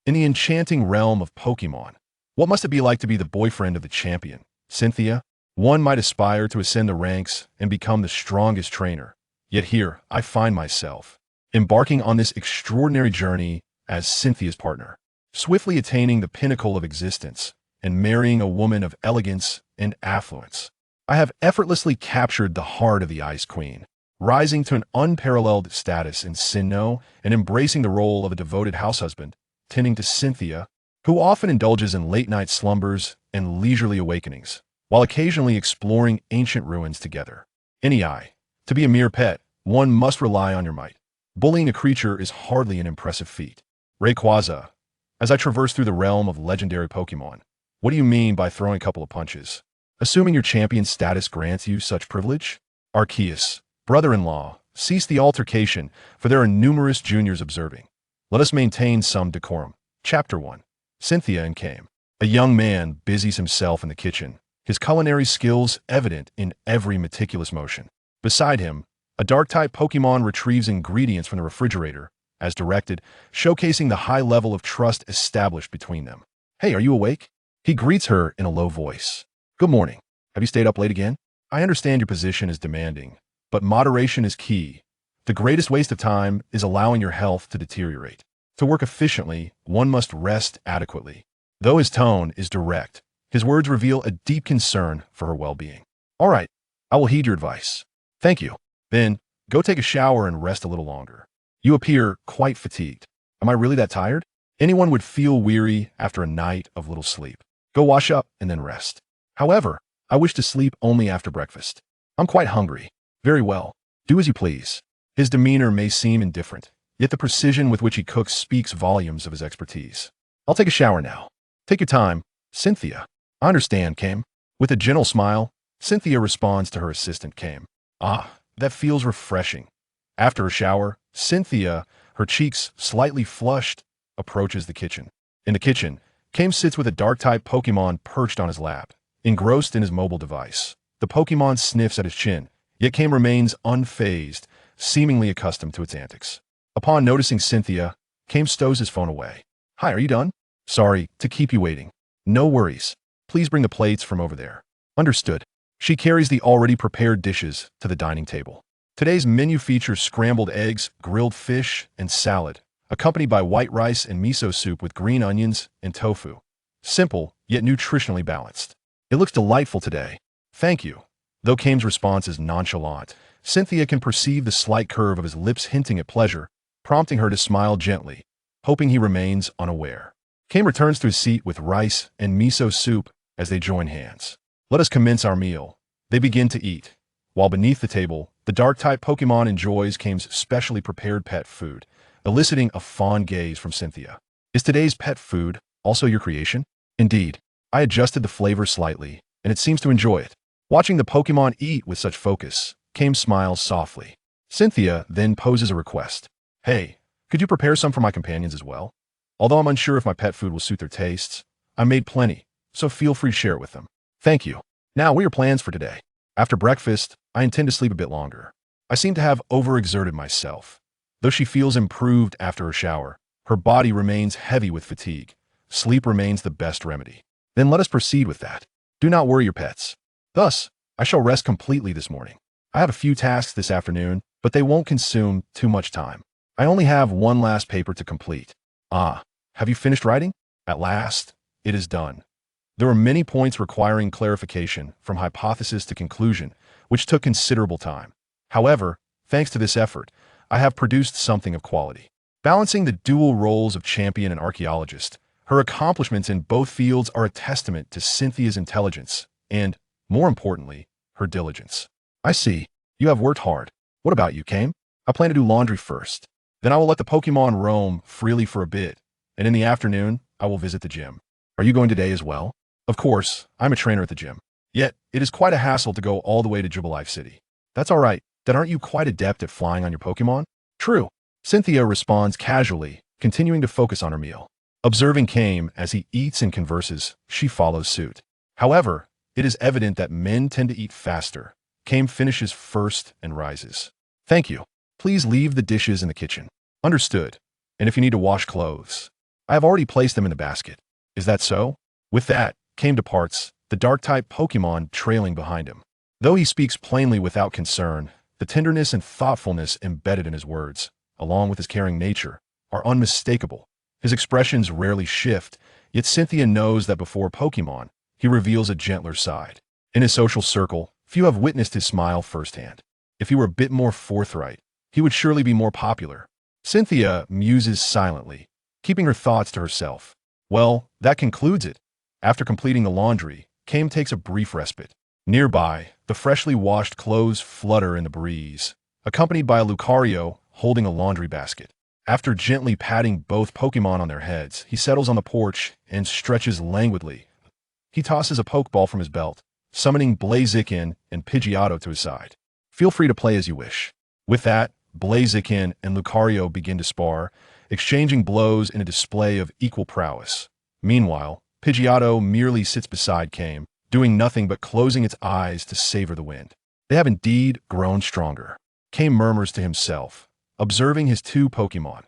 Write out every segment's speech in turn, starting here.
In the enchanting realm of Pokémon, what must it be like to be the boyfriend of the champion, Cynthia? One might aspire to ascend the ranks and become the strongest trainer. Yet here, I find myself embarking on this extraordinary journey as Cynthia's partner, swiftly attaining the pinnacle of existence and marrying a woman of elegance and affluence. I have effortlessly captured the heart of the Ice Queen, rising to an unparalleled status in Sinnoh and embracing the role of a devoted house husband, tending to Cynthia, who often indulges in late-night slumbers and leisurely awakenings, while occasionally exploring ancient ruins together. To be a mere pet, one must rely on your might. Bullying a creature is hardly an impressive feat. Rayquaza, as I traverse through the realm of legendary Pokémon, what do you mean by throwing a couple of punches? Assuming your champion status grants you such privilege? Arceus, brother-in-law, cease the altercation, for there are numerous juniors observing. Let us maintain some decorum. Chapter 1. Cynthia and Came. A young man busies himself in the kitchen, his culinary skills evident in every meticulous motion. Beside him, a Dark-type Pokémon retrieves ingredients from the refrigerator, as directed, showcasing the high level of trust established between them. Hey, are you awake? He greets her in a low voice. Good morning. Have you stayed up late again? I understand your position is demanding, but moderation is key. The greatest waste of time is allowing your health to deteriorate. To work efficiently, one must rest adequately. Though his tone is direct, his words reveal a deep concern for her well-being. All right, I will heed your advice. Thank you. Then, go take a shower and rest a little longer. You appear quite fatigued. Am I really that tired? Anyone would feel weary after a night of little sleep. Go wash up and then rest. However, I wish to sleep only after breakfast. I'm quite hungry. Very well. Do as you please. His demeanor may seem indifferent, yet the precision with which he cooks speaks volumes of his expertise. I'll take a shower now. Take your time, Cynthia. I understand, Came. With a gentle smile, Cynthia responds to her assistant, Came. Ah, that feels refreshing. After a shower, Cynthia, her cheeks slightly flushed, approaches the kitchen. In the kitchen, Came sits with a Dark-type Pokémon perched on his lap, engrossed in his mobile device. The Pokémon sniffs at his chin, yet Came remains unfazed, seemingly accustomed to its antics. Upon noticing Cynthia, Came stows his phone away. Hi, are you done? Sorry to keep you waiting. No worries. Please bring the plates from over there. Understood. She carries the already prepared dishes to the dining table. Today's menu features scrambled eggs, grilled fish, and salad, accompanied by white rice and miso soup with green onions and tofu. Simple, yet nutritionally balanced. It looks delightful today. Thank you. Though Came's response is nonchalant, Cynthia can perceive the slight curve of his lips hinting at pleasure, prompting her to smile gently, hoping he remains unaware. Came returns to his seat with rice and miso soup as they join hands. Let us commence our meal. They begin to eat, while beneath the table, the Dark-type Pokémon enjoys Came's specially prepared pet food, eliciting a fond gaze from Cynthia. Is today's pet food also your creation? Indeed. I adjusted the flavor slightly, and it seems to enjoy it. Watching the Pokémon eat with such focus, Came smiles softly. Cynthia then poses a request. Hey, could you prepare some for my companions as well? Although I'm unsure if my pet food will suit their tastes, I made plenty, so feel free to share it with them. Thank you. Now, what are your plans for today? After breakfast, I intend to sleep a bit longer. I seem to have overexerted myself. Though she feels improved after her shower, her body remains heavy with fatigue. Sleep remains the best remedy. Then let us proceed with that. Do not worry your pets. Thus, I shall rest completely this morning. I have a few tasks this afternoon, but they won't consume too much time. I only have one last paper to complete. Ah, have you finished writing? At last, it is done. There were many points requiring clarification from hypothesis to conclusion, which took considerable time. However, thanks to this effort, I have produced something of quality. Balancing the dual roles of champion and archaeologist, her accomplishments in both fields are a testament to Cynthia's intelligence and, more importantly, her diligence. I see. You have worked hard. What about you, Came? I plan to do laundry first. Then I will let the Pokémon roam freely for a bit, and in the afternoon, I will visit the gym. Are you going today as well? Of course, I'm a trainer at the gym. Yet, it is quite a hassle to go all the way to Jubilife City. That's all right. Then aren't you quite adept at flying on your Pokémon? True. Cynthia responds casually, continuing to focus on her meal. Observing Came as he eats and converses, she follows suit. However, it is evident that men tend to eat faster. Came finishes first and rises. Thank you. Please leave the dishes in the kitchen. Understood. And if you need to wash clothes, I have already placed them in the basket. Is that so? With that, Kame departs, the Dark-type Pokémon trailing behind him. Though he speaks plainly without concern, the tenderness and thoughtfulness embedded in his words, along with his caring nature, are unmistakable. His expressions rarely shift, yet Cynthia knows that before Pokémon, he reveals a gentler side. In his social circle, few have witnessed his smile firsthand. If he were a bit more forthright, he would surely be more popular. Cynthia muses silently, keeping her thoughts to herself. Well, that concludes it. After completing the laundry, Kame takes a brief respite. Nearby, the freshly washed clothes flutter in the breeze, accompanied by a Lucario holding a laundry basket. After gently patting both Pokémon on their heads, he settles on the porch and stretches languidly. He tosses a Pokeball from his belt, summoning Blaziken and Pidgeotto to his side. Feel free to play as you wish. With that, Blaziken and Lucario begin to spar, exchanging blows in a display of equal prowess. Meanwhile, Pidgeotto merely sits beside Kame, doing nothing but closing its eyes to savor the wind. They have indeed grown stronger. Kame murmurs to himself, observing his two Pokémon.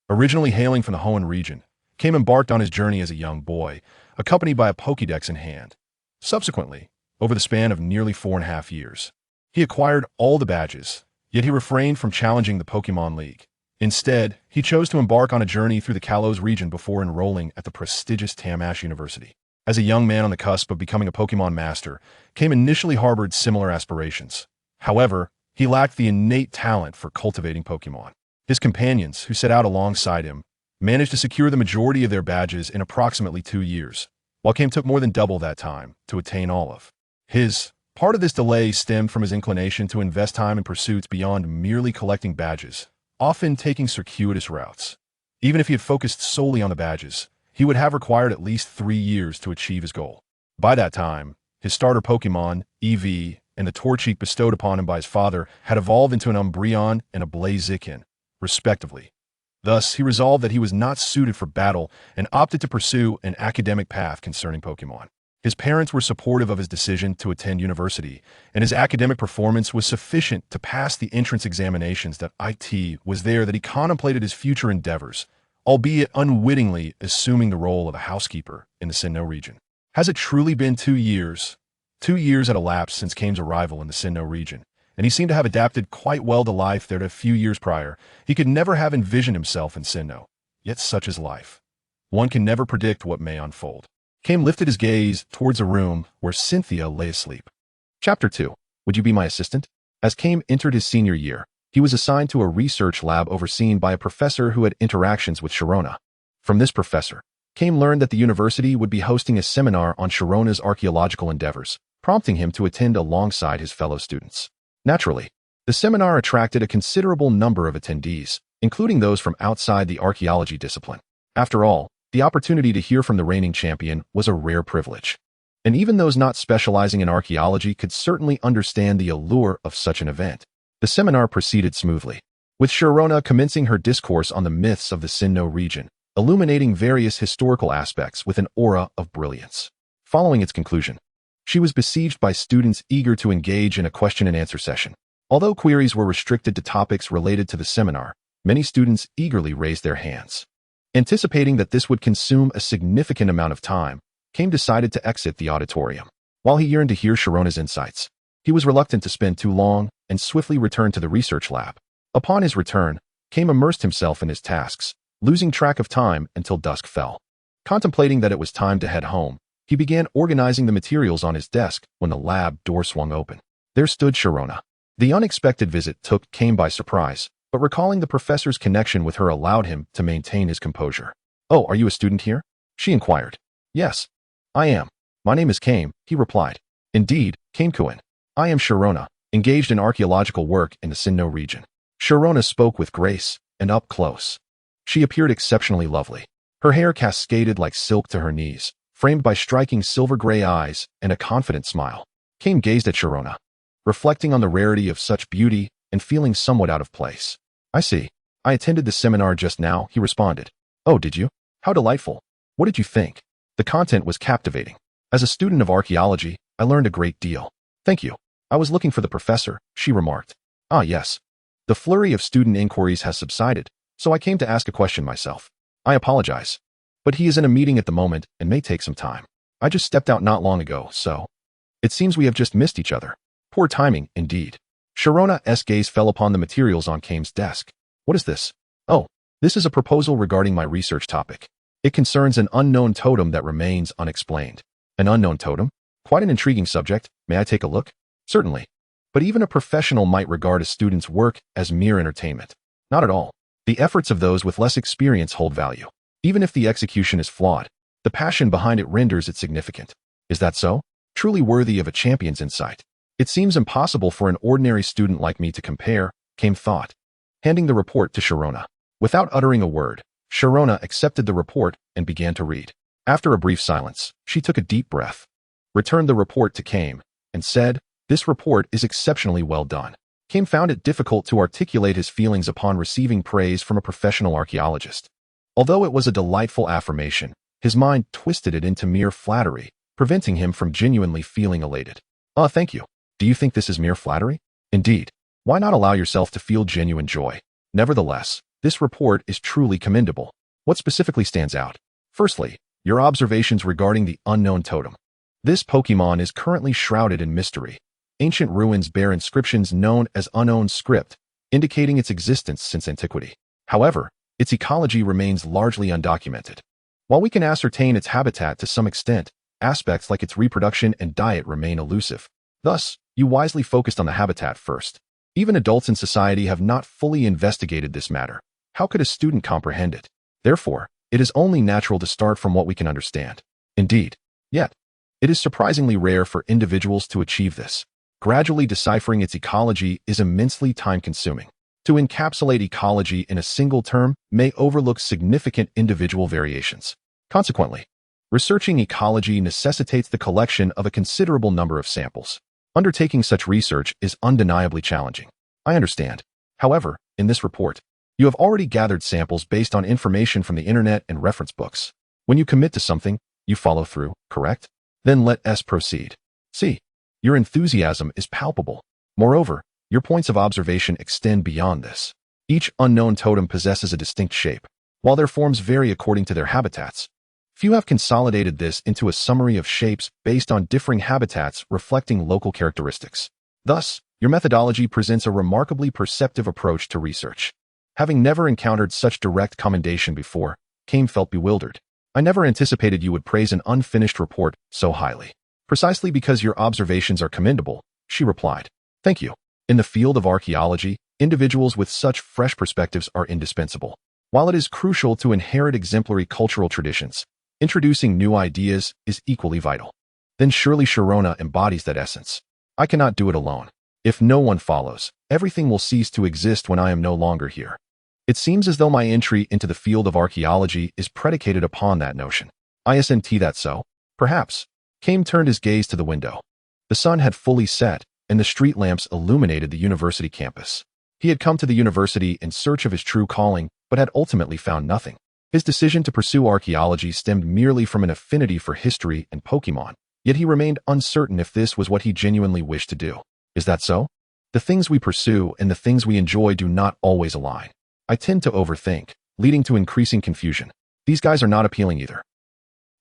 Originally hailing from the Hoenn region, Kame embarked on his journey as a young boy, accompanied by a Pokédex in hand. Subsequently, over the span of nearly 4.5 years, he acquired all the badges, yet he refrained from challenging the Pokémon League. Instead, he chose to embark on a journey through the Kalos region before enrolling at the prestigious Tamash University. As a young man on the cusp of becoming a Pokémon master, Kame initially harbored similar aspirations. However, he lacked the innate talent for cultivating Pokémon. His companions, who set out alongside him, managed to secure the majority of their badges in approximately 2 years, while Kame took more than double that time to attain all of his. Part of this delay stemmed from his inclination to invest time in pursuits beyond merely collecting badges, often taking circuitous routes. Even if he had focused solely on the badges, he would have required at least 3 years to achieve his goal. By that time, his starter Pokémon, EV, and the Torchic bestowed upon him by his father had evolved into an Umbreon and a Blaziken, respectively. Thus, he resolved that he was not suited for battle and opted to pursue an academic path concerning Pokémon. His parents were supportive of his decision to attend university, and his academic performance was sufficient to pass the entrance examinations that it was there that he contemplated his future endeavors, albeit unwittingly assuming the role of a housekeeper in the Sinnoh region. Has it truly been 2 years? 2 years had elapsed since Kame's arrival in the Sinnoh region, and he seemed to have adapted quite well to life there. A few years prior, he could never have envisioned himself in Sinnoh. Yet such is life. One can never predict what may unfold. Kame lifted his gaze towards a room where Cynthia lay asleep. Chapter 2. Would you be my assistant? As Kame entered his senior year, he was assigned to a research lab overseen by a professor who had interactions with Sharona. From this professor, Kame learned that the university would be hosting a seminar on Sharona's archaeological endeavors, prompting him to attend alongside his fellow students. Naturally, the seminar attracted a considerable number of attendees, including those from outside the archaeology discipline. After all, the opportunity to hear from the reigning champion was a rare privilege. And even those not specializing in archaeology could certainly understand the allure of such an event. The seminar proceeded smoothly, with Sharona commencing her discourse on the myths of the Sinnoh region, illuminating various historical aspects with an aura of brilliance. Following its conclusion, she was besieged by students eager to engage in a question-and-answer session. Although queries were restricted to topics related to the seminar, many students eagerly raised their hands. Anticipating that this would consume a significant amount of time, Kame decided to exit the auditorium. While he yearned to hear Sharona's insights, he was reluctant to spend too long and swiftly returned to the research lab. Upon his return, Kame immersed himself in his tasks, losing track of time until dusk fell. Contemplating that it was time to head home, he began organizing the materials on his desk when the lab door swung open. There stood Sharona. The unexpected visit took Kame by surprise, but recalling the professor's connection with her allowed him to maintain his composure. "Oh, are you a student here?" she inquired. "Yes, I am. My name is Kame," he replied. "Indeed, Kame-kun. I am Sharona, engaged in archaeological work in the Sinnoh region." Sharona spoke with grace and up close. She appeared exceptionally lovely. Her hair cascaded like silk to her knees, framed by striking silver-gray eyes and a confident smile. Kame gazed at Sharona, reflecting on the rarity of such beauty and feeling somewhat out of place. "I see. I attended the seminar just now," he responded. "Oh, did you? How delightful. What did you think?" The content was captivating. "As a student of archaeology, I learned a great deal." "Thank you. I was looking for the professor," she remarked. "Ah, yes. The flurry of student inquiries has subsided, so I came to ask a question myself." "I apologize. but he is in a meeting at the moment and may take some time. I just stepped out not long ago, so it seems we have just missed each other. Poor timing, indeed. Sharona's gaze fell upon the materials on Kame's desk. What is this? Oh, this is a proposal regarding my research topic. It concerns an unknown totem that remains unexplained. An unknown totem? Quite an intriguing subject. May I take a look? Certainly. But even a professional might regard a student's work as mere entertainment. Not at all. The efforts of those with less experience hold value. Even if the execution is flawed, the passion behind it renders it significant. Is that so? Truly worthy of a champion's insight. It seems impossible for an ordinary student like me to compare, Kame thought, handing the report to Sharona. Without uttering a word, Sharona accepted the report and began to read. After a brief silence, she took a deep breath, returned the report to Kame, and said, "This report is exceptionally well done." Kame found it difficult to articulate his feelings upon receiving praise from a professional archaeologist. Although it was a delightful affirmation, his mind twisted it into mere flattery, preventing him from genuinely feeling elated. Thank you. Do you think this is mere flattery? Indeed. Why not allow yourself to feel genuine joy? Nevertheless, this report is truly commendable. What specifically stands out? Firstly, your observations regarding the unknown totem. This Pokémon is currently shrouded in mystery. Ancient ruins bear inscriptions known as unknown script, indicating its existence since antiquity. However, its ecology remains largely undocumented. While we can ascertain its habitat to some extent, aspects like its reproduction and diet remain elusive. Thus, you wisely focused on the habitat first. Even adults in society have not fully investigated this matter. How could a student comprehend it? Therefore, it is only natural to start from what we can understand. Indeed. Yet, it is surprisingly rare for individuals to achieve this. Gradually deciphering its ecology is immensely time-consuming. To encapsulate ecology in a single term may overlook significant individual variations. Consequently, researching ecology necessitates the collection of a considerable number of samples. Undertaking such research is undeniably challenging. I understand. However, in this report, you have already gathered samples based on information from the internet and reference books. When you commit to something, you follow through, correct? Then let us proceed. See, your enthusiasm is palpable. Moreover, your points of observation extend beyond this. Each unknown totem possesses a distinct shape, while their forms vary according to their habitats. Few have consolidated this into a summary of shapes based on differing habitats reflecting local characteristics. Thus, your methodology presents a remarkably perceptive approach to research. Having never encountered such direct commendation before, Kame felt bewildered. I never anticipated you would praise an unfinished report so highly. Precisely because your observations are commendable, she replied. Thank you. In the field of archaeology, individuals with such fresh perspectives are indispensable. While it is crucial to inherit exemplary cultural traditions, introducing new ideas is equally vital. Then surely Sharona embodies that essence. I cannot do it alone. If no one follows, everything will cease to exist when I am no longer here. It seems as though my entry into the field of archaeology is predicated upon that notion. Isn't that so? Perhaps. Kame turned his gaze to the window. The sun had fully set, and the street lamps illuminated the university campus. He had come to the university in search of his true calling, but had ultimately found nothing. His decision to pursue archaeology stemmed merely from an affinity for history and Pokémon, yet he remained uncertain if this was what he genuinely wished to do. Is that so? The things we pursue and the things we enjoy do not always align. I tend to overthink, leading to increasing confusion. These guys are not appealing either.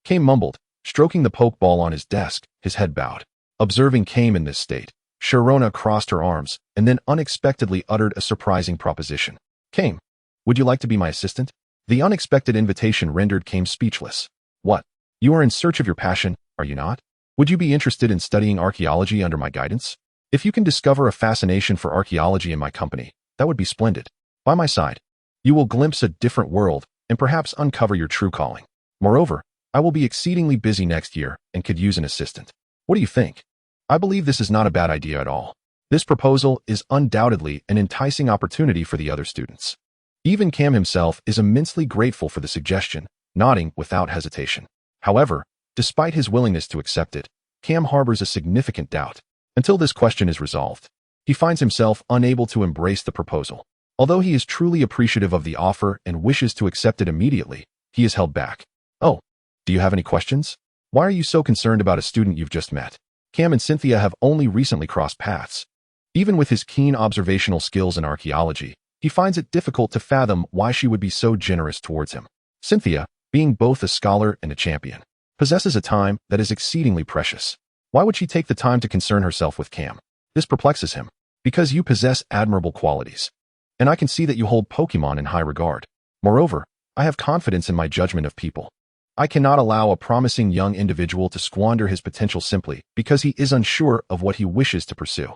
Kame mumbled, stroking the pokeball on his desk, his head bowed. Observing Kame in this state, Sharona crossed her arms and then unexpectedly uttered a surprising proposition. Kame, would you like to be my assistant? The unexpected invitation rendered Kame speechless. What? You are in search of your passion, are you not? Would you be interested in studying archaeology under my guidance? If you can discover a fascination for archaeology in my company, that would be splendid. By my side, you will glimpse a different world and perhaps uncover your true calling. Moreover, I will be exceedingly busy next year and could use an assistant. What do you think? I believe this is not a bad idea at all. This proposal is undoubtedly an enticing opportunity for the other students. Even Kame himself is immensely grateful for the suggestion, nodding without hesitation. However, despite his willingness to accept it, Kame harbors a significant doubt. Until this question is resolved, he finds himself unable to embrace the proposal. Although he is truly appreciative of the offer and wishes to accept it immediately, he is held back. Oh, do you have any questions? Why are you so concerned about a student you've just met? Kame and Cynthia have only recently crossed paths. Even with his keen observational skills in archaeology, he finds it difficult to fathom why she would be so generous towards him. Cynthia, being both a scholar and a champion, possesses a time that is exceedingly precious. Why would she take the time to concern herself with Cam? This perplexes him. Because you possess admirable qualities. And I can see that you hold Pokémon in high regard. Moreover, I have confidence in my judgment of people. I cannot allow a promising young individual to squander his potential simply because he is unsure of what he wishes to pursue.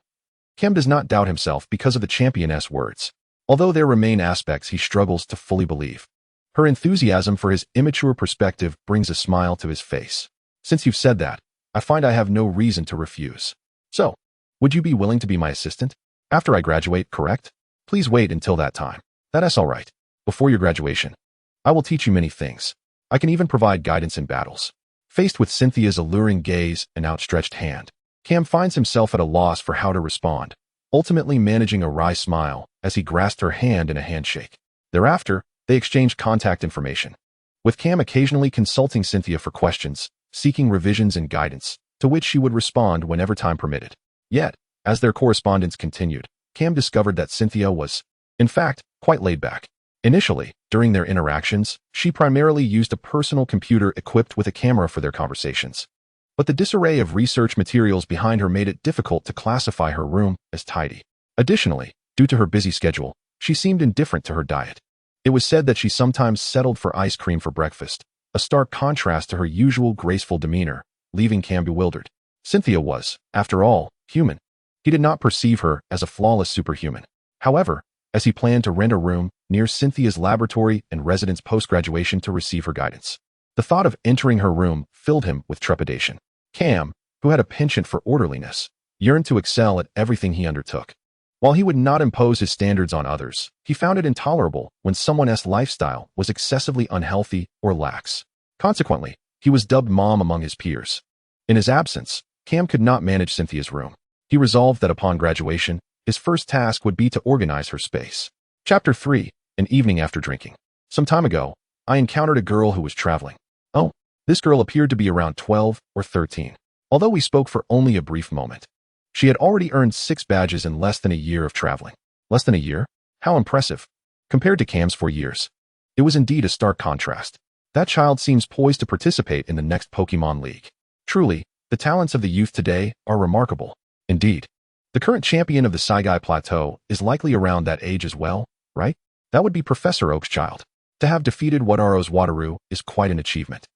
Cam does not doubt himself because of the championess words, although there remain aspects he struggles to fully believe. Her enthusiasm for his immature perspective brings a smile to his face. Since you've said that, I find I have no reason to refuse. So, would you be willing to be my assistant? After I graduate, correct? Please wait until that time. That's all right. Before your graduation, I will teach you many things. I can even provide guidance in battles. Faced with Cynthia's alluring gaze and outstretched hand, Cam finds himself at a loss for how to respond, ultimately managing a wry smile as he grasped her hand in a handshake. Thereafter, they exchanged contact information, with Cam occasionally consulting Cynthia for questions, seeking revisions and guidance, to which she would respond whenever time permitted. Yet, as their correspondence continued, Cam discovered that Cynthia was, in fact, quite laid back. Initially, during their interactions, she primarily used a personal computer equipped with a camera for their conversations. But the disarray of research materials behind her made it difficult to classify her room as tidy. Additionally, due to her busy schedule, she seemed indifferent to her diet. It was said that she sometimes settled for ice cream for breakfast, a stark contrast to her usual graceful demeanor, leaving Cam bewildered. Cynthia was, after all, human. He did not perceive her as a flawless superhuman. However, as he planned to rent a room near Cynthia's laboratory and residence post-graduation to receive her guidance, the thought of entering her room filled him with trepidation. Cam, who had a penchant for orderliness, yearned to excel at everything he undertook. While he would not impose his standards on others, he found it intolerable when someone else's lifestyle was excessively unhealthy or lax. Consequently, he was dubbed Mom among his peers. In his absence, Cam could not manage Cynthia's room. He resolved that upon graduation, his first task would be to organize her space. Chapter 3, An Evening After Drinking. Some time ago, I encountered a girl who was traveling. Oh, this girl appeared to be around 12 or 13, although we spoke for only a brief moment. She had already earned 6 badges in less than a year of traveling. Less than a year? How impressive. Compared to Cam's 4 years. It was indeed a stark contrast. That child seems poised to participate in the next Pokémon League. Truly, the talents of the youth today are remarkable. Indeed. The current champion of the Saigai Plateau is likely around that age as well, right? That would be Professor Oak's child. To have defeated Wataro's Wataru is quite an achievement.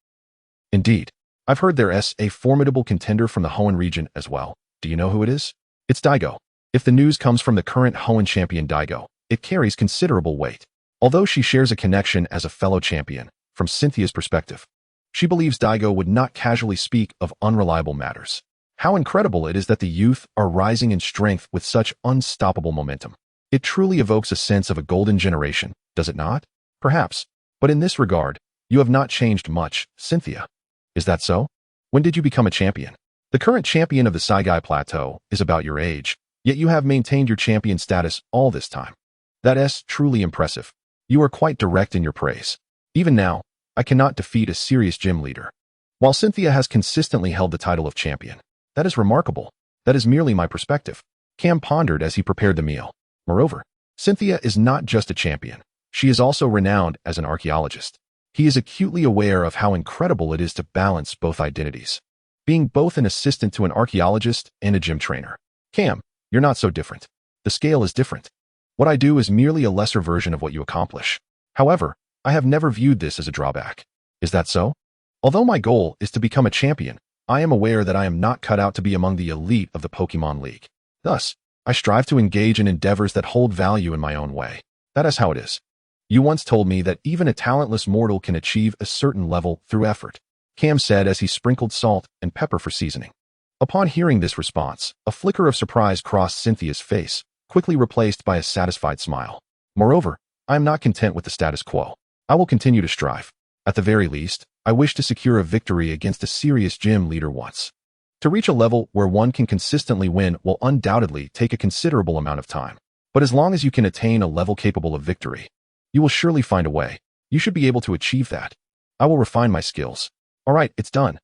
Indeed. I've heard there's a formidable contender from the Hoenn region as well. Do you know who it is? It's Daigo. If the news comes from the current Hoenn champion Daigo, it carries considerable weight. Although she shares a connection as a fellow champion, from Cynthia's perspective, she believes Daigo would not casually speak of unreliable matters. How incredible it is that the youth are rising in strength with such unstoppable momentum. It truly evokes a sense of a golden generation, does it not? Perhaps. But in this regard, you have not changed much, Cynthia. Is that so? When did you become a champion? The current champion of the Saigai Plateau is about your age, yet you have maintained your champion status all this time. That's truly impressive. You are quite direct in your praise. Even now, I cannot defeat a serious gym leader. While Cynthia has consistently held the title of champion, that is remarkable. That is merely my perspective. Cam pondered as he prepared the meal. Moreover, Cynthia is not just a champion. She is also renowned as an archaeologist. He is acutely aware of how incredible it is to balance both identities, being both an assistant to an archaeologist and a gym trainer. Cam, you're not so different. The scale is different. What I do is merely a lesser version of what you accomplish. However, I have never viewed this as a drawback. Is that so? Although my goal is to become a champion, I am aware that I am not cut out to be among the elite of the Pokémon League. Thus, I strive to engage in endeavors that hold value in my own way. That is how it is. You once told me that even a talentless mortal can achieve a certain level through effort, Cam said as he sprinkled salt and pepper for seasoning. Upon hearing this response, a flicker of surprise crossed Cynthia's face, quickly replaced by a satisfied smile. Moreover, I am not content with the status quo. I will continue to strive. At the very least, I wish to secure a victory against a serious gym leader once. To reach a level where one can consistently win will undoubtedly take a considerable amount of time. But as long as you can attain a level capable of victory, you will surely find a way. You should be able to achieve that. I will refine my skills. All right, it's done.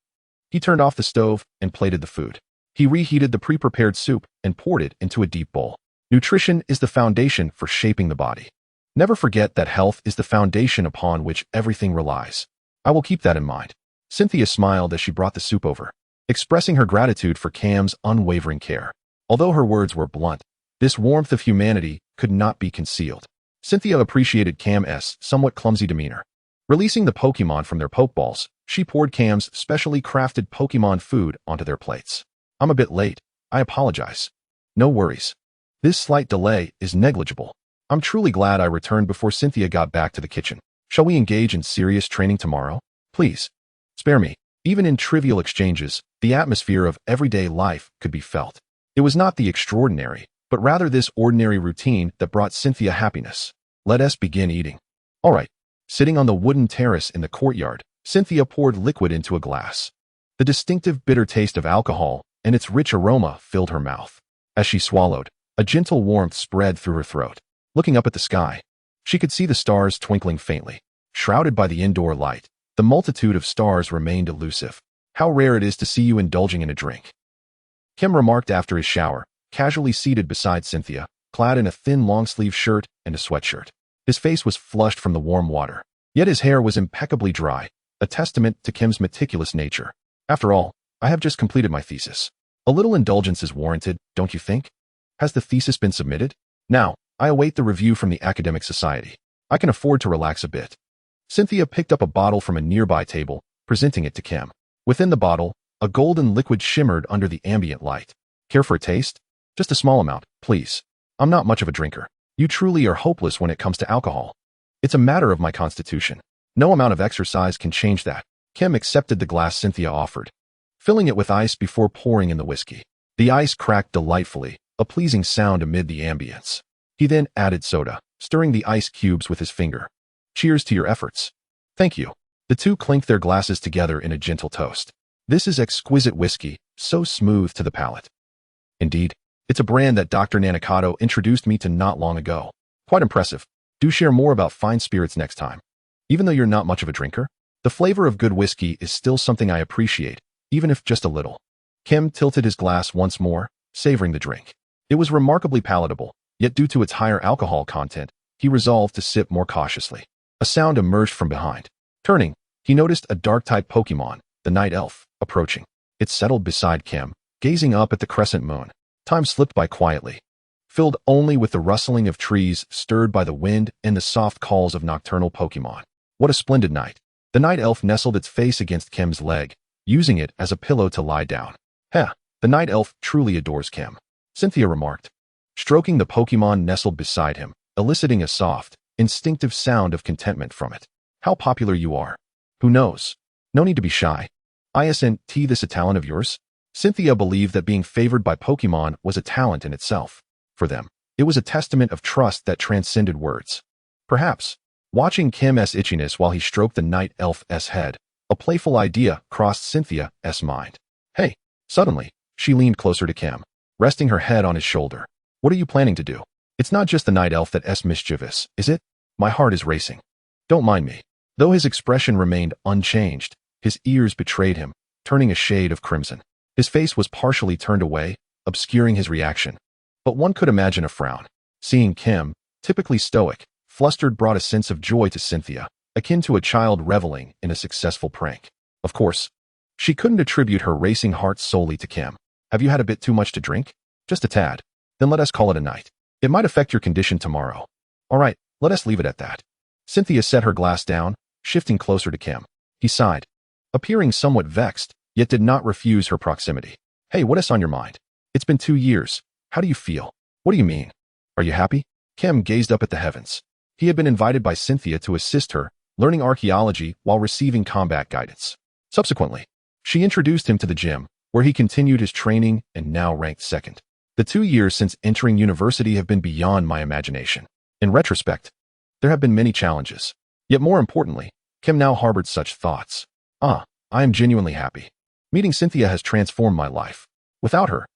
He turned off the stove and plated the food. He reheated the pre-prepared soup and poured it into a deep bowl. Nutrition is the foundation for shaping the body. Never forget that health is the foundation upon which everything relies. I will keep that in mind. Cynthia smiled as she brought the soup over, expressing her gratitude for Cam's unwavering care. Although her words were blunt, this warmth of humanity could not be concealed. Cynthia appreciated Cam's somewhat clumsy demeanor. Releasing the Pokémon from their Pokeballs, she poured Cam's specially crafted Pokémon food onto their plates. I'm a bit late. I apologize. No worries. This slight delay is negligible. I'm truly glad I returned before Cynthia got back to the kitchen. Shall we engage in serious training tomorrow? Please. Spare me. Even in trivial exchanges, the atmosphere of everyday life could be felt. It was not the extraordinary, but rather this ordinary routine that brought Cynthia happiness. Let us begin eating. All right. Sitting on the wooden terrace in the courtyard, Cynthia poured liquid into a glass. The distinctive bitter taste of alcohol and its rich aroma filled her mouth. As she swallowed, a gentle warmth spread through her throat. Looking up at the sky, she could see the stars twinkling faintly. Shrouded by the indoor light, the multitude of stars remained elusive. How rare it is to see you indulging in a drink. Kim remarked after his shower, casually seated beside Cynthia, clad in a thin long-sleeve shirt and a sweatshirt. His face was flushed from the warm water, yet his hair was impeccably dry, a testament to Kim's meticulous nature. After all, I have just completed my thesis. A little indulgence is warranted, don't you think? Has the thesis been submitted? Now, I await the review from the academic society. I can afford to relax a bit. Cynthia picked up a bottle from a nearby table, presenting it to Kim. Within the bottle, a golden liquid shimmered under the ambient light. Care for a taste? Just a small amount, please. I'm not much of a drinker. You truly are hopeless when it comes to alcohol. It's a matter of my constitution. No amount of exercise can change that. Kim accepted the glass Cynthia offered, filling it with ice before pouring in the whiskey. The ice cracked delightfully, a pleasing sound amid the ambience. He then added soda, stirring the ice cubes with his finger. Cheers to your efforts. Thank you. The two clinked their glasses together in a gentle toast. This is exquisite whiskey, so smooth to the palate. Indeed, it's a brand that Dr. Nanakato introduced me to not long ago. Quite impressive. Do share more about fine spirits next time. Even though you're not much of a drinker, the flavor of good whiskey is still something I appreciate, even if just a little. Kim tilted his glass once more, savoring the drink. It was remarkably palatable, yet due to its higher alcohol content, he resolved to sip more cautiously. A sound emerged from behind. Turning, he noticed a dark-type Pokémon, the Night Elf, approaching. It settled beside Kim, gazing up at the crescent moon. Time slipped by quietly, filled only with the rustling of trees stirred by the wind and the soft calls of nocturnal Pokémon. What a splendid night. The Night Elf nestled its face against Kim's leg, using it as a pillow to lie down. Heh, the Night Elf truly adores Kim, Cynthia remarked, stroking the Pokémon nestled beside him, eliciting a soft, instinctive sound of contentment from it. How popular you are. Who knows? No need to be shy. Isn't this a talent of yours? Cynthia believed that being favored by Pokémon was a talent in itself. For them, it was a testament of trust that transcended words. Perhaps, watching Kim's itchiness while he stroked the Night Elf's head, a playful idea crossed Cynthia's mind. Hey, suddenly, she leaned closer to Kim, resting her head on his shoulder. What are you planning to do? It's not just the Night Elf that's mischievous, is it? My heart is racing. Don't mind me. Though his expression remained unchanged, his ears betrayed him, turning a shade of crimson. His face was partially turned away, obscuring his reaction. But one could imagine a frown. Seeing Kim, typically stoic, flustered brought a sense of joy to Cynthia, akin to a child reveling in a successful prank. Of course, she couldn't attribute her racing heart solely to Kim. Have you had a bit too much to drink? Just a tad. Then let us call it a night. It might affect your condition tomorrow. All right, let us leave it at that. Cynthia set her glass down, shifting closer to Kim. He sighed, appearing somewhat vexed, yet did not refuse her proximity. Hey, what is on your mind? It's been 2 years. How do you feel? What do you mean? Are you happy? Kim gazed up at the heavens. He had been invited by Cynthia to assist her, learning archaeology while receiving combat guidance. Subsequently, she introduced him to the gym, where he continued his training and now ranked second. The 2 years since entering university have been beyond my imagination. In retrospect, there have been many challenges. Yet more importantly, Kim now harbored such thoughts. I am genuinely happy. Meeting Cynthia has transformed my life. Without her,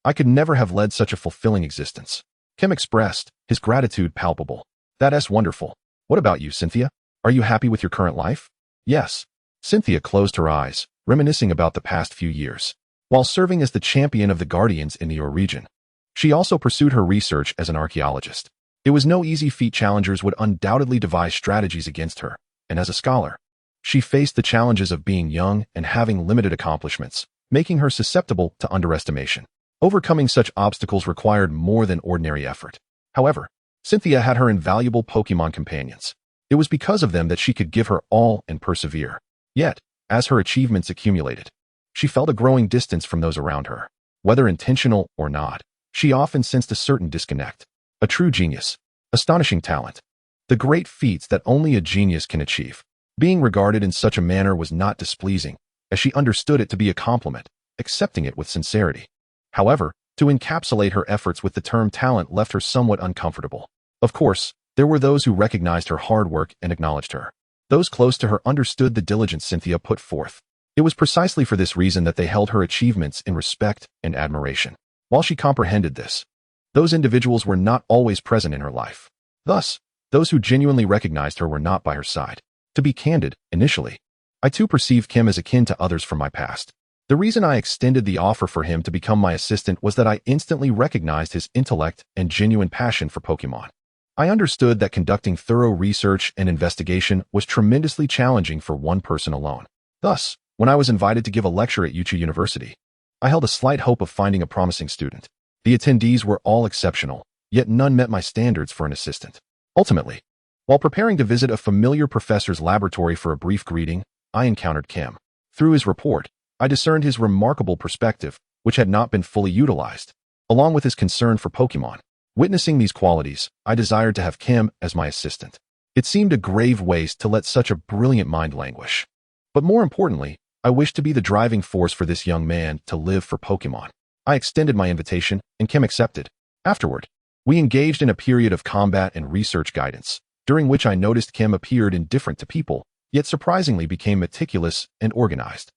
I could never have led such a fulfilling existence. Kim expressed, his gratitude palpable. That's wonderful. What about you, Cynthia? Are you happy with your current life? Yes. Cynthia closed her eyes, reminiscing about the past few years. While serving as the champion of the Guardians in your region, she also pursued her research as an archaeologist. It was no easy feat. Challengers would undoubtedly devise strategies against her, and as a scholar, She faced the challenges of being young and having limited accomplishments, making her susceptible to underestimation. Overcoming such obstacles required more than ordinary effort. However, Cynthia had her invaluable Pokémon companions. It was because of them that she could give her all and persevere. Yet, as her achievements accumulated, she felt a growing distance from those around her. Whether intentional or not, she often sensed a certain disconnect. A true genius. Astonishing talent. The great feats that only a genius can achieve. Being regarded in such a manner was not displeasing, as she understood it to be a compliment, accepting it with sincerity. However, to encapsulate her efforts with the term talent left her somewhat uncomfortable. Of course, there were those who recognized her hard work and acknowledged her. Those close to her understood the diligence Cynthia put forth. It was precisely for this reason that they held her achievements in respect and admiration. While she comprehended this, those individuals were not always present in her life. Thus, those who genuinely recognized her were not by her side. To be candid, initially, I too perceived Kim as akin to others from my past. The reason I extended the offer for him to become my assistant was that I instantly recognized his intellect and genuine passion for Pokémon. I understood that conducting thorough research and investigation was tremendously challenging for one person alone. Thus, when I was invited to give a lecture at Yuchi University, I held a slight hope of finding a promising student. The attendees were all exceptional, yet none met my standards for an assistant. Ultimately, while preparing to visit a familiar professor's laboratory for a brief greeting, I encountered Kim. Through his report, I discerned his remarkable perspective, which had not been fully utilized, along with his concern for Pokémon. Witnessing these qualities, I desired to have Kim as my assistant. It seemed a grave waste to let such a brilliant mind languish. But more importantly, I wished to be the driving force for this young man to live for Pokémon. I extended my invitation, and Kim accepted. Afterward, we engaged in a period of combat and research guidance, during which I noticed Kim appeared indifferent to people, yet surprisingly became meticulous and organized.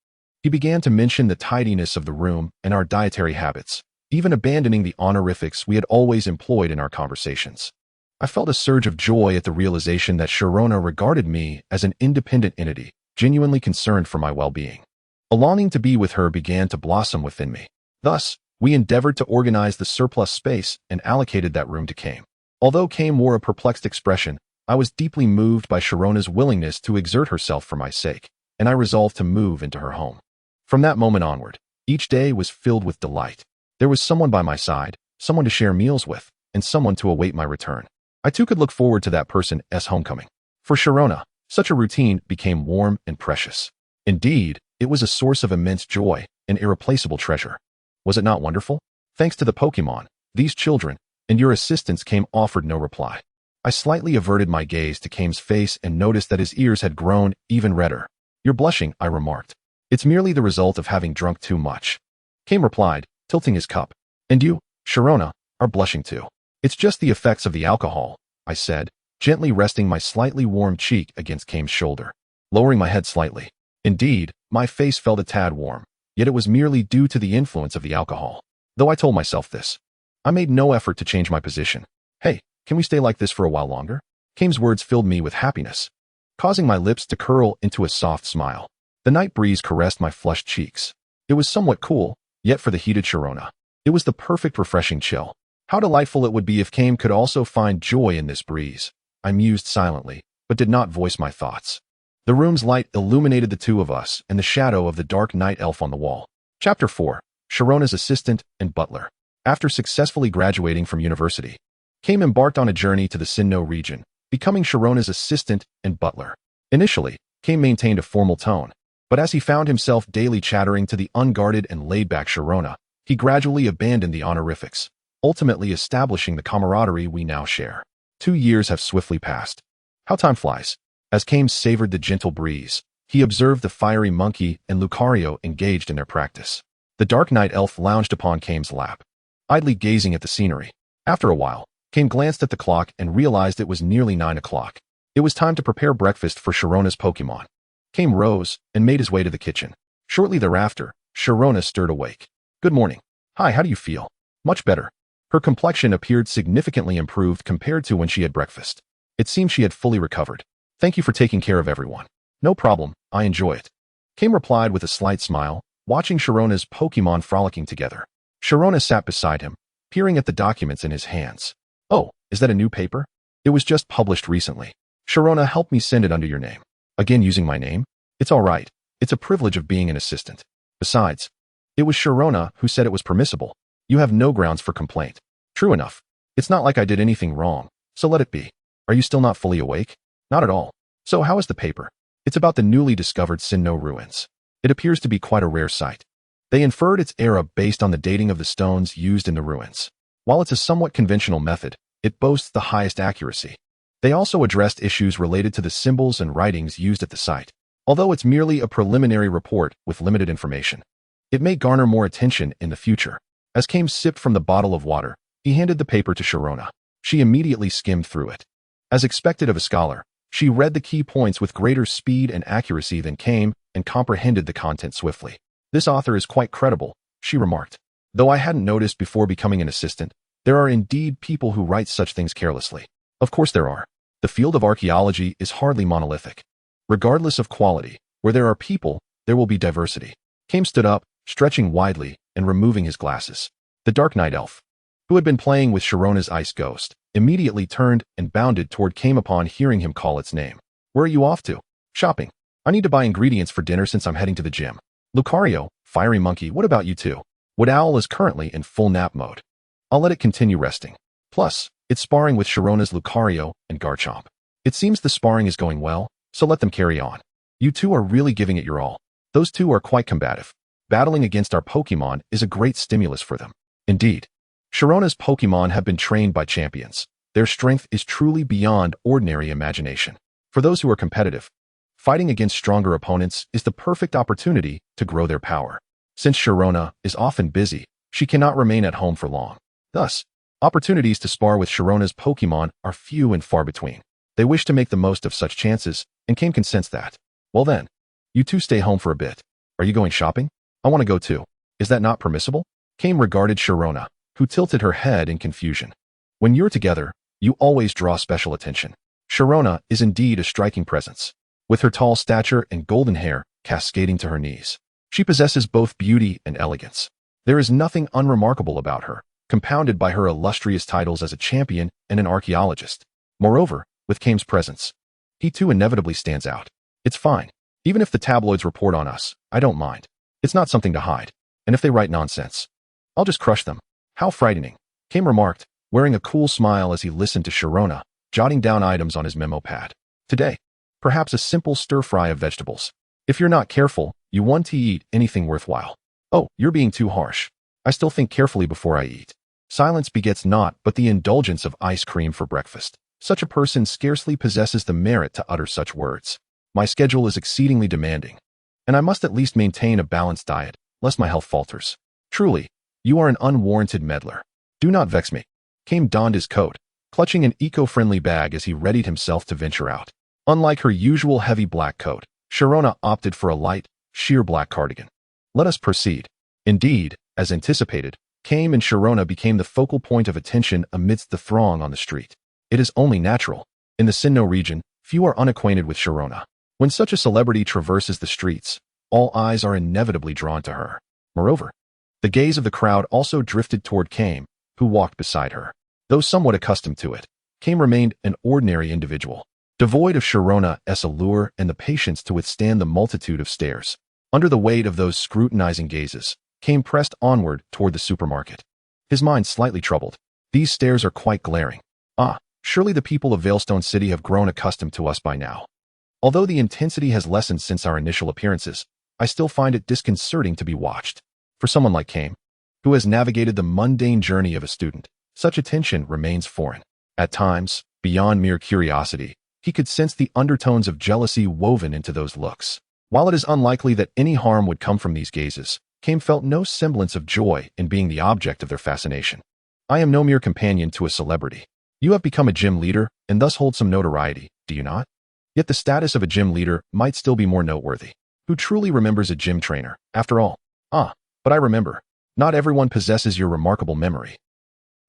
He began to mention the tidiness of the room and our dietary habits, even abandoning the honorifics we had always employed in our conversations. I felt a surge of joy at the realization that Sharona regarded me as an independent entity, genuinely concerned for my well-being. A longing to be with her began to blossom within me. Thus, we endeavored to organize the surplus space and allocated that room to Kame. Although Kame wore a perplexed expression, I was deeply moved by Sharona's willingness to exert herself for my sake, and I resolved to move into her home. From that moment onward, each day was filled with delight. There was someone by my side, someone to share meals with, and someone to await my return. I too could look forward to that person's homecoming. For Sharona, such a routine became warm and precious. Indeed, it was a source of immense joy, an irreplaceable treasure. Was it not wonderful? Thanks to the Pokémon, these children, and your assistants Kame offered no reply. I slightly averted my gaze to Kame's face and noticed that his ears had grown even redder. You're blushing, I remarked. It's merely the result of having drunk too much. Kame replied, tilting his cup. And you, Sharona, are blushing too. It's just the effects of the alcohol, I said, gently resting my slightly warm cheek against Kame's shoulder. Lowering my head slightly. Indeed, my face felt a tad warm, yet it was merely due to the influence of the alcohol. Though I told myself this, I made no effort to change my position. Hey, can we stay like this for a while longer? Kame's words filled me with happiness, causing my lips to curl into a soft smile. The night breeze caressed my flushed cheeks. It was somewhat cool, yet for the heated Sharona, it was the perfect refreshing chill. How delightful it would be if Kame could also find joy in this breeze. I mused silently, but did not voice my thoughts. The room's light illuminated the two of us and the shadow of the dark night elf on the wall. Chapter 4. Sharona's Assistant and Butler. After successfully graduating from university, Kame embarked on a journey to the Sinnoh region, becoming Sharona's assistant and butler. Initially, Kame maintained a formal tone, but as he found himself daily chattering to the unguarded and laid-back Sharona, he gradually abandoned the honorifics, ultimately establishing the camaraderie we now share. 2 years have swiftly passed. How time flies. As Kame savored the gentle breeze, he observed the fiery monkey and Lucario engaged in their practice. The dark night elf lounged upon Kame's lap, idly gazing at the scenery. After a while, Kame glanced at the clock and realized it was nearly 9 o'clock. It was time to prepare breakfast for Sharona's Pokémon. Kame rose and made his way to the kitchen. Shortly thereafter, Sharona stirred awake. Good morning. Hi, how do you feel? Much better. Her complexion appeared significantly improved compared to when she had breakfast. It seemed she had fully recovered. Thank you for taking care of everyone. No problem, I enjoy it. Kame replied with a slight smile, watching Sharona's Pokémon frolicking together. Sharona sat beside him, peering at the documents in his hands. Oh, is that a new paper? It was just published recently. Sharona, help me send it under your name. Again using my name? It's all right. It's a privilege of being an assistant. Besides, it was Sharona who said it was permissible. You have no grounds for complaint. True enough. It's not like I did anything wrong, so let it be. Are you still not fully awake? Not at all. So how is the paper? It's about the newly discovered Sinnoh ruins. It appears to be quite a rare site. They inferred its era based on the dating of the stones used in the ruins. While it's a somewhat conventional method, it boasts the highest accuracy. They also addressed issues related to the symbols and writings used at the site. Although it's merely a preliminary report with limited information, it may garner more attention in the future. As Kame sipped from the bottle of water, he handed the paper to Sharona. She immediately skimmed through it. As expected of a scholar, she read the key points with greater speed and accuracy than Kame and comprehended the content swiftly. This author is quite credible, she remarked. Though I hadn't noticed before becoming an assistant, there are indeed people who write such things carelessly. Of course there are. The field of archaeology is hardly monolithic. Regardless of quality, where there are people, there will be diversity. Kame stood up, stretching widely and removing his glasses. The Dark Knight elf, who had been playing with Sharona's ice ghost, immediately turned and bounded toward Kame upon hearing him call its name. Where are you off to? Shopping. I need to buy ingredients for dinner since I'm heading to the gym. Lucario, Fiery Monkey, what about you two? Wood Owl is currently in full nap mode. I'll let it continue resting. Plus, it's sparring with Sharona's Lucario and Garchomp. It seems the sparring is going well, so let them carry on. You two are really giving it your all. Those two are quite combative. Battling against our Pokémon is a great stimulus for them. Indeed. Sharona's Pokémon have been trained by champions. Their strength is truly beyond ordinary imagination. For those who are competitive, fighting against stronger opponents is the perfect opportunity to grow their power. Since Sharona is often busy, she cannot remain at home for long. Thus, opportunities to spar with Sharona's Pokémon are few and far between. They wish to make the most of such chances, and Kame can sense that. Well then, you two stay home for a bit. Are you going shopping? I want to go too. Is that not permissible? Kame regarded Sharona, who tilted her head in confusion. When you're together, you always draw special attention. Sharona is indeed a striking presence. With her tall stature and golden hair cascading to her knees, she possesses both beauty and elegance. There is nothing unremarkable about her, compounded by her illustrious titles as a champion and an archaeologist. Moreover, with Kame's presence, he too inevitably stands out. It's fine. Even if the tabloids report on us, I don't mind. It's not something to hide. And if they write nonsense, I'll just crush them. How frightening, Kame remarked, wearing a cool smile as he listened to Sharona, jotting down items on his memo pad. Today, perhaps a simple stir-fry of vegetables. If you're not careful, you want to eat anything worthwhile. Oh, you're being too harsh. I still think carefully before I eat. Silence begets naught but the indulgence of ice cream for breakfast. Such a person scarcely possesses the merit to utter such words. My schedule is exceedingly demanding, and I must at least maintain a balanced diet, lest my health falters. Truly, you are an unwarranted meddler. Do not vex me. Kame donned his coat, clutching an eco-friendly bag as he readied himself to venture out. Unlike her usual heavy black coat, Sharona opted for a light, sheer black cardigan. Let us proceed. Indeed, as anticipated, Kame and Sharona became the focal point of attention amidst the throng on the street. It is only natural. In the Sinnoh region, few are unacquainted with Sharona. When such a celebrity traverses the streets, all eyes are inevitably drawn to her. Moreover, the gaze of the crowd also drifted toward Kame, who walked beside her. Though somewhat accustomed to it, Kame remained an ordinary individual, devoid of Sharona's allure and the patience to withstand the multitude of stares. Under the weight of those scrutinizing gazes, Kame pressed onward toward the supermarket. His mind slightly troubled. These stares are quite glaring. Surely the people of Veilstone City have grown accustomed to us by now. Although the intensity has lessened since our initial appearances, I still find it disconcerting to be watched. For someone like Kame, who has navigated the mundane journey of a student, such attention remains foreign. At times, beyond mere curiosity, he could sense the undertones of jealousy woven into those looks. While it is unlikely that any harm would come from these gazes, Kame felt no semblance of joy in being the object of their fascination. I am no mere companion to a celebrity. You have become a gym leader and thus hold some notoriety, do you not? Yet the status of a gym leader might still be more noteworthy. Who truly remembers a gym trainer, after all? But I remember. Not everyone possesses your remarkable memory.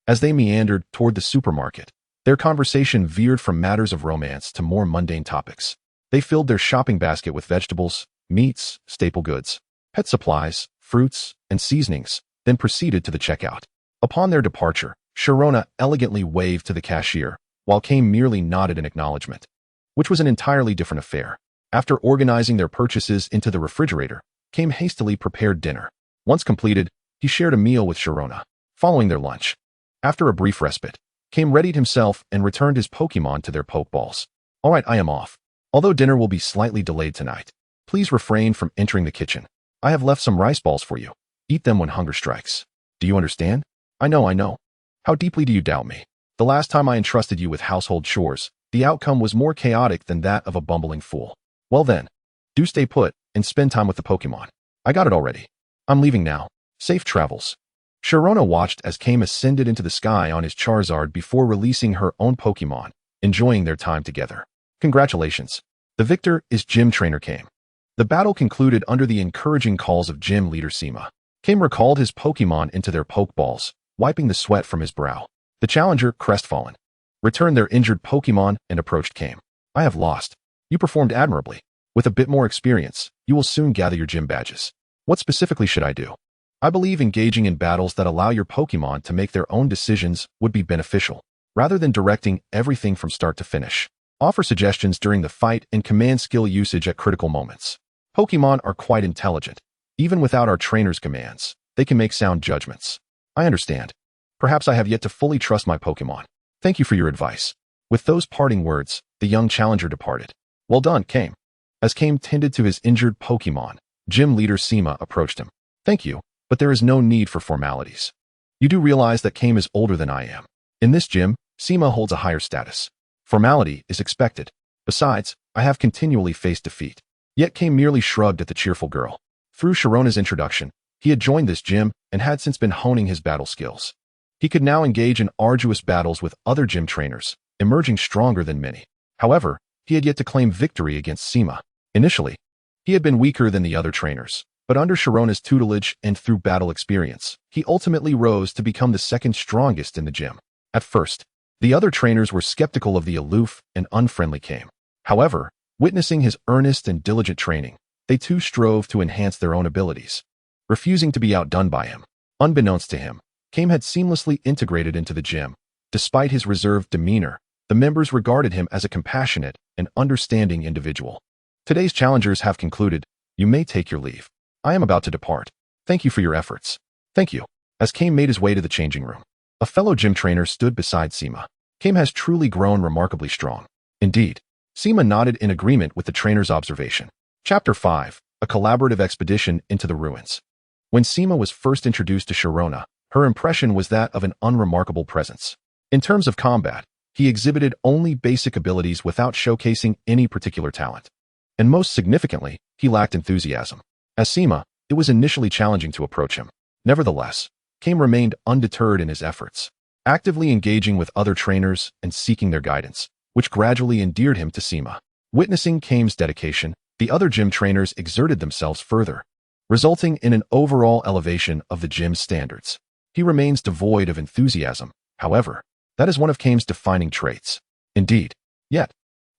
As they meandered toward the supermarket, their conversation veered from matters of romance to more mundane topics. They filled their shopping basket with vegetables, meats, staple goods, pet supplies, fruits, and seasonings, then proceeded to the checkout. Upon their departure, Sharona elegantly waved to the cashier, while Kame merely nodded in acknowledgement, which was an entirely different affair. After organizing their purchases into the refrigerator, Kame hastily prepared dinner. Once completed, he shared a meal with Sharona. Following their lunch, after a brief respite, Kame readied himself and returned his Pokémon to their Pokeballs. Alright, I am off. Although dinner will be slightly delayed tonight, please refrain from entering the kitchen. I have left some rice balls for you. Eat them when hunger strikes. Do you understand? I know. How deeply do you doubt me? The last time I entrusted you with household chores, the outcome was more chaotic than that of a bumbling fool. Well then, do stay put and spend time with the Pokémon. I got it already. I'm leaving now. Safe travels. Sharona watched as Kame ascended into the sky on his Charizard before releasing her own Pokémon, enjoying their time together. Congratulations. The victor is Gym Trainer Kame. The battle concluded under the encouraging calls of Gym Leader Sinnoh. Kame recalled his Pokémon into their Pokeballs, wiping the sweat from his brow. The challenger, crestfallen, returned their injured Pokémon and approached Kame. I have lost. You performed admirably. With a bit more experience, you will soon gather your gym badges. What specifically should I do? I believe engaging in battles that allow your Pokémon to make their own decisions would be beneficial, rather than directing everything from start to finish. Offer suggestions during the fight and command skill usage at critical moments. Pokémon are quite intelligent. Even without our trainer's commands, they can make sound judgments. I understand. Perhaps I have yet to fully trust my Pokémon. Thank you for your advice. With those parting words, the young challenger departed. Well done, Kame. As Kame tended to his injured Pokémon, Gym Leader Sinnoh approached him. Thank you, but there is no need for formalities. You do realize that Kame is older than I am. In this gym, Sinnoh holds a higher status. Formality is expected. Besides, I have continually faced defeat. Yet Kame merely shrugged at the cheerful girl. Through Sharona's introduction, he had joined this gym and had since been honing his battle skills. He could now engage in arduous battles with other gym trainers, emerging stronger than many. However, he had yet to claim victory against Sinnoh. Initially, he had been weaker than the other trainers, but under Sharona's tutelage and through battle experience, he ultimately rose to become the second strongest in the gym. At first, the other trainers were skeptical of the aloof and unfriendly Kame. However, witnessing his earnest and diligent training, they too strove to enhance their own abilities, refusing to be outdone by him. Unbeknownst to him, Kame had seamlessly integrated into the gym. Despite his reserved demeanor, the members regarded him as a compassionate and understanding individual. Today's challengers have concluded. You may take your leave. I am about to depart. Thank you for your efforts. Thank you. As Kame made his way to the changing room, a fellow gym trainer stood beside Sinnoh. Kame has truly grown remarkably strong. Indeed. Sinnoh nodded in agreement with the trainer's observation. Chapter 5. A collaborative expedition into the ruins. When Sinnoh was first introduced to Sharona, her impression was that of an unremarkable presence. In terms of combat, he exhibited only basic abilities without showcasing any particular talent. And most significantly, he lacked enthusiasm. As Sinnoh, it was initially challenging to approach him. Nevertheless, Kame remained undeterred in his efforts, actively engaging with other trainers and seeking their guidance, which gradually endeared him to Sinnoh. Witnessing Kame's dedication, the other gym trainers exerted themselves further, resulting in an overall elevation of the gym's standards. He remains devoid of enthusiasm, however. That is one of Kame's defining traits. Indeed. Yet,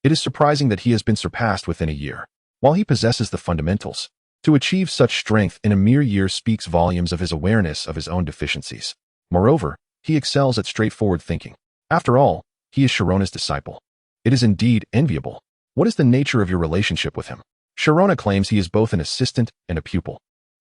it is surprising that he has been surpassed within a year. While he possesses the fundamentals, to achieve such strength in a mere year speaks volumes of his awareness of his own deficiencies. Moreover, he excels at straightforward thinking. After all, he is Sharona's disciple. It is indeed enviable. What is the nature of your relationship with him? Sharona claims he is both an assistant and a pupil.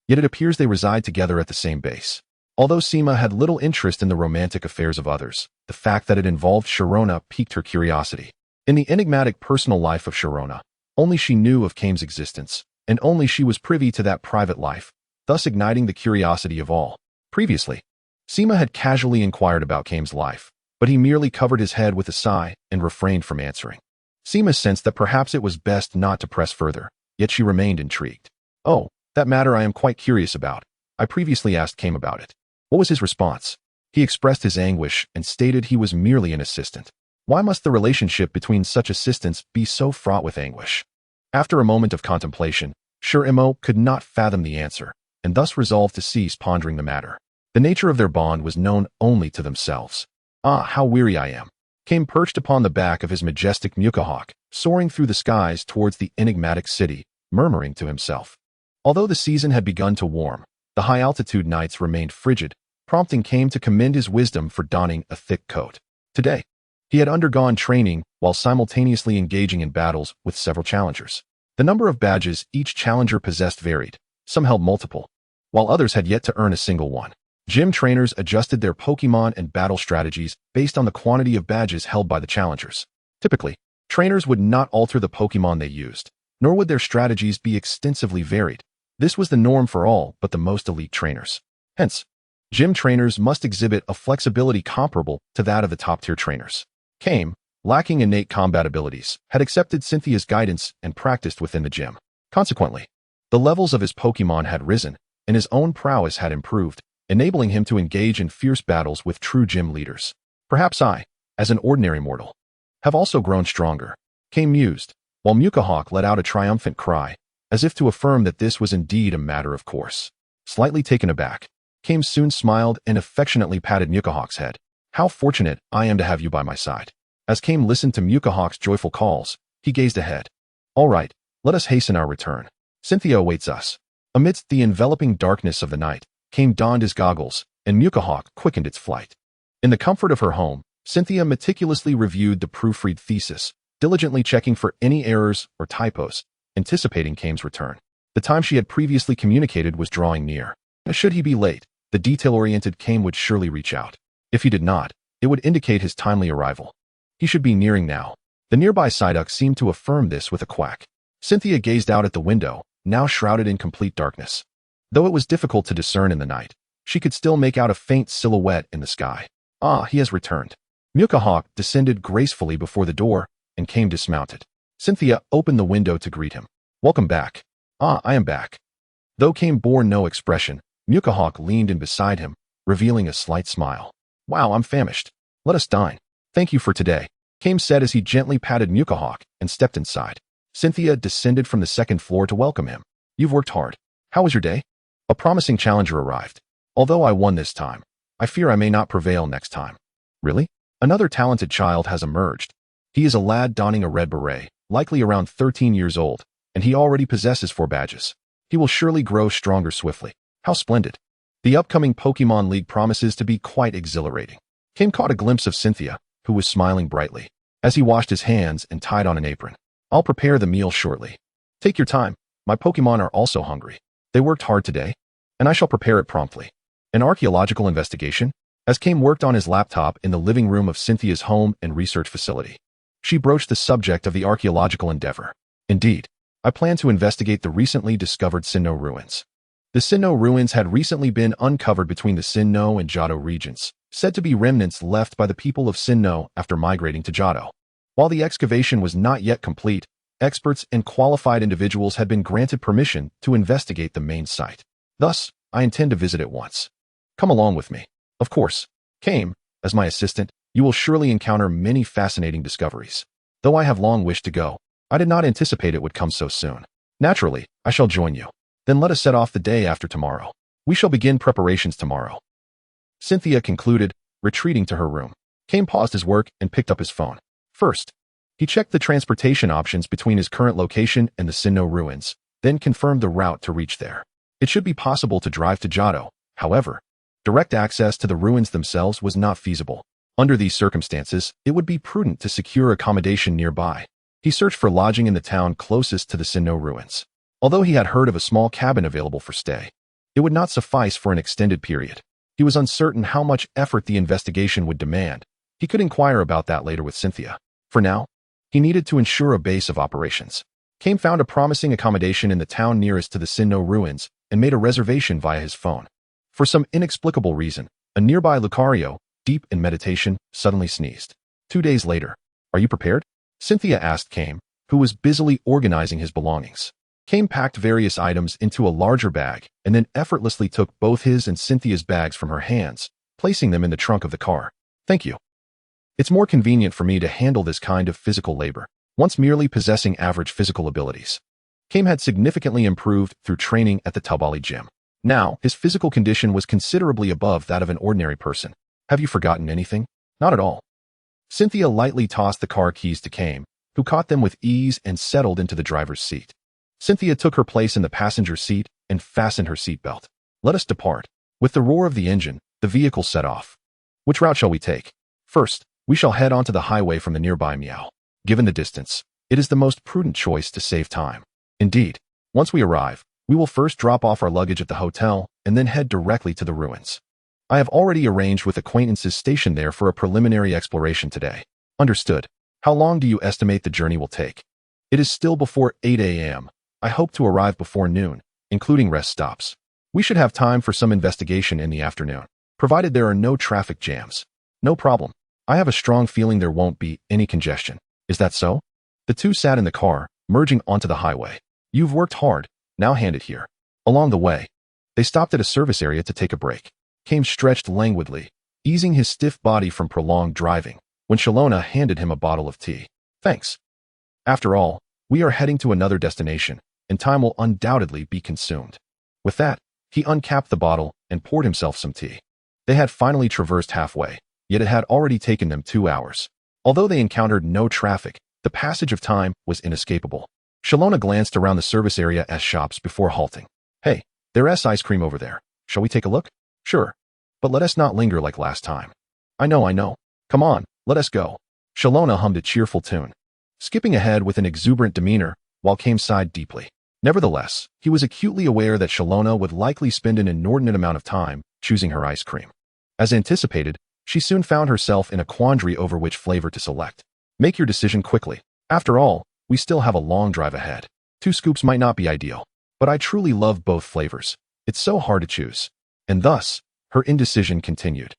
Yet it appears they reside together at the same base. Although Sinnoh had little interest in the romantic affairs of others, the fact that it involved Sharona piqued her curiosity. In the enigmatic personal life of Sharona, only she knew of Kame's existence, and only she was privy to that private life, thus igniting the curiosity of all. Previously, Sinnoh had casually inquired about Kame's life, but he merely covered his head with a sigh and refrained from answering. Sinnoh sensed that perhaps it was best not to press further, yet she remained intrigued. Oh, that matter I am quite curious about. I previously asked Kame about it. What was his response? He expressed his anguish and stated he was merely an assistant. Why must the relationship between such assistants be so fraught with anguish? After a moment of contemplation, Sinnoh could not fathom the answer, and thus resolved to cease pondering the matter. The nature of their bond was known only to themselves. Ah, how weary I am. Kame perched upon the back of his majestic Mukahawk, soaring through the skies towards the enigmatic city, murmuring to himself. Although the season had begun to warm, the high-altitude nights remained frigid, prompting Kame to commend his wisdom for donning a thick coat. Today, he had undergone training while simultaneously engaging in battles with several challengers. The number of badges each challenger possessed varied. Some held multiple, while others had yet to earn a single one. Gym trainers adjusted their Pokémon and battle strategies based on the quantity of badges held by the challengers. Typically, trainers would not alter the Pokémon they used, nor would their strategies be extensively varied. This was the norm for all but the most elite trainers. Hence, gym trainers must exhibit a flexibility comparable to that of the top-tier trainers. Kame, lacking innate combat abilities, had accepted Cynthia's guidance and practiced within the gym. Consequently, the levels of his Pokémon had risen, and his own prowess had improved, enabling him to engage in fierce battles with true gym leaders. Perhaps I, as an ordinary mortal, have also grown stronger, Kame mused, while Mukahawk let out a triumphant cry, as if to affirm that this was indeed a matter of course. Slightly taken aback, Kame soon smiled and affectionately patted Mukahawk's head. How fortunate I am to have you by my side. As Kame listened to Mukahawk's joyful calls, he gazed ahead. All right, let us hasten our return. Cynthia awaits us. Amidst the enveloping darkness of the night, Kame donned his goggles, and Mukahawk quickened its flight. In the comfort of her home, Cynthia meticulously reviewed the proofread thesis, diligently checking for any errors or typos, anticipating Kame's return. The time she had previously communicated was drawing near. Should he be late, the detail-oriented Kame would surely reach out. If he did not, it would indicate his timely arrival. He should be nearing now. The nearby Psyduck seemed to affirm this with a quack. Cynthia gazed out at the window, now shrouded in complete darkness. Though it was difficult to discern in the night, she could still make out a faint silhouette in the sky. Ah, he has returned. Mukahawk descended gracefully before the door, and Kame dismounted. Cynthia opened the window to greet him. Welcome back. Ah, I am back. Though Kame bore no expression, Mukahawk leaned in beside him, revealing a slight smile. Wow, I'm famished. Let us dine. Thank you for today, Kame said as he gently patted Mukahawk and stepped inside. Cynthia descended from the second floor to welcome him. You've worked hard. How was your day? A promising challenger arrived. Although I won this time, I fear I may not prevail next time. Really? Another talented child has emerged. He is a lad donning a red beret, likely around 13 years old, and he already possesses 4 badges. He will surely grow stronger swiftly. How splendid. The upcoming Pokémon League promises to be quite exhilarating. Kame caught a glimpse of Cynthia, who was smiling brightly, as he washed his hands and tied on an apron. I'll prepare the meal shortly. Take your time. My Pokémon are also hungry. They worked hard today, and I shall prepare it promptly. An archaeological investigation? As Kame worked on his laptop in the living room of Cynthia's home and research facility, she broached the subject of the archaeological endeavor. Indeed, I plan to investigate the recently discovered Sinnoh ruins. The Sinnoh ruins had recently been uncovered between the Sinnoh and Johto regions, said to be remnants left by the people of Sinnoh after migrating to Johto. While the excavation was not yet complete, experts and qualified individuals had been granted permission to investigate the main site. Thus, I intend to visit it once. Come along with me. Of course, Kame, as my assistant, you will surely encounter many fascinating discoveries. Though I have long wished to go, I did not anticipate it would come so soon. Naturally, I shall join you. Then let us set off the day after tomorrow. We shall begin preparations tomorrow. Cynthia concluded, retreating to her room. Kame paused his work and picked up his phone. First, he checked the transportation options between his current location and the Sinnoh ruins, then confirmed the route to reach there. It should be possible to drive to Johto. However, direct access to the ruins themselves was not feasible. Under these circumstances, it would be prudent to secure accommodation nearby. He searched for lodging in the town closest to the Sinnoh ruins. Although he had heard of a small cabin available for stay, it would not suffice for an extended period. He was uncertain how much effort the investigation would demand. He could inquire about that later with Cynthia. For now, he needed to ensure a base of operations. Kame found a promising accommodation in the town nearest to the Sinnoh ruins and made a reservation via his phone. For some inexplicable reason, a nearby Lucario, deep in meditation, suddenly sneezed. 2 days later, are you prepared? Cynthia asked Kame, who was busily organizing his belongings. Kame packed various items into a larger bag and then effortlessly took both his and Cynthia's bags from her hands, placing them in the trunk of the car. Thank you. It's more convenient for me to handle this kind of physical labor, once merely possessing average physical abilities. Kame had significantly improved through training at the Tabali gym. Now, his physical condition was considerably above that of an ordinary person. Have you forgotten anything? Not at all. Cynthia lightly tossed the car keys to Kame, who caught them with ease and settled into the driver's seat. Cynthia took her place in the passenger seat and fastened her seatbelt. Let us depart. With the roar of the engine, the vehicle set off. Which route shall we take? First, we shall head onto the highway from the nearby Meow. Given the distance, it is the most prudent choice to save time. Indeed. Once we arrive, we will first drop off our luggage at the hotel and then head directly to the ruins. I have already arranged with acquaintances stationed there for a preliminary exploration today. Understood. How long do you estimate the journey will take? It is still before 8 a.m. I hope to arrive before noon, including rest stops. We should have time for some investigation in the afternoon, provided there are no traffic jams. No problem. I have a strong feeling there won't be any congestion. Is that so? The two sat in the car, merging onto the highway. You've worked hard. Now hand it here. Along the way, they stopped at a service area to take a break. Came stretched languidly, easing his stiff body from prolonged driving, when Shalona handed him a bottle of tea. Thanks. After all, we are heading to another destination, and time will undoubtedly be consumed. With that, he uncapped the bottle and poured himself some tea. They had finally traversed halfway, yet it had already taken them 2 hours. Although they encountered no traffic, the passage of time was inescapable. Shalona glanced around the service area as shops before halting. Hey, there's ice cream over there. Shall we take a look? Sure. But let us not linger like last time. I know. Come on, let us go. Shalona hummed a cheerful tune, skipping ahead with an exuberant demeanor, while Kame sighed deeply. Nevertheless, he was acutely aware that Shalona would likely spend an inordinate amount of time choosing her ice cream. As anticipated, she soon found herself in a quandary over which flavor to select. Make your decision quickly. After all, we still have a long drive ahead. 2 scoops might not be ideal, but I truly love both flavors. It's so hard to choose. And thus, her indecision continued.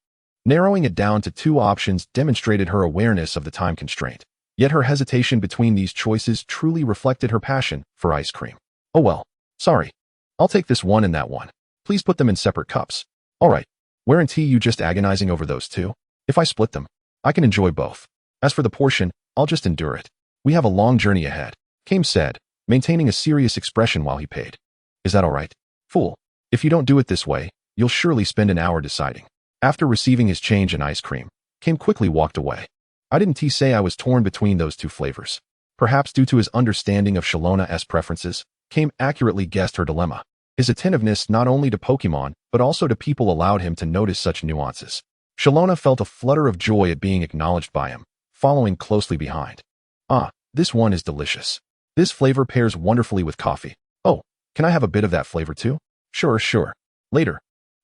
Narrowing it down to 2 options demonstrated her awareness of the time constraint. Yet her hesitation between these choices truly reflected her passion for ice cream. Oh well, sorry. I'll take this one and that one. Please put them in separate cups. All right. Weren't you just agonizing over those 2? If I split them, I can enjoy both. As for the portion, I'll just endure it. We have a long journey ahead, Kame said, maintaining a serious expression while he paid. Is that all right? Fool. If you don't do it this way, you'll surely spend an hour deciding. After receiving his change in ice cream, Kame quickly walked away. I didn't say I was torn between those 2 flavors. Perhaps due to his understanding of Shalona's preferences, Kame accurately guessed her dilemma. His attentiveness not only to Pokemon, but also to people allowed him to notice such nuances. Shalona felt a flutter of joy at being acknowledged by him, following closely behind. Ah, this one is delicious. This flavor pairs wonderfully with coffee. Oh, can I have a bit of that flavor too? Sure. Later.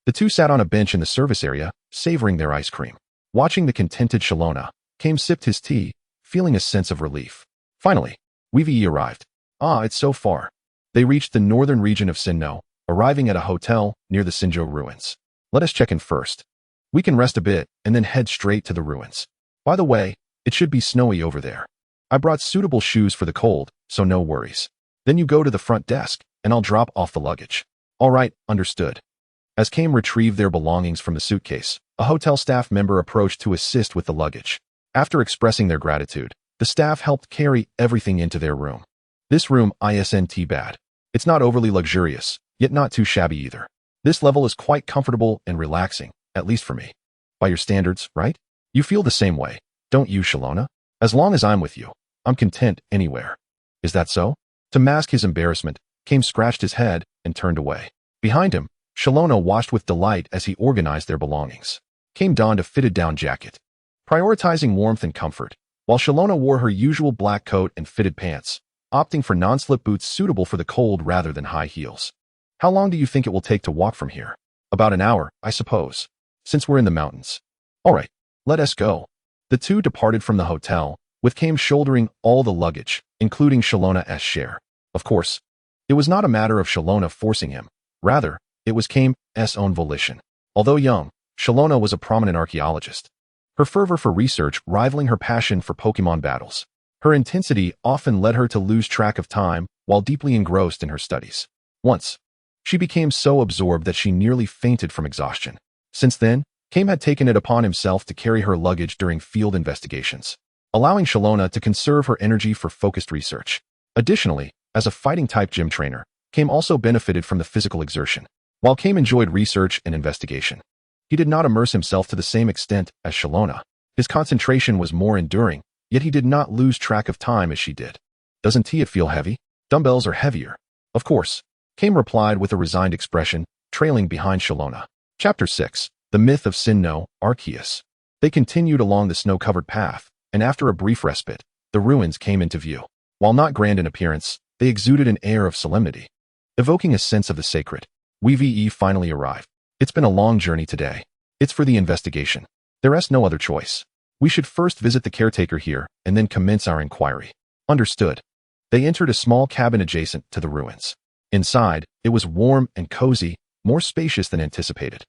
The 2 sat on a bench in the service area, savoring their ice cream. Watching the contented Shalona, Kame sipped his tea, feeling a sense of relief. Finally, we've arrived. Ah, it's so far. They reached the northern region of Sinnoh, arriving at a hotel near the Sinnoh ruins. Let us check in first. We can rest a bit and then head straight to the ruins. By the way, it should be snowy over there. I brought suitable shoes for the cold, so no worries. Then you go to the front desk, and I'll drop off the luggage. All right, understood. As Kame retrieved their belongings from the suitcase, a hotel staff member approached to assist with the luggage. After expressing their gratitude, the staff helped carry everything into their room. This room isn't bad. It's not overly luxurious, yet not too shabby either. This level is quite comfortable and relaxing, at least for me. By your standards, right? You feel the same way, don't you, Shalona? As long as I'm with you, I'm content anywhere. Is that so? To mask his embarrassment, Kame scratched his head and turned away. Behind him, Shalona watched with delight as he organized their belongings. Kame donned a fitted-down jacket, prioritizing warmth and comfort, while Shalona wore her usual black coat and fitted pants, opting for non-slip boots suitable for the cold rather than high heels. How long do you think it will take to walk from here? About an hour, I suppose, since we're in the mountains. All right, let us go. The 2 departed from the hotel, with Kame shouldering all the luggage, including Shalona's share. Of course, it was not a matter of Shalona forcing him. Rather, it was Kame's own volition. Although young, Shalona was a prominent archaeologist, her fervor for research rivaling her passion for Pokemon battles. Her intensity often led her to lose track of time while deeply engrossed in her studies. Once, she became so absorbed that she nearly fainted from exhaustion. Since then, Kame had taken it upon himself to carry her luggage during field investigations, allowing Shalona to conserve her energy for focused research. Additionally, as a fighting-type gym trainer, Kame also benefited from the physical exertion. While Kame enjoyed research and investigation, he did not immerse himself to the same extent as Shalona. His concentration was more enduring, yet he did not lose track of time as she did. Doesn't it feel heavy? Dumbbells are heavier. Of course, Kame replied with a resigned expression, trailing behind Shalona. Chapter 6. The Myth of Sinnoh, Arceus. They continued along the snow-covered path, and after a brief respite, the ruins came into view. While not grand in appearance, They exuded an air of solemnity, evoking a sense of the sacred. We finally arrived. It's been a long journey today. It's for the investigation. There is no other choice. We should first visit the caretaker here and then commence our inquiry. Understood. They entered a small cabin adjacent to the ruins. Inside, it was warm and cozy, more spacious than anticipated.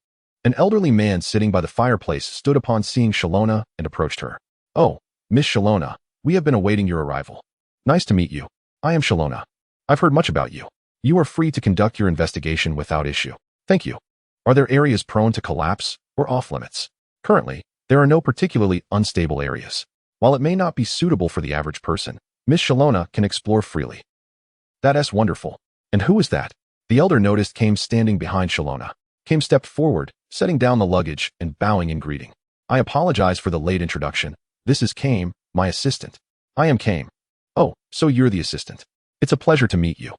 An elderly man sitting by the fireplace stood upon seeing Shalona and approached her. "Oh, Miss Shalona, we have been awaiting your arrival. Nice to meet you. I am Shalona. I've heard much about you. You are free to conduct your investigation without issue. Thank you. Are there areas prone to collapse or off-limits? Currently, there are no particularly unstable areas. While it may not be suitable for the average person, Miss Shalona can explore freely." "That's wonderful. And who is that?" The elder noticed Kame standing behind Shalona. Kame stepped forward, setting down the luggage and bowing in greeting. "I apologize for the late introduction. This is Kame, my assistant." "I am Kame." "Oh, so you're the assistant. It's a pleasure to meet you."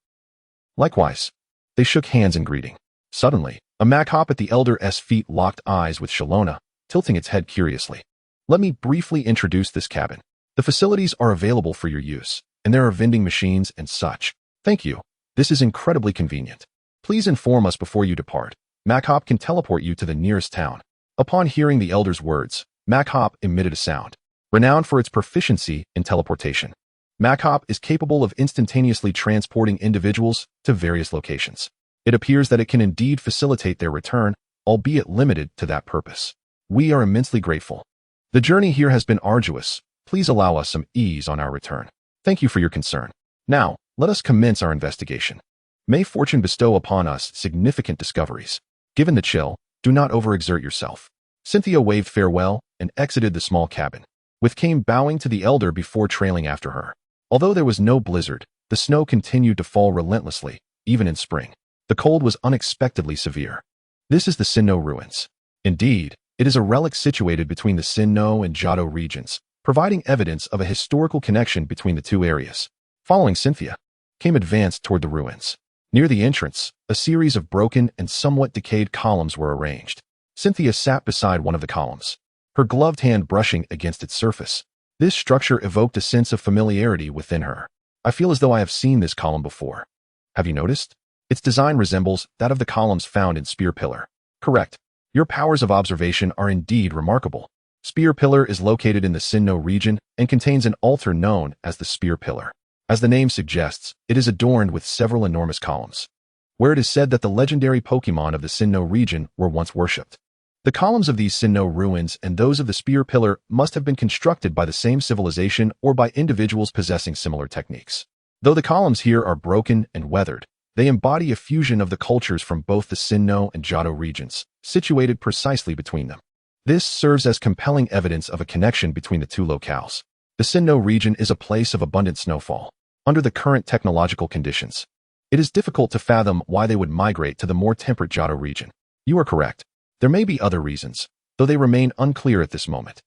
"Likewise." They shook hands in greeting. Suddenly, a Maghop at the elder's feet locked eyes with Shalona, tilting its head curiously. "Let me briefly introduce this cabin. The facilities are available for your use, and there are vending machines and such." "Thank you. This is incredibly convenient. Please inform us before you depart. Maghop can teleport you to the nearest town." Upon hearing the elder's words, Maghop emitted a sound, renowned for its proficiency in teleportation. Maghop is capable of instantaneously transporting individuals to various locations. It appears that it can indeed facilitate their return, albeit limited to that purpose. We are immensely grateful. The journey here has been arduous. Please allow us some ease on our return. Thank you for your concern. Now, let us commence our investigation. May fortune bestow upon us significant discoveries. Given the chill, do not overexert yourself. Cynthia waved farewell and exited the small cabin, with Kame bowing to the elder before trailing after her. Although there was no blizzard, the snow continued to fall relentlessly, even in spring. The cold was unexpectedly severe. This is the Sinnoh ruins. Indeed, it is a relic situated between the Sinnoh and Johto regions, providing evidence of a historical connection between the two areas. Following Cynthia, Kame advanced toward the ruins. Near the entrance, a series of broken and somewhat decayed columns were arranged. Cynthia sat beside one of the columns, her gloved hand brushing against its surface. This structure evoked a sense of familiarity within her. "I feel as though I have seen this column before." "Have you noticed? Its design resembles that of the columns found in Spear Pillar." "Correct. Your powers of observation are indeed remarkable." Spear Pillar is located in the Sinnoh region and contains an altar known as the Spear Pillar. As the name suggests, it is adorned with several enormous columns, where it is said that the legendary Pokémon of the Sinnoh region were once worshipped. The columns of these Sinnoh ruins and those of the Spear Pillar must have been constructed by the same civilization or by individuals possessing similar techniques. Though the columns here are broken and weathered, they embody a fusion of the cultures from both the Sinnoh and Johto regions, situated precisely between them. This serves as compelling evidence of a connection between the two locales. The Sinnoh region is a place of abundant snowfall. Under the current technological conditions, it is difficult to fathom why they would migrate to the more temperate Johto region. You are correct. There may be other reasons, though they remain unclear at this moment.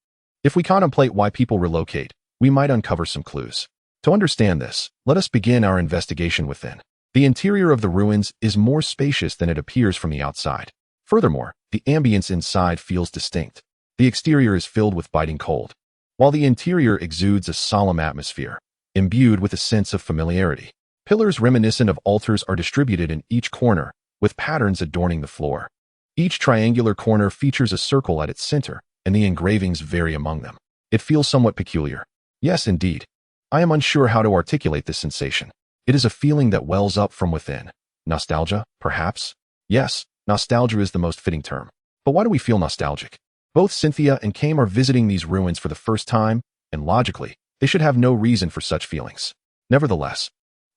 If we contemplate why people relocate, we might uncover some clues. To understand this, let us begin our investigation within. The interior of the ruins is more spacious than it appears from the outside. Furthermore, the ambience inside feels distinct. The exterior is filled with biting cold, while the interior exudes a solemn atmosphere, imbued with a sense of familiarity. Pillars reminiscent of altars are distributed in each corner, with patterns adorning the floor. Each triangular corner features a circle at its center, and the engravings vary among them. It feels somewhat peculiar. Yes, indeed. I am unsure how to articulate this sensation. It is a feeling that wells up from within. Nostalgia, perhaps? Yes, nostalgia is the most fitting term. But why do we feel nostalgic? Both Cynthia and Kame are visiting these ruins for the first time, and logically, they should have no reason for such feelings. Nevertheless,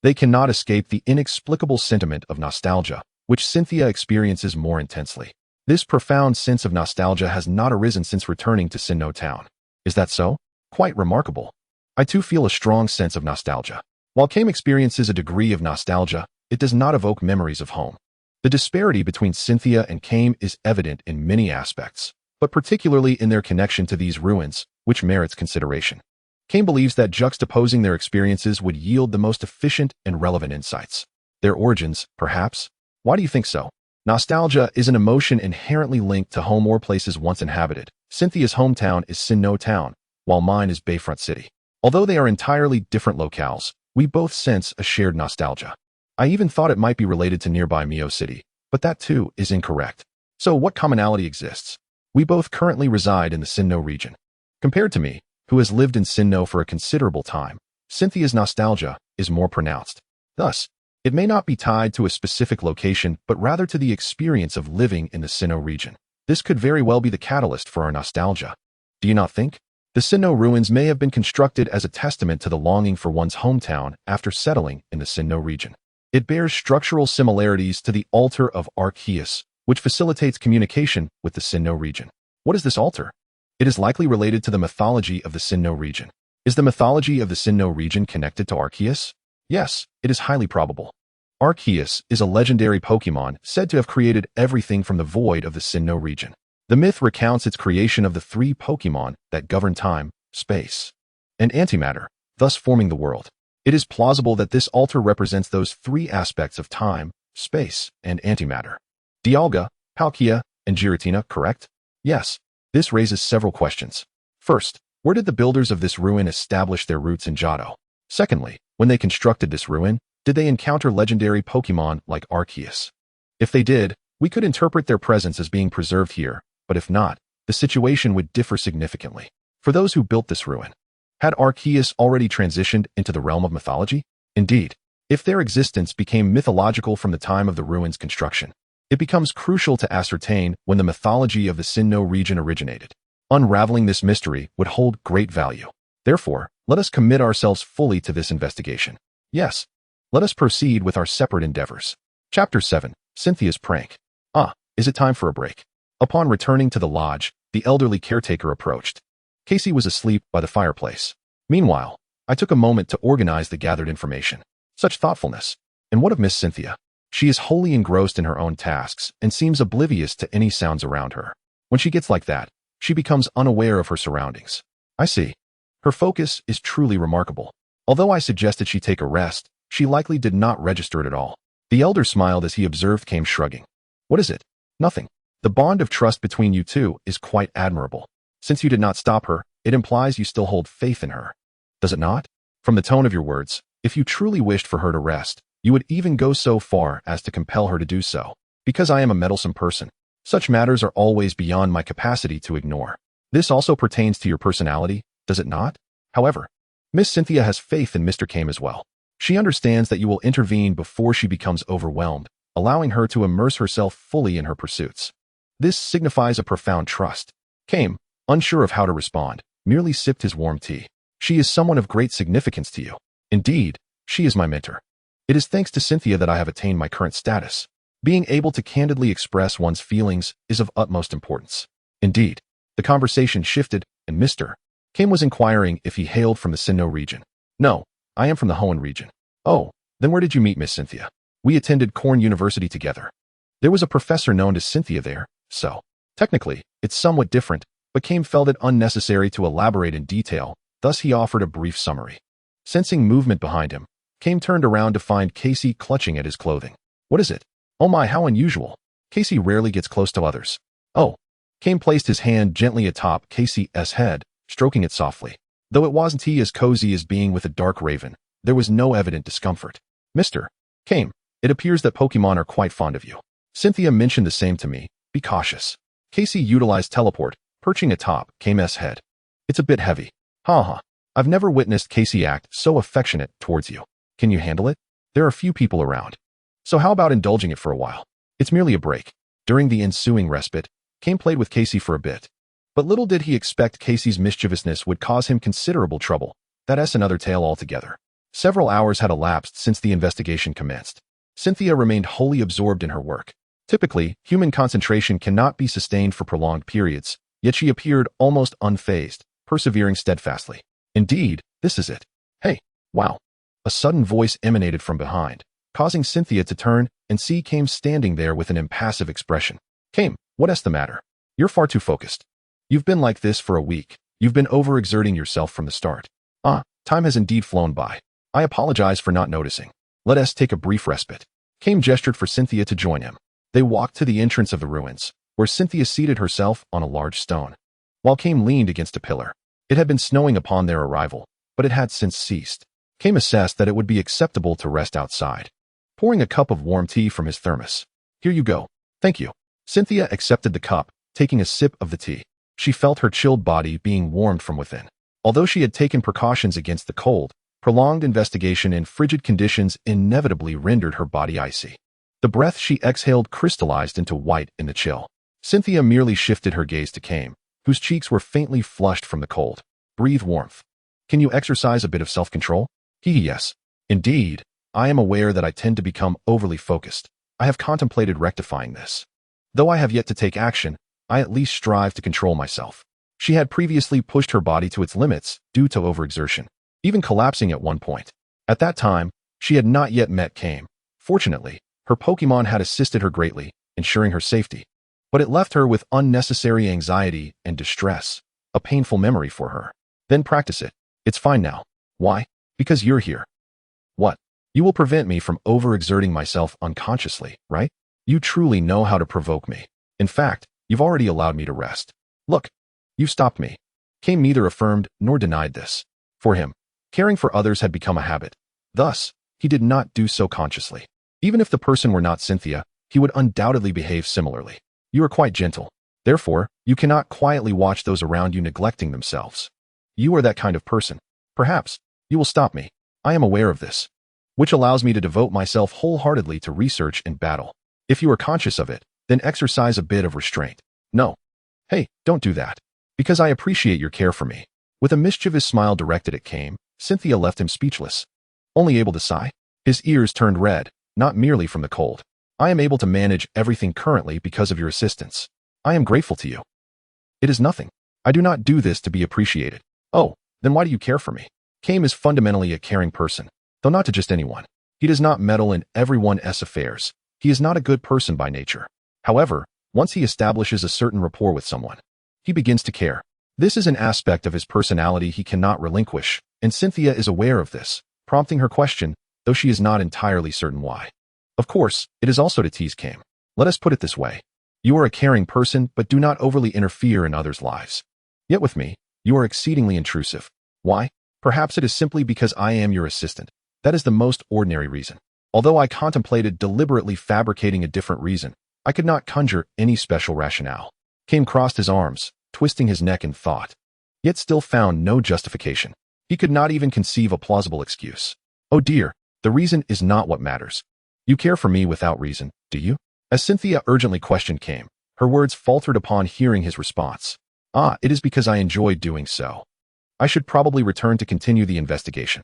they cannot escape the inexplicable sentiment of nostalgia, which Cynthia experiences more intensely. This profound sense of nostalgia has not arisen since returning to Sinnoh Town. Is that so? Quite remarkable. I too feel a strong sense of nostalgia. While Kame experiences a degree of nostalgia, it does not evoke memories of home. The disparity between Cynthia and Kame is evident in many aspects, but particularly in their connection to these ruins, which merits consideration. Kame believes that juxtaposing their experiences would yield the most efficient and relevant insights. Their origins, perhaps? Why do you think so? Nostalgia is an emotion inherently linked to home or places once inhabited. Cynthia's hometown is Sinnoh Town, while mine is Bayfront City. Although they are entirely different locales, We both sense a shared nostalgia. I even thought it might be related to nearby Mio City, but that too is incorrect. So what commonality exists? We both currently reside in the Sinnoh region. Compared to me, who has lived in Sinnoh for a considerable time, Cynthia's nostalgia is more pronounced. Thus, it may not be tied to a specific location, but rather to the experience of living in the Sinnoh region. This could very well be the catalyst for our nostalgia. Do you not think? The Sinnoh ruins may have been constructed as a testament to the longing for one's hometown after settling in the Sinnoh region. It bears structural similarities to the altar of Arceus, which facilitates communication with the Sinnoh region. What is this altar? It is likely related to the mythology of the Sinnoh region. Is the mythology of the Sinnoh region connected to Arceus? Yes, it is highly probable. Arceus is a legendary Pokémon said to have created everything from the void of the Sinnoh region. The myth recounts its creation of the three Pokémon that govern time, space, and antimatter, thus forming the world. It is plausible that this altar represents those three aspects of time, space, and antimatter. Dialga, Palkia, and Giratina, correct? Yes. This raises several questions. First, where did the builders of this ruin establish their roots in Johto? Secondly, when they constructed this ruin, did they encounter legendary Pokémon like Arceus? If they did, we could interpret their presence as being preserved here, but if not, the situation would differ significantly. For those who built this ruin, had Arceus already transitioned into the realm of mythology? Indeed, if their existence became mythological from the time of the ruin's construction, it becomes crucial to ascertain when the mythology of the Sinnoh region originated. Unraveling this mystery would hold great value. Therefore, let us commit ourselves fully to this investigation. Yes, let us proceed with our separate endeavors. Chapter 7, Cynthia's Prank. Is it time for a break? Upon returning to the lodge, the elderly caretaker approached. Casey was asleep by the fireplace. Meanwhile, I took a moment to organize the gathered information. Such thoughtfulness. And what of Miss Cynthia? She is wholly engrossed in her own tasks and seems oblivious to any sounds around her. When she gets like that, she becomes unaware of her surroundings. I see. Her focus is truly remarkable. Although I suggested she take a rest, she likely did not register it at all. The elder smiled as he observed Kame shrugging. What is it? Nothing. The bond of trust between you two is quite admirable. Since you did not stop her, it implies you still hold faith in her. Does it not? From the tone of your words, if you truly wished for her to rest, you would even go so far as to compel her to do so. Because I am a meddlesome person, such matters are always beyond my capacity to ignore. This also pertains to your personality, does it not? However, Miss Cynthia has faith in Mr. Kame as well. She understands that you will intervene before she becomes overwhelmed, allowing her to immerse herself fully in her pursuits. This signifies a profound trust. Kame, unsure of how to respond, merely sipped his warm tea. She is someone of great significance to you. Indeed, she is my mentor. It is thanks to Cynthia that I have attained my current status. Being able to candidly express one's feelings is of utmost importance. Indeed, the conversation shifted, and Mr. Kame was inquiring if he hailed from the Sinnoh region. No, I am from the Hoenn region. Oh, then where did you meet Miss Cynthia? We attended Corn University together. There was a professor known as Cynthia there, so technically, it's somewhat different, but Kame felt it unnecessary to elaborate in detail, thus he offered a brief summary. Sensing movement behind him, Kame turned around to find Casey clutching at his clothing. What is it? Oh my, how unusual. Casey rarely gets close to others. Oh. Kame placed his hand gently atop Casey's head, stroking it softly. Though it wasn't he as cozy as being with a dark raven, there was no evident discomfort. Mr. Kame, it appears that Pokemon are quite fond of you. Cynthia mentioned the same to me. Be cautious. Casey utilized teleport, perching atop Kame's head. It's a bit heavy. Haha. I've never witnessed Casey act so affectionate towards you. Can you handle it? There are few people around. So how about indulging it for a while? It's merely a break. During the ensuing respite, Kame played with Casey for a bit. But little did he expect Casey's mischievousness would cause him considerable trouble. That's another tale altogether. Several hours had elapsed since the investigation commenced. Cynthia remained wholly absorbed in her work. Typically, human concentration cannot be sustained for prolonged periods, yet she appeared almost unfazed, persevering steadfastly. Indeed, this is it. Hey, wow. A sudden voice emanated from behind, causing Cynthia to turn and see Kame standing there with an impassive expression. Kame, what's the matter? You're far too focused. You've been like this for a week. You've been overexerting yourself from the start. Time has indeed flown by. I apologize for not noticing. Let us take a brief respite. Kame gestured for Cynthia to join him. They walked to the entrance of the ruins, where Cynthia seated herself on a large stone, while Kame leaned against a pillar. It had been snowing upon their arrival, but it had since ceased. Came assessed that it would be acceptable to rest outside, pouring a cup of warm tea from his thermos. Here you go. Thank you. Cynthia accepted the cup, taking a sip of the tea. She felt her chilled body being warmed from within. Although she had taken precautions against the cold, prolonged investigation in frigid conditions inevitably rendered her body icy. The breath she exhaled crystallized into white in the chill. Cynthia merely shifted her gaze to Kame, whose cheeks were faintly flushed from the cold. Breathe warmth. Can you exercise a bit of self-control? Yes. Indeed, I am aware that I tend to become overly focused. I have contemplated rectifying this. Though I have yet to take action, I at least strive to control myself. She had previously pushed her body to its limits due to overexertion, even collapsing at one point. At that time, she had not yet met Kame. Fortunately, her Pokémon had assisted her greatly, ensuring her safety. But it left her with unnecessary anxiety and distress, a painful memory for her. Then practice it. It's fine now. Why? Because you're here. What? You will prevent me from overexerting myself unconsciously, right? You truly know how to provoke me. In fact, you've already allowed me to rest. Look, you've stopped me. Kame neither affirmed nor denied this. For him, caring for others had become a habit. Thus, he did not do so consciously. Even if the person were not Cynthia, he would undoubtedly behave similarly. You are quite gentle. Therefore, you cannot quietly watch those around you neglecting themselves. You are that kind of person. Perhaps, you will stop me. I am aware of this, which allows me to devote myself wholeheartedly to research and battle. If you are conscious of it, then exercise a bit of restraint. No. Hey, don't do that. Because I appreciate your care for me. With a mischievous smile directed at Kame, Cynthia left him speechless. Only able to sigh. His ears turned red, not merely from the cold. I am able to manage everything currently because of your assistance. I am grateful to you. It is nothing. I do not do this to be appreciated. Oh, then why do you care for me? Kame is fundamentally a caring person, though not to just anyone. He does not meddle in everyone's affairs. He is not a good person by nature. However, once he establishes a certain rapport with someone, he begins to care. This is an aspect of his personality he cannot relinquish, and Cynthia is aware of this, prompting her question, though she is not entirely certain why. Of course, it is also to tease Kame. Let us put it this way. You are a caring person, but do not overly interfere in others' lives. Yet with me, you are exceedingly intrusive. Why? Perhaps it is simply because I am your assistant. That is the most ordinary reason. Although I contemplated deliberately fabricating a different reason, I could not conjure any special rationale. Kame crossed his arms, twisting his neck in thought, yet still found no justification. He could not even conceive a plausible excuse. Oh dear, the reason is not what matters. You care for me without reason, do you? As Cynthia urgently questioned Kame, her words faltered upon hearing his response. It is because I enjoy doing so. I should probably return to continue the investigation.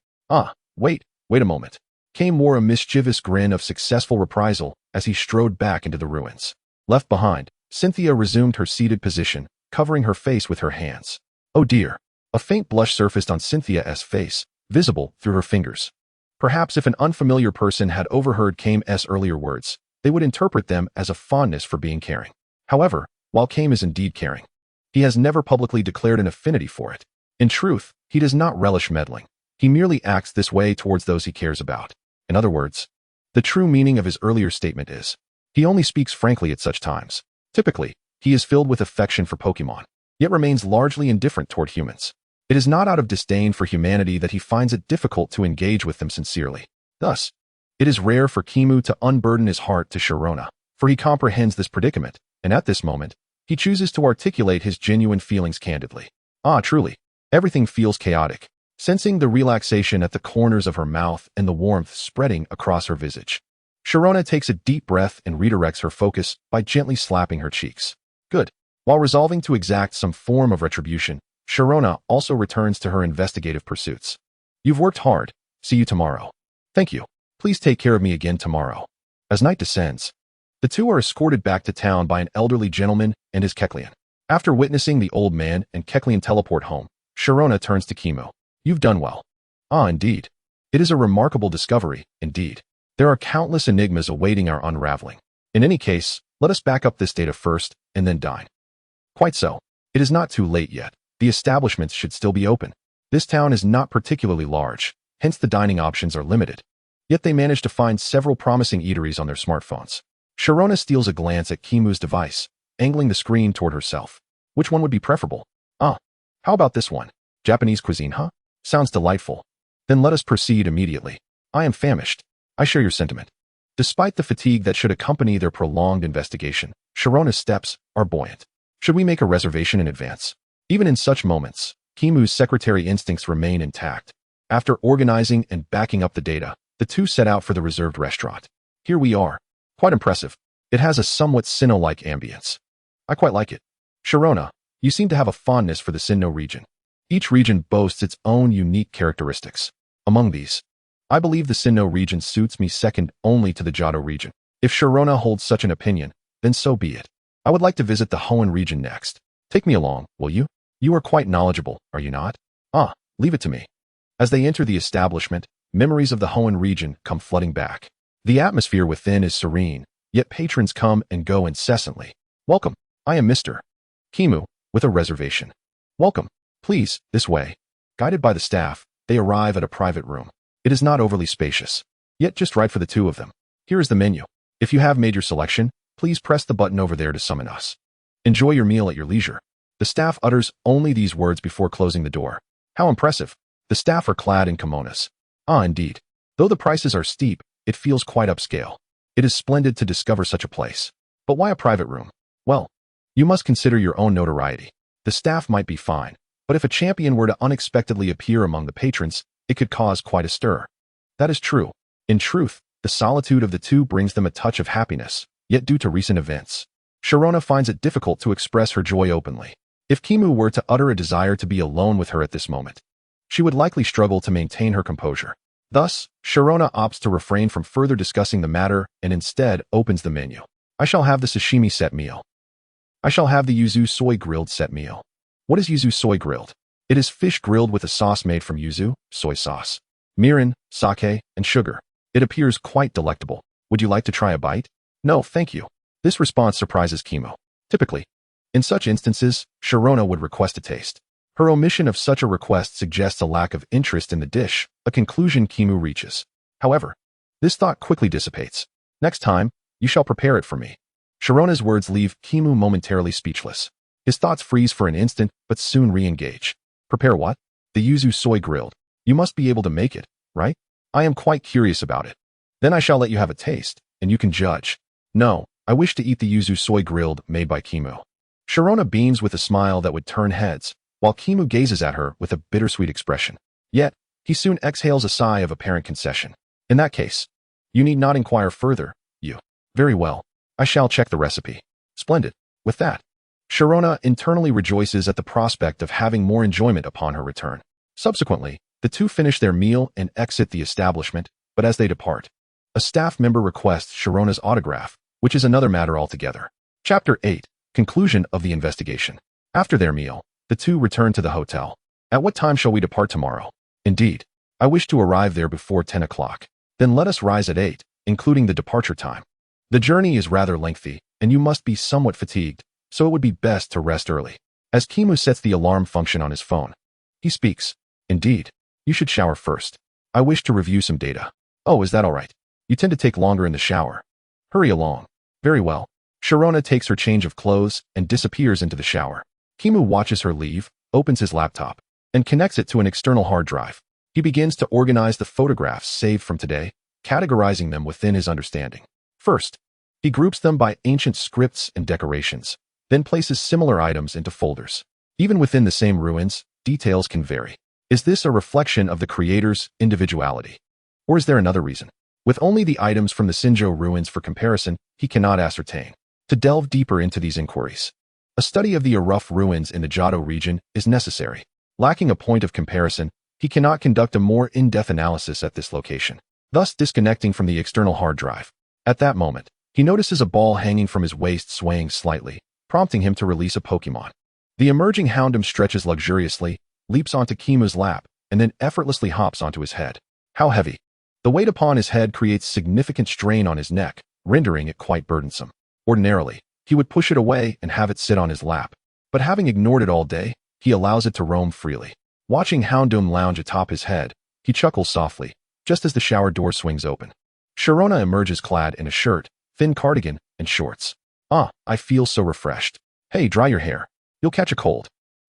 Wait a moment. Kame wore a mischievous grin of successful reprisal as he strode back into the ruins. Left behind, Cynthia resumed her seated position, covering her face with her hands. Oh dear. A faint blush surfaced on Cynthia's face, visible through her fingers. Perhaps if an unfamiliar person had overheard Kame's earlier words, they would interpret them as a fondness for being caring. However, while Kame is indeed caring, he has never publicly declared an affinity for it. In truth, he does not relish meddling. He merely acts this way towards those he cares about. In other words, the true meaning of his earlier statement is, he only speaks frankly at such times. Typically, he is filled with affection for Pokémon, yet remains largely indifferent toward humans. It is not out of disdain for humanity that he finds it difficult to engage with them sincerely. Thus, it is rare for Kimu to unburden his heart to Sharona, for he comprehends this predicament, and at this moment, he chooses to articulate his genuine feelings candidly. Truly, everything feels chaotic. Sensing the relaxation at the corners of her mouth and the warmth spreading across her visage, Sharona takes a deep breath and redirects her focus by gently slapping her cheeks. Good. While resolving to exact some form of retribution, Sharona also returns to her investigative pursuits. You've worked hard. See you tomorrow. Thank you. Please take care of me again tomorrow. As night descends, the two are escorted back to town by an elderly gentleman and his Kecleon. After witnessing the old man and Kecleon teleport home, Sharona turns to Kimu. You've done well. Indeed. It is a remarkable discovery, indeed. There are countless enigmas awaiting our unraveling. In any case, let us back up this data first, and then dine. Quite so. It is not too late yet. The establishments should still be open. This town is not particularly large, hence the dining options are limited. Yet they manage to find several promising eateries on their smartphones. Sharona steals a glance at Kimu's device, angling the screen toward herself. Which one would be preferable? How about this one? Japanese cuisine, huh? Sounds delightful. Then let us proceed immediately. I am famished. I share your sentiment. Despite the fatigue that should accompany their prolonged investigation, Sharona's steps are buoyant. Should we make a reservation in advance? Even in such moments, Kimu's secretary instincts remain intact. After organizing and backing up the data, the two set out for the reserved restaurant. Here we are. Quite impressive. It has a somewhat Sinnoh-like ambience. I quite like it. Sharona, you seem to have a fondness for the Sinnoh region. Each region boasts its own unique characteristics. Among these, I believe the Sinnoh region suits me second only to the Johto region. If Sharona holds such an opinion, then so be it. I would like to visit the Hoenn region next. Take me along, will you? You are quite knowledgeable, are you not? Ah, leave it to me. As they enter the establishment, memories of the Hoenn region come flooding back. The atmosphere within is serene, yet patrons come and go incessantly. Welcome, I am Mr. Kimu, with a reservation. Welcome, please, this way. Guided by the staff, they arrive at a private room. It is not overly spacious, yet just right for the two of them. Here is the menu. If you have made your selection, please press the button over there to summon us. Enjoy your meal at your leisure. The staff utters only these words before closing the door. How impressive. The staff are clad in kimonos. Ah, indeed. Though the prices are steep, it feels quite upscale. It is splendid to discover such a place. But why a private room? Well, you must consider your own notoriety. The staff might be fine, but if a champion were to unexpectedly appear among the patrons, it could cause quite a stir. That is true. In truth, the solitude of the two brings them a touch of happiness, yet due to recent events, Sharona finds it difficult to express her joy openly. If Kimu were to utter a desire to be alone with her at this moment, she would likely struggle to maintain her composure. Thus, Sharona opts to refrain from further discussing the matter and instead opens the menu. I shall have the sashimi set meal. I shall have the yuzu soy grilled set meal. What is yuzu soy grilled? It is fish grilled with a sauce made from yuzu, soy sauce, mirin, sake, and sugar. It appears quite delectable. Would you like to try a bite? No, thank you. This response surprises Kimu. Typically, in such instances, Sharona would request a taste. Her omission of such a request suggests a lack of interest in the dish, a conclusion Kimu reaches. However, this thought quickly dissipates. Next time, you shall prepare it for me. Sharona's words leave Kimu momentarily speechless. His thoughts freeze for an instant, but soon re-engage. Prepare what? The yuzu soy grilled. You must be able to make it, right? I am quite curious about it. Then I shall let you have a taste, and you can judge. No, I wish to eat the yuzu soy grilled made by Kimu. Sharona beams with a smile that would turn heads, while Kimu gazes at her with a bittersweet expression. Yet, he soon exhales a sigh of apparent concession. In that case, you need not inquire further, you. Very well. I shall check the recipe. Splendid. With that, Sharona internally rejoices at the prospect of having more enjoyment upon her return. Subsequently, the two finish their meal and exit the establishment, but as they depart, a staff member requests Sharona's autograph, which is another matter altogether. Chapter 8. Conclusion of the investigation. After their meal, the two return to the hotel. At what time shall we depart tomorrow? Indeed, I wish to arrive there before 10 o'clock. Then let us rise at 8, including the departure time. The journey is rather lengthy, and you must be somewhat fatigued, so it would be best to rest early. As Kimu sets the alarm function on his phone, he speaks. Indeed, you should shower first. I wish to review some data. Oh, is that all right? You tend to take longer in the shower. Hurry along. Very well. Sharona takes her change of clothes and disappears into the shower. Kimu watches her leave, opens his laptop, and connects it to an external hard drive. He begins to organize the photographs saved from today, categorizing them within his understanding. First, he groups them by ancient scripts and decorations, then places similar items into folders. Even within the same ruins, details can vary. Is this a reflection of the creator's individuality? Or is there another reason? With only the items from the Sinnoh ruins for comparison, he cannot ascertain. To delve deeper into these inquiries, a study of the rough ruins in the Johto region is necessary. Lacking a point of comparison, he cannot conduct a more in-depth analysis at this location, thus disconnecting from the external hard drive. At that moment, he notices a ball hanging from his waist swaying slightly, prompting him to release a Pokémon. The emerging Houndoom stretches luxuriously, leaps onto Kimu's lap, and then effortlessly hops onto his head. How heavy! The weight upon his head creates significant strain on his neck, rendering it quite burdensome. Ordinarily, he would push it away and have it sit on his lap, but having ignored it all day, he allows it to roam freely. Watching Houndoom lounge atop his head, he chuckles softly, just as the shower door swings open. Sharona emerges clad in a shirt, thin cardigan, and shorts. Ah, I feel so refreshed. Hey, dry your hair. You'll catch a cold.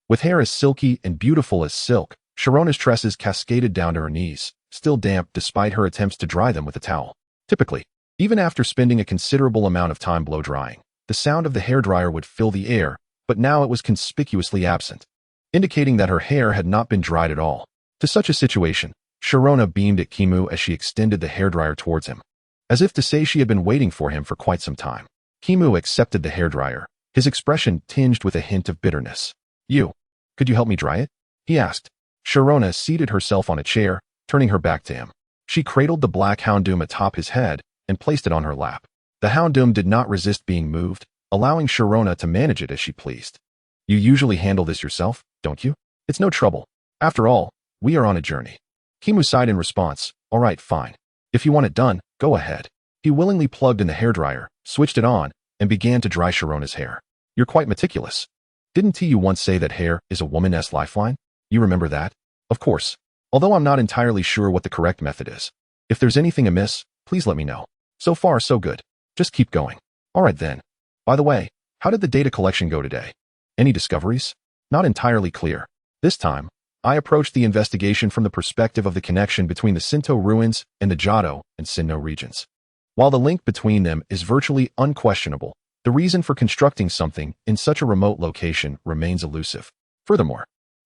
With hair as silky and beautiful as silk, Sharona's tresses cascaded down to her knees, still damp despite her attempts to dry them with a towel. Typically, even after spending a considerable amount of time blow-drying, the sound of the hairdryer would fill the air, but now it was conspicuously absent, indicating that her hair had not been dried at all. To such a situation, Sharona beamed at Kimu as she extended the hairdryer towards him, as if to say she had been waiting for him for quite some time. Kimu accepted the hairdryer, his expression tinged with a hint of bitterness. Could you help me dry it? He asked. Sharona seated herself on a chair, turning her back to him. She cradled the black Houndoom atop his head and placed it on her lap. The Houndoom did not resist being moved, allowing Sharona to manage it as she pleased. You usually handle this yourself, don't you? It's no trouble. After all, we are on a journey. Kimu sighed in response. All right, fine. If you want it done, go ahead. He willingly plugged in the hairdryer, switched it on, and began to dry Sharona's hair. You're quite meticulous. Didn't you once say that hair is a woman's lifeline? You remember that? Of course. Although I'm not entirely sure what the correct method is. If there's anything amiss, please let me know. So far, so good. Just keep going. All right then. By the way, how did the data collection go today? Any discoveries? Not entirely clear. This time, I approached the investigation from the perspective of the connection between the Sinnoh ruins and the Johto and Sinnoh regions. While the link between them is virtually unquestionable, the reason for constructing something in such a remote location remains elusive. Furthermore,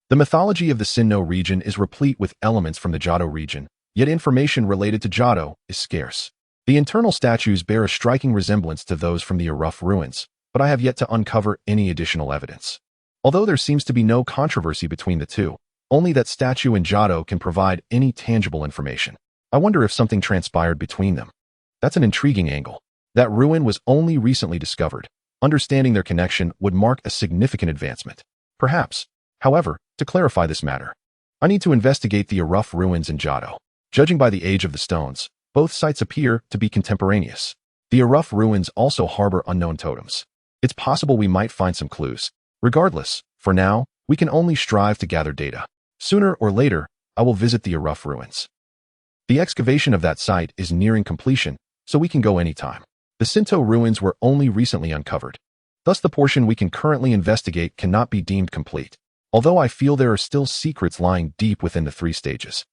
the mythology of the Sinnoh region is replete with elements from the Johto region, yet information related to Johto is scarce. The internal statues bear a striking resemblance to those from the Aruf ruins, but I have yet to uncover any additional evidence. Although there seems to be no controversy between the two, only that statue and Johto can provide any tangible information. I wonder if something transpired between them. That's an intriguing angle. That ruin was only recently discovered. Understanding their connection would mark a significant advancement. Perhaps, however, to clarify this matter, I need to investigate the Aruf ruins in Johto. Judging by the age of the stones, both sites appear to be contemporaneous. The Aruf ruins also harbor unknown totems. It's possible we might find some clues. Regardless, for now, we can only strive to gather data. Sooner or later, I will visit the Aruf ruins. The excavation of that site is nearing completion, so we can go anytime. The Sinnoh ruins were only recently uncovered. Thus the portion we can currently investigate cannot be deemed complete, although I feel there are still secrets lying deep within the 3 stages.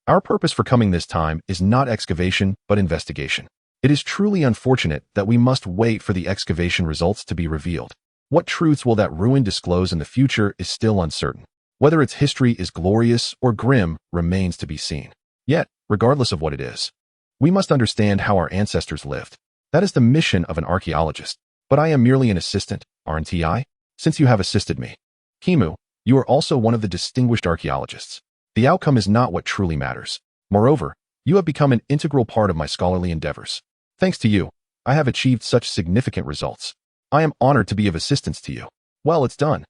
Our purpose for coming this time is not excavation, but investigation. It is truly unfortunate that we must wait for the excavation results to be revealed. What truths will that ruin disclose in the future is still uncertain. Whether its history is glorious or grim remains to be seen. Yet, regardless of what it is, we must understand how our ancestors lived. That is the mission of an archaeologist. But I am merely an assistant, aren't I? Since you have assisted me, Kimu, you are also one of the distinguished archaeologists. The outcome is not what truly matters. Moreover, you have become an integral part of my scholarly endeavors. Thanks to you, I have achieved such significant results. I am honored to be of assistance to you. Well, it's done.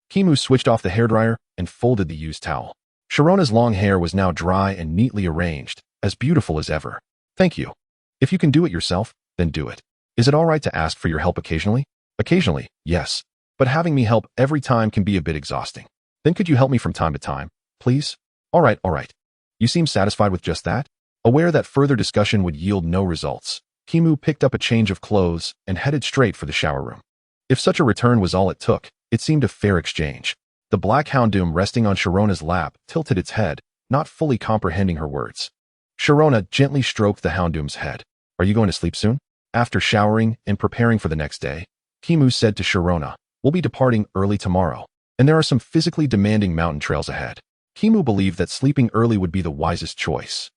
Kimu switched off the hairdryer and folded the used towel. Sharona's long hair was now dry and neatly arranged, as beautiful as ever. Thank you. If you can do it yourself, then do it. Is it all right to ask for your help occasionally? Occasionally, yes. But having me help every time can be a bit exhausting. Then could you help me from time to time, please? All right. You seem satisfied with just that? Aware that further discussion would yield no results, Kimu picked up a change of clothes and headed straight for the shower room. If such a return was all it took, it seemed a fair exchange. The black Houndoom resting on Sharona's lap tilted its head, not fully comprehending her words. Sharona gently stroked the Houndoom's head. Are you going to sleep soon? After showering and preparing for the next day, Kimu said to Sharona, we'll be departing early tomorrow, and there are some physically demanding mountain trails ahead. Kimu believed that sleeping early would be the wisest choice.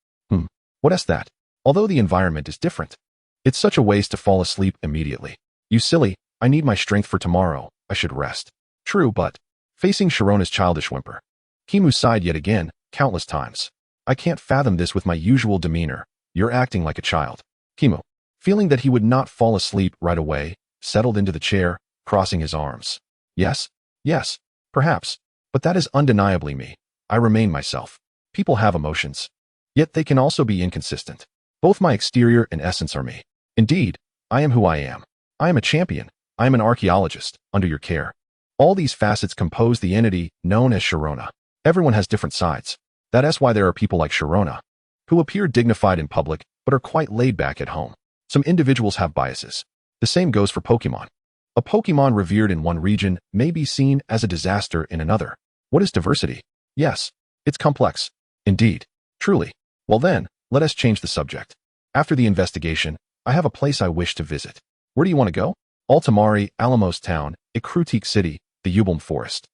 What is that? Although the environment is different. It's such a waste to fall asleep immediately. You silly, I need my strength for tomorrow, I should rest. True, but... Facing Sharona's childish whimper, Kimu sighed yet again, countless times. I can't fathom this with my usual demeanor. You're acting like a child. Kimu, feeling that he would not fall asleep right away, settled into the chair, crossing his arms. Yes, perhaps, but that is undeniably me. I remain myself. People have emotions. Yet they can also be inconsistent. Both my exterior and essence are me. Indeed, I am who I am. I am a champion. I am an archaeologist, under your care. All these facets compose the entity known as Sharona. Everyone has different sides. That is why there are people like Sharona, who appear dignified in public but are quite laid back at home. Some individuals have biases. The same goes for Pokémon. A Pokémon revered in one region may be seen as a disaster in another. What is diversity? Yes, It's complex. Indeed. Truly. Well then, let us change the subject. After the investigation, I have a place I wish to visit. Where do you want to go? Altamari, Alamos Town, Ikrutik City, the Yubelm Forest.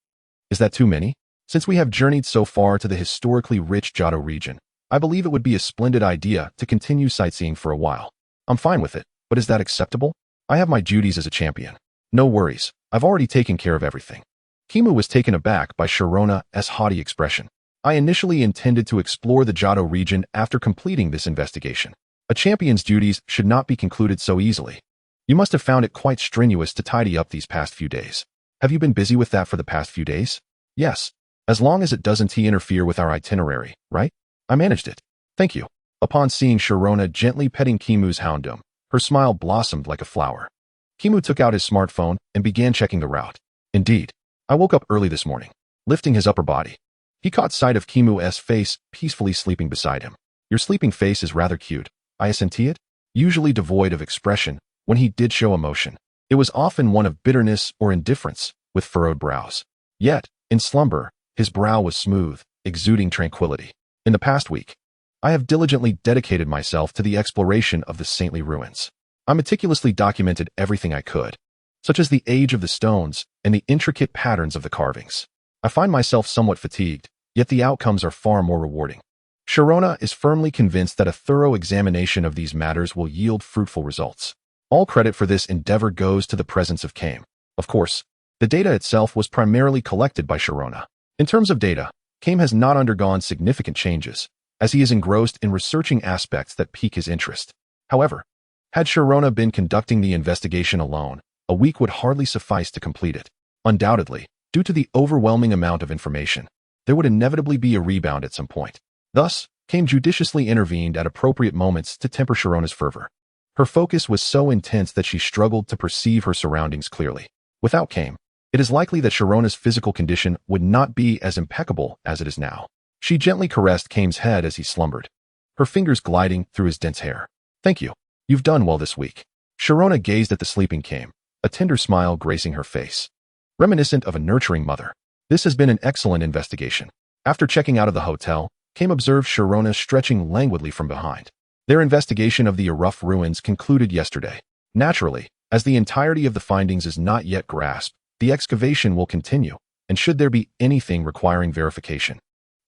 Is that too many? Since we have journeyed so far to the historically rich Johto region, I believe it would be a splendid idea to continue sightseeing for a while. I'm fine with it, but is that acceptable? I have my duties as a champion. No worries, I've already taken care of everything. Kimu was taken aback by Sharona's haughty expression. I initially intended to explore the Johto region after completing this investigation. A champion's duties should not be concluded so easily. You must have found it quite strenuous to tidy up these past few days. Have you been busy with that for the past few days? Yes. As long as it doesn't interfere with our itinerary, right? I managed it. Thank you. Upon seeing Sharona gently petting Kimu's houndoom, her smile blossomed like a flower. Kimu took out his smartphone and began checking the route. Indeed. I woke up early this morning, lifting his upper body. He caught sight of Kimu's face peacefully sleeping beside him. Your sleeping face is rather cute. I assenti it? Usually devoid of expression, when he did show emotion, it was often one of bitterness or indifference, with furrowed brows. Yet, in slumber, his brow was smooth, exuding tranquility. In the past week, I have diligently dedicated myself to the exploration of the saintly ruins. I meticulously documented everything I could, such as the age of the stones and the intricate patterns of the carvings. I find myself somewhat fatigued, yet the outcomes are far more rewarding. Sharona is firmly convinced that a thorough examination of these matters will yield fruitful results. All credit for this endeavor goes to the presence of Kame. Of course, the data itself was primarily collected by Sharona. In terms of data, Kame has not undergone significant changes, as he is engrossed in researching aspects that pique his interest. However, had Sharona been conducting the investigation alone, a week would hardly suffice to complete it. Undoubtedly, due to the overwhelming amount of information, there would inevitably be a rebound at some point. Thus, Kame judiciously intervened at appropriate moments to temper Sharona's fervor. Her focus was so intense that she struggled to perceive her surroundings clearly. Without Kame, it is likely that Sharona's physical condition would not be as impeccable as it is now. She gently caressed Kame's head as he slumbered, her fingers gliding through his dense hair. Thank you. You've done well this week. Sharona gazed at the sleeping Kame, a tender smile gracing her face, reminiscent of a nurturing mother. This has been an excellent investigation. After checking out of the hotel, Kame observed Sharona stretching languidly from behind. Their investigation of the rough ruins concluded yesterday. Naturally, as the entirety of the findings is not yet grasped, the excavation will continue, and should there be anything requiring verification,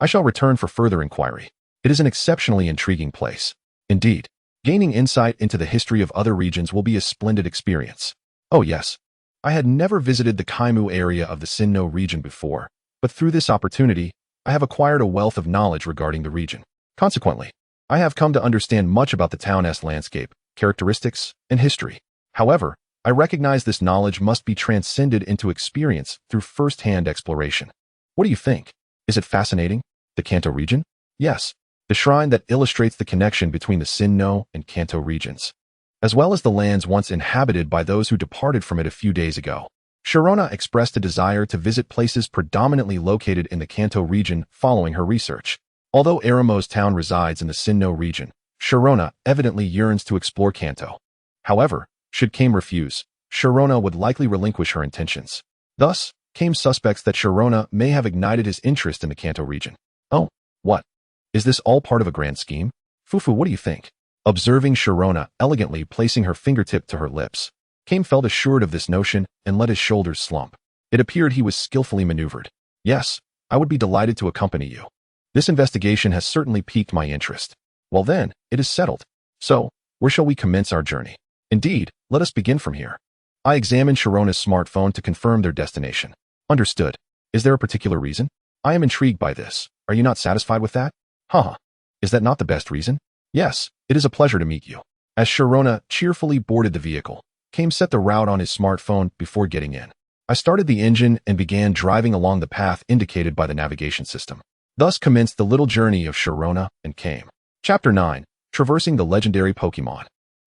I shall return for further inquiry. It is an exceptionally intriguing place. Indeed, gaining insight into the history of other regions will be a splendid experience. Oh yes, I had never visited the Kaimu area of the Sinnoh region before, but through this opportunity, I have acquired a wealth of knowledge regarding the region. Consequently, I have come to understand much about the town's landscape, characteristics, and history. However, I recognize this knowledge must be transcended into experience through first-hand exploration. What do you think? Is it fascinating? The Kanto region? Yes, the shrine that illustrates the connection between the Sinnoh and Kanto regions, as well as the lands once inhabited by those who departed from it a few days ago. Sharona expressed a desire to visit places predominantly located in the Kanto region following her research. Although Aramo's town resides in the Sinnoh region, Sharona evidently yearns to explore Kanto. However, should Kame refuse, Sharona would likely relinquish her intentions. Thus, Kame suspects that Sharona may have ignited his interest in the Kanto region. Oh, what? Is this all part of a grand scheme? Fufu, what do you think? Observing Sharona elegantly placing her fingertip to her lips, Kame felt assured of this notion and let his shoulders slump. It appeared he was skillfully maneuvered. Yes, I would be delighted to accompany you. This investigation has certainly piqued my interest. Well then, it is settled. So, where shall we commence our journey? Indeed, let us begin from here. I examined Sharona's smartphone to confirm their destination. Understood. Is there a particular reason? I am intrigued by this. Are you not satisfied with that? Haha. Is that not the best reason? Yes, it is a pleasure to meet you. As Sharona cheerfully boarded the vehicle, Kame set the route on his smartphone before getting in. I started the engine and began driving along the path indicated by the navigation system. Thus commenced the little journey of Sharona and Kame. Chapter 9. Traversing the Legendary Pokémon.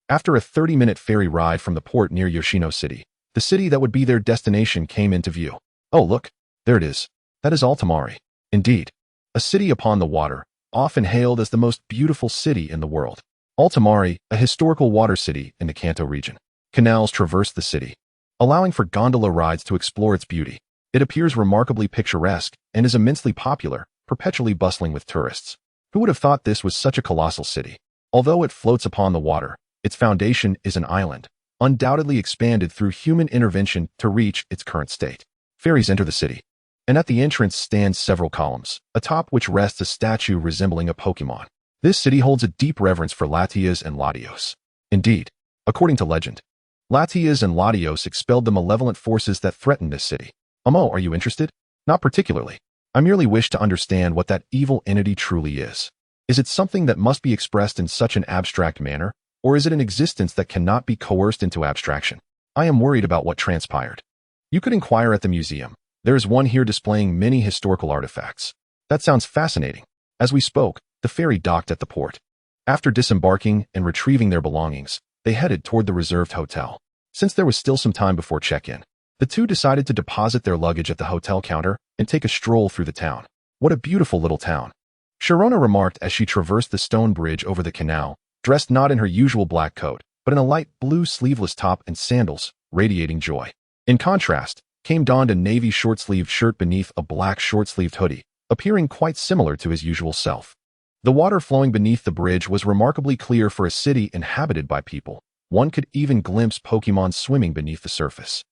After a 30-minute ferry ride from the port near Yoshino City, the city that would be their destination came into view. Oh look, there it is. That is Altamari. Indeed, a city upon the water, often hailed as the most beautiful city in the world. Altamari, a historical water city in the Kanto region. Canals traverse the city, allowing for gondola rides to explore its beauty. It appears remarkably picturesque and is immensely popular, perpetually bustling with tourists. Who would have thought this was such a colossal city? Although it floats upon the water, its foundation is an island, undoubtedly expanded through human intervention to reach its current state. Ferries enter the city, and at the entrance stands several columns, atop which rests a statue resembling a Pokémon. This city holds a deep reverence for Latias and Latios. Indeed, according to legend, Latias and Latios expelled the malevolent forces that threatened this city. Are you interested? Not particularly. I merely wish to understand what that evil entity truly is. Is it something that must be expressed in such an abstract manner, or is it an existence that cannot be coerced into abstraction? I am worried about what transpired. You could inquire at the museum. There is one here displaying many historical artifacts. That sounds fascinating. As we spoke, the ferry docked at the port. After disembarking and retrieving their belongings, they headed toward the reserved hotel. Since there was still some time before check-in, the two decided to deposit their luggage at the hotel counter and take a stroll through the town. What a beautiful little town. Sharona remarked as she traversed the stone bridge over the canal, dressed not in her usual black coat, but in a light blue sleeveless top and sandals, radiating joy. In contrast, Kame donned a navy short-sleeved shirt beneath a black short-sleeved hoodie, appearing quite similar to his usual self. The water flowing beneath the bridge was remarkably clear for a city inhabited by people. One could even glimpse Pokémon swimming beneath the surface.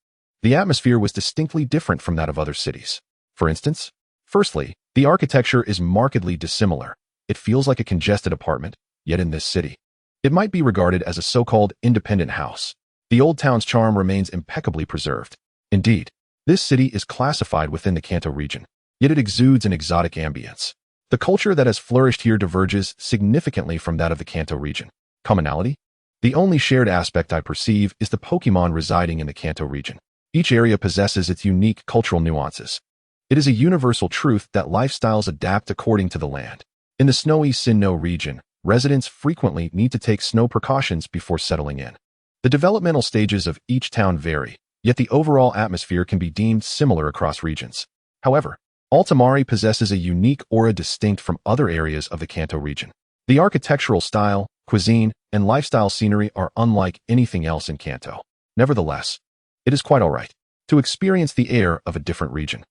The atmosphere was distinctly different from that of other cities. For instance, firstly, the architecture is markedly dissimilar. It feels like a congested apartment, yet in this city, it might be regarded as a so-called independent house. The old town's charm remains impeccably preserved. Indeed, this city is classified within the Kanto region, yet it exudes an exotic ambience. The culture that has flourished here diverges significantly from that of the Kanto region. Commonality? The only shared aspect I perceive is the Pokémon residing in the Kanto region. Each area possesses its unique cultural nuances. It is a universal truth that lifestyles adapt according to the land. In the snowy Sinnoh region, residents frequently need to take snow precautions before settling in. The developmental stages of each town vary, yet the overall atmosphere can be deemed similar across regions. However, Altamari possesses a unique aura distinct from other areas of the Kanto region. The architectural style, cuisine, and lifestyle scenery are unlike anything else in Kanto. Nevertheless, it is quite alright to experience the air of a different region.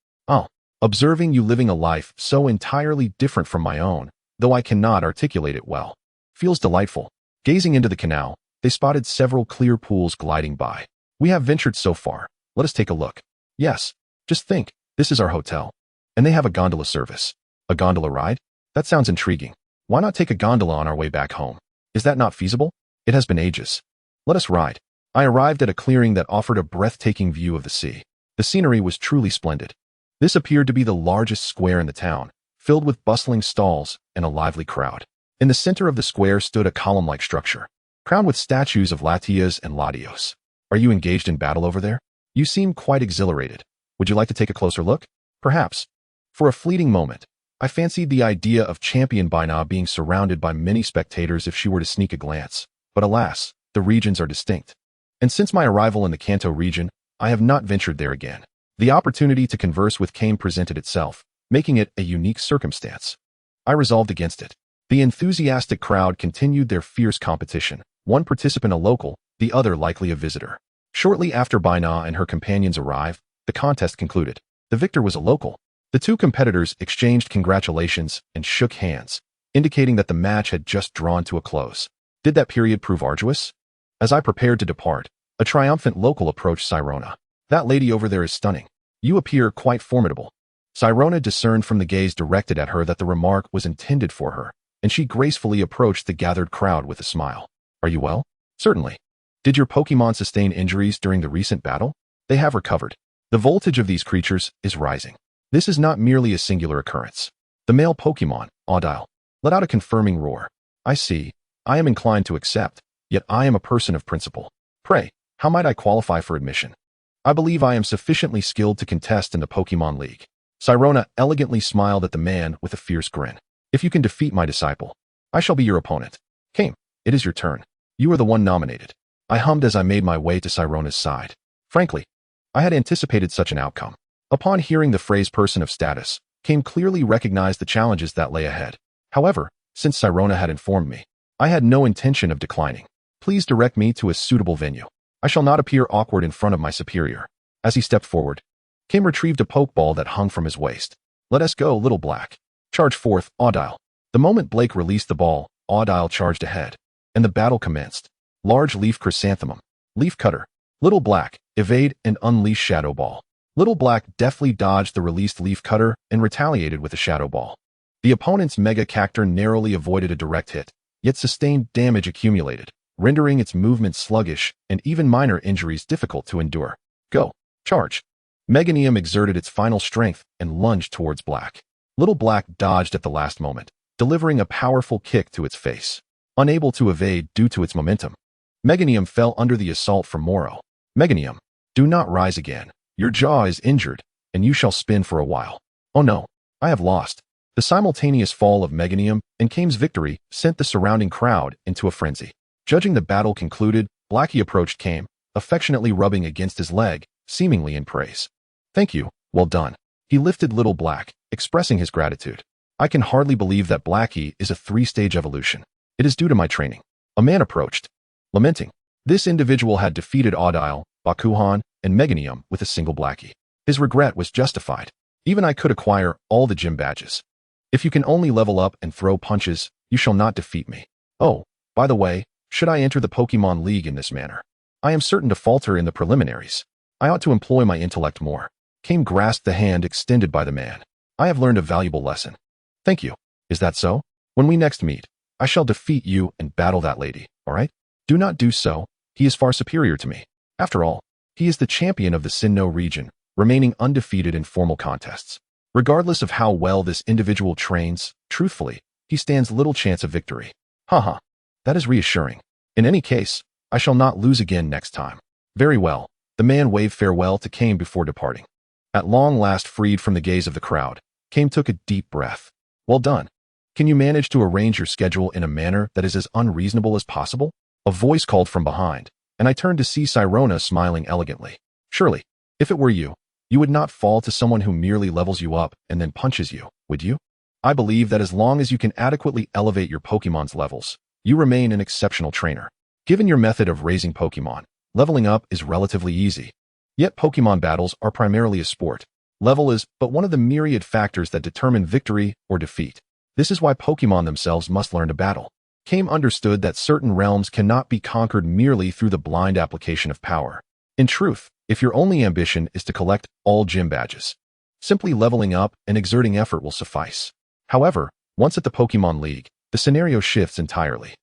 Observing you living a life so entirely different from my own, though I cannot articulate it well, feels delightful. Gazing into the canal, they spotted several clear pools gliding by. We have ventured so far. Let us take a look. Yes, just think, this is our hotel. And they have a gondola service. A gondola ride? That sounds intriguing. Why not take a gondola on our way back home? Is that not feasible? It has been ages. Let us ride. I arrived at a clearing that offered a breathtaking view of the sea. The scenery was truly splendid. This appeared to be the largest square in the town, filled with bustling stalls and a lively crowd. In the center of the square stood a column-like structure, crowned with statues of Latias and Latios. Are you engaged in battle over there? You seem quite exhilarated. Would you like to take a closer look? Perhaps. For a fleeting moment, I fancied the idea of Champion Bina being surrounded by many spectators if she were to sneak a glance. But alas, the regions are distinct. And since my arrival in the Kanto region, I have not ventured there again. The opportunity to converse with Kame presented itself, making it a unique circumstance. I resolved against it. The enthusiastic crowd continued their fierce competition, one participant a local, the other likely a visitor. Shortly after Bina and her companions arrived, the contest concluded. The victor was a local. The two competitors exchanged congratulations and shook hands, indicating that the match had just drawn to a close. Did that period prove arduous? As I prepared to depart, a triumphant local approached Sirona. That lady over there is stunning. You appear quite formidable. Sirona discerned from the gaze directed at her that the remark was intended for her, and she gracefully approached the gathered crowd with a smile. Are you well? Certainly. Did your Pokémon sustain injuries during the recent battle? They have recovered. The voltage of these creatures is rising. This is not merely a singular occurrence. The male Pokémon, Audile, let out a confirming roar. I see. I am inclined to accept, yet I am a person of principle. Pray, how might I qualify for admission? I believe I am sufficiently skilled to contest in the Pokémon League. Sirona elegantly smiled at the man with a fierce grin. If you can defeat my disciple, I shall be your opponent. Kame, it is your turn. You are the one nominated. I hummed as I made my way to Sirona's side. Frankly, I had anticipated such an outcome. Upon hearing the phrase person of status, Kame clearly recognized the challenges that lay ahead. However, since Sirona had informed me, I had no intention of declining. Please direct me to a suitable venue. I shall not appear awkward in front of my superior. As he stepped forward, Kame retrieved a pokeball that hung from his waist. Let us go, little black. Charge forth, Audile. The moment Blake released the ball, Audile charged ahead, and the battle commenced. Large Leaf Chrysanthemum, Leaf Cutter, Little Black, evade and unleash Shadow Ball. Little Black deftly dodged the released Leaf Cutter and retaliated with a Shadow Ball. The opponent's Mega Cacturn narrowly avoided a direct hit, yet sustained damage accumulated, rendering its movement sluggish and even minor injuries difficult to endure. Go. Charge. Meganium exerted its final strength and lunged towards Black. Little Black dodged at the last moment, delivering a powerful kick to its face. Unable to evade due to its momentum, Meganium fell under the assault from Moro. Meganium, do not rise again. Your jaw is injured, and you shall spin for a while. Oh no, I have lost. The simultaneous fall of Meganium and Kame's victory sent the surrounding crowd into a frenzy. Judging the battle concluded, Blackie approached Kame, affectionately rubbing against his leg, seemingly in praise. Thank you, well done. He lifted Little Black, expressing his gratitude. I can hardly believe that Blackie is a 3-stage evolution. It is due to my training. A man approached, lamenting. This individual had defeated Audile, Bakuhan, and Meganium with a single Blackie. His regret was justified. Even I could acquire all the gym badges. If you can only level up and throw punches, you shall not defeat me. Oh, by the way, should I enter the Pokemon League in this manner? I am certain to falter in the preliminaries. I ought to employ my intellect more. Kame grasped the hand extended by the man. I have learned a valuable lesson. Thank you. Is that so? When we next meet, I shall defeat you and battle that lady, all right? Do not do so. He is far superior to me. After all, he is the champion of the Sinnoh region, remaining undefeated in formal contests. Regardless of how well this individual trains, truthfully, he stands little chance of victory. Haha. That is reassuring. In any case, I shall not lose again next time. Very well. The man waved farewell to Kame before departing. At long last freed from the gaze of the crowd, Kame took a deep breath. Well done. Can you manage to arrange your schedule in a manner that is as unreasonable as possible? A voice called from behind, and I turned to see Sirona smiling elegantly. Surely, if it were you, you would not fall to someone who merely levels you up and then punches you, would you? I believe that as long as you can adequately elevate your Pokemon's levels, you remain an exceptional trainer. Given your method of raising Pokemon, leveling up is relatively easy. Yet Pokemon battles are primarily a sport. Level is but one of the myriad factors that determine victory or defeat. This is why Pokemon themselves must learn to battle. Kame understood that certain realms cannot be conquered merely through the blind application of power. In truth, if your only ambition is to collect all gym badges, simply leveling up and exerting effort will suffice. However, once at the Pokemon League, the scenario shifts entirely.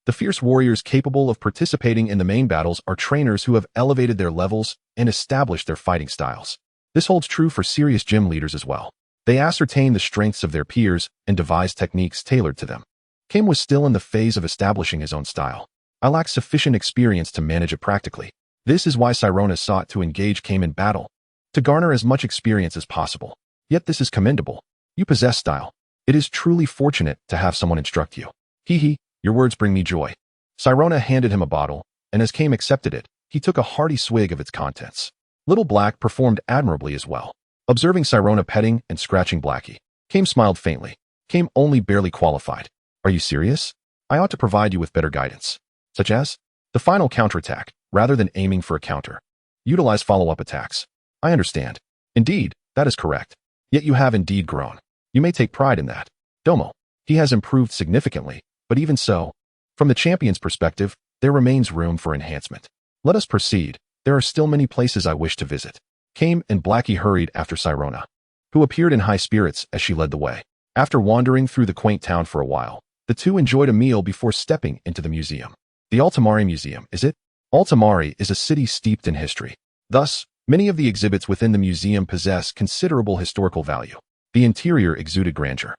The fierce warriors capable of participating in the main battles are trainers who have elevated their levels and established their fighting styles. This holds true for serious gym leaders as well. They ascertain the strengths of their peers and devise techniques tailored to them. Kame was still in the phase of establishing his own style. I lacked sufficient experience to manage it practically. This is why Sirona sought to engage Kame in battle, to garner as much experience as possible. Yet this is commendable. You possess style. It is truly fortunate to have someone instruct you. Hee, your words bring me joy. Sirona handed him a bottle, and as Kame accepted it, he took a hearty swig of its contents. Little Black performed admirably as well. Observing Sirona petting and scratching Blackie, Kame smiled faintly. Kame only barely qualified. Are you serious? I ought to provide you with better guidance. Such as? The final counterattack, rather than aiming for a counter. Utilize follow-up attacks. I understand. Indeed, that is correct. Yet you have indeed grown. You may take pride in that. Domo. He has improved significantly, but even so, from the champion's perspective, there remains room for enhancement. Let us proceed. There are still many places I wish to visit. Kame and Blackie hurried after Sirona, who appeared in high spirits as she led the way. After wandering through the quaint town for a while, the two enjoyed a meal before stepping into the museum. The Altamari Museum, is it? Altamari is a city steeped in history. Thus, many of the exhibits within the museum possess considerable historical value. The interior exuded grandeur,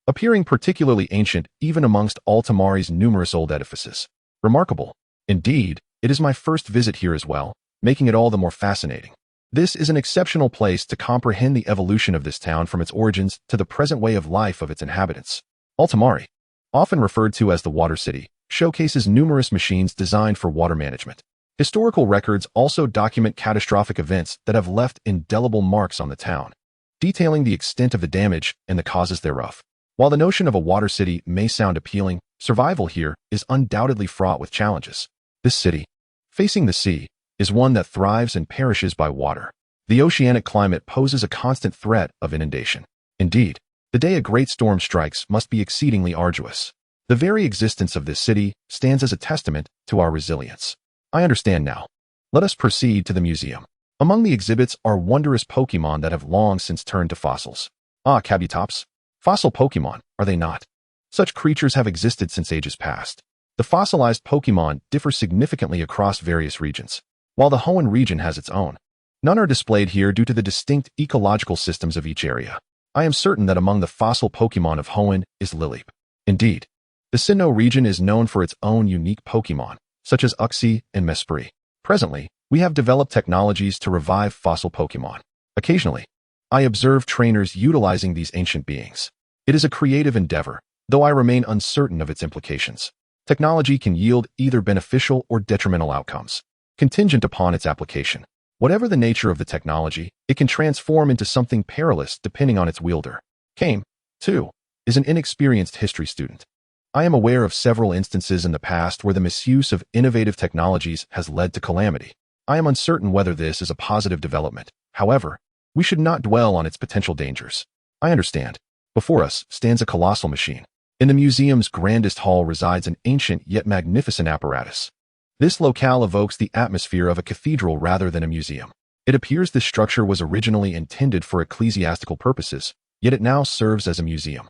appearing particularly ancient even amongst Altamari's numerous old edifices. Remarkable. Indeed, it is my first visit here as well, making it all the more fascinating. This is an exceptional place to comprehend the evolution of this town from its origins to the present way of life of its inhabitants. Altamari, often referred to as the Water City, showcases numerous machines designed for water management. Historical records also document catastrophic events that have left indelible marks on the town, detailing the extent of the damage and the causes thereof. While the notion of a water city may sound appealing, survival here is undoubtedly fraught with challenges. This city, facing the sea, is one that thrives and perishes by water. The oceanic climate poses a constant threat of inundation. Indeed, The day a great storm strikes must be exceedingly arduous. The very existence of this city stands as a testament to our resilience. I understand now. Let us proceed to the museum. Among the exhibits are wondrous Pokémon that have long since turned to fossils. Ah, Kabutops. Fossil Pokémon, are they not? Such creatures have existed since ages past. The fossilized Pokémon differ significantly across various regions, while the Hoenn region has its own. None are displayed here due to the distinct ecological systems of each area. I am certain that among the fossil Pokémon of Hoenn is Lileep. Indeed, the Sinnoh region is known for its own unique Pokémon, such as Uxie and Mesprit. Presently, we have developed technologies to revive fossil Pokémon. Occasionally, I observe trainers utilizing these ancient beings. It is a creative endeavor, though I remain uncertain of its implications. Technology can yield either beneficial or detrimental outcomes, contingent upon its application. Whatever the nature of the technology, it can transform into something perilous depending on its wielder. Kame, too, is an inexperienced history student. I am aware of several instances in the past where the misuse of innovative technologies has led to calamity. I am uncertain whether this is a positive development. However, we should not dwell on its potential dangers. I understand. Before us stands a colossal machine. In the museum's grandest hall resides an ancient yet magnificent apparatus. This locale evokes the atmosphere of a cathedral rather than a museum. It appears this structure was originally intended for ecclesiastical purposes, yet it now serves as a museum.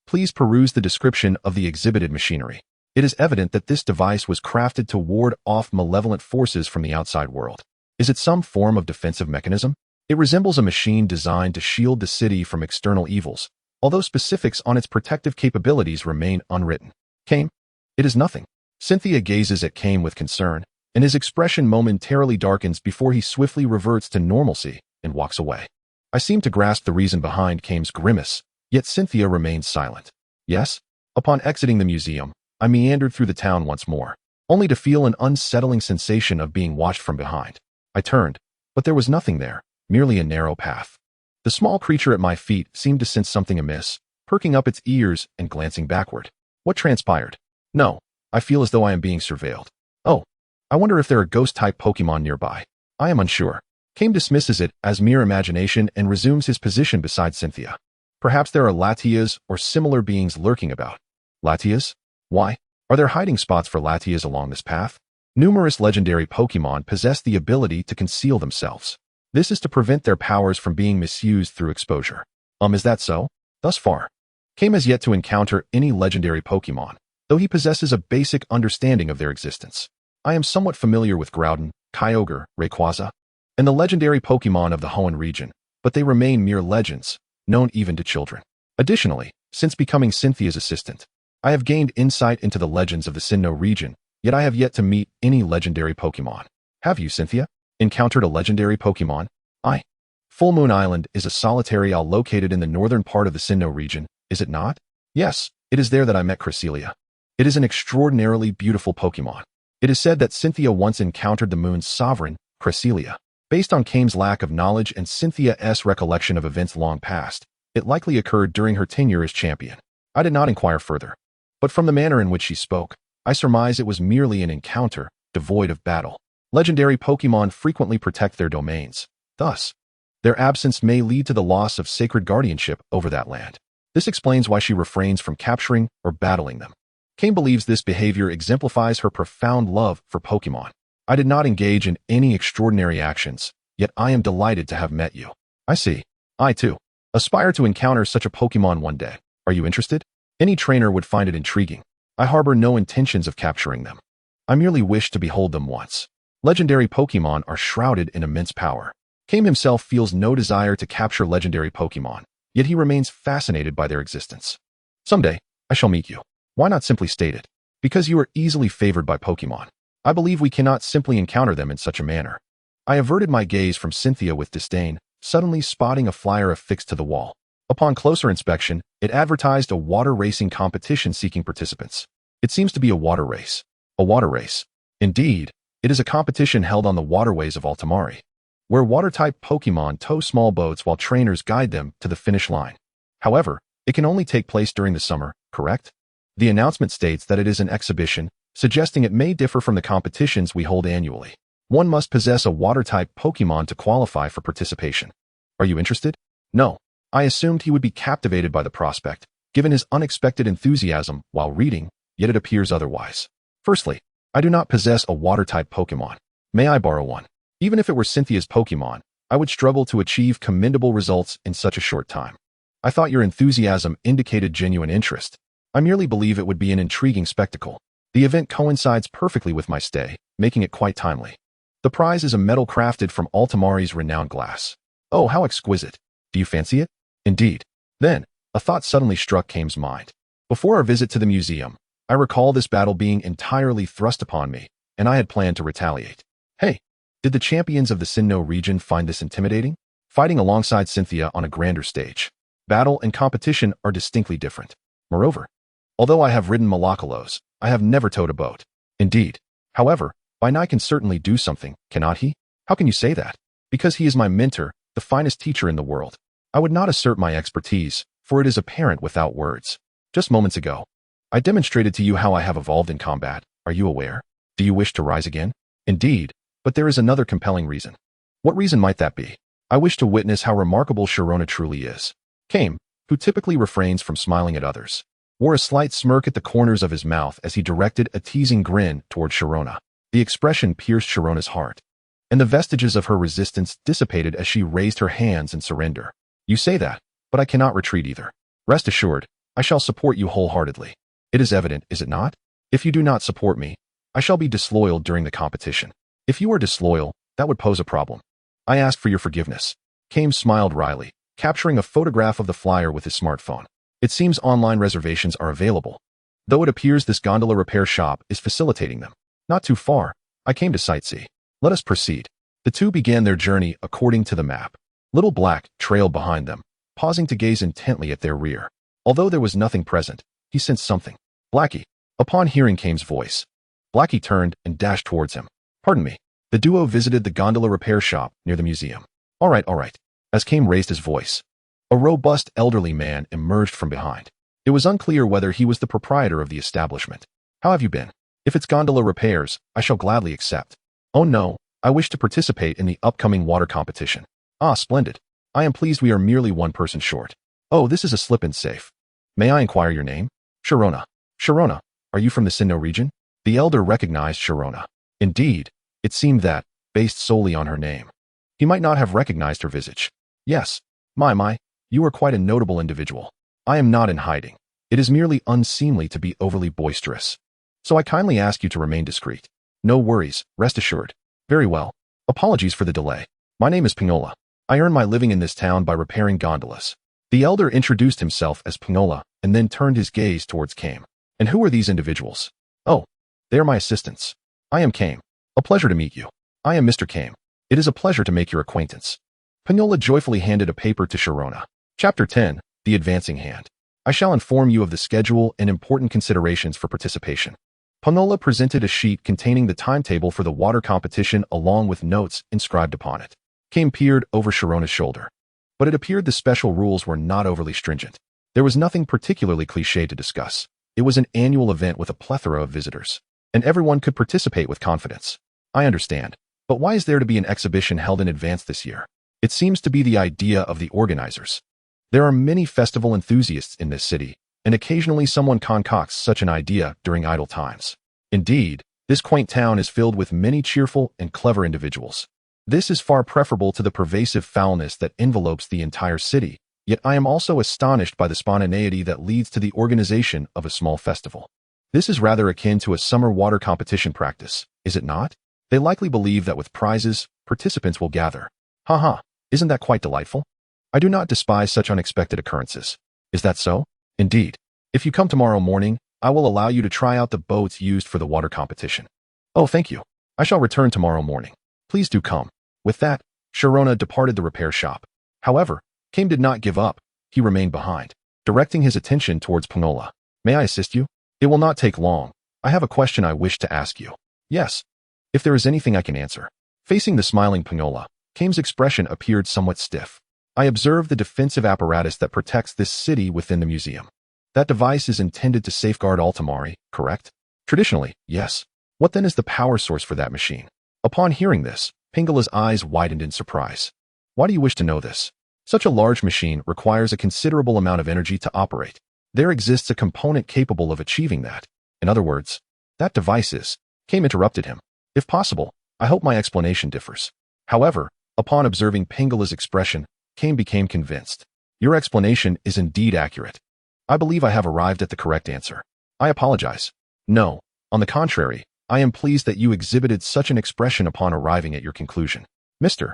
Please peruse the description of the exhibited machinery. It is evident that this device was crafted to ward off malevolent forces from the outside world. Is it some form of defensive mechanism? It resembles a machine designed to shield the city from external evils, although specifics on its protective capabilities remain unwritten. Kame? It is nothing. Cynthia gazes at Kame with concern, and his expression momentarily darkens before he swiftly reverts to normalcy and walks away. I seem to grasp the reason behind Kame's grimace, yet Cynthia remains silent. Yes? Upon exiting the museum, I meandered through the town once more, only to feel an unsettling sensation of being watched from behind. I turned, but there was nothing there, merely a narrow path. The small creature at my feet seemed to sense something amiss, perking up its ears and glancing backward. What transpired? No, I feel as though I am being surveilled. Oh, I wonder if there are ghost-type Pokémon nearby. I am unsure. Kame dismisses it as mere imagination and resumes his position beside Cynthia. Perhaps there are Latias or similar beings lurking about. Latias? Why? Are there hiding spots for Latias along this path? Numerous legendary Pokémon possess the ability to conceal themselves. This is to prevent their powers from being misused through exposure. Is that so? Thus far, Kame has yet to encounter any legendary Pokémon, though he possesses a basic understanding of their existence. I am somewhat familiar with Groudon, Kyogre, Rayquaza, and the legendary Pokémon of the Hoenn region, but they remain mere legends, known even to children. Additionally, since becoming Cynthia's assistant, I have gained insight into the legends of the Sinnoh region, yet I have yet to meet any legendary Pokémon. Have you, Cynthia, encountered a legendary Pokémon? Full Moon Island is a solitary isle located in the northern part of the Sinnoh region, is it not? Yes, it is there that I met Cresselia. It is an extraordinarily beautiful Pokémon. It is said that Cynthia once encountered the moon's sovereign, Cresselia. Based on Kame's lack of knowledge and Cynthia's recollection of events long past, it likely occurred during her tenure as champion. I did not inquire further, but from the manner in which she spoke, I surmise it was merely an encounter, devoid of battle. Legendary Pokémon frequently protect their domains. Thus, their absence may lead to the loss of sacred guardianship over that land. This explains why she refrains from capturing or battling them. Kame believes this behavior exemplifies her profound love for Pokémon. I did not engage in any extraordinary actions, yet I am delighted to have met you. I see. I, too, aspire to encounter such a Pokémon one day. Are you interested? Any trainer would find it intriguing. I harbor no intentions of capturing them. I merely wish to behold them once. Legendary Pokémon are shrouded in immense power. Kame himself feels no desire to capture legendary Pokémon, yet he remains fascinated by their existence. Someday, I shall meet you. Why not simply state it? Because you are easily favored by Pokémon. I believe we cannot simply encounter them in such a manner. I averted my gaze from Cynthia with disdain, suddenly spotting a flyer affixed to the wall. Upon closer inspection, it advertised a water racing competition seeking participants. It seems to be a water race. A water race. Indeed, it is a competition held on the waterways of Altamari, where water-type Pokémon tow small boats while trainers guide them to the finish line. However, it can only take place during the summer, correct? The announcement states that it is an exhibition, suggesting it may differ from the competitions we hold annually. One must possess a water-type Pokémon to qualify for participation. Are you interested? No. I assumed he would be captivated by the prospect, given his unexpected enthusiasm while reading, yet it appears otherwise. Firstly, I do not possess a water-type Pokémon. May I borrow one? Even if it were Cynthia's Pokémon, I would struggle to achieve commendable results in such a short time. I thought your enthusiasm indicated genuine interest. I merely believe it would be an intriguing spectacle. The event coincides perfectly with my stay, making it quite timely. The prize is a medal crafted from Altamari's renowned glass. Oh, how exquisite. Do you fancy it? Indeed. Then, a thought suddenly struck Kame's mind. Before our visit to the museum, I recall this battle being entirely thrust upon me, and I had planned to retaliate. Hey, did the champions of the Sinnoh region find this intimidating? Fighting alongside Cynthia on a grander stage. Battle and competition are distinctly different. Moreover, although I have ridden Malakalos, I have never towed a boat. Indeed. However, Binai can certainly do something, cannot he? How can you say that? Because he is my mentor, the finest teacher in the world. I would not assert my expertise, for it is apparent without words. Just moments ago, I demonstrated to you how I have evolved in combat. Are you aware? Do you wish to rise again? Indeed, but there is another compelling reason. What reason might that be? I wish to witness how remarkable Sharona truly is. Kame, who typically refrains from smiling at others, wore a slight smirk at the corners of his mouth as he directed a teasing grin toward Sharona. The expression pierced Sharona's heart, and the vestiges of her resistance dissipated as she raised her hands in surrender. You say that, but I cannot retreat either. Rest assured, I shall support you wholeheartedly. It is evident, is it not? If you do not support me, I shall be disloyal during the competition. If you are disloyal, that would pose a problem. I ask for your forgiveness. Kame smiled wryly, capturing a photograph of the flyer with his smartphone. It seems online reservations are available, though it appears this gondola repair shop is facilitating them. Not too far. I came to sightsee. Let us proceed. The two began their journey according to the map. Little Black trailed behind them, pausing to gaze intently at their rear. Although there was nothing present, he sensed something. Blackie. Upon hearing Kame's voice, Blackie turned and dashed towards him. Pardon me. The duo visited the gondola repair shop near the museum. All right. As Kame raised his voice, a robust elderly man emerged from behind. It was unclear whether he was the proprietor of the establishment. How have you been? If it's gondola repairs, I shall gladly accept. Oh no, I wish to participate in the upcoming water competition. Ah, splendid. I am pleased we are merely one person short. Oh, this is a slip-in safe. May I inquire your name? Sharona. Sharona, are you from the Sinnoh region? The elder recognized Sharona. Indeed, it seemed that, based solely on her name, he might not have recognized her visage. Yes. My, you are quite a notable individual. I am not in hiding. It is merely unseemly to be overly boisterous. So I kindly ask you to remain discreet. No worries, rest assured. Very well. Apologies for the delay. My name is Pinola. I earn my living in this town by repairing gondolas. The elder introduced himself as Pinola and then turned his gaze towards Kame. And who are these individuals? Oh, they are my assistants. I am Kame. A pleasure to meet you. I am Mr. Kame. It is a pleasure to make your acquaintance. Pinola joyfully handed a paper to Sharona. Chapter 10, The Advancing Hand. I shall inform you of the schedule and important considerations for participation. Pinola presented a sheet containing the timetable for the water competition along with notes inscribed upon it. Kame peered over Sharona's shoulder. But it appeared the special rules were not overly stringent. There was nothing particularly cliché to discuss. It was an annual event with a plethora of visitors, and everyone could participate with confidence. I understand. But why is there to be an exhibition held in advance this year? It seems to be the idea of the organizers. There are many festival enthusiasts in this city, and occasionally someone concocts such an idea during idle times. Indeed, this quaint town is filled with many cheerful and clever individuals. This is far preferable to the pervasive foulness that envelopes the entire city, yet I am also astonished by the spontaneity that leads to the organization of a small festival. This is rather akin to a summer water competition practice, is it not? They likely believe that with prizes, participants will gather. Haha, isn't that quite delightful? I do not despise such unexpected occurrences. Is that so? Indeed. If you come tomorrow morning, I will allow you to try out the boats used for the water competition. Oh, thank you. I shall return tomorrow morning. Please do come. With that, Sharona departed the repair shop. However, Kame did not give up. He remained behind, directing his attention towards Pinola. May I assist you? It will not take long. I have a question I wish to ask you. Yes. If there is anything I can answer. Facing the smiling Pinola, Kame's expression appeared somewhat stiff. I observed the defensive apparatus that protects this city within the museum. That device is intended to safeguard Altamari, correct? Traditionally, yes. What then is the power source for that machine? Upon hearing this, Pingala's eyes widened in surprise. Why do you wish to know this? Such a large machine requires a considerable amount of energy to operate. There exists a component capable of achieving that. In other words, that device is. Kame interrupted him. If possible, I hope my explanation differs. However, upon observing Pingala's expression, Kame became convinced. Your explanation is indeed accurate. I believe I have arrived at the correct answer. I apologize. No, on the contrary, I am pleased that you exhibited such an expression upon arriving at your conclusion. Mr.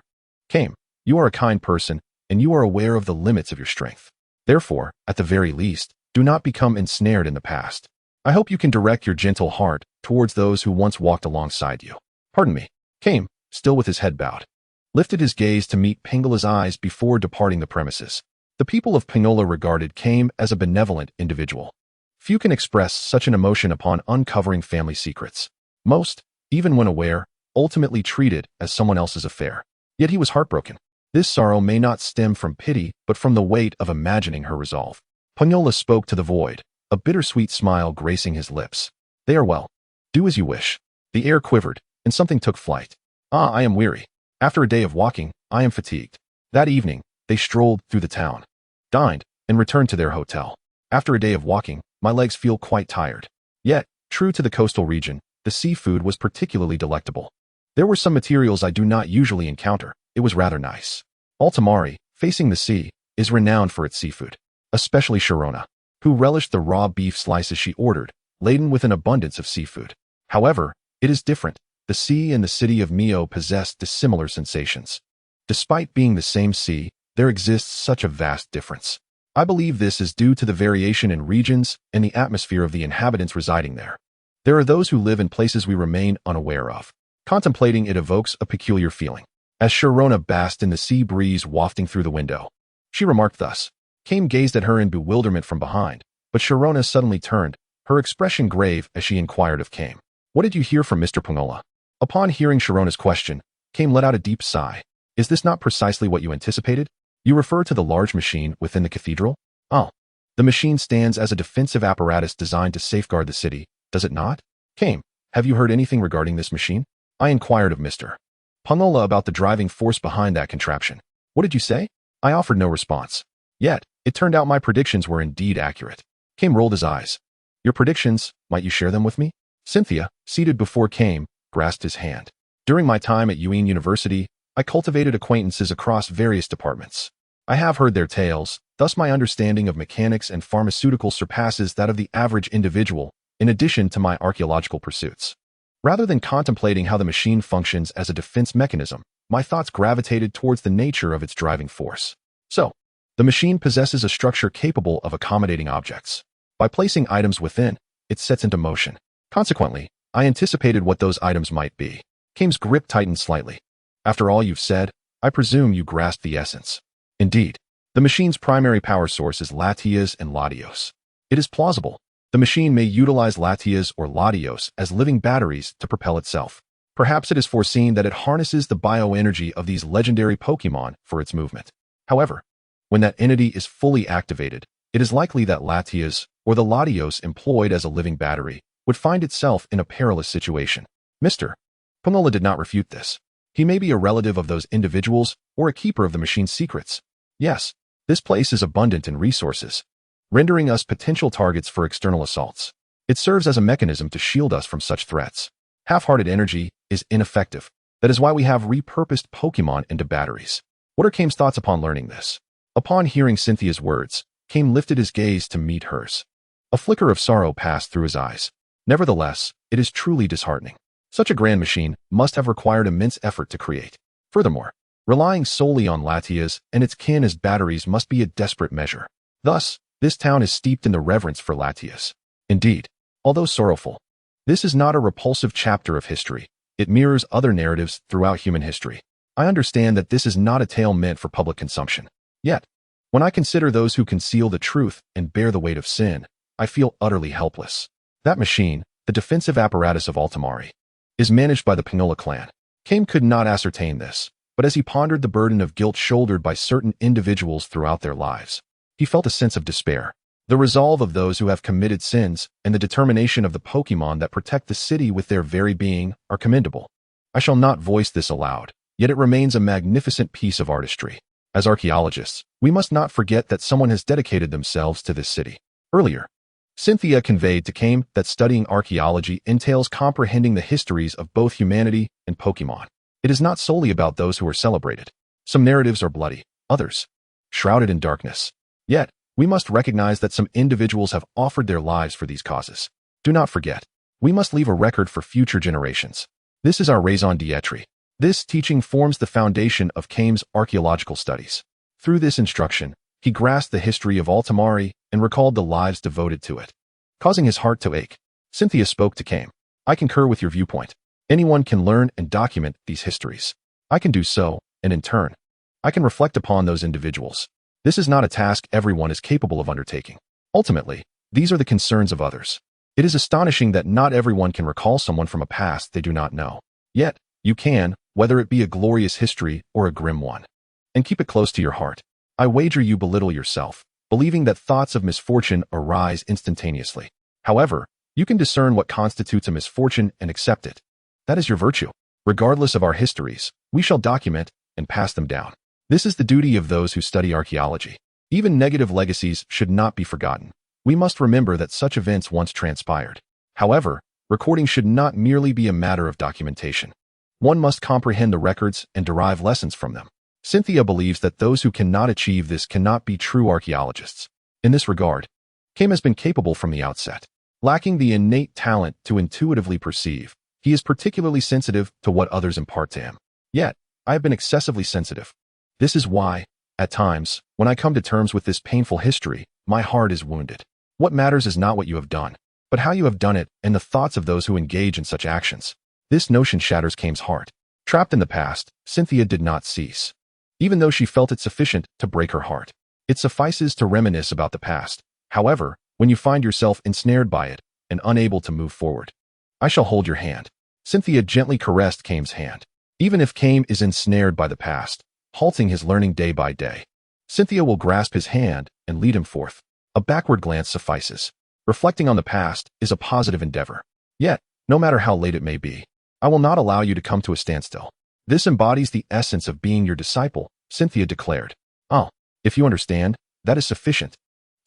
Kame, you are a kind person, and you are aware of the limits of your strength. Therefore, at the very least, do not become ensnared in the past. I hope you can direct your gentle heart towards those who once walked alongside you. Pardon me. Kame, still with his head bowed, lifted his gaze to meet Pingala's eyes before departing the premises. The people of Pingala regarded Kame as a benevolent individual. Few can express such an emotion upon uncovering family secrets. Most, even when aware, ultimately treat it as someone else's affair. Yet he was heartbroken. This sorrow may not stem from pity, but from the weight of imagining her resolve. Pingala spoke to the void, a bittersweet smile gracing his lips. They are well. Do as you wish. The air quivered, and something took flight. I am weary. After a day of walking, I am fatigued. That evening, they strolled through the town, dined, and returned to their hotel. After a day of walking, my legs feel quite tired. Yet, true to the coastal region, the seafood was particularly delectable. There were some materials I do not usually encounter. It was rather nice. Altamari, facing the sea, is renowned for its seafood, especially Sharona, who relished the raw beef slices she ordered, laden with an abundance of seafood. However, it is different. The sea and the city of Mio possess dissimilar sensations. Despite being the same sea, there exists such a vast difference. I believe this is due to the variation in regions and the atmosphere of the inhabitants residing there. There are those who live in places we remain unaware of. Contemplating it evokes a peculiar feeling. As Sharona basked in the sea breeze wafting through the window, she remarked thus. Kame gazed at her in bewilderment from behind, but Sharona suddenly turned, her expression grave as she inquired of Kame. What did you hear from Mr. Pingala? Upon hearing Sharona's question, Kame let out a deep sigh. Is this not precisely what you anticipated? You refer to the large machine within the cathedral? Oh, the machine stands as a defensive apparatus designed to safeguard the city, does it not? Kame, have you heard anything regarding this machine? I inquired of Mr. Pingala about the driving force behind that contraption. What did you say? I offered no response. Yet, it turned out my predictions were indeed accurate. Kame rolled his eyes. Your predictions, might you share them with me? Cynthia, seated before Kame, grasped his hand. During my time at Yuan University, I cultivated acquaintances across various departments. I have heard their tales, thus my understanding of mechanics and pharmaceuticals surpasses that of the average individual, in addition to my archaeological pursuits. Rather than contemplating how the machine functions as a defense mechanism, my thoughts gravitated towards the nature of its driving force. So, the machine possesses a structure capable of accommodating objects. By placing items within, it sets into motion. Consequently, I anticipated what those items might be. Kame's grip tightened slightly. After all you've said, I presume you grasp the essence. Indeed, the machine's primary power source is Latias and Latios. It is plausible. The machine may utilize Latias or Latios as living batteries to propel itself. Perhaps it is foreseen that it harnesses the bioenergy of these legendary Pokémon for its movement. However, when that entity is fully activated, it is likely that Latias, or the Latios employed as a living battery, would find itself in a perilous situation. Mr. Pingala did not refute this. He may be a relative of those individuals or a keeper of the machine's secrets. Yes, this place is abundant in resources, rendering us potential targets for external assaults. It serves as a mechanism to shield us from such threats. Half-hearted energy is ineffective. That is why we have repurposed Pokémon into batteries. What are Kame's thoughts upon learning this? Upon hearing Cynthia's words, Kame lifted his gaze to meet hers. A flicker of sorrow passed through his eyes. Nevertheless, it is truly disheartening. Such a grand machine must have required immense effort to create. Furthermore, relying solely on Latias and its kin as batteries must be a desperate measure. Thus, this town is steeped in the reverence for Latias. Indeed, although sorrowful, this is not a repulsive chapter of history. It mirrors other narratives throughout human history. I understand that this is not a tale meant for public consumption. Yet, when I consider those who conceal the truth and bear the weight of sin, I feel utterly helpless. That machine, the defensive apparatus of Altamari, is managed by the Pingala clan. Kame could not ascertain this, but as he pondered the burden of guilt shouldered by certain individuals throughout their lives, he felt a sense of despair. The resolve of those who have committed sins and the determination of the Pokémon that protect the city with their very being are commendable. I shall not voice this aloud, yet it remains a magnificent piece of artistry. As archaeologists, we must not forget that someone has dedicated themselves to this city. Earlier, Cynthia conveyed to Kame that studying archaeology entails comprehending the histories of both humanity and Pokémon. It is not solely about those who are celebrated. Some narratives are bloody, others shrouded in darkness. Yet, we must recognize that some individuals have offered their lives for these causes. Do not forget, we must leave a record for future generations. This is our raison d'etre. This teaching forms the foundation of Kame's archaeological studies. Through this instruction, he grasped the history of Ultimari and recalled the lives devoted to it, causing his heart to ache. Cynthia spoke to Kame. I concur with your viewpoint. Anyone can learn and document these histories. I can do so, and in turn, I can reflect upon those individuals. This is not a task everyone is capable of undertaking. Ultimately, these are the concerns of others. It is astonishing that not everyone can recall someone from a past they do not know. Yet, you can, whether it be a glorious history or a grim one. And keep it close to your heart. I wager you belittle yourself, believing that thoughts of misfortune arise instantaneously. However, you can discern what constitutes a misfortune and accept it. That is your virtue. Regardless of our histories, we shall document and pass them down. This is the duty of those who study archaeology. Even negative legacies should not be forgotten. We must remember that such events once transpired. However, recording should not merely be a matter of documentation. One must comprehend the records and derive lessons from them. Cynthia believes that those who cannot achieve this cannot be true archaeologists. In this regard, Kame has been capable from the outset. Lacking the innate talent to intuitively perceive, he is particularly sensitive to what others impart to him. Yet, I have been excessively sensitive. This is why, at times, when I come to terms with this painful history, my heart is wounded. What matters is not what you have done, but how you have done it and the thoughts of those who engage in such actions. This notion shatters Kame's heart. Trapped in the past, Cynthia did not cease. Even though she felt it sufficient to break her heart. It suffices to reminisce about the past. However, when you find yourself ensnared by it and unable to move forward, I shall hold your hand. Cynthia gently caressed Kame's hand. Even if Kame is ensnared by the past, halting his learning day by day, Cynthia will grasp his hand and lead him forth. A backward glance suffices. Reflecting on the past is a positive endeavor. Yet, no matter how late it may be, I will not allow you to come to a standstill. This embodies the essence of being your disciple, Cynthia declared. Oh, if you understand, that is sufficient.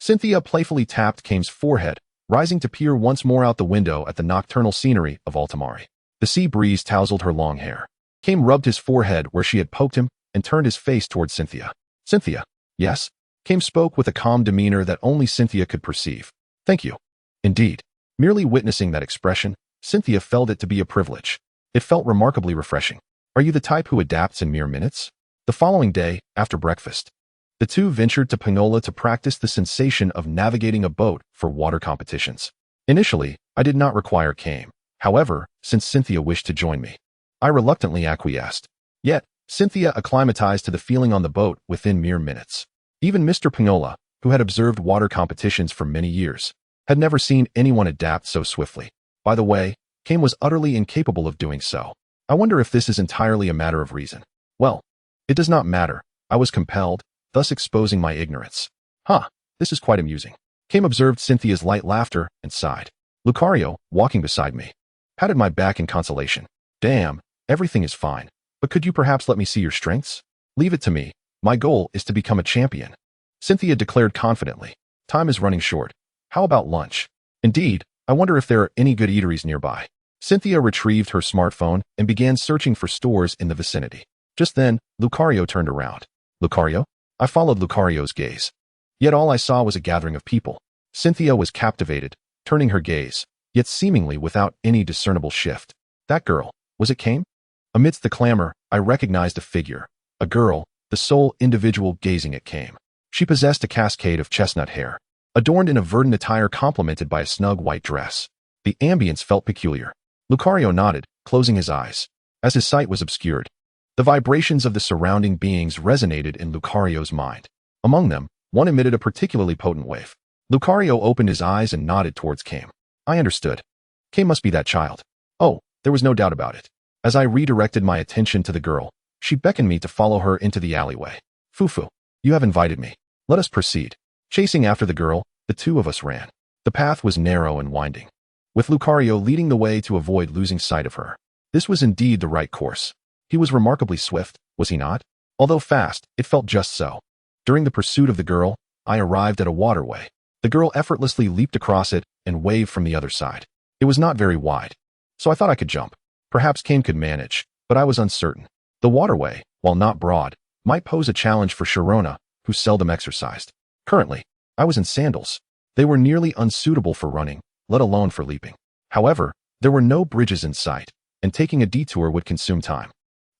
Cynthia playfully tapped Kame's forehead, rising to peer once more out the window at the nocturnal scenery of Ultimari. The sea breeze tousled her long hair. Kame rubbed his forehead where she had poked him and turned his face towards Cynthia. Cynthia, yes? Kame spoke with a calm demeanor that only Cynthia could perceive. Thank you. Indeed. Merely witnessing that expression, Cynthia felt it to be a privilege. It felt remarkably refreshing. Are you the type who adapts in mere minutes? The following day, after breakfast, the two ventured to Panola to practice the sensation of navigating a boat for water competitions. Initially, I did not require Kame. However, since Cynthia wished to join me, I reluctantly acquiesced. Yet, Cynthia acclimatized to the feeling on the boat within mere minutes. Even Mr. Panola, who had observed water competitions for many years, had never seen anyone adapt so swiftly. By the way, Kame was utterly incapable of doing so. I wonder if this is entirely a matter of reason. Well, it does not matter. I was compelled, thus exposing my ignorance. This is quite amusing. Kame observed Cynthia's light laughter and sighed. Lucario, walking beside me, patted my back in consolation. Damn, everything is fine. But could you perhaps let me see your strengths? Leave it to me. My goal is to become a champion. Cynthia declared confidently. Time is running short. How about lunch? Indeed, I wonder if there are any good eateries nearby. Cynthia retrieved her smartphone and began searching for stores in the vicinity. Just then, Lucario turned around. Lucario? I followed Lucario's gaze. Yet all I saw was a gathering of people. Cynthia was captivated, turning her gaze, yet seemingly without any discernible shift. That girl, was it Kame? Amidst the clamor, I recognized a figure. A girl, the sole individual gazing at Kame. She possessed a cascade of chestnut hair, adorned in a verdant attire complemented by a snug white dress. The ambience felt peculiar. Lucario nodded, closing his eyes. As his sight was obscured, the vibrations of the surrounding beings resonated in Lucario's mind. Among them, one emitted a particularly potent wave. Lucario opened his eyes and nodded towards Kame. I understood. Kame must be that child. Oh, there was no doubt about it. As I redirected my attention to the girl, she beckoned me to follow her into the alleyway. Fufu, you have invited me. Let us proceed. Chasing after the girl, the two of us ran. The path was narrow and winding, with Lucario leading the way to avoid losing sight of her. This was indeed the right course. He was remarkably swift, was he not? Although fast, it felt just so. During the pursuit of the girl, I arrived at a waterway. The girl effortlessly leaped across it and waved from the other side. It was not very wide, so I thought I could jump. Perhaps Kame could manage, but I was uncertain. The waterway, while not broad, might pose a challenge for Sharona, who seldom exercised. Currently, I was in sandals. They were nearly unsuitable for running, let alone for leaping. However, there were no bridges in sight, and taking a detour would consume time.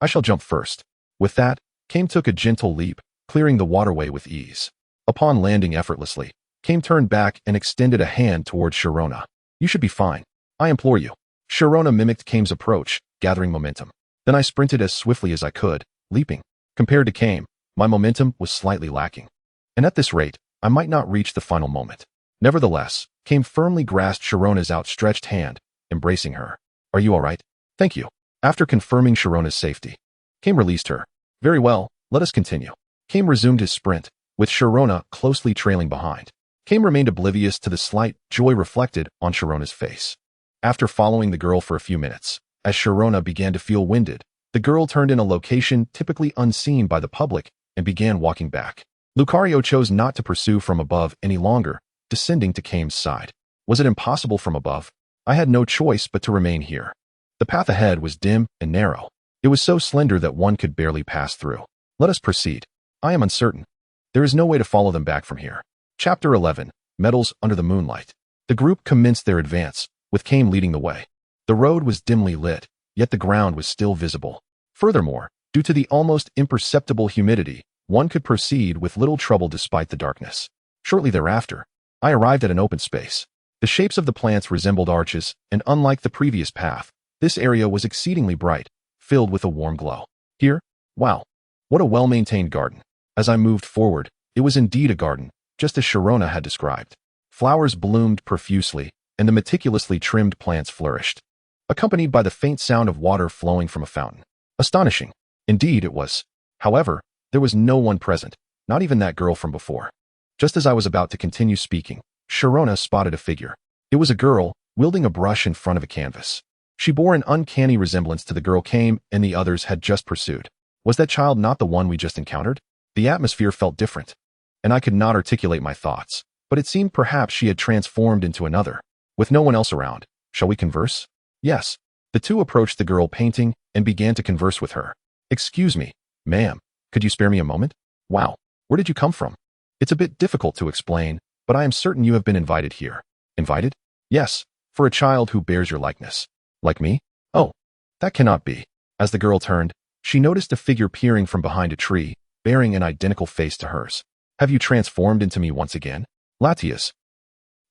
I shall jump first. With that, Kame took a gentle leap, clearing the waterway with ease. Upon landing effortlessly, Kame turned back and extended a hand toward Sharona. You should be fine. I implore you. Sharona mimicked Kame's approach, gathering momentum. Then I sprinted as swiftly as I could, leaping. Compared to Kame, my momentum was slightly lacking. And at this rate, I might not reach the final moment. Nevertheless, Kame firmly grasped Sharona's outstretched hand, embracing her. Are you all right? Thank you. After confirming Sharona's safety, Kame released her. Very well, let us continue. Kame resumed his sprint, with Sharona closely trailing behind. Kame remained oblivious to the slight joy reflected on Sharona's face. After following the girl for a few minutes, as Sharona began to feel winded, the girl turned in a location typically unseen by the public and began walking back. Lucario chose not to pursue from above any longer, descending to Kame's side. Was it impossible from above? I had no choice but to remain here. The path ahead was dim and narrow. It was so slender that one could barely pass through. Let us proceed. I am uncertain. There is no way to follow them back from here. Chapter 11, Metals Under the Moonlight. The group commenced their advance, with Kame leading the way. The road was dimly lit, yet the ground was still visible. Furthermore, due to the almost imperceptible humidity, one could proceed with little trouble despite the darkness. Shortly thereafter, I arrived at an open space. The shapes of the plants resembled arches, and unlike the previous path, this area was exceedingly bright, filled with a warm glow. Here? Wow. What a well-maintained garden. As I moved forward, it was indeed a garden, just as Sharona had described. Flowers bloomed profusely, and the meticulously trimmed plants flourished, accompanied by the faint sound of water flowing from a fountain. Astonishing. Indeed it was. However, there was no one present, not even that girl from before. Just as I was about to continue speaking, Sharona spotted a figure. It was a girl, wielding a brush in front of a canvas. She bore an uncanny resemblance to the girl Kame and the others had just pursued. Was that child not the one we just encountered? The atmosphere felt different, and I could not articulate my thoughts, but it seemed perhaps she had transformed into another. With no one else around, shall we converse? Yes. The two approached the girl painting and began to converse with her. Excuse me, ma'am, could you spare me a moment? Wow, where did you come from? It's a bit difficult to explain, but I am certain you have been invited here. Invited? Yes, for a child who bears your likeness. Like me? Oh, that cannot be. As the girl turned, she noticed a figure peering from behind a tree, bearing an identical face to hers. Have you transformed into me once again? Latias.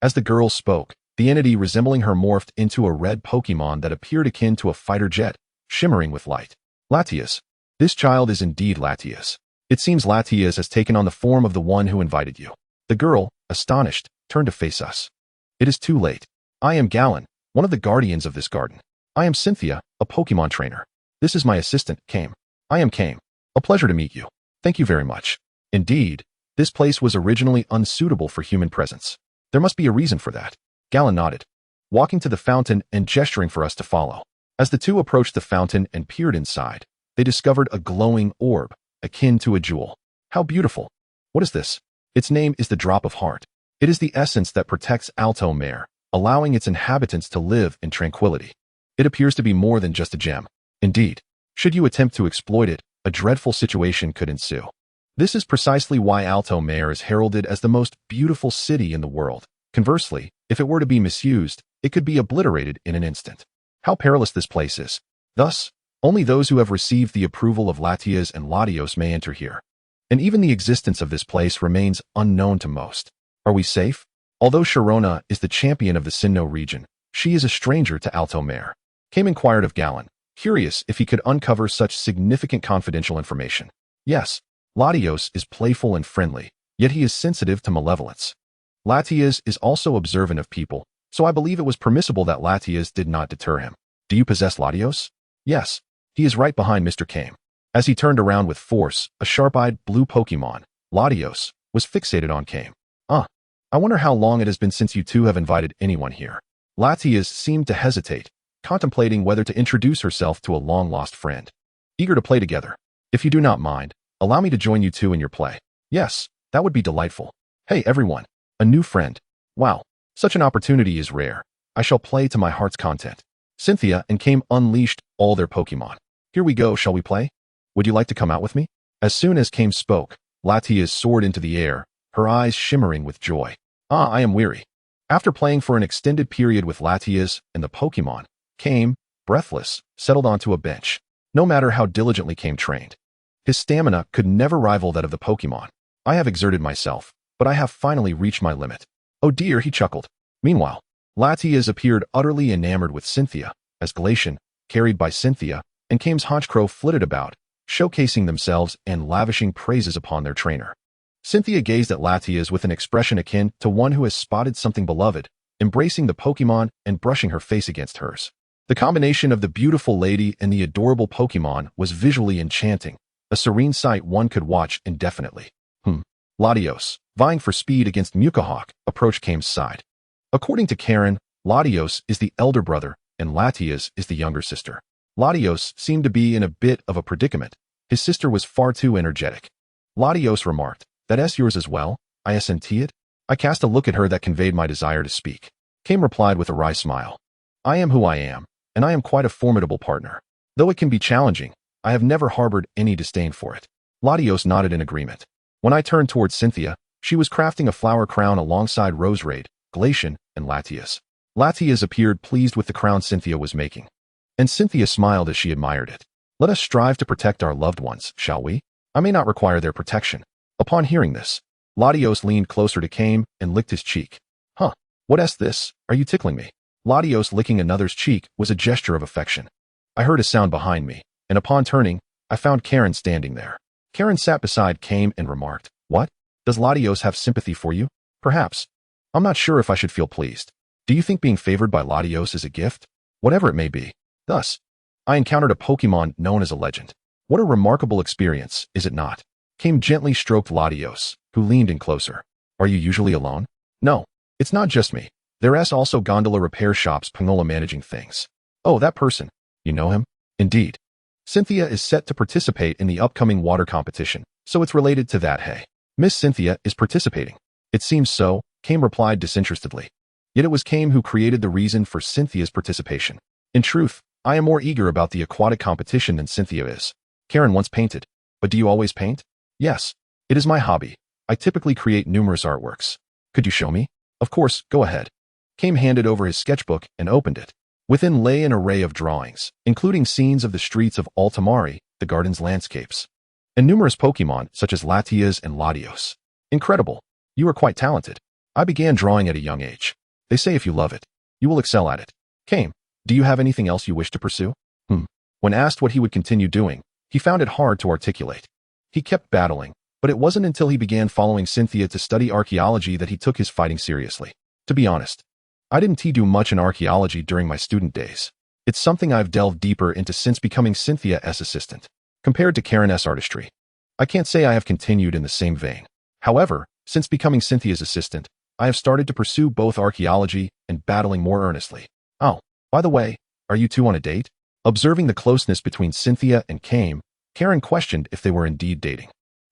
As the girl spoke, the entity resembling her morphed into a red Pokémon that appeared akin to a fighter jet, shimmering with light. Latias. This child is indeed Latias. It seems Latias has taken on the form of the one who invited you. The girl, astonished, turned to face us. It is too late. I am Gallon, one of the guardians of this garden. I am Cynthia, a Pokémon trainer. This is my assistant, Kame. I am Kame. A pleasure to meet you. Thank you very much. Indeed, this place was originally unsuitable for human presence. There must be a reason for that. Gallon nodded, walking to the fountain and gesturing for us to follow. As the two approached the fountain and peered inside, they discovered a glowing orb, akin to a jewel. How beautiful. What is this? Its name is the Drop of Heart. It is the essence that protects Alto Mare, allowing its inhabitants to live in tranquility. It appears to be more than just a gem. Indeed, should you attempt to exploit it, a dreadful situation could ensue. This is precisely why Alto Mare is heralded as the most beautiful city in the world. Conversely, if it were to be misused, it could be obliterated in an instant. How perilous this place is. Thus, only those who have received the approval of Latias and Latios may enter here. And even the existence of this place remains unknown to most. Are we safe? Although Sharona is the champion of the Sinnoh region, she is a stranger to Alto Mare. Kame inquired of Gallon, curious if he could uncover such significant confidential information. Yes, Latios is playful and friendly, yet he is sensitive to malevolence. Latias is also observant of people, so I believe it was permissible that Latias did not deter him. Do you possess Latios? Yes, he is right behind Mr. Kame. As he turned around with force, a sharp-eyed blue Pokémon, Latios, was fixated on Kame. I wonder how long it has been since you two have invited anyone here. Latias seemed to hesitate, contemplating whether to introduce herself to a long-lost friend. Eager to play together. If you do not mind, Allow me to join you two in your play. Yes, that would be delightful. Hey everyone, a new friend. Wow, such an opportunity is rare. I shall play to my heart's content. Cynthia and Kame unleashed all their Pokemon. Here we go, shall we play? Would you like to come out with me? As soon as Kame spoke, Latias soared into the air, her eyes shimmering with joy. Ah, I am weary. After playing for an extended period with Latias and the Pokemon, Kame, breathless, settled onto a bench. No matter how diligently Kame trained, his stamina could never rival that of the Pokemon. I have exerted myself, but I have finally reached my limit. Oh dear, he chuckled. Meanwhile, Latias appeared utterly enamored with Cynthia, as Glacian, carried by Cynthia, and Kame's Honchkrow flitted about, showcasing themselves and lavishing praises upon their trainer. Cynthia gazed at Latias with an expression akin to one who has spotted something beloved, embracing the Pokemon and brushing her face against hers. The combination of the beautiful lady and the adorable Pokemon was visually enchanting, a serene sight one could watch indefinitely. Latios, vying for speed against Mukahawk, approached Kame's side. According to Karen, Latios is the elder brother and Latias is the younger sister. Latios seemed to be in a bit of a predicament. His sister was far too energetic. Latios remarked, "That's yours as well, I assent it?" I cast a look at her that conveyed my desire to speak. Kame replied with a wry smile. "I am who I am, and I am quite a formidable partner. Though it can be challenging, I have never harbored any disdain for it." Latios nodded in agreement. When I turned towards Cynthia, she was crafting a flower crown alongside Roserade, Glacian, and Latias. Latias appeared pleased with the crown Cynthia was making. And Cynthia smiled as she admired it. "Let us strive to protect our loved ones, shall we? I may not require their protection." Upon hearing this, Latios leaned closer to Kame and licked his cheek. "Huh, what's this? Are you tickling me?" Latios licking another's cheek was a gesture of affection. I heard a sound behind me, and upon turning, I found Karen standing there. Karen sat beside Kame and remarked, "What? Does Latios have sympathy for you? Perhaps. I'm not sure if I should feel pleased. Do you think being favored by Latios is a gift? Whatever it may be." Thus, I encountered a Pokemon known as a legend. What a remarkable experience, is it not? Kame gently stroked Latios, who leaned in closer. "Are you usually alone?" "No, it's not just me. There's also gondola repair shops Pingola managing things." "Oh, that person. You know him?" "Indeed. Cynthia is set to participate in the upcoming water competition, so it's related to that. Hey, Miss Cynthia is participating." "It seems so," Kame replied disinterestedly. Yet it was Kame who created the reason for Cynthia's participation. In truth, I am more eager about the aquatic competition than Cynthia is. Karen once painted. "But do you always paint?" "Yes. It is my hobby. I typically create numerous artworks." "Could you show me?" "Of course, go ahead." Kame handed over his sketchbook and opened it. Within lay an array of drawings, including scenes of the streets of Altamari, the garden's landscapes, and numerous Pokemon such as Latias and Latios. "Incredible. You are quite talented." "I began drawing at a young age. They say if you love it, you will excel at it." "Kame, do you have anything else you wish to pursue?" When asked what he would continue doing, he found it hard to articulate. He kept battling, but it wasn't until he began following Cynthia to study archaeology that he took his fighting seriously. To be honest, I didn't do much in archaeology during my student days. It's something I've delved deeper into since becoming Cynthia's assistant. Compared to Karen's artistry, I can't say I have continued in the same vein. However, since becoming Cynthia's assistant, I have started to pursue both archaeology and battling more earnestly. Oh, by the way, are you two on a date? Observing the closeness between Cynthia and Kame, Karen questioned if they were indeed dating.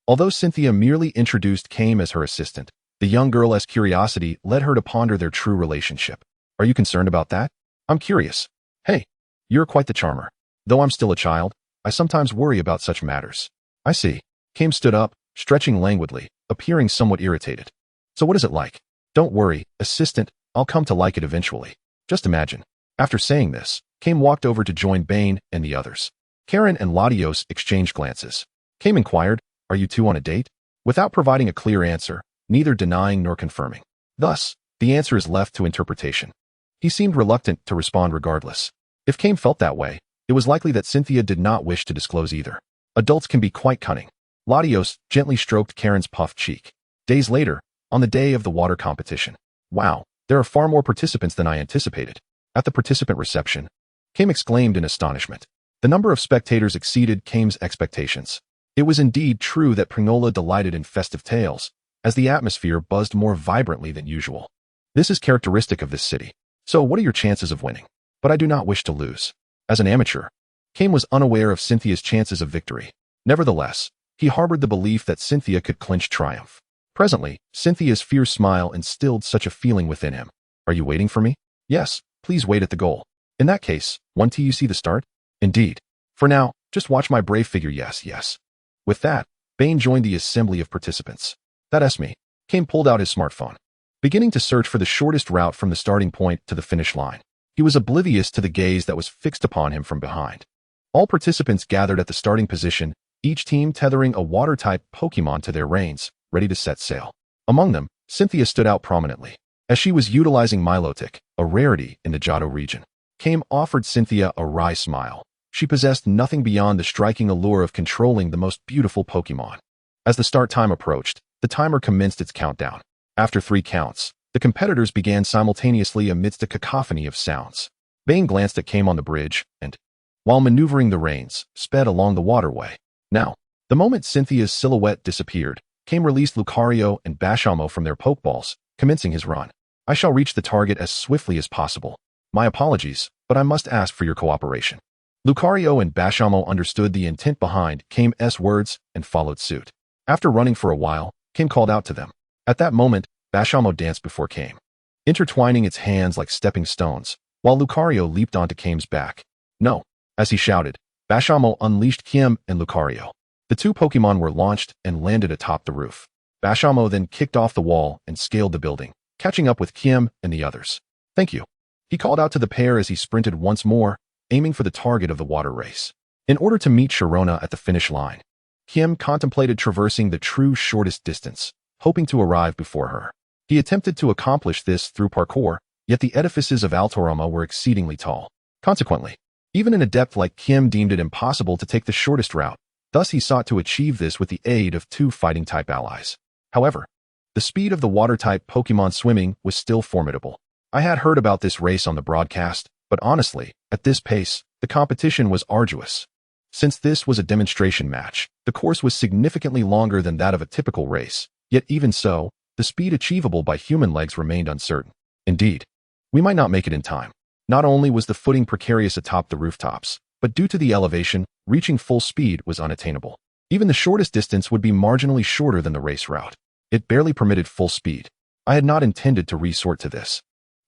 Although Cynthia merely introduced Kame as her assistant, the young girl's curiosity led her to ponder their true relationship. "Are you concerned about that?" "I'm curious." "Hey, you're quite the charmer. Though I'm still a child, I sometimes worry about such matters." "I see." Kame stood up, stretching languidly, appearing somewhat irritated. "So what is it like?" "Don't worry, assistant, I'll come to like it eventually. Just imagine." After saying this, Kame walked over to join Bane and the others. Karen and Latios exchanged glances. Kame inquired, "Are you two on a date?" Without providing a clear answer, neither denying nor confirming. Thus, the answer is left to interpretation. He seemed reluctant to respond regardless. If Kame felt that way, it was likely that Cynthia did not wish to disclose either. Adults can be quite cunning. Latios gently stroked Karen's puffed cheek. Days later, on the day of the water competition. "Wow, there are far more participants than I anticipated." At the participant reception, Kame exclaimed in astonishment. The number of spectators exceeded Kame's expectations. It was indeed true that Pringola delighted in festive tales, as the atmosphere buzzed more vibrantly than usual. This is characteristic of this city. "So what are your chances of winning?" "But I do not wish to lose." As an amateur, Kame was unaware of Cynthia's chances of victory. Nevertheless, He harbored the belief that Cynthia could clinch triumph. Presently, Cynthia's fierce smile instilled such a feeling within him. Are you waiting for me? Yes, please wait at the goal. In that case, want to you see the start? Indeed. For now, just watch my brave figure. Yes, yes. With that, Bane joined the assembly of participants. That's me. Kame pulled out his smartphone, beginning to search for the shortest route from the starting point to the finish line. He was oblivious to the gaze that was fixed upon him from behind. All participants gathered at the starting position, each team tethering a water-type Pokémon to their reins, ready to set sail. Among them, Cynthia stood out prominently, as she was utilizing Milotic, a rarity in the Johto region. Kame offered Cynthia a wry smile. She possessed nothing beyond the striking allure of controlling the most beautiful Pokémon. As the start time approached, the timer commenced its countdown. After 3 counts, the competitors began simultaneously amidst a cacophony of sounds. Bane glanced at Kame on the bridge and, while maneuvering the reins, sped along the waterway. Now, the moment Cynthia's silhouette disappeared, Kame released Lucario and Bashamo from their Pokeballs, commencing his run. I shall reach the target as swiftly as possible. My apologies, but I must ask for your cooperation. Lucario and Bashamo understood the intent behind Kame's words and followed suit. After running for a while, Kame called out to them. At that moment, Bashamo danced before Kame, intertwining its hands like stepping stones, while Lucario leaped onto Kame's back. No! As he shouted, Bashamo unleashed Kame and Lucario. The 2 Pokémon were launched and landed atop the roof. Bashamo then kicked off the wall and scaled the building, catching up with Kame and the others. Thank you. He called out to the pair as he sprinted once more, aiming for the target of the water race. In order to meet Sharona at the finish line, Kame contemplated traversing the true shortest distance, hoping to arrive before her. He attempted to accomplish this through parkour, yet the edifices of Altorama were exceedingly tall. Consequently, even an adept like Kame deemed it impossible to take the shortest route. Thus he sought to achieve this with the aid of 2 fighting-type allies. However, the speed of the water-type Pokémon swimming was still formidable. I had heard about this race on the broadcast, but honestly, at this pace, the competition was arduous. Since this was a demonstration match, the course was significantly longer than that of a typical race, yet even so, the speed achievable by human legs remained uncertain. Indeed, we might not make it in time. Not only was the footing precarious atop the rooftops, but due to the elevation, reaching full speed was unattainable. Even the shortest distance would be marginally shorter than the race route. It barely permitted full speed. I had not intended to resort to this.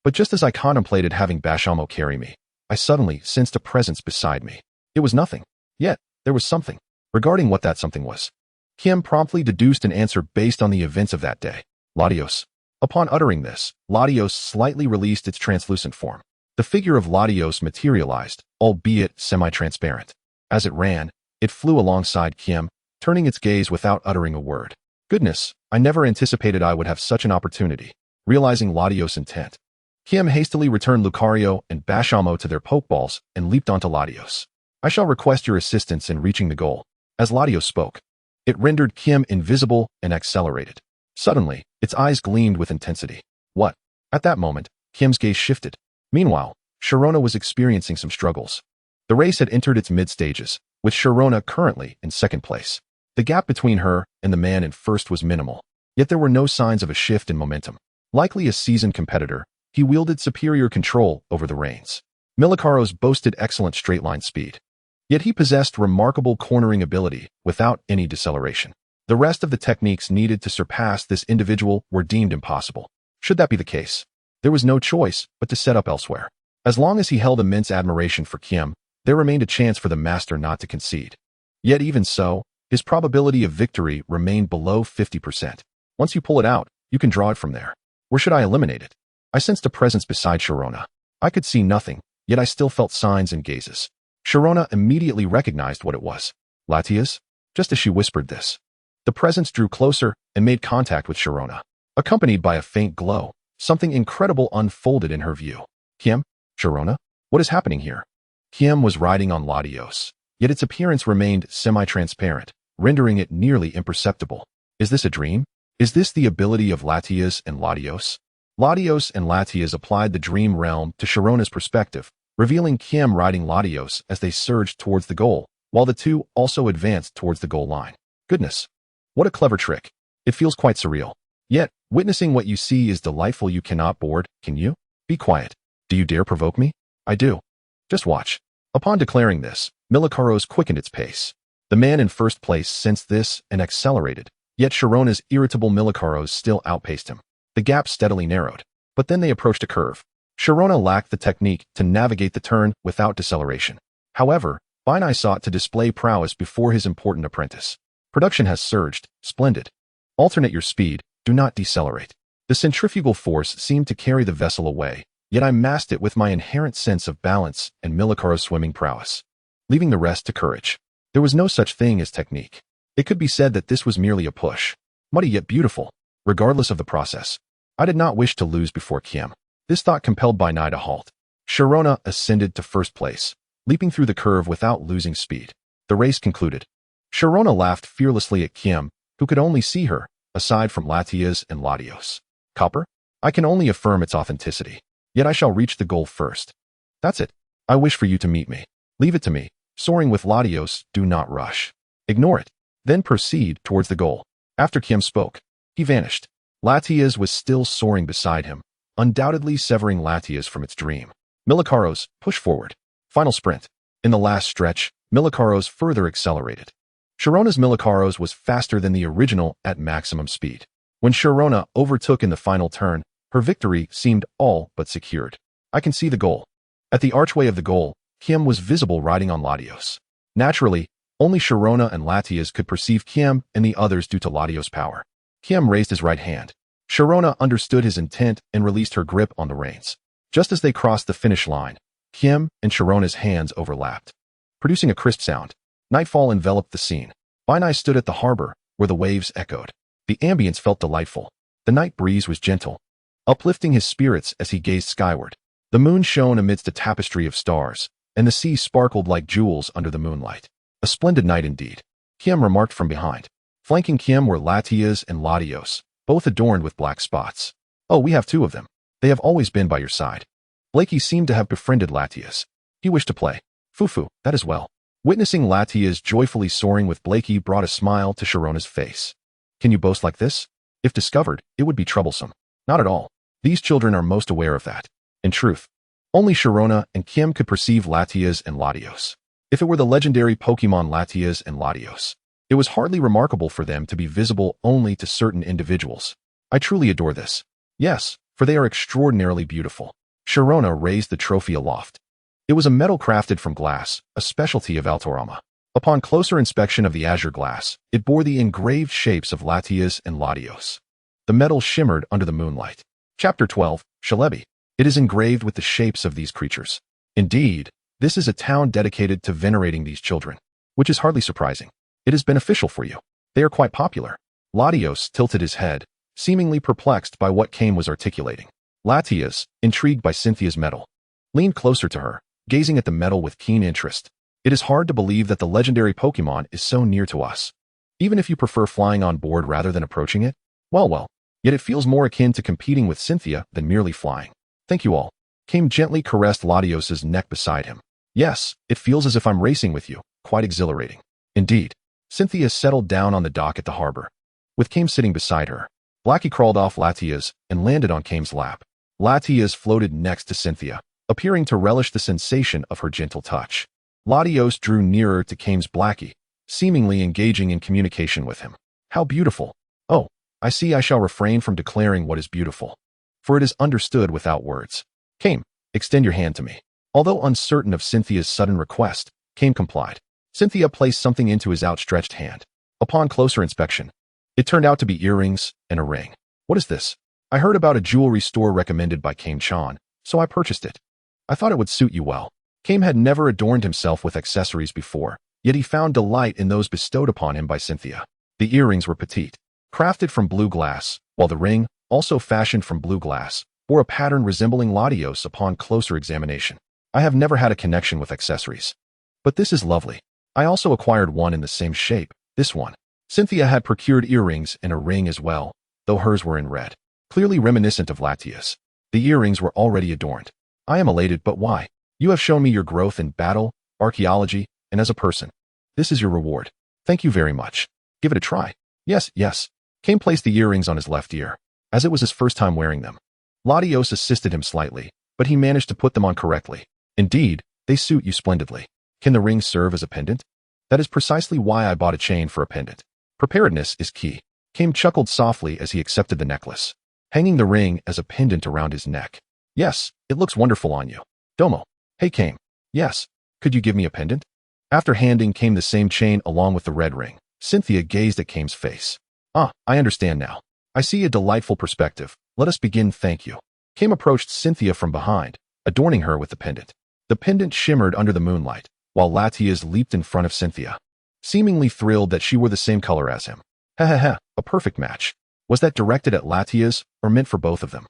But just as I contemplated having Bashamo carry me, I suddenly sensed a presence beside me. It was nothing. Yet, there was something. Regarding what that something was, Kame promptly deduced an answer based on the events of that day. Latios. Upon uttering this, Latios slightly released its translucent form. The figure of Latios materialized, albeit semi-transparent. As it ran, it flew alongside Kame, turning its gaze without uttering a word. Goodness, I never anticipated I would have such an opportunity. Realizing Latios' intent, Kame hastily returned Lucario and Bashamo to their Pokeballs and leaped onto Latios. I shall request your assistance in reaching the goal. As Latios spoke, it rendered Kame invisible and accelerated. Suddenly, its eyes gleamed with intensity. What? At that moment, Kame's gaze shifted. Meanwhile, Sharona was experiencing some struggles. The race had entered its mid-stages, with Sharona currently in second place. The gap between her and the man in first was minimal, yet there were no signs of a shift in momentum. Likely a seasoned competitor, he wielded superior control over the reins. Milicaro's boasted excellent straight-line speed. Yet he possessed remarkable cornering ability without any deceleration. The rest of the techniques needed to surpass this individual were deemed impossible. Should that be the case, there was no choice but to set up elsewhere. As long as he held immense admiration for Kame, there remained a chance for the master not to concede. Yet even so, his probability of victory remained below 50%. Once you pull it out, you can draw it from there. Where should I eliminate it? I sensed a presence beside Sharona. I could see nothing, yet I still felt signs and gazes. Sharona immediately recognized what it was. Latias? Just as she whispered this, the presence drew closer and made contact with Sharona. Accompanied by a faint glow, something incredible unfolded in her view. Kame? Sharona? What is happening here? Kame was riding on Latios, yet its appearance remained semi-transparent, rendering it nearly imperceptible. Is this a dream? Is this the ability of Latias and Latios? Latios and Latias applied the dream realm to Sharona's perspective, revealing Kame riding Latios as they surged towards the goal, while the two also advanced towards the goal line. Goodness! What a clever trick. It feels quite surreal. Yet, witnessing what you see is delightful. You cannot board, can you? Be quiet. Do you dare provoke me? I do. Just watch. Upon declaring this, Milicaros quickened its pace. The man in first place sensed this and accelerated, yet Sharona's irritable Milicaros still outpaced him. The gap steadily narrowed, but then they approached a curve. Sharona lacked the technique to navigate the turn without deceleration. However, Binai sought to display prowess before his important apprentice. Production has surged. Splendid. Alternate your speed. Do not decelerate. The centrifugal force seemed to carry the vessel away, yet I masked it with my inherent sense of balance and Milicaro's swimming prowess, leaving the rest to courage. There was no such thing as technique. It could be said that this was merely a push. Muddy yet beautiful, regardless of the process. I did not wish to lose before Kiem. This thought compelled Binai to halt. Sharona ascended to first place, leaping through the curve without losing speed. The race concluded. Sharona laughed fearlessly at Kiem, who could only see her, aside from Latias and Latios. Copper? I can only affirm its authenticity. Yet I shall reach the goal first. That's it. I wish for you to meet me. Leave it to me. Soaring with Latios, do not rush. Ignore it. Then proceed towards the goal. After Kiem spoke, he vanished. Latias was still soaring beside him, undoubtedly severing Latias from its dream. Milicaros, push forward. Final sprint. In the last stretch, Milicaros further accelerated. Sharona's Milicaros was faster than the original at maximum speed. When Sharona overtook in the final turn, her victory seemed all but secured. I can see the goal. At the archway of the goal, Kiem was visible riding on Latios. Naturally, only Sharona and Latias could perceive Kiem and the others due to Latios' power. Kiem raised his right hand. Sharona understood his intent and released her grip on the reins. Just as they crossed the finish line, Kiem and Sharona's hands overlapped, producing a crisp sound. Nightfall enveloped the scene. Binai stood at the harbor, where the waves echoed. The ambience felt delightful. The night breeze was gentle, uplifting his spirits as he gazed skyward. The moon shone amidst a tapestry of stars, and the sea sparkled like jewels under the moonlight. A splendid night indeed. Kiem remarked from behind. Flanking Kiem were Latias and Latios, both adorned with black spots. Oh, we have two of them. They have always been by your side. Blakey seemed to have befriended Latias. He wished to play. Fufu, that is well. Witnessing Latias joyfully soaring with Blakey brought a smile to Sharona's face. Can you boast like this? If discovered, it would be troublesome. Not at all. These children are most aware of that. In truth, only Sharona and Kiem could perceive Latias and Latios. If it were the legendary Pokémon Latias and Latios, it was hardly remarkable for them to be visible only to certain individuals. I truly adore this. Yes, for they are extraordinarily beautiful. Sharona raised the trophy aloft. It was a metal crafted from glass, a specialty of Altorama. Upon closer inspection of the azure glass, it bore the engraved shapes of Latias and Latios. The metal shimmered under the moonlight. Chapter 12, Shalebi. It is engraved with the shapes of these creatures. Indeed, this is a town dedicated to venerating these children, which is hardly surprising. It is beneficial for you. They are quite popular. Latios tilted his head, seemingly perplexed by what Kiem was articulating. Latias, intrigued by Cynthia's medal, leaned closer to her, gazing at the medal with keen interest. It is hard to believe that the legendary Pokémon is so near to us. Even if you prefer flying on board rather than approaching it, well, yet it feels more akin to competing with Cynthia than merely flying. Thank you all. Kiem gently caressed Latios's neck beside him. Yes, it feels as if I'm racing with you, quite exhilarating. Indeed. Cynthia settled down on the dock at the harbor, with Kiem sitting beside her. Blackie crawled off Latias and landed on Kiem's lap. Latias floated next to Cynthia, appearing to relish the sensation of her gentle touch. Latios drew nearer to Kiem's Blackie, seemingly engaging in communication with him. How beautiful! Oh, I see I shall refrain from declaring what is beautiful, for it is understood without words. Kiem, extend your hand to me. Although uncertain of Cynthia's sudden request, Kiem complied. Cynthia placed something into his outstretched hand. Upon closer inspection, it turned out to be earrings and a ring. What is this? I heard about a jewelry store recommended by Kiem-chan, so I purchased it. I thought it would suit you well. Kiem had never adorned himself with accessories before, yet he found delight in those bestowed upon him by Cynthia. The earrings were petite, crafted from blue glass, while the ring, also fashioned from blue glass, bore a pattern resembling Latios upon closer examination. I have never had a connection with accessories, but this is lovely. I also acquired one in the same shape, this one. Cynthia had procured earrings and a ring as well, though hers were in red, clearly reminiscent of Latias. The earrings were already adorned. I am elated, but why? You have shown me your growth in battle, archaeology, and as a person. This is your reward. Thank you very much. Give it a try. Yes. Kiem placed the earrings on his left ear, as it was his first time wearing them. Latios assisted him slightly, but he managed to put them on correctly. Indeed, they suit you splendidly. Can the ring serve as a pendant? That is precisely why I bought a chain for a pendant. Preparedness is key. Kame chuckled softly as he accepted the necklace, hanging the ring as a pendant around his neck. Yes, it looks wonderful on you. Domo. Hey Kame. Yes. Could you give me a pendant? After handing Kame the same chain along with the red ring, Cynthia gazed at Kame's face. Ah, I understand now. I see a delightful perspective. Let us begin, thank you. Kame approached Cynthia from behind, adorning her with the pendant. The pendant shimmered under the moonlight, while Latias leaped in front of Cynthia, seemingly thrilled that she wore the same color as him. A perfect match. Was that directed at Latias or meant for both of them?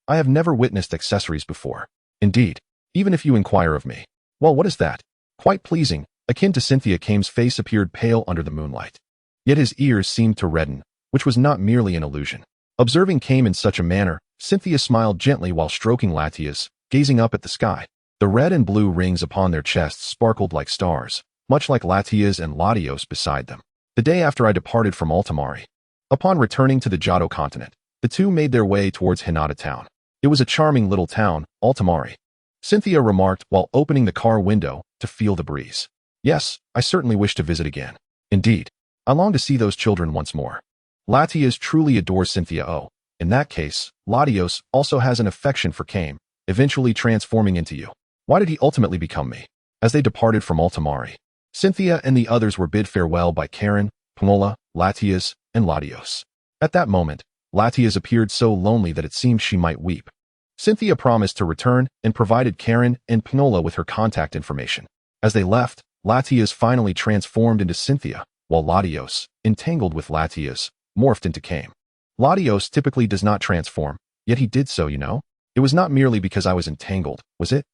I have never witnessed accessories before. Indeed, even if you inquire of me. Well, what is that? Quite pleasing, akin to Cynthia. Kame's face appeared pale under the moonlight. Yet his ears seemed to redden, which was not merely an illusion. Observing Kame in such a manner, Cynthia smiled gently while stroking Latias, gazing up at the sky. The red and blue rings upon their chests sparkled like stars, much like Latias and Latios beside them. The day after I departed from Ultimari. Upon returning to the Johto continent, the two made their way towards Hinata town. It was a charming little town, Ultimari. Cynthia remarked while opening the car window to feel the breeze. Yes, I certainly wish to visit again. Indeed, I long to see those children once more. Latias truly adores Cynthia. Oh, in that case, Latios also has an affection for Kame, eventually transforming into you. Why did he ultimately become me? As they departed from Ultimari, Cynthia and the others were bid farewell by Karen, Panola, Latias, and Latios. At that moment, Latias appeared so lonely that it seemed she might weep. Cynthia promised to return and provided Karen and Panola with her contact information. As they left, Latias finally transformed into Cynthia, while Latios, entangled with Latias, morphed into Kame. Latios typically does not transform, yet he did so, you know? It was not merely because I was entangled, was it?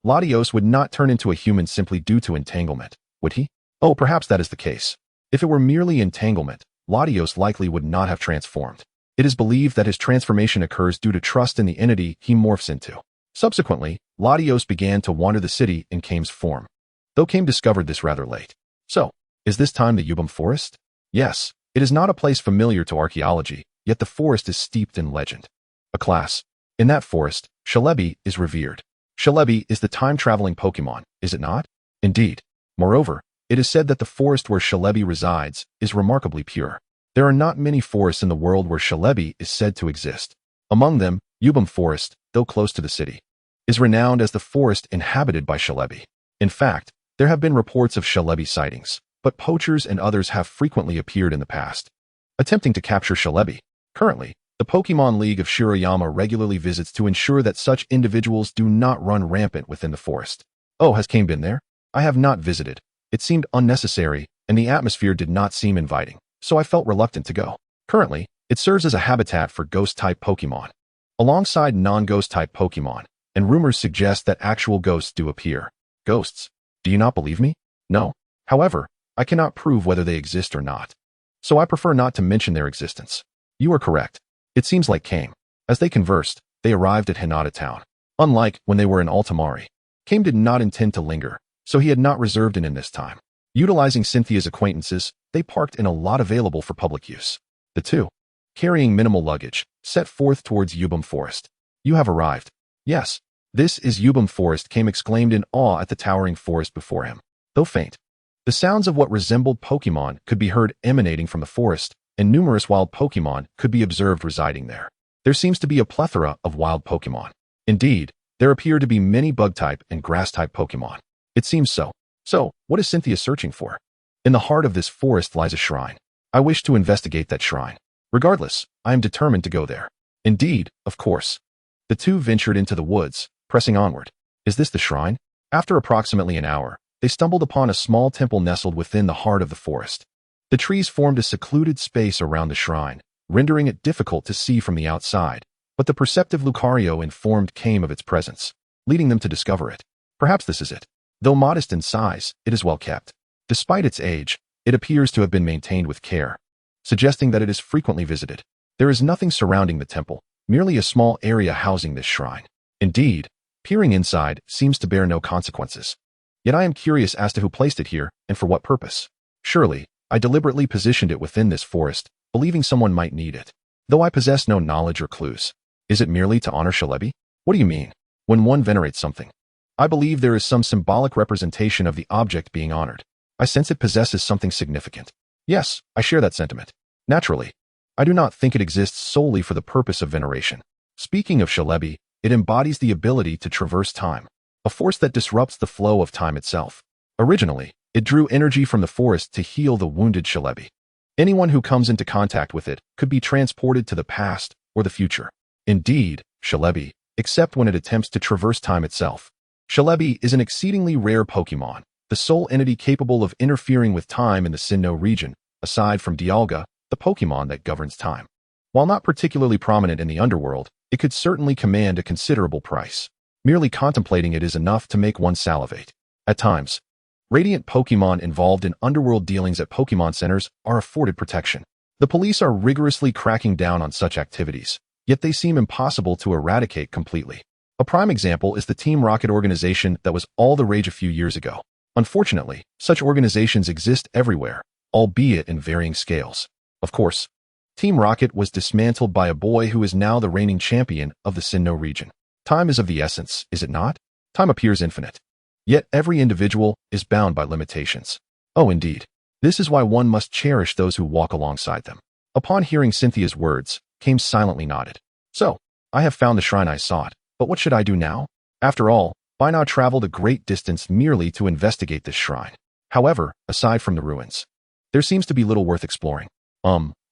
Latios would not turn into a human simply due to entanglement, would he? Oh, perhaps that is the case. If it were merely entanglement, Latios likely would not have transformed. It is believed that his transformation occurs due to trust in the entity he morphs into. Subsequently, Latios began to wander the city in Kame's form, though Kame discovered this rather late. So, is this time the Yubam Forest? Yes, it is not a place familiar to archaeology, yet the forest is steeped in legend. A class. In that forest, Shalebi is revered. Shalebi is the time-traveling Pokémon, is it not? Indeed. Moreover, it is said that the forest where Shalebi resides is remarkably pure. There are not many forests in the world where Shalebi is said to exist. Among them, Yubam Forest, though close to the city, is renowned as the forest inhabited by Shalebi. In fact, there have been reports of Shalebi sightings, but poachers and others have frequently appeared in the past, attempting to capture Shalebi. Currently, the Pokémon League of Shirayama regularly visits to ensure that such individuals do not run rampant within the forest. Oh, has Kame been there? I have not visited. It seemed unnecessary, and the atmosphere did not seem inviting, so I felt reluctant to go. Currently, it serves as a habitat for ghost-type Pokémon, alongside non-ghost-type Pokémon, and rumors suggest that actual ghosts do appear. Ghosts? Do you not believe me? No. However, I cannot prove whether they exist or not, so I prefer not to mention their existence. You are correct. It seems like Kame. As they conversed, they arrived at Hinata town. Unlike when they were in Ultimari, Kame did not intend to linger, so he had not reserved an inn this time. Utilizing Cynthia's acquaintances, they parked in a lot available for public use. The two, carrying minimal luggage, set forth towards Yubam Forest. You have arrived. Yes, this is Yubam Forest, Kame exclaimed in awe at the towering forest before him. Though faint, the sounds of what resembled Pokémon could be heard emanating from the forest, and numerous wild Pokémon could be observed residing there. There seems to be a plethora of wild Pokémon. Indeed, there appear to be many bug-type and grass-type Pokémon. It seems so. So, what is Cynthia searching for? In the heart of this forest lies a shrine. I wish to investigate that shrine. Regardless, I am determined to go there. Indeed, of course. The two ventured into the woods, pressing onward. Is this the shrine? After approximately an hour, they stumbled upon a small temple nestled within the heart of the forest. The trees formed a secluded space around the shrine, rendering it difficult to see from the outside, but the perceptive Lucario informed Kame of its presence, leading them to discover it. Perhaps this is it. Though modest in size, it is well kept. Despite its age, it appears to have been maintained with care, suggesting that it is frequently visited. There is nothing surrounding the temple, merely a small area housing this shrine. Indeed, peering inside seems to bear no consequences. Yet I am curious as to who placed it here and for what purpose. Surely, I deliberately positioned it within this forest, believing someone might need it, though I possess no knowledge or clues. Is it merely to honor Shalebi? What do you mean? When one venerates something, I believe there is some symbolic representation of the object being honored. I sense it possesses something significant. Yes, I share that sentiment. Naturally, I do not think it exists solely for the purpose of veneration. Speaking of Celebi, it embodies the ability to traverse time, a force that disrupts the flow of time itself. Originally, it drew energy from the forest to heal the wounded Celebi. Anyone who comes into contact with it could be transported to the past or the future. Indeed, Celebi, except when it attempts to traverse time itself. Celebi is an exceedingly rare Pokémon, the sole entity capable of interfering with time in the Sinnoh region, aside from Dialga, the Pokémon that governs time. While not particularly prominent in the underworld, it could certainly command a considerable price. Merely contemplating it is enough to make one salivate. At times, radiant Pokémon involved in underworld dealings at Pokémon centers are afforded protection. The police are rigorously cracking down on such activities, yet they seem impossible to eradicate completely. A prime example is the Team Rocket organization that was all the rage a few years ago. Unfortunately, such organizations exist everywhere, albeit in varying scales. Of course, Team Rocket was dismantled by a boy who is now the reigning champion of the Sinnoh region. Time is of the essence, is it not? Time appears infinite. Yet every individual is bound by limitations. Oh, indeed. This is why one must cherish those who walk alongside them. Upon hearing Cynthia's words, Kame silently nodded. So, I have found the shrine I sought, but what should I do now? After all, Bina traveled a great distance merely to investigate this shrine. However, aside from the ruins, there seems to be little worth exploring.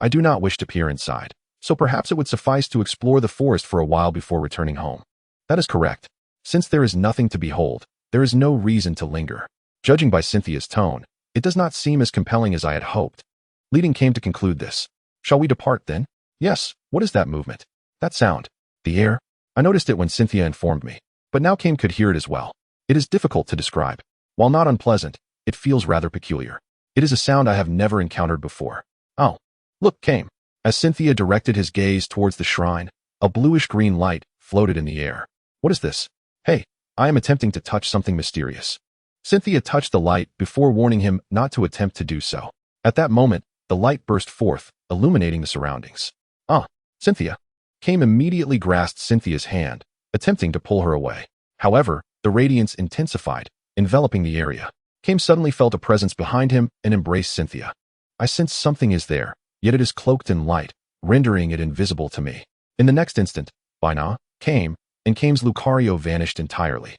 I do not wish to peer inside, so perhaps it would suffice to explore the forest for a while before returning home. That is correct. Since there is nothing to behold, there is no reason to linger. Judging by Cynthia's tone, it does not seem as compelling as I had hoped. Leading Kame to conclude this. Shall we depart then? Yes, what is that movement? That sound? The air? I noticed it when Cynthia informed me, but now Kame could hear it as well. It is difficult to describe. While not unpleasant, it feels rather peculiar. It is a sound I have never encountered before. Oh, look, Kame. As Cynthia directed his gaze towards the shrine, a bluish-green light floated in the air. What is this? Hey, I am attempting to touch something mysterious. Cynthia touched the light before warning him not to attempt to do so. At that moment, the light burst forth, illuminating the surroundings. Ah, Cynthia. Kame immediately grasped Cynthia's hand, attempting to pull her away. However, the radiance intensified, enveloping the area. Kame suddenly felt a presence behind him and embraced Cynthia. I sense something is there, yet it is cloaked in light, rendering it invisible to me. In the next instant, Bina, Kame, and Kame's Lucario vanished entirely.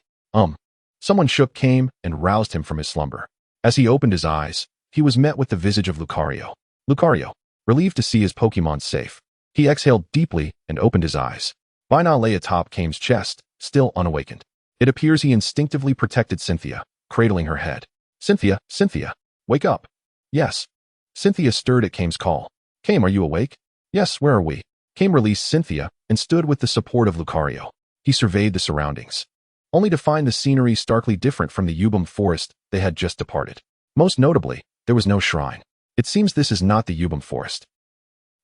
Someone shook Kame and roused him from his slumber. As he opened his eyes, he was met with the visage of Lucario. Lucario, relieved to see his Pokémon safe. He exhaled deeply and opened his eyes. Bina lay atop Kame's chest, still unawakened. It appears he instinctively protected Cynthia, cradling her head. Cynthia, Cynthia, wake up. Yes. Cynthia stirred at Kame's call. Kame, are you awake? Yes, where are we? Kame released Cynthia and stood with the support of Lucario. He surveyed the surroundings, only to find the scenery starkly different from the Yubum forest they had just departed. Most notably, there was no shrine. It seems this is not the Yubum forest.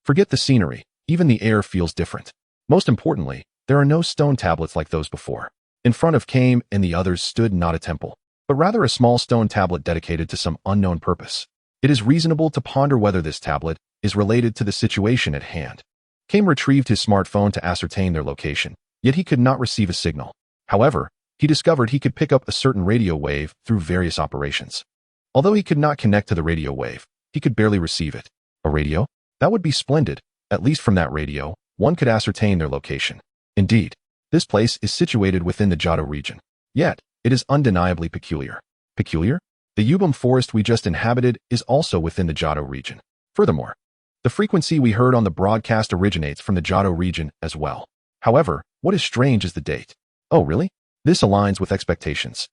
Forget the scenery, even the air feels different. Most importantly, there are no stone tablets like those before. In front of Kame and the others stood not a temple, but rather a small stone tablet dedicated to some unknown purpose. It is reasonable to ponder whether this tablet is related to the situation at hand. Kame retrieved his smartphone to ascertain their location, yet he could not receive a signal. However, he discovered he could pick up a certain radio wave through various operations. Although he could not connect to the radio wave, he could barely receive it. A radio? That would be splendid. At least from that radio, one could ascertain their location. Indeed, this place is situated within the Johto region. Yet, it is undeniably peculiar. Peculiar? The Yubum forest we just inhabited is also within the Johto region. Furthermore, the frequency we heard on the broadcast originates from the Johto region as well. However, what is strange is the date. Oh, really? This aligns with expectations.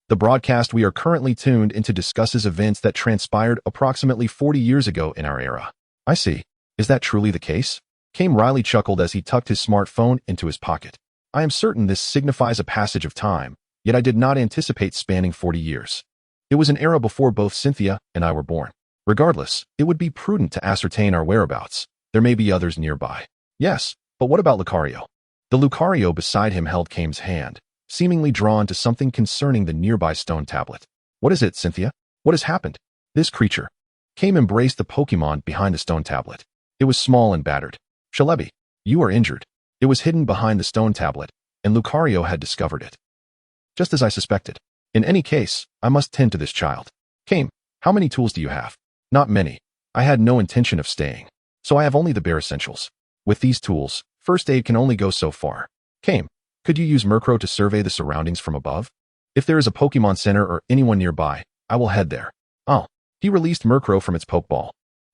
The broadcast we are currently tuned into discusses events that transpired approximately 40 years ago in our era. I see. Is that truly the case? Kame wryly chuckled as he tucked his smartphone into his pocket. I am certain this signifies a passage of time, yet I did not anticipate spanning 40 years. It was an era before both Cynthia and I were born. Regardless, it would be prudent to ascertain our whereabouts. There may be others nearby. Yes, but what about Lucario? The Lucario beside him held Kame's hand, seemingly drawn to something concerning the nearby stone tablet. What is it, Cynthia? What has happened? This creature. Kame embraced the Pokémon behind the stone tablet. It was small and battered. Celebi, you are injured. It was hidden behind the stone tablet, and Lucario had discovered it. Just as I suspected. In any case, I must tend to this child. Kame, How many tools do you have? Not many. I had no intention of staying, so I have only the bare essentials. With these tools, first aid can only go so far. Kame, could you use Murkrow to survey the surroundings from above? If there is a Pokemon Center or anyone nearby, I will head there. Oh, he released Murkrow from its Pokeball,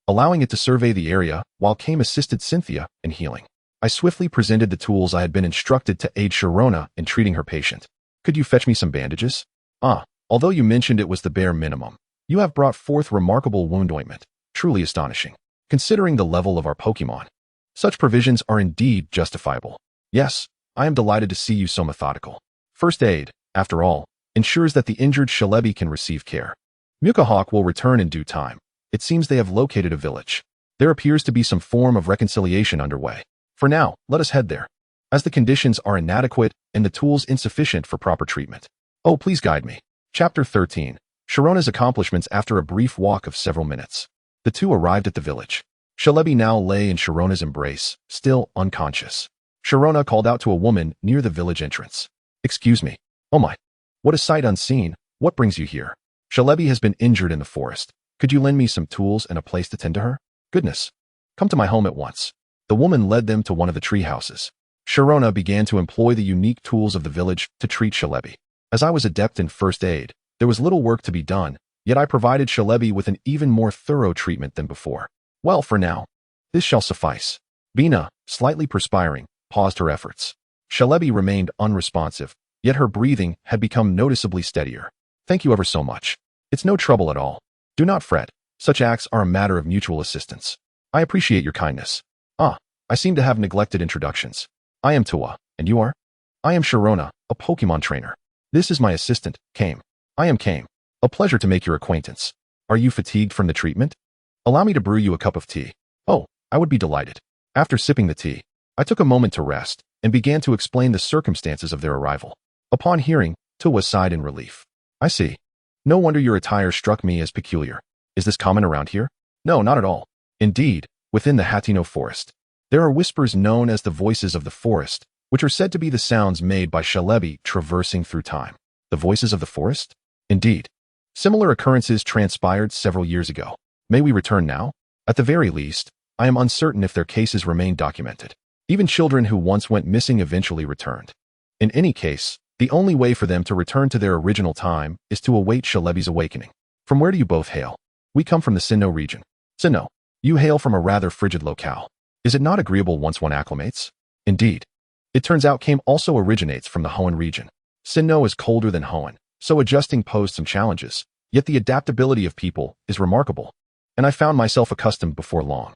allowing it to survey the area while Kame assisted Cynthia in healing. I swiftly presented the tools I had been instructed to aid Sharona in treating her patient. Could you fetch me some bandages? Although you mentioned it was the bare minimum, you have brought forth remarkable wound ointment. Truly astonishing, considering the level of our Pokemon. Such provisions are indeed justifiable. Yes, I am delighted to see you so methodical. First aid, after all, ensures that the injured Shalebi can receive care. Mukahawk will return in due time. It seems they have located a village. There appears to be some form of reconciliation underway. For now, let us head there, as the conditions are inadequate and the tools insufficient for proper treatment. Oh, please guide me. Chapter 13. Sharona's accomplishments after a brief walk of several minutes. The two arrived at the village. Shalebi now lay in Sharona's embrace, still unconscious. Sharona called out to a woman near the village entrance. Excuse me. Oh my. What a sight unseen. What brings you here? Shalebi has been injured in the forest. Could you lend me some tools and a place to tend to her? Goodness. Come to my home at once. The woman led them to one of the tree houses. Sharona began to employ the unique tools of the village to treat Shalebi. As I was adept in first aid, there was little work to be done, yet I provided Shalebi with an even more thorough treatment than before. Well, for now, this shall suffice. Bina, slightly perspiring, paused her efforts. Shalebi remained unresponsive, yet her breathing had become noticeably steadier. Thank you ever so much. It's no trouble at all. Do not fret. Such acts are a matter of mutual assistance. I appreciate your kindness. I seem to have neglected introductions. I am Tua, and you are? I am Sharona, a Pokemon trainer. This is my assistant, Kame. I am Kame. A pleasure to make your acquaintance. Are you fatigued from the treatment? Allow me to brew you a cup of tea. Oh, I would be delighted. After sipping the tea, I took a moment to rest and began to explain the circumstances of their arrival. Upon hearing, Tua sighed in relief. I see. No wonder your attire struck me as peculiar. Is this common around here? No, not at all. Indeed, within the Hatino forest, there are whispers known as the voices of the forest, which are said to be the sounds made by Shalebi traversing through time. The voices of the forest? Indeed. Similar occurrences transpired several years ago. May we return now? At the very least, I am uncertain if their cases remain documented. Even children who once went missing eventually returned. In any case, the only way for them to return to their original time is to await Shalebi's awakening. From where do you both hail? We come from the Sinnoh region. Sinnoh, you hail from a rather frigid locale. Is it not agreeable once one acclimates? Indeed. It turns out Kame also originates from the Hoenn region. Sinnoh is colder than Hoenn, so adjusting posed some challenges, yet the adaptability of people is remarkable. And I found myself accustomed before long.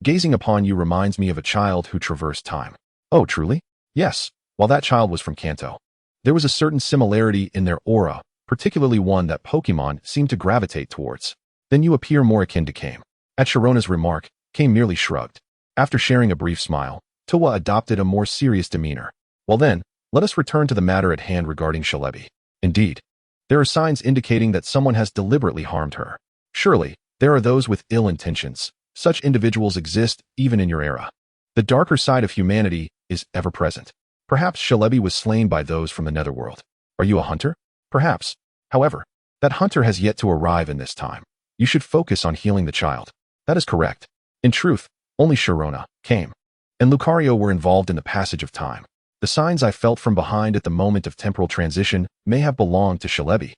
Gazing upon you reminds me of a child who traversed time. Oh, truly? Yes, while that child was from Kanto. There was a certain similarity in their aura, particularly one that Pokemon seemed to gravitate towards. Then you appear more akin to Kame. At Sharona's remark, Kame merely shrugged. After sharing a brief smile, Tua adopted a more serious demeanor. Well then, let us return to the matter at hand regarding Shalebi. Indeed, there are signs indicating that someone has deliberately harmed her. Surely, there are those with ill intentions. Such individuals exist even in your era. The darker side of humanity is ever present. Perhaps Shalebi was slain by those from the netherworld. Are you a hunter? Perhaps. However, that hunter has yet to arrive in this time. You should focus on healing the child. That is correct. In truth, only Sharona, Kame, and Lucario were involved in the passage of time. The signs I felt from behind at the moment of temporal transition may have belonged to Shalebi.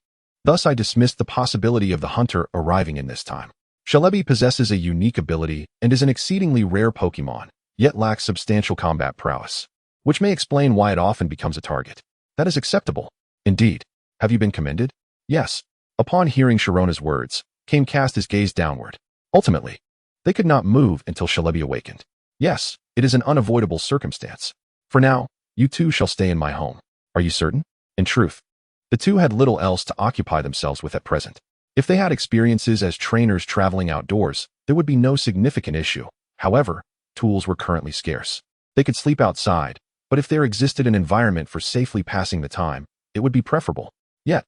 Thus I dismissed the possibility of the hunter arriving in this time. Shalebi possesses a unique ability and is an exceedingly rare Pokemon, yet lacks substantial combat prowess, which may explain why it often becomes a target. That is acceptable. Indeed. Have you been commended? Yes. Upon hearing Sharona's words, Kame cast his gaze downward. Ultimately, they could not move until Shalebi awakened. Yes, it is an unavoidable circumstance. For now, you two shall stay in my home. Are you certain? In truth, the two had little else to occupy themselves with at present. If they had experiences as trainers traveling outdoors, there would be no significant issue. However, tools were currently scarce. They could sleep outside, but if there existed an environment for safely passing the time, it would be preferable. Yet,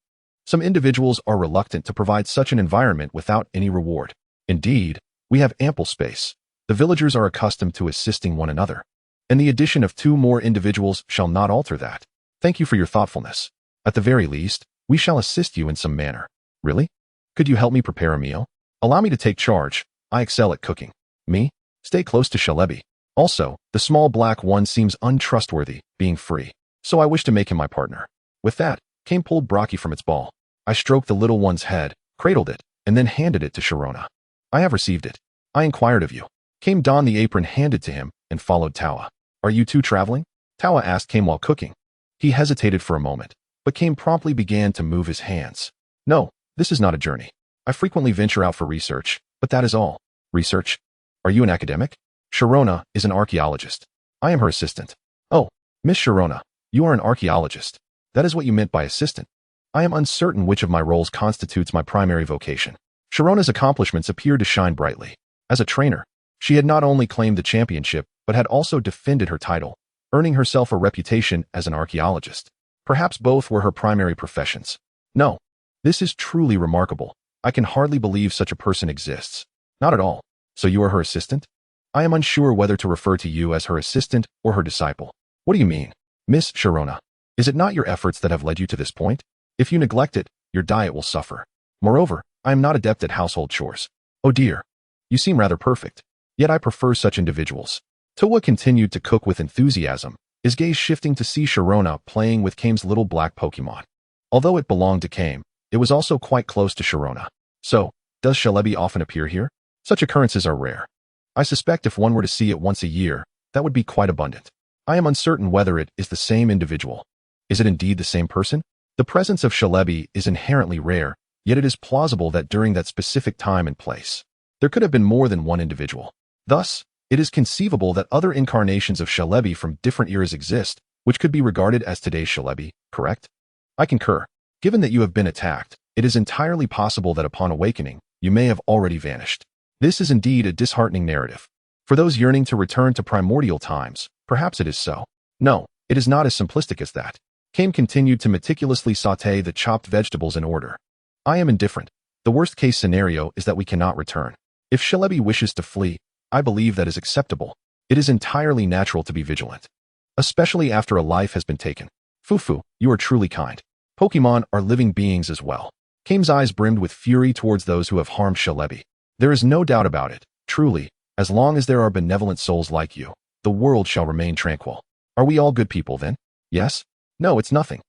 some individuals are reluctant to provide such an environment without any reward. Indeed, we have ample space. The villagers are accustomed to assisting one another, and the addition of 2 more individuals shall not alter that. Thank you for your thoughtfulness. At the very least, we shall assist you in some manner. Really? Could you help me prepare a meal? Allow me to take charge. I excel at cooking. Me? Stay close to Celebi. Also, the small black one seems untrustworthy, being free. So I wish to make him my partner. With that, Kame pulled Brocky from its ball. I stroked the little one's head, cradled it, and then handed it to Sharona. I have received it. I inquired of you. Kame donned the apron handed to him and followed Tawa. Are you two traveling? Tawa asked Kame while cooking. He hesitated for a moment, but Kame promptly began to move his hands. No, this is not a journey. I frequently venture out for research, but that is all. Research? Are you an academic? Sharona is an archaeologist. I am her assistant. Oh, Miss Sharona, you are an archaeologist. That is what you meant by assistant. I am uncertain which of my roles constitutes my primary vocation. Sharona's accomplishments appeared to shine brightly. As a trainer, she had not only claimed the championship, but had also defended her title, earning herself a reputation as an archaeologist. Perhaps both were her primary professions. No, this is truly remarkable. I can hardly believe such a person exists. Not at all. So you are her assistant? I am unsure whether to refer to you as her assistant or her disciple. What do you mean? Miss Sharona, is it not your efforts that have led you to this point? If you neglect it, your diet will suffer. Moreover, I am not adept at household chores. Oh dear. You seem rather perfect. Yet I prefer such individuals. Towa continued to cook with enthusiasm, his gaze shifting to see Sharona playing with Kame's little black Pokémon. Although it belonged to Kame, it was also quite close to Sharona. So, does Celebi often appear here? Such occurrences are rare. I suspect if one were to see it once a year, that would be quite abundant. I am uncertain whether it is the same individual. Is it indeed the same person? The presence of Celebi is inherently rare, yet it is plausible that during that specific time and place, there could have been more than one individual. Thus, it is conceivable that other incarnations of Celebi from different eras exist, which could be regarded as today's Celebi, correct? I concur. Given that you have been attacked, it is entirely possible that upon awakening, you may have already vanished. This is indeed a disheartening narrative. For those yearning to return to primordial times, perhaps it is so. No, it is not as simplistic as that. Kame continued to meticulously sauté the chopped vegetables in order. I am indifferent. The worst-case scenario is that we cannot return. If Celebi wishes to flee, I believe that is acceptable. It is entirely natural to be vigilant, especially after a life has been taken. Fufu, you are truly kind. Pokémon are living beings as well. Kame's eyes brimmed with fury towards those who have harmed Celebi. There is no doubt about it. Truly, as long as there are benevolent souls like you, the world shall remain tranquil. Are we all good people then? Yes? No, it's nothing.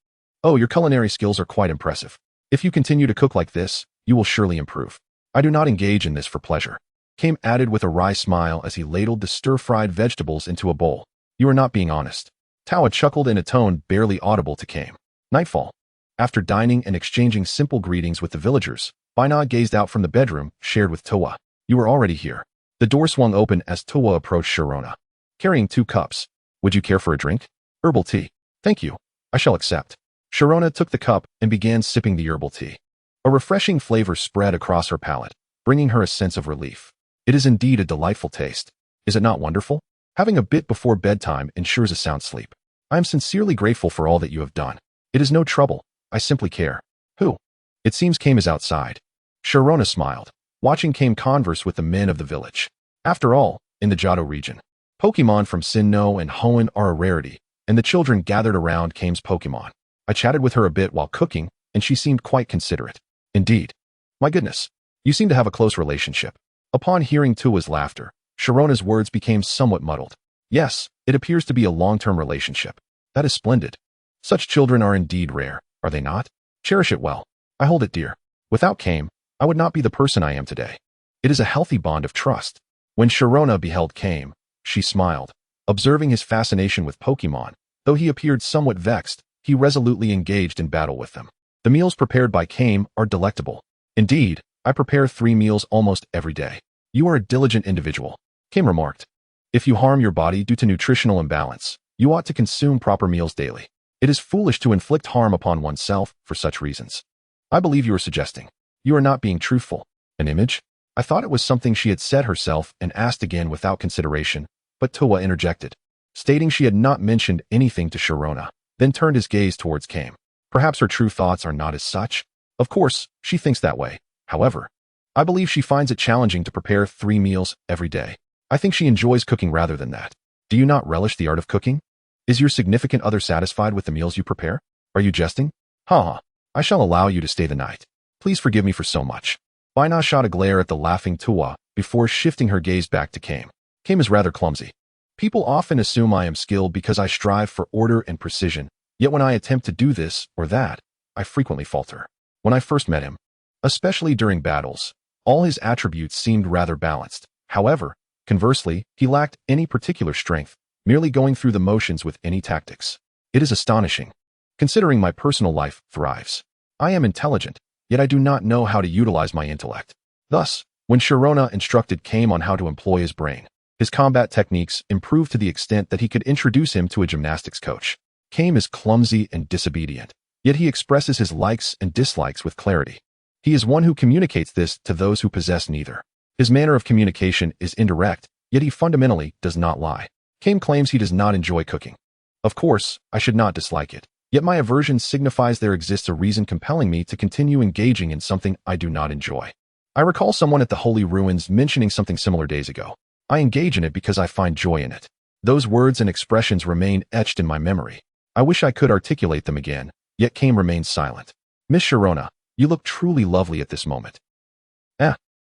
Oh, your culinary skills are quite impressive. If you continue to cook like this, you will surely improve. I do not engage in this for pleasure. Kame added with a wry smile as he ladled the stir-fried vegetables into a bowl. You are not being honest. Tawa chuckled in a tone barely audible to Kame. Nightfall. After dining and exchanging simple greetings with the villagers, Baina gazed out from the bedroom shared with Towa. You are already here. The door swung open as Towa approached Sharona, carrying 2 cups. Would you care for a drink? Herbal tea. Thank you. I shall accept. Sharona took the cup and began sipping the herbal tea. A refreshing flavor spread across her palate, bringing her a sense of relief. It is indeed a delightful taste. Is it not wonderful? Having a bit before bedtime ensures a sound sleep. I am sincerely grateful for all that you have done. It is no trouble. I simply care. Who? It seems Kame is outside. Sharona smiled, watching Kame converse with the men of the village. After all, in the Johto region, Pokémon from Sinnoh and Hoenn are a rarity, and the children gathered around Kame's Pokémon. I chatted with her a bit while cooking, and she seemed quite considerate. Indeed. My goodness, you seem to have a close relationship. Upon hearing Tua's laughter, Sharona's words became somewhat muddled. Yes, it appears to be a long-term relationship. That is splendid. Such children are indeed rare, are they not? Cherish it well. I hold it dear. Without Kame, I would not be the person I am today. It is a healthy bond of trust. When Sharona beheld Kame, she smiled. Observing his fascination with Pokémon, though he appeared somewhat vexed, he resolutely engaged in battle with them. The meals prepared by Kame are delectable. Indeed, I prepare 3 meals almost every day. You are a diligent individual, Kame remarked. If you harm your body due to nutritional imbalance, you ought to consume proper meals daily. It is foolish to inflict harm upon oneself for such reasons. I believe you are suggesting. You are not being truthful. An image? I thought it was something she had said herself and asked again without consideration, but Towa interjected, stating she had not mentioned anything to Sharona, then turned his gaze towards Kame. Perhaps her true thoughts are not as such. Of course, she thinks that way. However, I believe she finds it challenging to prepare 3 meals every day. I think she enjoys cooking rather than that. Do you not relish the art of cooking? Is your significant other satisfied with the meals you prepare? Are you jesting? Ha ha. I shall allow you to stay the night. Please forgive me for so much. Bina shot a glare at the laughing Tuwa before shifting her gaze back to Kame. Kame is rather clumsy. People often assume I am skilled because I strive for order and precision, yet when I attempt to do this or that, I frequently falter. When I first met him, especially during battles, all his attributes seemed rather balanced. However, conversely, he lacked any particular strength, merely going through the motions with any tactics. It is astonishing, considering my personal life thrives. I am intelligent, yet I do not know how to utilize my intellect. Thus, when Sharona instructed Kame on how to employ his brain, his combat techniques improved to the extent that he could introduce him to a gymnastics coach. Kame is clumsy and disobedient, yet he expresses his likes and dislikes with clarity. He is one who communicates this to those who possess neither. His manner of communication is indirect, yet he fundamentally does not lie. Kame claims he does not enjoy cooking. Of course, I should not dislike it, yet my aversion signifies there exists a reason compelling me to continue engaging in something I do not enjoy. I recall someone at the Holy Ruins mentioning something similar days ago. I engage in it because I find joy in it. Those words and expressions remain etched in my memory. I wish I could articulate them again, yet Kame remains silent. Miss Sharona, you look truly lovely at this moment.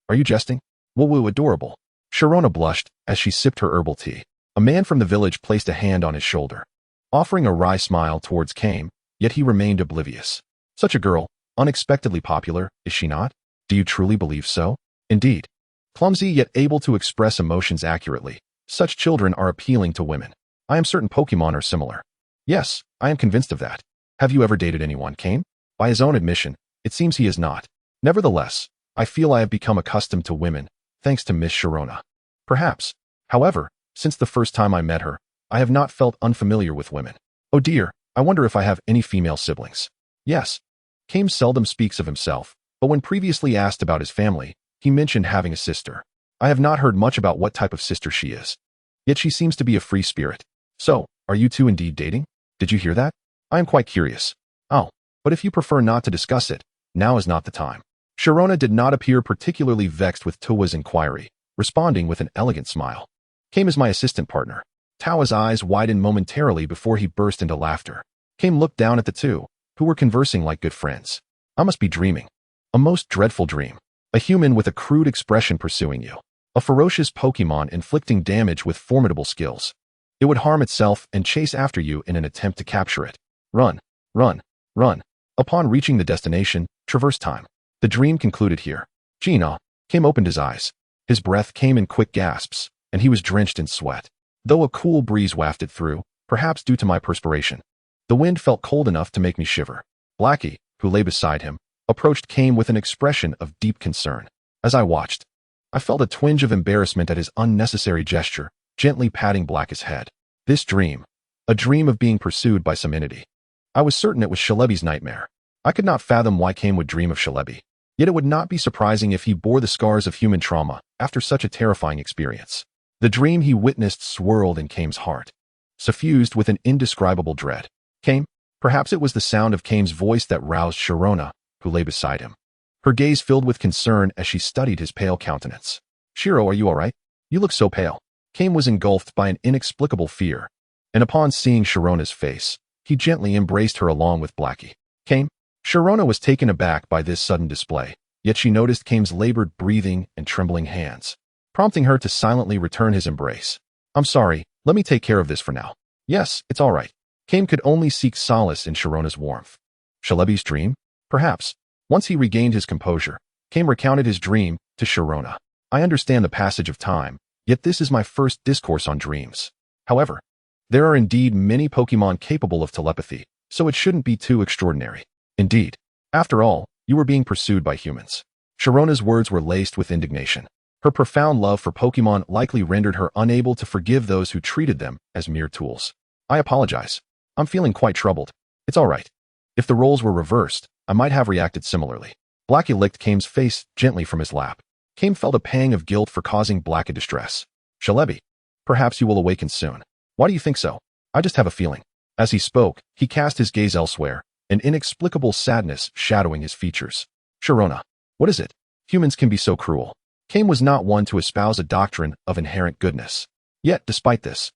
Are you jesting? Woo, adorable. Sharona blushed as she sipped her herbal tea. A man from the village placed a hand on his shoulder, offering a wry smile towards Kame, yet he remained oblivious. Such a girl, unexpectedly popular, is she not? Do you truly believe so? Indeed. Clumsy yet able to express emotions accurately, such children are appealing to women. I am certain Pokémon are similar. Yes, I am convinced of that. Have you ever dated anyone, Kame? By his own admission, it seems he has not. Nevertheless, I feel I have become accustomed to women, thanks to Miss Sharona. Perhaps. However, since the first time I met her, I have not felt unfamiliar with women. Oh dear, I wonder if I have any female siblings. Yes. Kame seldom speaks of himself, but when previously asked about his family, he mentioned having a sister. I have not heard much about what type of sister she is. Yet she seems to be a free spirit. So, are you two indeed dating? Did you hear that? I am quite curious. Oh, but if you prefer not to discuss it, now is not the time. Sharona did not appear particularly vexed with Tuwa's inquiry, responding with an elegant smile. Kame is my assistant partner. Tawa's eyes widened momentarily before he burst into laughter. Kame looked down at the two, who were conversing like good friends. I must be dreaming. A most dreadful dream. A human with a crude expression pursuing you. A ferocious Pokémon inflicting damage with formidable skills. It would harm itself and chase after you in an attempt to capture it. Run, run, run. Upon reaching the destination, traverse time. The dream concluded here. Sinnoh. Kame opened his eyes. His breath came in quick gasps, and he was drenched in sweat. Though a cool breeze wafted through, perhaps due to my perspiration, the wind felt cold enough to make me shiver. Blackie, who lay beside him, approached Kame with an expression of deep concern. As I watched, I felt a twinge of embarrassment at his unnecessary gesture, gently patting Blackie's head. This dream, a dream of being pursued by some entity. I was certain it was Shalebi's nightmare. I could not fathom why Kame would dream of Shalebi. Yet it would not be surprising if he bore the scars of human trauma after such a terrifying experience. The dream he witnessed swirled in Kame's heart, suffused with an indescribable dread. Kame? Perhaps it was the sound of Kame's voice that roused Sharona, who lay beside him. Her gaze filled with concern as she studied his pale countenance. Shiro, are you all right? You look so pale. Kame was engulfed by an inexplicable fear, and upon seeing Sharona's face, he gently embraced her along with Blackie. Kame? Sharona was taken aback by this sudden display, yet she noticed Kame's labored breathing and trembling hands, prompting her to silently return his embrace. I'm sorry, let me take care of this for now. Yes, it's all right. Kame could only seek solace in Sharona's warmth. Shalebi's dream? Perhaps. Once he regained his composure, Kame recounted his dream to Sharona. I understand the passage of time, yet this is my first discourse on dreams. However, there are indeed many Pokémon capable of telepathy, so it shouldn't be too extraordinary. Indeed. After all, you were being pursued by humans. Sharona's words were laced with indignation. Her profound love for Pokémon likely rendered her unable to forgive those who treated them as mere tools. I apologize. I'm feeling quite troubled. It's all right. If the roles were reversed, I might have reacted similarly. Blackie licked Kame's face gently from his lap. Kame felt a pang of guilt for causing Blackie distress. Shalebi, perhaps you will awaken soon. Why do you think so? I just have a feeling. As he spoke, he cast his gaze elsewhere, an inexplicable sadness shadowing his features. Sharona, what is it? Humans can be so cruel. Kame was not one to espouse a doctrine of inherent goodness. Yet, despite this,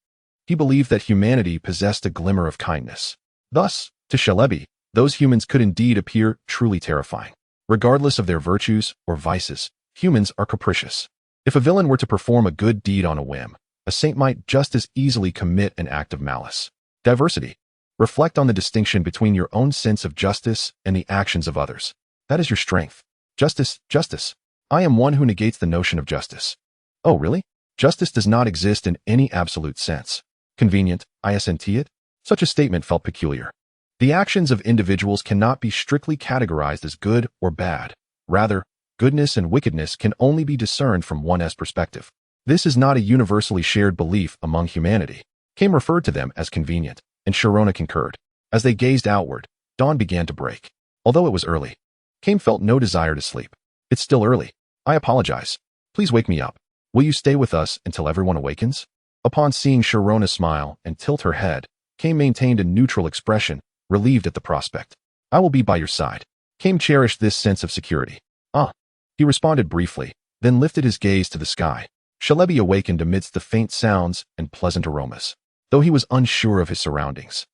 he believed that humanity possessed a glimmer of kindness. Thus, to Shalebi, those humans could indeed appear truly terrifying. Regardless of their virtues or vices, humans are capricious. If a villain were to perform a good deed on a whim, a saint might just as easily commit an act of malice. Diversity. Reflect on the distinction between your own sense of justice and the actions of others. That is your strength. Justice, justice. I am one who negates the notion of justice. Oh, really? Justice does not exist in any absolute sense. Convenient, isn't it? Such a statement felt peculiar. The actions of individuals cannot be strictly categorized as good or bad. Rather, goodness and wickedness can only be discerned from one's perspective. This is not a universally shared belief among humanity. Kame referred to them as convenient, and Sharona concurred. As they gazed outward, dawn began to break. Although it was early, Kame felt no desire to sleep. It's still early. I apologize. Please wake me up. Will you stay with us until everyone awakens? Upon seeing Sharona smile and tilt her head, Kame maintained a neutral expression, relieved at the prospect. I will be by your side. Kame cherished this sense of security. Ah. He responded briefly, then lifted his gaze to the sky. Shalebi awakened amidst the faint sounds and pleasant aromas. Though he was unsure of his surroundings,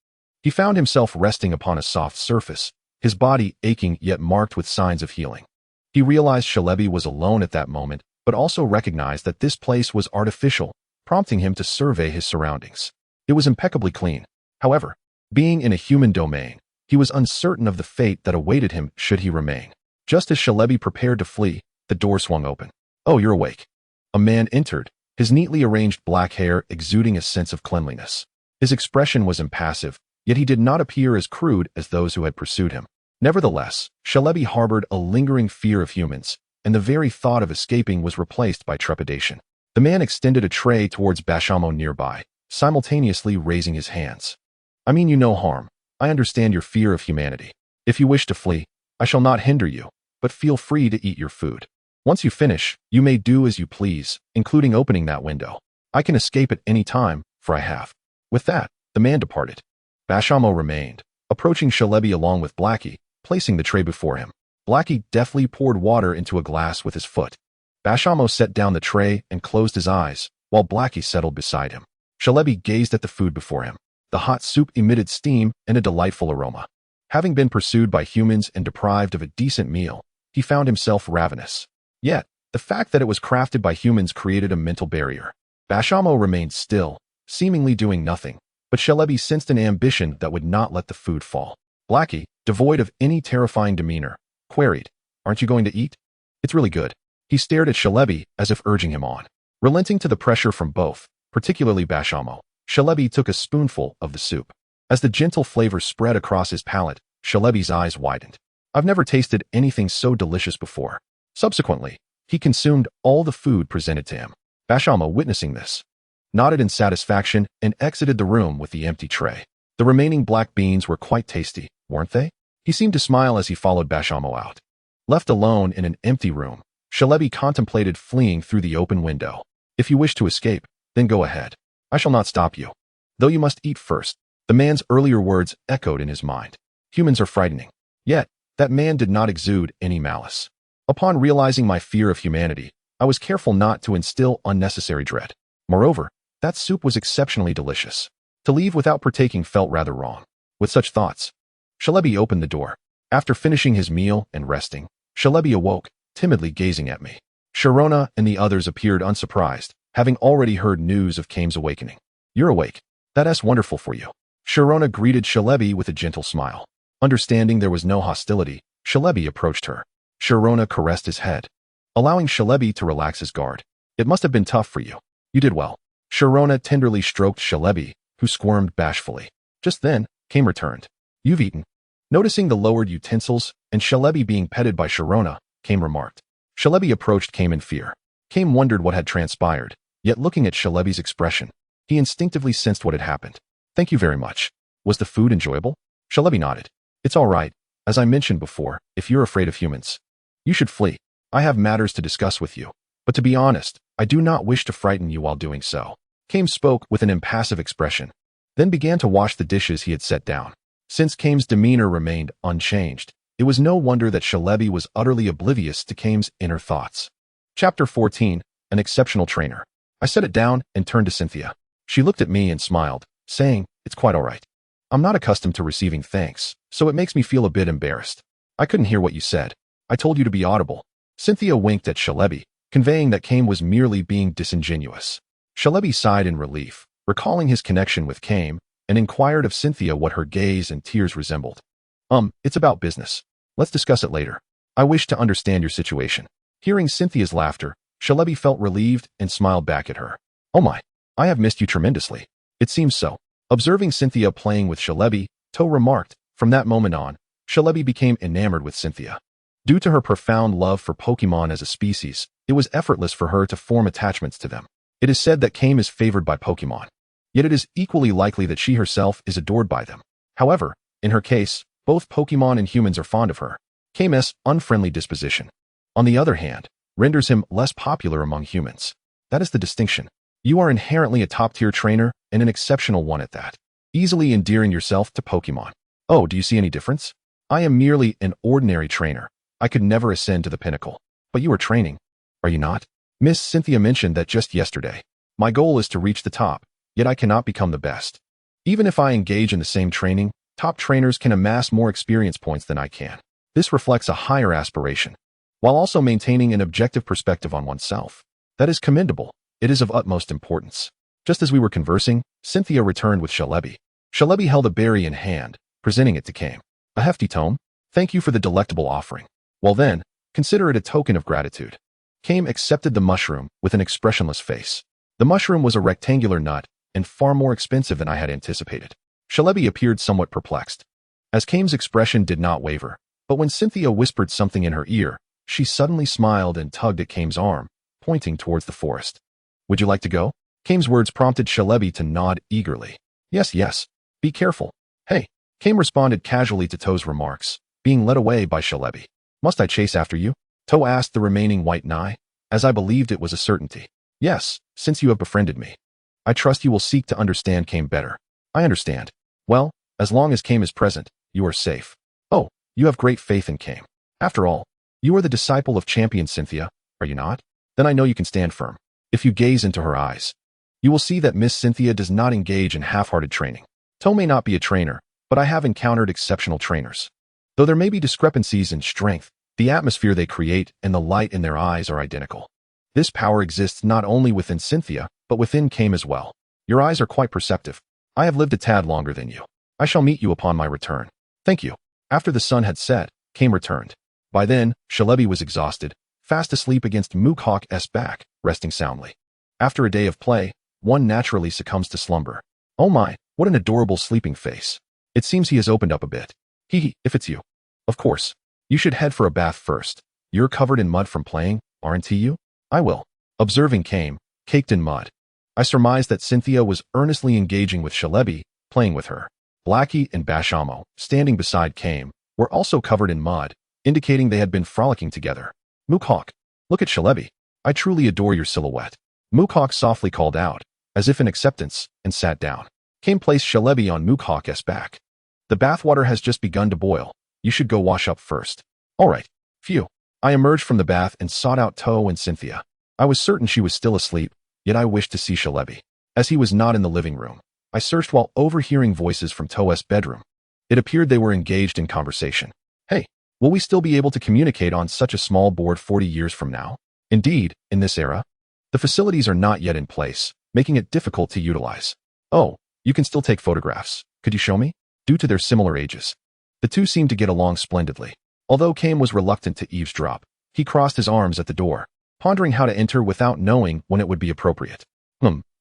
he found himself resting upon a soft surface, his body aching yet marked with signs of healing. He realized Shalebi was alone at that moment, but also recognized that this place was artificial, prompting him to survey his surroundings. It was impeccably clean. However, being in a human domain, he was uncertain of the fate that awaited him should he remain. Just as Shalebi prepared to flee, the door swung open. Oh, you're awake. A man entered, his neatly arranged black hair exuding a sense of cleanliness. His expression was impassive, yet he did not appear as crude as those who had pursued him. Nevertheless, Shalebi harbored a lingering fear of humans, and the very thought of escaping was replaced by trepidation. The man extended a tray towards Bashamo nearby, simultaneously raising his hands. I mean you no harm. I understand your fear of humanity. If you wish to flee, I shall not hinder you, but feel free to eat your food. Once you finish, you may do as you please, including opening that window. I can escape at any time, for I have. With that, the man departed. Bashamo remained, approaching Shalebi along with Blackie, placing the tray before him. Blackie deftly poured water into a glass with his foot. Bashamo set down the tray and closed his eyes, while Blackie settled beside him. Shalebi gazed at the food before him. The hot soup emitted steam and a delightful aroma. Having been pursued by humans and deprived of a decent meal, he found himself ravenous. Yet, the fact that it was crafted by humans created a mental barrier. Bashamo remained still, seemingly doing nothing, but Shalebi sensed an ambition that would not let the food fall. Blackie, devoid of any terrifying demeanor, queried, Aren't you going to eat? It's really good. He stared at Shalebi as if urging him on. Relenting to the pressure from both, particularly Bashamo, Shalebi took a spoonful of the soup. As the gentle flavor spread across his palate, Shalebi's eyes widened. I've never tasted anything so delicious before. Subsequently, he consumed all the food presented to him. Bashamo, witnessing this, nodded in satisfaction and exited the room with the empty tray. The remaining black beans were quite tasty, weren't they? He seemed to smile as he followed Bashamo out. Left alone in an empty room, Shalebi contemplated fleeing through the open window. If you wish to escape, then go ahead. I shall not stop you. Though you must eat first. The man's earlier words echoed in his mind. Humans are frightening. Yet, that man did not exude any malice. Upon realizing my fear of humanity, I was careful not to instill unnecessary dread. Moreover, that soup was exceptionally delicious. To leave without partaking felt rather wrong. With such thoughts, Shalebi opened the door. After finishing his meal and resting, Shalebi awoke, timidly gazing at me. Sharona and the others appeared unsurprised, having already heard news of Kame's awakening. You're awake. That's wonderful for you. Sharona greeted Shalebi with a gentle smile. Understanding there was no hostility, Shalebi approached her. Sharona caressed his head, allowing Shalebi to relax his guard. It must have been tough for you. You did well. Sharona tenderly stroked Shalebi, who squirmed bashfully. Just then, Kame returned. You've eaten. Noticing the lowered utensils and Shalebi being petted by Sharona, Kame remarked. Shalebi approached Kame in fear. Kame wondered what had transpired, yet looking at Shalebi's expression, he instinctively sensed what had happened. Thank you very much. Was the food enjoyable? Shalebi nodded. It's all right. As I mentioned before, if you're afraid of humans, you should flee. I have matters to discuss with you. But to be honest, I do not wish to frighten you while doing so. Kame spoke with an impassive expression, then began to wash the dishes he had set down. Since Kame's demeanor remained unchanged, it was no wonder that Shalebi was utterly oblivious to Kame's inner thoughts. Chapter 14, An Exceptional Trainer. I set it down and turned to Cynthia. She looked at me and smiled, saying, It's quite all right. I'm not accustomed to receiving thanks, so it makes me feel a bit embarrassed. I couldn't hear what you said. I told you to be audible. Cynthia winked at Shalebi, conveying that Kame was merely being disingenuous. Shalebi sighed in relief, recalling his connection with Kame, and inquired of Cynthia what her gaze and tears resembled. It's about business. Let's discuss it later. I wish to understand your situation. Hearing Cynthia's laughter, Shalebi felt relieved and smiled back at her. Oh my, I have missed you tremendously. It seems so. Observing Cynthia playing with Shalebi, To remarked, from that moment on, Shalebi became enamored with Cynthia. Due to her profound love for Pokémon as a species, it was effortless for her to form attachments to them. It is said that Kame is favored by Pokémon. Yet it is equally likely that she herself is adored by them. However, in her case, both Pokémon and humans are fond of her. Kame's unfriendly disposition, on the other hand, renders him less popular among humans. That is the distinction. You are inherently a top-tier trainer and an exceptional one at that, easily endearing yourself to Pokémon. Oh, do you see any difference? I am merely an ordinary trainer. I could never ascend to the pinnacle. But you are training, are you not? Miss Cynthia mentioned that just yesterday. My goal is to reach the top, yet I cannot become the best. Even if I engage in the same training, top trainers can amass more experience points than I can. This reflects a higher aspiration, while also maintaining an objective perspective on oneself. That is commendable. It is of utmost importance. Just as we were conversing, Cynthia returned with Shalebi. Shalebi held a berry in hand, presenting it to Kame. A hefty tome. Thank you for the delectable offering. Well then, consider it a token of gratitude. Kame accepted the mushroom with an expressionless face. The mushroom was a rectangular nut and far more expensive than I had anticipated. Shalebi appeared somewhat perplexed, as Kame's expression did not waver. But when Cynthia whispered something in her ear, she suddenly smiled and tugged at Kame's arm, pointing towards the forest. Would you like to go? Kame's words prompted Shalebi to nod eagerly. Yes, yes. Be careful. Hey. Kame responded casually to To's remarks, being led away by Shalebi. Must I chase after you? To asked the remaining white Nai, as I believed it was a certainty. Yes, since you have befriended me. I trust you will seek to understand Kame better. I understand. Well, as long as Kame is present, you are safe. Oh, you have great faith in Kame. After all, you are the disciple of Champion Cynthia, are you not? Then I know you can stand firm. If you gaze into her eyes, you will see that Miss Cynthia does not engage in half-hearted training. To may not be a trainer, but I have encountered exceptional trainers. Though there may be discrepancies in strength, the atmosphere they create and the light in their eyes are identical. This power exists not only within Cynthia, but within Kame as well. Your eyes are quite perceptive. I have lived a tad longer than you. I shall meet you upon my return. Thank you. After the sun had set, Kame returned. By then, Shalebi was exhausted, fast asleep against Mukok's back, resting soundly. After a day of play, one naturally succumbs to slumber. Oh my, what an adorable sleeping face. It seems he has opened up a bit. If it's you. Of course. You should head for a bath first. You're covered in mud from playing, aren't you? I will. Observing Kame, caked in mud. I surmised that Cynthia was earnestly engaging with Shalebi, playing with her. Blackie and Bashamo, standing beside Kame, were also covered in mud, indicating they had been frolicking together. Mukok, look at Shalebi. I truly adore your silhouette. Mukok softly called out, as if in acceptance, and sat down. Kame placed Shalebi on Mukok's back. The bathwater has just begun to boil. You should go wash up first. All right. Phew. I emerged from the bath and sought out To and Cynthia. I was certain she was still asleep, yet I wished to see Shalebi. As he was not in the living room, I searched while overhearing voices from To's bedroom. It appeared they were engaged in conversation. Hey, will we still be able to communicate on such a small board 40 years from now? Indeed, in this era, the facilities are not yet in place, making it difficult to utilize. Oh, you can still take photographs. Could you show me? Due to their similar ages, the two seemed to get along splendidly. Although Kame was reluctant to eavesdrop, he crossed his arms at the door, pondering how to enter without knowing when it would be appropriate.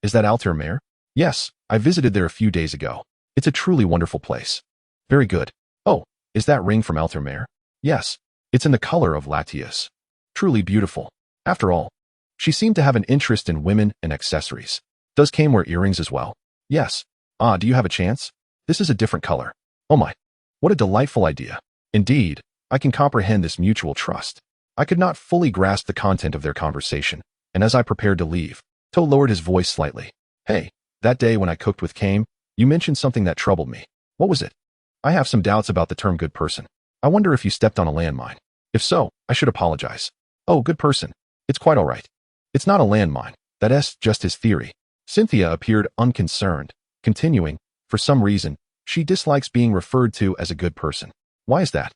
Is that Altermare? Yes, I visited there a few days ago. It's a truly wonderful place. Very good. Oh, is that ring from Altermare? Yes, it's in the color of Latias. Truly beautiful. After all, she seemed to have an interest in women and accessories. Does Kame wear earrings as well? Yes. Ah, do you have a chance? This is a different color. Oh my. What a delightful idea. Indeed, I can comprehend this mutual trust. I could not fully grasp the content of their conversation, and as I prepared to leave, To lowered his voice slightly. Hey, that day when I cooked with Kame, you mentioned something that troubled me. What was it? I have some doubts about the term good person. I wonder if you stepped on a landmine. If so, I should apologize. Oh, good person. It's quite all right. It's not a landmine. That's just his theory. Cynthia appeared unconcerned, continuing, for some reason, she dislikes being referred to as a good person. Why is that?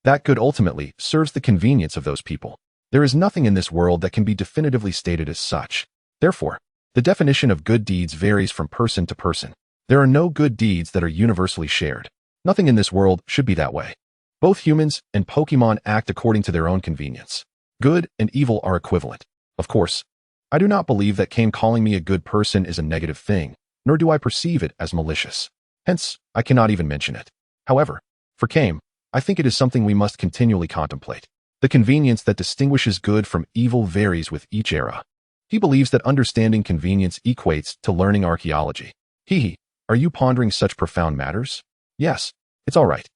That good ultimately serves the convenience of those people. There is nothing in this world that can be definitively stated as such. Therefore, the definition of good deeds varies from person to person. There are no good deeds that are universally shared. Nothing in this world should be that way. Both humans and Pokémon act according to their own convenience. Good and evil are equivalent. Of course, I do not believe that Kame calling me a good person is a negative thing, nor do I perceive it as malicious. Hence, I cannot even mention it. However, for Kame, I think it is something we must continually contemplate. The convenience that distinguishes good from evil varies with each era. He believes that understanding convenience equates to learning archaeology. Are you pondering such profound matters? Yes, it's all right.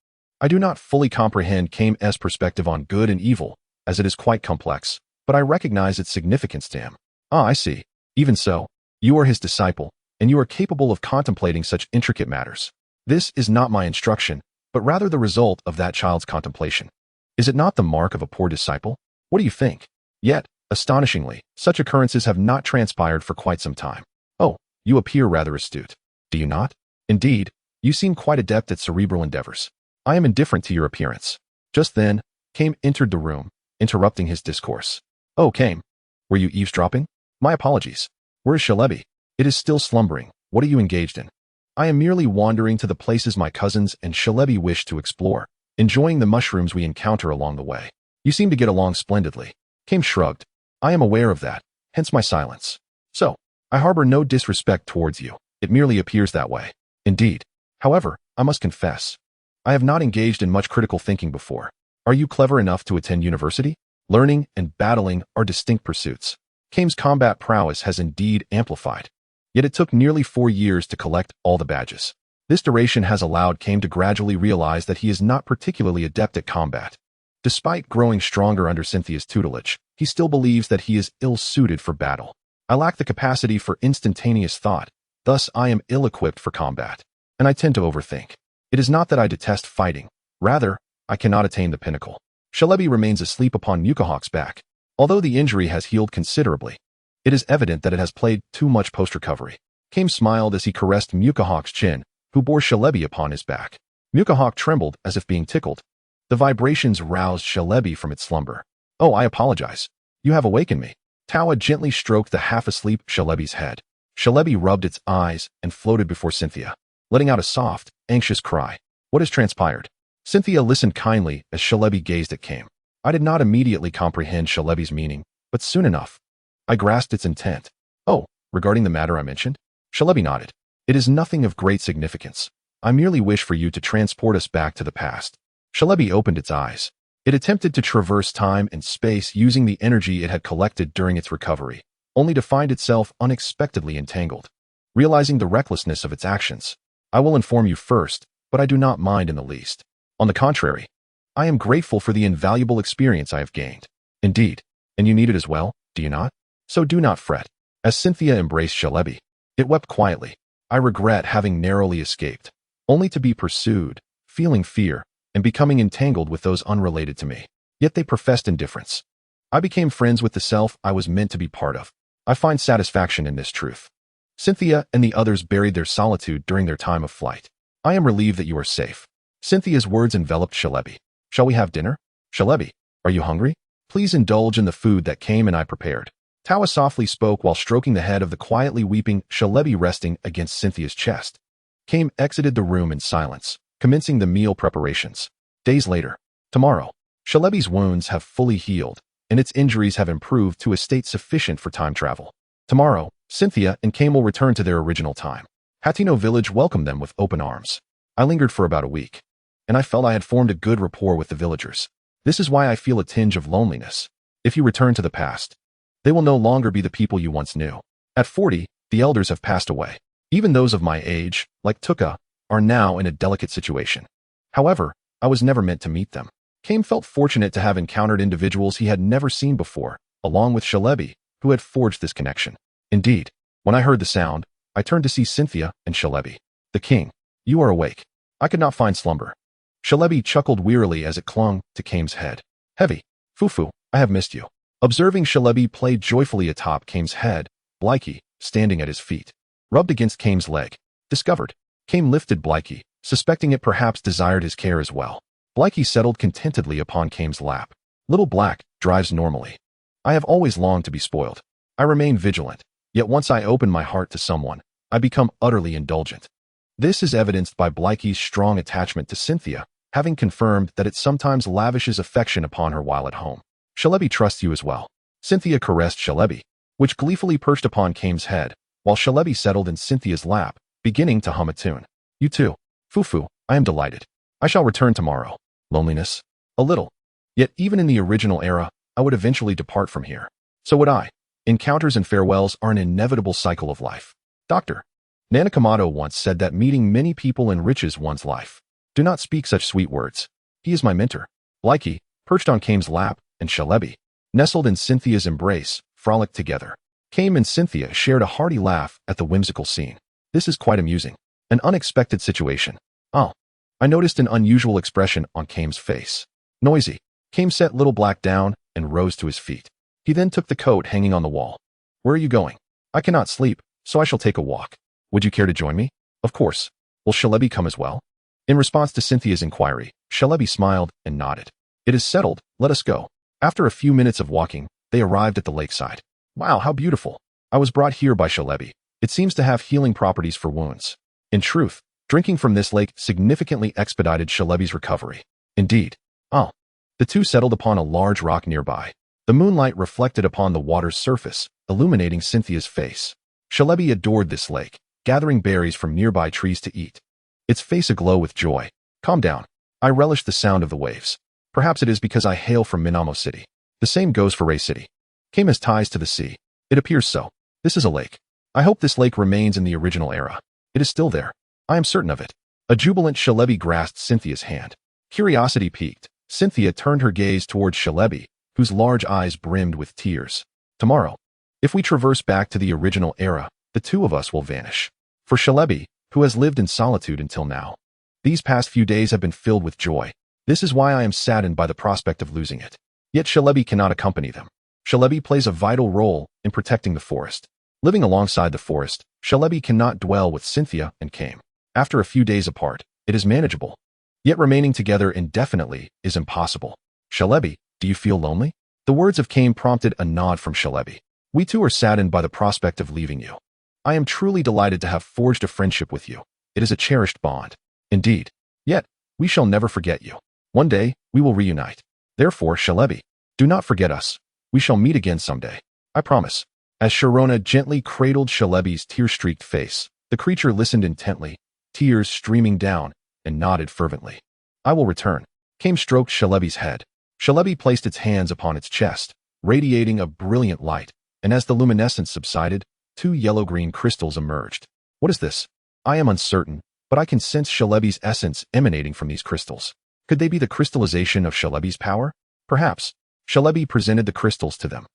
I do not fully comprehend Kame's perspective on good and evil, as it is quite complex, but I recognize its significance to him. Ah, I see. Even so, you are his disciple, and you are capable of contemplating such intricate matters. This is not my instruction, but rather the result of that child's contemplation. Is it not the mark of a poor disciple? What do you think? Yet, astonishingly, such occurrences have not transpired for quite some time. Oh, you appear rather astute. Do you not? Indeed, you seem quite adept at cerebral endeavors. I am indifferent to your appearance. Just then, Kame entered the room, interrupting his discourse. Oh, Kame, were you eavesdropping? My apologies. Where is Shalebi? It is still slumbering. What are you engaged in? I am merely wandering to the places my cousins and Shalebi wish to explore, enjoying the mushrooms we encounter along the way. You seem to get along splendidly. Kame shrugged. I am aware of that, hence my silence. So, I harbor no disrespect towards you. It merely appears that way. Indeed. However, I must confess, I have not engaged in much critical thinking before. Are you clever enough to attend university? Learning and battling are distinct pursuits. Kame's combat prowess has indeed amplified. Yet it took nearly 4 years to collect all the badges. This duration has allowed Kame to gradually realize that he is not particularly adept at combat. Despite growing stronger under Cynthia's tutelage, he still believes that he is ill-suited for battle. I lack the capacity for instantaneous thought, thus I am ill-equipped for combat. And I tend to overthink. It is not that I detest fighting. Rather, I cannot attain the pinnacle. Shalebi remains asleep upon Mukahawk's back. Although the injury has healed considerably, it is evident that it has played too much post-recovery. Kame smiled as he caressed Mukahawk's chin, who bore Shalebi upon his back. Mukahawk trembled as if being tickled. The vibrations roused Shalebi from its slumber. Oh, I apologize. You have awakened me. Tawa gently stroked the half-asleep Shalebi's head. Shalebi rubbed its eyes and floated before Cynthia, letting out a soft, anxious cry. What has transpired? Cynthia listened kindly as Shalebi gazed at Kame. I did not immediately comprehend Shalebi's meaning, but soon enough, I grasped its intent. Oh, regarding the matter I mentioned? Shalebi nodded. It is nothing of great significance. I merely wish for you to transport us back to the past. Shalebi opened its eyes. It attempted to traverse time and space using the energy it had collected during its recovery, only to find itself unexpectedly entangled. Realizing the recklessness of its actions, I will inform you first, but I do not mind in the least. On the contrary, I am grateful for the invaluable experience I have gained. Indeed, and you need it as well, do you not? So do not fret. As Cynthia embraced Shalebi, it wept quietly. I regret having narrowly escaped, only to be pursued, feeling fear, and becoming entangled with those unrelated to me. Yet they professed indifference. I became friends with the self I was meant to be part of. I find satisfaction in this truth. Cynthia and the others buried their solitude during their time of flight. I am relieved that you are safe. Cynthia's words enveloped Shalebi. Shall we have dinner? Shalebi, are you hungry? Please indulge in the food that Kame and I prepared. Tawa softly spoke while stroking the head of the quietly weeping Shalebi resting against Cynthia's chest. Kame exited the room in silence, commencing the meal preparations. Days later. Tomorrow. Shalebi's wounds have fully healed, and its injuries have improved to a state sufficient for time travel. Tomorrow, Cynthia and Kame will return to their original time. Hateno village welcomed them with open arms. I lingered for about a week, and I felt I had formed a good rapport with the villagers. This is why I feel a tinge of loneliness. If you return to the past, they will no longer be the people you once knew. At 40, the elders have passed away. Even those of my age, like Tuka, are now in a delicate situation. However, I was never meant to meet them. Kame felt fortunate to have encountered individuals he had never seen before, along with Shalebi, who had forged this connection. Indeed, when I heard the sound, I turned to see Cynthia and Shalebi. The king, you are awake. I could not find slumber. Shalebi chuckled wearily as it clung to Kame's head. Heavy. Fufu, I have missed you. Observing Shalebi play joyfully atop Kame's head, Blikey, standing at his feet, rubbed against Kame's leg. Discovered. Kame lifted Blikey, suspecting it perhaps desired his care as well. Blakey settled contentedly upon Kame's lap. Little Black drives normally. I have always longed to be spoiled. I remain vigilant, yet once I open my heart to someone, I become utterly indulgent. This is evidenced by Blakey's strong attachment to Cynthia, having confirmed that it sometimes lavishes affection upon her while at home. Shalebi trusts you as well. Cynthia caressed Shalebi, which gleefully perched upon Kame's head, while Shalebi settled in Cynthia's lap, beginning to hum a tune. You too. Fufu, I am delighted. I shall return tomorrow. Loneliness? A little. Yet even in the original era, I would eventually depart from here. So would I. Encounters and farewells are an inevitable cycle of life. Dr. Nanakamado once said that meeting many people enriches one's life. Do not speak such sweet words. He is my mentor. Blakey, perched on Kame's lap, and Shalebi, nestled in Cynthia's embrace, frolicked together. Kame and Cynthia shared a hearty laugh at the whimsical scene. This is quite amusing. An unexpected situation. Oh. I noticed an unusual expression on Kame's face. Noisy. Kame set Little Black down and rose to his feet. He then took the coat hanging on the wall. Where are you going? I cannot sleep, so I shall take a walk. Would you care to join me? Of course. Will Shalebi come as well? In response to Cynthia's inquiry, Shalebi smiled and nodded. It is settled, let us go. After a few minutes of walking, they arrived at the lakeside. Wow, how beautiful. I was brought here by Shalebi. It seems to have healing properties for wounds. In truth, drinking from this lake significantly expedited Shalebi's recovery. Indeed. Oh. The two settled upon a large rock nearby. The moonlight reflected upon the water's surface, illuminating Cynthia's face. Shalebi adored this lake, gathering berries from nearby trees to eat. Its face aglow with joy. Calm down. I relish the sound of the waves. Perhaps it is because I hail from Minamo City. The same goes for Ray City. Kame has ties to the sea. It appears so. This is a lake. I hope this lake remains in the original era. It is still there. I am certain of it. A jubilant Shalebi grasped Cynthia's hand. Curiosity piqued. Cynthia turned her gaze towards Shalebi, whose large eyes brimmed with tears. Tomorrow, if we traverse back to the original era, the two of us will vanish. For Shalebi, who has lived in solitude until now, these past few days have been filled with joy. This is why I am saddened by the prospect of losing it. Yet Shalebi cannot accompany them. Shalebi plays a vital role in protecting the forest. Living alongside the forest, Shalebi cannot dwell with Cynthia and Kame. After a few days apart, it is manageable. Yet remaining together indefinitely is impossible. Shalebi, do you feel lonely? The words of Kame prompted a nod from Shalebi. We too are saddened by the prospect of leaving you. I am truly delighted to have forged a friendship with you. It is a cherished bond. Indeed. Yet, we shall never forget you. One day, we will reunite. Therefore, Shalebi, do not forget us. We shall meet again someday. I promise. As Sharona gently cradled Shalebi's tear-streaked face, the creature listened intently, tears streaming down, and nodded fervently. I will return. Kame stroked Shalebi's head. Shalebi placed its hands upon its chest, radiating a brilliant light, and as the luminescence subsided, two yellow-green crystals emerged. What is this? I am uncertain, but I can sense Shalebi's essence emanating from these crystals. Could they be the crystallization of Shalebi's power? Perhaps. Shalebi presented the crystals to them.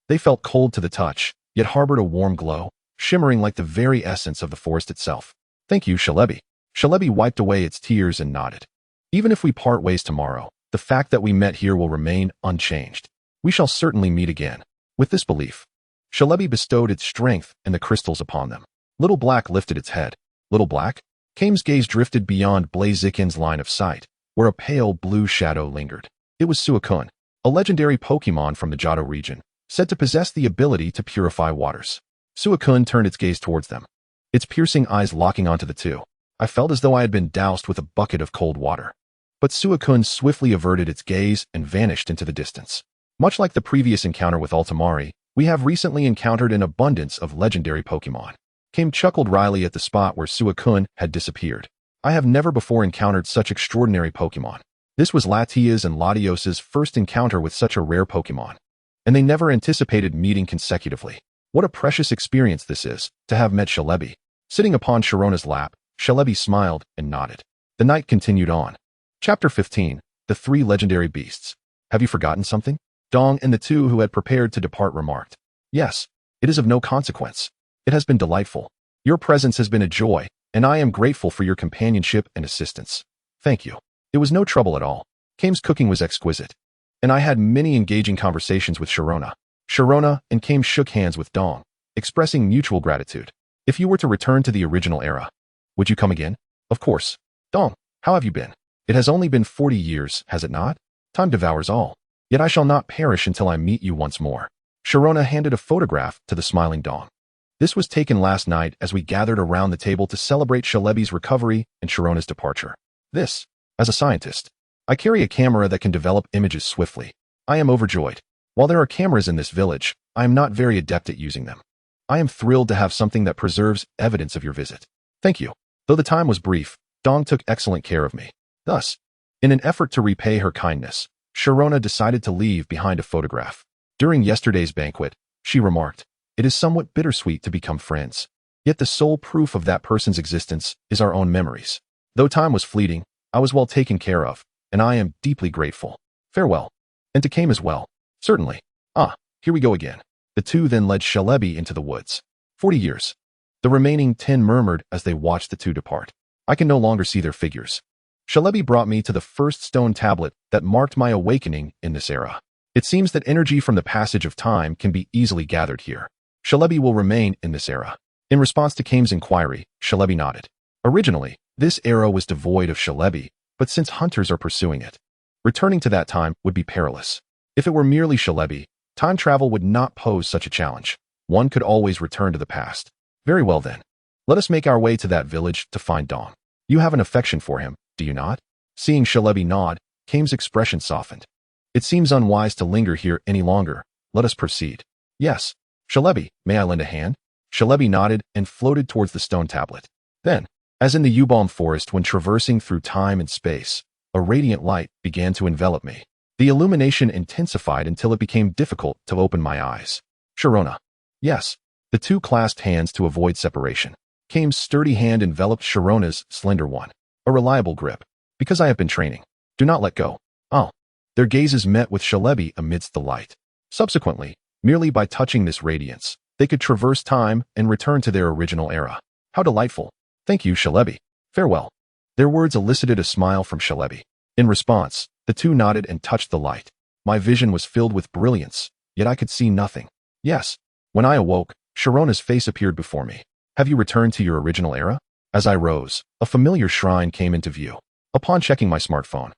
They felt cold to the touch, yet harbored a warm glow, shimmering like the very essence of the forest itself. Thank you, Shalebi. Shalebi wiped away its tears and nodded. Even if we part ways tomorrow, the fact that we met here will remain unchanged. We shall certainly meet again. With this belief, Shalebi bestowed its strength and the crystals upon them. Little Black lifted its head. Little Black? Kame's gaze drifted beyond Blaziken's line of sight, where a pale blue shadow lingered. It was Suicune, a legendary Pokémon from the Johto region, said to possess the ability to purify waters. Suicune turned its gaze towards them, its piercing eyes locking onto the two. I felt as though I had been doused with a bucket of cold water. But Suicune swiftly averted its gaze and vanished into the distance. Much like the previous encounter with Ultimari, we have recently encountered an abundance of legendary Pokémon. Kame chuckled wryly at the spot where Suicune had disappeared. I have never before encountered such extraordinary Pokémon. This was Latia's and Latios's first encounter with such a rare Pokémon. And they never anticipated meeting consecutively. What a precious experience this is, to have met Shalebi. Sitting upon Sharona's lap, Shalebi smiled and nodded. The night continued on. Chapter 15, The Three Legendary Beasts. Have you forgotten something? Dong and the two who had prepared to depart remarked. Yes, it is of no consequence. It has been delightful. Your presence has been a joy, and I am grateful for your companionship and assistance. Thank you. It was no trouble at all. Kame's cooking was exquisite, and I had many engaging conversations with Sharona. Sharona and Kame shook hands with Dong, expressing mutual gratitude. If you were to return to the original era, would you come again? Of course. Dong, how have you been? It has only been 40 years, has it not? Time devours all. Yet I shall not perish until I meet you once more. Sharona handed a photograph to the smiling Dong. This was taken last night as we gathered around the table to celebrate Shalebi's recovery and Sharona's departure. This, as a scientist, I carry a camera that can develop images swiftly. I am overjoyed. While there are cameras in this village, I am not very adept at using them. I am thrilled to have something that preserves evidence of your visit. Thank you. Though the time was brief, Dong took excellent care of me. Thus, in an effort to repay her kindness, Sharona decided to leave behind a photograph. During yesterday's banquet, she remarked, "It is somewhat bittersweet to become friends. Yet the sole proof of that person's existence is our own memories. Though time was fleeting, I was well taken care of, and I am deeply grateful. Farewell. And to Kame as well." "Certainly. Ah, here we go again." The two then led Shalebi into the woods. 40 years. The remaining 10 murmured as they watched the two depart. I can no longer see their figures. Shalebi brought me to the first stone tablet that marked my awakening in this era. It seems that energy from the passage of time can be easily gathered here. Shalebi will remain in this era. In response to Kame's inquiry, Shalebi nodded. Originally, this era was devoid of Shalebi, but since hunters are pursuing it, returning to that time would be perilous. If it were merely Shalebi, time travel would not pose such a challenge. One could always return to the past. Very well then. Let us make our way to that village to find Dong. You have an affection for him, do you not? Seeing Shalebi nod, Kame's expression softened. It seems unwise to linger here any longer. Let us proceed. Yes. Shalebi, may I lend a hand? Shalebi nodded and floated towards the stone tablet. Then, as in the Yubalm forest when traversing through time and space, a radiant light began to envelop me. The illumination intensified until it became difficult to open my eyes. Sharona. Yes. The two clasped hands to avoid separation. Kame's sturdy hand enveloped Sharona's slender one. A reliable grip. Because I have been training. Do not let go. Oh. Their gazes met with Shalebi amidst the light. Subsequently, merely by touching this radiance, they could traverse time and return to their original era. How delightful. Thank you, Shalebi. Farewell. Their words elicited a smile from Shalebi. In response, the two nodded and touched the light. My vision was filled with brilliance, yet I could see nothing. Yes. When I awoke, Sharona's face appeared before me. Have you returned to your original era? As I rose, a familiar shrine came into view. Upon checking my smartphone,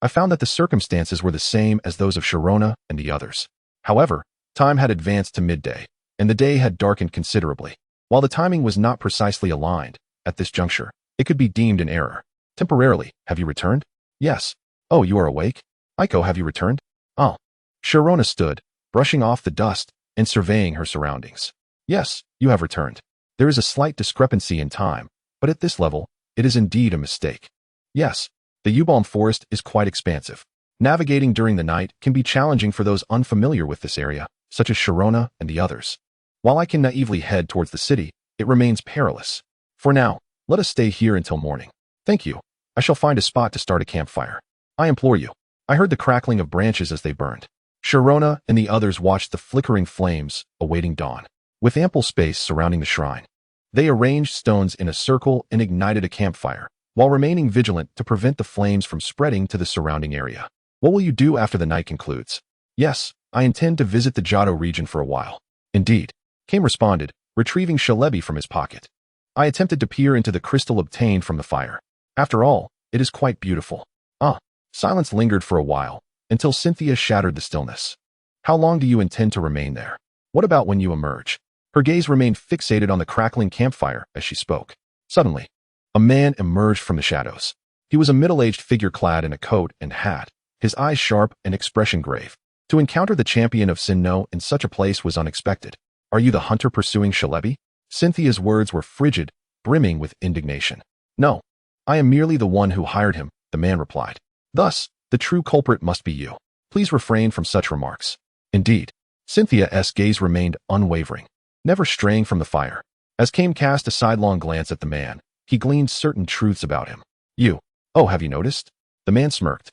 I found that the circumstances were the same as those of Sharona and the others. However, time had advanced to midday, and the day had darkened considerably. While the timing was not precisely aligned, at this juncture, it could be deemed an error. Temporarily, have you returned? Yes. Oh, you are awake? Aiko, have you returned? Oh. Sharona stood, brushing off the dust and surveying her surroundings. Yes, you have returned. There is a slight discrepancy in time, but at this level, it is indeed a mistake. Yes, the Yubalm forest is quite expansive. Navigating during the night can be challenging for those unfamiliar with this area, such as Sharona and the others. While I can naively head towards the city, it remains perilous. For now, let us stay here until morning. Thank you. I shall find a spot to start a campfire. I implore you. I heard the crackling of branches as they burned. Sharona and the others watched the flickering flames, awaiting dawn. With ample space surrounding the shrine, they arranged stones in a circle and ignited a campfire, while remaining vigilant to prevent the flames from spreading to the surrounding area. What will you do after the night concludes? Yes, I intend to visit the Johto region for a while. Indeed, Kame responded, retrieving Shalebi from his pocket. I attempted to peer into the crystal obtained from the fire. After all, it is quite beautiful. Ah, silence lingered for a while, until Cynthia shattered the stillness. How long do you intend to remain there? What about when you emerge? Her gaze remained fixated on the crackling campfire as she spoke. Suddenly, a man emerged from the shadows. He was a middle-aged figure clad in a coat and hat, his eyes sharp and expression grave. To encounter the champion of Sinnoh in such a place was unexpected. Are you the hunter pursuing Shalebi? Cynthia's words were frigid, brimming with indignation. No, I am merely the one who hired him, the man replied. Thus, the true culprit must be you. Please refrain from such remarks. Indeed, Cynthia's gaze remained unwavering, never straying from the fire. As Kame cast a sidelong glance at the man, he gleaned certain truths about him. You. Oh, have you noticed? The man smirked.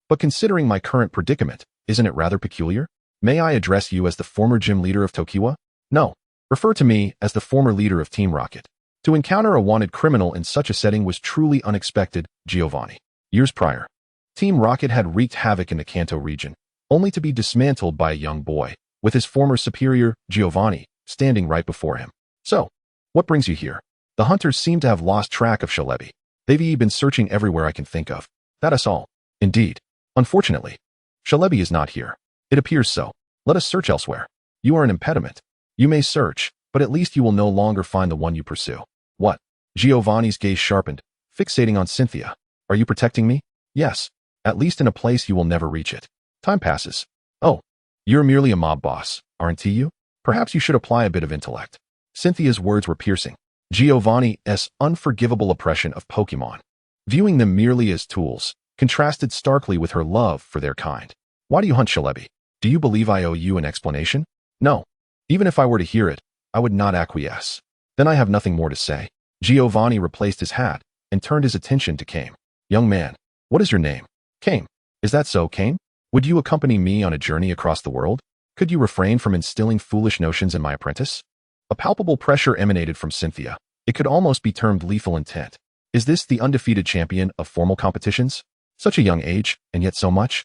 But considering my current predicament, isn't it rather peculiar? May I address you as the former gym leader of Tokiwa? No. Refer to me as the former leader of Team Rocket. To encounter a wanted criminal in such a setting was truly unexpected, Giovanni. Years prior, Team Rocket had wreaked havoc in the Kanto region, only to be dismantled by a young boy, with his former superior, Giovanni, standing right before him. So, what brings you here? The hunters seem to have lost track of Shalebi. They've been searching everywhere I can think of. That us all. Indeed. Unfortunately, Shalebi is not here. It appears so. Let us search elsewhere. You are an impediment. You may search, but at least you will no longer find the one you pursue. What? Giovanni's gaze sharpened, fixating on Cynthia. Are you protecting me? Yes. At least in a place you will never reach it. Time passes. Oh, you're merely a mob boss, aren't you? Perhaps you should apply a bit of intellect. Cynthia's words were piercing. Giovanni's unforgivable oppression of Pokémon, viewing them merely as tools, contrasted starkly with her love for their kind. Why do you hunt Shalebi? Do you believe I owe you an explanation? No. Even if I were to hear it, I would not acquiesce. Then I have nothing more to say. Giovanni replaced his hat and turned his attention to Kame. Young man, what is your name? Kame. Is that so, Kame? Would you accompany me on a journey across the world? Could you refrain from instilling foolish notions in my apprentice? A palpable pressure emanated from Cynthia. It could almost be termed lethal intent. Is this the undefeated champion of formal competitions? Such a young age, and yet so much?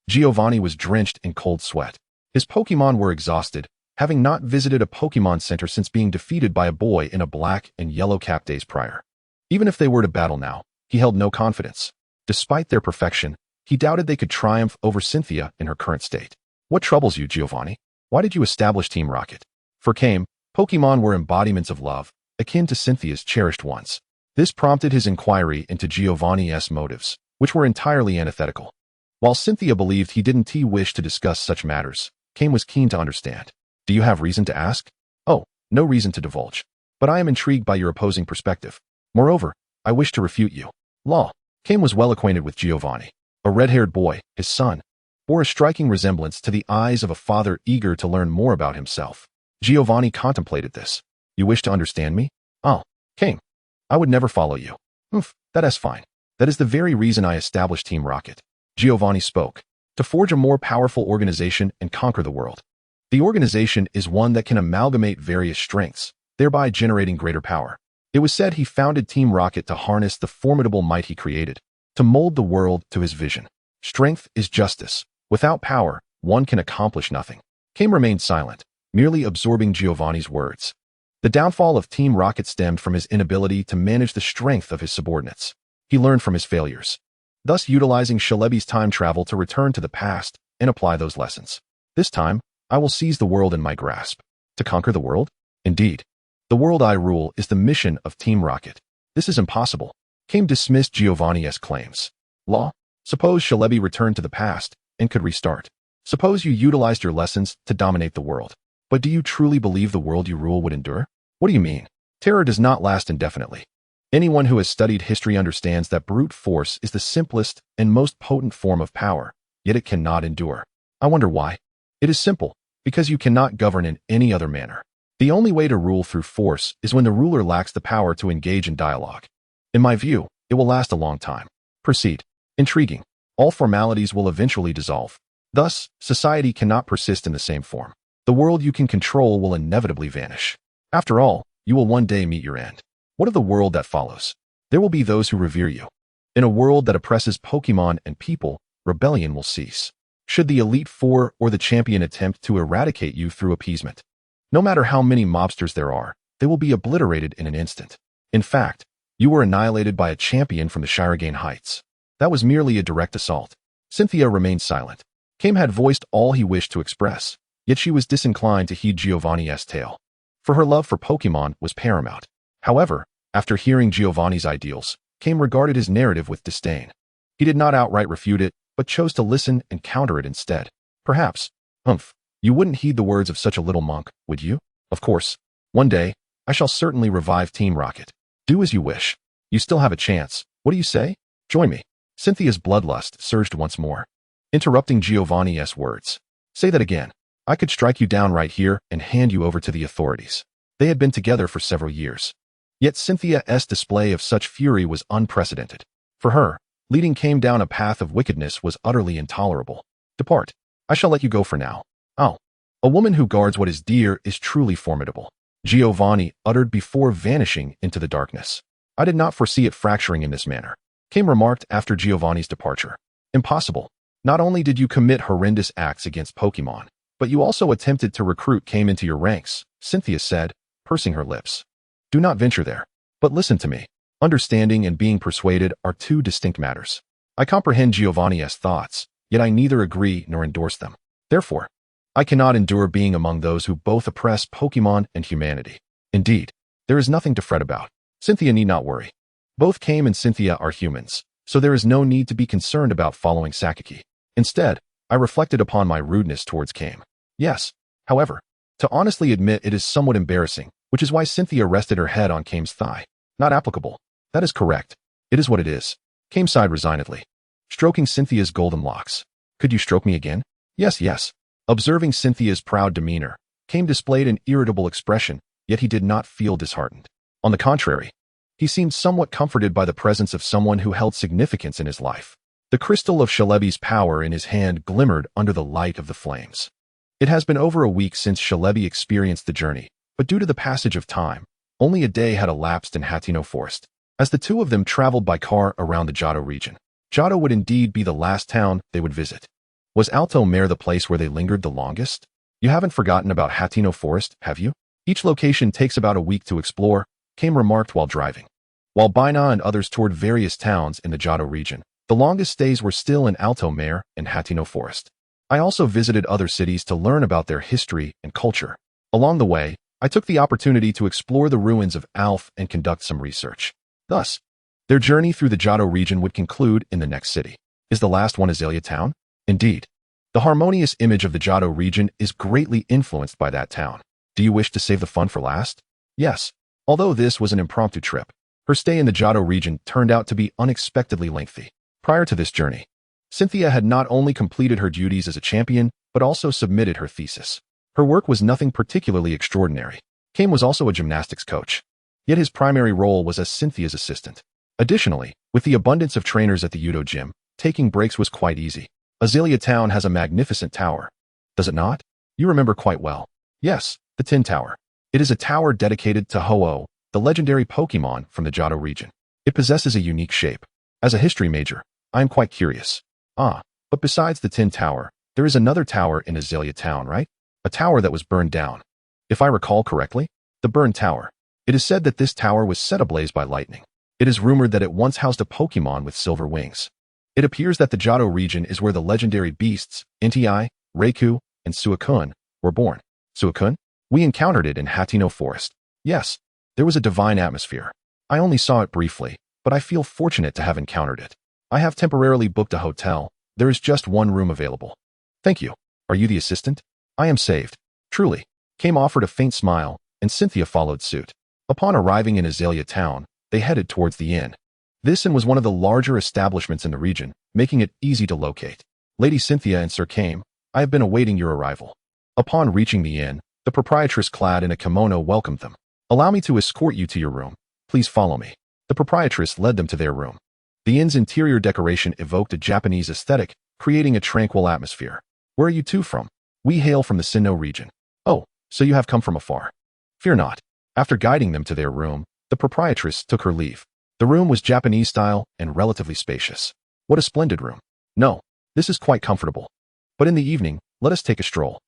Giovanni was drenched in cold sweat. His Pokémon were exhausted, having not visited a Pokémon center since being defeated by a boy in a black and yellow cap days prior. Even if they were to battle now, he held no confidence. Despite their perfection, he doubted they could triumph over Cynthia in her current state. What troubles you, Giovanni? Why did you establish Team Rocket? For Kame, Pokémon were embodiments of love, akin to Cynthia's cherished ones. This prompted his inquiry into Giovanni's motives, which were entirely antithetical. While Cynthia believed he didn't wish to discuss such matters, Kame was keen to understand. Do you have reason to ask? Oh, no reason to divulge. But I am intrigued by your opposing perspective. Moreover, I wish to refute you. Law. Kame was well acquainted with Giovanni. A red-haired boy, his son, bore a striking resemblance to the eyes of a father eager to learn more about himself. Giovanni contemplated this. You wish to understand me? Oh, Kame. I would never follow you. That's fine. That is the very reason I established Team Rocket. Giovanni spoke. To forge a more powerful organization and conquer the world. The organization is one that can amalgamate various strengths, thereby generating greater power. It was said he founded Team Rocket to harness the formidable might he created, to mold the world to his vision. Strength is justice. Without power, one can accomplish nothing. Kame remained silent, merely absorbing Giovanni's words. The downfall of Team Rocket stemmed from his inability to manage the strength of his subordinates. He learned from his failures, thus utilizing Shalebi's time travel to return to the past and apply those lessons. This time, I will seize the world in my grasp. To conquer the world? Indeed. The world I rule is the mission of Team Rocket. This is impossible. Kame dismissed Giovanni's claims. Law? Suppose Shalebi returned to the past and could restart. Suppose you utilized your lessons to dominate the world. But do you truly believe the world you rule would endure? What do you mean? Terror does not last indefinitely. Anyone who has studied history understands that brute force is the simplest and most potent form of power, yet it cannot endure. I wonder why. It is simple, because you cannot govern in any other manner. The only way to rule through force is when the ruler lacks the power to engage in dialogue. In my view, it will last a long time. Proceed. Intriguing. All formalities will eventually dissolve. Thus, society cannot persist in the same form. The world you can control will inevitably vanish. After all, you will one day meet your end. What of the world that follows? There will be those who revere you. In a world that oppresses Pokémon and people, rebellion will cease. Should the Elite Four or the champion attempt to eradicate you through appeasement, no matter how many mobsters there are, they will be obliterated in an instant. In fact, you were annihilated by a champion from the Shirogane Heights. That was merely a direct assault. Cynthia remained silent. Kame had voiced all he wished to express, yet she was disinclined to heed Giovanni's tale. For her love for Pokémon was paramount. However, after hearing Giovanni's ideals, Kame regarded his narrative with disdain. He did not outright refute it, but chose to listen and counter it instead. Perhaps, you wouldn't heed the words of such a little monk, would you? Of course. One day, I shall certainly revive Team Rocket. Do as you wish. You still have a chance. What do you say? Join me. Cynthia's bloodlust surged once more, interrupting Giovanni's words. Say that again. I could strike you down right here and hand you over to the authorities. They had been together for several years. Yet Cynthia's display of such fury was unprecedented. For her, leading Kame down a path of wickedness was utterly intolerable. Depart. I shall let you go for now. Oh, a woman who guards what is dear is truly formidable. Giovanni uttered before vanishing into the darkness. I did not foresee it fracturing in this manner. Kame remarked after Giovanni's departure. Impossible. Not only did you commit horrendous acts against Pokémon, but you also attempted to recruit Kame into your ranks, Cynthia said, pursing her lips. Do not venture there. But listen to me. Understanding and being persuaded are two distinct matters. I comprehend Giovanni's thoughts, yet I neither agree nor endorse them. Therefore, I cannot endure being among those who both oppress Pokémon and humanity. Indeed, there is nothing to fret about. Cynthia need not worry. Both Kame and Cynthia are humans, so there is no need to be concerned about following Sakaki. Instead, I reflected upon my rudeness towards Kame. Yes, however, to honestly admit it is somewhat embarrassing, which is why Cynthia rested her head on Kame's thigh. Not applicable. That is correct. It is what it is. Kame sighed resignedly, stroking Cynthia's golden locks. Could you stroke me again? Yes, yes. Observing Cynthia's proud demeanor, Kame displayed an irritable expression, yet he did not feel disheartened. On the contrary, he seemed somewhat comforted by the presence of someone who held significance in his life. The crystal of Shalebi's power in his hand glimmered under the light of the flames. It has been over a week since Shalebi experienced the journey, but due to the passage of time, only a day had elapsed in Hateno Forest. As the two of them traveled by car around the Johto region, Johto would indeed be the last town they would visit. Was Alto Mare the place where they lingered the longest? You haven't forgotten about Hateno Forest, have you? Each location takes about a week to explore, Kame remarked while driving. While Baina and others toured various towns in the Johto region, the longest stays were still in Alto Mare and Hateno Forest. I also visited other cities to learn about their history and culture. Along the way, I took the opportunity to explore the ruins of Alf and conduct some research. Thus, their journey through the Johto region would conclude in the next city. Is the last one Azalea Town? Indeed. The harmonious image of the Johto region is greatly influenced by that town. Do you wish to save the fun for last? Yes. Although this was an impromptu trip, her stay in the Johto region turned out to be unexpectedly lengthy. Prior to this journey, Cynthia had not only completed her duties as a champion, but also submitted her thesis. Her work was nothing particularly extraordinary. Kame was also a gymnastics coach, yet his primary role was as Cynthia's assistant. Additionally, with the abundance of trainers at the Yudo gym, taking breaks was quite easy. Azalea Town has a magnificent tower. Does it not? You remember quite well. Yes, the Tin Tower. It is a tower dedicated to Ho-Oh, the legendary Pokémon from the Johto region. It possesses a unique shape. As a history major, I am quite curious. But besides the Tin Tower, there is another tower in Azalea Town, right? A tower that was burned down. If I recall correctly, the burned tower. It is said that this tower was set ablaze by lightning. It is rumored that it once housed a Pokémon with silver wings. It appears that the Johto region is where the legendary beasts, Entei, Raikou, and Suicune, were born. Suicune? We encountered it in Hateno Forest. Yes, there was a divine atmosphere. I only saw it briefly, but I feel fortunate to have encountered it. I have temporarily booked a hotel. There is just one room available. Thank you. Are you the assistant? I am saved. Truly. Kame offered a faint smile, and Cynthia followed suit. Upon arriving in Azalea Town, they headed towards the inn. This inn was one of the larger establishments in the region, making it easy to locate. Lady Cynthia and Sir Kame, I have been awaiting your arrival. Upon reaching the inn, the proprietress clad in a kimono welcomed them. Allow me to escort you to your room. Please follow me. The proprietress led them to their room. The inn's interior decoration evoked a Japanese aesthetic, creating a tranquil atmosphere. Where are you two from? We hail from the Sinnoh region. Oh, so you have come from afar. Fear not. After guiding them to their room, the proprietress took her leave. The room was Japanese style and relatively spacious. What a splendid room. No, this is quite comfortable. But in the evening, let us take a stroll.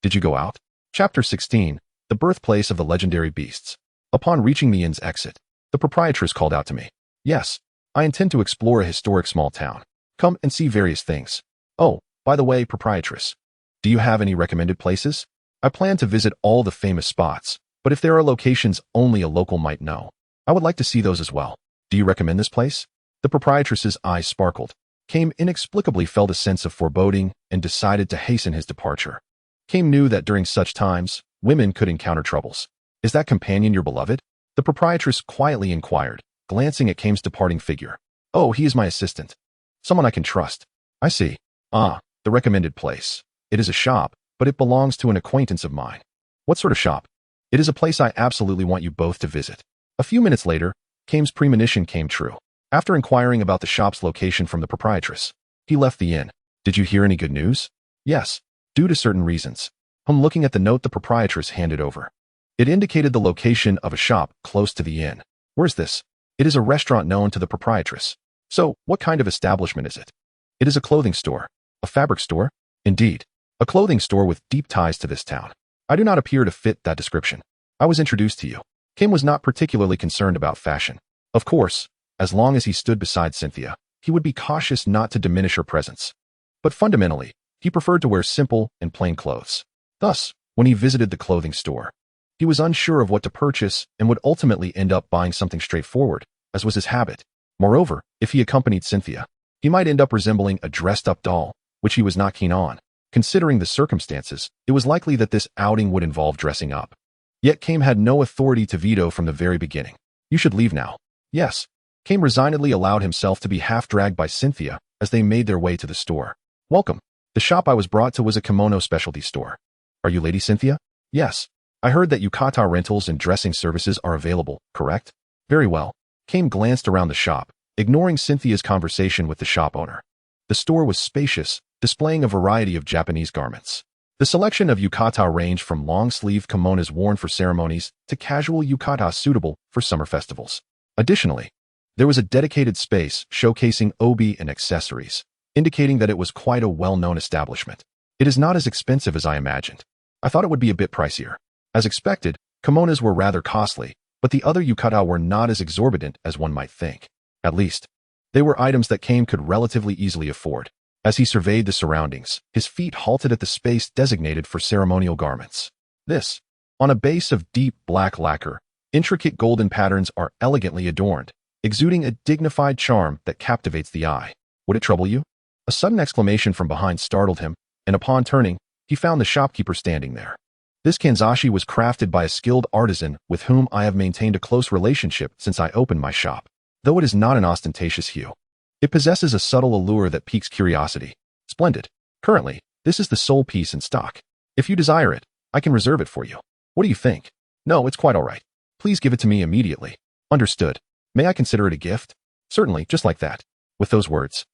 Did you go out? Chapter 16, The Birthplace of the Legendary Beasts. Upon reaching the inn's exit, the proprietress called out to me. Yes, I intend to explore a historic small town. Come and see various things. Oh, by the way, proprietress, do you have any recommended places? I plan to visit all the famous spots, but if there are locations only a local might know, I would like to see those as well. Do you recommend this place? The proprietress's eyes sparkled. Kame inexplicably felt a sense of foreboding and decided to hasten his departure. Kame knew that during such times, women could encounter troubles. Is that companion your beloved? The proprietress quietly inquired, glancing at Kame's departing figure. Oh, he is my assistant. Someone I can trust. I see. The recommended place. It is a shop, but it belongs to an acquaintance of mine. What sort of shop? It is a place I absolutely want you both to visit. A few minutes later, Kame's premonition came true. After inquiring about the shop's location from the proprietress, he left the inn. Did you hear any good news? Yes, due to certain reasons. Looking at the note the proprietress handed over. It indicated the location of a shop close to the inn. Where's this? It is a restaurant known to the proprietress. So, what kind of establishment is it? It is a clothing store. A fabric store? Indeed. A clothing store with deep ties to this town. I do not appear to fit that description. I was introduced to you. Kame was not particularly concerned about fashion. Of course, as long as he stood beside Cynthia, he would be cautious not to diminish her presence. But fundamentally, he preferred to wear simple and plain clothes. Thus, when he visited the clothing store, he was unsure of what to purchase and would ultimately end up buying something straightforward, as was his habit. Moreover, if he accompanied Cynthia, he might end up resembling a dressed-up doll, which he was not keen on. Considering the circumstances, it was likely that this outing would involve dressing up. Yet Kame had no authority to veto from the very beginning. "You should leave now." "Yes." Kame resignedly allowed himself to be half-dragged by Cynthia as they made their way to the store. "Welcome. The shop I was brought to was a kimono specialty store." "Are you Lady Cynthia?" "Yes. I heard that yukata rentals and dressing services are available, correct?" "Very well." Kame glanced around the shop, ignoring Cynthia's conversation with the shop owner. The store was spacious, displaying a variety of Japanese garments. The selection of yukata ranged from long-sleeved kimonos worn for ceremonies to casual yukata suitable for summer festivals. Additionally, there was a dedicated space showcasing obi and accessories, indicating that it was quite a well-known establishment. "It is not as expensive as I imagined. I thought it would be a bit pricier." As expected, kimonos were rather costly, but the other yukata were not as exorbitant as one might think. At least, they were items that Kame could relatively easily afford. As he surveyed the surroundings, his feet halted at the space designated for ceremonial garments. This, on a base of deep black lacquer, intricate golden patterns are elegantly adorned, exuding a dignified charm that captivates the eye. "Would it trouble you?" A sudden exclamation from behind startled him, and upon turning, he found the shopkeeper standing there. "This kanzashi was crafted by a skilled artisan with whom I have maintained a close relationship since I opened my shop. Though it is not an ostentatious hue, it possesses a subtle allure that piques curiosity." "Splendid. Currently, this is the sole piece in stock. If you desire it, I can reserve it for you. What do you think?" "No, it's quite all right. Please give it to me immediately." "Understood. May I consider it a gift?" "Certainly, just like that." With those words,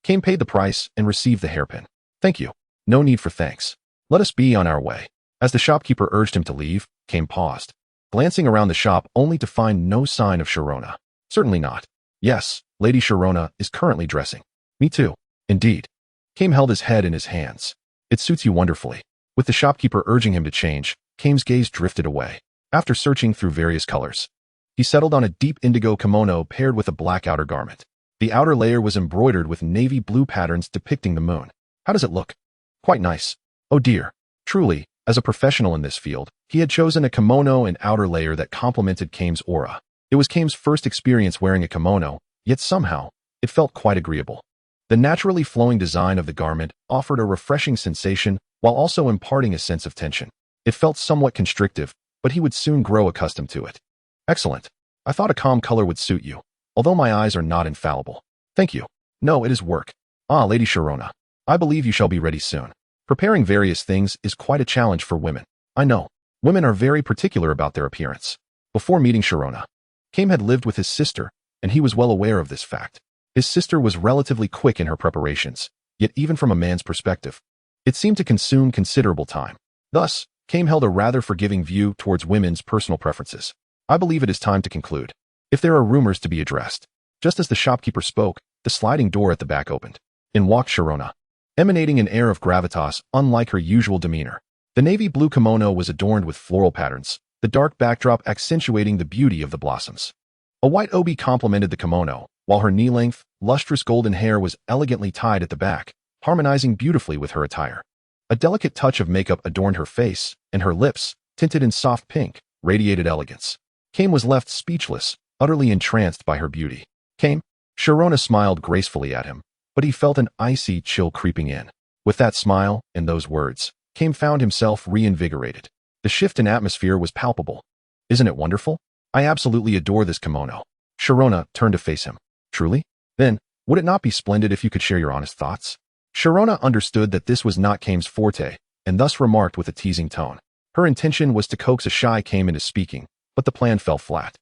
Kame paid the price and received the hairpin. "Thank you. No need for thanks. Let us be on our way." As the shopkeeper urged him to leave, Kame paused, glancing around the shop only to find no sign of Sharona. "Certainly not." "Yes, Lady Sharona is currently dressing." "Me too." "Indeed." Kame held his head in his hands. "It suits you wonderfully." With the shopkeeper urging him to change, Kame's gaze drifted away. After searching through various colors, he settled on a deep indigo kimono paired with a black outer garment. The outer layer was embroidered with navy blue patterns depicting the moon. "How does it look?" "Quite nice." "Oh dear." Truly, as a professional in this field, he had chosen a kimono and outer layer that complemented Kame's aura. It was Kame's first experience wearing a kimono, yet somehow, it felt quite agreeable. The naturally flowing design of the garment offered a refreshing sensation while also imparting a sense of tension. It felt somewhat constrictive, but he would soon grow accustomed to it. "Excellent. I thought a calm color would suit you, although my eyes are not infallible." "Thank you." "No, it is work." "Ah, Lady Sharona. I believe you shall be ready soon." Preparing various things is quite a challenge for women. "I know. Women are very particular about their appearance." Before meeting Sharona, Kame had lived with his sister, and he was well aware of this fact. His sister was relatively quick in her preparations, yet even from a man's perspective, it seemed to consume considerable time. Thus, Kame held a rather forgiving view towards women's personal preferences. "I believe it is time to conclude. If there are rumors to be addressed." Just as the shopkeeper spoke, the sliding door at the back opened. In walked Sharona, emanating an air of gravitas unlike her usual demeanor. The navy blue kimono was adorned with floral patterns, the dark backdrop accentuating the beauty of the blossoms. A white obi complemented the kimono, while her knee-length, lustrous golden hair was elegantly tied at the back, harmonizing beautifully with her attire. A delicate touch of makeup adorned her face, and her lips, tinted in soft pink, radiated elegance. Kame was left speechless, utterly entranced by her beauty. "Kame?" Sharona smiled gracefully at him, but he felt an icy chill creeping in. With that smile and those words, Kame found himself reinvigorated. The shift in atmosphere was palpable. "Isn't it wonderful? I absolutely adore this kimono." Sharona turned to face him. "Truly? Then, would it not be splendid if you could share your honest thoughts?" Sharona understood that this was not Kame's forte, and thus remarked with a teasing tone. Her intention was to coax a shy Kame into speaking, but the plan fell flat.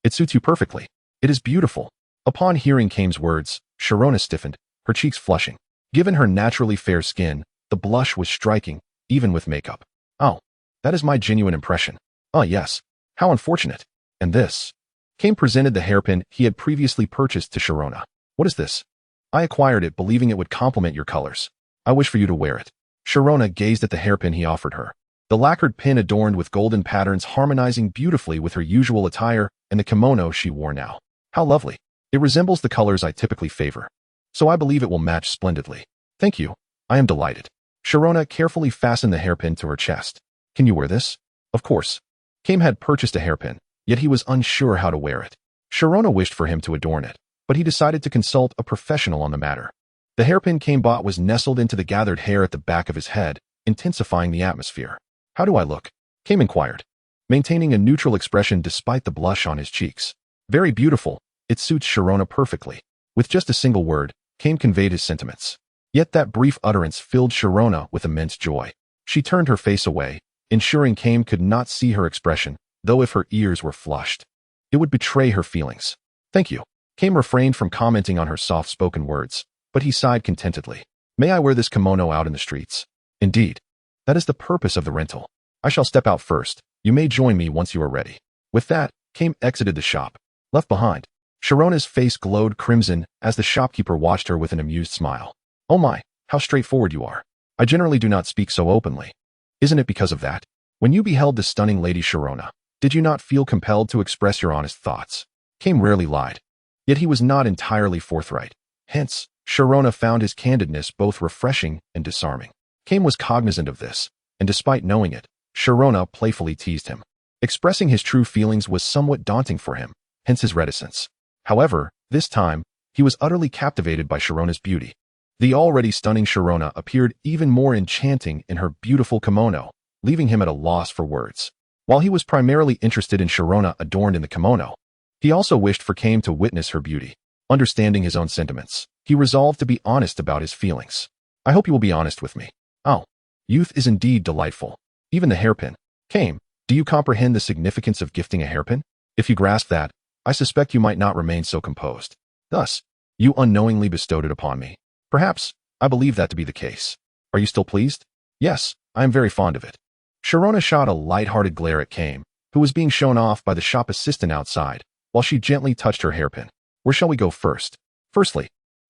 "It suits you perfectly. It is beautiful." Upon hearing Kame's words, Sharona stiffened, her cheeks flushing. Given her naturally fair skin, the blush was striking, even with makeup. "Oh, that is my genuine impression." "Oh yes. How unfortunate." "And this?" Kame presented the hairpin he had previously purchased to Sharona. "What is this?" "I acquired it believing it would complement your colors. I wish for you to wear it." Sharona gazed at the hairpin he offered her. The lacquered pin adorned with golden patterns harmonizing beautifully with her usual attire and the kimono she wore now. "How lovely. It resembles the colors I typically favor." so I believe it will match splendidly. Thank you. I am delighted. Sharona carefully fastened the hairpin to her chest. Can you wear this? Of course. Kame had purchased a hairpin, yet he was unsure how to wear it. Sharona wished for him to adorn it, but he decided to consult a professional on the matter. The hairpin Kame bought was nestled into the gathered hair at the back of his head, intensifying the atmosphere. How do I look? Kame inquired, maintaining a neutral expression despite the blush on his cheeks. Very beautiful. It suits Sharona perfectly. With just a single word, Kame conveyed his sentiments. Yet that brief utterance filled Sharona with immense joy. She turned her face away, ensuring Kame could not see her expression, though if her ears were flushed, it would betray her feelings. Thank you. Kame refrained from commenting on her soft-spoken words, but he sighed contentedly. May I wear this kimono out in the streets? Indeed. That is the purpose of the rental. I shall step out first. You may join me once you are ready. With that, Kame exited the shop. Left behind, Sharona's face glowed crimson as the shopkeeper watched her with an amused smile. Oh my, how straightforward you are. I generally do not speak so openly. Isn't it because of that? When you beheld the stunning Lady Sharona, did you not feel compelled to express your honest thoughts? Kame rarely lied. Yet he was not entirely forthright. Hence, Sharona found his candidness both refreshing and disarming. Kame was cognizant of this, and despite knowing it, Sharona playfully teased him. Expressing his true feelings was somewhat daunting for him, hence his reticence. However, this time, he was utterly captivated by Sharona's beauty. The already stunning Sharona appeared even more enchanting in her beautiful kimono, leaving him at a loss for words. While he was primarily interested in Sharona adorned in the kimono, he also wished for Kame to witness her beauty. Understanding his own sentiments, he resolved to be honest about his feelings. I hope you will be honest with me. Oh, youth is indeed delightful. Even the hairpin. Kame, do you comprehend the significance of gifting a hairpin? If you grasp that, I suspect you might not remain so composed. Thus, you unknowingly bestowed it upon me. Perhaps, I believe that to be the case. Are you still pleased? Yes, I am very fond of it. Sharona shot a light-hearted glare at Kame, who was being shown off by the shop assistant outside, while she gently touched her hairpin. Where shall we go first? Firstly,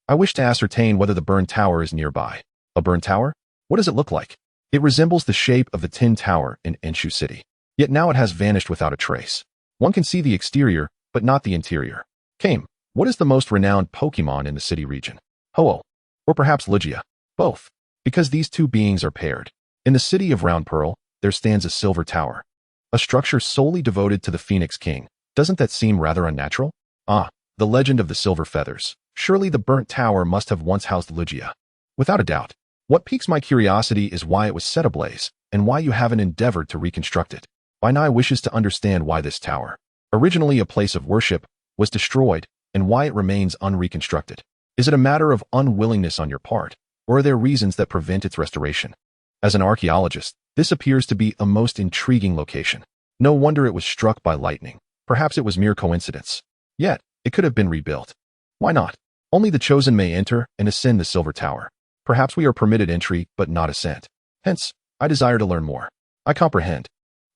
I wish to ascertain whether the burned tower is nearby. A burned tower? What does it look like? It resembles the shape of the Tin Tower in Enshu City. Yet now it has vanished without a trace. One can see the exterior, but not the interior. Kame, what is the most renowned Pokémon in the city region? Ho-Oh. Or perhaps Lugia. Both. Because these two beings are paired. In the city of Round Pearl, there stands a silver tower. A structure solely devoted to the Phoenix King. Doesn't that seem rather unnatural? Ah, the legend of the silver feathers. Surely the burnt tower must have once housed Lugia. Without a doubt. What piques my curiosity is why it was set ablaze, and why you haven't endeavored to reconstruct it. Bainai wishes to understand why this tower, originally a place of worship, was destroyed, and why it remains unreconstructed. Is it a matter of unwillingness on your part, or are there reasons that prevent its restoration? As an archaeologist, this appears to be a most intriguing location. No wonder it was struck by lightning. Perhaps it was mere coincidence. Yet, it could have been rebuilt. Why not? Only the chosen may enter and ascend the silver tower. Perhaps we are permitted entry, but not ascent. Hence, I desire to learn more. I comprehend.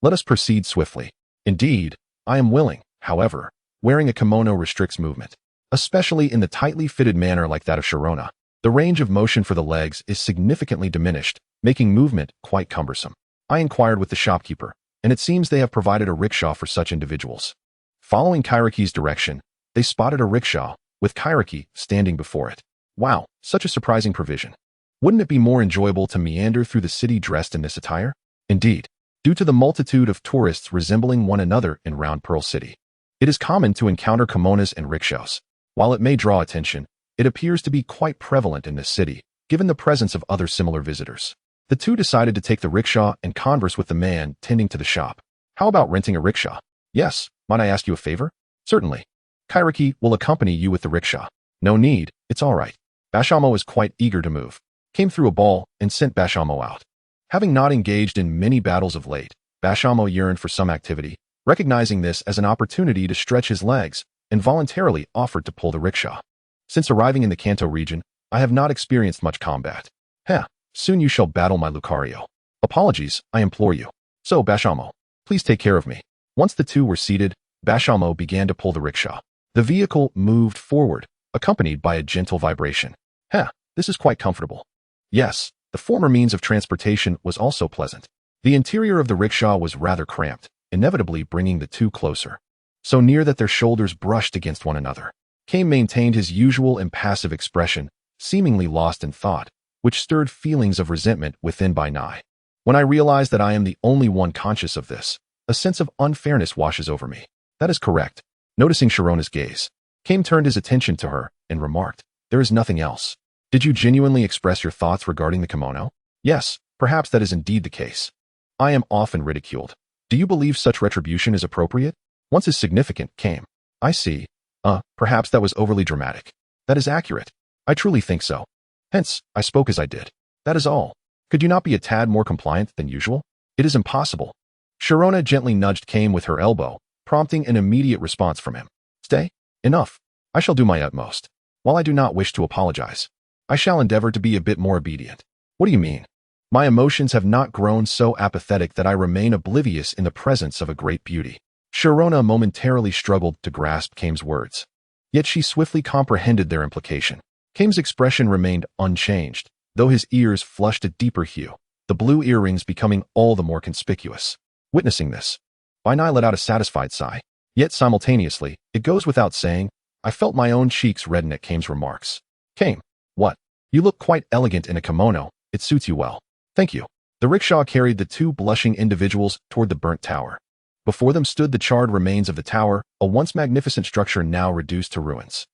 Let us proceed swiftly. Indeed, I am willing. However, wearing a kimono restricts movement, especially in the tightly fitted manner like that of Sharona. The range of motion for the legs is significantly diminished, making movement quite cumbersome. I inquired with the shopkeeper, and it seems they have provided a rickshaw for such individuals. Following Kairaki's direction, they spotted a rickshaw, with Kairaki standing before it. Wow, such a surprising provision. Wouldn't it be more enjoyable to meander through the city dressed in this attire? Indeed, due to the multitude of tourists resembling one another in Round Pearl City, it is common to encounter kimonos and rickshaws. While it may draw attention, it appears to be quite prevalent in this city, given the presence of other similar visitors. The two decided to take the rickshaw and converse with the man tending to the shop. How about renting a rickshaw? Yes, might I ask you a favor? Certainly. Kairaki will accompany you with the rickshaw. No need, it's all right. Bashamo is quite eager to move. Came through a ball and sent Bashamo out. Having not engaged in many battles of late, Bashamo yearned for some activity, recognizing this as an opportunity to stretch his legs, and voluntarily offered to pull the rickshaw. Since arriving in the Kanto region, I have not experienced much combat. Soon you shall battle my Lucario. Apologies, I implore you. So, Bashamo, please take care of me. Once the two were seated, Bashamo began to pull the rickshaw. The vehicle moved forward, accompanied by a gentle vibration. This is quite comfortable. Yes, the former means of transportation was also pleasant. The interior of the rickshaw was rather cramped, inevitably bringing the two closer. So near that their shoulders brushed against one another. Kame maintained his usual impassive expression, seemingly lost in thought, which stirred feelings of resentment within by Nai. When I realize that I am the only one conscious of this, a sense of unfairness washes over me. That is correct. Noticing Sharona's gaze, Kame turned his attention to her and remarked, "There is nothing else. Did you genuinely express your thoughts regarding the kimono?" "Yes, perhaps that is indeed the case. I am often ridiculed. Do you believe such retribution is appropriate? Once is significant, Kame." "I see. Perhaps that was overly dramatic." "That is accurate. I truly think so. Hence, I spoke as I did. That is all. Could you not be a tad more compliant than usual?" "It is impossible." Sharona gently nudged Kame with her elbow, prompting an immediate response from him. "Stay. Enough. I shall do my utmost. While I do not wish to apologize, I shall endeavor to be a bit more obedient." "What do you mean?" "My emotions have not grown so apathetic that I remain oblivious in the presence of a great beauty." Sharona momentarily struggled to grasp Kame's words. Yet she swiftly comprehended their implication. Kame's expression remained unchanged, though his ears flushed a deeper hue, the blue earrings becoming all the more conspicuous. Witnessing this, Bainai let out a satisfied sigh. Yet simultaneously, it goes without saying, I felt my own cheeks redden at Kame's remarks. "Kame, what? You look quite elegant in a kimono. It suits you well." "Thank you." The rickshaw carried the two blushing individuals toward the burnt tower. Before them stood the charred remains of the tower, a once magnificent structure now reduced to ruins.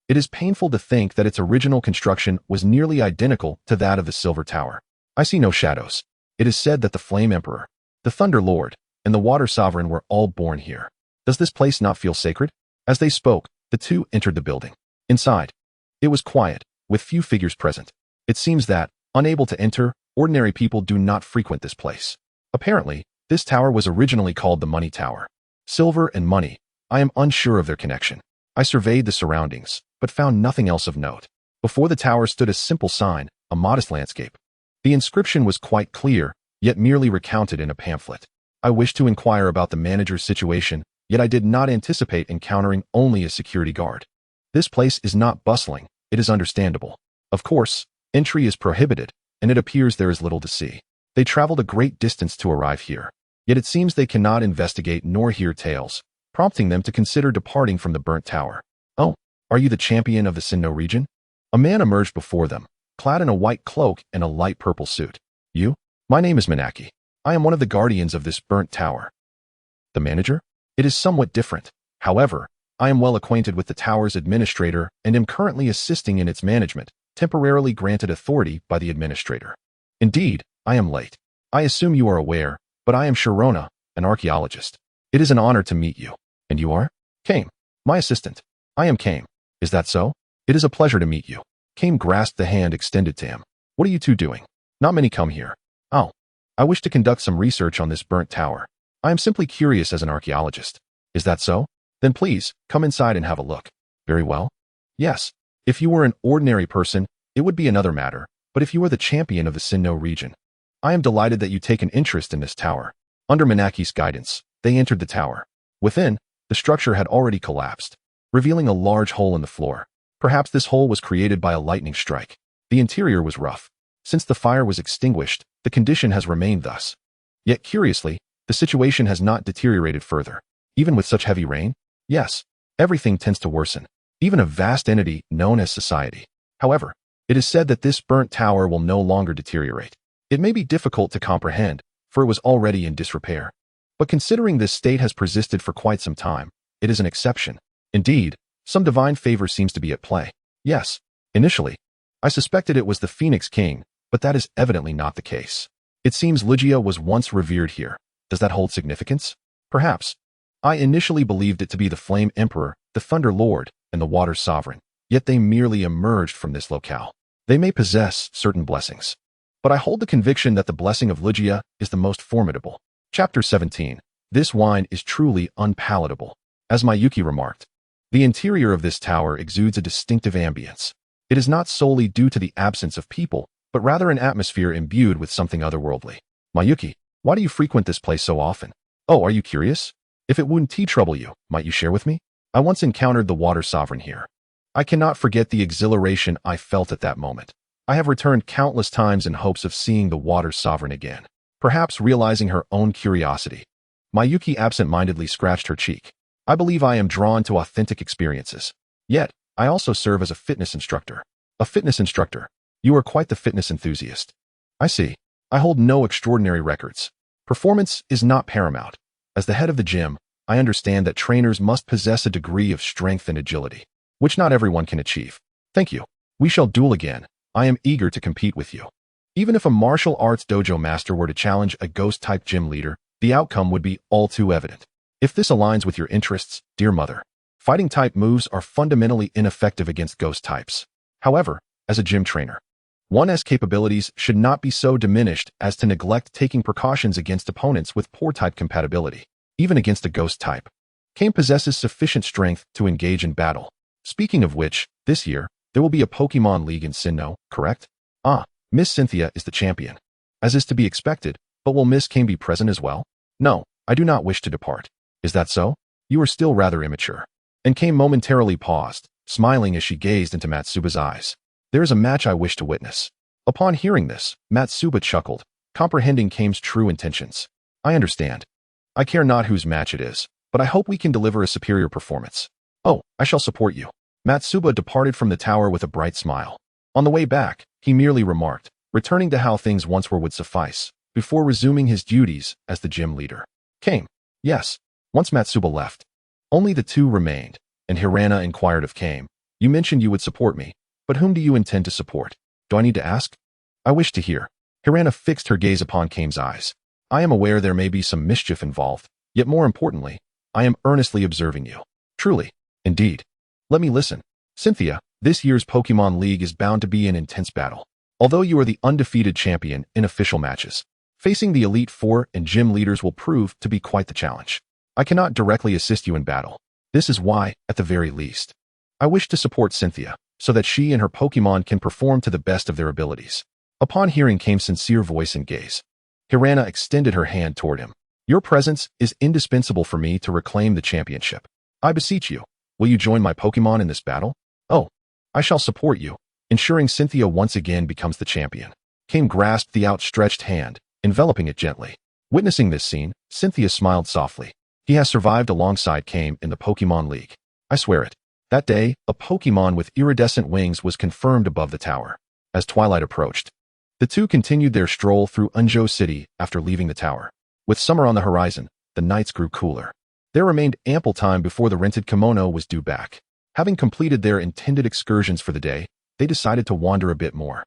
It is painful to think that its original construction was nearly identical to that of the Silver Tower. I see no shadows. It is said that the Flame Emperor, the Thunder Lord, and the Water Sovereign were all born here. Does this place not feel sacred? As they spoke, the two entered the building. Inside, it was quiet, with few figures present. It seems that, unable to enter, ordinary people do not frequent this place. Apparently, this tower was originally called the Money Tower. Silver and money. I am unsure of their connection. I surveyed the surroundings, but found nothing else of note. Before the tower stood a simple sign, a modest landscape. The inscription was quite clear, yet merely recounted in a pamphlet. I wished to inquire about the manager's situation, yet I did not anticipate encountering only a security guard. This place is not bustling, it is understandable. Of course, entry is prohibited, and it appears there is little to see. They traveled a great distance to arrive here, yet it seems they cannot investigate nor hear tales, prompting them to consider departing from the burnt tower. "Oh, are you the champion of the Sinnoh region?" A man emerged before them, clad in a white cloak and a light purple suit. "You?" "My name is Manaki. I am one of the guardians of this burnt tower." "The manager?" "It is somewhat different. However, I am well acquainted with the tower's administrator and am currently assisting in its management, temporarily granted authority by the administrator." "Indeed, I am late. I assume you are aware, but I am Sharona, an archaeologist. It is an honor to meet you." "And you are?" "Kame, my assistant. I am Kame. Is that so?" "It is a pleasure to meet you." Kame grasped the hand extended to him. "What are you two doing?" "Not many come here." "Oh, I wish to conduct some research on this burnt tower. I am simply curious as an archaeologist." "Is that so? Then please, come inside and have a look." "Very well." "Yes. If you were an ordinary person, it would be another matter, but if you are the champion of the Sinnoh region, I am delighted that you take an interest in this tower." Under Manaki's guidance, they entered the tower. Within, the structure had already collapsed, revealing a large hole in the floor. Perhaps this hole was created by a lightning strike. The interior was rough. Since the fire was extinguished, the condition has remained thus. Yet curiously, the situation has not deteriorated further. Even with such heavy rain? Yes, everything tends to worsen, even a vast entity known as society. However, it is said that this burnt tower will no longer deteriorate. It may be difficult to comprehend, for it was already in disrepair. But considering this state has persisted for quite some time, it is an exception. Indeed, some divine favor seems to be at play. Yes, initially, I suspected it was the Phoenix King, but that is evidently not the case. It seems Ligia was once revered here. Does that hold significance? Perhaps. I initially believed it to be the Flame Emperor, the Thunder Lord, and the Water Sovereign, yet they merely emerged from this locale. They may possess certain blessings, but I hold the conviction that the blessing of Ligia is the most formidable. Chapter 17. This wine is truly unpalatable. As Mayuki remarked, the interior of this tower exudes a distinctive ambience. It is not solely due to the absence of people, but rather an atmosphere imbued with something otherworldly. Mayuki, why do you frequent this place so often? Oh, are you curious? If it wouldn't trouble you, might you share with me? I once encountered the Water Sovereign here. I cannot forget the exhilaration I felt at that moment. I have returned countless times in hopes of seeing the Water Sovereign again, perhaps realizing her own curiosity. Mayuki absent-mindedly scratched her cheek. I believe I am drawn to authentic experiences. Yet, I also serve as a fitness instructor. A fitness instructor. You are quite the fitness enthusiast. I see. I hold no extraordinary records. Performance is not paramount. As the head of the gym, I understand that trainers must possess a degree of strength and agility, which not everyone can achieve. Thank you. We shall duel again. I am eager to compete with you. Even if a martial arts dojo master were to challenge a ghost-type gym leader, the outcome would be all too evident. If this aligns with your interests, dear mother, fighting-type moves are fundamentally ineffective against ghost types. However, as a gym trainer, one's capabilities should not be so diminished as to neglect taking precautions against opponents with poor type compatibility. Even against a ghost type, Kame possesses sufficient strength to engage in battle. Speaking of which, this year, there will be a Pokemon League in Sinnoh, correct? Ah, Miss Cynthia is the champion. As is to be expected, but will Miss Kame be present as well? No, I do not wish to depart. Is that so? You are still rather immature. And Kame momentarily paused, smiling as she gazed into Matsuba's eyes. There is a match I wish to witness. Upon hearing this, Matsuba chuckled, comprehending Kame's true intentions. I understand. I care not whose match it is, but I hope we can deliver a superior performance. Oh, I shall support you. Matsuba departed from the tower with a bright smile. On the way back, he merely remarked, returning to how things once were would suffice, before resuming his duties as the gym leader. Kame. Yes. Once Matsuba left, only the two remained, and Hirana inquired of Kame, you mentioned you would support me, but whom do you intend to support? Do I need to ask? I wish to hear. Hirana fixed her gaze upon Kame's eyes. I am aware there may be some mischief involved, yet more importantly, I am earnestly observing you. Truly. Indeed. Let me listen. Cynthia, this year's Pokemon League is bound to be an intense battle. Although you are the undefeated champion in official matches, facing the Elite Four and gym leaders will prove to be quite the challenge. I cannot directly assist you in battle. This is why, at the very least, I wish to support Cynthia, so that she and her Pokemon can perform to the best of their abilities. Upon hearing Kame's sincere voice and gaze, Hirana extended her hand toward him. Your presence is indispensable for me to reclaim the championship. I beseech you, will you join my Pokemon in this battle? Oh, I shall support you, ensuring Cynthia once again becomes the champion. Kame grasped the outstretched hand, enveloping it gently. Witnessing this scene, Cynthia smiled softly. He has survived alongside Kame in the Pokemon League. I swear it. That day, a Pokemon with iridescent wings was confirmed above the tower. As twilight approached, the two continued their stroll through Unjo City after leaving the tower. With summer on the horizon, the nights grew cooler. There remained ample time before the rented kimono was due back. Having completed their intended excursions for the day, they decided to wander a bit more.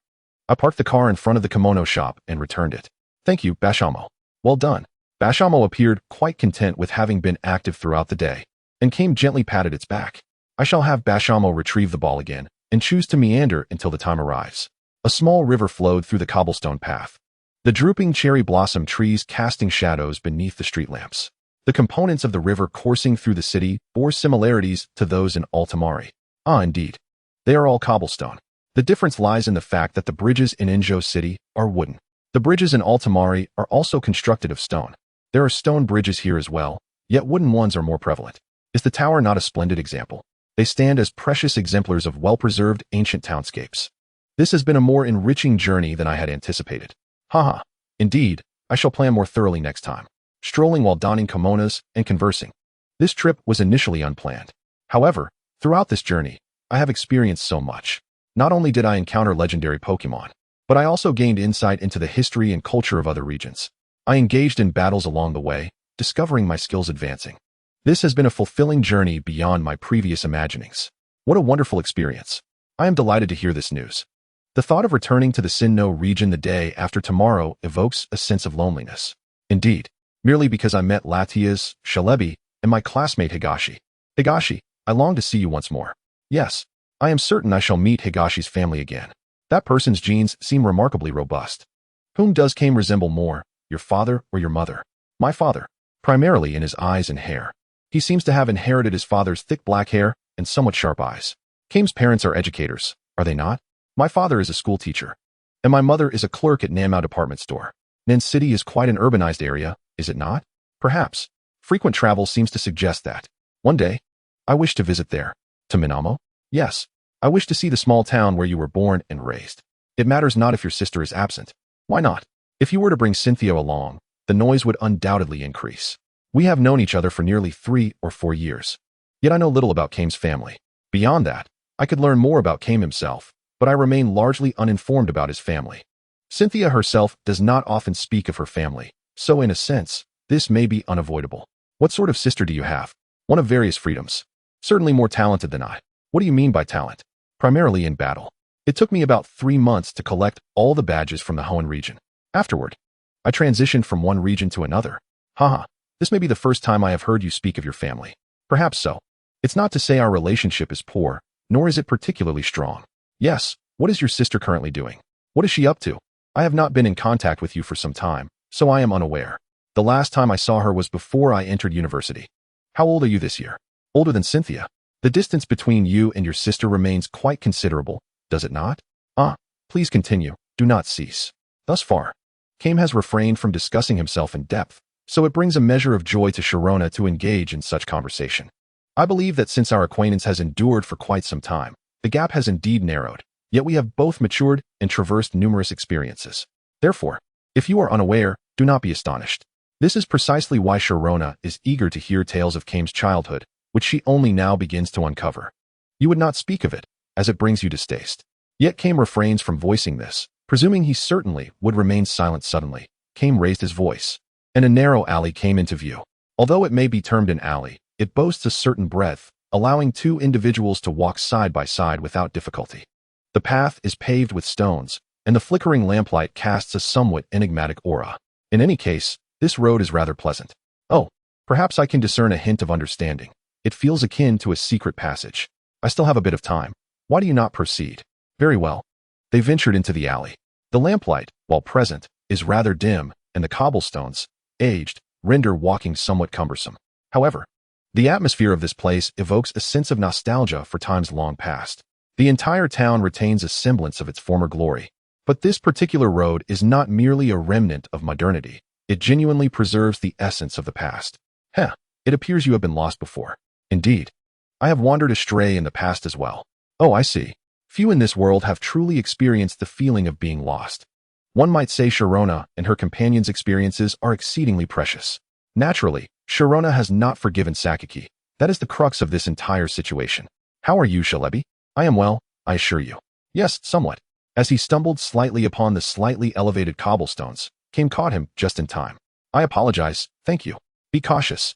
I parked the car in front of the kimono shop and returned it. Thank you, Bashamo. Well done. Bashamo appeared quite content with having been active throughout the day, and Kame gently patted its back. I shall have Bashamo retrieve the ball again, and choose to meander until the time arrives. A small river flowed through the cobblestone path, the drooping cherry blossom trees casting shadows beneath the street lamps. The components of the river coursing through the city bore similarities to those in Altamari. Ah, indeed. They are all cobblestone. The difference lies in the fact that the bridges in Enjo City are wooden. The bridges in Altamari are also constructed of stone. There are stone bridges here as well, yet wooden ones are more prevalent. Is the tower not a splendid example? They stand as precious exemplars of well-preserved ancient townscapes. This has been a more enriching journey than I had anticipated. Haha. Indeed, I shall plan more thoroughly next time. Strolling while donning kimonos and conversing. This trip was initially unplanned. However, throughout this journey, I have experienced so much. Not only did I encounter legendary Pokémon, but I also gained insight into the history and culture of other regions. I engaged in battles along the way, discovering my skills advancing. This has been a fulfilling journey beyond my previous imaginings. What a wonderful experience. I am delighted to hear this news. The thought of returning to the Sinnoh region the day after tomorrow evokes a sense of loneliness. Indeed, merely because I met Latias, Shalebi, and my classmate Higashi. Higashi, I long to see you once more. Yes, I am certain I shall meet Higashi's family again. That person's genes seem remarkably robust. Whom does Kame resemble more, your father or your mother? My father, primarily in his eyes and hair. He seems to have inherited his father's thick black hair and somewhat sharp eyes. Kame's parents are educators, are they not? My father is a school teacher, and my mother is a clerk at Namao department store. Nen City is quite an urbanized area, is it not? Perhaps. Frequent travel seems to suggest that. One day, I wish to visit there. To Minamo? Yes. I wish to see the small town where you were born and raised. It matters not if your sister is absent. Why not? If you were to bring Cynthia along, the noise would undoubtedly increase. We have known each other for nearly 3 or 4 years. Yet I know little about Kame's family. Beyond that, I could learn more about Kame himself, but I remain largely uninformed about his family. Cynthia herself does not often speak of her family, so in a sense, this may be unavoidable. What sort of sister do you have? One of various freedoms. Certainly more talented than I. What do you mean by talent? Primarily in battle. It took me about 3 months to collect all the badges from the Hoenn region. Afterward, I transitioned from one region to another. Haha, this may be the first time I have heard you speak of your family. Perhaps so. It's not to say our relationship is poor, nor is it particularly strong. Yes, what is your sister currently doing? What is she up to? I have not been in contact with you for some time, so I am unaware. The last time I saw her was before I entered university. How old are you this year? Older than Cynthia. The distance between you and your sister remains quite considerable, does it not? Please continue, do not cease. Thus far, Kame has refrained from discussing himself in depth, so it brings a measure of joy to Sharona to engage in such conversation. I believe that since our acquaintance has endured for quite some time, the gap has indeed narrowed, yet we have both matured and traversed numerous experiences. Therefore, if you are unaware, do not be astonished. This is precisely why Sharona is eager to hear tales of Kame's childhood, which she only now begins to uncover. You would not speak of it, as it brings you distaste. Yet Kame refrains from voicing this, presuming he certainly would remain silent. Suddenly, Kame raised his voice, and a narrow alley came into view. Although it may be termed an alley, it boasts a certain breadth, allowing 2 individuals to walk side by side without difficulty. The path is paved with stones, and the flickering lamplight casts a somewhat enigmatic aura. In any case, this road is rather pleasant. Oh, perhaps I can discern a hint of understanding. It feels akin to a secret passage. I still have a bit of time. Why do you not proceed? Very well. They ventured into the alley. The lamplight, while present, is rather dim, and the cobblestones, aged, render walking somewhat cumbersome. However, the atmosphere of this place evokes a sense of nostalgia for times long past. The entire town retains a semblance of its former glory. But this particular road is not merely a remnant of modernity. It genuinely preserves the essence of the past. It appears you have been lost before. Indeed, I have wandered astray in the past as well. Oh, I see. Few in this world have truly experienced the feeling of being lost. One might say Sharona and her companion's experiences are exceedingly precious. Naturally, Sharona has not forgiven Sakaki. That is the crux of this entire situation. How are you, Shalebi? I am well, I assure you. Yes, somewhat. As he stumbled slightly upon the slightly elevated cobblestones, Kame caught him just in time. I apologize, thank you. Be cautious.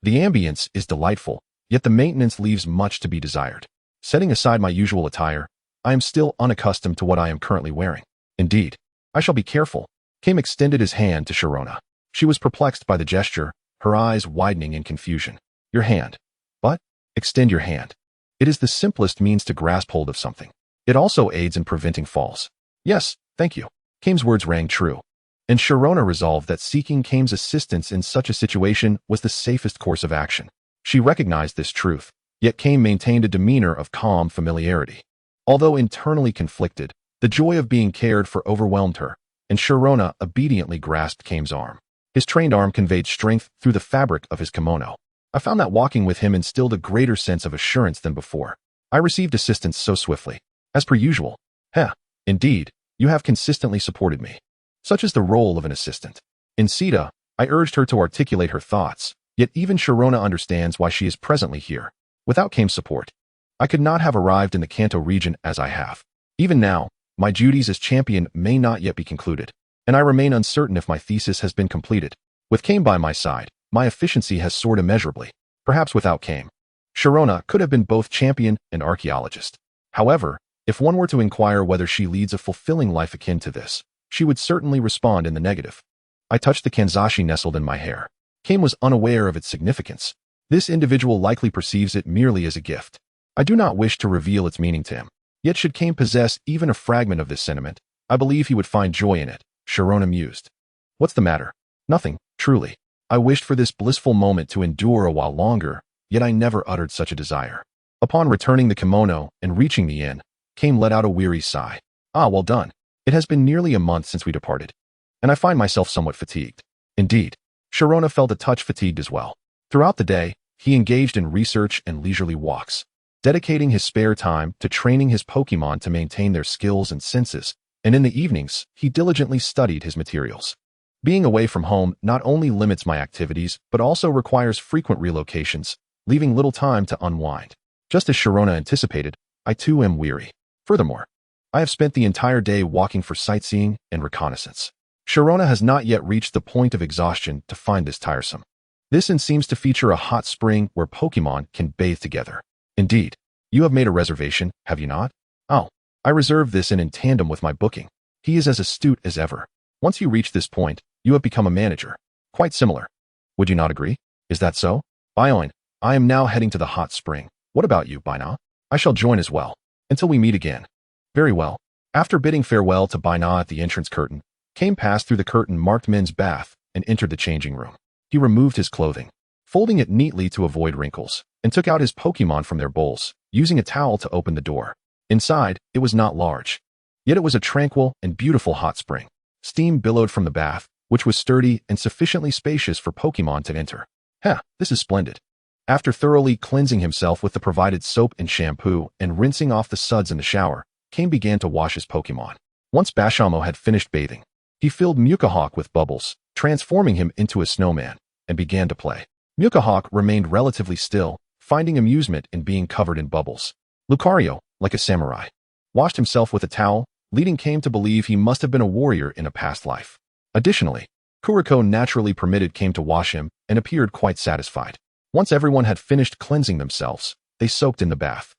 The ambience is delightful, yet the maintenance leaves much to be desired. Setting aside my usual attire, I am still unaccustomed to what I am currently wearing. Indeed, I shall be careful. Kame extended his hand to Sharona. She was perplexed by the gesture, her eyes widening in confusion. Your hand. But, extend your hand. It is the simplest means to grasp hold of something. It also aids in preventing falls. Yes, thank you. Kame's words rang true. And Sharona resolved that seeking Kame's assistance in such a situation was the safest course of action. She recognized this truth, yet Kame maintained a demeanor of calm familiarity. Although internally conflicted, the joy of being cared for overwhelmed her, and Sharona obediently grasped Kame's arm. His trained arm conveyed strength through the fabric of his kimono. I found that walking with him instilled a greater sense of assurance than before. I received assistance so swiftly. As per usual. Indeed, you have consistently supported me. Such is the role of an assistant. In Sita, I urged her to articulate her thoughts, yet even Sharona understands why she is presently here. Without Kame's support, I could not have arrived in the Kanto region as I have. Even now, my duties as champion may not yet be concluded, and I remain uncertain if my thesis has been completed. With Kame by my side, my efficiency has soared immeasurably. Perhaps without Kame, Sharona could have been both champion and archaeologist. However, if one were to inquire whether she leads a fulfilling life akin to this, she would certainly respond in the negative. I touched the kanzashi nestled in my hair. Kame was unaware of its significance. This individual likely perceives it merely as a gift. I do not wish to reveal its meaning to him. Yet should Kame possess even a fragment of this sentiment, I believe he would find joy in it. Sharona mused. What's the matter? Nothing, truly. I wished for this blissful moment to endure a while longer, yet I never uttered such a desire. Upon returning the kimono and reaching the inn, Kame let out a weary sigh. Well done. It has been nearly a month since we departed, and I find myself somewhat fatigued. Indeed, Sharona felt a touch fatigued as well. Throughout the day, he engaged in research and leisurely walks, dedicating his spare time to training his Pokémon to maintain their skills and senses, and in the evenings, he diligently studied his materials. Being away from home not only limits my activities, but also requires frequent relocations, leaving little time to unwind. Just as Sharona anticipated, I too am weary. Furthermore, I have spent the entire day walking for sightseeing and reconnaissance. Sharona has not yet reached the point of exhaustion to find this tiresome. This inn seems to feature a hot spring where Pokémon can bathe together. Indeed, you have made a reservation, have you not? Oh, I reserved this inn in tandem with my booking. He is as astute as ever. Once you reach this point, you have become a manager. Quite similar. Would you not agree? Is that so? Bioin, I am now heading to the hot spring. What about you, Bina? I shall join as well. Until we meet again. Very well. After bidding farewell to Bina at the entrance curtain, Kame passed through the curtain marked men's bath and entered the changing room. He removed his clothing, folding it neatly to avoid wrinkles, and took out his Pokémon from their bowls, using a towel to open the door. Inside, it was not large. Yet it was a tranquil and beautiful hot spring. Steam billowed from the bath, which was sturdy and sufficiently spacious for Pokémon to enter. This is splendid. After thoroughly cleansing himself with the provided soap and shampoo and rinsing off the suds in the shower, Kame began to wash his Pokémon. Once Bashamo had finished bathing, he filled Mukahawk with bubbles, transforming him into a snowman, and began to play. Mukahawk remained relatively still, finding amusement in being covered in bubbles. Lucario, like a samurai, washed himself with a towel, leading Kame to believe he must have been a warrior in a past life. Additionally, Kuriko naturally permitted Kame to wash him and appeared quite satisfied. Once everyone had finished cleansing themselves, they soaked in the bath.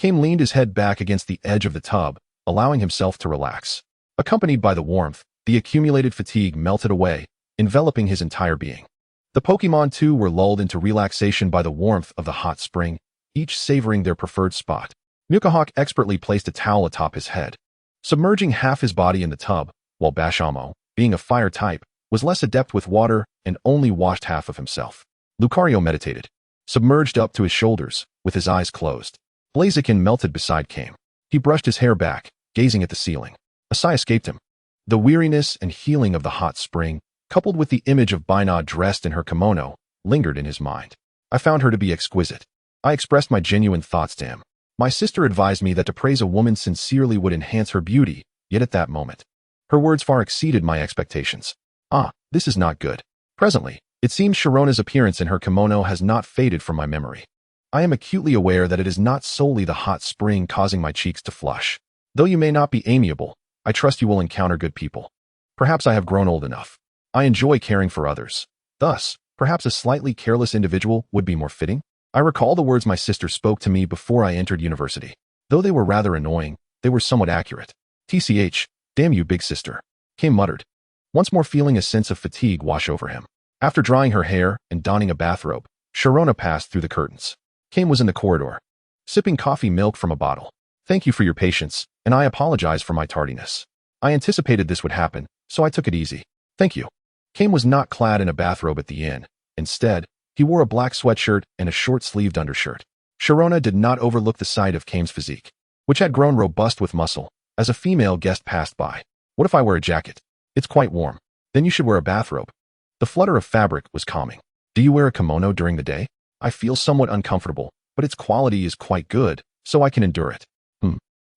Kame leaned his head back against the edge of the tub, allowing himself to relax. Accompanied by the warmth, the accumulated fatigue melted away, enveloping his entire being. The Pokémon too were lulled into relaxation by the warmth of the hot spring, each savoring their preferred spot. Mukahawk expertly placed a towel atop his head, submerging half his body in the tub, while Bashamo, being a fire type, was less adept with water and only washed half of himself. Lucario meditated, submerged up to his shoulders, with his eyes closed. Blaziken melted beside Kame. He brushed his hair back, gazing at the ceiling. A sigh escaped him. The weariness and healing of the hot spring, coupled with the image of Bina dressed in her kimono, lingered in his mind. I found her to be exquisite. I expressed my genuine thoughts to him. My sister advised me that to praise a woman sincerely would enhance her beauty, yet at that moment, her words far exceeded my expectations. This is not good. Presently, it seems Sharona's appearance in her kimono has not faded from my memory. I am acutely aware that it is not solely the hot spring causing my cheeks to flush. Though you may not be amiable, I trust you will encounter good people. Perhaps I have grown old enough. I enjoy caring for others. Thus, perhaps a slightly careless individual would be more fitting. I recall the words my sister spoke to me before I entered university. Though they were rather annoying, they were somewhat accurate. TCH, damn you, big sister, Kame muttered, once more feeling a sense of fatigue wash over him. After drying her hair and donning a bathrobe, Sharona passed through the curtains. Kame was in the corridor, sipping coffee milk from a bottle. Thank you for your patience, and I apologize for my tardiness. I anticipated this would happen, so I took it easy. Thank you. Kame was not clad in a bathrobe at the inn. Instead, he wore a black sweatshirt and a short-sleeved undershirt. Sharona did not overlook the sight of Kame's physique, which had grown robust with muscle, as a female guest passed by. What if I wear a jacket? It's quite warm. Then you should wear a bathrobe. The flutter of fabric was calming. Do you wear a kimono during the day? I feel somewhat uncomfortable, but its quality is quite good, so I can endure it.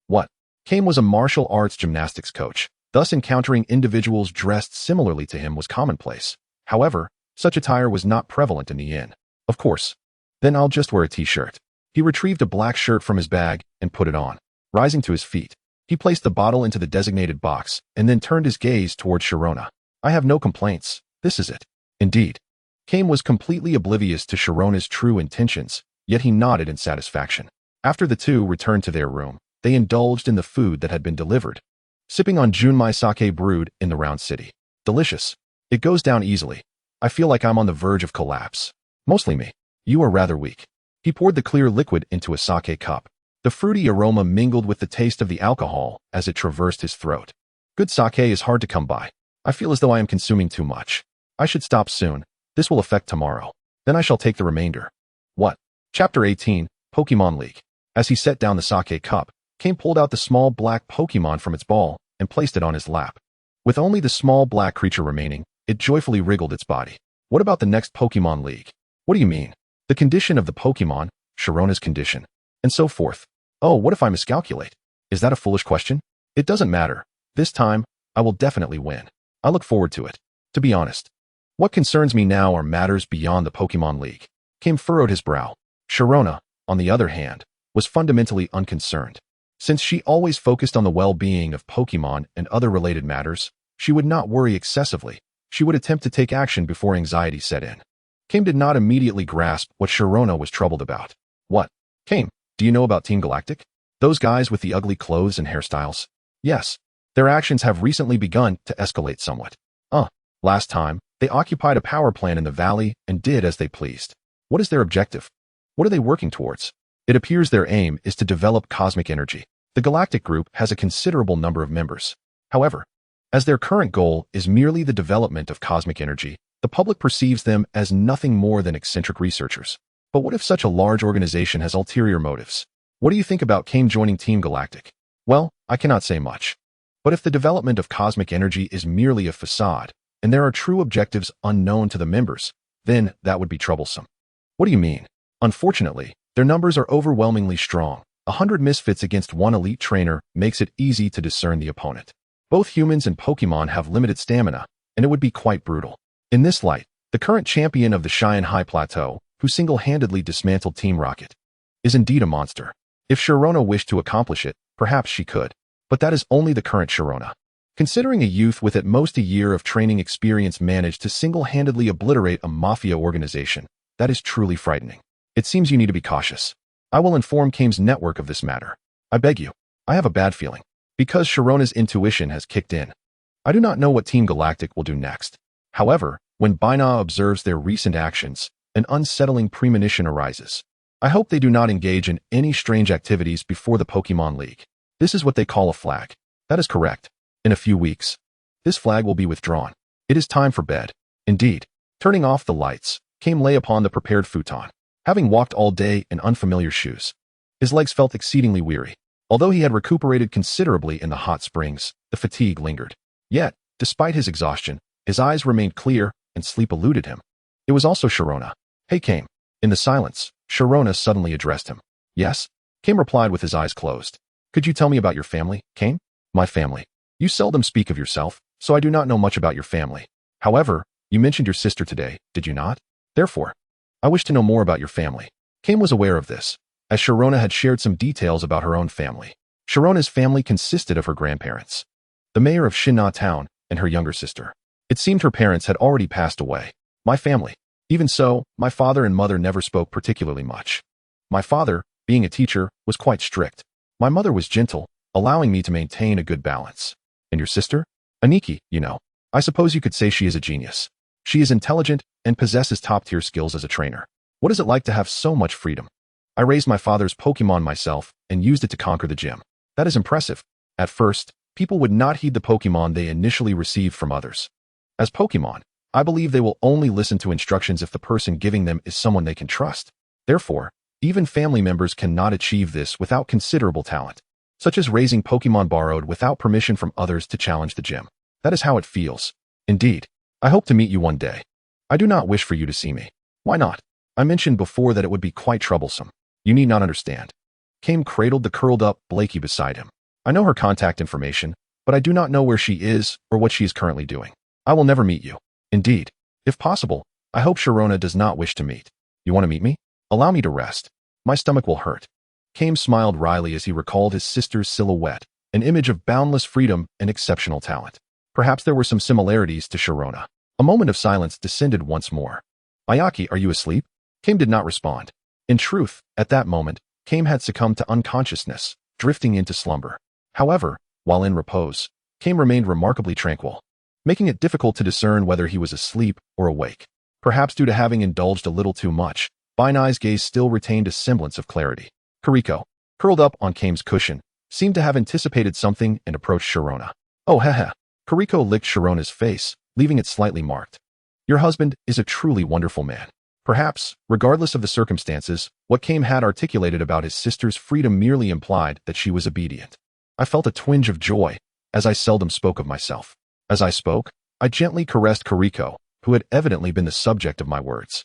What? Kame was a martial arts gymnastics coach, thus encountering individuals dressed similarly to him was commonplace. However, such attire was not prevalent in the inn. Of course. Then I'll just wear a t-shirt. He retrieved a black shirt from his bag and put it on. Rising to his feet, he placed the bottle into the designated box and then turned his gaze toward Sharona. I have no complaints. This is it. Indeed. Kame was completely oblivious to Sharona's true intentions, yet he nodded in satisfaction. After the two returned to their room, they indulged in the food that had been delivered, sipping on Junmai sake brewed in the round city. Delicious. It goes down easily. I feel like I'm on the verge of collapse. Mostly me. You are rather weak. He poured the clear liquid into a sake cup. The fruity aroma mingled with the taste of the alcohol as it traversed his throat. Good sake is hard to come by. I feel as though I am consuming too much. I should stop soon. This will affect tomorrow. Then I shall take the remainder. What? Chapter 18, Pokemon League. As he set down the sake cup, Kame pulled out the small black Pokemon from its ball and placed it on his lap. With only the small black creature remaining, it joyfully wriggled its body. What about the next Pokemon League? What do you mean? The condition of the Pokemon, Sharona's condition, and so forth. Oh, what if I miscalculate? Is that a foolish question? It doesn't matter. This time, I will definitely win. I look forward to it. To be honest, what concerns me now are matters beyond the Pokemon League. Kame furrowed his brow. Sharona, on the other hand, was fundamentally unconcerned. Since she always focused on the well-being of Pokémon and other related matters, she would not worry excessively. She would attempt to take action before anxiety set in. Kame did not immediately grasp what Sharona was troubled about. What? Kame, do you know about Team Galactic? Those guys with the ugly clothes and hairstyles? Yes. Their actions have recently begun to escalate somewhat. Last time, they occupied a power plant in the valley and did as they pleased. What is their objective? What are they working towards? It appears their aim is to develop cosmic energy. The Galactic Group has a considerable number of members. However, as their current goal is merely the development of cosmic energy, the public perceives them as nothing more than eccentric researchers. But what if such a large organization has ulterior motives? What do you think about Kame joining Team Galactic? Well, I cannot say much. But if the development of cosmic energy is merely a facade, and there are true objectives unknown to the members, then that would be troublesome. What do you mean? Unfortunately, their numbers are overwhelmingly strong. 100 misfits against one elite trainer makes it easy to discern the opponent. Both humans and Pokémon have limited stamina, and it would be quite brutal. In this light, the current champion of the Cheyenne High Plateau, who single-handedly dismantled Team Rocket, is indeed a monster. If Sharona wished to accomplish it, perhaps she could. But that is only the current Sharona. Considering a youth with at most a year of training experience managed to single-handedly obliterate a mafia organization, that is truly frightening. It seems you need to be cautious. I will inform Kame's network of this matter. I beg you. I have a bad feeling. Because Sharona's intuition has kicked in. I do not know what Team Galactic will do next. However, when Bina observes their recent actions, an unsettling premonition arises. I hope they do not engage in any strange activities before the Pokémon League. This is what they call a flag. That is correct. In a few weeks, this flag will be withdrawn. It is time for bed. Indeed. Turning off the lights, Kame lay upon the prepared futon. Having walked all day in unfamiliar shoes, his legs felt exceedingly weary. Although he had recuperated considerably in the hot springs, the fatigue lingered. Yet, despite his exhaustion, his eyes remained clear and sleep eluded him. It was also Sharona. Hey Kame. In the silence, Sharona suddenly addressed him. Yes? Kame replied with his eyes closed. Could you tell me about your family, Kame? My family. You seldom speak of yourself, so I do not know much about your family. However, you mentioned your sister today, did you not? Therefore, I wish to know more about your family. Kame was aware of this, as Sharona had shared some details about her own family. Sharona's family consisted of her grandparents, the mayor of Sinnoh town, and her younger sister. It seemed her parents had already passed away. My family. Even so, my father and mother never spoke particularly much. My father, being a teacher, was quite strict. My mother was gentle, allowing me to maintain a good balance. And your sister? Aniki, you know. I suppose you could say she is a genius. She is intelligent and possesses top-tier skills as a trainer. What is it like to have so much freedom? I raised my father's Pokémon myself and used it to conquer the gym. That is impressive. At first, people would not heed the Pokémon they initially received from others. As Pokémon, I believe they will only listen to instructions if the person giving them is someone they can trust. Therefore, even family members cannot achieve this without considerable talent, such as raising Pokémon borrowed without permission from others to challenge the gym. That is how it feels. Indeed, I hope to meet you one day. I do not wish for you to see me. Why not? I mentioned before that it would be quite troublesome. You need not understand. Kame cradled the curled-up Blakey beside him. I know her contact information, but I do not know where she is or what she is currently doing. I will never meet you. Indeed, if possible, I hope Sharona does not wish to meet. You want to meet me? Allow me to rest. My stomach will hurt. Kame smiled wryly as he recalled his sister's silhouette, an image of boundless freedom and exceptional talent. Perhaps there were some similarities to Sharona. A moment of silence descended once more. Ayaki, are you asleep? Kame did not respond. In truth, at that moment, Kame had succumbed to unconsciousness, drifting into slumber. However, while in repose, Kame remained remarkably tranquil, making it difficult to discern whether he was asleep or awake. Perhaps due to having indulged a little too much, Binai's gaze still retained a semblance of clarity. Kuriko, curled up on Kame's cushion, seemed to have anticipated something and approached Sharona. Oh heh. Kuriko licked Sharona's face, leaving it slightly marked. Your husband is a truly wonderful man. Perhaps, regardless of the circumstances, what Kame had articulated about his sister's freedom merely implied that she was obedient. I felt a twinge of joy, as I seldom spoke of myself. As I spoke, I gently caressed Kuriko, who had evidently been the subject of my words.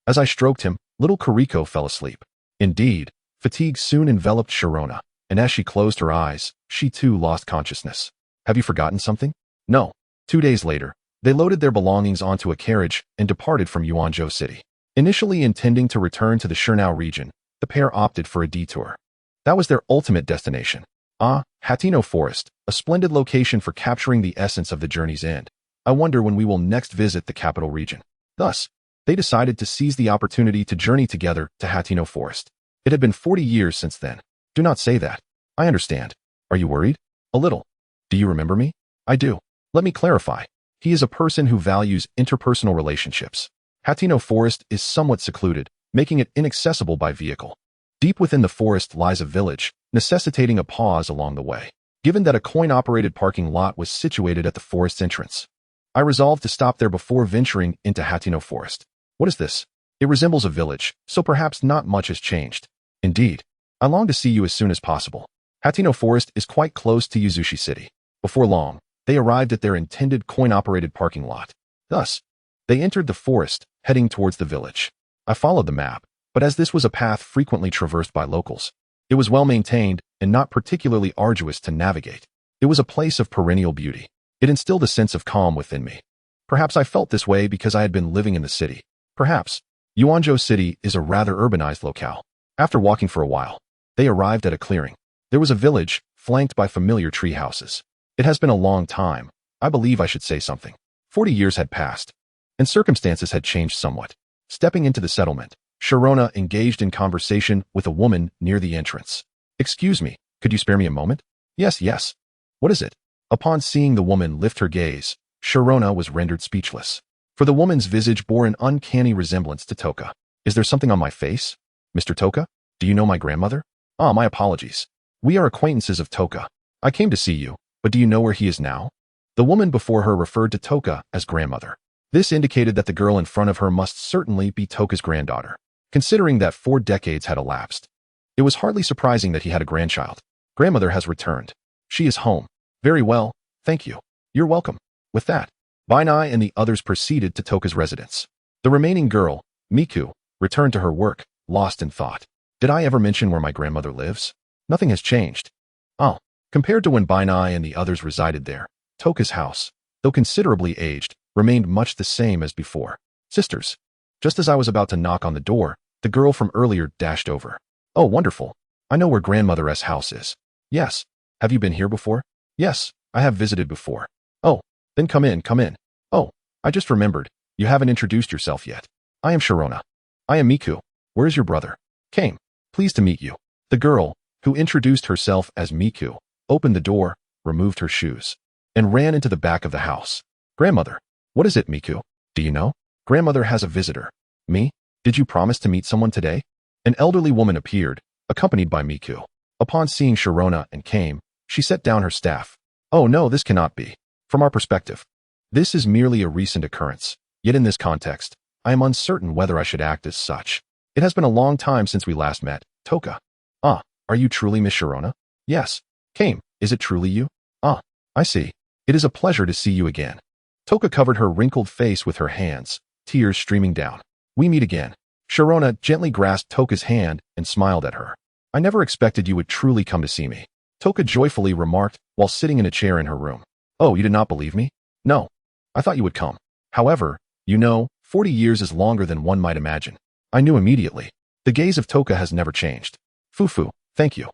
As I stroked him, little Kuriko fell asleep. Indeed, fatigue soon enveloped Sharona, and as she closed her eyes, she too lost consciousness. Have you forgotten something? No. 2 days later, they loaded their belongings onto a carriage and departed from Yuanzhou City. Initially intending to return to the Sinnoh region, the pair opted for a detour. That was their ultimate destination. Ah, Hateno Forest, a splendid location for capturing the essence of the journey's end. I wonder when we will next visit the capital region. Thus, they decided to seize the opportunity to journey together to Hateno Forest. It had been 40 years since then. Do not say that. I understand. Are you worried? A little. Do you remember me? I do. Let me clarify. He is a person who values interpersonal relationships. Hateno Forest is somewhat secluded, making it inaccessible by vehicle. Deep within the forest lies a village, necessitating a pause along the way. Given that a coin-operated parking lot was situated at the forest's entrance, I resolved to stop there before venturing into Hateno Forest. What is this? It resembles a village, so perhaps not much has changed. Indeed, I long to see you as soon as possible. Hateno Forest is quite close to Yuzushi City. Before long, they arrived at their intended coin-operated parking lot. Thus, they entered the forest, heading towards the village. I followed the map, but as this was a path frequently traversed by locals, it was well-maintained and not particularly arduous to navigate. It was a place of perennial beauty. It instilled a sense of calm within me. Perhaps I felt this way because I had been living in the city. Perhaps. Yuanzhou City is a rather urbanized locale. After walking for a while, they arrived at a clearing. There was a village, flanked by familiar tree houses. It has been a long time. I believe I should say something. 40 years had passed, and circumstances had changed somewhat. Stepping into the settlement, Sharona engaged in conversation with a woman near the entrance. Excuse me, could you spare me a moment? Yes. What is it? Upon seeing the woman lift her gaze, Sharona was rendered speechless. For the woman's visage bore an uncanny resemblance to Toka. Is there something on my face? Mr. Toka? Do you know my grandmother? Ah, my apologies. We are acquaintances of Toka. I came to see you, but do you know where he is now? The woman before her referred to Toka as grandmother. This indicated that the girl in front of her must certainly be Toka's granddaughter. Considering that 4 decades had elapsed, it was hardly surprising that he had a grandchild. Grandmother has returned. She is home. Very well, thank you. You're welcome. With that, Bainai and the others proceeded to Toka's residence. The remaining girl, Miku, returned to her work, lost in thought. Did I ever mention where my grandmother lives? Nothing has changed. Oh, compared to when Bainai and the others resided there, Toka's house, though considerably aged, remained much the same as before. Sisters. Just as I was about to knock on the door, the girl from earlier dashed over. Oh, wonderful. I know where grandmother's house is. Yes. Have you been here before? Yes, I have visited before. Oh, then come in. Oh, I just remembered. You haven't introduced yourself yet. I am Sharona. I am Miku. Where is your brother? Came. Pleased to meet you. The girl, who introduced herself as Miku, opened the door, removed her shoes, and ran into the back of the house. Grandmother. What is it, Miku? Do you know? Grandmother has a visitor. Me? Did you promise to meet someone today? An elderly woman appeared, accompanied by Miku. Upon seeing Sharona and came, she set down her staff. Oh no, this cannot be. From our perspective, this is merely a recent occurrence. Yet in this context, I am uncertain whether I should act as such. It has been a long time since we last met, Toka. Ah, are you truly Miss Sharona? Yes. Came, is it truly you? Ah, I see. It is a pleasure to see you again. Toka covered her wrinkled face with her hands, tears streaming down. We meet again. Sharona gently grasped Toka's hand and smiled at her. I never expected you would truly come to see me. Toka joyfully remarked while sitting in a chair in her room. Oh, you did not believe me? No. I thought you would come. However, 40 years is longer than one might imagine. I knew immediately. The gaze of Toka has never changed. Fufu, thank you.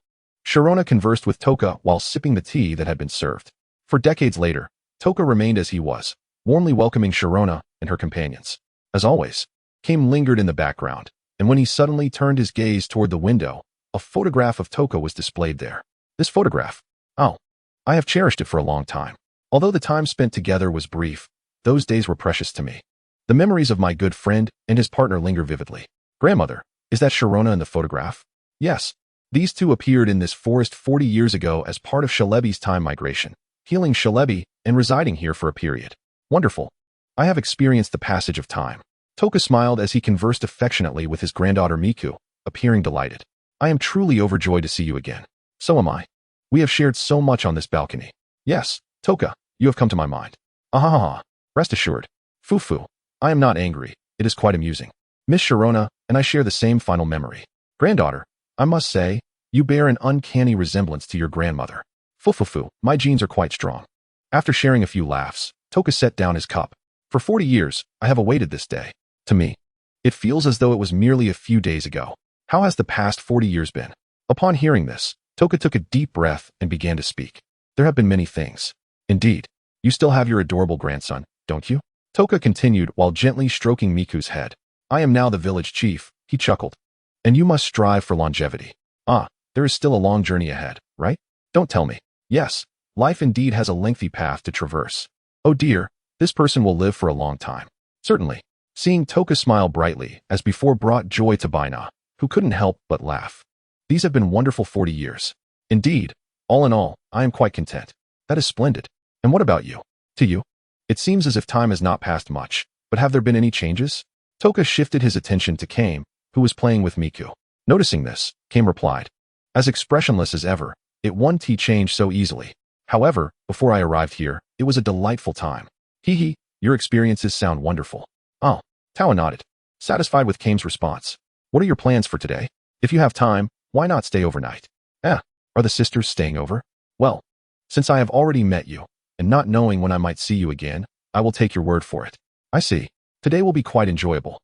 Sharona conversed with Toka while sipping the tea that had been served. For decades later, Toka remained as he was, warmly welcoming Sharona and her companions. As always, Came lingered in the background, and when he suddenly turned his gaze toward the window, a photograph of Toka was displayed there. This photograph. Oh, I have cherished it for a long time. Although the time spent together was brief, those days were precious to me. The memories of my good friend and his partner linger vividly. Grandmother, is that Sharona in the photograph? Yes. These two appeared in this forest 40 years ago as part of Shalebi's time migration, healing Shalebi and residing here for a period. Wonderful. I have experienced the passage of time. Toka smiled as he conversed affectionately with his granddaughter Miku, appearing delighted. I am truly overjoyed to see you again. So am I. We have shared so much on this balcony. Yes, Toka, you have come to my mind. Ahaha. Rest assured. Fufu. I am not angry. It is quite amusing. Miss Sharona and I share the same final memory. Granddaughter, I must say, you bear an uncanny resemblance to your grandmother. Fufufu, my genes are quite strong. After sharing a few laughs, Toka set down his cup. For 40 years, I have awaited this day. To me, it feels as though it was merely a few days ago. How has the past 40 years been? Upon hearing this, Toka took a deep breath and began to speak. There have been many things. Indeed. You still have your adorable grandson, don't you? Toka continued while gently stroking Miku's head. I am now the village chief, he chuckled. And you must strive for longevity. Ah, there is still a long journey ahead, right? Don't tell me. Yes, life indeed has a lengthy path to traverse. Oh dear, this person will live for a long time. Certainly. Seeing Toka smile brightly as before brought joy to Baina, who couldn't help but laugh. These have been wonderful 40 years. Indeed, all in all, I am quite content. That is splendid. And what about you? To you? It seems as if time has not passed much, but have there been any changes? Toka shifted his attention to Kame, who was playing with Miku. Noticing this, Kame replied. As expressionless as ever, it won't change so easily. However, before I arrived here, it was a delightful time. Hee hee, your experiences sound wonderful. Oh, Tawa nodded, satisfied with Kame's response. What are your plans for today? If you have time, why not stay overnight? Are the sisters staying over? Well, since I have already met you, and not knowing when I might see you again, I will take your word for it. I see. Today will be quite enjoyable.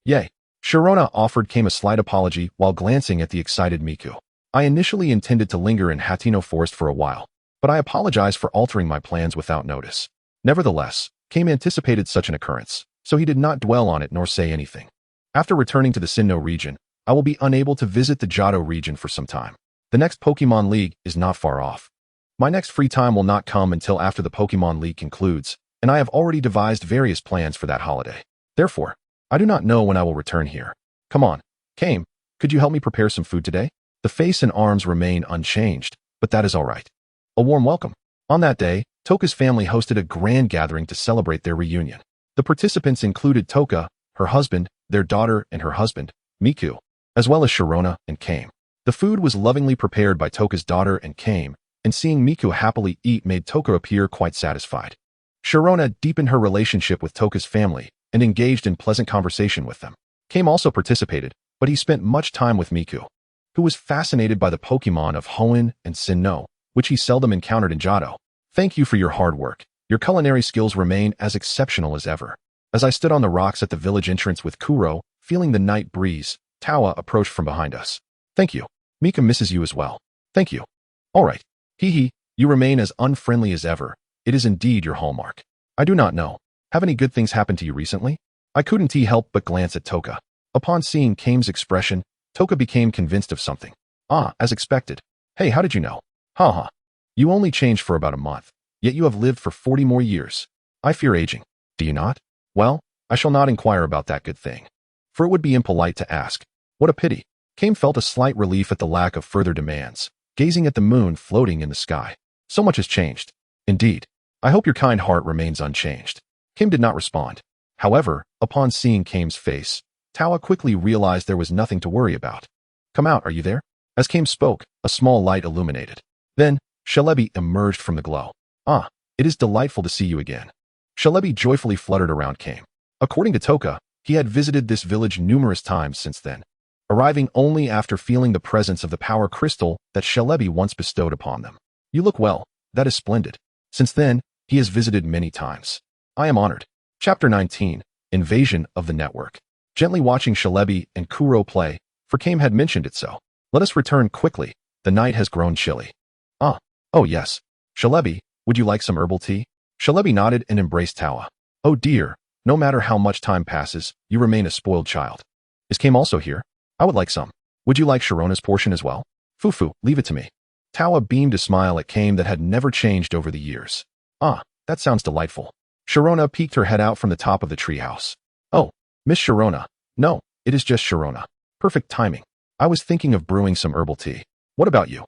Yay. Sharona offered Kame a slight apology while glancing at the excited Miku. I initially intended to linger in Hateno Forest for a while, but I apologize for altering my plans without notice. Nevertheless, Kame anticipated such an occurrence, so he did not dwell on it nor say anything. After returning to the Sinnoh region, I will be unable to visit the Johto region for some time. The next Pokemon League is not far off. My next free time will not come until after the Pokemon League concludes, and I have already devised various plans for that holiday. Therefore, I do not know when I will return here. Come on, Kame, could you help me prepare some food today? The face and arms remain unchanged, but that is all right. A warm welcome. On that day, Toka's family hosted a grand gathering to celebrate their reunion. The participants included Toka, her husband, their daughter and her husband, Miku, as well as Sharona and Kame. The food was lovingly prepared by Toka's daughter and Kame, and seeing Miku happily eat made Toka appear quite satisfied. Sharona deepened her relationship with Toka's family and engaged in pleasant conversation with them. Kame also participated, but he spent much time with Miku, who was fascinated by the Pokemon of Hoenn and Sinnoh, which he seldom encountered in Johto. Thank you for your hard work. Your culinary skills remain as exceptional as ever. As I stood on the rocks at the village entrance with Kuro, feeling the night breeze, Tawa approached from behind us. Thank you. Mika misses you as well. Thank you. All right. Hee hee, you remain as unfriendly as ever. It is indeed your hallmark. I do not know. Have any good things happened to you recently? I couldn't help but glance at Toka. Upon seeing Kame's expression, Toka became convinced of something. Ah, as expected. Hey, how did you know? Haha. You only changed for about a month, yet you have lived for 40 more years. I fear aging. Do you not? Well, I shall not inquire about that good thing, for it would be impolite to ask. What a pity. Kame felt a slight relief at the lack of further demands, gazing at the moon floating in the sky. So much has changed. Indeed. I hope your kind heart remains unchanged. Kame did not respond. However, upon seeing Kame's face, Tawa quickly realized there was nothing to worry about. Come out, are you there? As Kame spoke, a small light illuminated. Then, Shalebi emerged from the glow. Ah, it is delightful to see you again. Shalebi joyfully fluttered around Kame. According to Toka, he had visited this village numerous times since then, arriving only after feeling the presence of the power crystal that Shalebi once bestowed upon them. You look well. That is splendid. Since then, he has visited many times. I am honored. Chapter 19, Invasion of the Network. Gently watching Shalebi and Kuro play, for Kame had mentioned it so. Let us return quickly. The night has grown chilly. Ah, oh yes. Shalebi, would you like some herbal tea? Shalebi nodded and embraced Tawa. Oh dear, no matter how much time passes, you remain a spoiled child. Is Kame also here? I would like some. Would you like Sharona's portion as well? Fufu, leave it to me. Tawa beamed a smile at Kame that had never changed over the years. Ah, that sounds delightful. Sharona peeked her head out from the top of the treehouse. Oh, Miss Sharona. No, it is just Sharona. Perfect timing. I was thinking of brewing some herbal tea. What about you?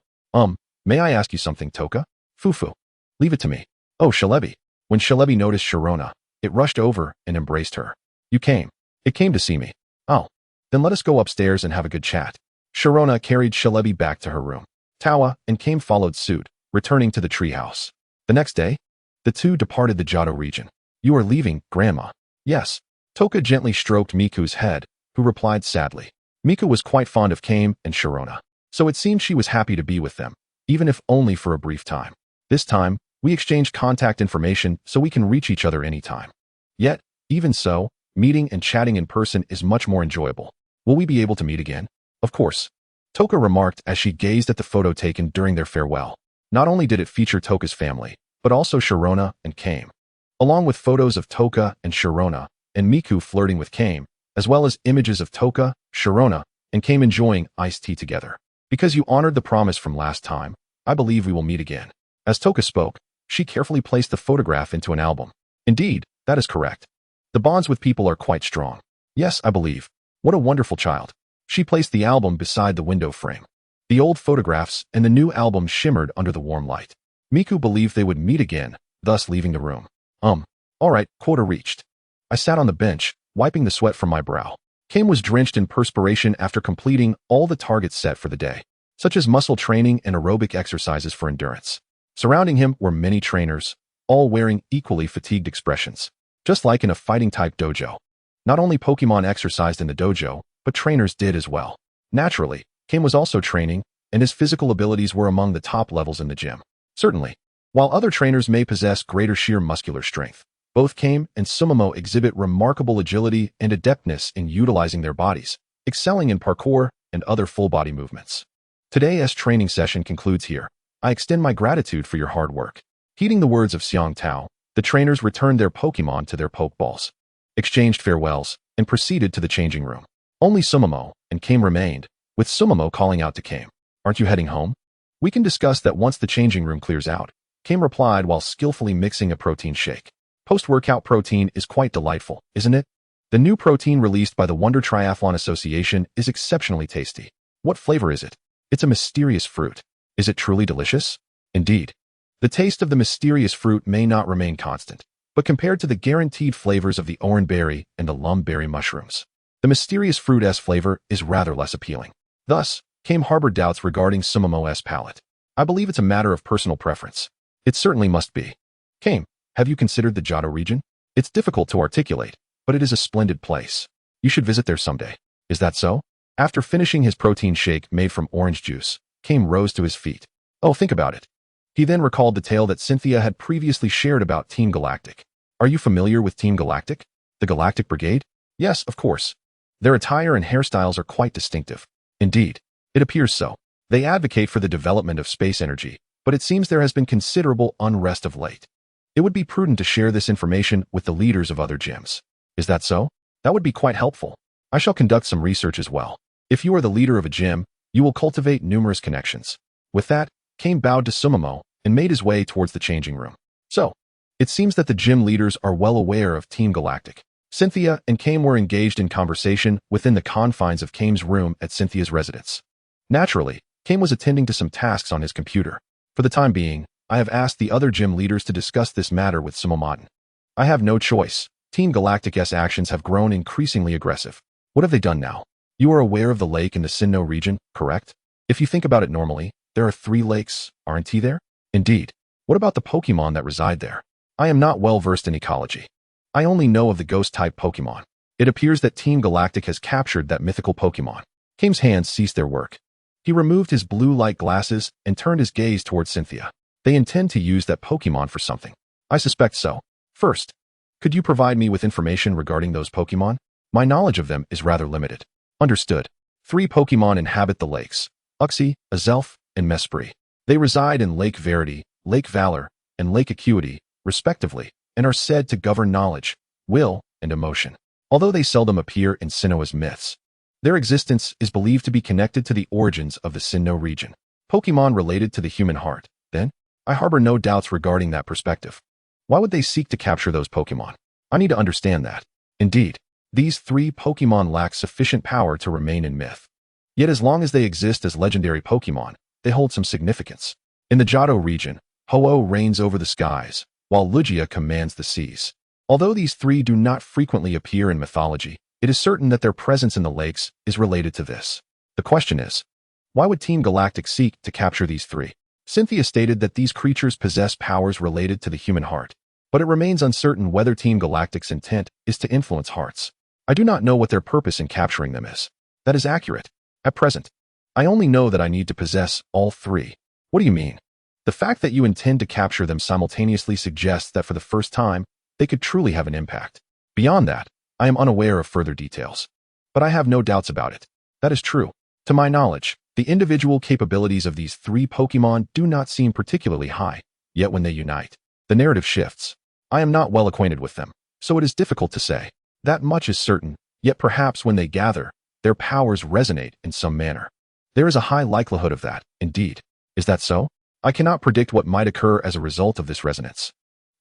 May I ask you something, Toka? Fufu. Leave it to me. Oh, Shalebi. When Shalebi noticed Sharona, it rushed over and embraced her. You came. It came to see me. Oh. Then let us go upstairs and have a good chat. Sharona carried Shalebi back to her room. Tawa and Kame followed suit, returning to the treehouse. The next day, the two departed the Johto region. You are leaving, Grandma. Yes. Toka gently stroked Miku's head, who replied sadly. Miku was quite fond of Kame and Sharona, so it seemed she was happy to be with them, even if only for a brief time. This time, we exchanged contact information so we can reach each other anytime. Yet, even so, meeting and chatting in person is much more enjoyable. Will we be able to meet again? Of course. Toka remarked as she gazed at the photo taken during their farewell. Not only did it feature Toka's family, but also Sharona and Kame, along with photos of Toka and Sharona and Miku flirting with Kame, as well as images of Toka, Sharona, and Kame enjoying iced tea together. Because you honored the promise from last time, I believe we will meet again. As Toka spoke, she carefully placed the photograph into an album. Indeed, that is correct. The bonds with people are quite strong. Yes, I believe. What a wonderful child. She placed the album beside the window frame. The old photographs and the new album shimmered under the warm light. Miku believed they would meet again, thus leaving the room. All right, quota reached. I sat on the bench, wiping the sweat from my brow. Kame was drenched in perspiration after completing all the targets set for the day, such as muscle training and aerobic exercises for endurance. Surrounding him were many trainers, all wearing equally fatigued expressions, just like in a fighting-type dojo. Not only Pokemon exercised in the dojo, but trainers did as well. Naturally, Kame was also training, and his physical abilities were among the top levels in the gym. Certainly, while other trainers may possess greater sheer muscular strength, both Kame and Sumomo exhibit remarkable agility and adeptness in utilizing their bodies, excelling in parkour and other full-body movements. Today's training session concludes here. I extend my gratitude for your hard work. Heeding the words of Xiang Tao, the trainers returned their Pokemon to their Pokeballs, exchanged farewells, and proceeded to the changing room. Only Sumomo and Kame remained, with Sumomo calling out to Kame. Aren't you heading home? We can discuss that once the changing room clears out, Kame replied while skillfully mixing a protein shake. Post-workout protein is quite delightful, isn't it? The new protein released by the Wonder Triathlon Association is exceptionally tasty. What flavor is it? It's a mysterious fruit. Is it truly delicious? Indeed. The taste of the mysterious fruit may not remain constant, but compared to the guaranteed flavors of the orange berry and the lum berry mushrooms, the mysterious fruit's flavor is rather less appealing. Thus, Kame harbored doubts regarding Sumomo's palate. I believe it's a matter of personal preference. It certainly must be. Kame, have you considered the Johto region? It's difficult to articulate, but it is a splendid place. You should visit there someday. Is that so? After finishing his protein shake made from orange juice, Kame rose to his feet. Oh, think about it. He then recalled the tale that Cynthia had previously shared about Team Galactic. Are you familiar with Team Galactic? The Galactic Brigade? Yes, of course. Their attire and hairstyles are quite distinctive. Indeed, it appears so. They advocate for the development of space energy, but it seems there has been considerable unrest of late. It would be prudent to share this information with the leaders of other gyms. Is that so? That would be quite helpful. I shall conduct some research as well. If you are the leader of a gym, you will cultivate numerous connections. With that, Kame bowed to Sumomo and made his way towards the changing room. So, it seems that the gym leaders are well aware of Team Galactic. Cynthia and Kame were engaged in conversation within the confines of Kame's room at Cynthia's residence. Naturally, Kame was attending to some tasks on his computer. For the time being, I have asked the other gym leaders to discuss this matter with Sumomoten. I have no choice. Team Galactic's actions have grown increasingly aggressive. What have they done now? You are aware of the lake in the Sinnoh region, correct? If you think about it normally, there are 3 lakes, aren't there? Indeed. What about the Pokemon that reside there? I am not well versed in ecology. I only know of the ghost-type Pokemon. It appears that Team Galactic has captured that mythical Pokemon. Kame's hands ceased their work. He removed his blue-light glasses and turned his gaze towards Cynthia. They intend to use that Pokemon for something. I suspect so. First, could you provide me with information regarding those Pokemon? My knowledge of them is rather limited. Understood. 3 Pokemon inhabit the lakes: Uxie, Azelf, and Mesprit. They reside in Lake Verity, Lake Valor, and Lake Acuity, respectively, and are said to govern knowledge, will, and emotion. Although they seldom appear in Sinnoh's myths, their existence is believed to be connected to the origins of the Sinnoh region. Pokemon related to the human heart, then? I harbor no doubts regarding that perspective. Why would they seek to capture those Pokemon? I need to understand that. Indeed, these 3 Pokemon lack sufficient power to remain in myth. Yet as long as they exist as legendary Pokemon, they hold some significance. In the Johto region, Ho-Oh reigns over the skies, while Lugia commands the seas. Although these 3 do not frequently appear in mythology, it is certain that their presence in the lakes is related to this. The question is, why would Team Galactic seek to capture these 3? Cynthia stated that these creatures possess powers related to the human heart, but it remains uncertain whether Team Galactic's intent is to influence hearts. I do not know what their purpose in capturing them is. That is accurate. At present, I only know that I need to possess all 3. What do you mean? The fact that you intend to capture them simultaneously suggests that for the first time, they could truly have an impact. Beyond that, I am unaware of further details. But I have no doubts about it. That is true. To my knowledge, The individual capabilities of these three Pokémon do not seem particularly high, yet when they unite, the narrative shifts. I am not well acquainted with them, so it is difficult to say. That much is certain, yet perhaps when they gather, their powers resonate in some manner. There is a high likelihood of that, indeed. Is that so? I cannot predict what might occur as a result of this resonance.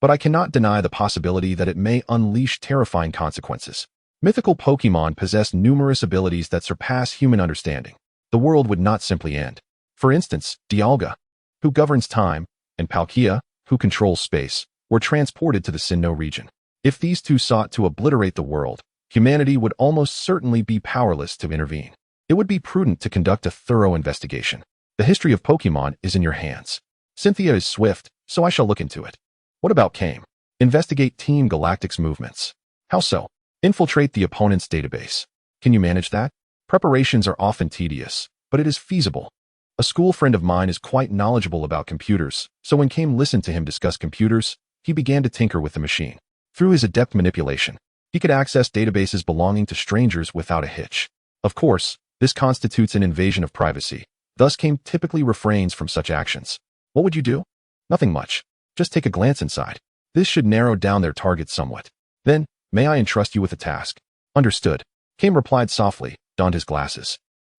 But I cannot deny the possibility that it may unleash terrifying consequences. Mythical Pokémon possess numerous abilities that surpass human understanding. The world would not simply end. For instance, Dialga, who governs time, and Palkia, who controls space, were transported to the Sinnoh region. If these two sought to obliterate the world, humanity would almost certainly be powerless to intervene. It would be prudent to conduct a thorough investigation. The history of Pokémon is in your hands. Cynthia is swift, so I shall look into it. What about Kame? Investigate Team Galactic's movements. How so? Infiltrate the opponent's database. Can you manage that? Preparations are often tedious, but it is feasible. A school friend of mine is quite knowledgeable about computers, so when Kame listened to him discuss computers, he began to tinker with the machine. Through his adept manipulation, he could access databases belonging to strangers without a hitch. Of course, this constitutes an invasion of privacy. Thus Kame typically refrains from such actions. What would you do? Nothing much. Just take a glance inside. This should narrow down their target somewhat. Then, may I entrust you with a task? Understood. Kame replied softly, donned his glasses,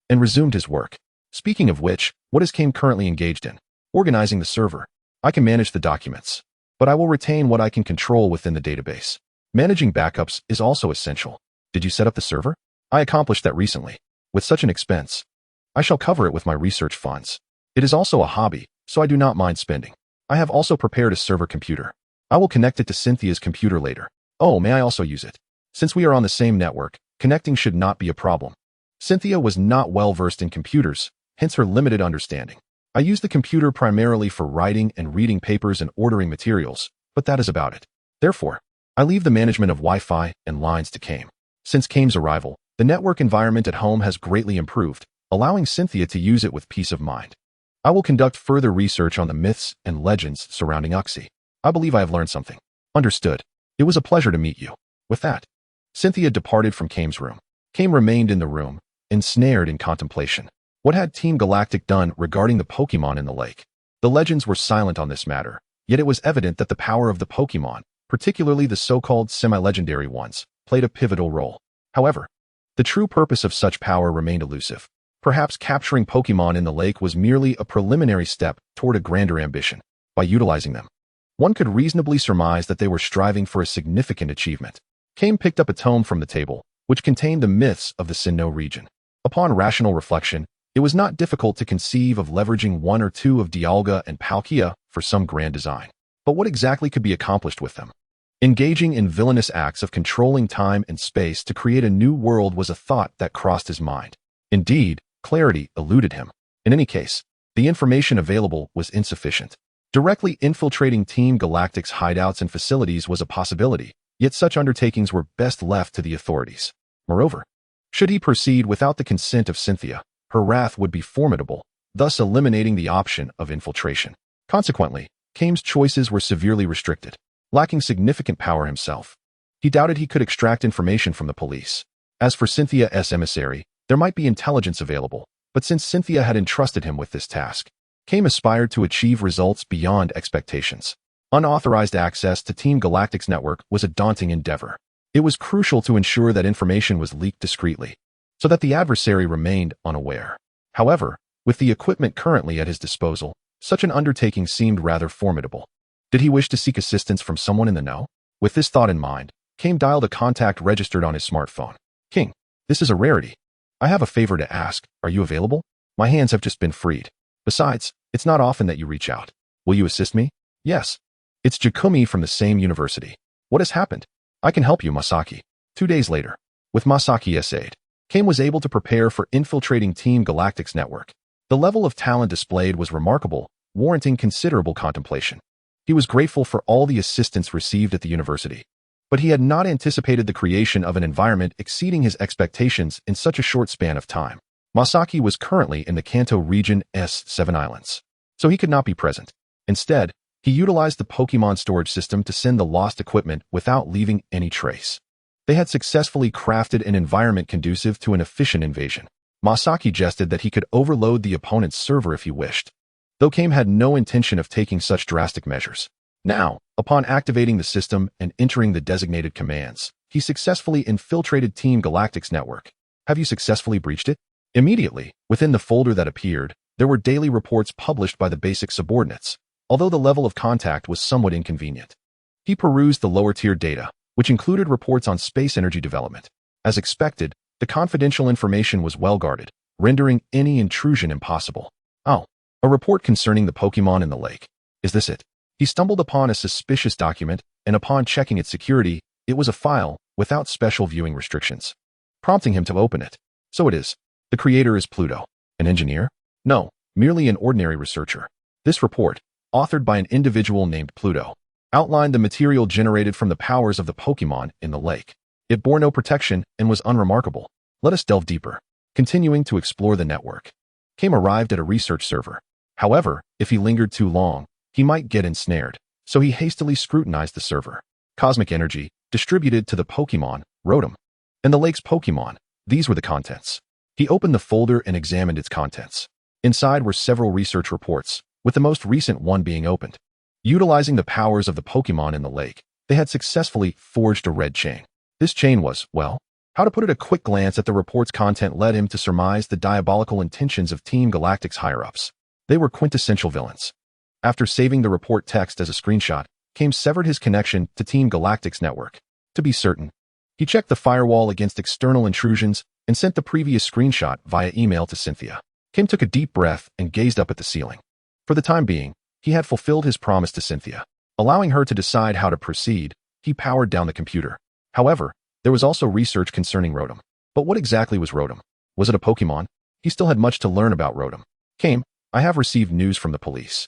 and resumed his work. Speaking of which, what is Kame currently engaged in? Organizing the server. I can manage the documents, but I will retain what I can control within the database. Managing backups is also essential. Did you set up the server? I accomplished that recently. With such an expense, I shall cover it with my research funds. It is also a hobby, so I do not mind spending. I have also prepared a server computer. I will connect it to Cynthia's computer later. Oh, may I also use it? Since we are on the same network, connecting should not be a problem. Cynthia was not well versed in computers, hence her limited understanding. I use the computer primarily for writing and reading papers and ordering materials, but that is about it. Therefore, I leave the management of Wi-Fi and lines to Kame. Since Kame's arrival, the network environment at home has greatly improved, allowing Cynthia to use it with peace of mind. I will conduct further research on the myths and legends surrounding Uxie. I believe I have learned something. Understood. It was a pleasure to meet you. With that, Cynthia departed from Kame's room. Kame remained in the room, ensnared in contemplation. What had Team Galactic done regarding the Pokémon in the lake? The legends were silent on this matter, yet it was evident that the power of the Pokémon, particularly the so-called semi-legendary ones, played a pivotal role. However, the true purpose of such power remained elusive. Perhaps capturing Pokémon in the lake was merely a preliminary step toward a grander ambition. By utilizing them, one could reasonably surmise that they were striving for a significant achievement. Kame picked up a tome from the table, which contained the myths of the Sinnoh region. Upon rational reflection, it was not difficult to conceive of leveraging one or two of Dialga and Palkia for some grand design. But what exactly could be accomplished with them? Engaging in villainous acts of controlling time and space to create a new world was a thought that crossed his mind. Indeed, clarity eluded him. In any case, the information available was insufficient. Directly infiltrating Team Galactic's hideouts and facilities was a possibility, yet such undertakings were best left to the authorities. Moreover, should he proceed without the consent of Cynthia, her wrath would be formidable, thus eliminating the option of infiltration. Consequently, Kame's choices were severely restricted. Lacking significant power himself, he doubted he could extract information from the police. As for Cynthia's emissary, there might be intelligence available, but since Cynthia had entrusted him with this task, Kame aspired to achieve results beyond expectations. Unauthorized access to Team Galactic's network was a daunting endeavor. It was crucial to ensure that information was leaked discreetly, so that the adversary remained unaware. However, with the equipment currently at his disposal, such an undertaking seemed rather formidable. Did he wish to seek assistance from someone in the know? With this thought in mind, Kame dialed a contact registered on his smartphone. King, this is a rarity. I have a favor to ask. Are you available? My hands have just been freed. Besides, it's not often that you reach out. Will you assist me? Yes. It's Jakumi from the same university. What has happened? I can help you, Masaki. 2 days later, with Masaki's aid, Kame was able to prepare for infiltrating Team Galactic's network. The level of talent displayed was remarkable, warranting considerable contemplation. He was grateful for all the assistance received at the university, but he had not anticipated the creation of an environment exceeding his expectations in such a short span of time. Masaki was currently in the Kanto region's 7 islands, so he could not be present. Instead, he utilized the Pokémon storage system to send the lost equipment without leaving any trace. They had successfully crafted an environment conducive to an efficient invasion. Masaki jested that he could overload the opponent's server if he wished, though Kame had no intention of taking such drastic measures. Now, upon activating the system and entering the designated commands, he successfully infiltrated Team Galactic's network. Have you successfully breached it? Immediately, within the folder that appeared, there were daily reports published by the basic subordinates, although the level of contact was somewhat inconvenient. He perused the lower-tier data, which included reports on space energy development. As expected, the confidential information was well guarded, rendering any intrusion impossible. Oh, a report concerning the Pokémon in the lake. Is this it? He stumbled upon a suspicious document, and upon checking its security, it was a file without special viewing restrictions, prompting him to open it. So it is. The creator is Pluto. An engineer? No, merely an ordinary researcher. This report, authored by an individual named Pluto, outlined the material generated from the powers of the Pokémon in the lake. It bore no protection and was unremarkable. Let us delve deeper. Continuing to explore the network, Kame arrived at a research server. However, if he lingered too long, he might get ensnared, so he hastily scrutinized the server. Cosmic energy, distributed to the Pokémon, Rotom, and the lake's Pokémon. These were the contents. He opened the folder and examined its contents. Inside were several research reports, with the most recent one being opened. Utilizing the powers of the Pokémon in the lake, they had successfully forged a red chain. This chain was, well, how to put it, a quick glance at the report's content led him to surmise the diabolical intentions of Team Galactic's higher-ups. They were quintessential villains. After saving the report text as a screenshot, Kame severed his connection to Team Galactic's network. To be certain, he checked the firewall against external intrusions and sent the previous screenshot via email to Cynthia. Kame took a deep breath and gazed up at the ceiling. For the time being, he had fulfilled his promise to Cynthia. Allowing her to decide how to proceed, he powered down the computer. However, there was also research concerning Rotom. But what exactly was Rotom? Was it a Pokémon? He still had much to learn about Rotom. Kame, I have received news from the police.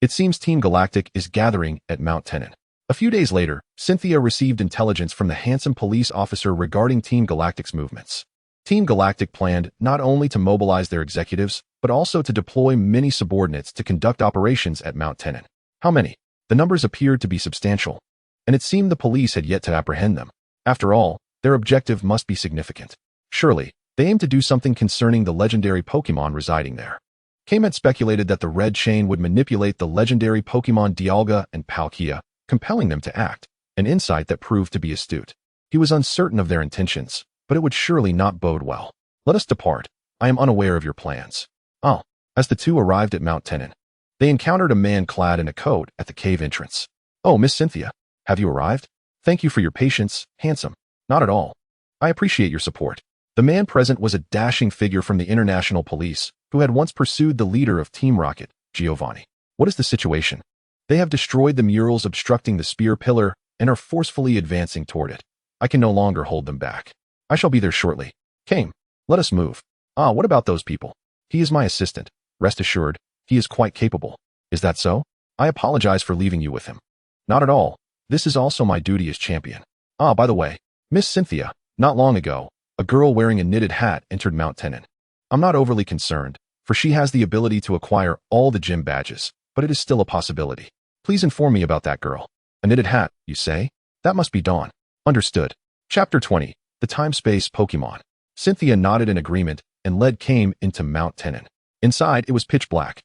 It seems Team Galactic is gathering at Mount Tenon. A few days later, Cynthia received intelligence from the handsome police officer regarding Team Galactic's movements. Team Galactic planned not only to mobilize their executives, but also to deploy many subordinates to conduct operations at Mount Tenon. How many? The numbers appeared to be substantial, and it seemed the police had yet to apprehend them. After all, their objective must be significant. Surely, they aimed to do something concerning the legendary Pokémon residing there. Kame had speculated that the red chain would manipulate the legendary Pokémon Dialga and Palkia, compelling them to act, an insight that proved to be astute. He was uncertain of their intentions, but it would surely not bode well. Let us depart. I am unaware of your plans. Oh, as the two arrived at Mount Tenon, they encountered a man clad in a coat at the cave entrance. Oh, Miss Cynthia, have you arrived? Thank you for your patience, handsome. Not at all. I appreciate your support. The man present was a dashing figure from the International Police, who had once pursued the leader of Team Rocket, Giovanni. What is the situation? They have destroyed the murals obstructing the spear pillar and are forcefully advancing toward it. I can no longer hold them back. I shall be there shortly. Kame, let us move. Ah, what about those people? He is my assistant. Rest assured, he is quite capable. Is that so? I apologize for leaving you with him. Not at all. This is also my duty as champion. Ah, by the way, Miss Cynthia, not long ago, a girl wearing a knitted hat entered Mount Tenon. I'm not overly concerned, for she has the ability to acquire all the gym badges, but it is still a possibility. Please inform me about that girl. A knitted hat, you say? That must be Dawn. Understood. Chapter 20. The Time-Space Pokémon. Cynthia nodded in agreement and led Kame into Mount Tenon. Inside, it was pitch black,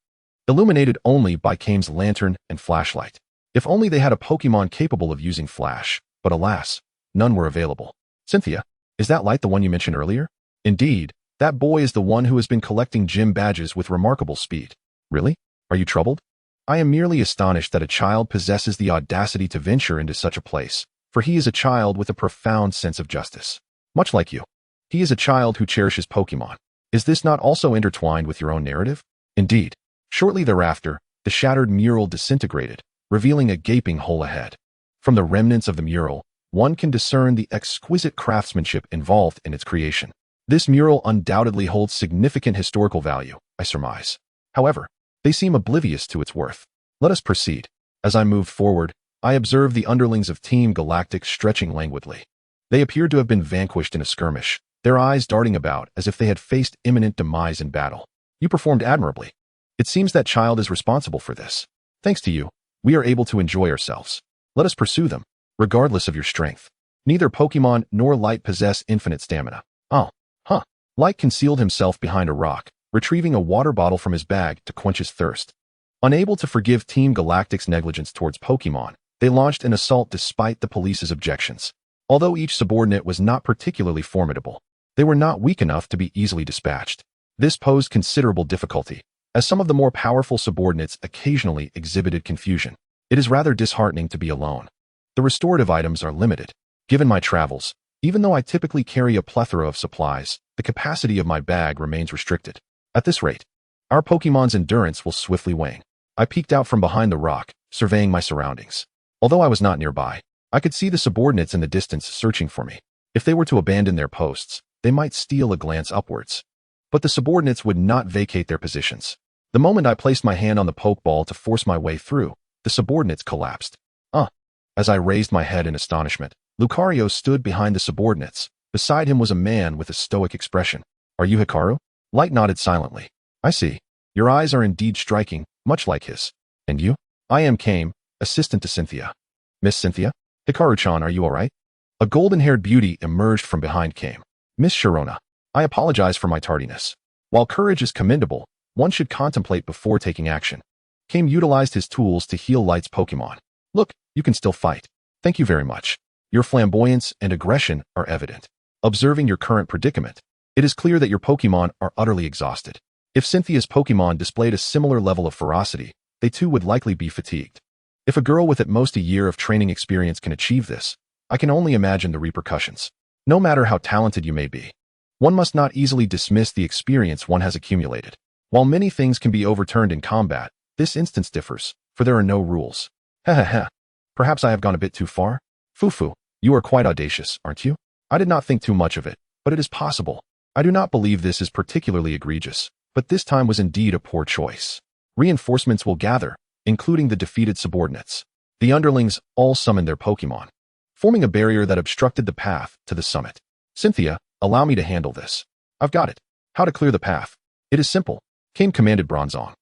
illuminated only by Kame's lantern and flashlight. If only they had a Pokémon capable of using flash, but alas, none were available. Cynthia, is that light the one you mentioned earlier? Indeed, that boy is the one who has been collecting gym badges with remarkable speed. Really? Are you troubled? I am merely astonished that a child possesses the audacity to venture into such a place, for he is a child with a profound sense of justice. Much like you. He is a child who cherishes Pokémon. Is this not also intertwined with your own narrative? Indeed. Shortly thereafter, the shattered mural disintegrated, revealing a gaping hole ahead. From the remnants of the mural, one can discern the exquisite craftsmanship involved in its creation. This mural undoubtedly holds significant historical value, I surmise. However, they seem oblivious to its worth. Let us proceed. As I moved forward, I observed the underlings of Team Galactic stretching languidly. They appeared to have been vanquished in a skirmish, their eyes darting about as if they had faced imminent demise in battle. You performed admirably. It seems that child is responsible for this. Thanks to you, we are able to enjoy ourselves. Let us pursue them, regardless of your strength. Neither Pokémon nor light possess infinite stamina. Oh, huh. Light concealed himself behind a rock, retrieving a water bottle from his bag to quench his thirst. Unable to forgive Team Galactic's negligence towards Pokémon, they launched an assault despite the police's objections. Although each subordinate was not particularly formidable, they were not weak enough to be easily dispatched. This posed considerable difficulty, as some of the more powerful subordinates occasionally exhibited confusion. It is rather disheartening to be alone. The restorative items are limited. Given my travels, even though I typically carry a plethora of supplies, the capacity of my bag remains restricted. At this rate, our Pokémon's endurance will swiftly wane. I peeked out from behind the rock, surveying my surroundings. Although I was not nearby, I could see the subordinates in the distance searching for me. If they were to abandon their posts, they might steal a glance upwards. But the subordinates would not vacate their positions. The moment I placed my hand on the Pokeball to force my way through, the subordinates collapsed. As I raised my head in astonishment, Lucario stood behind the subordinates. Beside him was a man with a stoic expression. Are you Hikaru? Light nodded silently. I see. Your eyes are indeed striking, much like his. And you? I am Kame, assistant to Cynthia. Miss Cynthia? Hikaru-chan, are you alright? A golden-haired beauty emerged from behind Kame. Miss Sharona, I apologize for my tardiness. While courage is commendable, one should contemplate before taking action. Kame utilized his tools to heal Light's Pokémon. Look, you can still fight. Thank you very much. Your flamboyance and aggression are evident. Observing your current predicament, it is clear that your Pokémon are utterly exhausted. If Cynthia's Pokémon displayed a similar level of ferocity, they too would likely be fatigued. If a girl with at most a year of training experience can achieve this, I can only imagine the repercussions. No matter how talented you may be, one must not easily dismiss the experience one has accumulated. While many things can be overturned in combat, this instance differs, for there are no rules. Perhaps I have gone a bit too far? Fufu, you are quite audacious, aren't you? I did not think too much of it, but it is possible. I do not believe this is particularly egregious, but this time was indeed a poor choice. Reinforcements will gather, including the defeated subordinates. The underlings all summoned their Pokémon, forming a barrier that obstructed the path to the summit. Cynthia, allow me to handle this. I've got it. How to clear the path? It is simple. Kame commanded Bronzong,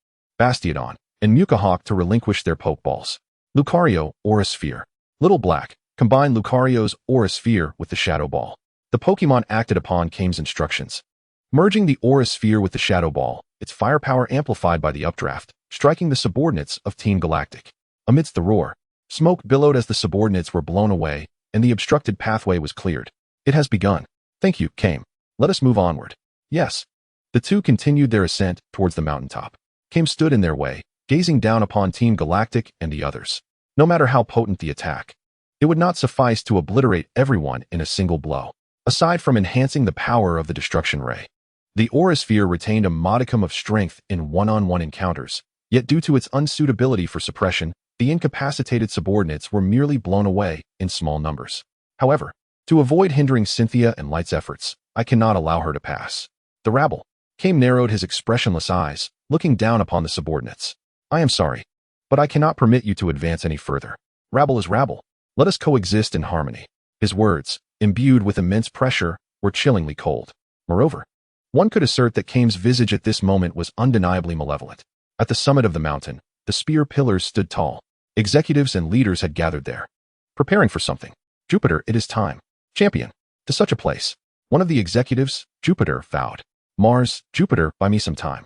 Bastiodon, and Mukahawk to relinquish their Pokeballs. Lucario, Aura Sphere. Little Black, combined Lucario's Aura Sphere with the Shadow Ball. The Pokémon acted upon Kame's instructions. Merging the Aura Sphere with the Shadow Ball, its firepower amplified by the updraft, striking the subordinates of Team Galactic. Amidst the roar, smoke billowed as the subordinates were blown away, and the obstructed pathway was cleared. It has begun. Thank you, Kame. Let us move onward. Yes. The two continued their ascent towards the mountaintop. Kame stood in their way, gazing down upon Team Galactic and the others. No matter how potent the attack, it would not suffice to obliterate everyone in a single blow. Aside from enhancing the power of the destruction ray, the Aura Sphere retained a modicum of strength in one-on-one encounters, yet due to its unsuitability for suppression, the incapacitated subordinates were merely blown away in small numbers. However, to avoid hindering Cynthia and Light's efforts, I cannot allow her to pass. The rabble. Kame narrowed his expressionless eyes, looking down upon the subordinates. I am sorry, but I cannot permit you to advance any further. Rabble is rabble. Let us coexist in harmony. His words, imbued with immense pressure, were chillingly cold. Moreover, one could assert that Kame's visage at this moment was undeniably malevolent. At the summit of the mountain, the spear pillars stood tall. Executives and leaders had gathered there, preparing for something. Jupiter, it is time. Champion. To such a place. One of the executives, Jupiter, vowed. Mars, Jupiter, buy me some time.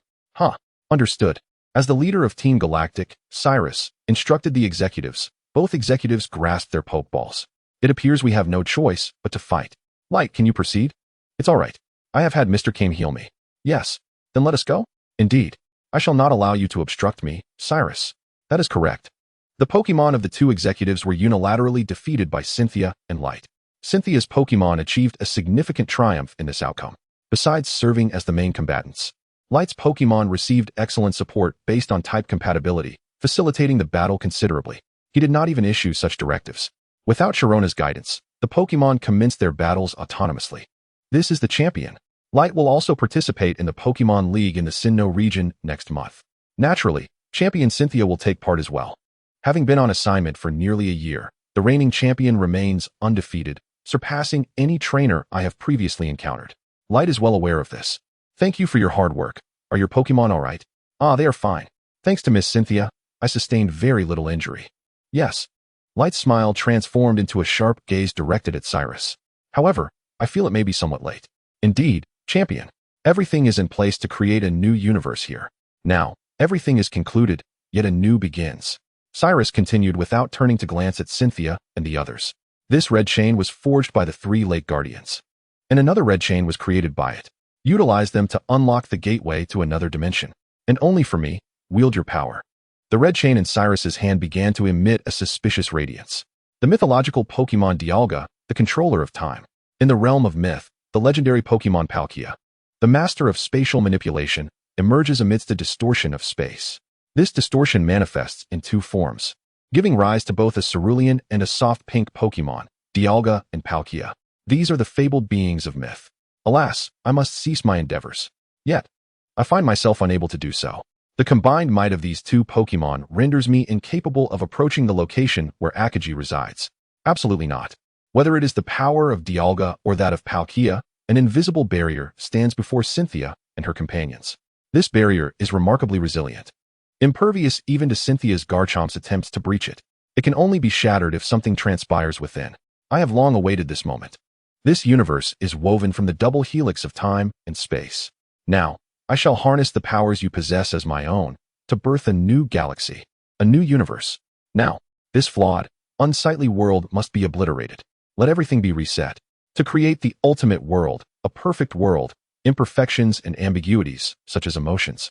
Understood. As the leader of Team Galactic, Cyrus, instructed the executives, both executives grasped their Pokeballs. It appears we have no choice but to fight. Light, can you proceed? It's all right. I have had Mr. Kame heal me. Yes. Then let us go? Indeed. I shall not allow you to obstruct me, Cyrus. That is correct. The Pokémon of the two executives were unilaterally defeated by Cynthia and Light. Cynthia's Pokémon achieved a significant triumph in this outcome. Besides serving as the main combatants, Light's Pokémon received excellent support based on type compatibility, facilitating the battle considerably. He did not even issue such directives. Without Sharona's guidance, the Pokémon commenced their battles autonomously. This is the champion. Light will also participate in the Pokémon League in the Sinnoh region next month. Naturally, champion Cynthia will take part as well. Having been on assignment for nearly a year, the reigning champion remains undefeated, surpassing any trainer I have previously encountered. Light is well aware of this. Thank you for your hard work. Are your Pokémon all right? They are fine. Thanks to Miss Cynthia, I sustained very little injury. Yes. Light's smile transformed into a sharp gaze directed at Cyrus. However, I feel it may be somewhat late. Indeed, champion. Everything is in place to create a new universe here. Now, everything is concluded, yet a new begins. Cyrus continued without turning to glance at Cynthia and the others. This red chain was forged by the 3 Lake Guardians, and another red chain was created by it. Utilize them to unlock the gateway to another dimension. And only for me, wield your power. The red chain in Cyrus's hand began to emit a suspicious radiance. The mythological Pokemon Dialga, the controller of time. In the realm of myth, the legendary Pokemon Palkia, the master of spatial manipulation, emerges amidst a distortion of space. This distortion manifests in 2 forms, giving rise to both a cerulean and a soft pink Pokemon, Dialga and Palkia. These are the fabled beings of myth. Alas, I must cease my endeavors. Yet, I find myself unable to do so. The combined might of these 2 Pokemon renders me incapable of approaching the location where ecology resides. Absolutely not. Whether it is the power of Dialga or that of Palkia, an invisible barrier stands before Cynthia and her companions. This barrier is remarkably resilient, impervious even to Cynthia's Garchomp's attempts to breach it. It can only be shattered if something transpires within. I have long awaited this moment. This universe is woven from the double helix of time and space. Now, I shall harness the powers you possess as my own to birth a new galaxy, a new universe. Now, this flawed, unsightly world must be obliterated. Let everything be reset. To create the ultimate world, a perfect world, imperfections and ambiguities, such as emotions,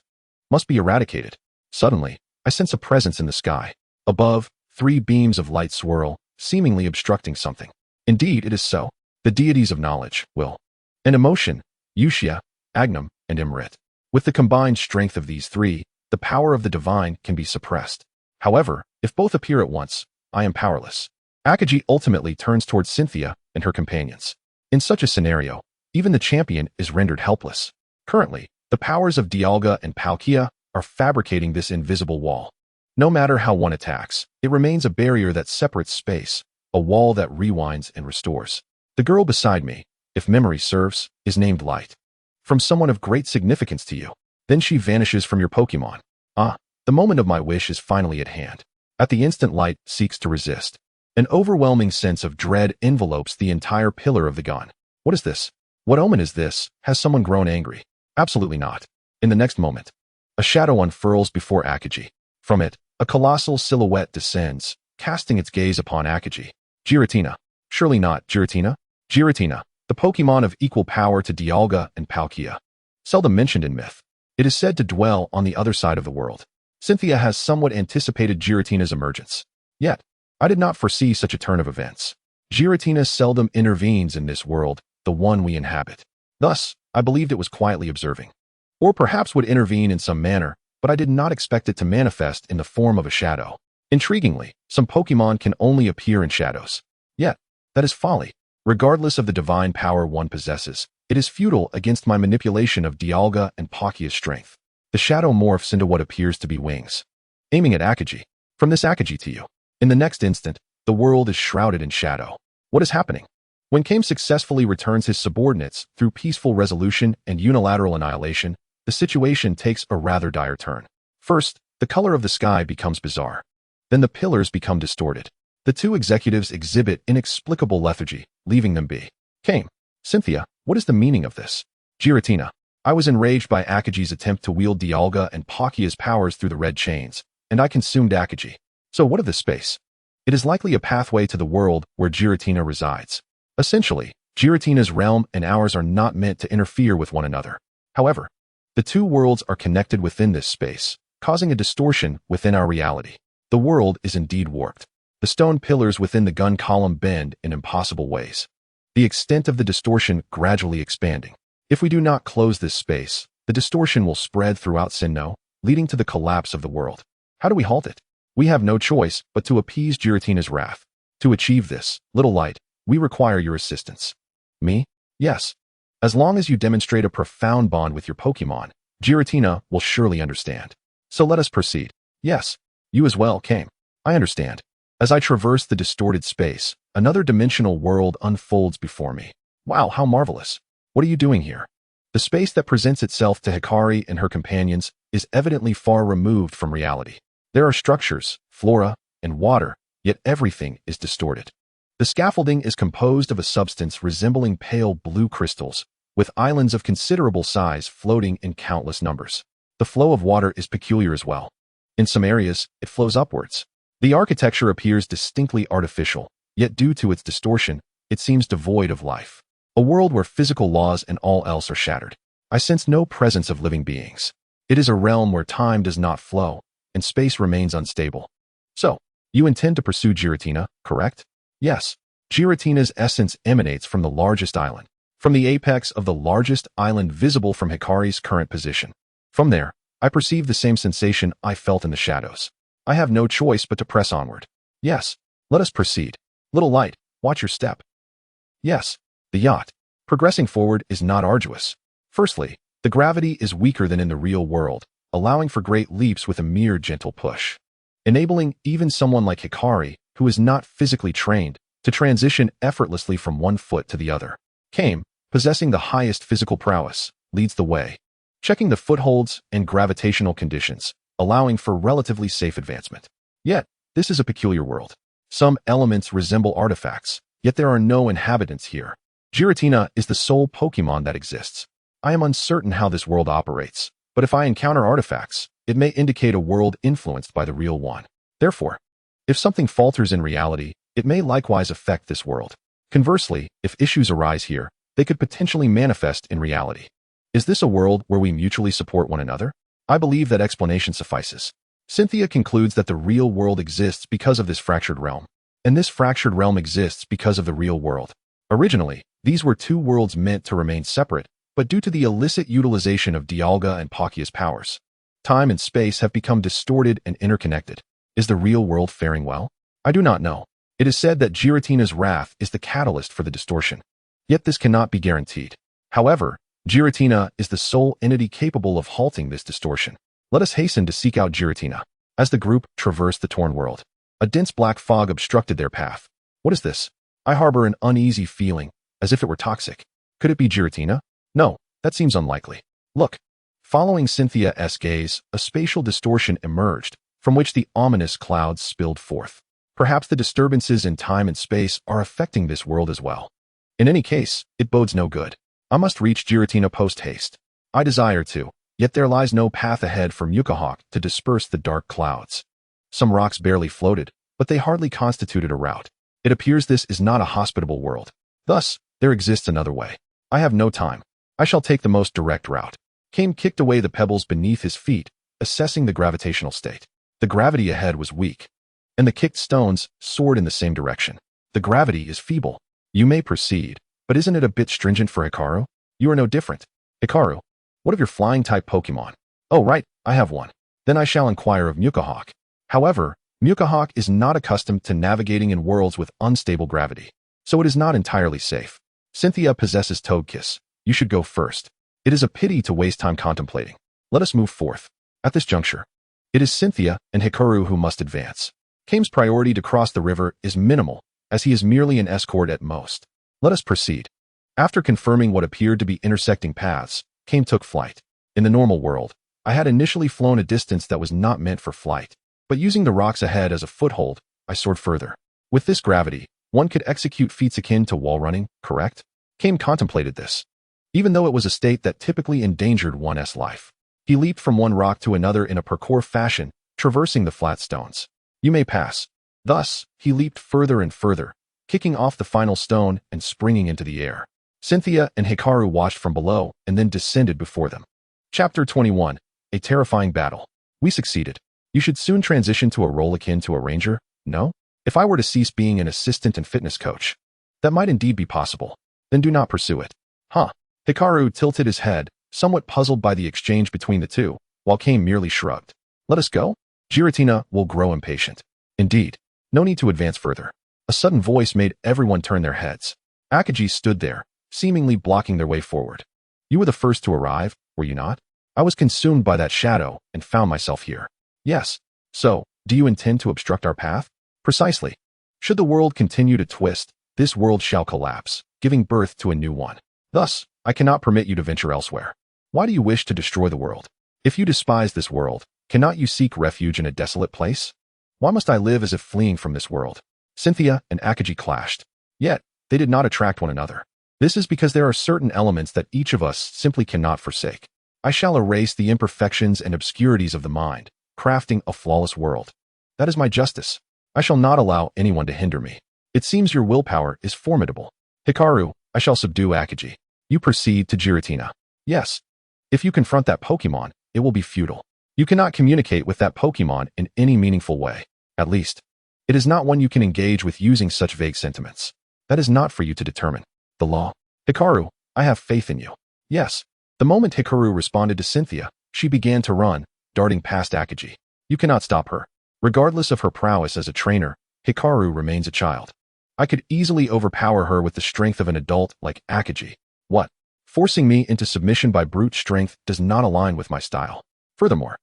must be eradicated. Suddenly, I sense a presence in the sky. Above, 3 beams of light swirl, seemingly obstructing something. Indeed, it is so. The deities of knowledge, will, and emotion, Uxia, Agnum, and Imrit. With the combined strength of these 3, the power of the divine can be suppressed. However, if both appear at once, I am powerless. Ecology ultimately turns towards Cynthia and her companions. In such a scenario, even the champion is rendered helpless. Currently, the powers of Dialga and Palkia are fabricating this invisible wall. No matter how one attacks, it remains a barrier that separates space, a wall that rewinds and restores. The girl beside me, if memory serves, is named Light. From someone of great significance to you. Then she vanishes from your Pokemon. Ah, the moment of my wish is finally at hand. At the instant Light seeks to resist. An overwhelming sense of dread envelopes the entire pillar of the gun. What is this? What omen is this? Has someone grown angry? Absolutely not. In the next moment, a shadow unfurls before ecology. From it, a colossal silhouette descends, casting its gaze upon ecology. Giratina. Surely not Giratina? Giratina, the Pokemon of equal power to Dialga and Palkia. Seldom mentioned in myth, it is said to dwell on the other side of the world. Cynthia has somewhat anticipated Giratina's emergence. Yet, I did not foresee such a turn of events. Giratina seldom intervenes in this world, the one we inhabit. Thus, I believed it was quietly observing. Or perhaps would intervene in some manner, but I did not expect it to manifest in the form of a shadow. Intriguingly, some Pokemon can only appear in shadows. Yet, that is folly. Regardless of the divine power one possesses, it is futile against my manipulation of Dialga and Palkia's strength. The shadow morphs into what appears to be wings, aiming at ecology. From this ecology to you. In the next instant, the world is shrouded in shadow. What is happening? When Kame successfully returns his subordinates through peaceful resolution and unilateral annihilation, the situation takes a rather dire turn. First, the color of the sky becomes bizarre. Then the pillars become distorted. The 2 executives exhibit inexplicable lethargy, leaving them be. Kame, Cynthia, what is the meaning of this? Giratina, I was enraged by ecology's attempt to wield Dialga and Palkia's powers through the red chains, and I consumed ecology. So what of this space? It is likely a pathway to the world where Giratina resides. Essentially, Giratina's realm and ours are not meant to interfere with one another. However, the 2 worlds are connected within this space, causing a distortion within our reality. The world is indeed warped. The stone pillars within the gun column bend in impossible ways. The extent of the distortion gradually expanding. If we do not close this space, the distortion will spread throughout Sinnoh, leading to the collapse of the world. How do we halt it? We have no choice but to appease Giratina's wrath. To achieve this, Little Light, we require your assistance. Me? Yes. As long as you demonstrate a profound bond with your Pokemon, Giratina will surely understand. So let us proceed. Yes. You as well, Kame. I understand. As I traverse the distorted space, another dimensional world unfolds before me. Wow, how marvelous. What are you doing here? The space that presents itself to Hikari and her companions is evidently far removed from reality. There are structures, flora, and water, yet everything is distorted. The scaffolding is composed of a substance resembling pale blue crystals, with islands of considerable size floating in countless numbers. The flow of water is peculiar as well. In some areas, it flows upwards. The architecture appears distinctly artificial, yet due to its distortion, it seems devoid of life. A world where physical laws and all else are shattered. I sense no presence of living beings. It is a realm where time does not flow, and space remains unstable. So, you intend to pursue Giratina, correct? Yes. Giratina's essence emanates from the largest island, from the apex of the largest island visible from Hikari's current position. From there, I perceive the same sensation I felt in the shadows. I have no choice but to press onward. Yes, let us proceed. Little light, watch your step. Yes, the yacht. Progressing forward is not arduous. Firstly, the gravity is weaker than in the real world, allowing for great leaps with a mere gentle push, enabling even someone like Hikari, who is not physically trained, to transition effortlessly from one foot to the other. Kame, possessing the highest physical prowess, leads the way, checking the footholds and gravitational conditions, allowing for relatively safe advancement. Yet, this is a peculiar world. Some elements resemble artifacts, yet there are no inhabitants here. Giratina is the sole Pokémon that exists. I am uncertain how this world operates, but if I encounter artifacts, it may indicate a world influenced by the real one. Therefore, if something falters in reality, it may likewise affect this world. Conversely, if issues arise here, they could potentially manifest in reality. Is this a world where we mutually support one another? I believe that explanation suffices. Cynthia concludes that the real world exists because of this fractured realm, and this fractured realm exists because of the real world. Originally, these were two worlds meant to remain separate, but due to the illicit utilization of Dialga and Palkia's powers, time and space have become distorted and interconnected. Is the real world faring well? I do not know. It is said that Giratina's wrath is the catalyst for the distortion. Yet this cannot be guaranteed. However, Giratina is the sole entity capable of halting this distortion. Let us hasten to seek out Giratina. As the group traversed the torn world, a dense black fog obstructed their path. What is this? I harbor an uneasy feeling, as if it were toxic. Could it be Giratina? No, that seems unlikely. Look. Following Cynthia's gaze, a spatial distortion emerged, from which the ominous clouds spilled forth. Perhaps the disturbances in time and space are affecting this world as well. In any case, it bodes no good. I must reach Giratina post-haste. I desire to, yet there lies no path ahead for Mukahawk to disperse the dark clouds. Some rocks barely floated, but they hardly constituted a route. It appears this is not a hospitable world. Thus, there exists another way. I have no time. I shall take the most direct route. Kame kicked away the pebbles beneath his feet, assessing the gravitational state. The gravity ahead was weak, and the kicked stones soared in the same direction. The gravity is feeble. You may proceed, but isn't it a bit stringent for Hikaru? You are no different. Hikaru, what of your flying-type Pokémon? Oh right, I have one. Then I shall inquire of Mukahawk. However, Mukahawk is not accustomed to navigating in worlds with unstable gravity, so it is not entirely safe. Cynthia possesses Togekiss. You should go first. It is a pity to waste time contemplating. Let us move forth. At this juncture, it is Cynthia and Hikaru who must advance. Kame's priority to cross the river is minimal, as he is merely an escort at most. Let us proceed. After confirming what appeared to be intersecting paths, Kame took flight. In the normal world, I had initially flown a distance that was not meant for flight, but using the rocks ahead as a foothold, I soared further. With this gravity, one could execute feats akin to wall running, correct? Kame contemplated this. Even though it was a state that typically endangered one's life, he leaped from one rock to another in a parkour fashion, traversing the flat stones. You may pass. Thus, he leaped further and further, kicking off the final stone and springing into the air. Cynthia and Hikaru watched from below and then descended before them. Chapter 21. A terrifying battle. We succeeded. You should soon transition to a role akin to a ranger, no? If I were to cease being an assistant and fitness coach, that might indeed be possible. Then do not pursue it. Huh. Hikaru tilted his head, somewhat puzzled by the exchange between the two, while Kame merely shrugged. Let us go? Giratina will grow impatient. Indeed. No need to advance further. A sudden voice made everyone turn their heads. Akaji stood there, seemingly blocking their way forward. You were the first to arrive, were you not? I was consumed by that shadow and found myself here. Yes. So, do you intend to obstruct our path? Precisely. Should the world continue to twist, this world shall collapse, giving birth to a new one. Thus, I cannot permit you to venture elsewhere. Why do you wish to destroy the world? If you despise this world, cannot you seek refuge in a desolate place? Why must I live as if fleeing from this world? Cynthia and Akaji clashed. Yet, they did not attract one another. This is because there are certain elements that each of us simply cannot forsake. I shall erase the imperfections and obscurities of the mind, crafting a flawless world. That is my justice. I shall not allow anyone to hinder me. It seems your willpower is formidable. Hikaru, I shall subdue Akaji. You proceed to Giratina. Yes. If you confront that Pokémon, it will be futile. You cannot communicate with that Pokémon in any meaningful way. At least, it is not one you can engage with using such vague sentiments. That is not for you to determine. The law. Hikaru, I have faith in you. Yes. The moment Hikaru responded to Cynthia, she began to run, darting past Akaji. You cannot stop her. Regardless of her prowess as a trainer, Hikaru remains a child. I could easily overpower her with the strength of an adult like Akaji. What? Forcing me into submission by brute strength does not align with my style. Furthermore,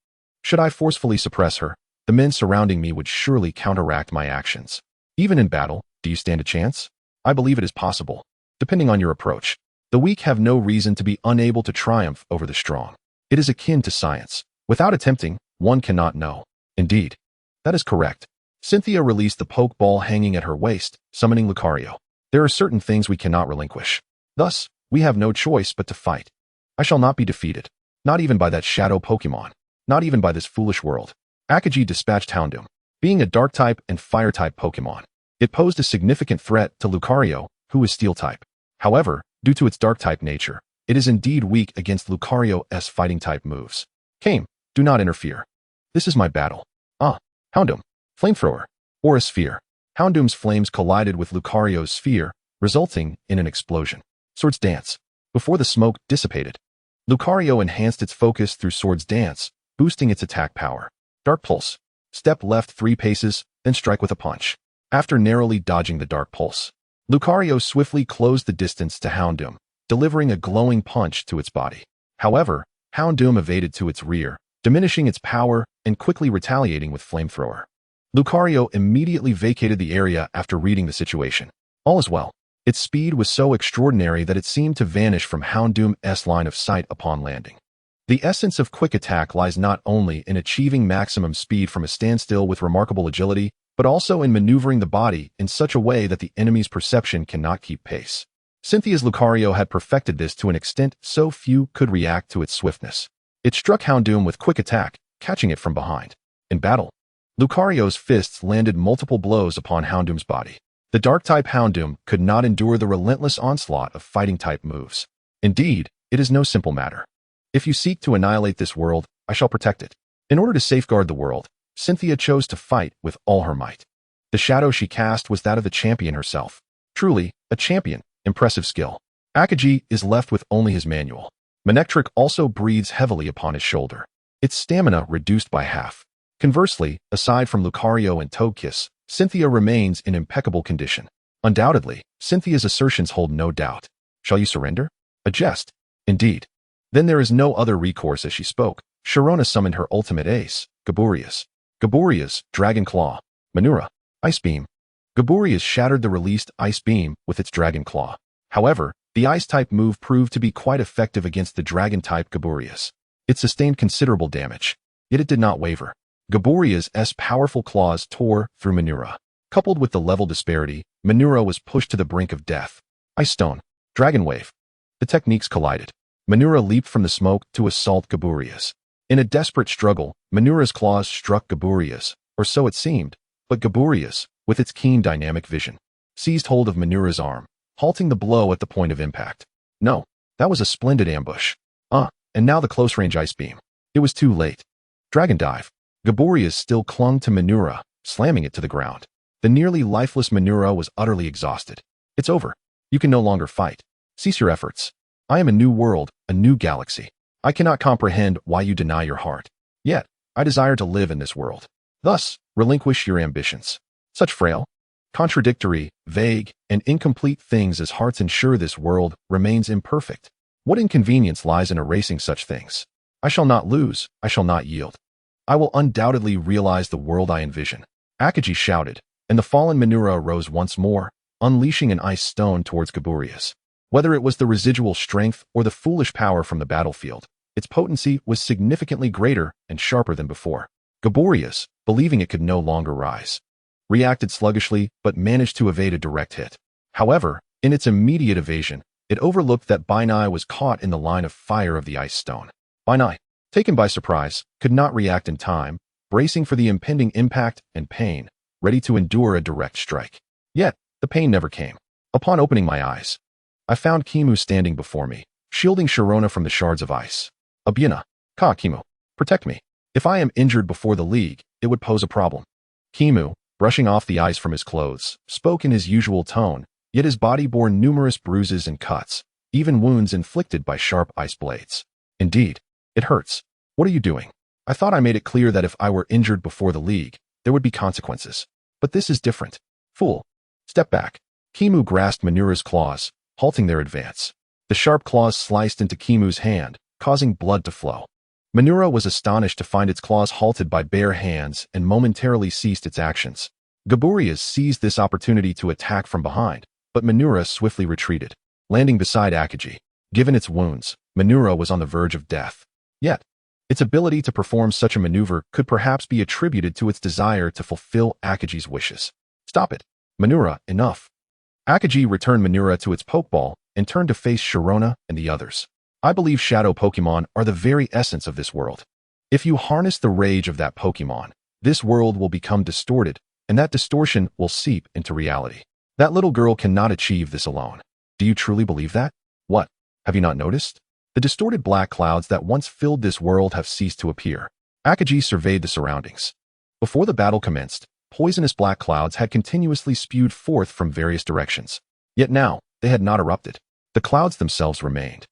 should I forcefully suppress her, the men surrounding me would surely counteract my actions. Even in battle, do you stand a chance? I believe it is possible. Depending on your approach, the weak have no reason to be unable to triumph over the strong. It is akin to science. Without attempting, one cannot know. Indeed. That is correct. Cynthia released the Pokeball hanging at her waist, summoning Lucario. There are certain things we cannot relinquish. Thus, we have no choice but to fight. I shall not be defeated. Not even by that shadow Pokemon. Not even by this foolish world. Akaji dispatched Houndoom. Being a Dark-type and Fire-type Pokemon, it posed a significant threat to Lucario, who is Steel-type. However, due to its Dark-type nature, it is indeed weak against Lucario's Fighting-type moves. Kame, do not interfere. This is my battle. Houndoom. Flamethrower. Or a sphere. Houndoom's flames collided with Lucario's sphere, resulting in an explosion. Swords Dance. Before the smoke dissipated, Lucario enhanced its focus through Swords Dance, boosting its attack power. Dark Pulse. Step left 3 paces, then strike with a punch. After narrowly dodging the Dark Pulse, Lucario swiftly closed the distance to Houndoom, delivering a glowing punch to its body. However, Houndoom evaded to its rear, diminishing its power and quickly retaliating with Flamethrower. Lucario immediately vacated the area after reading the situation. All is well. Its speed was so extraordinary that it seemed to vanish from Houndoom's line of sight upon landing. The essence of quick attack lies not only in achieving maximum speed from a standstill with remarkable agility, but also in maneuvering the body in such a way that the enemy's perception cannot keep pace. Cynthia's Lucario had perfected this to an extent so few could react to its swiftness. It struck Houndoom with quick attack, catching it from behind. In battle, Lucario's fists landed multiple blows upon Houndoom's body. The Dark-type Houndoom could not endure the relentless onslaught of Fighting-type moves. Indeed, it is no simple matter. If you seek to annihilate this world, I shall protect it. In order to safeguard the world, Cynthia chose to fight with all her might. The shadow she cast was that of the champion herself. Truly, a champion, impressive skill. Akaji is left with only his manual. Manectric also breathes heavily upon his shoulder. Its stamina reduced by half. Conversely, aside from Lucario and Togekiss, Cynthia remains in impeccable condition. Undoubtedly, Cynthia's assertions hold no doubt. Shall you surrender? A jest. Indeed. Then there is no other recourse. As she spoke, Sharona summoned her ultimate ace, Gaburius. Gaburius, Dragon Claw. Manura, Ice Beam. Gaburius shattered the released Ice Beam with its Dragon Claw. However, the Ice-type move proved to be quite effective against the Dragon-type Gaburius. It sustained considerable damage, yet it did not waver. Gaburius's powerful claws tore through Manura. Coupled with the level disparity, Manura was pushed to the brink of death. Ice Stone. Dragon Wave. The techniques collided. Manura leaped from the smoke to assault Gaburius. In a desperate struggle, Manura's claws struck Gaburius, or so it seemed, but Gaburius, with its keen dynamic vision, seized hold of Manura's arm, halting the blow at the point of impact. No, that was a splendid ambush. And now the close-range Ice Beam. It was too late. Dragon Dive. Gaburius still clung to Manura, slamming it to the ground. The nearly lifeless Manura was utterly exhausted. It's over. You can no longer fight. Cease your efforts. I am a new world, a new galaxy. I cannot comprehend why you deny your heart. Yet, I desire to live in this world. Thus, relinquish your ambitions. Such frail, contradictory, vague, and incomplete things as hearts ensure this world remains imperfect. What inconvenience lies in erasing such things? I shall not lose, I shall not yield. I will undoubtedly realize the world I envision. Akaji shouted, and the fallen Manura rose once more, unleashing an ice stone towards Gaburius. Whether it was the residual strength or the foolish power from the battlefield, its potency was significantly greater and sharper than before. Gaburius, believing it could no longer rise, reacted sluggishly but managed to evade a direct hit. However, in its immediate evasion, It overlooked that Bainai was caught in the line of fire of the ice stone. Bainai, taken by surprise, could not react in time, bracing for the impending impact and pain, ready to endure a direct strike. Yet, the pain never came. Upon opening my eyes, I found Kimu standing before me, shielding Sharona from the shards of ice. Abuna, Ka Kimu, protect me. If I am injured before the league, it would pose a problem. Kimu, brushing off the ice from his clothes, spoke in his usual tone, yet his body bore numerous bruises and cuts, even wounds inflicted by sharp ice blades. Indeed, it hurts. What are you doing? I thought I made it clear that if I were injured before the league, there would be consequences. But this is different. Fool. Step back. Kimu grasped Minura's claws, halting their advance. The sharp claws sliced into Kimu's hand, causing blood to flow. Minura was astonished to find its claws halted by bare hands and momentarily ceased its actions. Gaburias seized this opportunity to attack from behind, but Minura swiftly retreated, landing beside Akaji. Given its wounds, Minura was on the verge of death. Yet, its ability to perform such a maneuver could perhaps be attributed to its desire to fulfill Akaji's wishes. Stop it. Minura, enough. Akaji returned Minura to its Pokeball and turned to face Sharona and the others. I believe shadow Pokemon are the very essence of this world. If you harness the rage of that Pokemon, this world will become distorted, and that distortion will seep into reality. That little girl cannot achieve this alone. Do you truly believe that? What? Have you not noticed? The distorted black clouds that once filled this world have ceased to appear. Akaji surveyed the surroundings. Before the battle commenced, poisonous black clouds had continuously spewed forth from various directions. Yet now, they had not erupted. The clouds themselves remained.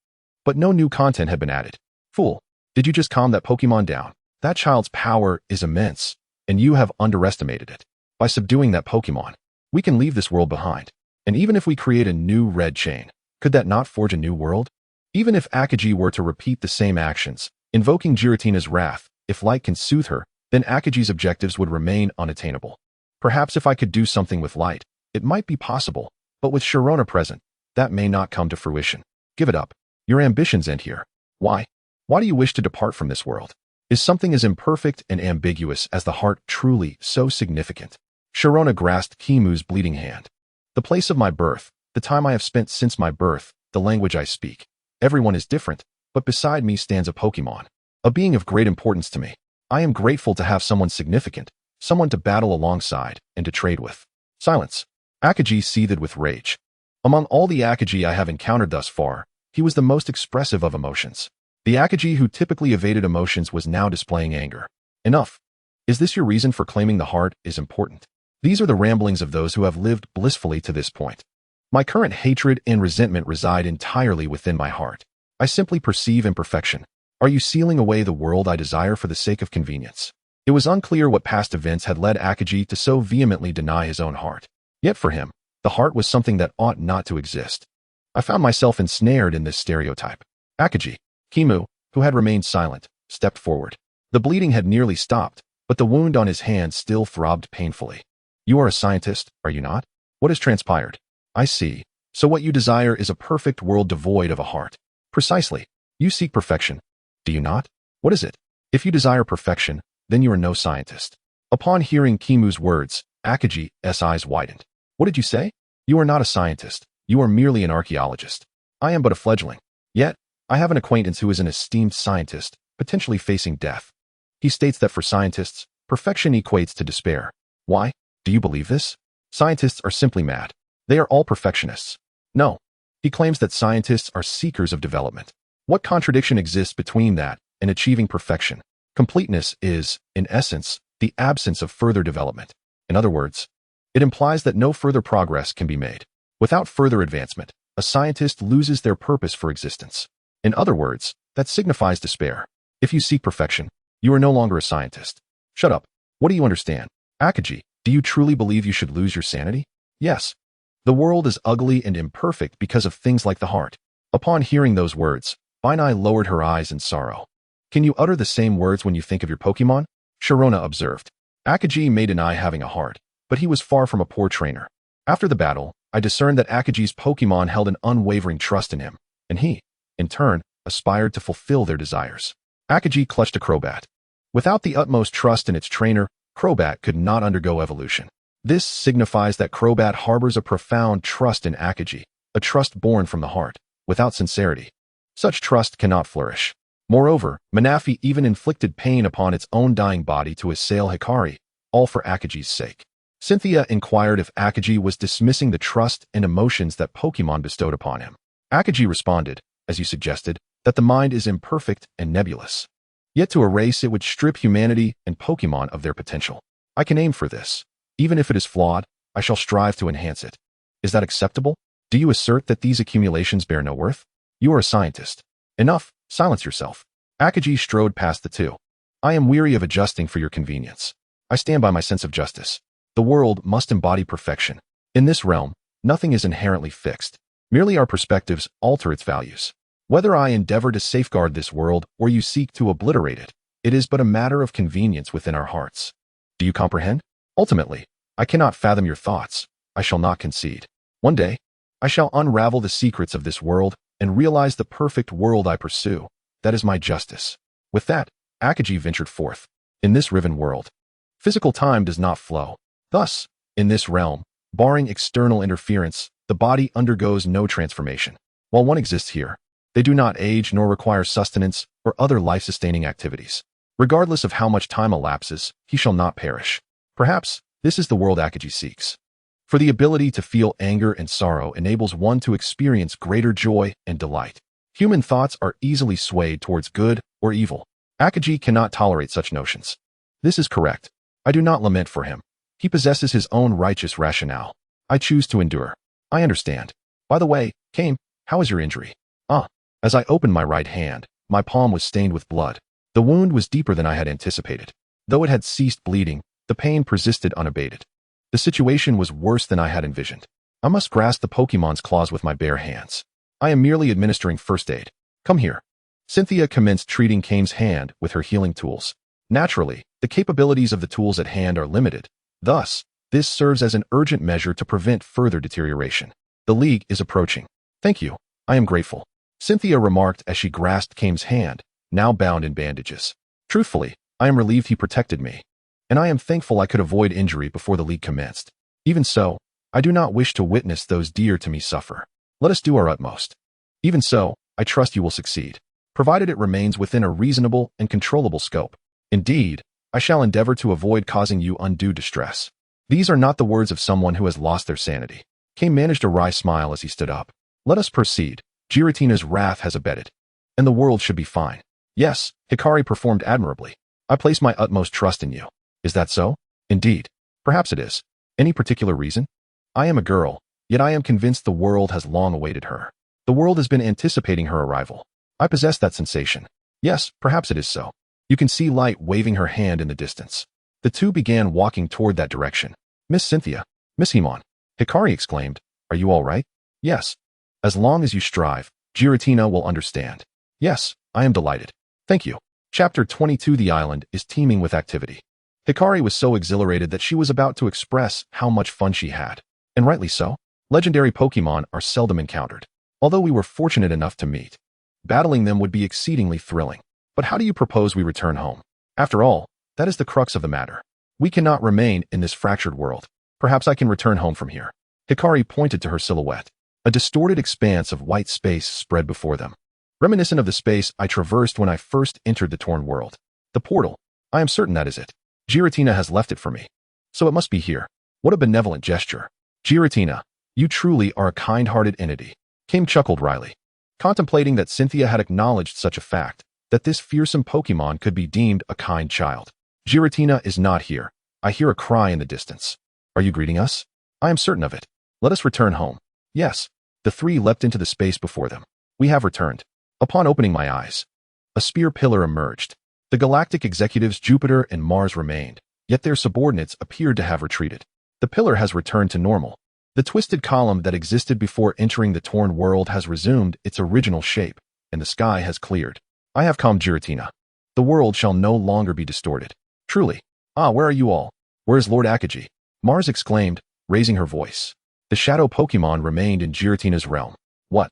But no new content had been added. Fool, did you just calm that Pokemon down? That child's power is immense, and you have underestimated it. By subduing that Pokemon, we can leave this world behind. And even if we create a new red chain, could that not forge a new world? Even if Akaji were to repeat the same actions, invoking Giratina's wrath, if light can soothe her, then Akaji's objectives would remain unattainable. Perhaps if I could do something with light, it might be possible, but with Sharona present, that may not come to fruition. Give it up. Your ambitions end here. Why? Why do you wish to depart from this world? Is something as imperfect and ambiguous as the heart truly so significant? Sharona grasped Kimu's bleeding hand. The place of my birth, the time I have spent since my birth, the language I speak. Everyone is different, but beside me stands a Pokemon, a being of great importance to me. I am grateful to have someone significant, someone to battle alongside and to trade with. Silence. Akaji seethed with rage. Among all the Akaji I have encountered thus far, he was the most expressive of emotions. The Akaji who typically evaded emotions was now displaying anger. Enough. Is this your reason for claiming the heart is important? These are the ramblings of those who have lived blissfully to this point. My current hatred and resentment reside entirely within my heart. I simply perceive imperfection. Are you sealing away the world I desire for the sake of convenience? It was unclear what past events had led Akaji to so vehemently deny his own heart. Yet for him, the heart was something that ought not to exist. I found myself ensnared in this stereotype. Akaji, Kimu, who had remained silent, stepped forward. The bleeding had nearly stopped, but the wound on his hand still throbbed painfully. You are a scientist, are you not? What has transpired? I see. So what you desire is a perfect world devoid of a heart. Precisely. You seek perfection. Do you not? What is it? If you desire perfection, then you are no scientist. Upon hearing Kimu's words, Akaji's eyes widened. What did you say? You are not a scientist. You are merely an archaeologist. I am but a fledgling. Yet, I have an acquaintance who is an esteemed scientist, potentially facing death. He states that for scientists, perfection equates to despair. Why? Do you believe this? Scientists are simply mad. They are all perfectionists. No. He claims that scientists are seekers of development. What contradiction exists between that and achieving perfection? Completeness is, in essence, the absence of further development. In other words, it implies that no further progress can be made. Without further advancement, a scientist loses their purpose for existence. In other words, that signifies despair. If you seek perfection, you are no longer a scientist. Shut up. What do you understand? Akaji, do you truly believe you should lose your sanity? Yes. The world is ugly and imperfect because of things like the heart. Upon hearing those words, Bainai lowered her eyes in sorrow. Can you utter the same words when you think of your Pokemon? Sharona observed. Akaji may deny having a heart, but he was far from a poor trainer. After the battle, I discerned that Akaji's Pokemon held an unwavering trust in him, and he, in turn, aspired to fulfill their desires. Akaji clutched a Crobat. Without the utmost trust in its trainer, Crobat could not undergo evolution. This signifies that Crobat harbors a profound trust in Akaji, a trust born from the heart. without sincerity, such trust cannot flourish. Moreover, Manafi even inflicted pain upon its own dying body to assail Hikari, all for Akaji's sake. Cynthia inquired if Akaji was dismissing the trust and emotions that Pokemon bestowed upon him. Akaji responded, as you suggested, that the mind is imperfect and nebulous. Yet to erase it would strip humanity and Pokemon of their potential. I can aim for this. Even if it is flawed, I shall strive to enhance it. Is that acceptable? Do you assert that these accumulations bear no worth? You are a scientist. Enough, silence yourself. Akaji strode past the two. I am weary of adjusting for your convenience. I stand by my sense of justice. The world must embody perfection. In this realm, nothing is inherently fixed. Merely our perspectives alter its values. Whether I endeavor to safeguard this world or you seek to obliterate it, it is but a matter of convenience within our hearts. Do you comprehend? Ultimately, I cannot fathom your thoughts. I shall not concede. One day, I shall unravel the secrets of this world and realize the perfect world I pursue. That is my justice. With that, Akaji ventured forth. In this riven world, physical time does not flow. Thus, in this realm, barring external interference, the body undergoes no transformation. While one exists here, they do not age nor require sustenance or other life-sustaining activities. Regardless of how much time elapses, he shall not perish. Perhaps, this is the world Akaji seeks. For the ability to feel anger and sorrow enables one to experience greater joy and delight. Human thoughts are easily swayed towards good or evil. Akaji cannot tolerate such notions. This is correct. I do not lament for him. He possesses his own righteous rationale. I choose to endure. I understand. By the way, Kame, how is your injury? As I opened my right hand, my palm was stained with blood. The wound was deeper than I had anticipated. Though it had ceased bleeding, the pain persisted unabated. The situation was worse than I had envisioned. I must grasp the Pokemon's claws with my bare hands. I am merely administering first aid. Come here. Cynthia commenced treating Kame's hand with her healing tools. Naturally, the capabilities of the tools at hand are limited. Thus, this serves as an urgent measure to prevent further deterioration. The League is approaching. Thank you. I am grateful. Cynthia remarked as she grasped Kame's hand, now bound in bandages. Truthfully, I am relieved he protected me. And I am thankful I could avoid injury before the League commenced. Even so, I do not wish to witness those dear to me suffer. Let us do our utmost. Even so, I trust you will succeed, provided it remains within a reasonable and controllable scope. Indeed, I shall endeavor to avoid causing you undue distress. These are not the words of someone who has lost their sanity. Kame managed a wry smile as he stood up. Let us proceed. Giratina's wrath has abated, and the world should be fine. Yes, Hikari performed admirably. I place my utmost trust in you. Is that so? Indeed. Perhaps it is. Any particular reason? I am a girl, yet I am convinced the world has long awaited her. The world has been anticipating her arrival. I possess that sensation. Yes, perhaps it is so. You can see Light waving her hand in the distance. The two began walking toward that direction. Miss Cynthia, Miss Himon, Hikari exclaimed. Are you all right? Yes. As long as you strive, Giratina will understand. Yes, I am delighted. Thank you. Chapter 22. The island is teeming with activity. Hikari was so exhilarated that she was about to express how much fun she had. And rightly so. Legendary Pokémon are seldom encountered. Although we were fortunate enough to meet, battling them would be exceedingly thrilling. But how do you propose we return home? After all, that is the crux of the matter. We cannot remain in this fractured world. Perhaps I can return home from here. Hikari pointed to her silhouette. A distorted expanse of white space spread before them, reminiscent of the space I traversed when I first entered the torn world. The portal. I am certain that is it. Giratina has left it for me. So it must be here. What a benevolent gesture. Giratina, you truly are a kind-hearted entity. Kame chuckled wryly, contemplating that Cynthia had acknowledged such a fact, that this fearsome Pokemon could be deemed a kind child. Giratina is not here. I hear a cry in the distance. Are you greeting us? I am certain of it. Let us return home. Yes. The three leapt into the space before them. We have returned. Upon opening my eyes, a spear pillar emerged. The galactic executives Jupiter and Mars remained, yet their subordinates appeared to have retreated. The pillar has returned to normal. The twisted column that existed before entering the torn world has resumed its original shape, and the sky has cleared. I have calmed Giratina. The world shall no longer be distorted. Truly. Where are you all? Where is Lord Akaji? Mars exclaimed, raising her voice. The shadow Pokemon remained in Giratina's realm. What?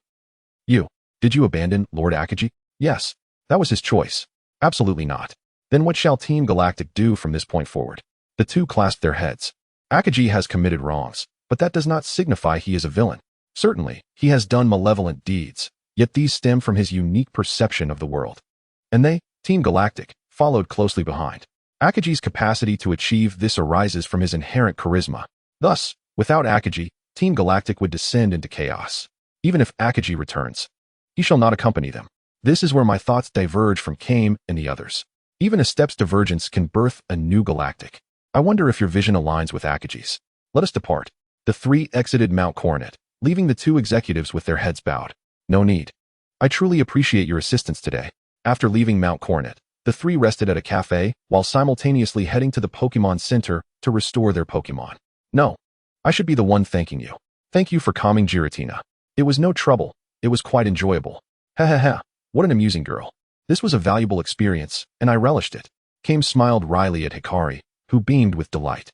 You? Did you abandon Lord Akaji? Yes. That was his choice. Absolutely not. Then what shall Team Galactic do from this point forward? The two clasped their heads. Akaji has committed wrongs, but that does not signify he is a villain. Certainly, he has done malevolent deeds, yet these stem from his unique perception of the world. And they, Team Galactic, followed closely behind. Akaji's capacity to achieve this arises from his inherent charisma. Thus, without Akaji, Team Galactic would descend into chaos. Even if Akaji returns, he shall not accompany them. This is where my thoughts diverge from Kame and the others. Even a step's divergence can birth a new galactic. I wonder if your vision aligns with Akaji's. Let us depart. The three exited Mount Coronet, leaving the two executives with their heads bowed. No need. I truly appreciate your assistance today. After leaving Mount Coronet, the three rested at a cafe while simultaneously heading to the Pokémon Center to restore their Pokémon. No. I should be the one thanking you. Thank you for calming Giratina. It was no trouble. It was quite enjoyable. Ha ha ha. What an amusing girl. This was a valuable experience, and I relished it. Kame smiled wryly at Hikari, who beamed with delight.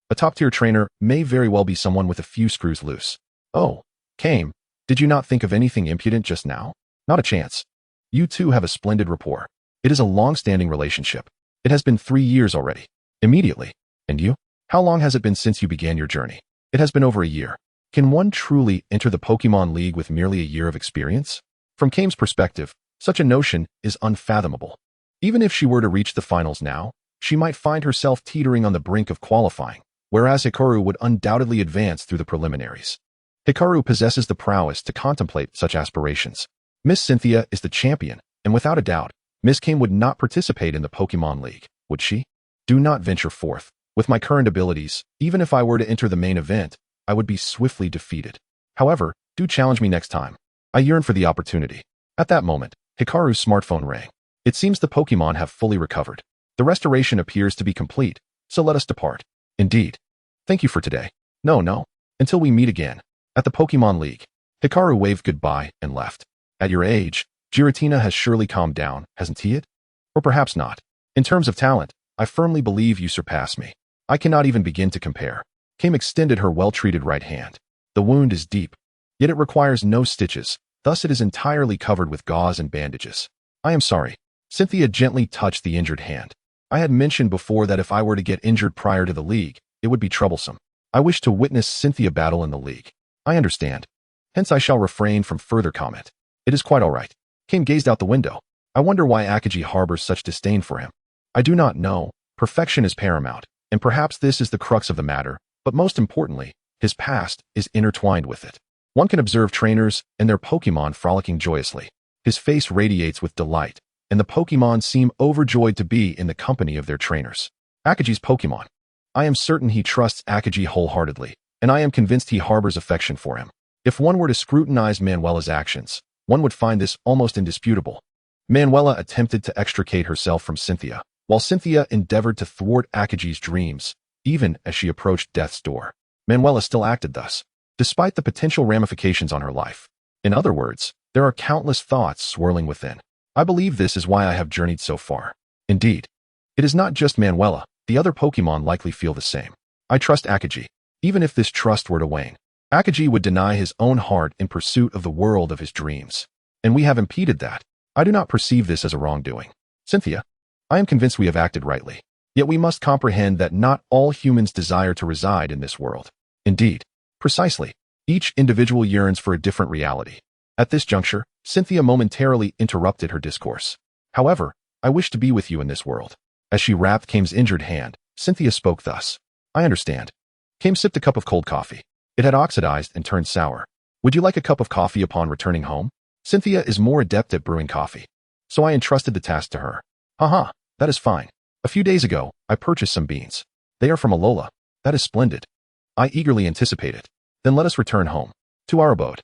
A top-tier trainer may very well be someone with a few screws loose. Oh, Kame, did you not think of anything impudent just now? Not a chance. You two have a splendid rapport. It is a long-standing relationship. It has been 3 years already. Immediately. And you? How long has it been since you began your journey? It has been over a year. Can one truly enter the Pokémon League with merely a year of experience? From Kame's perspective, such a notion is unfathomable. Even if she were to reach the finals now, she might find herself teetering on the brink of qualifying, whereas Hikaru would undoubtedly advance through the preliminaries. Hikaru possesses the prowess to contemplate such aspirations. Miss Cynthia is the champion, and without a doubt, Miss Kame would not participate in the Pokémon League, would she? Do not venture forth. With my current abilities, even if I were to enter the main event, I would be swiftly defeated. However, do challenge me next time. I yearn for the opportunity. At that moment, Hikaru's smartphone rang. It seems the Pokémon have fully recovered. The restoration appears to be complete, so let us depart. Indeed. Thank you for today. No. Until we meet again. At the Pokémon League. Hikaru waved goodbye and left. At your age, Giratina has surely calmed down, hasn't he it? Or perhaps not. In terms of talent, I firmly believe you surpass me. I cannot even begin to compare. Kame extended her well-treated right hand. The wound is deep, yet it requires no stitches, thus it is entirely covered with gauze and bandages. I am sorry. Cynthia gently touched the injured hand. I had mentioned before that if I were to get injured prior to the league, it would be troublesome. I wish to witness Cynthia battle in the league. I understand. Hence I shall refrain from further comment. It is quite all right. Kame gazed out the window. I wonder why Akaji harbors such disdain for him. I do not know. Perfection is paramount, and perhaps this is the crux of the matter, but most importantly, his past is intertwined with it. One can observe trainers and their Pokémon frolicking joyously. His face radiates with delight, and the Pokémon seem overjoyed to be in the company of their trainers. Akaji's Pokémon. I am certain he trusts Akaji wholeheartedly, and I am convinced he harbors affection for him. If one were to scrutinize Manuela's actions, one would find this almost indisputable. Manuela attempted to extricate herself from Cynthia, while Cynthia endeavored to thwart Akaji's dreams, even as she approached death's door. Manuela still acted thus, despite the potential ramifications on her life. In other words, there are countless thoughts swirling within. I believe this is why I have journeyed so far. Indeed, it is not just Manuela, the other Pokémon likely feel the same. I trust Akaji, even if this trust were to wane. Akaji would deny his own heart in pursuit of the world of his dreams. And we have impeded that. I do not perceive this as a wrongdoing. Cynthia, I am convinced we have acted rightly. Yet we must comprehend that not all humans desire to reside in this world. Indeed, precisely, each individual yearns for a different reality. At this juncture, Cynthia momentarily interrupted her discourse. However, I wish to be with you in this world. As she wrapped Kame's injured hand, Cynthia spoke thus. I understand. Kame sipped a cup of cold coffee. It had oxidized and turned sour. Would you like a cup of coffee upon returning home? Cynthia is more adept at brewing coffee, so I entrusted the task to her. Haha, that is fine. A few days ago, I purchased some beans. They are from Alola. That is splendid. I eagerly anticipate it. Then let us return home. To our abode.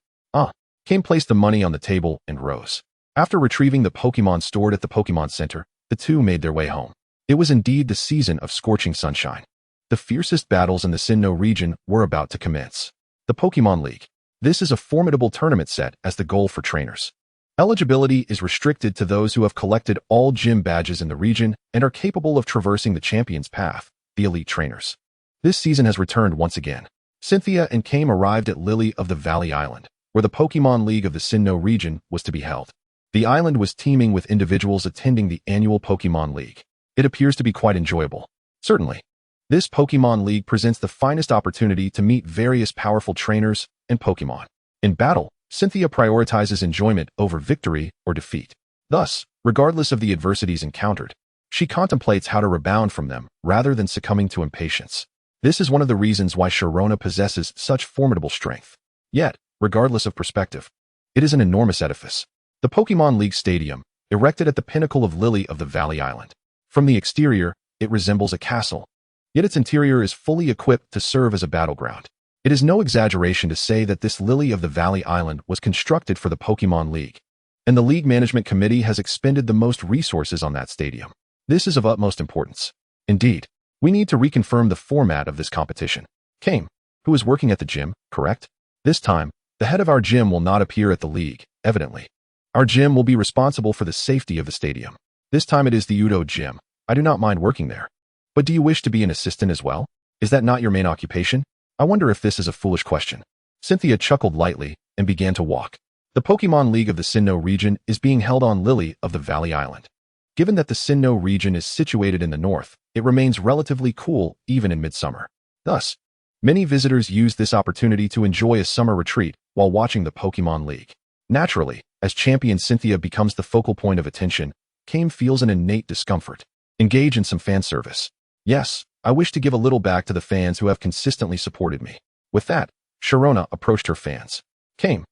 Kame placed the money on the table and rose. After retrieving the Pokémon stored at the Pokémon Center, the two made their way home. It was indeed the season of scorching sunshine. The fiercest battles in the Sinnoh region were about to commence. The Pokémon League. This is a formidable tournament set as the goal for trainers. Eligibility is restricted to those who have collected all gym badges in the region and are capable of traversing the champion's path, the elite trainers. This season has returned once again. Cynthia and Kame arrived at Lily of the Valley Island, where the Pokémon League of the Sinnoh region was to be held. The island was teeming with individuals attending the annual Pokémon League. It appears to be quite enjoyable. Certainly, this Pokémon League presents the finest opportunity to meet various powerful trainers and Pokémon. In battle, Cynthia prioritizes enjoyment over victory or defeat. Thus, regardless of the adversities encountered, she contemplates how to rebound from them rather than succumbing to impatience. This is one of the reasons why Sharona possesses such formidable strength. Yet, regardless of perspective, it is an enormous edifice. The Pokémon League Stadium, erected at the pinnacle of Lily of the Valley Island. From the exterior, it resembles a castle, yet its interior is fully equipped to serve as a battleground. It is no exaggeration to say that this Lily of the Valley Island was constructed for the Pokémon League, and the League Management Committee has expended the most resources on that stadium. This is of utmost importance. Indeed, we need to reconfirm the format of this competition. Kame, who is working at the gym, correct? This time, the head of our gym will not appear at the league, evidently. Our gym will be responsible for the safety of the stadium. This time it is the Udo gym. I do not mind working there. But do you wish to be an assistant as well? Is that not your main occupation? I wonder if this is a foolish question. Cynthia chuckled lightly and began to walk. The Pokémon League of the Sinnoh region is being held on Lily of the Valley Island. Given that the Sinnoh region is situated in the north, it remains relatively cool even in midsummer. Thus, many visitors use this opportunity to enjoy a summer retreat while watching the Pokémon League. Naturally, as champion Cynthia becomes the focal point of attention, Kame feels an innate discomfort. Engage in some fan service. Yes, I wish to give a little back to the fans who have consistently supported me. With that, Sharona approached her fans. Kame,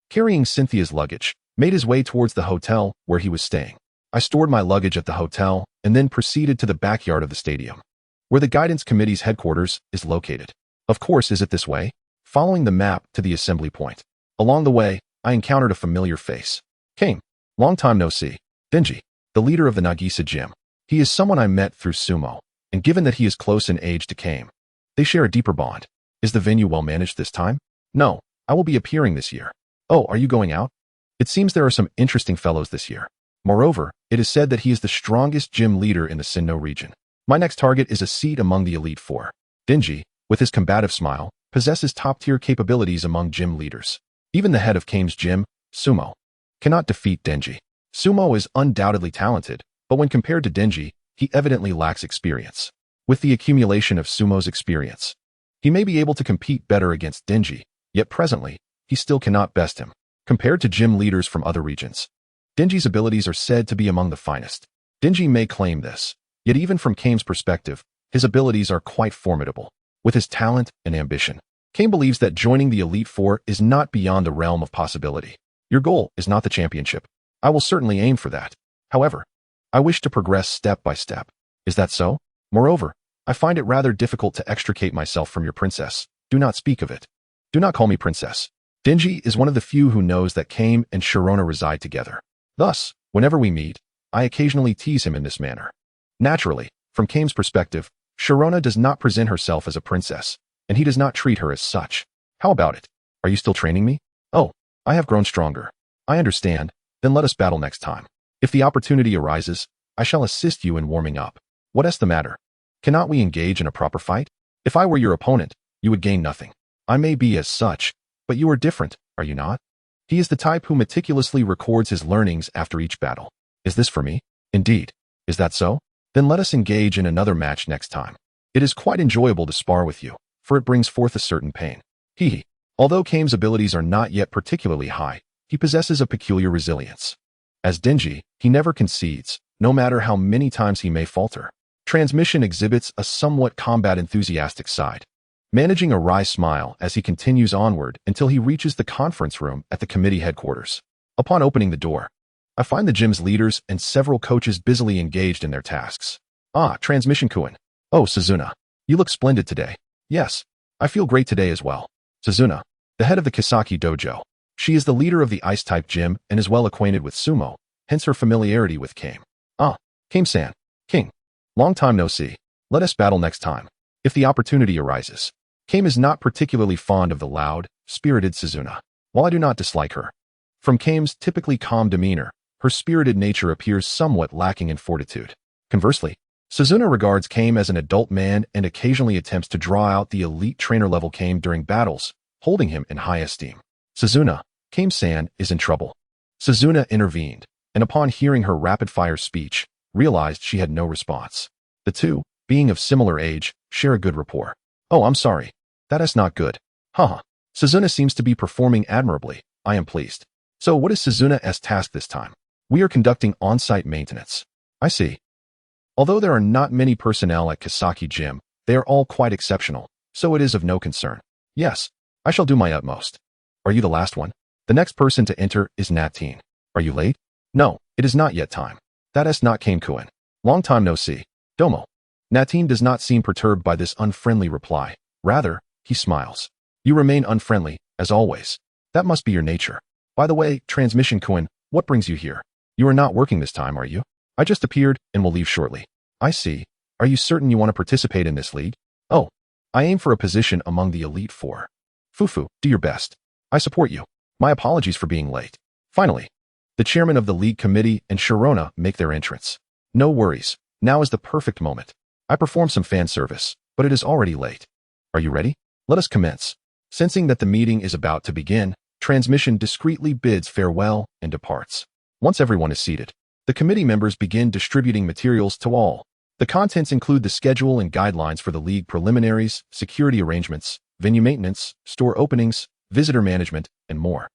carrying Cynthia's luggage, made his way towards the hotel where he was staying. I stored my luggage at the hotel and then proceeded to the backyard of the stadium, where the guidance committee's headquarters is located. Of course, is it this way? Following the map to the assembly point. Along the way, I encountered a familiar face. Kame, long time no see. Denji, the leader of the Nagisa gym. He is someone I met through sumo, and given that he is close in age to Kame, they share a deeper bond. Is the venue well managed this time? No, I will be appearing this year. Oh, are you going out? It seems there are some interesting fellows this year. Moreover, it is said that he is the strongest gym leader in the Sinnoh region. My next target is a seat among the Elite Four. Denji, with his combative smile, possesses top-tier capabilities among gym leaders. Even the head of Kame's gym, Sumo, cannot defeat Denji. Sumo is undoubtedly talented, but when compared to Denji, he evidently lacks experience. With the accumulation of Sumo's experience, he may be able to compete better against Denji, yet presently, he still cannot best him. Compared to gym leaders from other regions, Denji's abilities are said to be among the finest. Denji may claim this, yet even from Kame's perspective, his abilities are quite formidable. With his talent and ambition, Kame believes that joining the Elite Four is not beyond the realm of possibility. Your goal is not the championship. I will certainly aim for that. However, I wish to progress step by step. Is that so? Moreover, I find it rather difficult to extricate myself from your princess. Do not speak of it. Do not call me princess. Denji is one of the few who knows that Kame and Sharona reside together. Thus, whenever we meet, I occasionally tease him in this manner. Naturally, from Kame's perspective, Sharona does not present herself as a princess, and he does not treat her as such. How about it? Are you still training me? Oh, I have grown stronger. I understand. Then let us battle next time. If the opportunity arises, I shall assist you in warming up. What is the matter? Cannot we engage in a proper fight? If I were your opponent, you would gain nothing. I may be as such, but you are different, are you not? He is the type who meticulously records his learnings after each battle. Is this for me? Indeed. Is that so? Then let us engage in another match next time. It is quite enjoyable to spar with you, for it brings forth a certain pain. Hee. Although Kame's abilities are not yet particularly high, he possesses a peculiar resilience. As Denji, he never concedes, no matter how many times he may falter. Transmission exhibits a somewhat combat-enthusiastic side, managing a wry smile as he continues onward until he reaches the conference room at the committee headquarters. Upon opening the door, I find the gym's leaders and several coaches busily engaged in their tasks. Ah, Transmission-kun. Oh, Suzuna. You look splendid today. Yes, I feel great today as well. Suzuna, the head of the Kisaki dojo. She is the leader of the Ice-type gym and is well acquainted with sumo, hence her familiarity with Kame. Ah, Kame-san. King. Long time no see. Let us battle next time, if the opportunity arises. Kame is not particularly fond of the loud, spirited Suzuna. While I do not dislike her, from Kame's typically calm demeanor, her spirited nature appears somewhat lacking in fortitude. Conversely, Suzuna regards Kame as an adult man and occasionally attempts to draw out the elite trainer-level Kame during battles, holding him in high esteem. Suzuna, Kame-san is in trouble. Suzuna intervened, and upon hearing her rapid-fire speech, realized she had no response. The two, being of similar age, share a good rapport. Oh, I'm sorry. That is not good. Haha. Suzuna seems to be performing admirably. I am pleased. So what is Suzuna's task this time? We are conducting on-site maintenance. I see. Although there are not many personnel at Kisaki Gym, they are all quite exceptional, so it is of no concern. Yes, I shall do my utmost. Are you the last one? The next person to enter is Natine. Are you late? No, it is not yet time. That is not Kane-kun. Long time no see. Domo. Natine does not seem perturbed by this unfriendly reply. Rather, he smiles. You remain unfriendly, as always. That must be your nature. By the way, Transmission-kun, what brings you here? You are not working this time, are you? I just appeared and will leave shortly. I see. Are you certain you want to participate in this league? Oh, I aim for a position among the Elite Four. Fufu, do your best. I support you. My apologies for being late. Finally, the chairman of the league committee and Sharona make their entrance. No worries. Now is the perfect moment. I perform some fan service, but it is already late. Are you ready? Let us commence. Sensing that the meeting is about to begin, Transmission discreetly bids farewell and departs. Once everyone is seated, the committee members begin distributing materials to all. The contents include the schedule and guidelines for the league preliminaries, security arrangements, venue maintenance, store openings, visitor management, and more.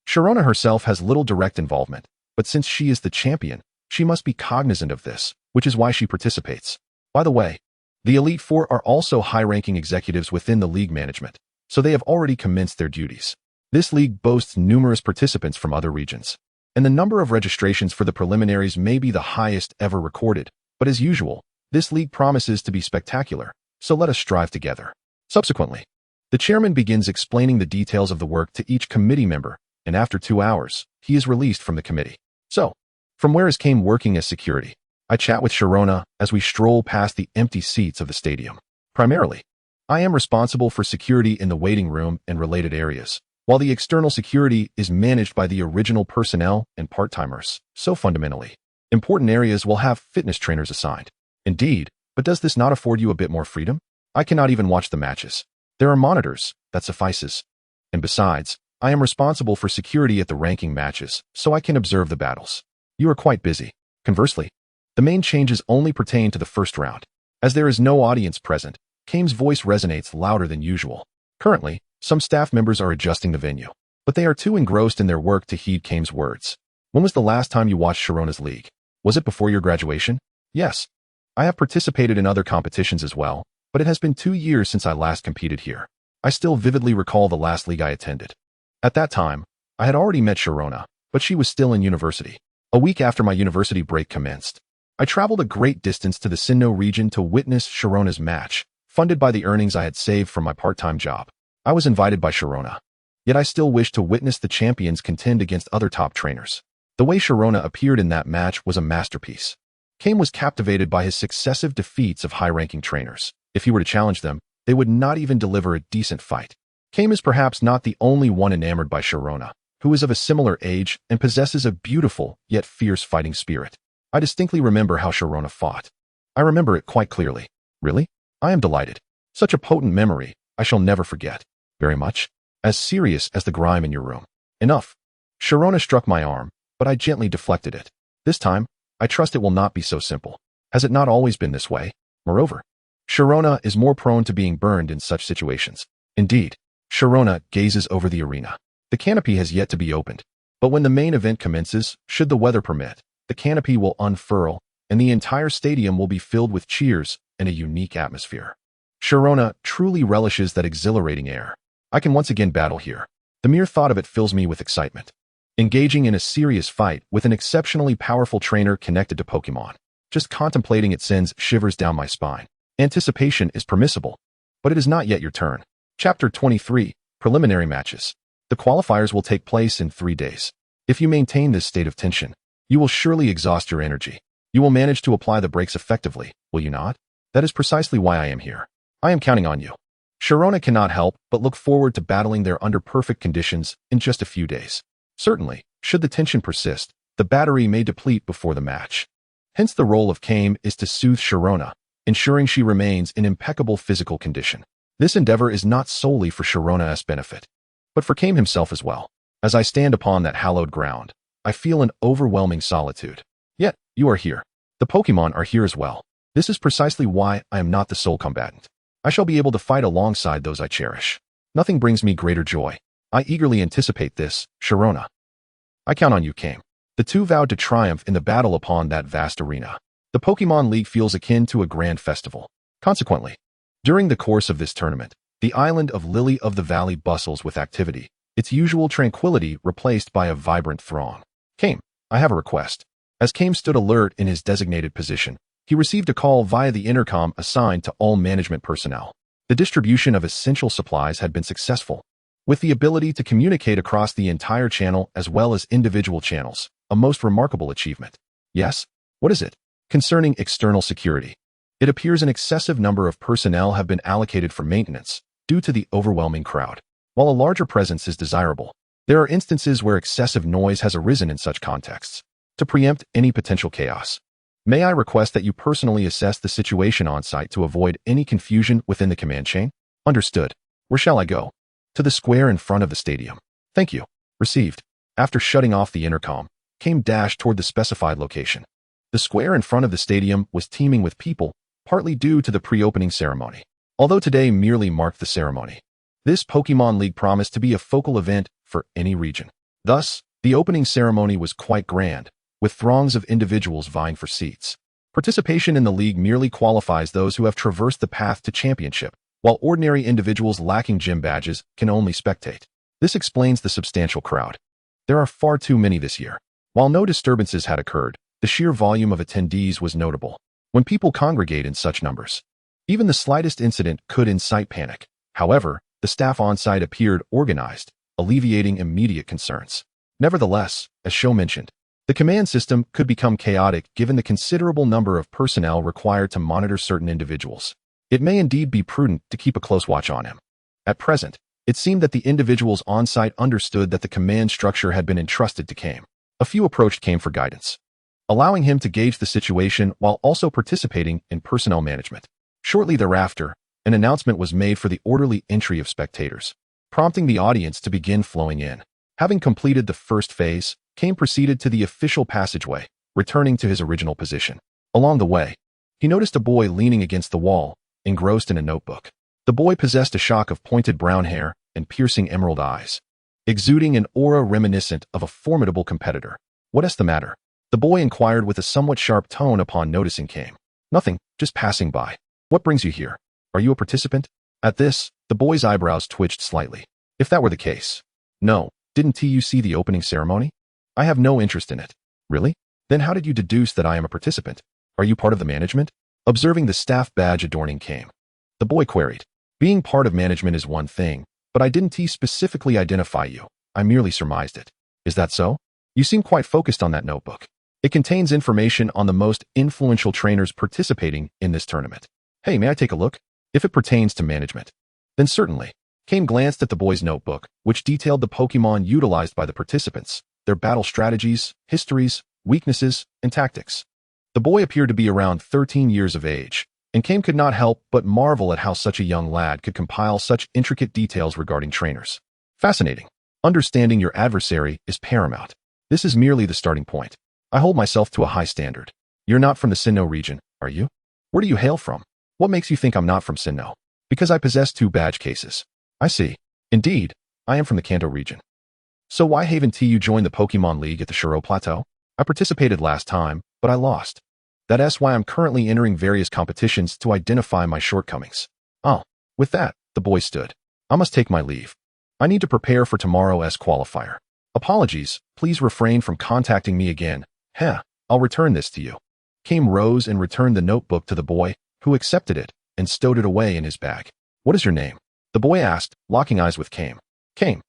Sharona herself has little direct involvement, but since she is the champion, she must be cognizant of this, which is why she participates. By the way, the Elite Four are also high-ranking executives within the league management, so they have already commenced their duties. This league boasts numerous participants from other regions, and the number of registrations for the preliminaries may be the highest ever recorded, but as usual, this league promises to be spectacular, so let us strive together. Subsequently, the chairman begins explaining the details of the work to each committee member, and after 2 hours, he is released from the committee. So, from where is Kame working as security? I chat with Sharona as we stroll past the empty seats of the stadium. Primarily, I am responsible for security in the waiting room and related areas, while the external security is managed by the original personnel and part-timers. So fundamentally, important areas will have fitness trainers assigned. Indeed, but does this not afford you a bit more freedom? I cannot even watch the matches. There are monitors, that suffices. And besides, I am responsible for security at the ranking matches, so I can observe the battles. You are quite busy. Conversely, the main changes only pertain to the first round. As there is no audience present, Kame's voice resonates louder than usual. Currently, some staff members are adjusting the venue, but they are too engrossed in their work to heed Kame's words. When was the last time you watched Sharona's league? Was it before your graduation? Yes. I have participated in other competitions as well, but it has been 2 years since I last competed here. I still vividly recall the last league I attended. At that time, I had already met Sharona, but she was still in university. A week after my university break commenced, I traveled a great distance to the Sinnoh region to witness Sharona's match, funded by the earnings I had saved from my part-time job. I was invited by Sharona. Yet I still wished to witness the champions contend against other top trainers. The way Sharona appeared in that match was a masterpiece. Kame was captivated by his successive defeats of high-ranking trainers. If he were to challenge them, they would not even deliver a decent fight. Kame is perhaps not the only one enamored by Sharona, who is of a similar age and possesses a beautiful yet fierce fighting spirit. I distinctly remember how Sharona fought. I remember it quite clearly. Really? I am delighted. Such a potent memory, I shall never forget. Very much. As serious as the grime in your room. Enough. Sharona struck my arm, but I gently deflected it. This time, I trust it will not be so simple. Has it not always been this way? Moreover, Sharona is more prone to being burned in such situations. Indeed, Sharona gazes over the arena. The canopy has yet to be opened, but when the main event commences, should the weather permit, the canopy will unfurl, and the entire stadium will be filled with cheers and a unique atmosphere. Sharona truly relishes that exhilarating air. I can once again battle here. The mere thought of it fills me with excitement. Engaging in a serious fight with an exceptionally powerful trainer connected to Pokémon. Just contemplating it sends shivers down my spine. Anticipation is permissible, but it is not yet your turn. Chapter 23, Preliminary Matches. The qualifiers will take place in 3 days. If you maintain this state of tension, you will surely exhaust your energy. You will manage to apply the brakes effectively, will you not? That is precisely why I am here. I am counting on you. Sharona cannot help but look forward to battling there under perfect conditions in just a few days. Certainly, should the tension persist, the battery may deplete before the match. Hence the role of Kame is to soothe Sharona, ensuring she remains in impeccable physical condition. This endeavor is not solely for Sharona's benefit, but for Kame himself as well. As I stand upon that hallowed ground, I feel an overwhelming solitude. Yet, you are here. The Pokémon are here as well. This is precisely why I am not the sole combatant. I shall be able to fight alongside those I cherish. Nothing brings me greater joy. I eagerly anticipate this, Sharona. I count on you, Kame. The two vowed to triumph in the battle upon that vast arena. The Pokémon League feels akin to a grand festival. Consequently, during the course of this tournament, the island of Lily of the Valley bustles with activity, its usual tranquility replaced by a vibrant throng. Kame, I have a request. As Kame stood alert in his designated position, he received a call via the intercom assigned to all management personnel. The distribution of essential supplies had been successful, with the ability to communicate across the entire channel as well as individual channels, a most remarkable achievement. Yes? What is it? Concerning external security. It appears an excessive number of personnel have been allocated for maintenance, due to the overwhelming crowd. While a larger presence is desirable, there are instances where excessive noise has arisen in such contexts. To preempt any potential chaos, may I request that you personally assess the situation on site to avoid any confusion within the command chain? Understood. Where shall I go? To the square in front of the stadium. Thank you. Received. After shutting off the intercom, Kame dashed toward the specified location. The square in front of the stadium was teeming with people, partly due to the pre-opening ceremony. Although today merely marked the ceremony, this Pokémon League promised to be a focal event for any region. Thus, the opening ceremony was quite grand, with throngs of individuals vying for seats. Participation in the league merely qualifies those who have traversed the path to championship, while ordinary individuals lacking gym badges can only spectate. This explains the substantial crowd. There are far too many this year. While no disturbances had occurred, the sheer volume of attendees was notable. When people congregate in such numbers, even the slightest incident could incite panic. However, the staff on site appeared organized, alleviating immediate concerns. Nevertheless, as Sho mentioned, the command system could become chaotic given the considerable number of personnel required to monitor certain individuals. It may indeed be prudent to keep a close watch on him. At present, it seemed that the individuals on site understood that the command structure had been entrusted to Kame. A few approached Kame for guidance, allowing him to gauge the situation while also participating in personnel management. Shortly thereafter, an announcement was made for the orderly entry of spectators, prompting the audience to begin flowing in. Having completed the first phase, Kame proceeded to the official passageway, returning to his original position. Along the way, he noticed a boy leaning against the wall, engrossed in a notebook. The boy possessed a shock of pointed brown hair and piercing emerald eyes, exuding an aura reminiscent of a formidable competitor. What's the matter? The boy inquired with a somewhat sharp tone upon noticing Kame. Nothing, just passing by. What brings you here? Are you a participant? At this, the boy's eyebrows twitched slightly. If that were the case. No, didn't you see the opening ceremony? I have no interest in it. Really? Then how did you deduce that I am a participant? Are you part of the management? Observing the staff badge adorning Kame, the boy queried. Being part of management is one thing, but I didn't specifically identify you. I merely surmised it. Is that so? You seem quite focused on that notebook. It contains information on the most influential trainers participating in this tournament. Hey, may I take a look? If it pertains to management, then certainly. Kame glanced at the boy's notebook, which detailed the Pokémon utilized by the participants, their battle strategies, histories, weaknesses, and tactics. The boy appeared to be around 13 years of age, and Kame could not help but marvel at how such a young lad could compile such intricate details regarding trainers. Fascinating. Understanding your adversary is paramount. This is merely the starting point. I hold myself to a high standard. You're not from the Sinnoh region, are you? Where do you hail from? What makes you think I'm not from Sinnoh? Because I possess 2 badge cases. I see. Indeed, I am from the Kanto region. So why haven't you joined the Pokémon League at the Shuro Plateau? I participated last time, but I lost. That's why I'm currently entering various competitions to identify my shortcomings. Oh, with that, the boy stood. I must take my leave. I need to prepare for tomorrow's qualifier. Apologies, please refrain from contacting me again. I'll return this to you. Kame rose and returned the notebook to the boy, who accepted it and stowed it away in his bag. What is your name? The boy asked, locking eyes with Kame. Kame,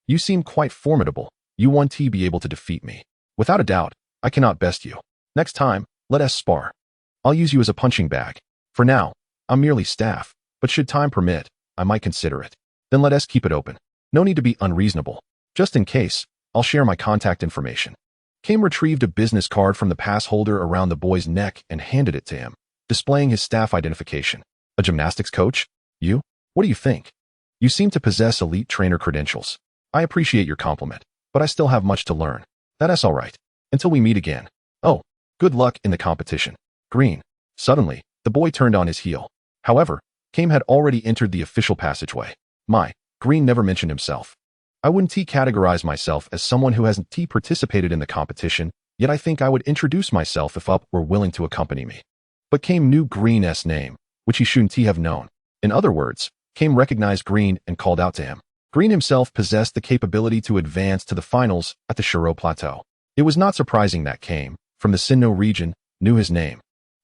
you seem quite formidable. You won't be able to defeat me. Without a doubt, I cannot best you. Next time, let us spar. I'll use you as a punching bag. For now, I'm merely staff, but should time permit, I might consider it. Then let us keep it open. No need to be unreasonable. Just in case, I'll share my contact information. Kame retrieved a business card from the pass holder around the boy's neck and handed it to him, displaying his staff identification. A gymnastics coach? You? What do you think? You seem to possess elite trainer credentials. I appreciate your compliment, but I still have much to learn. That's all right. Until we meet again. Oh, good luck in the competition. Green. Suddenly, the boy turned on his heel. However, Kame had already entered the official passageway. Green never mentioned himself. I wouldn't categorize myself as someone who hasn't participated in the competition, yet I think I would introduce myself if Up were willing to accompany me. But Came knew Green's name, which he shouldn't have known. In other words, Came recognized Green and called out to him. Green himself possessed the capability to advance to the finals at the Shiro Plateau. It was not surprising that Came, from the Sinnoh region, knew his name,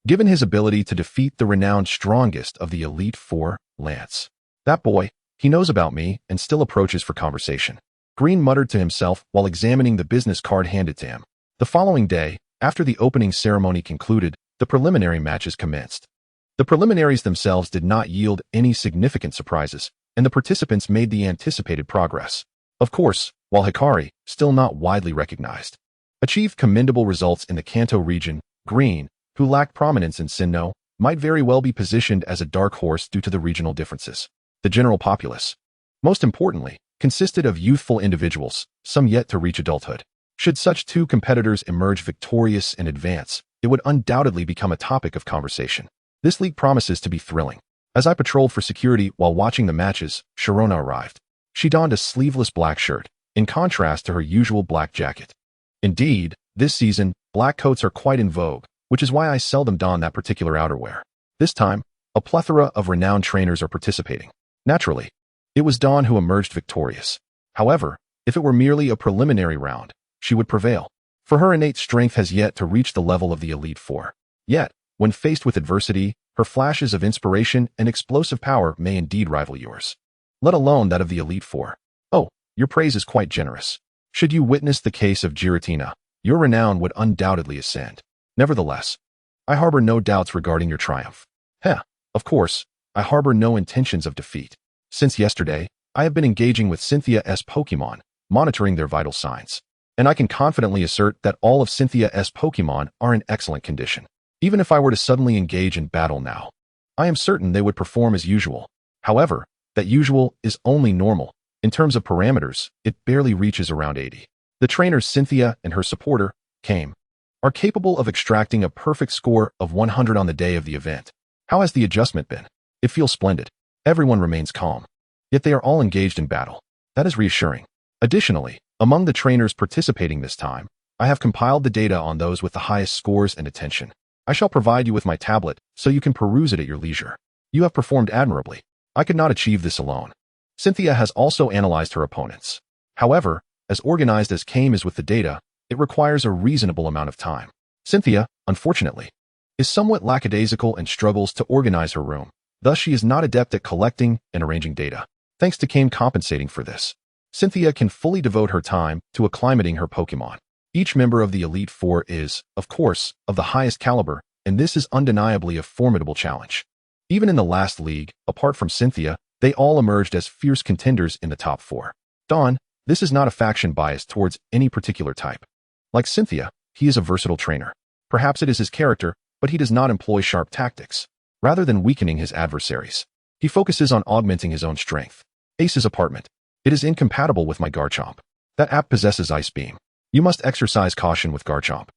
given his ability to defeat the renowned strongest of the Elite Four, Lance. That boy, he knows about me and still approaches for conversation. Green muttered to himself while examining the business card handed to him. The following day, after the opening ceremony concluded, the preliminary matches commenced. The preliminaries themselves did not yield any significant surprises, and the participants made the anticipated progress. Of course, while Hikari, still not widely recognized, achieved commendable results in the Kanto region, Green, who lacked prominence in Sinnoh, might very well be positioned as a dark horse due to the regional differences. The general populace, most importantly, consisted of youthful individuals, some yet to reach adulthood. Should such two competitors emerge victorious and advance, it would undoubtedly become a topic of conversation. This league promises to be thrilling. As I patrolled for security while watching the matches, Sharona arrived. She donned a sleeveless black shirt, in contrast to her usual black jacket. Indeed, this season, black coats are quite in vogue, which is why I seldom don that particular outerwear. This time, a plethora of renowned trainers are participating. Naturally, it was Dawn who emerged victorious. However, if it were merely a preliminary round, she would prevail, for her innate strength has yet to reach the level of the Elite Four. Yet, when faced with adversity, her flashes of inspiration and explosive power may indeed rival yours, let alone that of the Elite Four. Oh, your praise is quite generous. Should you witness the case of Giratina, your renown would undoubtedly ascend. Nevertheless, I harbor no doubts regarding your triumph. Of course, I harbor no intentions of defeat. Since yesterday, I have been engaging with Cynthia's Pokémon, monitoring their vital signs. And I can confidently assert that all of Cynthia's Pokémon are in excellent condition. Even if I were to suddenly engage in battle now, I am certain they would perform as usual. However, that usual is only normal. In terms of parameters, it barely reaches around 80. The trainers Cynthia and her supporter, Came, are capable of extracting a perfect score of 100 on the day of the event. How has the adjustment been? It feels splendid. Everyone remains calm. Yet they are all engaged in battle. That is reassuring. Additionally, among the trainers participating this time, I have compiled the data on those with the highest scores and attention. I shall provide you with my tablet so you can peruse it at your leisure. You have performed admirably. I could not achieve this alone. Cynthia has also analyzed her opponents. However, as organized as Came is with the data, it requires a reasonable amount of time. Cynthia, unfortunately, is somewhat lackadaisical and struggles to organize her room. Thus, she is not adept at collecting and arranging data. Thanks to Came compensating for this, Cynthia can fully devote her time to acclimating her Pokémon. Each member of the Elite Four is, of course, of the highest caliber, and this is undeniably a formidable challenge. Even in the last league, apart from Cynthia, they all emerged as fierce contenders in the top four. Dawn, this is not a faction biased towards any particular type. Like Cynthia, he is a versatile trainer. Perhaps it is his character, but he does not employ sharp tactics. Rather than weakening his adversaries, he focuses on augmenting his own strength. Ace's apartment. It is incompatible with my Garchomp. That app possesses Ice Beam. You must exercise caution with Garchomp,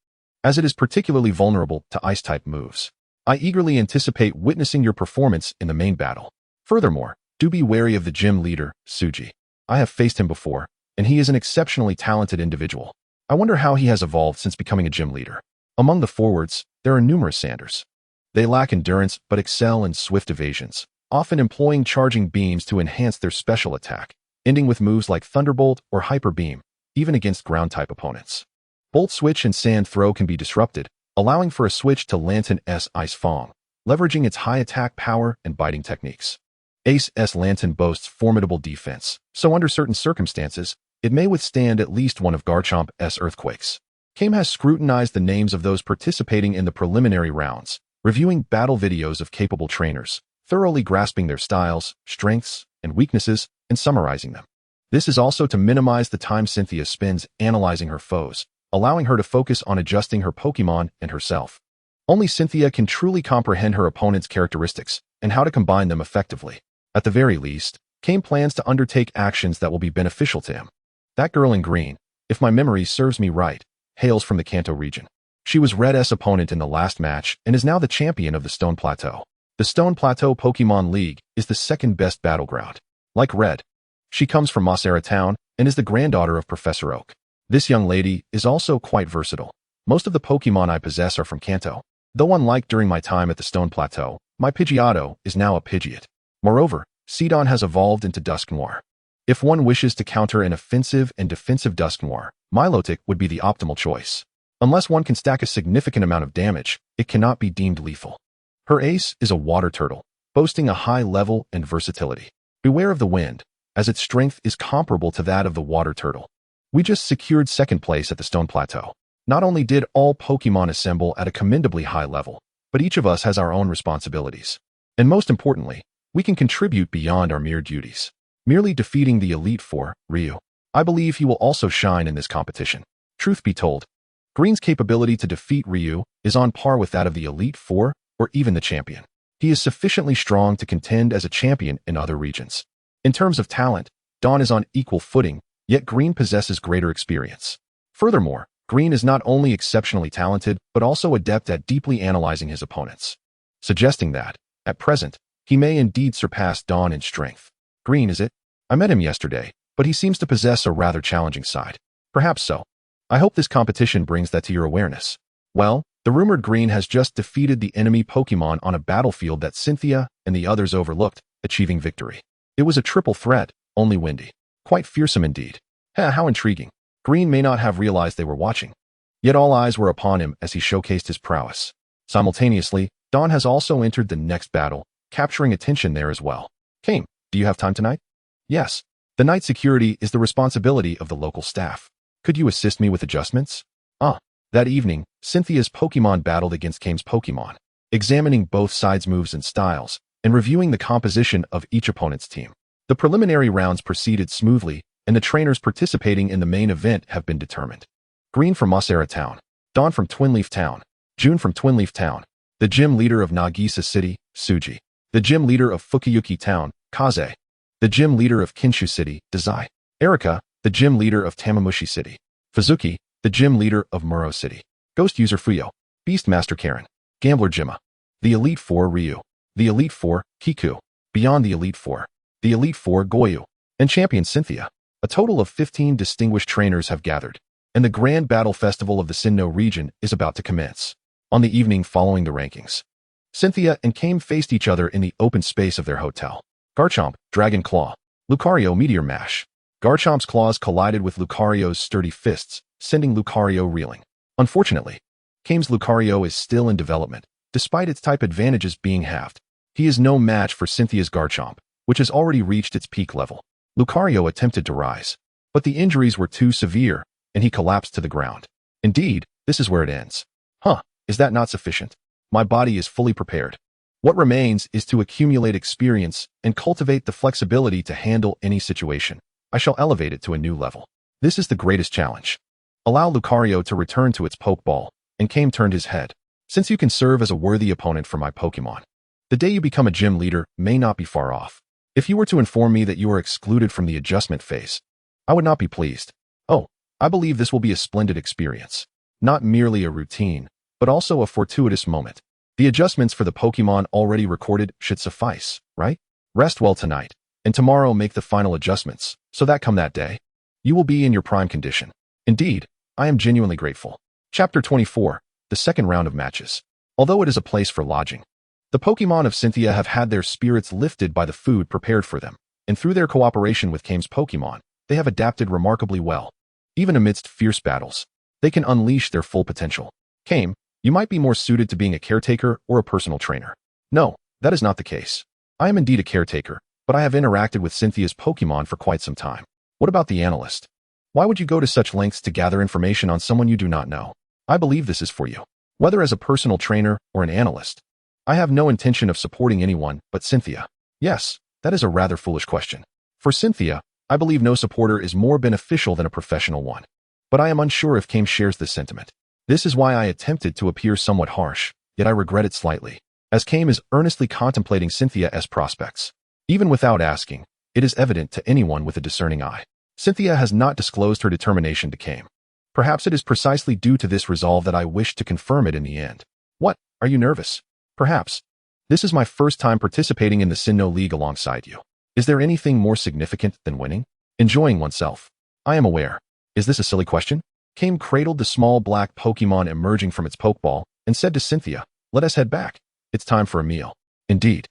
as it is particularly vulnerable to Ice-type moves. I eagerly anticipate witnessing your performance in the main battle. Furthermore, do be wary of the gym leader, Suji. I have faced him before, and he is an exceptionally talented individual. I wonder how he has evolved since becoming a gym leader. Among the forwards, there are numerous Sanders. They lack endurance but excel in swift evasions, often employing charging beams to enhance their special attack, ending with moves like Thunderbolt or Hyper Beam, even against ground-type opponents. Bolt Switch and Sand Throw can be disrupted, allowing for a switch to Lantern's Ice Fong, leveraging its high attack power and biting techniques. Ace's Lantern boasts formidable defense, so under certain circumstances, it may withstand at least one of Garchomp's earthquakes. Came has scrutinized the names of those participating in the preliminary rounds, reviewing battle videos of capable trainers, thoroughly grasping their styles, strengths, and weaknesses, and summarizing them. This is also to minimize the time Cynthia spends analyzing her foes, allowing her to focus on adjusting her Pokémon and herself. Only Cynthia can truly comprehend her opponent's characteristics and how to combine them effectively. At the very least, Came plans to undertake actions that will be beneficial to him. That girl in green, if my memory serves me right, hails from the Kanto region. She was Red's opponent in the last match and is now the champion of the Stone Plateau. The Stone Plateau Pokémon League is the second best battleground. Like Red, she comes from Mossera Town and is the granddaughter of Professor Oak. This young lady is also quite versatile. Most of the Pokemon I possess are from Kanto. Though unlike during my time at the Stone Plateau, my Pidgeotto is now a Pidgeot. Moreover, Sidon has evolved into Dusknoir. If one wishes to counter an offensive and defensive Dusknoir, Milotic would be the optimal choice. Unless one can stack a significant amount of damage, it cannot be deemed lethal. Her ace is a water turtle, boasting a high level and versatility. Beware of the wind, as its strength is comparable to that of the water turtle. We just secured second place at the Stone Plateau. Not only did all Pokemon assemble at a commendably high level, but each of us has our own responsibilities. And most importantly, we can contribute beyond our mere duties. Merely defeating the Elite Four, Ryu. I believe he will also shine in this competition. Truth be told, Green's capability to defeat Ryu is on par with that of the Elite Four or even the champion. He is sufficiently strong to contend as a champion in other regions. In terms of talent, Dawn is on equal footing, yet Green possesses greater experience. Furthermore, Green is not only exceptionally talented, but also adept at deeply analyzing his opponents, suggesting that, at present, he may indeed surpass Dawn in strength. Green, is it? I met him yesterday, but he seems to possess a rather challenging side. Perhaps so. I hope this competition brings that to your awareness. Well, the rumored Green has just defeated the enemy Pokemon on a battlefield that Cynthia and the others overlooked, achieving victory. It was a triple threat, only windy. Quite fearsome indeed. How intriguing. Green may not have realized they were watching. Yet all eyes were upon him as he showcased his prowess. Simultaneously, Dawn has also entered the next battle, capturing attention there as well. Kame, do you have time tonight? Yes. The night security is the responsibility of the local staff. Could you assist me with adjustments? That evening, Cynthia's Pokemon battled against Kame's Pokemon, examining both sides' moves and styles, and reviewing the composition of each opponent's team. The preliminary rounds proceeded smoothly, and the trainers participating in the main event have been determined. Green from Mosera Town, Dawn from Twinleaf Town, June from Twinleaf Town, the gym leader of Nagisa City, Suji, the gym leader of Fukuyuki Town, Kaze, the gym leader of Kinshu City, Dazai, Erika, the gym leader of Tamamushi City, Fuzuki, the gym leader of Muro City, Ghost User Fuyo, Beastmaster Karen, Gambler Jima, the Elite Four Ryu, the Elite Four Kiku, Beyond the Elite Four, the Elite Four Goyu, and Champion Cynthia. A total of 15 distinguished trainers have gathered, and the Grand Battle Festival of the Sinnoh region is about to commence. On the evening following the rankings, Cynthia and Kame faced each other in the open space of their hotel. Garchomp, Dragon Claw, Lucario Meteor Mash. Garchomp's claws collided with Lucario's sturdy fists, sending Lucario reeling. Unfortunately, Kame's Lucario is still in development, despite its type advantages being halved. He is no match for Cynthia's Garchomp, which has already reached its peak level. Lucario attempted to rise, but the injuries were too severe, and he collapsed to the ground. Indeed, this is where it ends. Is that not sufficient? My body is fully prepared. What remains is to accumulate experience and cultivate the flexibility to handle any situation. I shall elevate it to a new level. This is the greatest challenge. Allow Lucario to return to its Pokeball, and Kame turned his head. Since you can serve as a worthy opponent for my Pokemon, the day you become a gym leader may not be far off. If you were to inform me that you are excluded from the adjustment phase, I would not be pleased. I believe this will be a splendid experience. Not merely a routine, but also a fortuitous moment. The adjustments for the Pokemon already recorded should suffice, right? Rest well tonight, and tomorrow make the final adjustments, so that come that day, you will be in your prime condition. Indeed, I am genuinely grateful. Chapter 24, the second round of matches. Although it is a place for lodging, the Pokemon of Cynthia have had their spirits lifted by the food prepared for them, and through their cooperation with Kame's Pokemon, they have adapted remarkably well. Even amidst fierce battles, they can unleash their full potential. Kame, you might be more suited to being a caretaker or a personal trainer. No, that is not the case. I am indeed a caretaker, but I have interacted with Cynthia's Pokemon for quite some time. What about the analyst? Why would you go to such lengths to gather information on someone you do not know? I believe this is for you. Whether as a personal trainer or an analyst, I have no intention of supporting anyone but Cynthia. Yes, that is a rather foolish question. For Cynthia, I believe no supporter is more beneficial than a professional one. But I am unsure if Kame shares this sentiment. This is why I attempted to appear somewhat harsh, yet I regret it slightly, as Kame is earnestly contemplating Cynthia as prospects. Even without asking, it is evident to anyone with a discerning eye. Cynthia has not disclosed her determination to Kame. Perhaps it is precisely due to this resolve that I wish to confirm it in the end. What, are you nervous? Perhaps. This is my first time participating in the Sinnoh League alongside you. Is there anything more significant than winning? Enjoying oneself. I am aware. Is this a silly question? Kame cradled the small black Pokemon emerging from its Pokeball and said to Cynthia, let us head back. It's time for a meal. Indeed.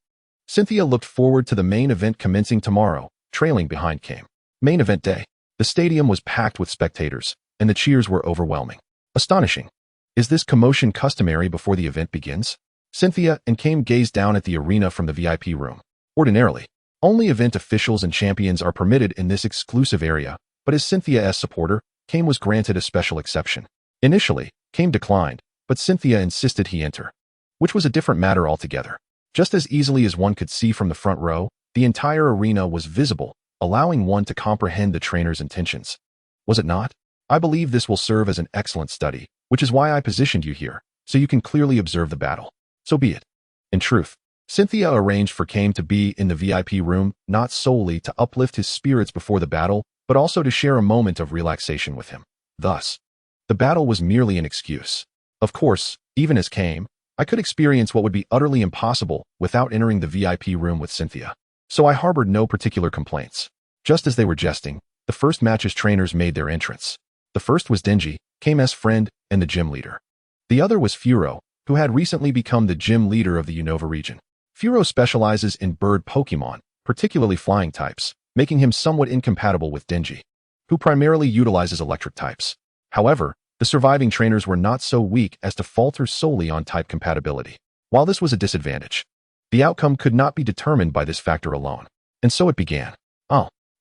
Cynthia looked forward to the main event commencing tomorrow, trailing behind Kame. Main event day. The stadium was packed with spectators, and the cheers were overwhelming. Astonishing. Is this commotion customary before the event begins? Cynthia and Kame gazed down at the arena from the VIP room. Ordinarily, only event officials and champions are permitted in this exclusive area, but as Cynthia's supporter, Kame was granted a special exception. Initially, Kame declined, but Cynthia insisted he enter, which was a different matter altogether. Just as easily as one could see from the front row, the entire arena was visible, allowing one to comprehend the trainer's intentions. Was it not? I believe this will serve as an excellent study, which is why I positioned you here, so you can clearly observe the battle. So be it. In truth, Cynthia arranged for Kame to be in the VIP room not solely to uplift his spirits before the battle, but also to share a moment of relaxation with him. Thus, the battle was merely an excuse. Of course, even as Kame, I could experience what would be utterly impossible without entering the VIP room with Cynthia. So I harbored no particular complaints. Just as they were jesting, the first match's trainers made their entrance. The first was Denji, Kame's friend and the gym leader. The other was Furo, who had recently become the gym leader of the Unova region. Furo specializes in bird Pokemon, particularly flying types, making him somewhat incompatible with Denji, who primarily utilizes electric types. However, the surviving trainers were not so weak as to falter solely on type compatibility. While this was a disadvantage, the outcome could not be determined by this factor alone. And so it began.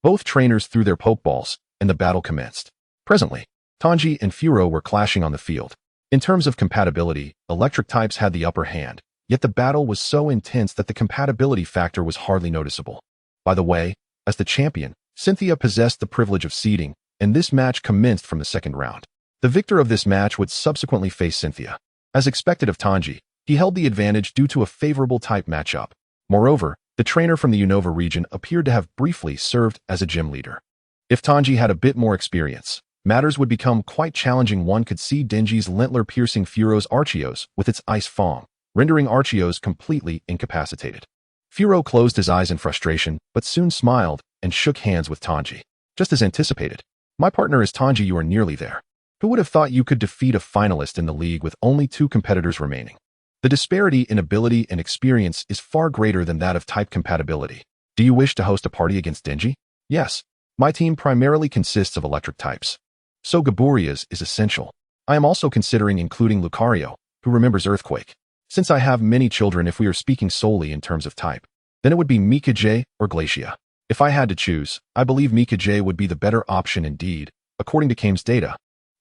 Both trainers threw their Pokeballs, and the battle commenced. Presently, Tanji and Furo were clashing on the field. In terms of compatibility, electric types had the upper hand, yet the battle was so intense that the compatibility factor was hardly noticeable. By the way, as the champion, Cynthia possessed the privilege of seeding, and this match commenced from the second round. The victor of this match would subsequently face Cynthia. As expected of Tanji, he held the advantage due to a favorable type matchup. Moreover, the trainer from the Unova region appeared to have briefly served as a gym leader. If Tanji had a bit more experience, matters would become quite challenging. One could see Denji's Lentler piercing Furo's Arceus with its ice fong, rendering Arceus completely incapacitated. Furo closed his eyes in frustration, but soon smiled and shook hands with Tanji. Just as anticipated. My partner is Tanji. You are nearly there. Who would have thought you could defeat a finalist in the league with only 2 competitors remaining? The disparity in ability and experience is far greater than that of type compatibility. Do you wish to host a party against Denji? Yes. My team primarily consists of electric types. So Gaburia's is essential. I am also considering including Lucario, who remembers Earthquake. Since I have many children, if we are speaking solely in terms of type, then it would be Mika-J or Glacia. If I had to choose, I believe Mika-J would be the better option indeed. According to Kame's data,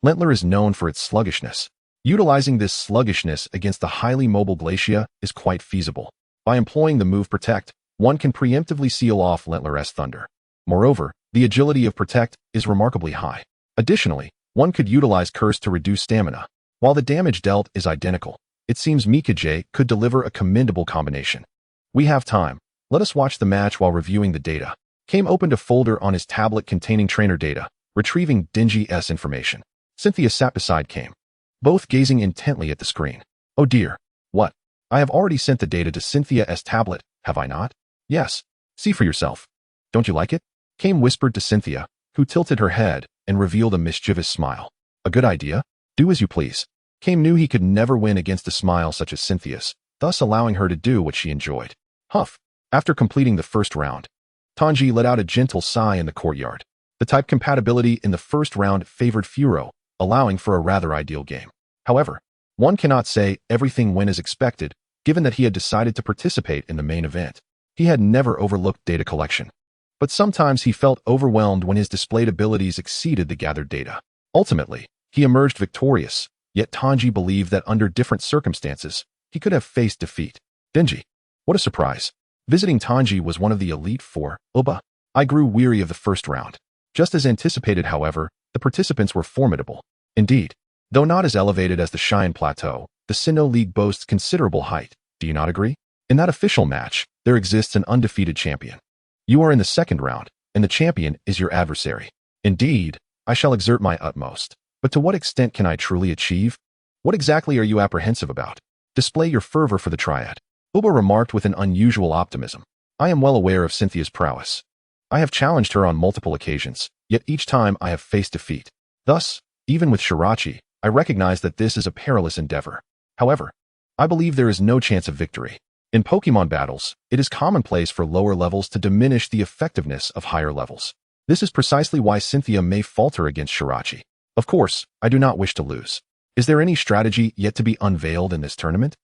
Lentler is known for its sluggishness. Utilizing this sluggishness against the highly mobile Glacia is quite feasible. By employing the move Protect, one can preemptively seal off Lentler's thunder. Moreover, the agility of Protect is remarkably high. Additionally, one could utilize Curse to reduce stamina. While the damage dealt is identical, it seems Mika-J could deliver a commendable combination. We have time. Let us watch the match while reviewing the data. Kame opened a folder on his tablet containing trainer data, retrieving Denji's information. Cynthia sat beside Kame, both gazing intently at the screen. Oh dear. What? I have already sent the data to Cynthia's tablet, have I not? Yes. See for yourself. Don't you like it? Kame whispered to Cynthia, who tilted her head and revealed a mischievous smile. A good idea? Do as you please. Kame knew he could never win against a smile such as Cynthia's, thus allowing her to do what she enjoyed. Huff. After completing the first round, Tanji let out a gentle sigh in the courtyard. The type compatibility in the first round favored Furo, allowing for a rather ideal game. However, one cannot say everything went as expected, given that he had decided to participate in the main event. He had never overlooked data collection. But sometimes he felt overwhelmed when his displayed abilities exceeded the gathered data. Ultimately, he emerged victorious, yet Tanji believed that under different circumstances, he could have faced defeat. Denji. What a surprise. Visiting Tanji was one of the Elite Four. Oba. I grew weary of the first round. Just as anticipated, however, the participants were formidable. Indeed, though not as elevated as the Cheyenne Plateau, the Sinnoh League boasts considerable height. Do you not agree? In that official match, there exists an undefeated champion. You are in the second round, and the champion is your adversary. Indeed, I shall exert my utmost. But to what extent can I truly achieve? What exactly are you apprehensive about? Display your fervor for the triad. Uba remarked with an unusual optimism. I am well aware of Cynthia's prowess. I have challenged her on multiple occasions, yet each time I have faced defeat. Thus, even with Shirachi, I recognize that this is a perilous endeavor. However, I believe there is no chance of victory. In Pokemon battles, it is commonplace for lower levels to diminish the effectiveness of higher levels. This is precisely why Cynthia may falter against Shirachi. Of course, I do not wish to lose. Is there any strategy yet to be unveiled in this tournament?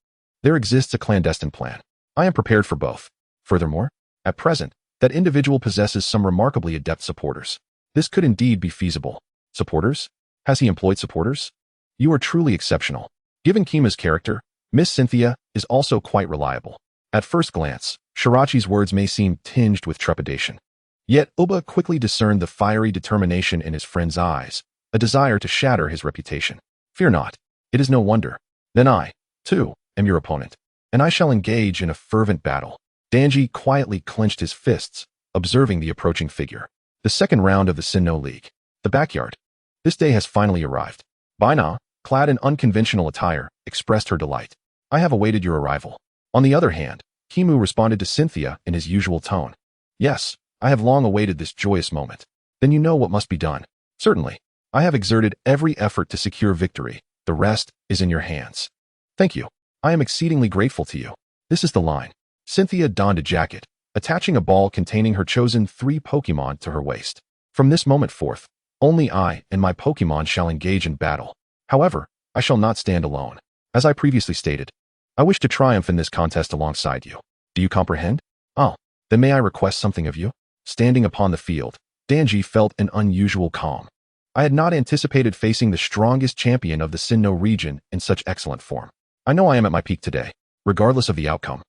There exists a clandestine plan. I am prepared for both. Furthermore, at present, that individual possesses some remarkably adept supporters. This could indeed be feasible. Supporters? Has he employed supporters? You are truly exceptional. Given Kima's character, Miss Cynthia is also quite reliable. At first glance, Shirachi's words may seem tinged with trepidation. Yet Oba quickly discerned the fiery determination in his friend's eyes, a desire to shatter his reputation. Fear not. It is no wonder. Then I, too, am your opponent, and I shall engage in a fervent battle. Danji quietly clenched his fists, observing the approaching figure. The second round of the Sinnoh League. The backyard. This day has finally arrived. Baina, clad in unconventional attire, expressed her delight. I have awaited your arrival. On the other hand, Kimu responded to Cynthia in his usual tone. Yes, I have long awaited this joyous moment. Then you know what must be done. Certainly. I have exerted every effort to secure victory. The rest is in your hands. Thank you. I am exceedingly grateful to you. This is the line. Cynthia donned a jacket, attaching a ball containing her chosen 3 Pokemon to her waist. From this moment forth, only I and my Pokemon shall engage in battle. However, I shall not stand alone. As I previously stated, I wish to triumph in this contest alongside you. Do you comprehend? Oh, then may I request something of you? Standing upon the field, Danji felt an unusual calm. I had not anticipated facing the strongest champion of the Sinnoh region in such excellent form. I know I am at my peak today, regardless of the outcome.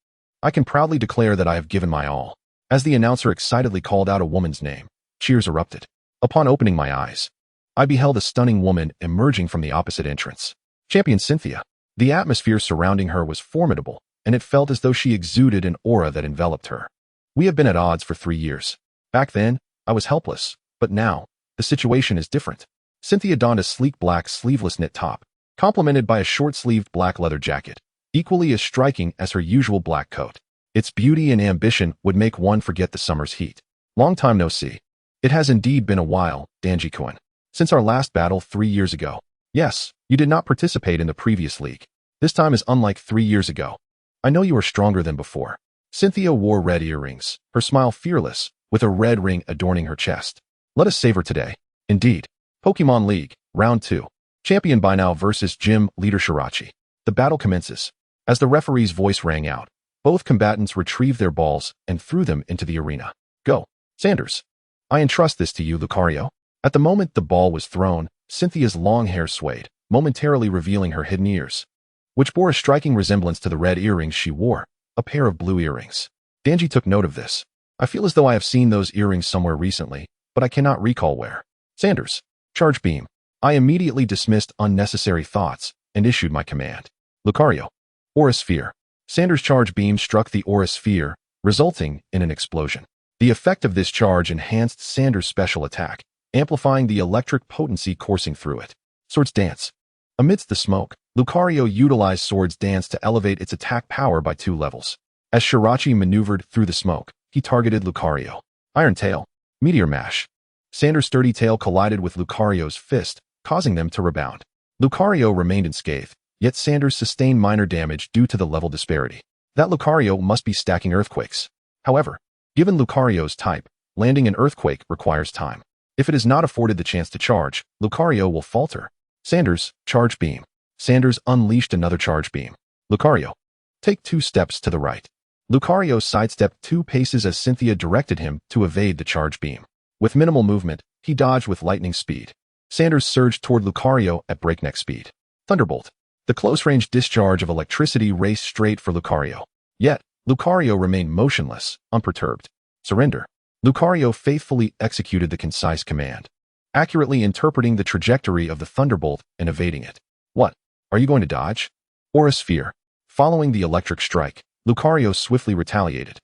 I can proudly declare that I have given my all. As the announcer excitedly called out a woman's name, cheers erupted. Upon opening my eyes, I beheld a stunning woman emerging from the opposite entrance. Champion Cynthia. The atmosphere surrounding her was formidable, and it felt as though she exuded an aura that enveloped her. We have been at odds for 3 years. Back then, I was helpless, but now, the situation is different. Cynthia donned a sleek black sleeveless knit top, complemented by a short-sleeved black leather jacket, equally as striking as her usual black coat. Its beauty and ambition would make one forget the summer's heat. Long time no see. It has indeed been a while, Danji-kun. Since our last battle 3 years ago. Yes, you did not participate in the previous league. This time is unlike 3 years ago. I know you are stronger than before. Cynthia wore red earrings, her smile fearless, with a red ring adorning her chest. Let us savor today. Indeed. Pokemon League, Round 2. Champion Baina versus Gym Leader Shirachi. The battle commences. As the referee's voice rang out, both combatants retrieved their balls and threw them into the arena. Go, Sanders. I entrust this to you, Lucario. At the moment the ball was thrown, Cynthia's long hair swayed, momentarily revealing her hidden ears, which bore a striking resemblance to the red earrings she wore, a pair of blue earrings. Danji took note of this. I feel as though I have seen those earrings somewhere recently, but I cannot recall where. Sanders, charge beam. I immediately dismissed unnecessary thoughts and issued my command. Lucario, Aura Sphere. Sanders' charge beam struck the Aura Sphere, resulting in an explosion. The effect of this charge enhanced Sanders' special attack, amplifying the electric potency coursing through it. Swords Dance. Amidst the smoke, Lucario utilized Swords Dance to elevate its attack power by 2 levels. As Shirachi maneuvered through the smoke, he targeted Lucario. Iron Tail. Meteor Mash. Sanders' sturdy tail collided with Lucario's fist, causing them to rebound. Lucario remained unscathed, yet Sanders sustained minor damage due to the level disparity. That Lucario must be stacking earthquakes. However, given Lucario's type, landing an earthquake requires time. If it is not afforded the chance to charge, Lucario will falter. Sanders, charge beam. Sanders unleashed another charge beam. Lucario, take 2 steps to the right. Lucario sidestepped 2 paces as Cynthia directed him to evade the charge beam. With minimal movement, he dodged with lightning speed. Sanders surged toward Lucario at breakneck speed. Thunderbolt. The close-range discharge of electricity raced straight for Lucario. Yet, Lucario remained motionless, unperturbed. Surrender. Lucario faithfully executed the concise command, accurately interpreting the trajectory of the thunderbolt and evading it. What? Are you going to dodge? Aura Sphere. Following the electric strike, Lucario swiftly retaliated,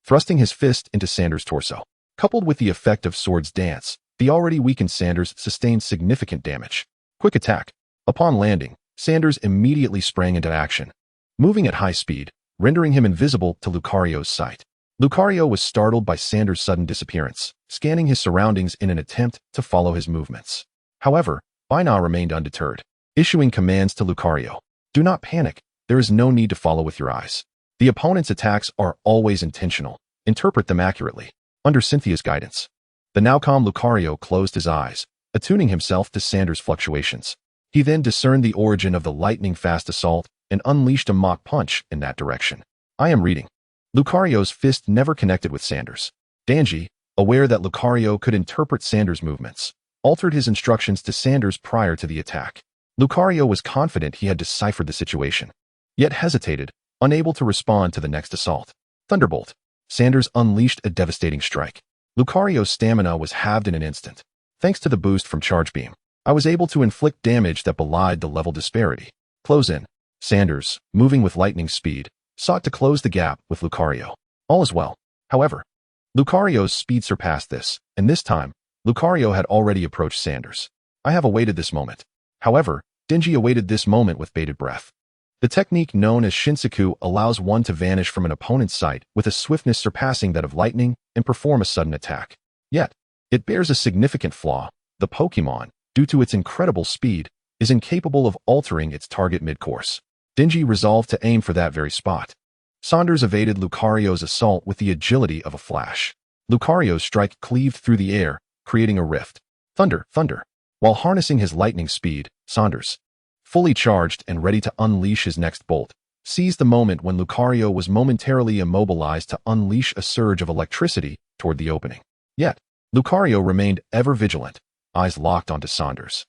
thrusting his fist into Sanders' torso. Coupled with the effect of Swords Dance, the already weakened Sanders sustained significant damage. Quick attack. Upon landing, Sanders immediately sprang into action, moving at high speed, rendering him invisible to Lucario's sight. Lucario was startled by Sanders' sudden disappearance, scanning his surroundings in an attempt to follow his movements. However, Sinnoh remained undeterred, issuing commands to Lucario. Do not panic, there is no need to follow with your eyes. The opponent's attacks are always intentional. Interpret them accurately. Under Cynthia's guidance, the now calm Lucario closed his eyes, attuning himself to Sanders' fluctuations. He then discerned the origin of the lightning-fast assault and unleashed a mock punch in that direction. I am reading. Lucario's fist never connected with Sanders. Danji, aware that Lucario could interpret Sanders' movements, altered his instructions to Sanders prior to the attack. Lucario was confident he had deciphered the situation, yet hesitated, unable to respond to the next assault. Thunderbolt. Sanders unleashed a devastating strike. Lucario's stamina was halved in an instant. Thanks to the boost from Charge Beam, I was able to inflict damage that belied the level disparity. Close in. Sanders, moving with lightning speed, sought to close the gap with Lucario. All is well. However, Lucario's speed surpassed this, and this time, Lucario had already approached Sanders. I have awaited this moment. However, Denji awaited this moment with bated breath. The technique known as Shinsaku allows one to vanish from an opponent's sight with a swiftness surpassing that of lightning and perform a sudden attack. Yet, it bears a significant flaw. The Pokémon, due to its incredible speed, is incapable of altering its target mid-course. Denji resolved to aim for that very spot. Sanders evaded Lucario's assault with the agility of a flash. Lucario's strike cleaved through the air, creating a rift. Thunder, thunder. While harnessing his lightning speed, Sanders, fully charged and ready to unleash his next bolt, seized the moment when Lucario was momentarily immobilized to unleash a surge of electricity toward the opening. Yet, Lucario remained ever vigilant, eyes locked onto Sanders.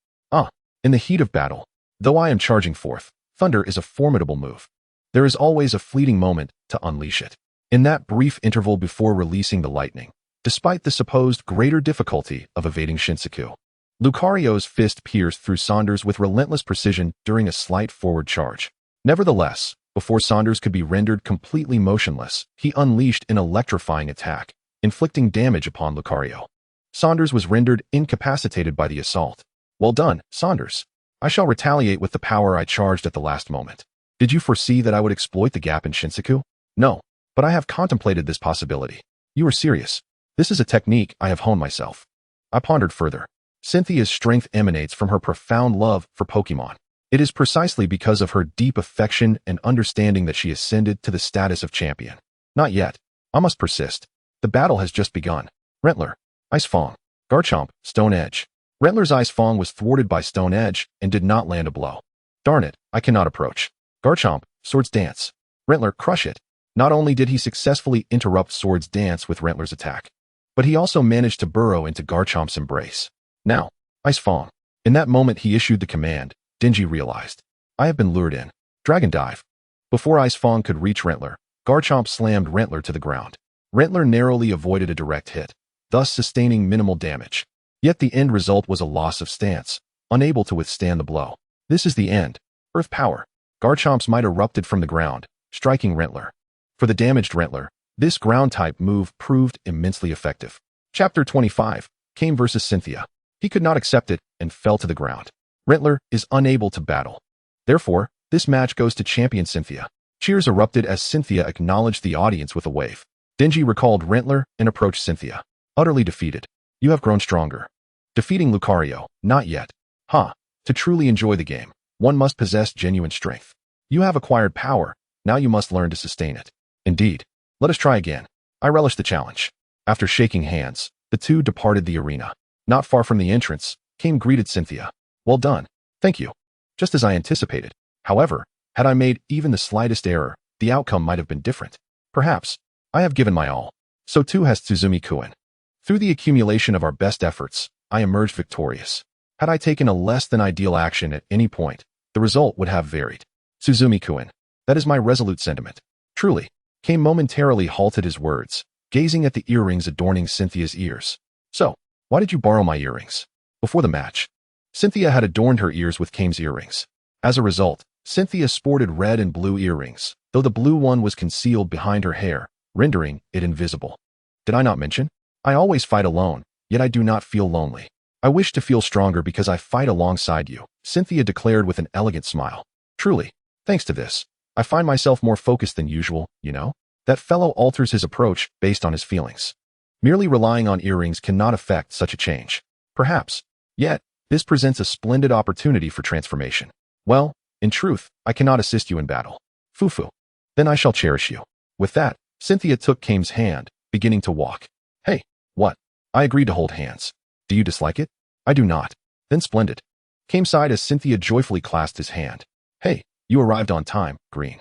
In the heat of battle, though I am charging forth, thunder is a formidable move. There is always a fleeting moment to unleash it. In that brief interval before releasing the lightning, despite the supposed greater difficulty of evading Shinsaku, Lucario's fist pierced through Sanders with relentless precision during a slight forward charge. Nevertheless, before Sanders could be rendered completely motionless, he unleashed an electrifying attack, inflicting damage upon Lucario. Sanders was rendered incapacitated by the assault. Well done, Sanders. I shall retaliate with the power I charged at the last moment. Did you foresee that I would exploit the gap in Shinsaku? No, but I have contemplated this possibility. You are serious. This is a technique I have honed myself. I pondered further. Cynthia's strength emanates from her profound love for Pokémon. It is precisely because of her deep affection and understanding that she ascended to the status of champion. Not yet. I must persist. The battle has just begun. Rentler, Ice Fong, Garchomp, Stone Edge. Rentler's Ice Fong was thwarted by Stone Edge and did not land a blow. Darn it, I cannot approach. Garchomp, Swords Dance. Rentler, crush it. Not only did he successfully interrupt Swords Dance with Rentler's attack, but he also managed to burrow into Garchomp's embrace. Now, Ice Fong. In that moment he issued the command, Denji realized. I have been lured in. Dragon Dive. Before Ice Fong could reach Rentler, Garchomp slammed Rentler to the ground. Rentler narrowly avoided a direct hit, thus sustaining minimal damage. Yet the end result was a loss of stance, unable to withstand the blow. This is the end. Earth Power. Garchomp's might erupted from the ground, striking Rentler. For the damaged Rentler, this ground-type move proved immensely effective. Chapter 25. Came vs. Cynthia. He could not accept it and fell to the ground. Rentler is unable to battle. Therefore, this match goes to champion Cynthia. Cheers erupted as Cynthia acknowledged the audience with a wave. Denji recalled Rentler and approached Cynthia. Utterly defeated. You have grown stronger. Defeating Lucario, not yet. To truly enjoy the game, one must possess genuine strength. You have acquired power, now you must learn to sustain it. Indeed. Let us try again. I relish the challenge. After shaking hands, the two departed the arena. Not far from the entrance, Kame greeted Cynthia. Well done. Thank you. Just as I anticipated. However, had I made even the slightest error, the outcome might have been different. Perhaps. I have given my all. So too has Tsuzumi-kun. Through the accumulation of our best efforts, I emerged victorious. Had I taken a less than ideal action at any point, the result would have varied. Tsuzumi-kun. That is my resolute sentiment. Truly. Kame momentarily halted his words, gazing at the earrings adorning Cynthia's ears. So, why did you borrow my earrings? Before the match, Cynthia had adorned her ears with Kame's earrings. As a result, Cynthia sported red and blue earrings, though the blue one was concealed behind her hair, rendering it invisible. Did I not mention? I always fight alone, yet I do not feel lonely. I wish to feel stronger because I fight alongside you, Cynthia declared with an elegant smile. Truly, thanks to this, I find myself more focused than usual, you know? That fellow alters his approach based on his feelings. Merely relying on earrings cannot affect such a change. Perhaps. Yet, this presents a splendid opportunity for transformation. Well, in truth, I cannot assist you in battle. Fufu. Then I shall cherish you. With that, Cynthia took Kame's hand, beginning to walk. Hey, what? I agreed to hold hands. Do you dislike it? I do not. Then splendid. Kame sighed as Cynthia joyfully clasped his hand. Hey, you arrived on time, Green.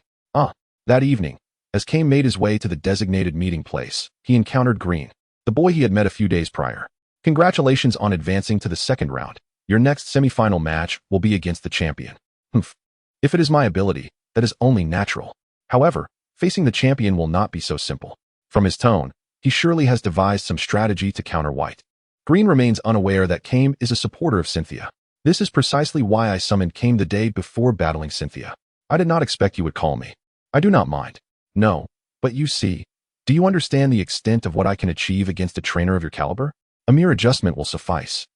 That evening, as Kame made his way to the designated meeting place, he encountered Green, the boy he had met a few days prior. Congratulations on advancing to the second round. Your next semi-final match will be against the champion. Humph. If it is my ability, that is only natural. However, facing the champion will not be so simple. From his tone, he surely has devised some strategy to counter White. Green remains unaware that Kame is a supporter of Cynthia. This is precisely why I summoned Kame the day before battling Cynthia. I did not expect you would call me. I do not mind. No, but you see, do you understand the extent of what I can achieve against a trainer of your caliber? A mere adjustment will suffice.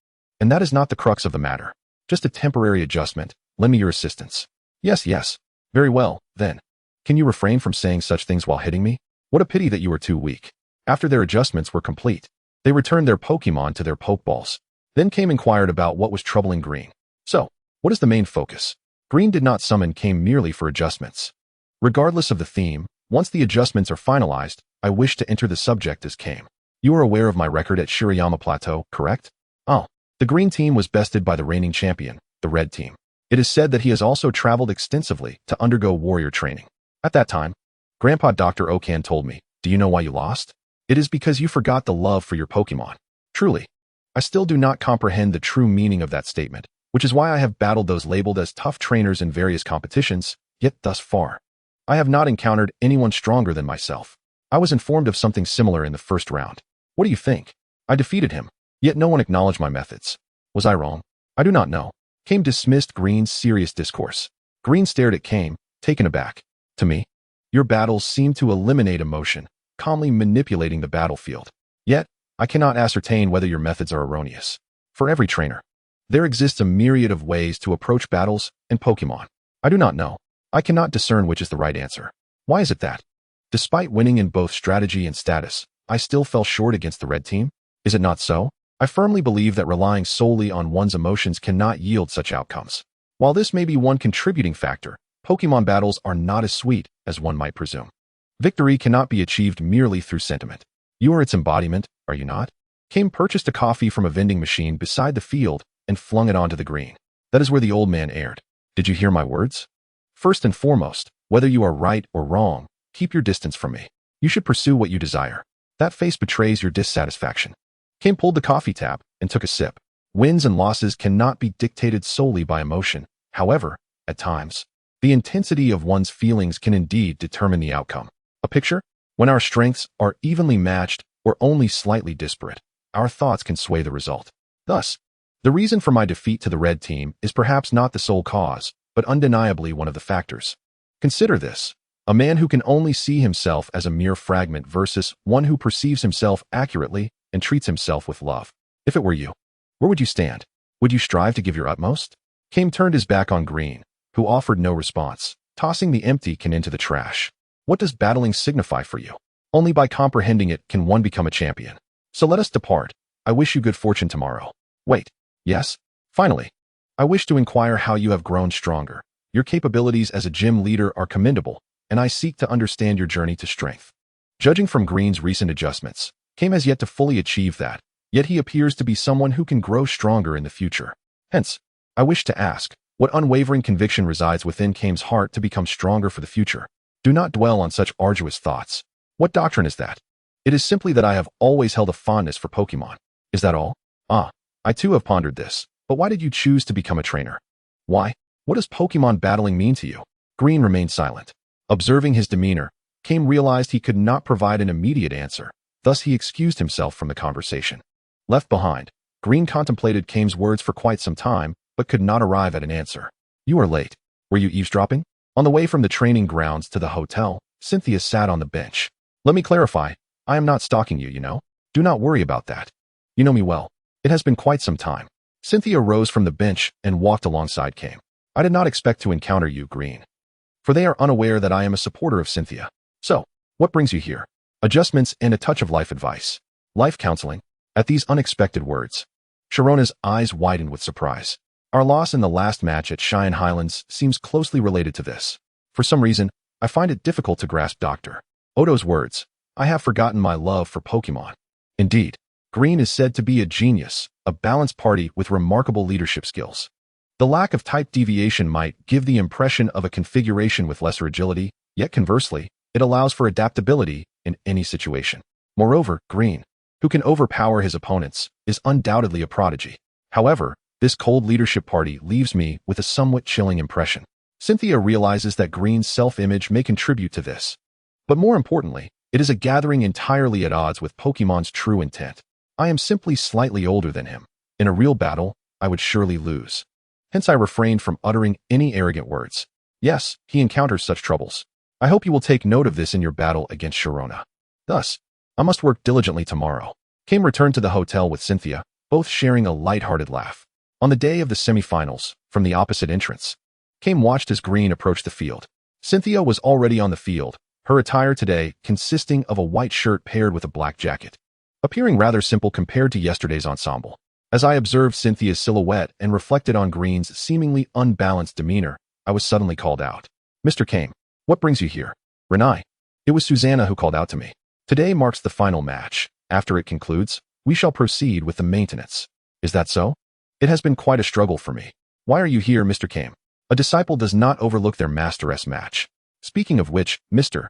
And that is not the crux of the matter. Just a temporary adjustment. Lend me your assistance. Yes. Very well, then. Can you refrain from saying such things while hitting me? What a pity that you are too weak. After their adjustments were complete, they returned their Pokémon to their Pokeballs. Then Kame inquired about what was troubling Green. So, what is the main focus? Green did not summon Kame merely for adjustments. Regardless of the theme, once the adjustments are finalized, I wish to enter the subject as Kame. You are aware of my record at Shirayama Plateau, correct? The green team was bested by the reigning champion, the red team. It is said that he has also traveled extensively to undergo warrior training. At that time, Grandpa Dr. Okan told me, do you know why you lost? It is because you forgot the love for your Pokémon. Truly. I still do not comprehend the true meaning of that statement, which is why I have battled those labeled as tough trainers in various competitions, yet thus far, I have not encountered anyone stronger than myself. I was informed of something similar in the first round. What do you think? I defeated him, yet no one acknowledged my methods. Was I wrong? I do not know. Kame dismissed Green's serious discourse. Green stared at Kame, taken aback. To me, your battles seem to eliminate emotion, calmly manipulating the battlefield. Yet, I cannot ascertain whether your methods are erroneous. For every trainer, there exists a myriad of ways to approach battles and Pokémon. I do not know. I cannot discern which is the right answer. Why is it that, despite winning in both strategy and status, I still fell short against the red team? Is it not so? I firmly believe that relying solely on one's emotions cannot yield such outcomes. While this may be one contributing factor, Pokémon battles are not as sweet as one might presume. Victory cannot be achieved merely through sentiment. You are its embodiment, are you not? Kame purchased a coffee from a vending machine beside the field and flung it onto the green. That is where the old man erred. Did you hear my words? First and foremost, whether you are right or wrong, keep your distance from me. You should pursue what you desire. That face betrays your dissatisfaction. Kame pulled the coffee tap and took a sip. Wins and losses cannot be dictated solely by emotion. However, at times, the intensity of one's feelings can indeed determine the outcome. A picture? When our strengths are evenly matched or only slightly disparate, our thoughts can sway the result. Thus, the reason for my defeat to the red team is perhaps not the sole cause, but undeniably one of the factors. Consider this: a man who can only see himself as a mere fragment versus one who perceives himself accurately and treats himself with love. If it were you, where would you stand? Would you strive to give your utmost? Kame turned his back on Green, who offered no response, tossing the empty can into the trash. What does battling signify for you? Only by comprehending it can one become a champion. So let us depart. I wish you good fortune tomorrow. Wait. Yes? Finally. I wish to inquire how you have grown stronger. Your capabilities as a gym leader are commendable, and I seek to understand your journey to strength. Judging from Green's recent adjustments, Kame has yet to fully achieve that, yet he appears to be someone who can grow stronger in the future. Hence, I wish to ask, what unwavering conviction resides within Kame's heart to become stronger for the future? Do not dwell on such arduous thoughts. What doctrine is that? It is simply that I have always held a fondness for Pokémon. Is that all? I too have pondered this. But why did you choose to become a trainer? Why? What does Pokémon battling mean to you? Green remained silent. Observing his demeanor, Kame realized he could not provide an immediate answer. Thus he excused himself from the conversation. Left behind, Green contemplated Kame's words for quite some time, but could not arrive at an answer. You are late. Were you eavesdropping? On the way from the training grounds to the hotel, Cynthia sat on the bench. Let me clarify. I am not stalking you, you know. Do not worry about that. You know me well. It has been quite some time. Cynthia rose from the bench and walked alongside Kame. I did not expect to encounter you, Green, for they are unaware that I am a supporter of Cynthia. So, What brings you here? Adjustments and a touch of life advice. Life counseling. At these unexpected words, Sharona's eyes widened with surprise. Our loss in the last match at Cheyenne Highlands seems closely related to this. For some reason, I find it difficult to grasp Dr. Odo's words. I have forgotten my love for Pokémon. Indeed, Green is said to be a genius, a balanced party with remarkable leadership skills. The lack of type deviation might give the impression of a configuration with lesser agility, yet conversely, it allows for adaptability in any situation. Moreover, Green, who can overpower his opponents, is undoubtedly a prodigy. However, this cold leadership party leaves me with a somewhat chilling impression. Cynthia realizes that Green's self-image may contribute to this. But more importantly, it is a gathering entirely at odds with Pokémon's true intent. I am simply slightly older than him. In a real battle, I would surely lose. Hence I refrained from uttering any arrogant words. Yes, he encounters such troubles. I hope you will take note of this in your battle against Sharona. Thus, I must work diligently tomorrow. Kame returned to the hotel with Cynthia, both sharing a light-hearted laugh. On the day of the semifinals, from the opposite entrance, Kame watched as Green approached the field. Cynthia was already on the field, her attire today consisting of a white shirt paired with a black jacket, appearing rather simple compared to yesterday's ensemble. As I observed Cynthia's silhouette and reflected on Green's seemingly unbalanced demeanor, I was suddenly called out. Mr. Kame, what brings you here? Renai. It was Susanna who called out to me. Today marks the final match. After it concludes, we shall proceed with the maintenance. Is that so? It has been quite a struggle for me. Why are you here, Mr. Kame? A disciple does not overlook their master's match. Speaking of which, Mr.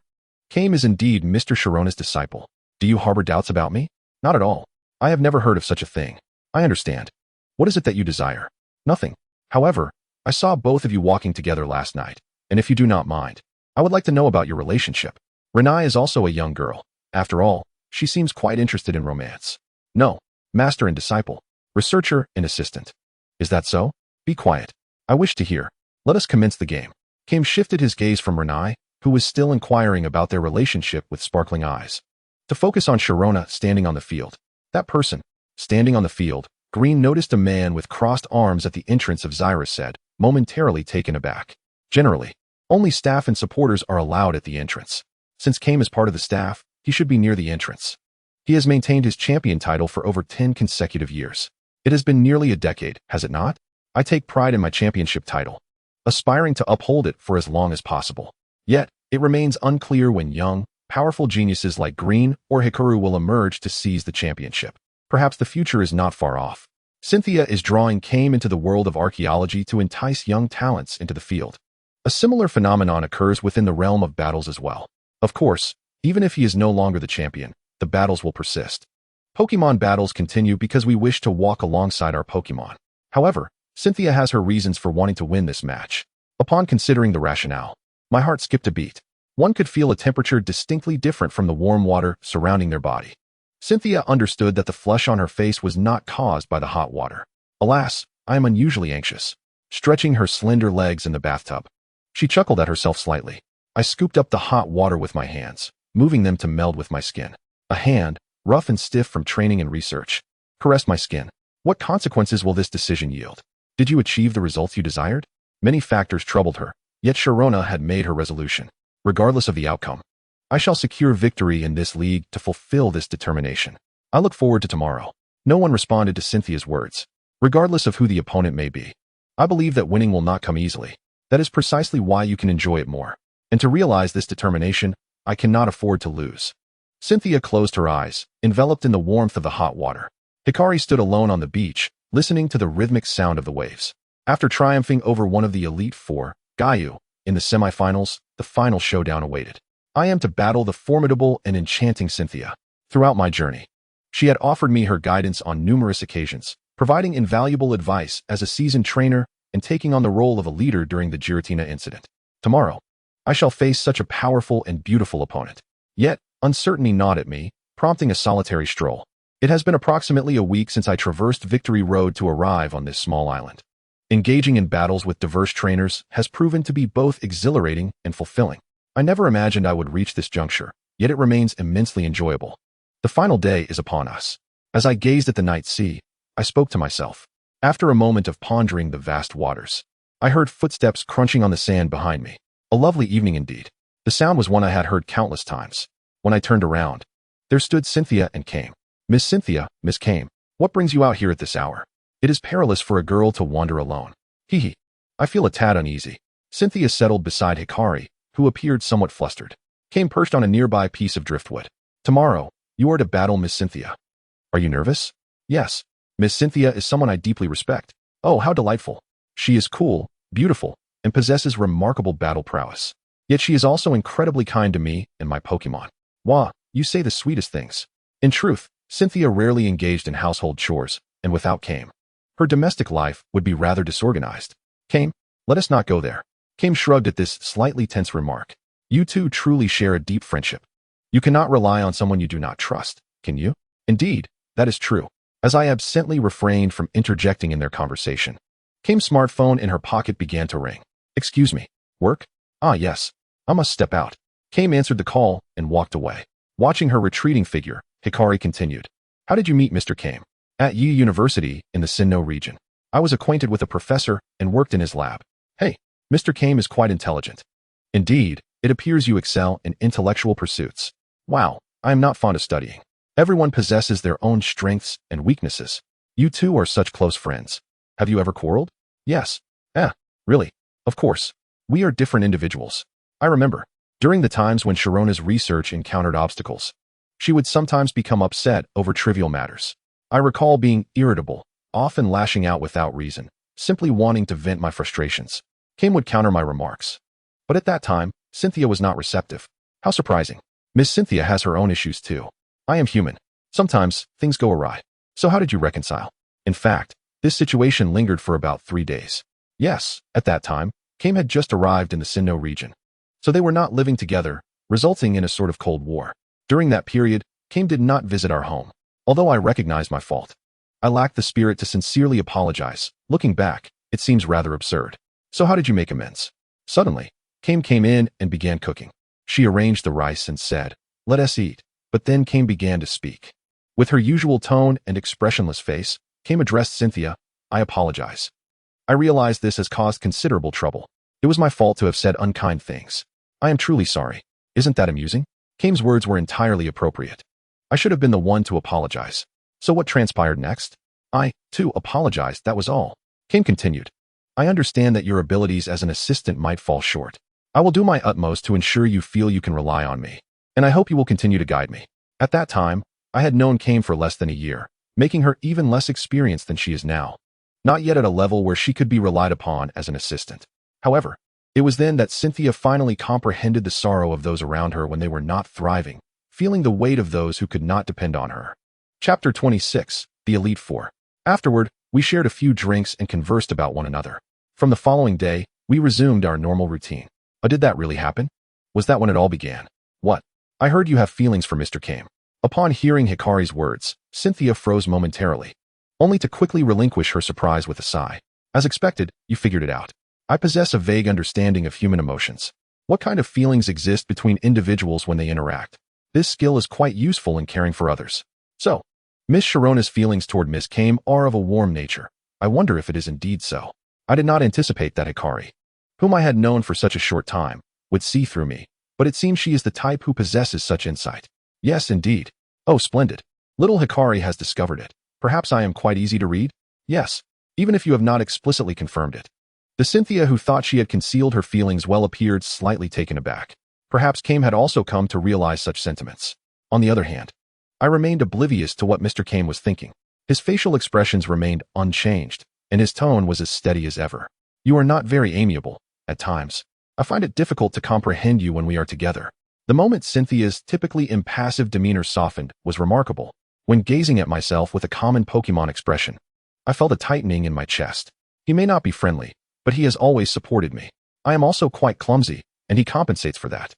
Kame is indeed Mr. Sharona's disciple. Do you harbor doubts about me? Not at all. I have never heard of such a thing. I understand. What is it that you desire? Nothing. However, I saw both of you walking together last night, and if you do not mind, I would like to know about your relationship. Renai is also a young girl. After all, she seems quite interested in romance. No, master and disciple, researcher and assistant. Is that so? Be quiet. I wish to hear. Let us commence the game. Kame shifted his gaze from Renai, who was still inquiring about their relationship with sparkling eyes, to focus on Sharona standing on the field. That person, standing on the field, Green noticed a man with crossed arms at the entrance of Zyrus said, momentarily taken aback. Generally, only staff and supporters are allowed at the entrance. Since Kame is part of the staff, he should be near the entrance. He has maintained his champion title for over 10 consecutive years. It has been nearly a decade, has it not? I take pride in my championship title, aspiring to uphold it for as long as possible. Yet, it remains unclear when young, powerful geniuses like Green or Hikaru will emerge to seize the championship. Perhaps the future is not far off. Cynthia is drawing Kame into the world of archaeology to entice young talents into the field. A similar phenomenon occurs within the realm of battles as well. Of course, even if he is no longer the champion, the battles will persist. Pokémon battles continue because we wish to walk alongside our Pokémon. However, Cynthia has her reasons for wanting to win this match. Upon considering the rationale, my heart skipped a beat. One could feel a temperature distinctly different from the warm water surrounding their body. Cynthia understood that the flush on her face was not caused by the hot water. Alas, I am unusually anxious. Stretching her slender legs in the bathtub, she chuckled at herself slightly. I scooped up the hot water with my hands, moving them to meld with my skin. A hand, rough and stiff from training and research, caressed my skin. What consequences will this decision yield? Did you achieve the results you desired? Many factors troubled her, yet Sharona had made her resolution. Regardless of the outcome, I shall secure victory in this league to fulfill this determination. I look forward to tomorrow. No one responded to Cynthia's words. Regardless of who the opponent may be, I believe that winning will not come easily. That is precisely why you can enjoy it more. And to realize this determination, I cannot afford to lose. Cynthia closed her eyes, enveloped in the warmth of the hot water. Hikari stood alone on the beach, listening to the rhythmic sound of the waves. After triumphing over one of the Elite Four, Gayu, in the semifinals, the final showdown awaited. I am to battle the formidable and enchanting Cynthia. Throughout my journey, she had offered me her guidance on numerous occasions, providing invaluable advice as a seasoned trainer and taking on the role of a leader during the Giratina incident. Tomorrow, I shall face such a powerful and beautiful opponent. Yet, uncertainty gnawed at me, prompting a solitary stroll. It has been approximately a week since I traversed Victory Road to arrive on this small island. Engaging in battles with diverse trainers has proven to be both exhilarating and fulfilling. I never imagined I would reach this juncture, yet it remains immensely enjoyable. The final day is upon us. As I gazed at the night sea, I spoke to myself. After a moment of pondering the vast waters, I heard footsteps crunching on the sand behind me. A lovely evening indeed. The sound was one I had heard countless times. When I turned around, there stood Cynthia and Kame. Miss Cynthia, Miss Kame, what brings you out here at this hour? It is perilous for a girl to wander alone. Hee hee. I feel a tad uneasy. Cynthia settled beside Hikari, who appeared somewhat flustered. Kame perched on a nearby piece of driftwood. Tomorrow, you are to battle Miss Cynthia. Are you nervous? Yes. Miss Cynthia is someone I deeply respect. Oh, how delightful. She is cool, beautiful, and possesses remarkable battle prowess. Yet she is also incredibly kind to me and my Pokémon. Wah, you say the sweetest things. In truth, Cynthia rarely engaged in household chores, and without Kame, her domestic life would be rather disorganized. Kame, let us not go there. Kame shrugged at this slightly tense remark. You two truly share a deep friendship. You cannot rely on someone you do not trust, can you? Indeed, that is true. As I absently refrained from interjecting in their conversation, Kame's smartphone in her pocket began to ring. Excuse me, work? Ah yes, I must step out. Kame answered the call and walked away. Watching her retreating figure, Hikari continued. How did you meet Mr. Kame? At Yi University in the Sinnoh region. I was acquainted with a professor and worked in his lab. Hey, Mr. Kame is quite intelligent. Indeed, it appears you excel in intellectual pursuits. Wow, I am not fond of studying. Everyone possesses their own strengths and weaknesses. You two are such close friends. Have you ever quarreled? Yes. Really? Of course. We are different individuals. I remember, during the times when Sharona's research encountered obstacles, she would sometimes become upset over trivial matters. I recall being irritable, often lashing out without reason, simply wanting to vent my frustrations. Kame would counter my remarks. But at that time, Cynthia was not receptive. How surprising. Miss Cynthia has her own issues too. I am human. Sometimes, things go awry. So how did you reconcile? In fact, this situation lingered for about 3 days. Yes, at that time, Kame had just arrived in the Sinnoh region. So they were not living together, resulting in a sort of cold war. During that period, Kame did not visit our home. Although I recognized my fault, I lacked the spirit to sincerely apologize. Looking back, it seems rather absurd. So how did you make amends? Suddenly, Kame came in and began cooking. She arranged the rice and said, "Let us eat." But then Kame began to speak. With her usual tone and expressionless face, Kame addressed Cynthia. I apologize. I realize this has caused considerable trouble. It was my fault to have said unkind things. I am truly sorry. Isn't that amusing? Kame's words were entirely appropriate. I should have been the one to apologize. So what transpired next? I, too, apologized, that was all. Kame continued. I understand that your abilities as an assistant might fall short. I will do my utmost to ensure you feel you can rely on me. And I hope you will continue to guide me. At that time, I had known Kame for less than a year, making her even less experienced than she is now. Not yet at a level where she could be relied upon as an assistant. However, it was then that Cynthia finally comprehended the sorrow of those around her when they were not thriving, feeling the weight of those who could not depend on her. Chapter 26, The Elite Four. Afterward, we shared a few drinks and conversed about one another. From the following day, we resumed our normal routine. Did that really happen? Was that when it all began? What? I heard you have feelings for Mr. Kame. Upon hearing Hikari's words, Cynthia froze momentarily, only to quickly relinquish her surprise with a sigh. As expected, you figured it out. I possess a vague understanding of human emotions. What kind of feelings exist between individuals when they interact? This skill is quite useful in caring for others. So, Miss Sharona's feelings toward Miss Kame are of a warm nature. I wonder if it is indeed so. I did not anticipate that Hikari, whom I had known for such a short time, would see through me, but it seems she is the type who possesses such insight. Yes, indeed. Oh, splendid. Little Hikari has discovered it. Perhaps I am quite easy to read? Yes, even if you have not explicitly confirmed it. The Cynthia who thought she had concealed her feelings well appeared slightly taken aback. Perhaps Kame had also come to realize such sentiments. On the other hand, I remained oblivious to what Mr. Kame was thinking. His facial expressions remained unchanged, and his tone was as steady as ever. You are not very amiable, at times. I find it difficult to comprehend you when we are together. The moment Cynthia's typically impassive demeanor softened was remarkable. When gazing at myself with a common Pokémon expression, I felt a tightening in my chest. He may not be friendly, but he has always supported me. I am also quite clumsy, and he compensates for that.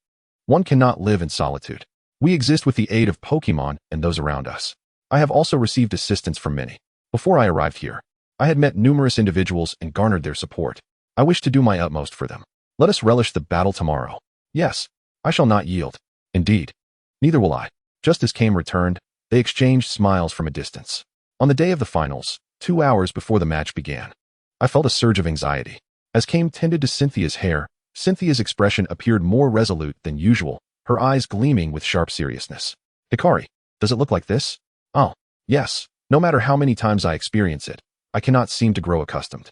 One cannot live in solitude. We exist with the aid of Pokémon and those around us. I have also received assistance from many. Before I arrived here, I had met numerous individuals and garnered their support. I wish to do my utmost for them. Let us relish the battle tomorrow. Yes, I shall not yield. Indeed. Neither will I. Just as Kame returned, they exchanged smiles from a distance. On the day of the finals, 2 hours before the match began, I felt a surge of anxiety. As Kame tended to Cynthia's hair, Cynthia's expression appeared more resolute than usual, her eyes gleaming with sharp seriousness. Hikari, does it look like this? Oh, yes. No matter how many times I experience it, I cannot seem to grow accustomed.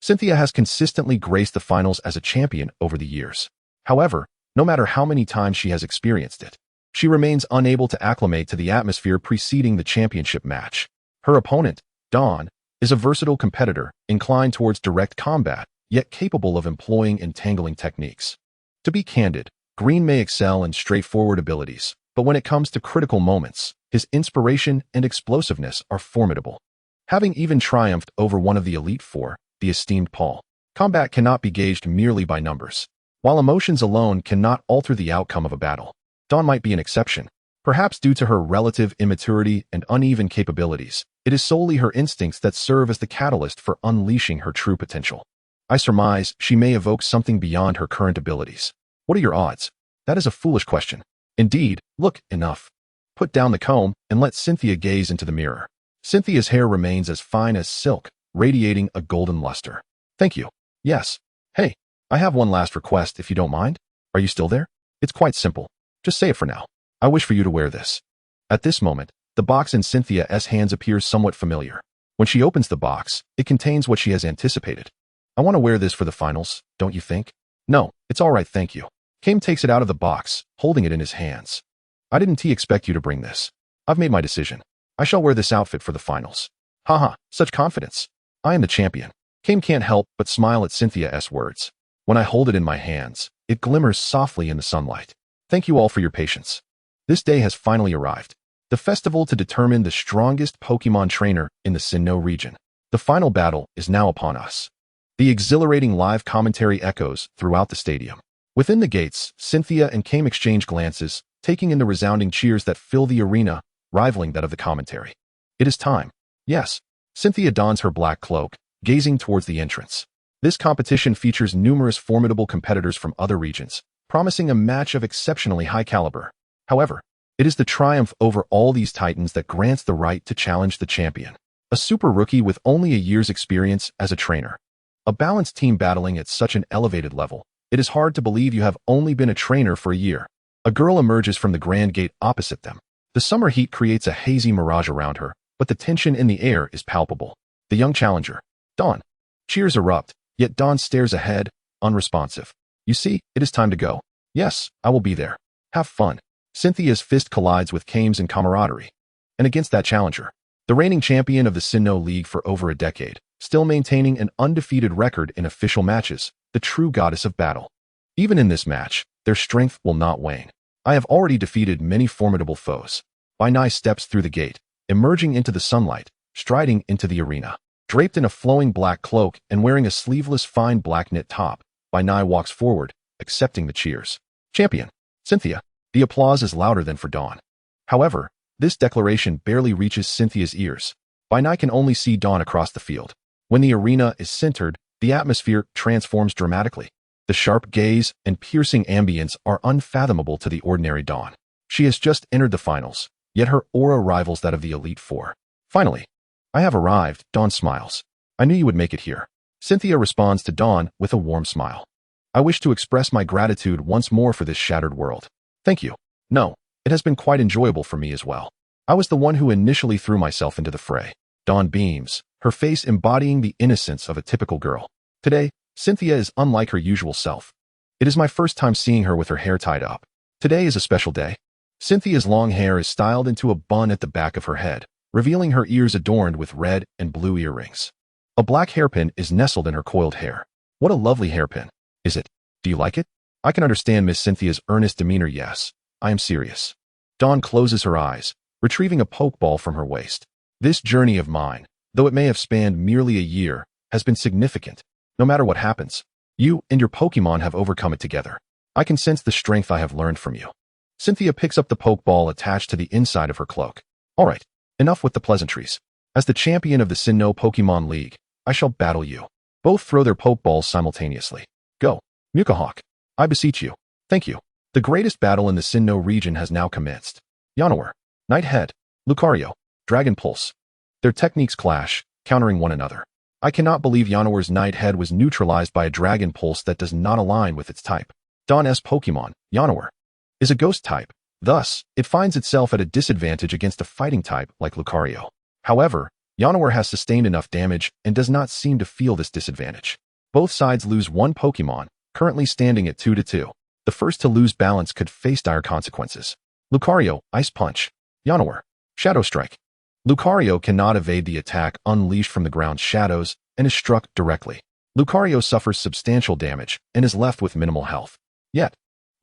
Cynthia has consistently graced the finals as a champion over the years. However, no matter how many times she has experienced it, she remains unable to acclimate to the atmosphere preceding the championship match. Her opponent, Dawn, is a versatile competitor inclined towards direct combat, yet capable of employing entangling techniques. To be candid, Green may excel in straightforward abilities, but when it comes to critical moments, his inspiration and explosiveness are formidable. Having even triumphed over one of the Elite Four, the esteemed Paul, combat cannot be gauged merely by numbers. While emotions alone cannot alter the outcome of a battle, Dawn might be an exception. Perhaps due to her relative immaturity and uneven capabilities, it is solely her instincts that serve as the catalyst for unleashing her true potential. I surmise she may evoke something beyond her current abilities. What are your odds? That is a foolish question. Indeed, look, enough. Put down the comb and let Cynthia gaze into the mirror. Cynthia's hair remains as fine as silk, radiating a golden luster. Thank you. Yes. Hey, I have one last request if you don't mind. Are you still there? It's quite simple. Just say it for now. I wish for you to wear this. At this moment, the box in Cynthia's hands appears somewhat familiar. When she opens the box, it contains what she has anticipated. I want to wear this for the finals, don't you think? No, it's all right, thank you. Kame takes it out of the box, holding it in his hands. I didn't expect you to bring this. I've made my decision. I shall wear this outfit for the finals. Haha, such confidence. I am the champion. Kame can't help but smile at Cynthia's words. When I hold it in my hands, it glimmers softly in the sunlight. Thank you all for your patience. This day has finally arrived. The festival to determine the strongest Pokémon trainer in the Sinnoh region. The final battle is now upon us. The exhilarating live commentary echoes throughout the stadium. Within the gates, Cynthia and Kame exchange glances, taking in the resounding cheers that fill the arena, rivaling that of the commentary. It is time. Yes. Cynthia dons her black cloak, gazing towards the entrance. This competition features numerous formidable competitors from other regions, promising a match of exceptionally high caliber. However, it is the triumph over all these titans that grants the right to challenge the champion. A super rookie with only a year's experience as a trainer. A balanced team battling at such an elevated level, it is hard to believe you have only been a trainer for a year. A girl emerges from the grand gate opposite them. The summer heat creates a hazy mirage around her, but the tension in the air is palpable. The young challenger, Dawn. Cheers erupt, yet Dawn stares ahead, unresponsive. You see, it is time to go. Yes, I will be there. Have fun. Cynthia's fist collides with Kame's in camaraderie. And against that challenger, the reigning champion of the Sinnoh League for over a decade, still maintaining an undefeated record in official matches, the true goddess of battle. Even in this match, their strength will not wane. I have already defeated many formidable foes. Bainai steps through the gate, emerging into the sunlight, striding into the arena. Draped in a flowing black cloak and wearing a sleeveless fine black knit top, Bainai walks forward, accepting the cheers. Champion, Cynthia. The applause is louder than for Dawn. However, this declaration barely reaches Cynthia's ears. Bainai can only see Dawn across the field. When the arena is centered, the atmosphere transforms dramatically. The sharp gaze and piercing ambience are unfathomable to the ordinary Dawn. She has just entered the finals, yet her aura rivals that of the Elite Four. Finally, I have arrived, Dawn smiles. I knew you would make it here. Cynthia responds to Dawn with a warm smile. I wish to express my gratitude once more for this shattered world. Thank you. No, it has been quite enjoyable for me as well. I was the one who initially threw myself into the fray. Dawn beams, her face embodying the innocence of a typical girl. Today, Cynthia is unlike her usual self. It is my first time seeing her with her hair tied up. Today is a special day. Cynthia's long hair is styled into a bun at the back of her head, revealing her ears adorned with red and blue earrings. A black hairpin is nestled in her coiled hair. What a lovely hairpin. Is it? Do you like it? I can understand Miss Cynthia's earnest demeanor. Yes, I am serious. Dawn closes her eyes, retrieving a pokeball from her waist. This journey of mine, though it may have spanned merely a year, has been significant. No matter what happens, you and your Pokemon have overcome it together. I can sense the strength I have learned from you. Cynthia picks up the pokeball attached to the inside of her cloak. All right, enough with the pleasantries. As the champion of the Sinnoh Pokemon League, I shall battle you. Both throw their pokeballs simultaneously. Go, Mukahawk. I beseech you. Thank you. The greatest battle in the Sinnoh region has now commenced. Yanawar, Nighthead, Lucario, Dragon Pulse. Their techniques clash, countering one another. I cannot believe Yanawar's Nighthead was neutralized by a Dragon Pulse that does not align with its type. Dawn's Pokemon, Yanawar. is a ghost type. Thus, it finds itself at a disadvantage against a fighting type like Lucario. However, Yanowar has sustained enough damage and does not seem to feel this disadvantage. Both sides lose one Pokemon, currently standing at 2-2. The first to lose balance could face dire consequences. Lucario, Ice Punch. Yanowar, Shadow Strike. Lucario cannot evade the attack unleashed from the ground's shadows and is struck directly. Lucario suffers substantial damage and is left with minimal health. Yet,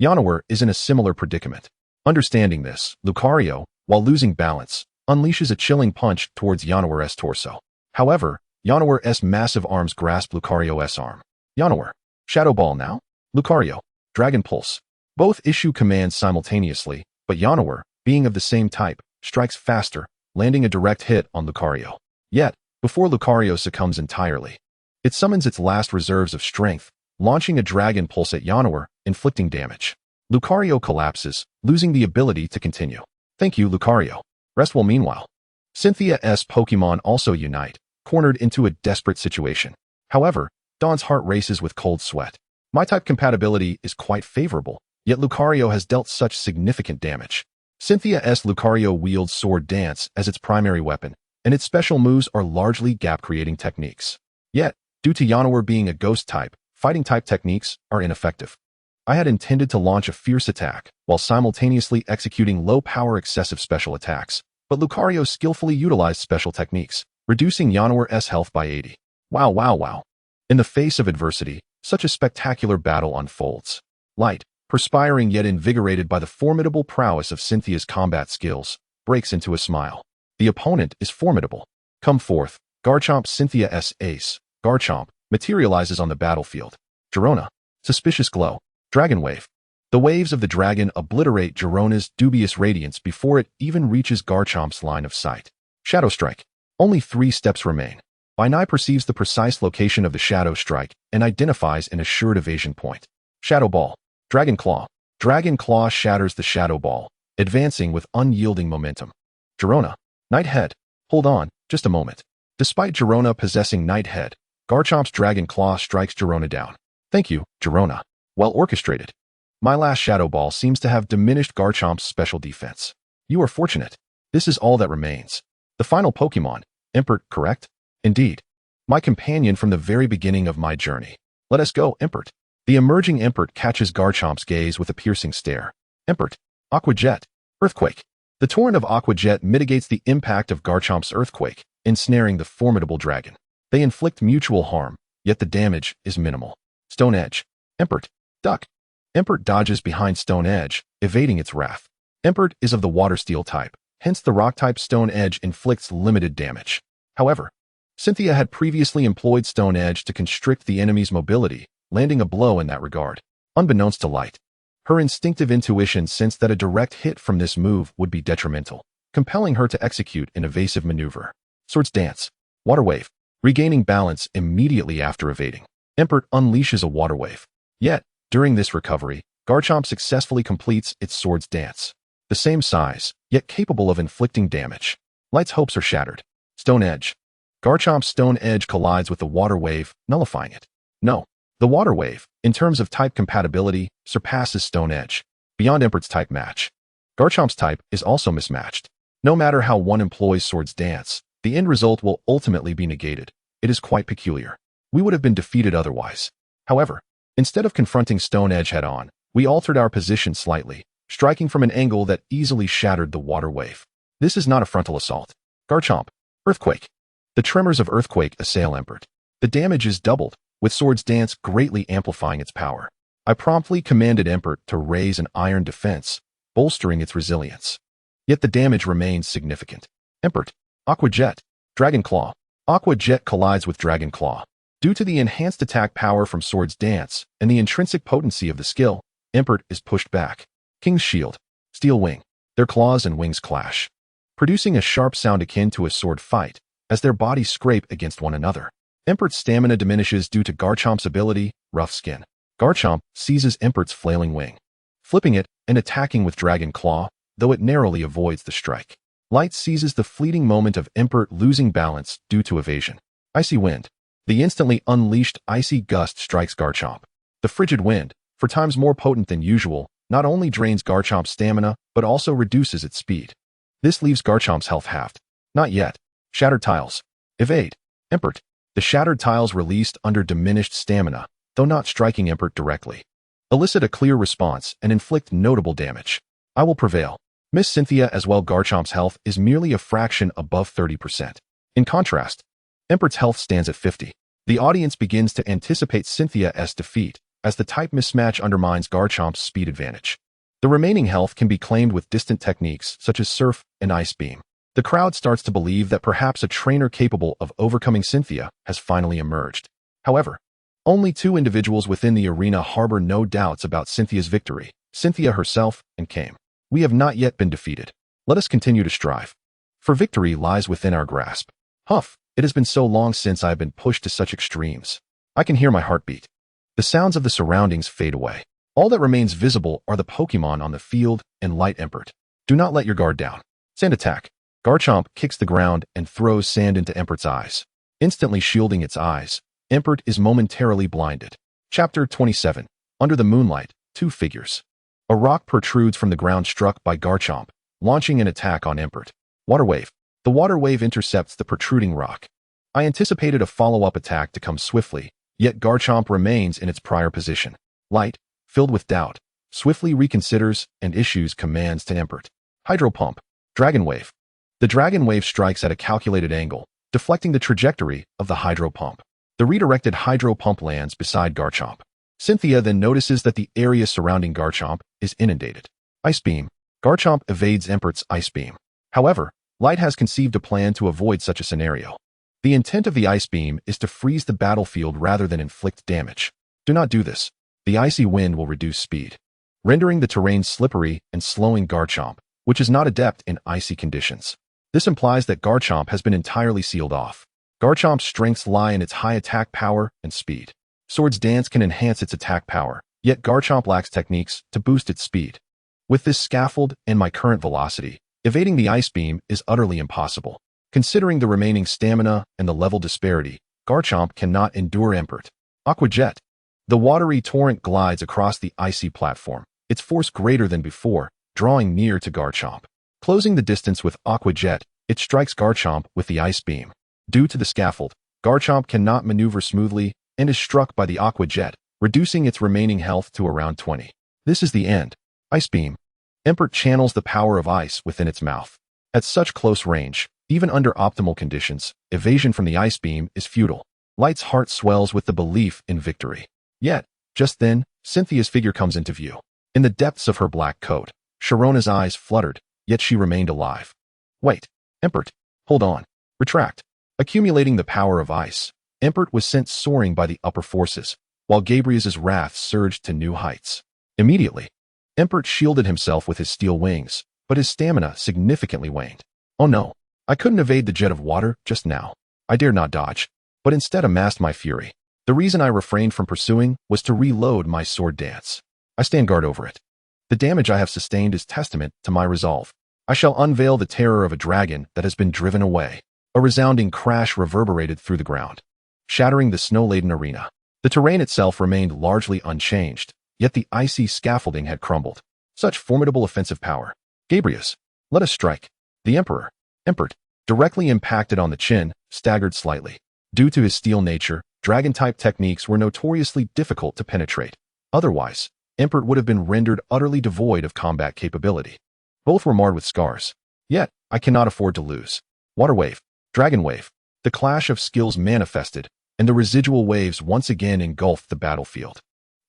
Yanowar is in a similar predicament. Understanding this, Lucario, while losing balance, unleashes a chilling punch towards Yanowar's torso. However, Yanowar's massive arms grasp Lucario's arm. Yanowar, Shadow Ball now. Lucario, Dragon Pulse. Both issue commands simultaneously, but Yanowar, being of the same type, strikes faster, landing a direct hit on Lucario. Yet, before Lucario succumbs entirely, it summons its last reserves of strength, launching a Dragon Pulse at Yanowar, inflicting damage. Lucario collapses, losing the ability to continue. Thank you, Lucario. Rest well. Meanwhile, Cynthia's Pokemon also unite, cornered into a desperate situation. However, Dawn's heart races with cold sweat. My type compatibility is quite favorable, yet Lucario has dealt such significant damage. Cynthia's Lucario wields Sword Dance as its primary weapon, and its special moves are largely gap-creating techniques. Yet, due to Yanowar being a ghost type, fighting type techniques are ineffective. I had intended to launch a fierce attack, while simultaneously executing low-power excessive special attacks, but Lucario skillfully utilized special techniques, reducing Yanowar's health by 80. Wow. In the face of adversity, such a spectacular battle unfolds. Light, perspiring yet invigorated by the formidable prowess of Cynthia's combat skills, breaks into a smile. The opponent is formidable. Come forth, Garchomp. Cynthia's ace, Garchomp, materializes on the battlefield. Girona, Suspicious Glow, Dragon Wave. The waves of the dragon obliterate Girona's dubious radiance before it even reaches Garchomp's line of sight. Shadow Strike. Only 3 steps remain. Binai perceives the precise location of the Shadow Strike and identifies an assured evasion point. Shadow Ball. Dragon Claw. Dragon Claw shatters the Shadow Ball, advancing with unyielding momentum. Girona. Nighthead. Hold on, just a moment. Despite Girona possessing Nighthead, Garchomp's Dragon Claw strikes Girona down. Thank you, Girona. Well orchestrated. My last Shadow Ball seems to have diminished Garchomp's special defense. You are fortunate. This is all that remains. The final Pokemon, Impert, correct? Indeed. My companion from the very beginning of my journey. Let us go, Impert. The emerging Impert catches Garchomp's gaze with a piercing stare. Impert. Aqua Jet. Earthquake. The torrent of Aqua Jet mitigates the impact of Garchomp's Earthquake, ensnaring the formidable dragon. They inflict mutual harm, yet the damage is minimal. Stone Edge. Impert. Duck. Impert dodges behind Stone Edge, evading its wrath. Impert is of the Water Steel type, hence the Rock-type Stone Edge inflicts limited damage. However, Cynthia had previously employed Stone Edge to constrict the enemy's mobility, landing a blow in that regard. Unbeknownst to Light, her instinctive intuition sensed that a direct hit from this move would be detrimental, compelling her to execute an evasive maneuver. Swords Dance. Water Wave. Regaining balance immediately after evading, Impert unleashes a Water Wave. Yet, during this recovery, Garchomp successfully completes its Swords Dance. The same size, yet capable of inflicting damage. Light's hopes are shattered. Stone Edge. Garchomp's Stone Edge collides with the Water Wave, nullifying it. No, the Water Wave, in terms of type compatibility, surpasses Stone Edge. Beyond Impert's type match, Garchomp's type is also mismatched. No matter how one employs Swords Dance, the end result will ultimately be negated. It is quite peculiar. We would have been defeated otherwise. However, instead of confronting Stone Edge head-on, we altered our position slightly, striking from an angle that easily shattered the Water Wave. This is not a frontal assault. Garchomp. Earthquake. The tremors of Earthquake assail Impert. The damage is doubled, with Swords Dance greatly amplifying its power. I promptly commanded Impert to raise an iron defense, bolstering its resilience. Yet the damage remains significant. Impert. Aqua Jet. Dragon Claw. Aqua Jet collides with Dragon Claw. Due to the enhanced attack power from Swords Dance and the intrinsic potency of the skill, Impert is pushed back. King's Shield. Steel Wing. Their claws and wings clash, producing a sharp sound akin to a sword fight, as their bodies scrape against one another. Impert's stamina diminishes due to Garchomp's ability, Rough Skin. Garchomp seizes Impert's flailing wing, flipping it and attacking with Dragon Claw, though it narrowly avoids the strike. Light seizes the fleeting moment of Impert losing balance due to evasion. Icy Wind. The instantly unleashed Icy Gust strikes Garchomp. The frigid wind, for times more potent than usual, not only drains Garchomp's stamina, but also reduces its speed. This leaves Garchomp's health halved. Not yet. Shattered Tiles. Evade. Impert. The shattered tiles released under diminished stamina, though not striking Impert directly, elicit a clear response and inflict notable damage. I will prevail. Miss Cynthia as well. Garchomp's health is merely a fraction above 30%. In contrast, Impert's health stands at 50. The audience begins to anticipate Cynthia's defeat, as the type mismatch undermines Garchomp's speed advantage. The remaining health can be claimed with distant techniques such as Surf and Ice Beam. The crowd starts to believe that perhaps a trainer capable of overcoming Cynthia has finally emerged. However, only two individuals within the arena harbor no doubts about Cynthia's victory, Cynthia herself and Kame. We have not yet been defeated. Let us continue to strive. For victory lies within our grasp. Huff, it has been so long since I have been pushed to such extremes. I can hear my heartbeat. The sounds of the surroundings fade away. All that remains visible are the Pokémon on the field and light Impert. Do not let your guard down. Sand attack. Garchomp kicks the ground and throws sand into Impert's eyes. Instantly shielding its eyes, Impert is momentarily blinded. Chapter 27. Under the moonlight, two figures. A rock protrudes from the ground struck by Garchomp, launching an attack on Impert. Water Wave. The Water Wave intercepts the protruding rock. I anticipated a follow-up attack to come swiftly, yet Garchomp remains in its prior position. Light, filled with doubt, swiftly reconsiders and issues commands to Impert. Hydro Pump. Dragon Wave. The Dragon Wave strikes at a calculated angle, deflecting the trajectory of the Hydro Pump. The redirected Hydro Pump lands beside Garchomp. Cynthia then notices that the area surrounding Garchomp is inundated. Ice Beam. Garchomp evades Impert's Ice Beam. However, Light has conceived a plan to avoid such a scenario. The intent of the Ice Beam is to freeze the battlefield rather than inflict damage. Do not do this. The icy wind will reduce speed, rendering the terrain slippery and slowing Garchomp, which is not adept in icy conditions. This implies that Garchomp has been entirely sealed off. Garchomp's strengths lie in its high attack power and speed. Swords Dance can enhance its attack power, yet Garchomp lacks techniques to boost its speed. With this scaffold and my current velocity, evading the Ice Beam is utterly impossible. Considering the remaining stamina and the level disparity, Garchomp cannot endure Impert. Aqua Jet. The watery torrent glides across the icy platform, its force greater than before, drawing near to Garchomp. Closing the distance with Aqua Jet, it strikes Garchomp with the Ice Beam. Due to the scaffold, Garchomp cannot maneuver smoothly and is struck by the Aqua Jet, reducing its remaining health to around 20. This is the end. Ice Beam. Impert channels the power of ice within its mouth. At such close range, even under optimal conditions, evasion from the Ice Beam is futile. Light's heart swells with the belief in victory. Yet, just then, Cynthia's figure comes into view. In the depths of her black coat, Sharona's eyes fluttered, yet she remained alive. Wait, Impert, hold on. Retract. Accumulating the power of ice, Impert was sent soaring by the upper forces, while Gabriel's wrath surged to new heights. Immediately, Impert shielded himself with his steel wings, but his stamina significantly waned. Oh no, I couldn't evade the jet of water just now. I dared not dodge, but instead amassed my fury. The reason I refrained from pursuing was to reload my sword dance. I stand guard over it. The damage I have sustained is testament to my resolve. I shall unveil the terror of a dragon that has been driven away. A resounding crash reverberated through the ground, shattering the snow-laden arena. The terrain itself remained largely unchanged, yet the icy scaffolding had crumbled. Such formidable offensive power. Gabrius, let us strike. The Emperor, Impert, directly impacted on the chin, staggered slightly. Due to his steel nature, dragon-type techniques were notoriously difficult to penetrate. Otherwise, Impert would have been rendered utterly devoid of combat capability. Both were marred with scars. Yet, I cannot afford to lose. Water Wave. Dragon Wave. The clash of skills manifested, and the residual waves once again engulfed the battlefield.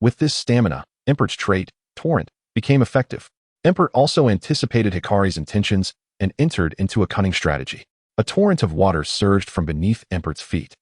With this stamina, Impert's trait, Torrent, became effective. Impert also anticipated Hikari's intentions and entered into a cunning strategy. A torrent of water surged from beneath Impert's feet,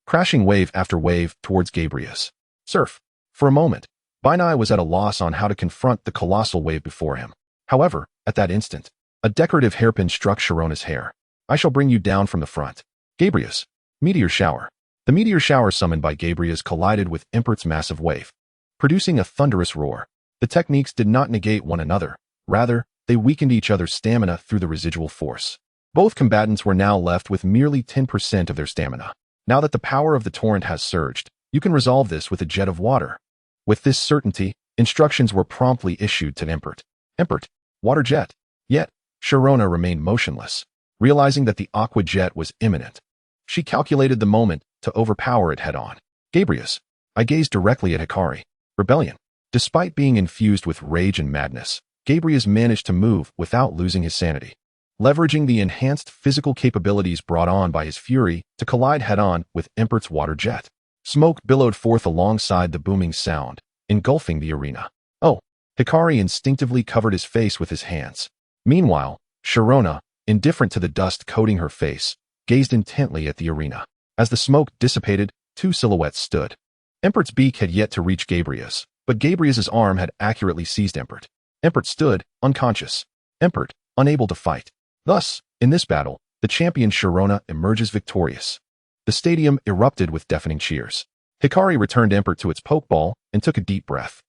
crashing wave after wave towards Gabriel's. Surf. For a moment, Binai was at a loss on how to confront the colossal wave before him. However, at that instant, a decorative hairpin struck Sharona's hair. I shall bring you down from the front. Gabriel's. Meteor Shower. The meteor shower summoned by Gabriel's collided with Impert's massive wave, producing a thunderous roar. The techniques did not negate one another. Rather, they weakened each other's stamina through the residual force. Both combatants were now left with merely 10% of their stamina. Now that the power of the torrent has surged, you can resolve this with a jet of water. With this certainty, Instructions were promptly issued to Impert. Impert, water jet. Yet, Sharona remained motionless, realizing that the aqua jet was imminent. She calculated the moment to overpower it head-on. Gabrius. I gazed directly at Hikari. Rebellion. Despite being infused with rage and madness, Gabrius managed to move without losing his sanity, leveraging the enhanced physical capabilities brought on by his fury to collide head-on with Impert's water jet. Smoke billowed forth alongside the booming sound, engulfing the arena. Oh! Hikari instinctively covered his face with his hands. Meanwhile, Sharona, indifferent to the dust coating her face, gazed intently at the arena. As the smoke dissipated, two silhouettes stood. Impert's beak had yet to reach Gabrius, but Gabrius's arm had accurately seized Impert. Impert stood, unconscious. Impert, unable to fight. Thus, in this battle, the champion Sharona emerges victorious. The stadium erupted with deafening cheers. Hikari returned Impert to its pokeball and took a deep breath.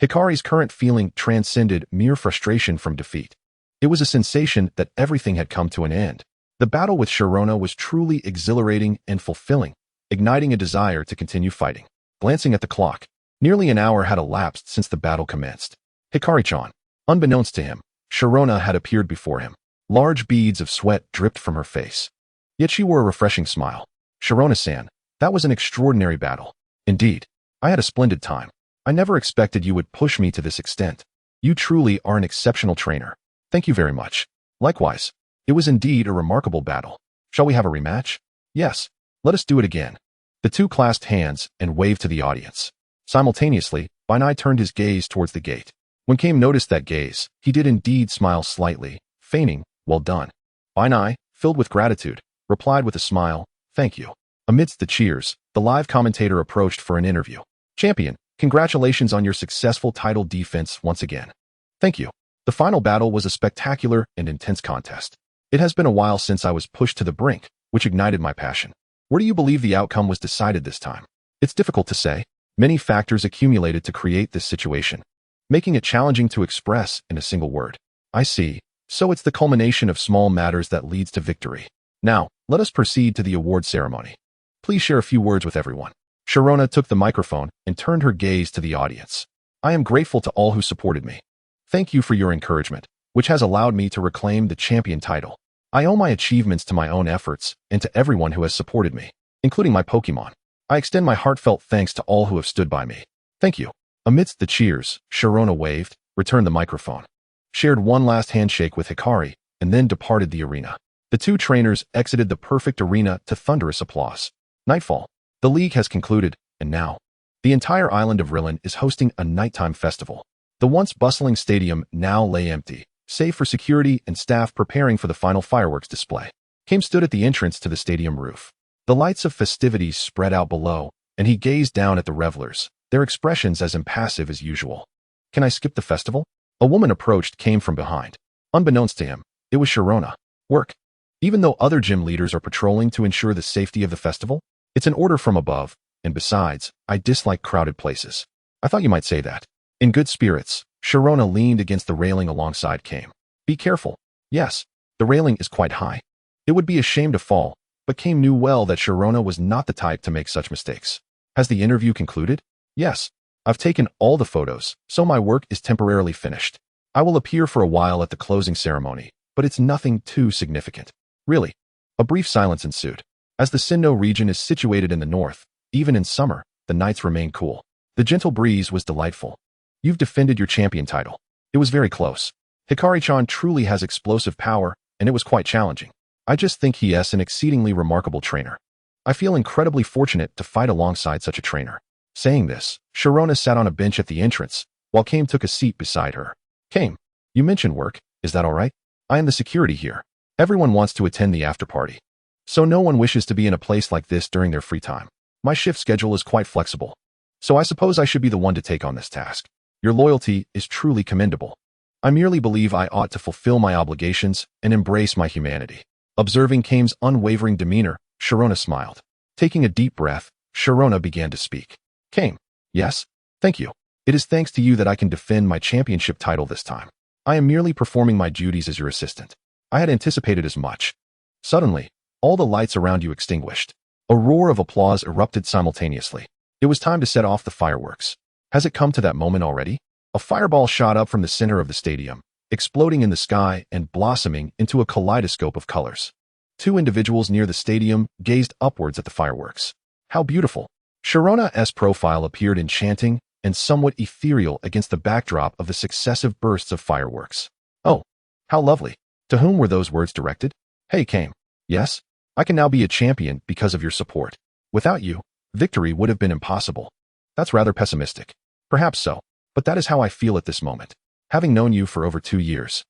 Hikari's current feeling transcended mere frustration from defeat. It was a sensation that everything had come to an end. The battle with Sharona was truly exhilarating and fulfilling, igniting a desire to continue fighting. Glancing at the clock, nearly an hour had elapsed since the battle commenced. Hikari-chan. Unbeknownst to him, Sharona had appeared before him. Large beads of sweat dripped from her face. Yet she wore a refreshing smile. Sharona-san, that was an extraordinary battle. Indeed, I had a splendid time. I never expected you would push me to this extent. You truly are an exceptional trainer. Thank you very much. Likewise, it was indeed a remarkable battle. Shall we have a rematch? Yes, let us do it again. The two clasped hands and waved to the audience. Simultaneously, Bainai turned his gaze towards the gate. When Kame noticed that gaze, he did indeed smile slightly, feigning, well done. Bainai, filled with gratitude, replied with a smile, thank you. Amidst the cheers, the live commentator approached for an interview. Champion, congratulations on your successful title defense once again. Thank you. The final battle was a spectacular and intense contest. It has been a while since I was pushed to the brink, which ignited my passion. Where do you believe the outcome was decided this time? It's difficult to say. Many factors accumulated to create this situation, making it challenging to express in a single word. I see. So it's the culmination of small matters that leads to victory. Now, let us proceed to the award ceremony. Please share a few words with everyone. Sharona took the microphone and turned her gaze to the audience. I am grateful to all who supported me. Thank you for your encouragement, which has allowed me to reclaim the champion title. I owe my achievements to my own efforts and to everyone who has supported me, including my Pokémon. I extend my heartfelt thanks to all who have stood by me. Thank you. Amidst the cheers, Sharona waved, returned the microphone, shared one last handshake with Hikari, and then departed the arena. The two trainers exited the perfect arena to thunderous applause. Nightfall. The league has concluded, and now, the entire island of Rillen is hosting a nighttime festival. The once bustling stadium now lay empty, save for security and staff preparing for the final fireworks display. Kame stood at the entrance to the stadium roof. The lights of festivities spread out below, and he gazed down at the revelers, their expressions as impassive as usual. Can I skip the festival? A woman approached Kame from behind. Unbeknownst to him, it was Sharona. Work. Even though other gym leaders are patrolling to ensure the safety of the festival, it's an order from above, and besides, I dislike crowded places. I thought you might say that. In good spirits, Sharona leaned against the railing alongside Kame. Be careful. Yes, the railing is quite high. It would be a shame to fall, but Kame knew well that Sharona was not the type to make such mistakes. Has the interview concluded? Yes. I've taken all the photos, so my work is temporarily finished. I will appear for a while at the closing ceremony, but it's nothing too significant. Really. A brief silence ensued. As the Sinnoh region is situated in the north, even in summer, the nights remain cool. The gentle breeze was delightful. You've defended your champion title. It was very close. Hikari-chan truly has explosive power, and it was quite challenging. I just think he is an exceedingly remarkable trainer. I feel incredibly fortunate to fight alongside such a trainer. Saying this, Sharona sat on a bench at the entrance, while Kame took a seat beside her. Kame, you mentioned work, is that all right? I am the security here. Everyone wants to attend the after-party. So no one wishes to be in a place like this during their free time. My shift schedule is quite flexible. So I suppose I should be the one to take on this task. Your loyalty is truly commendable. I merely believe I ought to fulfill my obligations and embrace my humanity. Observing Kame's unwavering demeanor, Sharona smiled. Taking a deep breath, Sharona began to speak. Kame, yes, thank you. It is thanks to you that I can defend my championship title this time. I am merely performing my duties as your assistant. I had anticipated as much. Suddenly, all the lights around you extinguished. A roar of applause erupted simultaneously. It was time to set off the fireworks. Has it come to that moment already? A fireball shot up from the center of the stadium, exploding in the sky and blossoming into a kaleidoscope of colors. Two individuals near the stadium gazed upwards at the fireworks. How beautiful! Sharona's profile appeared enchanting and somewhat ethereal against the backdrop of the successive bursts of fireworks. Oh, how lovely! To whom were those words directed? Hey, Kame. Yes? I can now be a champion because of your support. Without you, victory would have been impossible. That's rather pessimistic. Perhaps so, but that is how I feel at this moment. Having known you for over 2 years,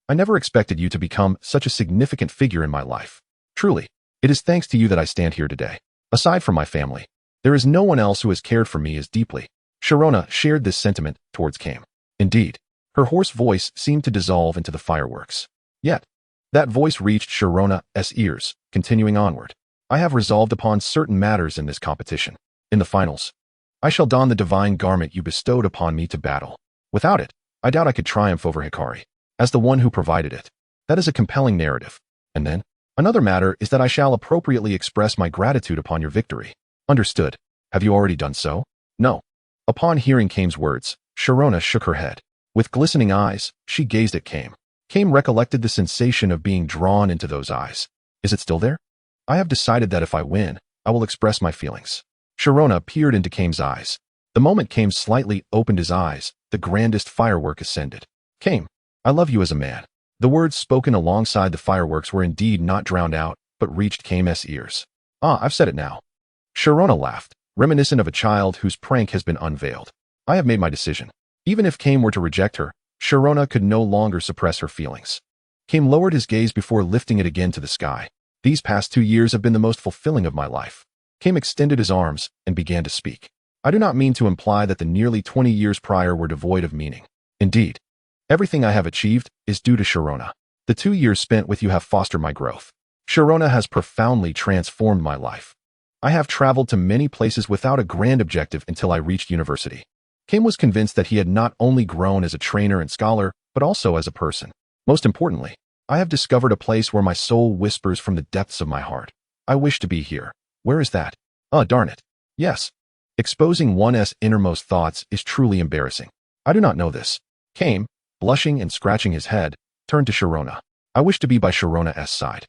I never expected you to become such a significant figure in my life. Truly, it is thanks to you that I stand here today. Aside from my family, there is no one else who has cared for me as deeply. Sharona shared this sentiment towards Kame. Indeed, her hoarse voice seemed to dissolve into the fireworks. Yet, that voice reached Sharona's ears, continuing onward. I have resolved upon certain matters in this competition. In the finals, I shall don the divine garment you bestowed upon me to battle. Without it, I doubt I could triumph over Hikari, as the one who provided it. That is a compelling narrative. And then, another matter is that I shall appropriately express my gratitude upon your victory. Understood. Have you already done so? No. Upon hearing Kame's words, Sharona shook her head. With glistening eyes, she gazed at Kame. Kame recollected the sensation of being drawn into those eyes. Is it still there? I have decided that if I win, I will express my feelings. Sharona peered into Kame's eyes. The moment Kame slightly opened his eyes, the grandest firework ascended. Kame, I love you as a man. The words spoken alongside the fireworks were indeed not drowned out, but reached Kame's ears. Ah, I've said it now. Sharona laughed, reminiscent of a child whose prank has been unveiled. I have made my decision. Even if Kame were to reject her, Sharona could no longer suppress her feelings. Kame lowered his gaze before lifting it again to the sky. These past 2 years have been the most fulfilling of my life. Kame extended his arms and began to speak. I do not mean to imply that the nearly 20 years prior were devoid of meaning. Indeed, everything I have achieved is due to Sharona. The 2 years spent with you have fostered my growth. Sharona has profoundly transformed my life. I have traveled to many places without a grand objective until I reached university. Kame was convinced that he had not only grown as a trainer and scholar, but also as a person. Most importantly, I have discovered a place where my soul whispers from the depths of my heart. I wish to be here. Where is that? Oh, darn it. Yes. Exposing one's innermost thoughts is truly embarrassing. I do not know this. Kame, blushing and scratching his head, turned to Sharona. I wish to be by Sharona's side.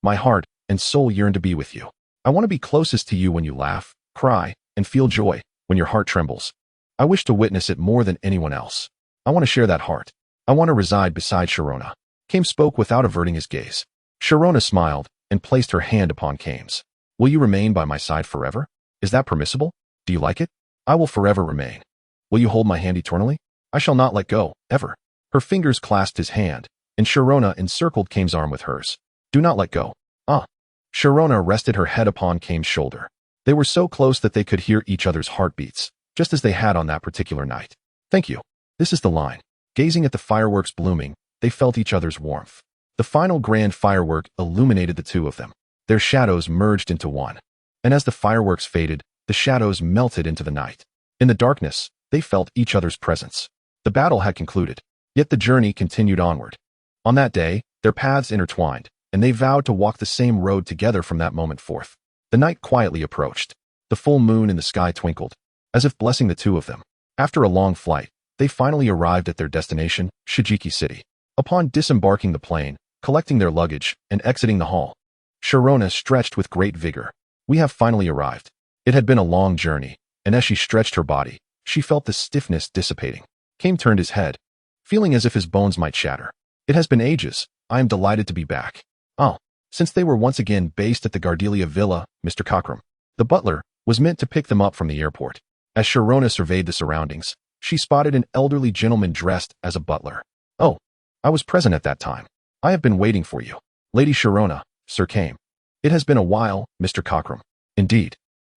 My heart and soul yearn to be with you. I want to be closest to you when you laugh, cry, and feel joy, when your heart trembles. I wish to witness it more than anyone else. I want to share that heart. I want to reside beside Sharona. Kame spoke without averting his gaze. Sharona smiled and placed her hand upon Kame's. Will you remain by my side forever? Is that permissible? Do you like it? I will forever remain. Will you hold my hand eternally? I shall not let go, ever. Her fingers clasped his hand, and Sharona encircled Kame's arm with hers. Do not let go. Ah. Sharona rested her head upon Kame's shoulder. They were so close that they could hear each other's heartbeats, just as they had on that particular night. Thank you. This is the line. Gazing at the fireworks blooming, they felt each other's warmth. The final grand firework illuminated the two of them. Their shadows merged into one. And as the fireworks faded, the shadows melted into the night. In the darkness, they felt each other's presence. The battle had concluded, yet the journey continued onward. On that day, their paths intertwined, and they vowed to walk the same road together from that moment forth. The night quietly approached. The full moon in the sky twinkled, as if blessing the two of them. After a long flight, they finally arrived at their destination, Shijiki City. Upon disembarking the plane, collecting their luggage, and exiting the hall, Sharona stretched with great vigor. We have finally arrived. It had been a long journey, and as she stretched her body, she felt the stiffness dissipating. Kame turned his head, feeling as if his bones might shatter. It has been ages. I am delighted to be back. Oh, since they were once again based at the Gardelia Villa, Mr. Cockram, the butler, was meant to pick them up from the airport. As Sharona surveyed the surroundings, she spotted an elderly gentleman dressed as a butler. Oh, I was present at that time. I have been waiting for you. Lady Sharona, Sir Kame. It has been a while, Mr. Cockram. Indeed.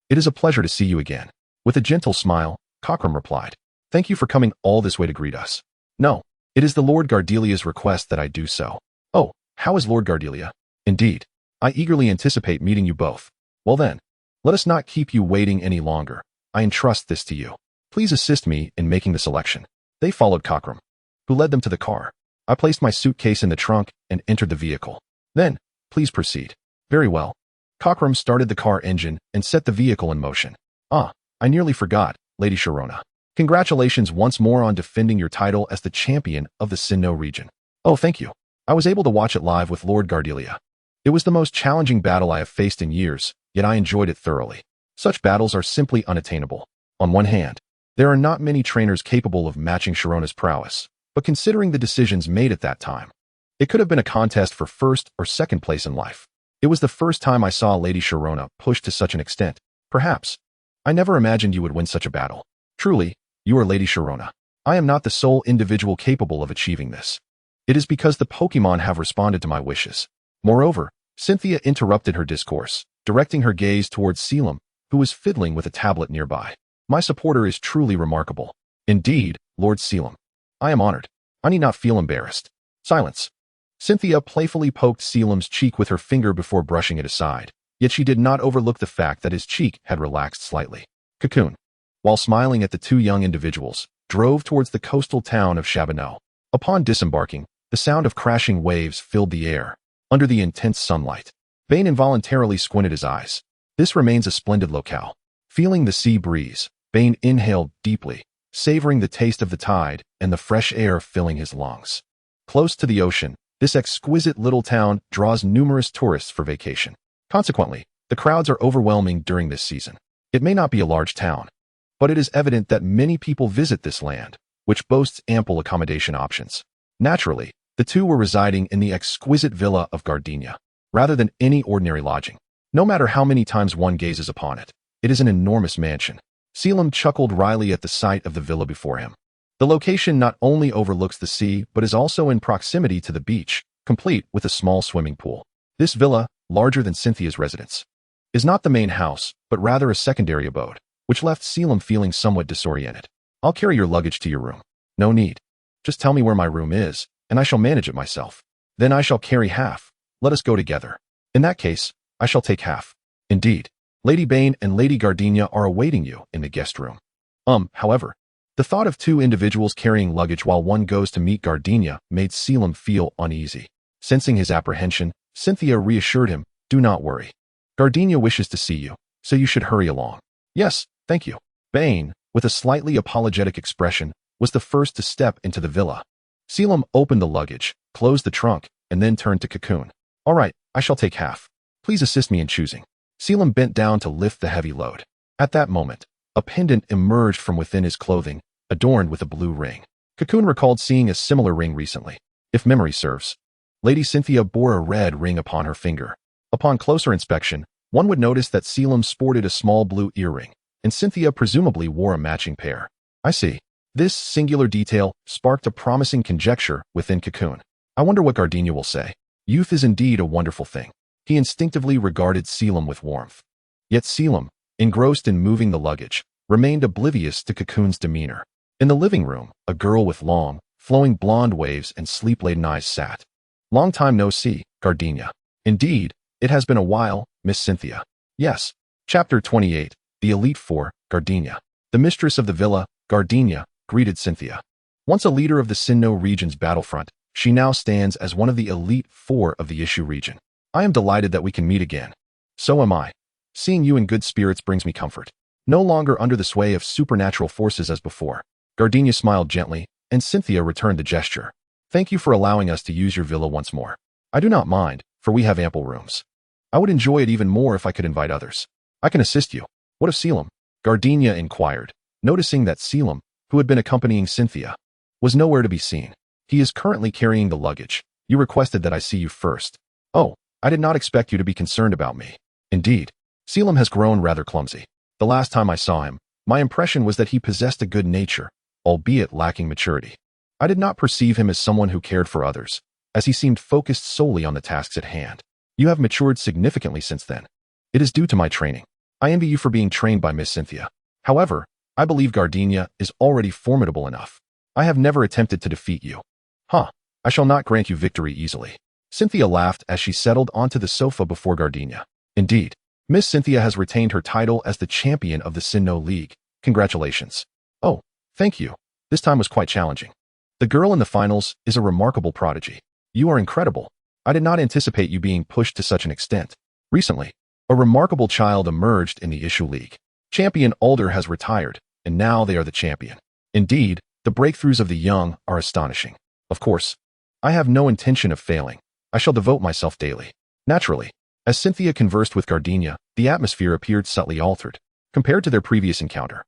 It is a pleasure to see you again. With a gentle smile, Cockram replied. Thank you for coming all this way to greet us. No, it is the Lord Gardelia's request that I do so. Oh, how is Lord Gardelia? Indeed. I eagerly anticipate meeting you both. Well then, let us not keep you waiting any longer. I entrust this to you. Please assist me in making the selection. They followed Cockram, who led them to the car. I placed my suitcase in the trunk and entered the vehicle. Then, please proceed. Very well. Cockram started the car engine and set the vehicle in motion. Ah, I nearly forgot, Lady Sharona. Congratulations once more on defending your title as the champion of the Sinnoh region. Oh, thank you. I was able to watch it live with Lord Gardelia. It was the most challenging battle I have faced in years, yet I enjoyed it thoroughly. Such battles are simply unattainable. On one hand, there are not many trainers capable of matching Sharona's prowess, but considering the decisions made at that time, it could have been a contest for first or second place in life. It was the first time I saw Lady Sharona pushed to such an extent. Perhaps. I never imagined you would win such a battle. Truly, you are Lady Sharona. I am not the sole individual capable of achieving this. It is because the Pokémon have responded to my wishes. Moreover, Cynthia interrupted her discourse, directing her gaze towards Selim, who was fiddling with a tablet nearby. My supporter is truly remarkable. Indeed, Lord Selim. I am honored. I need not feel embarrassed. Silence. Cynthia playfully poked Selim's cheek with her finger before brushing it aside, yet she did not overlook the fact that his cheek had relaxed slightly. Cocoon, while smiling at the two young individuals, drove towards the coastal town of Chabonneau. Upon disembarking, the sound of crashing waves filled the air. Under the intense sunlight, Bane involuntarily squinted his eyes. This remains a splendid locale. Feeling the sea breeze, Bane inhaled deeply, savoring the taste of the tide and the fresh air filling his lungs. Close to the ocean, this exquisite little town draws numerous tourists for vacation. Consequently, the crowds are overwhelming during this season. It may not be a large town, but it is evident that many people visit this land, which boasts ample accommodation options. Naturally, the two were residing in the exquisite villa of Gardenia, rather than any ordinary lodging. No matter how many times one gazes upon it, it is an enormous mansion. Selim chuckled wryly at the sight of the villa before him. The location not only overlooks the sea, but is also in proximity to the beach, complete with a small swimming pool. This villa, larger than Cynthia's residence, is not the main house, but rather a secondary abode, which left Selim feeling somewhat disoriented. I'll carry your luggage to your room. No need. Just tell me where my room is, and I shall manage it myself. Then I shall carry half. Let us go together. In that case, I shall take half. Indeed, Lady Bane and Lady Gardenia are awaiting you in the guest room. However, the thought of two individuals carrying luggage while one goes to meet Gardenia made Selim feel uneasy. Sensing his apprehension, Cynthia reassured him, do not worry. Gardenia wishes to see you, so you should hurry along. Yes, thank you. Bane, with a slightly apologetic expression, was the first to step into the villa. Selim opened the luggage, closed the trunk, and then turned to Cocoon. All right, I shall take half. Please assist me in choosing. Selim bent down to lift the heavy load. At that moment, a pendant emerged from within his clothing, adorned with a blue ring. Cocoon recalled seeing a similar ring recently. If memory serves, Lady Cynthia bore a red ring upon her finger. Upon closer inspection, one would notice that Selim sported a small blue earring, and Cynthia presumably wore a matching pair. I see. This singular detail sparked a promising conjecture within Cocoon. I wonder what Gardenia will say. Youth is indeed a wonderful thing. He instinctively regarded Selim with warmth. Yet Selim, engrossed in moving the luggage, remained oblivious to Cocoon's demeanor. In the living room, a girl with long, flowing blonde waves and sleep-laden eyes sat. Long time no see, Gardenia. Indeed, it has been a while, Miss Cynthia. Yes. Chapter 28, The Elite Four, Gardenia. The mistress of the villa, Gardenia, greeted Cynthia. Once a leader of the Sinnoh region's battlefront, she now stands as one of the Elite Four of the Issue region. I am delighted that we can meet again. So am I. Seeing you in good spirits brings me comfort. No longer under the sway of supernatural forces as before. Gardenia smiled gently, and Cynthia returned the gesture. Thank you for allowing us to use your villa once more. I do not mind, for we have ample rooms. I would enjoy it even more if I could invite others. I can assist you. What of Selim? Gardenia inquired, noticing that Selim, who had been accompanying Cynthia, was nowhere to be seen. He is currently carrying the luggage. You requested that I see you first. Oh, I did not expect you to be concerned about me. Indeed, Selim has grown rather clumsy. The last time I saw him, my impression was that he possessed a good nature, albeit lacking maturity. I did not perceive him as someone who cared for others, as he seemed focused solely on the tasks at hand. You have matured significantly since then. It is due to my training. I envy you for being trained by Miss Cynthia. However, I believe Gardenia is already formidable enough. I have never attempted to defeat you. I shall not grant you victory easily. Cynthia laughed as she settled onto the sofa before Gardenia. Indeed, Miss Cynthia has retained her title as the champion of the Sinnoh League. Congratulations. Oh, thank you. This time was quite challenging. The girl in the finals is a remarkable prodigy. You are incredible. I did not anticipate you being pushed to such an extent. Recently, a remarkable child emerged in the Issue League. Champion Alder has retired, and now they are the champion. Indeed, the breakthroughs of the young are astonishing. Of course, I have no intention of failing. I shall devote myself daily. Naturally, as Cynthia conversed with Gardenia, the atmosphere appeared subtly altered. Compared to their previous encounter,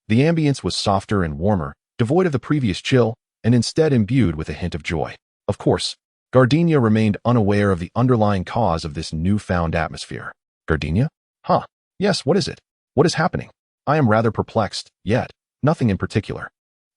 the ambience was softer and warmer, devoid of the previous chill, and instead imbued with a hint of joy. Of course, Gardenia remained unaware of the underlying cause of this newfound atmosphere. Gardenia? Huh. Yes, what is it? What is happening? I am rather perplexed, yet nothing in particular.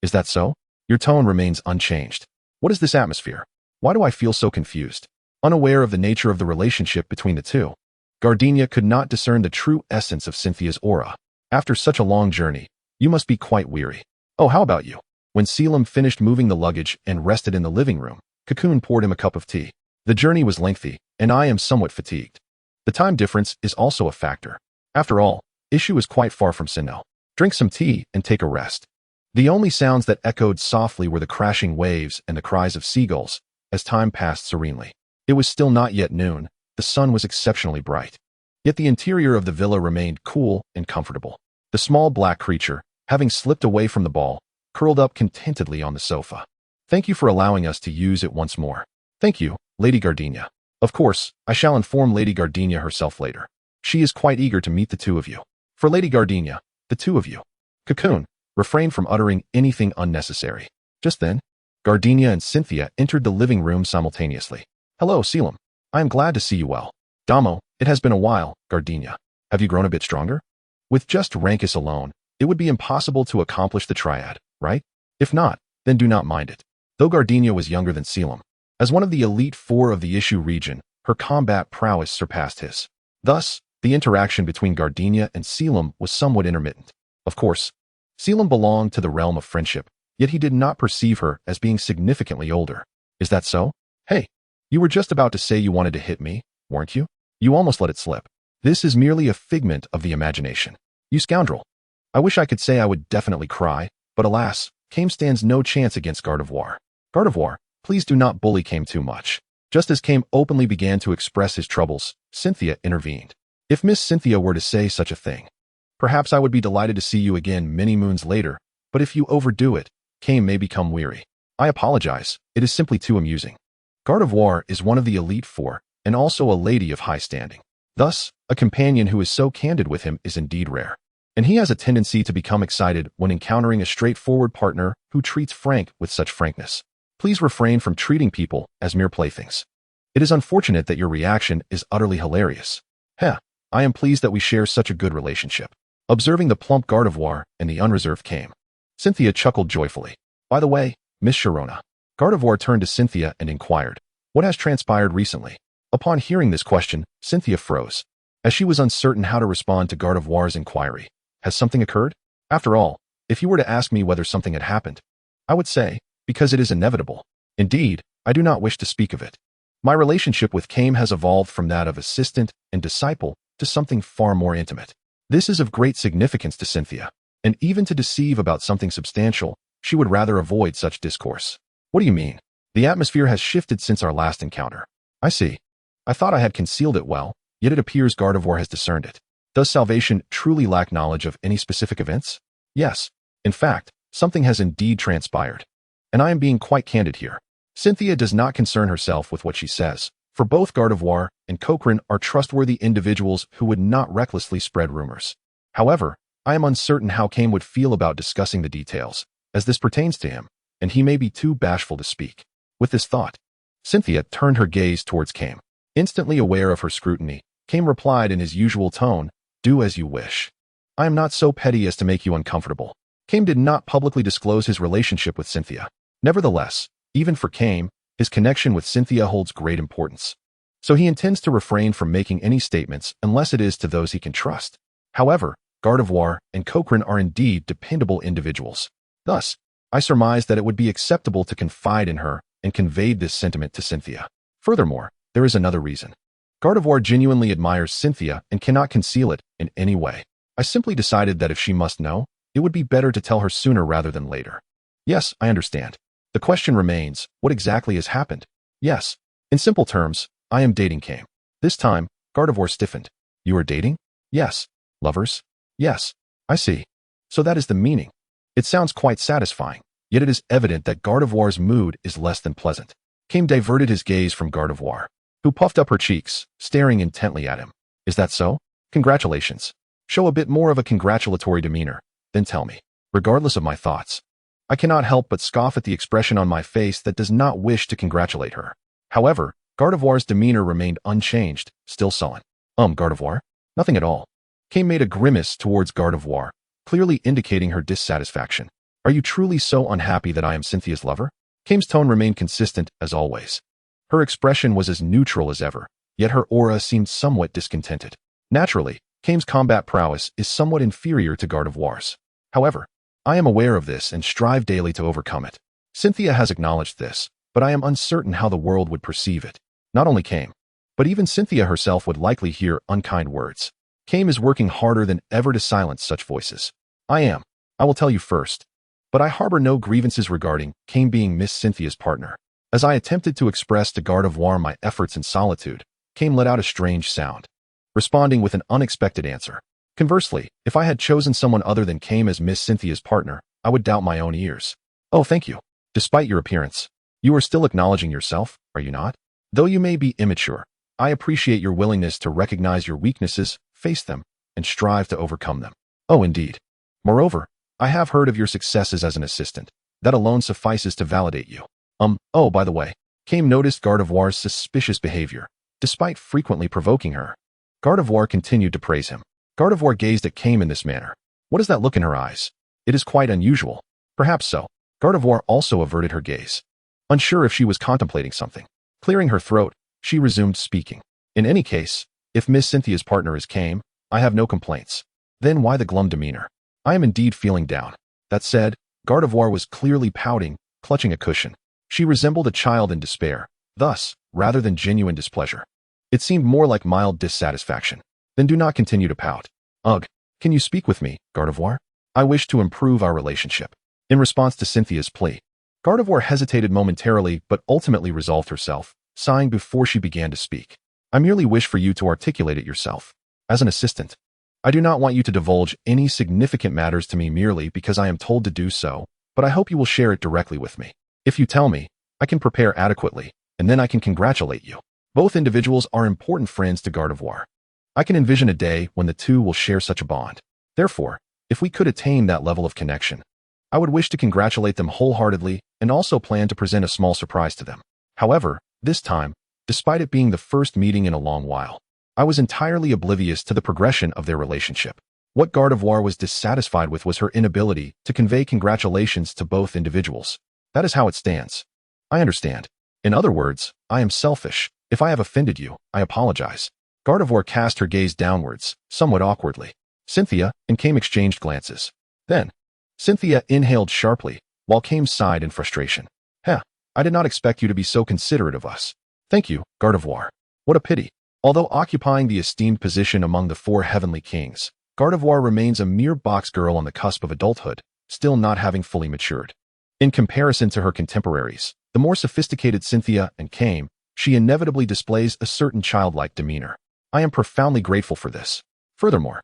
Is that so? Your tone remains unchanged. What is this atmosphere? Why do I feel so confused? Unaware of the nature of the relationship between the two, Gardenia could not discern the true essence of Cynthia's aura. After such a long journey, you must be quite weary. Oh, how about you? When Selim finished moving the luggage and rested in the living room, Cocoon poured him a cup of tea. The journey was lengthy, and I am somewhat fatigued. The time difference is also a factor. After all, Issue is quite far from Sinnoh. Drink some tea and take a rest. The only sounds that echoed softly were the crashing waves and the cries of seagulls as time passed serenely. It was still not yet noon. The sun was exceptionally bright. Yet the interior of the villa remained cool and comfortable. The small black creature, having slipped away from the ball, curled up contentedly on the sofa. Thank you for allowing us to use it once more. Thank you, Lady Gardenia. Of course, I shall inform Lady Gardenia herself later. She is quite eager to meet the two of you. For Lady Gardenia, the two of you. Cocoon, refrain from uttering anything unnecessary. Just then, Gardenia and Cynthia entered the living room simultaneously. Hello, Selim. I am glad to see you well. Damo, it has been a while, Gardenia. Have you grown a bit stronger? With just Rankus alone, it would be impossible to accomplish the triad, right? If not, then do not mind it. Though Gardenia was younger than Selim, as one of the Elite Four of the Issue region, her combat prowess surpassed his. Thus, the interaction between Gardenia and Selim was somewhat intermittent. Of course, Selim belonged to the realm of friendship, yet he did not perceive her as being significantly older. Is that so? Hey, you were just about to say you wanted to hit me, weren't you? You almost let it slip. This is merely a figment of the imagination. You scoundrel. I wish I could say I would definitely cry, but alas, Kame stands no chance against Gardevoir. Gardevoir, please do not bully Kame too much. Just as Kame openly began to express his troubles, Cynthia intervened. If Miss Cynthia were to say such a thing, perhaps I would be delighted to see you again many moons later, but if you overdo it, Kame may become weary. I apologize, it is simply too amusing. Gardevoir is one of the Elite Four, and also a lady of high standing. Thus, a companion who is so candid with him is indeed rare. And he has a tendency to become excited when encountering a straightforward partner who treats Frank with such frankness. Please refrain from treating people as mere playthings. It is unfortunate that your reaction is utterly hilarious. Heh, I am pleased that we share such a good relationship. Observing the plump Gardevoir and the unreserved Kame, Cynthia chuckled joyfully. By the way, Miss Sharona. Gardevoir turned to Cynthia and inquired, what has transpired recently? Upon hearing this question, Cynthia froze, as she was uncertain how to respond to Gardevoir's inquiry. Has something occurred? After all, if you were to ask me whether something had happened, I would say, because it is inevitable. Indeed, I do not wish to speak of it. My relationship with Kame has evolved from that of assistant and disciple to something far more intimate. This is of great significance to Cynthia, and even to deceive about something substantial, she would rather avoid such discourse. What do you mean? The atmosphere has shifted since our last encounter. I see. I thought I had concealed it well, yet it appears Gardevoir has discerned it. Does Salvation truly lack knowledge of any specific events? Yes. In fact, something has indeed transpired. And I am being quite candid here. Cynthia does not concern herself with what she says, for both Gardevoir and Cochrane are trustworthy individuals who would not recklessly spread rumors. However, I am uncertain how Kame would feel about discussing the details, as this pertains to him, and he may be too bashful to speak. With this thought, Cynthia turned her gaze towards Kame. Instantly aware of her scrutiny, Kame replied in his usual tone, do as you wish. I am not so petty as to make you uncomfortable. Kame did not publicly disclose his relationship with Cynthia. Nevertheless, even for Kame, his connection with Cynthia holds great importance. So he intends to refrain from making any statements unless it is to those he can trust. However, Gardevoir and Cochrane are indeed dependable individuals. Thus, I surmised that it would be acceptable to confide in her and conveyed this sentiment to Cynthia. Furthermore, there is another reason. Gardevoir genuinely admires Cynthia and cannot conceal it in any way. I simply decided that if she must know, it would be better to tell her sooner rather than later. Yes, I understand. The question remains, what exactly has happened? Yes. In simple terms, I am dating Kame. This time, Gardevoir stiffened. You are dating? Yes. Lovers? Yes. I see. So that is the meaning. It sounds quite satisfying, yet it is evident that Gardevoir's mood is less than pleasant. Kame diverted his gaze from Gardevoir, who puffed up her cheeks, staring intently at him. Is that so? Congratulations. Show a bit more of a congratulatory demeanor, then tell me. Regardless of my thoughts, I cannot help but scoff at the expression on my face that does not wish to congratulate her. However, Gardevoir's demeanor remained unchanged, still sullen. Gardevoir? Nothing at all. Kame made a grimace towards Gardevoir, clearly indicating her dissatisfaction. Are you truly so unhappy that I am Cynthia's lover? Kame's tone remained consistent as always. Her expression was as neutral as ever, yet her aura seemed somewhat discontented. Naturally, Kame's combat prowess is somewhat inferior to Gardevoir's. However, I am aware of this and strive daily to overcome it. Cynthia has acknowledged this, but I am uncertain how the world would perceive it. Not only Kame, but even Cynthia herself would likely hear unkind words. Kame is working harder than ever to silence such voices. I will tell you first. But I harbor no grievances regarding Kame being Miss Cynthia's partner. As I attempted to express to Gardevoir my efforts in solitude, Kame let out a strange sound, responding with an unexpected answer. Conversely, if I had chosen someone other than Kame as Miss Cynthia's partner, I would doubt my own ears. Oh, thank you. Despite your appearance, you are still acknowledging yourself, are you not? Though you may be immature, I appreciate your willingness to recognize your weaknesses, face them, and strive to overcome them. Oh, indeed. Moreover, I have heard of your successes as an assistant. That alone suffices to validate you. Oh, by the way, Kame noticed Gardevoir's suspicious behavior, despite frequently provoking her. Gardevoir continued to praise him. Gardevoir gazed at Kame in this manner. What is that look in her eyes? It is quite unusual. Perhaps so. Gardevoir also averted her gaze, unsure if she was contemplating something. Clearing her throat, she resumed speaking. In any case, if Miss Cynthia's partner is Kame, I have no complaints. Then why the glum demeanor? I am indeed feeling down. That said, Gardevoir was clearly pouting, clutching a cushion. She resembled a child in despair, thus, rather than genuine displeasure. It seemed more like mild dissatisfaction. Then do not continue to pout. Ugh, can you speak with me, Gardevoir? I wish to improve our relationship. In response to Cynthia's plea, Gardevoir hesitated momentarily but ultimately resolved herself, sighing before she began to speak. I merely wish for you to articulate it yourself. As an assistant, I do not want you to divulge any significant matters to me merely because I am told to do so, but I hope you will share it directly with me. If you tell me, I can prepare adequately, and then I can congratulate you. Both individuals are important friends to Gardevoir. I can envision a day when the two will share such a bond. Therefore, if we could attain that level of connection, I would wish to congratulate them wholeheartedly and also plan to present a small surprise to them. However, this time, despite it being the first meeting in a long while, I was entirely oblivious to the progression of their relationship. What Gardevoir was dissatisfied with was her inability to convey congratulations to both individuals. That is how it stands. I understand. In other words, I am selfish. If I have offended you, I apologize. Gardevoir cast her gaze downwards, somewhat awkwardly. Cynthia and Kame exchanged glances. Then, Cynthia inhaled sharply, while Kame sighed in frustration. I did not expect you to be so considerate of us. Thank you, Gardevoir. What a pity. Although occupying the esteemed position among the four heavenly kings, Gardevoir remains a mere box girl on the cusp of adulthood, still not having fully matured. In comparison to her contemporaries, the more sophisticated Cynthia and Kame, she inevitably displays a certain childlike demeanor. I am profoundly grateful for this. Furthermore,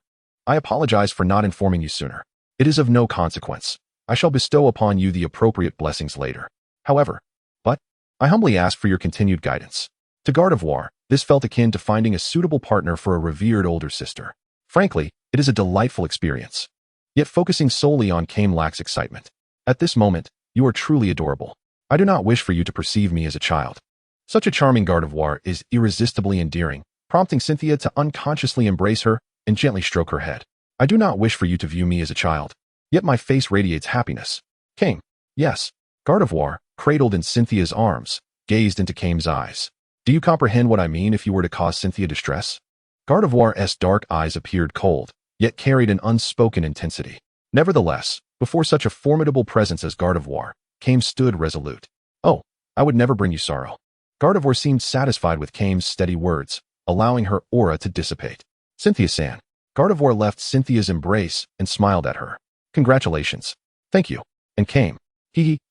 I apologize for not informing you sooner. It is of no consequence. I shall bestow upon you the appropriate blessings later. However, I humbly ask for your continued guidance. To Gardevoir, this felt akin to finding a suitable partner for a revered older sister. Frankly, it is a delightful experience. Yet focusing solely on Kame lacks excitement. At this moment, you are truly adorable. I do not wish for you to perceive me as a child. Such a charming Gardevoir is irresistibly endearing, prompting Cynthia to unconsciously embrace her and gently stroke her head. I do not wish for you to view me as a child. Yet my face radiates happiness. Kame. Yes. Gardevoir, cradled in Cynthia's arms, gazed into Kame's eyes. Do you comprehend what I mean if you were to cause Cynthia distress? Gardevoir's dark eyes appeared cold, yet carried an unspoken intensity. Nevertheless, before such a formidable presence as Gardevoir, Kame stood resolute. Oh, I would never bring you sorrow. Gardevoir seemed satisfied with Kame's steady words, allowing her aura to dissipate. Cynthia-san. Gardevoir left Cynthia's embrace and smiled at her. Congratulations. Thank you. And Kame.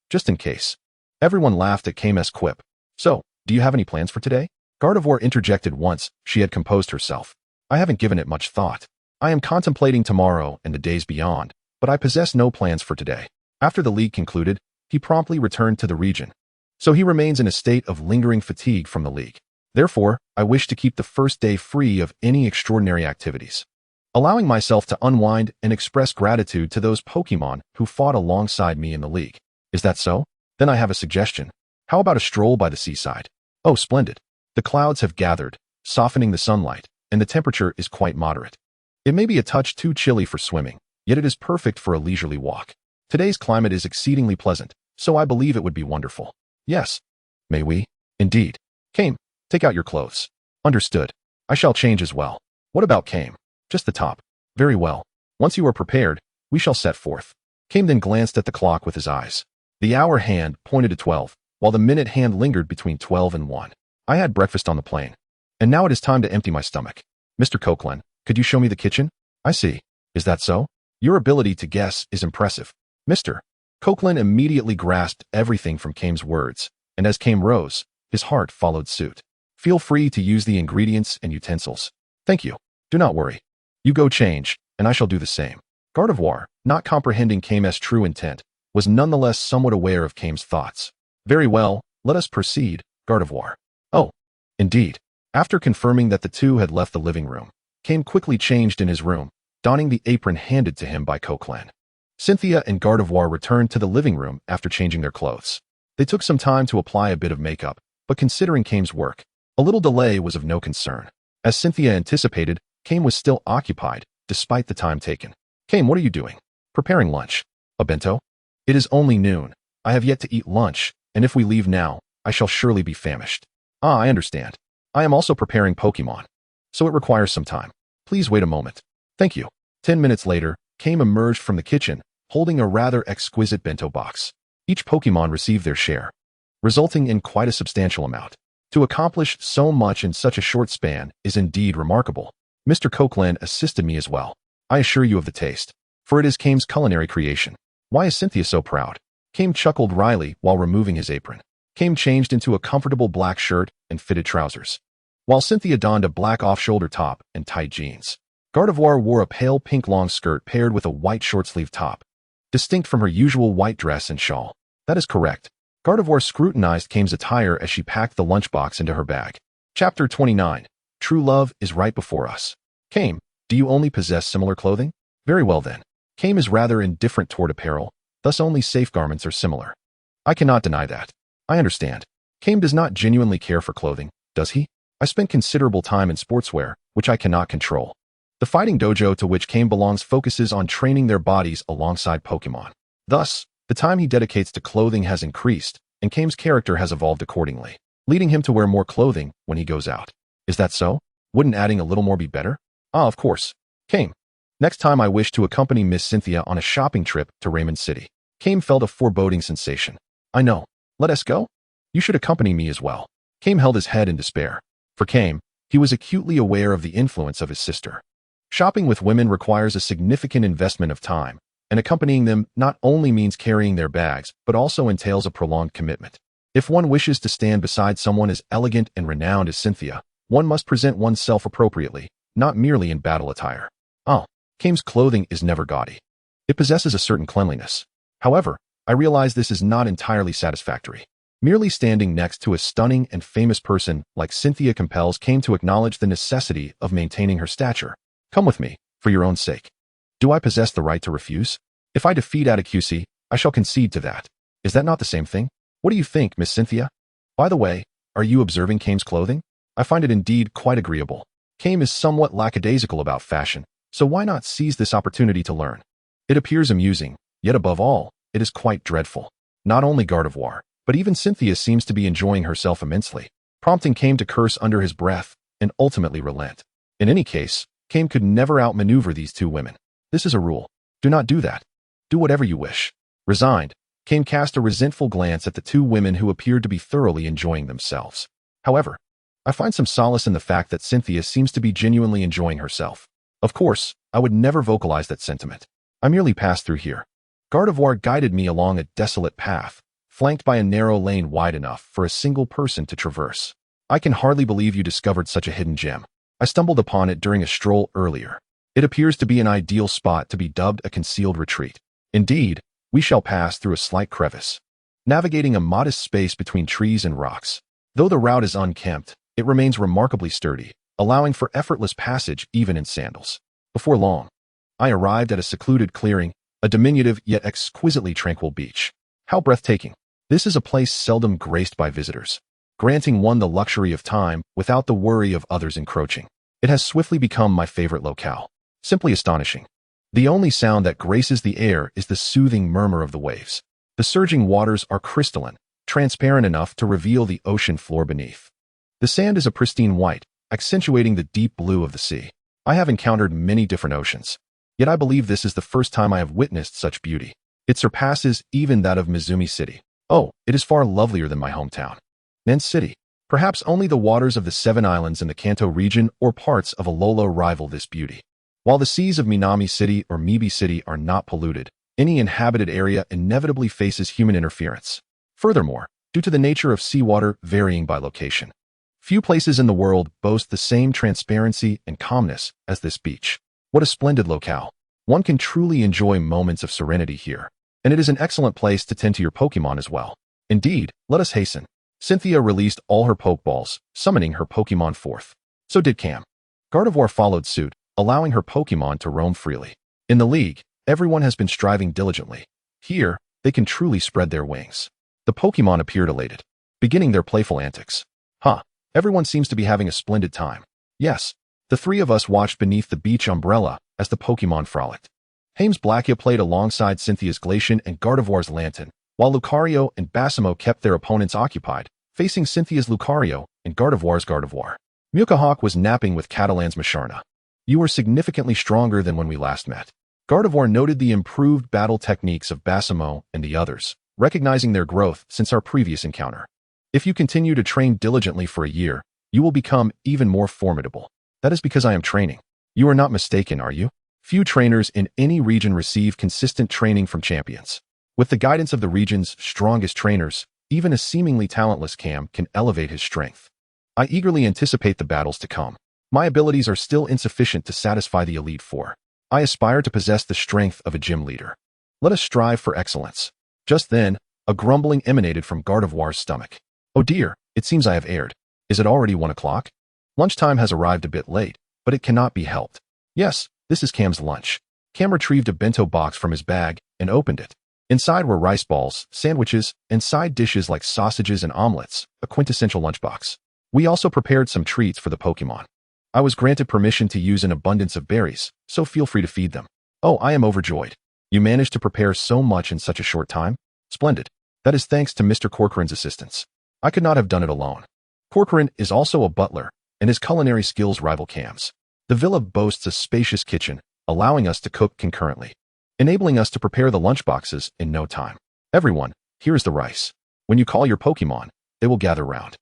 Just in case. Everyone laughed at Kame's quip. So, do you have any plans for today? Gardevoir interjected once she had composed herself. I haven't given it much thought. I am contemplating tomorrow and the days beyond, but I possess no plans for today. After the league concluded, he promptly returned to the region. So he remains in a state of lingering fatigue from the league. Therefore, I wish to keep the first day free of any extraordinary activities, allowing myself to unwind and express gratitude to those Pokémon who fought alongside me in the league. Is that so? Then I have a suggestion. How about a stroll by the seaside? Oh, splendid. The clouds have gathered, softening the sunlight, and the temperature is quite moderate. It may be a touch too chilly for swimming, yet it is perfect for a leisurely walk. Today's climate is exceedingly pleasant, so I believe it would be wonderful. Yes. May we? Indeed. Came, take out your clothes. Understood. I shall change as well. What about Came? Just the top. Very well. Once you are prepared, we shall set forth. Came then glanced at the clock with his eyes. The hour hand pointed to 12, while the minute hand lingered between 12 and 1. I had breakfast on the plane, and now it is time to empty my stomach. Mr. Coquelin, could you show me the kitchen? I see. Is that so? Your ability to guess is impressive. Mr. Coquelin immediately grasped everything from Came's words, and as Came rose, his heart followed suit. Feel free to use the ingredients and utensils. Thank you. Do not worry. You go change, and I shall do the same. Gardevoir, not comprehending Came's true intent, was nonetheless somewhat aware of Came's thoughts. Very well, let us proceed, Gardevoir. Oh, indeed. After confirming that the two had left the living room, Came quickly changed in his room, donning the apron handed to him by Coquelin. Cynthia and Gardevoir returned to the living room after changing their clothes. They took some time to apply a bit of makeup, but considering Came's work, a little delay was of no concern. As Cynthia anticipated, Came was still occupied, despite the time taken. Came, what are you doing? Preparing lunch. A bento? It is only noon. I have yet to eat lunch, and if we leave now, I shall surely be famished. Ah, I understand. I am also preparing Pokémon, so it requires some time. Please wait a moment. Thank you. 10 minutes later, Came emerged from the kitchen, holding a rather exquisite bento box. Each Pokémon received their share, resulting in quite a substantial amount. To accomplish so much in such a short span is indeed remarkable. Mr. Coquelin assisted me as well. I assure you of the taste, for it is Came's culinary creation. Why is Cynthia so proud? Came chuckled wryly while removing his apron. Came changed into a comfortable black shirt and fitted trousers, while Cynthia donned a black off-shoulder top and tight jeans. Gardevoir wore a pale pink long skirt paired with a white short-sleeve top, distinct from her usual white dress and shawl. That is correct. Gardevoir scrutinized Came's attire as she packed the lunchbox into her bag. Chapter 29. True love is right before us. Came, do you only possess similar clothing? Very well then. Came is rather indifferent toward apparel, thus only safe garments are similar. I cannot deny that. I understand. Came does not genuinely care for clothing, does he? I spent considerable time in sportswear, which I cannot control. The fighting dojo to which Came belongs focuses on training their bodies alongside Pokémon. Thus, the time he dedicates to clothing has increased, and Came's character has evolved accordingly, leading him to wear more clothing when he goes out. Is that so? Wouldn't adding a little more be better? Ah, of course. Came. Next time I wish to accompany Miss Cynthia on a shopping trip to Raymond City. Came felt a foreboding sensation. I know. Let us go? You should accompany me as well. Came held his head in despair. For Came, he was acutely aware of the influence of his sister. Shopping with women requires a significant investment of time, and accompanying them not only means carrying their bags, but also entails a prolonged commitment. If one wishes to stand beside someone as elegant and renowned as Cynthia, one must present oneself appropriately, not merely in battle attire. Oh, Came's clothing is never gaudy. It possesses a certain cleanliness. However, I realize this is not entirely satisfactory. Merely standing next to a stunning and famous person like Cynthia compels Came to acknowledge the necessity of maintaining her stature. Come with me, for your own sake. Do I possess the right to refuse? If I defeat Arceus, I shall concede to that. Is that not the same thing? What do you think, Miss Cynthia? By the way, are you observing Came's clothing? I find it indeed quite agreeable. Came is somewhat lackadaisical about fashion, so why not seize this opportunity to learn? It appears amusing, yet above all, it is quite dreadful. Not only Gardevoir, but even Cynthia seems to be enjoying herself immensely, prompting Came to curse under his breath and ultimately relent. In any case, Came could never outmaneuver these two women. This is a rule. Do not do that. Do whatever you wish. Resigned, Came cast a resentful glance at the two women who appeared to be thoroughly enjoying themselves. However, I find some solace in the fact that Cynthia seems to be genuinely enjoying herself. Of course, I would never vocalize that sentiment. I merely passed through here. Gardevoir guided me along a desolate path, flanked by a narrow lane wide enough for a single person to traverse. I can hardly believe you discovered such a hidden gem. I stumbled upon it during a stroll earlier. It appears to be an ideal spot to be dubbed a concealed retreat. Indeed, we shall pass through a slight crevice, navigating a modest space between trees and rocks. Though the route is unkempt, it remains remarkably sturdy, allowing for effortless passage even in sandals. Before long, I arrived at a secluded clearing, a diminutive yet exquisitely tranquil beach. How breathtaking! This is a place seldom graced by visitors, granting one the luxury of time without the worry of others encroaching. It has swiftly become my favorite locale. Simply astonishing. The only sound that graces the air is the soothing murmur of the waves. The surging waters are crystalline, transparent enough to reveal the ocean floor beneath. The sand is a pristine white, accentuating the deep blue of the sea. I have encountered many different oceans, yet I believe this is the first time I have witnessed such beauty. It surpasses even that of Mizumi City. Oh, it is far lovelier than my hometown, Nen City. Perhaps only the waters of the Seven Islands in the Kanto region or parts of Ololo rival this beauty. While the seas of Minami City or Mibi City are not polluted, any inhabited area inevitably faces human interference. Furthermore, due to the nature of seawater varying by location, few places in the world boast the same transparency and calmness as this beach. What a splendid locale. One can truly enjoy moments of serenity here, and it is an excellent place to tend to your Pokémon as well. Indeed, let us hasten. Cynthia released all her Pokeballs, summoning her Pokémon forth. So did Cam. Gardevoir followed suit, allowing her Pokémon to roam freely. In the league, everyone has been striving diligently. Here, they can truly spread their wings. The Pokémon appeared elated, beginning their playful antics. Everyone seems to be having a splendid time. Yes, the three of us watched beneath the beach umbrella as the Pokémon frolicked. Haim's Blackia played alongside Cynthia's Glacian and Gardevoir's Lantern, while Lucario and Basimo kept their opponents occupied, facing Cynthia's Lucario and Gardevoir's Gardevoir. Mukahawk was napping with Catalan's Musharna. You are significantly stronger than when we last met. Gardevoir noted the improved battle techniques of Basimo and the others, recognizing their growth since our previous encounter. If you continue to train diligently for a year, you will become even more formidable. That is because I am training. You are not mistaken, are you? Few trainers in any region receive consistent training from champions. With the guidance of the region's strongest trainers, even a seemingly talentless Cam can elevate his strength. I eagerly anticipate the battles to come. My abilities are still insufficient to satisfy the Elite Four. I aspire to possess the strength of a gym leader. Let us strive for excellence. Just then, a grumbling emanated from Gardevoir's stomach. Oh dear, it seems I have erred. Is it already 1 o'clock? Lunchtime has arrived a bit late, but it cannot be helped. Yes, this is Cam's lunch. Cam retrieved a bento box from his bag and opened it. Inside were rice balls, sandwiches, and side dishes like sausages and omelets, a quintessential lunchbox. We also prepared some treats for the Pokémon. I was granted permission to use an abundance of berries, so feel free to feed them. Oh, I am overjoyed. You managed to prepare so much in such a short time? Splendid. That is thanks to Mr. Corcoran's assistance. I could not have done it alone. Corcoran is also a butler, and his culinary skills rival Cam's. The villa boasts a spacious kitchen, allowing us to cook concurrently, enabling us to prepare the lunchboxes in no time. Everyone, here is the rice. When you call your Pokémon, they will gather round.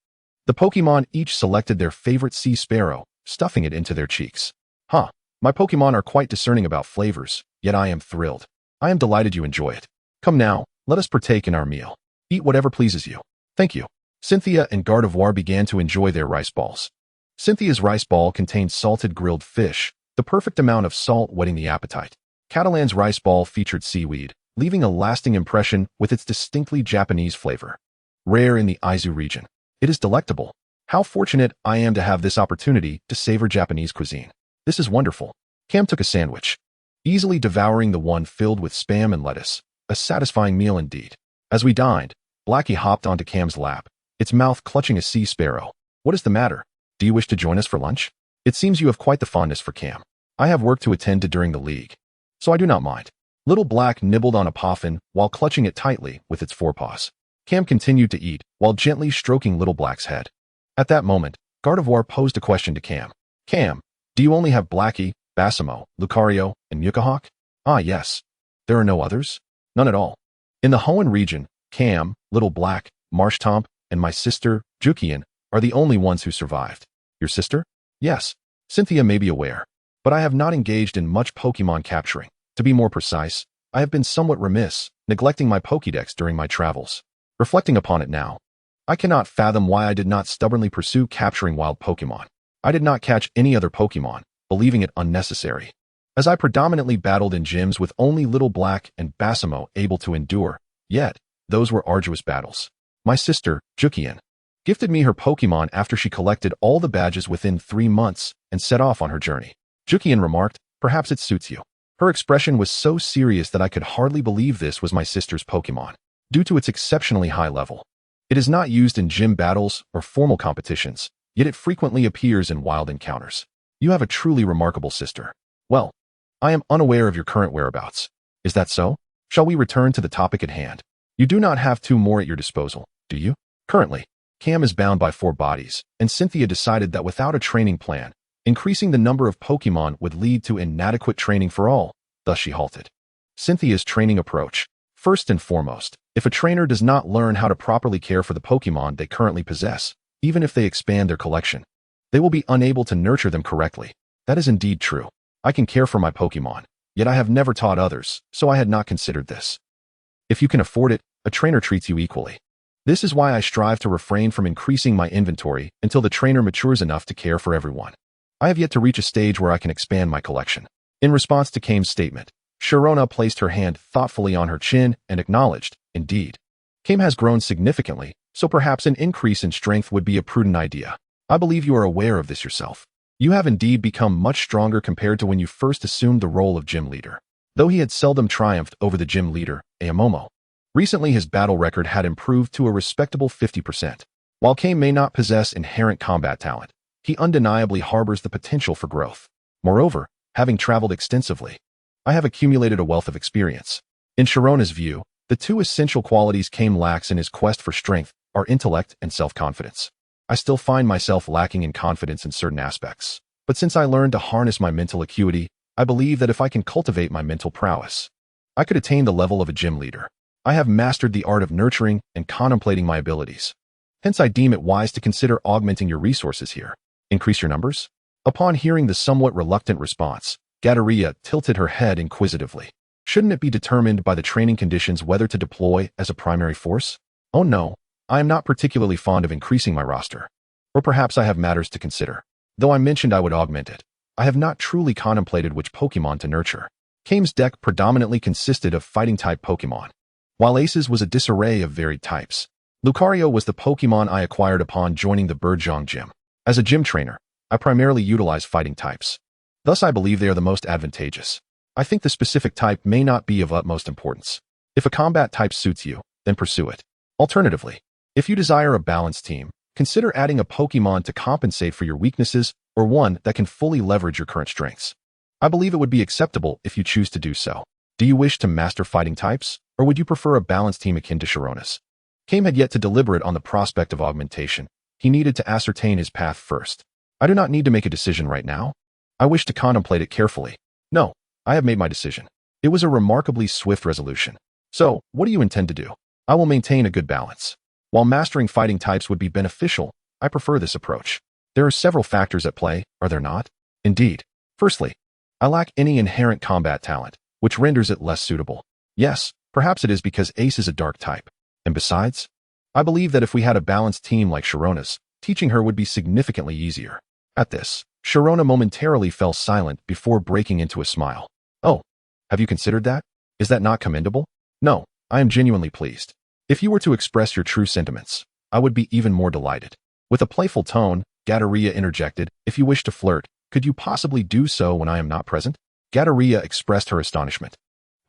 The Pokémon each selected their favorite sea sparrow, stuffing it into their cheeks. My Pokémon are quite discerning about flavors, yet I am thrilled. I am delighted you enjoy it. Come now, let us partake in our meal. Eat whatever pleases you. Thank you. Cynthia and Gardevoir began to enjoy their rice balls. Cynthia's rice ball contained salted grilled fish, the perfect amount of salt whetting the appetite. Catalan's rice ball featured seaweed, leaving a lasting impression with its distinctly Japanese flavor. Rare in the Aizu region, it is delectable. How fortunate I am to have this opportunity to savor Japanese cuisine. This is wonderful. Cam took a sandwich, easily devouring the one filled with spam and lettuce, a satisfying meal indeed. As we dined, Blackie hopped onto Cam's lap, its mouth clutching a sea sparrow. What is the matter? Do you wish to join us for lunch? It seems you have quite the fondness for Cam. I have work to attend to during the league, so I do not mind. Little Black nibbled on a poffin while clutching it tightly with its forepaws. Cam continued to eat while gently stroking Little Black's head. At that moment, Gardevoir posed a question to Cam. Cam, do you only have Blackie, Basimo, Lucario, and Mukahawk? Ah, yes. There are no others? None at all. In the Hoenn region, Cam, Little Black, Marshtomp, and my sister, Jukian, are the only ones who survived. Your sister? Yes. Cynthia may be aware, but I have not engaged in much Pokémon capturing. To be more precise, I have been somewhat remiss, neglecting my Pokédex during my travels. Reflecting upon it now, I cannot fathom why I did not stubbornly pursue capturing wild Pokémon. I did not catch any other Pokémon, believing it unnecessary. as I predominantly battled in gyms with only Little Black and Basimo able to endure, yet those were arduous battles. My sister, Jukian, gifted me her Pokemon after she collected all the badges within 3 months and set off on her journey. Jukian remarked, "Perhaps it suits you." Her expression was so serious that I could hardly believe this was my sister's Pokemon, due to its exceptionally high level. It is not used in gym battles or formal competitions, yet it frequently appears in wild encounters. You have a truly remarkable sister. Well, I am unaware of your current whereabouts. Is that so? Shall we return to the topic at hand? You do not have 2 more at your disposal, do you? Currently, Cam is bound by 4 bodies, and Cynthia decided that without a training plan, increasing the number of Pokemon would lead to inadequate training for all, thus she halted. Cynthia's training approach. First and foremost, if a trainer does not learn how to properly care for the Pokemon they currently possess, even if they expand their collection, they will be unable to nurture them correctly. That is indeed true. I can care for my Pokemon, yet I have never taught others, so I had not considered this. If you can afford it, a trainer treats you equally. This is why I strive to refrain from increasing my inventory until the trainer matures enough to care for everyone. I have yet to reach a stage where I can expand my collection. In response to Kame's statement, Sharona placed her hand thoughtfully on her chin and acknowledged, "Indeed. Kame has grown significantly, so perhaps an increase in strength would be a prudent idea. I believe you are aware of this yourself. You have indeed become much stronger compared to when you first assumed the role of gym leader." Though he had seldom triumphed over the gym leader, Ayamomo, recently his battle record had improved to a respectable 50%. While Kame may not possess inherent combat talent, he undeniably harbors the potential for growth. Moreover, having traveled extensively, I have accumulated a wealth of experience. In Sharona's view, the 2 essential qualities Kame lacks in his quest for strength are intellect and self-confidence. I still find myself lacking in confidence in certain aspects, but since I learned to harness my mental acuity, I believe that if I can cultivate my mental prowess, I could attain the level of a gym leader. I have mastered the art of nurturing and contemplating my abilities. Hence I deem it wise to consider augmenting your resources here. Increase your numbers? Upon hearing the somewhat reluctant response, Gatteria tilted her head inquisitively. Shouldn't it be determined by the training conditions whether to deploy as a primary force? Oh no, I am not particularly fond of increasing my roster. Or perhaps I have matters to consider. Though I mentioned I would augment it, I have not truly contemplated which Pokemon to nurture. Kame's deck predominantly consisted of fighting-type Pokemon, while Ace's was a disarray of varied types. Lucario was the Pokemon I acquired upon joining the Burjong Gym. As a gym trainer, I primarily utilize fighting types. Thus I believe they are the most advantageous. I think the specific type may not be of utmost importance. If a combat type suits you, then pursue it. Alternatively, if you desire a balanced team, consider adding a Pokemon to compensate for your weaknesses or one that can fully leverage your current strengths. I believe it would be acceptable if you choose to do so. Do you wish to master fighting types, or would you prefer a balanced team akin to Sharona's? Kame had yet to deliberate on the prospect of augmentation. He needed to ascertain his path first. I do not need to make a decision right now. I wish to contemplate it carefully. No, I have made my decision. It was a remarkably swift resolution. So, what do you intend to do? I will maintain a good balance. While mastering fighting types would be beneficial, I prefer this approach. There are several factors at play, are there not? Indeed. Firstly, I lack any inherent combat talent, which renders it less suitable. Yes, perhaps it is because Ace is a dark type. And besides, I believe that if we had a balanced team like Sharona's, teaching her would be significantly easier. At this, Sharona momentarily fell silent before breaking into a smile. Oh, have you considered that? Is that not commendable? No, I am genuinely pleased. If you were to express your true sentiments, I would be even more delighted. With a playful tone, Gatteria interjected, if you wish to flirt, could you possibly do so when I am not present? Gatteria expressed her astonishment.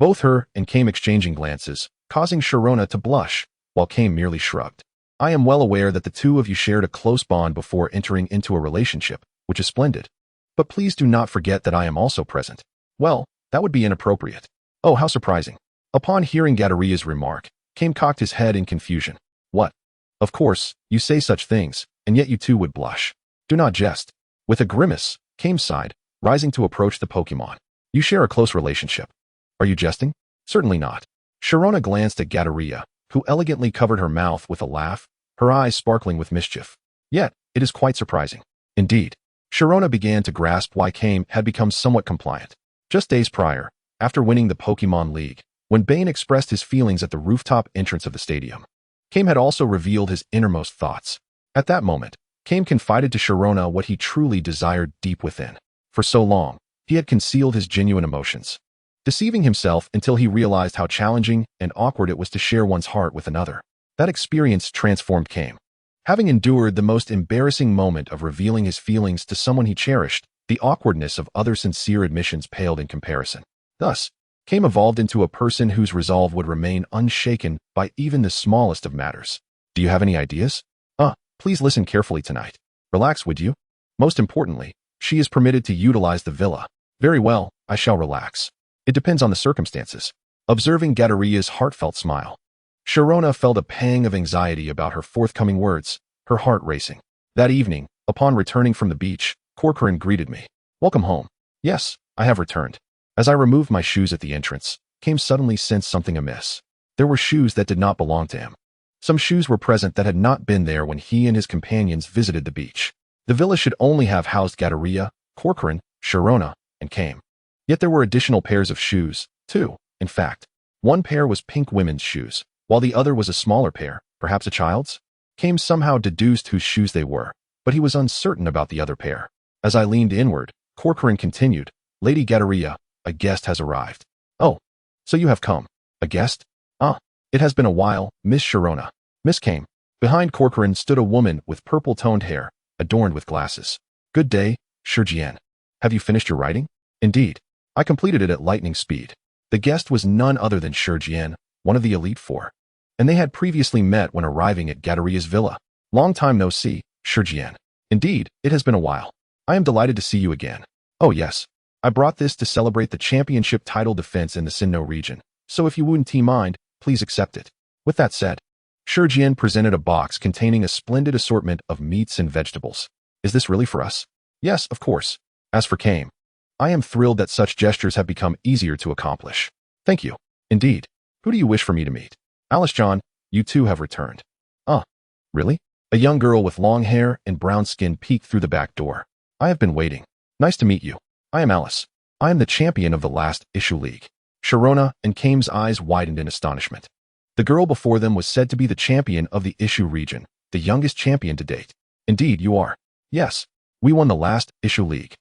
Both her and Kame exchanging glances, causing Sharona to blush, while Kame merely shrugged. I am well aware that the 2 of you shared a close bond before entering into a relationship, which is splendid. But please do not forget that I am also present. Well, that would be inappropriate. Oh, how surprising. Upon hearing Gatteria's remark, Kame cocked his head in confusion. What? Of course, you say such things, and yet you 2 would blush. Do not jest. With a grimace, Kame sighed, rising to approach the Pokemon. You share a close relationship. Are you jesting? Certainly not. Sharona glanced at Gatteria, who elegantly covered her mouth with a laugh, her eyes sparkling with mischief. Yet, it is quite surprising. Indeed. Sharona began to grasp why Kame had become somewhat compliant. Just days prior, after winning the Pokemon League, when Bane expressed his feelings at the rooftop entrance of the stadium, Kame had also revealed his innermost thoughts. At that moment, Kame confided to Sharona what he truly desired deep within. For so long, He had concealed his genuine emotions, deceiving himself until he realized how challenging and awkward it was to share one's heart with another. That experience transformed Kame. Having endured the most embarrassing moment of revealing his feelings to someone he cherished, the awkwardness of other sincere admissions paled in comparison. Thus, Kame evolved into a person whose resolve would remain unshaken by even the smallest of matters. Do you have any ideas? Please listen carefully tonight. Relax, would you? Most importantly, she is permitted to utilize the villa. Very well, I shall relax. It depends on the circumstances. Observing Gataria's heartfelt smile, Sharona felt a pang of anxiety about her forthcoming words, her heart racing. That evening, upon returning from the beach, Corcoran greeted me. Welcome home. Yes, I have returned. As I removed my shoes at the entrance, Kame suddenly sensed something amiss. There were shoes that did not belong to him. Some shoes were present that had not been there when he and his companions visited the beach. The villa should only have housed Gataria, Corcoran, Sharona, and Kame. Yet there were additional pairs of shoes, too. In fact, one pair was pink women's shoes, while the other was a smaller pair, perhaps a child's. Kame somehow deduced whose shoes they were, but he was uncertain about the other pair. As I leaned inward, Corcoran continued, Lady Gataria, a guest has arrived. Oh, so you have come. A guest? It has been a while, Miss Sharona. Miss Kame. Behind Corcoran stood a woman with purple-toned hair, adorned with glasses. Good day, Shurjian. Have you finished your writing? Indeed. I completed it at lightning speed. The guest was none other than Shurjian, one of the Elite Four. And they had previously met when arriving at Gataria's villa. Long time no see, Shurjian. Indeed, it has been a while. I am delighted to see you again. Oh yes. I brought this to celebrate the championship title defense in the Sinnoh region, so if you wouldn't mind, please accept it. With that said, Shurjian presented a box containing a splendid assortment of meats and vegetables. Is this really for us? Yes, of course. As for Kame, I am thrilled that such gestures have become easier to accomplish. Thank you. Indeed. Who do you wish for me to meet? Alice John, you too have returned. Really? A young girl with long hair and brown skin peeked through the back door. I have been waiting. Nice to meet you. I am Alice. I am the champion of the last issue league. Sharona and Kame's eyes widened in astonishment. The girl before them was said to be the champion of the issue region, the youngest champion to date. Indeed, you are. Yes, we won the last issue league.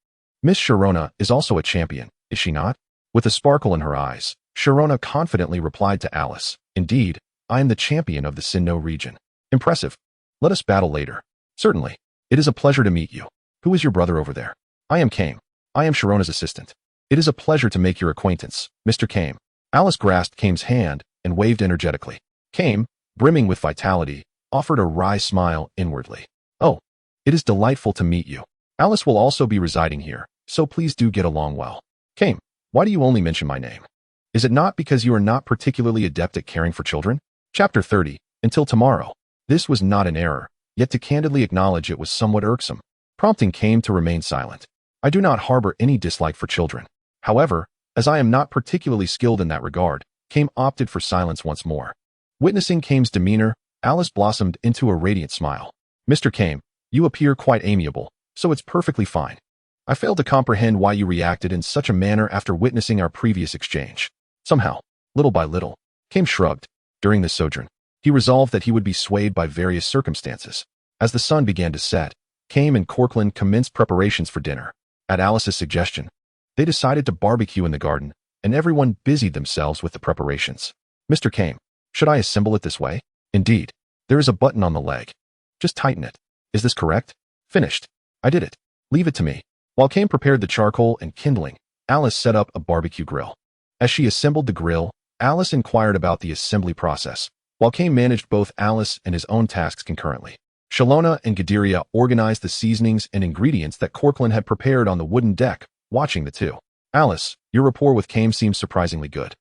Miss Sharona is also a champion, is she not? With a sparkle in her eyes, Sharona confidently replied to Alice, Indeed, I am the champion of the Sinnoh region. Impressive. Let us battle later. Certainly. It is a pleasure to meet you. Who is your brother over there? I am Kame. I am Sharona's assistant. It is a pleasure to make your acquaintance, Mr. Kame. Alice grasped Kame's hand and waved energetically. Kame, brimming with vitality, offered a wry smile inwardly. Oh, it is delightful to meet you. Alice will also be residing here, so please do get along well. Kame, why do you only mention my name? Is it not because you are not particularly adept at caring for children? Chapter 30. Until tomorrow. This was not an error, yet to candidly acknowledge it was somewhat irksome, prompting Kame to remain silent. I do not harbor any dislike for children. However, as I am not particularly skilled in that regard, Kame opted for silence once more. Witnessing Kame's demeanor, Alice blossomed into a radiant smile. Mr. Kame, you appear quite amiable, so it's perfectly fine. I fail to comprehend why you reacted in such a manner after witnessing our previous exchange. Somehow, little by little, Kame shrugged. During this sojourn, he resolved that he would be swayed by various circumstances. As the sun began to set, Kame and Corcoran commenced preparations for dinner. At Alice's suggestion, they decided to barbecue in the garden, and everyone busied themselves with the preparations. Mr. Kame, should I assemble it this way? Indeed. There is a button on the leg. Just tighten it. Is this correct? Finished. I did it. Leave it to me. While Kame prepared the charcoal and kindling, Alice set up a barbecue grill. As she assembled the grill, Alice inquired about the assembly process, while Kame managed both Alice and his own tasks concurrently. Shalona and Gadiria organized the seasonings and ingredients that Corcoran had prepared on the wooden deck, watching the two. Alice, your rapport with Kame seems surprisingly good.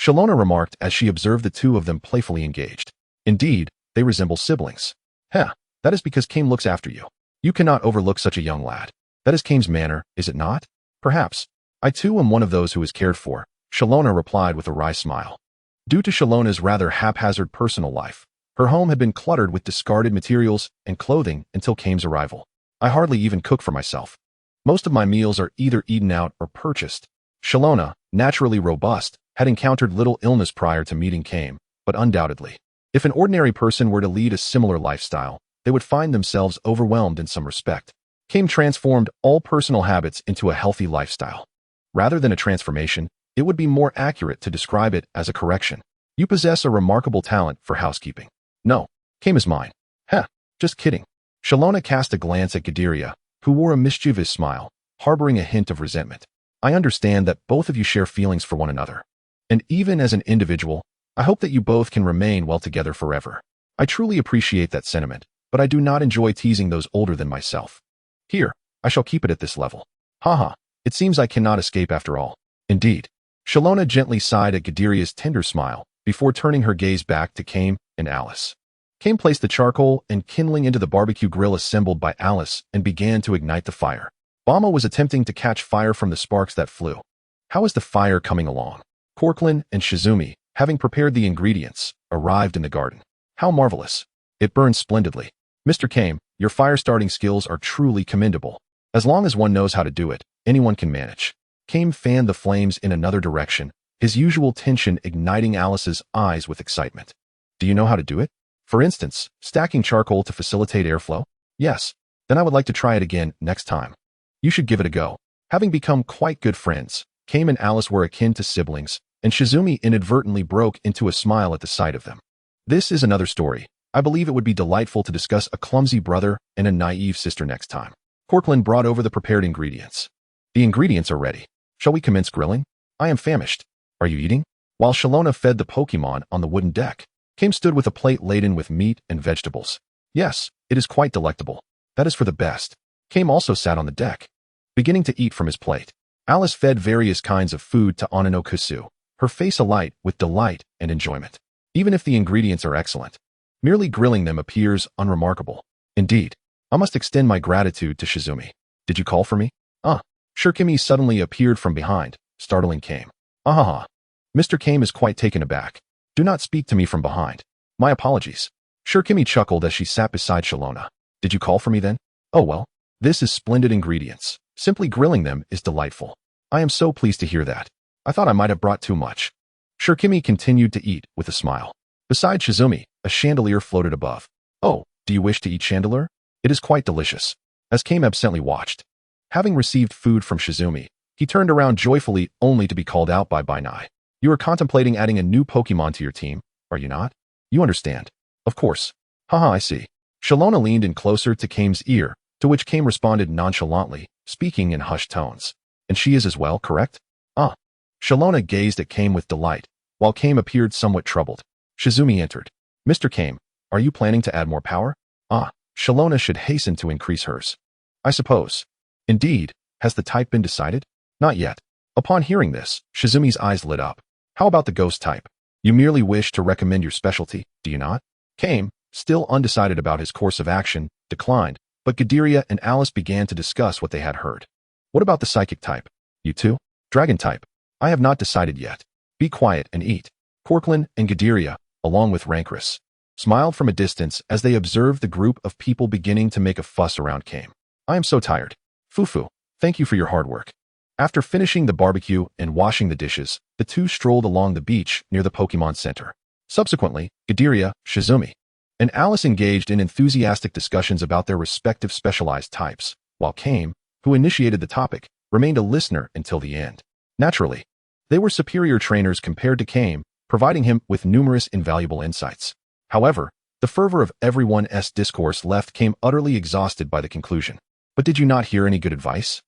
Shalona remarked as she observed the two of them playfully engaged. Indeed, they resemble siblings. That is because Kame looks after you. You cannot overlook such a young lad. That is Kame's manner, is it not? Perhaps. I too am one of those who is cared for, Shalona replied with a wry smile. Due to Shalona's rather haphazard personal life, her home had been cluttered with discarded materials and clothing until Kame's arrival. I hardly even cook for myself. Most of my meals are either eaten out or purchased. Shalona, naturally robust, had encountered little illness prior to meeting Kame, but undoubtedly, if an ordinary person were to lead a similar lifestyle, they would find themselves overwhelmed in some respect. Kame transformed all personal habits into a healthy lifestyle. Rather than a transformation, it would be more accurate to describe it as a correction. You possess a remarkable talent for housekeeping. No, Kame is mine. Heh, just kidding. Shalona cast a glance at Ghideria, who wore a mischievous smile, harboring a hint of resentment. I understand that both of you share feelings for one another. And even as an individual, I hope that you both can remain well together forever. I truly appreciate that sentiment, but I do not enjoy teasing those older than myself. Here, I shall keep it at this level. Haha, it seems I cannot escape after all. Indeed. Shalona gently sighed at Ghideria's tender smile, before turning her gaze back to Kame and Alice. Kame placed the charcoal and kindling into the barbecue grill assembled by Alice and began to ignite the fire. Bama was attempting to catch fire from the sparks that flew. How is the fire coming along? Corklin and Shizumi, having prepared the ingredients, arrived in the garden. How marvelous. It burns splendidly. Mr. Kame, your fire-starting skills are truly commendable. As long as one knows how to do it, anyone can manage. Kame fanned the flames in another direction, his usual tension igniting Alice's eyes with excitement. Do you know how to do it? For instance, stacking charcoal to facilitate airflow? Yes. Then I would like to try it again next time. You should give it a go. Having become quite good friends, Kame and Alice were akin to siblings, and Shizumi inadvertently broke into a smile at the sight of them. This is another story. I believe it would be delightful to discuss a clumsy brother and a naive sister next time. Corklin brought over the prepared ingredients. The ingredients are ready. Shall we commence grilling? I am famished. Are you eating? While Shalona fed the Pokémon on the wooden deck, Kame stood with a plate laden with meat and vegetables. Yes, it is quite delectable. That is for the best. Kame also sat on the deck, beginning to eat from his plate. Alice fed various kinds of food to Anano Kusu, her face alight with delight and enjoyment. Even if the ingredients are excellent, merely grilling them appears unremarkable. Indeed, I must extend my gratitude to Shizumi. Did you call for me? Shirkimi suddenly appeared from behind, startling Kame. Ahaha. Mr. Kame is quite taken aback. Do not speak to me from behind. My apologies. Shirkimi chuckled as she sat beside Shalona. Did you call for me then? Oh well, this is splendid ingredients. Simply grilling them is delightful. I am so pleased to hear that. I thought I might have brought too much. Shirkimi continued to eat with a smile. Beside Shizumi, a chandelier floated above. Oh, do you wish to eat chandelier? It is quite delicious. As Kame absently watched. Having received food from Shizumi, he turned around joyfully only to be called out by Bainai. You are contemplating adding a new Pokemon to your team, are you not? You understand. Of course. Haha, I see. Shalona leaned in closer to Kame's ear, to which Kame responded nonchalantly, speaking in hushed tones. And she is as well, correct? Shalona gazed at Kame with delight, while Kame appeared somewhat troubled. Shizumi entered. Mr. Kame, are you planning to add more power? Shalona should hasten to increase hers. I suppose. Indeed, has the type been decided? Not yet. Upon hearing this, Shizumi's eyes lit up. How about the ghost type? You merely wish to recommend your specialty, do you not? Kame, still undecided about his course of action, declined, but Ghideria and Alice began to discuss what they had heard. What about the psychic type? You too? Dragon type? I have not decided yet. Be quiet and eat. Corklin and Ghideria, along with Rancrus, smiled from a distance as they observed the group of people beginning to make a fuss around Kame. I am so tired. Fufu, thank you for your hard work. After finishing the barbecue and washing the dishes, the two strolled along the beach near the Pokemon Center. Subsequently, Ghideria, Shizumi, and Alice engaged in enthusiastic discussions about their respective specialized types, while Kame, who initiated the topic, remained a listener until the end. Naturally, they were superior trainers compared to Kame, providing him with numerous invaluable insights. However, the fervor of everyone's discourse left Kame utterly exhausted by the conclusion. But did you not hear any good advice?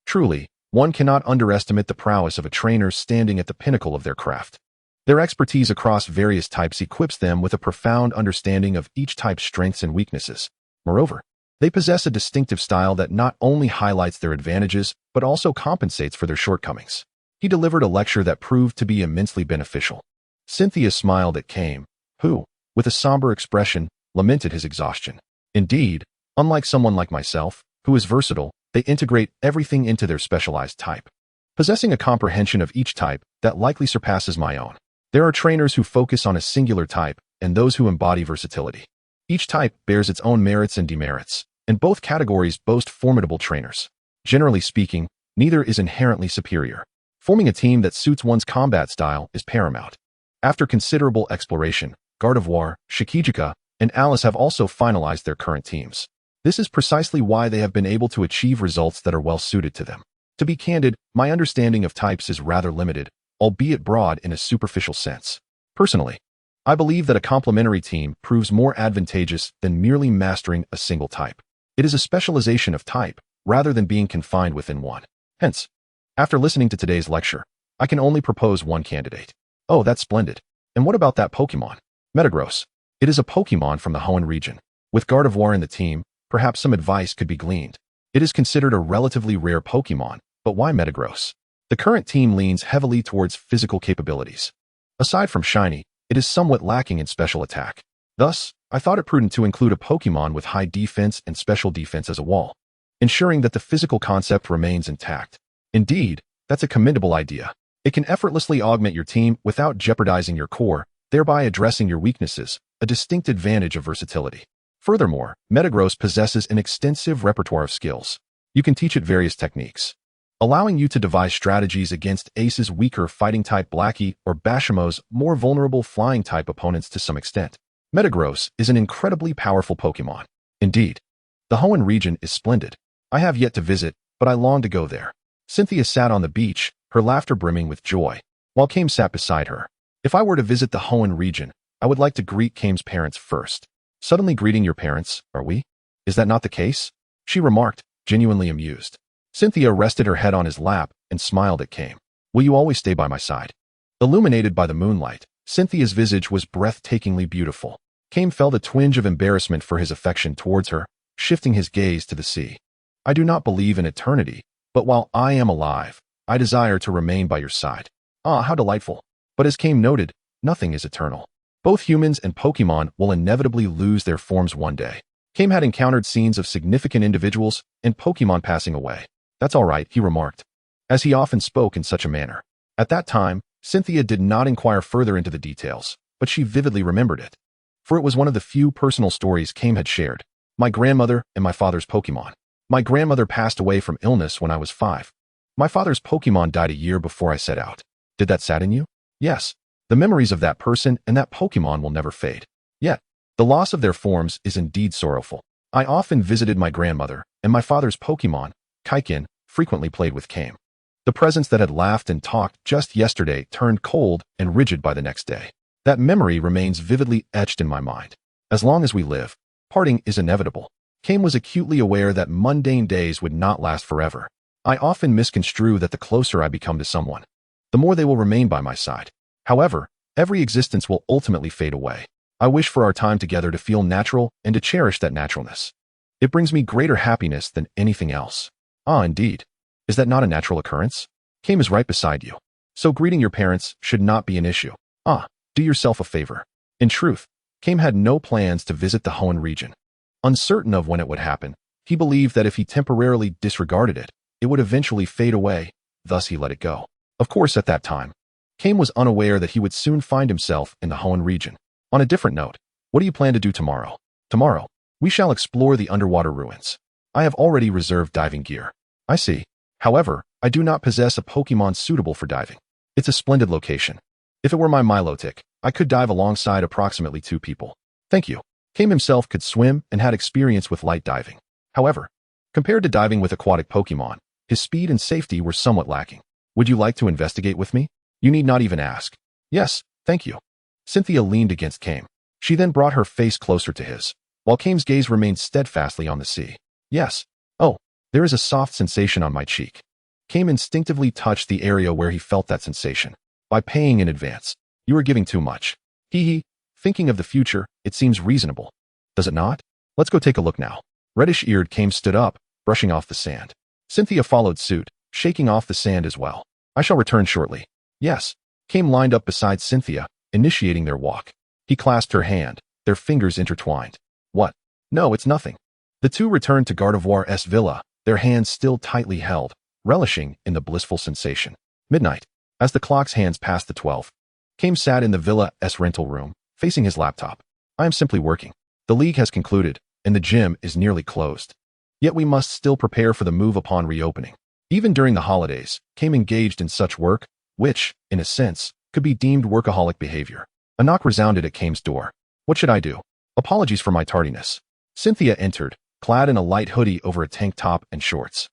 Truly, one cannot underestimate the prowess of a trainer standing at the pinnacle of their craft. Their expertise across various types equips them with a profound understanding of each type's strengths and weaknesses. Moreover, they possess a distinctive style that not only highlights their advantages, but also compensates for their shortcomings. He delivered a lecture that proved to be immensely beneficial. Cynthia smiled at Kame, who, with a somber expression, lamented his exhaustion. Indeed, unlike someone like myself, who is versatile, they integrate everything into their specialized type, possessing a comprehension of each type that likely surpasses my own. There are trainers who focus on a singular type and those who embody versatility. Each type bears its own merits and demerits, and both categories boast formidable trainers. Generally speaking, neither is inherently superior. Forming a team that suits one's combat style is paramount. After considerable exploration, Gardevoir, Shikijika, and Alice have also finalized their current teams. This is precisely why they have been able to achieve results that are well suited to them. To be candid, my understanding of types is rather limited, albeit broad in a superficial sense. Personally, I believe that a complementary team proves more advantageous than merely mastering a single type. It is a specialization of type, rather than being confined within one. Hence, after listening to today's lecture, I can only propose one candidate. Oh, that's splendid. And what about that Pokémon? Metagross. It is a Pokémon from the Hoenn region. With Gardevoir in the team, perhaps some advice could be gleaned. It is considered a relatively rare Pokémon, but why Metagross? The current team leans heavily towards physical capabilities. Aside from shiny, it is somewhat lacking in special attack. Thus, I thought it prudent to include a Pokémon with high defense and special defense as a wall, ensuring that the physical concept remains intact. Indeed, that's a commendable idea. It can effortlessly augment your team without jeopardizing your core, thereby addressing your weaknesses, a distinct advantage of versatility. Furthermore, Metagross possesses an extensive repertoire of skills. You can teach it various techniques, allowing you to devise strategies against Ace's weaker fighting-type Blackie or Bashimo's more vulnerable flying-type opponents to some extent. Metagross is an incredibly powerful Pokémon. Indeed, the Hoenn region is splendid. I have yet to visit, but I long to go there. Cynthia sat on the beach, her laughter brimming with joy, while Kame sat beside her. If I were to visit the Hoenn region, I would like to greet Kame's parents first. Suddenly greeting your parents, are we? Is that not the case? She remarked, genuinely amused. Cynthia rested her head on his lap and smiled at Kame. Will you always stay by my side? Illuminated by the moonlight, Cynthia's visage was breathtakingly beautiful. Kame felt a twinge of embarrassment for his affection towards her, shifting his gaze to the sea. I do not believe in eternity, but while I am alive, I desire to remain by your side. Ah, how delightful. But as Kame noted, nothing is eternal. Both humans and Pokémon will inevitably lose their forms one day. Kame had encountered scenes of significant individuals and Pokémon passing away. That's all right, he remarked, as he often spoke in such a manner. At that time, Cynthia did not inquire further into the details, but she vividly remembered it. For it was one of the few personal stories Kame had shared. My grandmother and my father's Pokémon. My grandmother passed away from illness when I was 5. My father's Pokémon died a year before I set out. Did that sadden you? Yes. The memories of that person and that Pokémon will never fade. Yet, the loss of their forms is indeed sorrowful. I often visited my grandmother, and my father's Pokémon, Kaikin, frequently played with Kame. The presence that had laughed and talked just yesterday turned cold and rigid by the next day. That memory remains vividly etched in my mind. As long as we live, parting is inevitable. Kame was acutely aware that mundane days would not last forever. I often misconstrue that the closer I become to someone, the more they will remain by my side. However, every existence will ultimately fade away. I wish for our time together to feel natural and to cherish that naturalness. It brings me greater happiness than anything else. Ah, indeed. Is that not a natural occurrence? Kame is right beside you. So greeting your parents should not be an issue. Ah, do yourself a favor. In truth, Kame had no plans to visit the Hoenn region. Uncertain of when it would happen, he believed that if he temporarily disregarded it, it would eventually fade away, thus he let it go. Of course, at that time, Kame was unaware that he would soon find himself in the Hoenn region. On a different note, what do you plan to do tomorrow? Tomorrow, we shall explore the underwater ruins. I have already reserved diving gear. I see. However, I do not possess a Pokémon suitable for diving. It's a splendid location. If it were my Milotic, I could dive alongside approximately 2 people. Thank you. Kame himself could swim and had experience with light diving. However, compared to diving with aquatic Pokémon, his speed and safety were somewhat lacking. Would you like to investigate with me? You need not even ask. Yes, thank you. Cynthia leaned against Kame. She then brought her face closer to his, while Kame's gaze remained steadfastly on the sea. Yes. Oh, there is a soft sensation on my cheek. Kame instinctively touched the area where he felt that sensation. By paying in advance. You are giving too much. Hee. Thinking of the future, it seems reasonable. Does it not? Let's go take a look now. Reddish-eared Kame stood up, brushing off the sand. Cynthia followed suit, shaking off the sand as well. I shall return shortly. Yes. Kame lined up beside Cynthia, initiating their walk. He clasped her hand, their fingers intertwined. What? No, it's nothing. The two returned to Gardevoir's villa, their hands still tightly held, relishing in the blissful sensation. Midnight. As the clock's hands passed the 12, Kame sat in the villa's rental room, facing his laptop. I am simply working. The league has concluded, and the gym is nearly closed. Yet we must still prepare for the move upon reopening. Even during the holidays, Kame engaged in such work, which, in a sense, could be deemed workaholic behavior. A knock resounded at Kame's door. What should I do? Apologies for my tardiness. Cynthia entered, clad in a light hoodie over a tank top and shorts.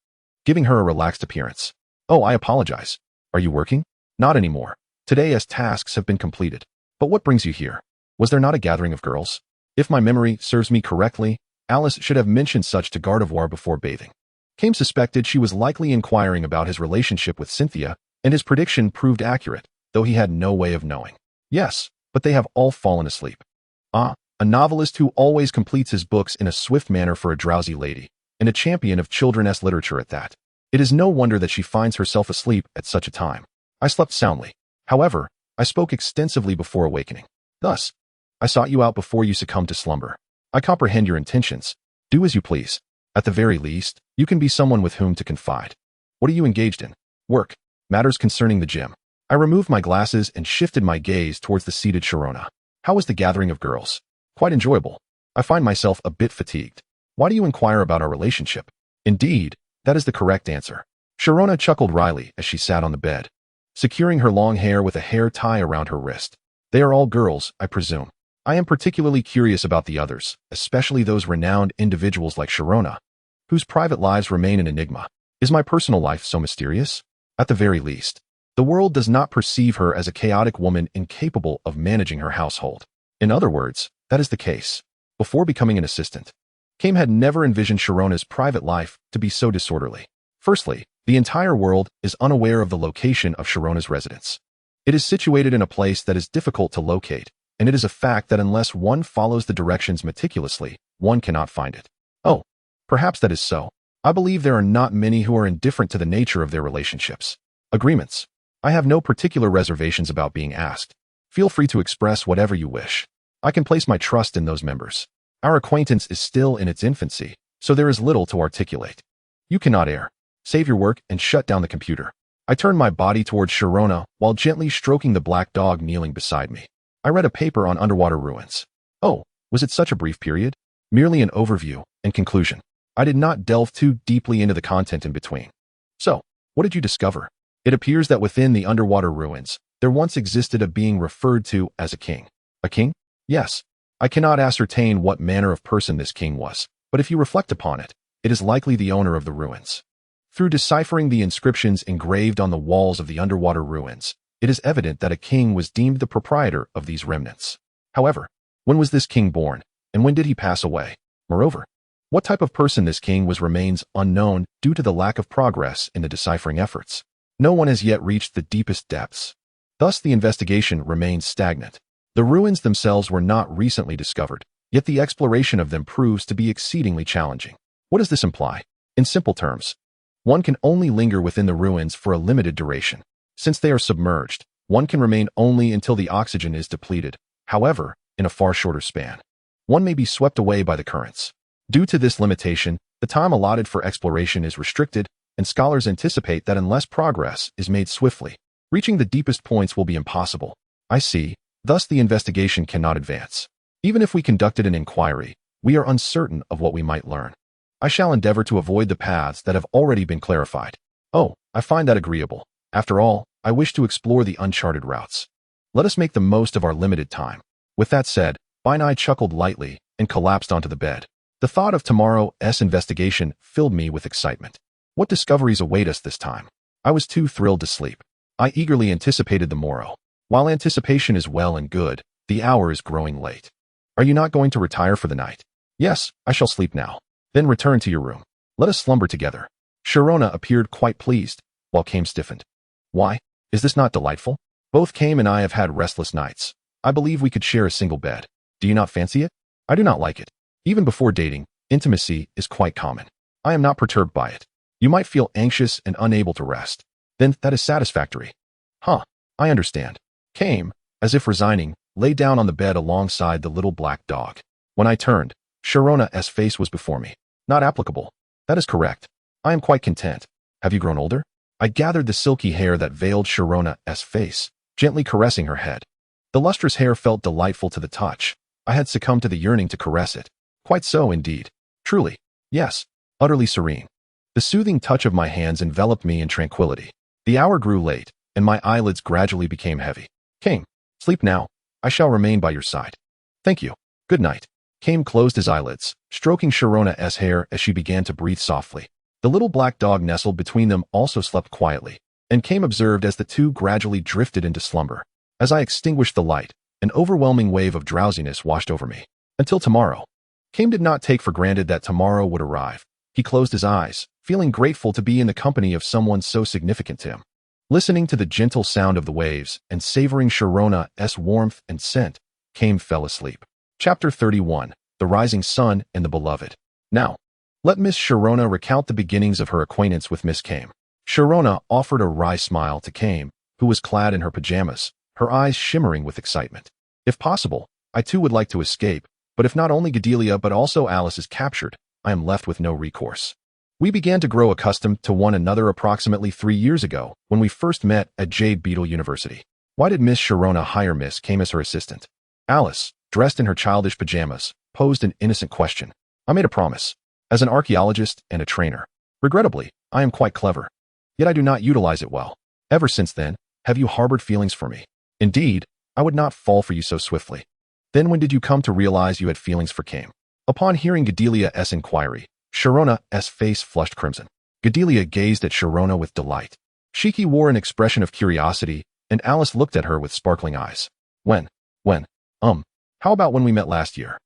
giving her a relaxed appearance. Oh, I apologize. Are you working? Not anymore. Today as tasks have been completed. But what brings you here? Was there not a gathering of girls? If my memory serves me correctly, Alice should have mentioned such to Gardevoir before bathing. Kame suspected she was likely inquiring about his relationship with Cynthia, and his prediction proved accurate, though he had no way of knowing. Yes, but they have all fallen asleep. Ah, a novelist who always completes his books in a swift manner for a drowsy lady, and a champion of children's literature at that. It is no wonder that she finds herself asleep at such a time. I slept soundly. However, I spoke extensively before awakening. Thus, I sought you out before you succumbed to slumber. I comprehend your intentions. Do as you please. At the very least, you can be someone with whom to confide. What are you engaged in? Work. Matters concerning the gym. I removed my glasses and shifted my gaze towards the seated Sharona. How was the gathering of girls? Quite enjoyable. I find myself a bit fatigued. Why do you inquire about our relationship? Indeed, that is the correct answer. Sharona chuckled wryly as she sat on the bed, securing her long hair with a hair tie around her wrist. They are all girls, I presume. I am particularly curious about the others, especially those renowned individuals like Sharona, whose private lives remain an enigma. Is my personal life so mysterious? At the very least, the world does not perceive her as a chaotic woman incapable of managing her household. In other words, that is the case. Before becoming an assistant, Kame had never envisioned Sharona's private life to be so disorderly. Firstly, the entire world is unaware of the location of Sharona's residence. It is situated in a place that is difficult to locate, and it is a fact that unless one follows the directions meticulously, one cannot find it. Oh, perhaps that is so. I believe there are not many who are indifferent to the nature of their relationships. Agreements. I have no particular reservations about being asked. Feel free to express whatever you wish. I can place my trust in those members. Our acquaintance is still in its infancy, so there is little to articulate. You cannot err. Save your work and shut down the computer. I turned my body towards Sharona while gently stroking the black dog kneeling beside me. I read a paper on underwater ruins. Oh, was it such a brief period? Merely an overview and conclusion. I did not delve too deeply into the content in between. So, what did you discover? It appears that within the underwater ruins, there once existed a being referred to as a king. A king? Yes. I cannot ascertain what manner of person this king was, but if you reflect upon it, it is likely the owner of the ruins. Through deciphering the inscriptions engraved on the walls of the underwater ruins, it is evident that a king was deemed the proprietor of these remnants. However, when was this king born, and when did he pass away? Moreover, what type of person this king was remains unknown due to the lack of progress in the deciphering efforts. No one has yet reached the deepest depths. Thus, the investigation remains stagnant. The ruins themselves were not recently discovered, yet the exploration of them proves to be exceedingly challenging. What does this imply? In simple terms, one can only linger within the ruins for a limited duration. Since they are submerged, one can remain only until the oxygen is depleted. However, in a far shorter span, one may be swept away by the currents. Due to this limitation, the time allotted for exploration is restricted, and scholars anticipate that unless progress is made swiftly, reaching the deepest points will be impossible. I see. Thus, the investigation cannot advance. Even if we conducted an inquiry, we are uncertain of what we might learn. I shall endeavor to avoid the paths that have already been clarified. Oh, I find that agreeable. After all, I wish to explore the uncharted routes. Let us make the most of our limited time. With that said, Binai chuckled lightly and collapsed onto the bed. The thought of tomorrow's investigation filled me with excitement. What discoveries await us this time? I was too thrilled to sleep. I eagerly anticipated the morrow. While anticipation is well and good, the hour is growing late. Are you not going to retire for the night? Yes, I shall sleep now. Then return to your room. Let us slumber together. Sharona appeared quite pleased, while Kame stiffened. Why? Is this not delightful? Both Kame and I have had restless nights. I believe we could share a single bed. Do you not fancy it? I do not like it. Even before dating, intimacy is quite common. I am not perturbed by it. You might feel anxious and unable to rest. Then that is satisfactory. Huh, I understand. Kame, as if resigning, lay down on the bed alongside the little black dog. When I turned, Sharona's face was before me. Not applicable. That is correct. I am quite content. Have you grown older? I gathered the silky hair that veiled Sharona's face, gently caressing her head. The lustrous hair felt delightful to the touch. I had succumbed to the yearning to caress it. Quite so, indeed. Truly. Yes. Utterly serene. The soothing touch of my hands enveloped me in tranquility. The hour grew late, and my eyelids gradually became heavy. Kame, sleep now. I shall remain by your side. Thank you. Good night. Kame closed his eyelids, stroking Sharona's hair as she began to breathe softly. The little black dog nestled between them also slept quietly, and Kame observed as the two gradually drifted into slumber. As I extinguished the light, an overwhelming wave of drowsiness washed over me. Until tomorrow. Kame did not take for granted that tomorrow would arrive. He closed his eyes, feeling grateful to be in the company of someone so significant to him. Listening to the gentle sound of the waves and savoring Sharona's warmth and scent, Kame fell asleep. Chapter 31. The Rising Sun and the Beloved. Now, let Miss Sharona recount the beginnings of her acquaintance with Miss Kame. Sharona offered a wry smile to Kame, who was clad in her pajamas, her eyes shimmering with excitement. If possible, I too would like to escape, but if not only Gadelia but also Alice is captured, I am left with no recourse. We began to grow accustomed to one another approximately 3 years ago when we first met at Jade Beetle University. Why did Miss Sharona hire Miss Kame as her assistant? Alice, dressed in her childish pajamas, posed an innocent question. I made a promise. As an archaeologist and a trainer. Regrettably, I am quite clever. Yet I do not utilize it well. Ever since then, have you harbored feelings for me? Indeed, I would not fall for you so swiftly. Then when did you come to realize you had feelings for Kame? Upon hearing Gadelia's inquiry, Sharona's face flushed crimson. Gadelia gazed at Sharona with delight. Shiki wore an expression of curiosity, and Alice looked at her with sparkling eyes. When? How about when we met last year?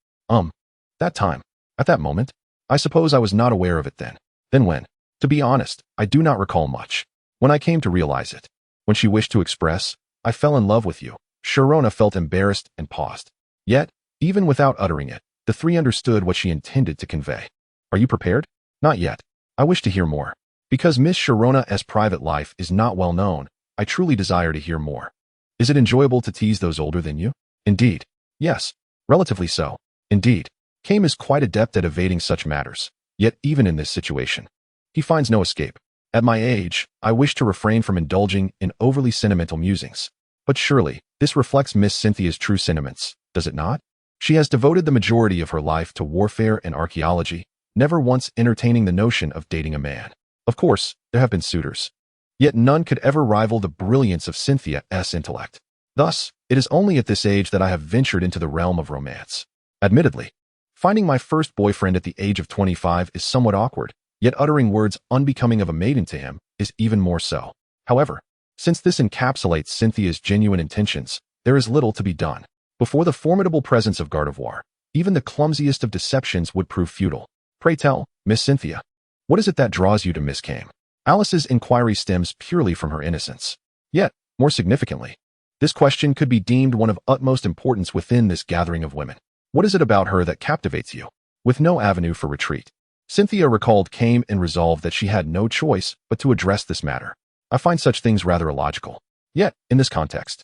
That time. At that moment? I suppose I was not aware of it then. Then when? To be honest, I do not recall much. When I came to realize it. When she wished to express, I fell in love with you. Sharona felt embarrassed and paused. Yet, even without uttering it, the three understood what she intended to convey. Are you prepared? Not yet. I wish to hear more. Because Miss Sharona's private life is not well known, I truly desire to hear more. Is it enjoyable to tease those older than you? Indeed. Yes. Relatively so. Indeed. Kame is quite adept at evading such matters, yet even in this situation, he finds no escape. At my age, I wish to refrain from indulging in overly sentimental musings. But surely, this reflects Miss Cynthia's true sentiments, does it not? She has devoted the majority of her life to warfare and archaeology, never once entertaining the notion of dating a man. Of course, there have been suitors. Yet none could ever rival the brilliance of Cynthia's intellect. Thus, it is only at this age that I have ventured into the realm of romance. Admittedly, finding my first boyfriend at the age of 25 is somewhat awkward, yet uttering words unbecoming of a maiden to him is even more so. However, since this encapsulates Cynthia's genuine intentions, there is little to be done. Before the formidable presence of Gardevoir, even the clumsiest of deceptions would prove futile. Pray tell, Miss Cynthia, what is it that draws you to Miss Kame? Alice's inquiry stems purely from her innocence. Yet, more significantly, this question could be deemed one of utmost importance within this gathering of women. What is it about her that captivates you? With no avenue for retreat, Cynthia recalled Kame and resolved that she had no choice but to address this matter. I find such things rather illogical. Yet, in this context,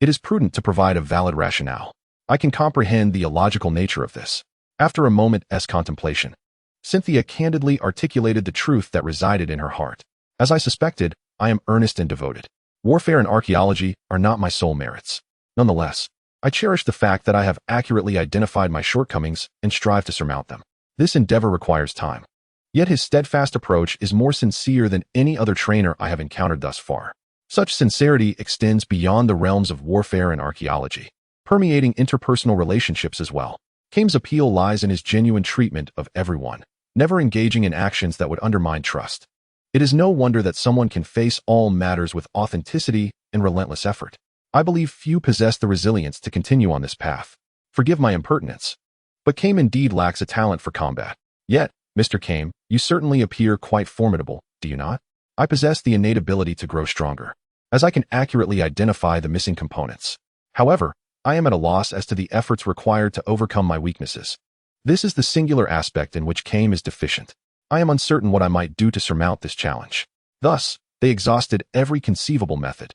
it is prudent to provide a valid rationale. I can comprehend the illogical nature of this. After a moment's contemplation, Cynthia candidly articulated the truth that resided in her heart. As I suspected, I am earnest and devoted. Warfare and archaeology are not my sole merits. Nonetheless, I cherish the fact that I have accurately identified my shortcomings and strive to surmount them. This endeavor requires time. Yet his steadfast approach is more sincere than any other trainer I have encountered thus far. Such sincerity extends beyond the realms of warfare and archaeology, permeating interpersonal relationships as well. Kame's appeal lies in his genuine treatment of everyone, never engaging in actions that would undermine trust. It is no wonder that someone can face all matters with authenticity and relentless effort. I believe few possess the resilience to continue on this path. Forgive my impertinence. But Kame indeed lacks a talent for combat. Yet, Mr. Kame, you certainly appear quite formidable, do you not? I possess the innate ability to grow stronger, as I can accurately identify the missing components. However, I am at a loss as to the efforts required to overcome my weaknesses. This is the singular aspect in which Kame is deficient. I am uncertain what I might do to surmount this challenge. Thus, they exhausted every conceivable method,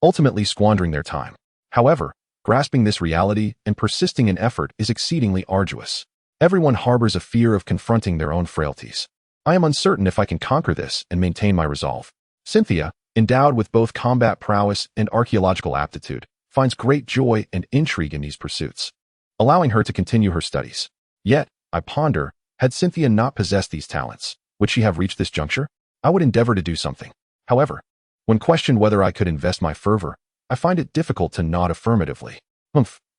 ultimately squandering their time. However, grasping this reality and persisting in effort is exceedingly arduous. Everyone harbors a fear of confronting their own frailties. I am uncertain if I can conquer this and maintain my resolve. Cynthia, endowed with both combat prowess and archaeological aptitude, finds great joy and intrigue in these pursuits, allowing her to continue her studies. Yet, I ponder, had Cynthia not possessed these talents, would she have reached this juncture? I would endeavor to do something. However, when questioned whether I could invest my fervor, I find it difficult to nod affirmatively.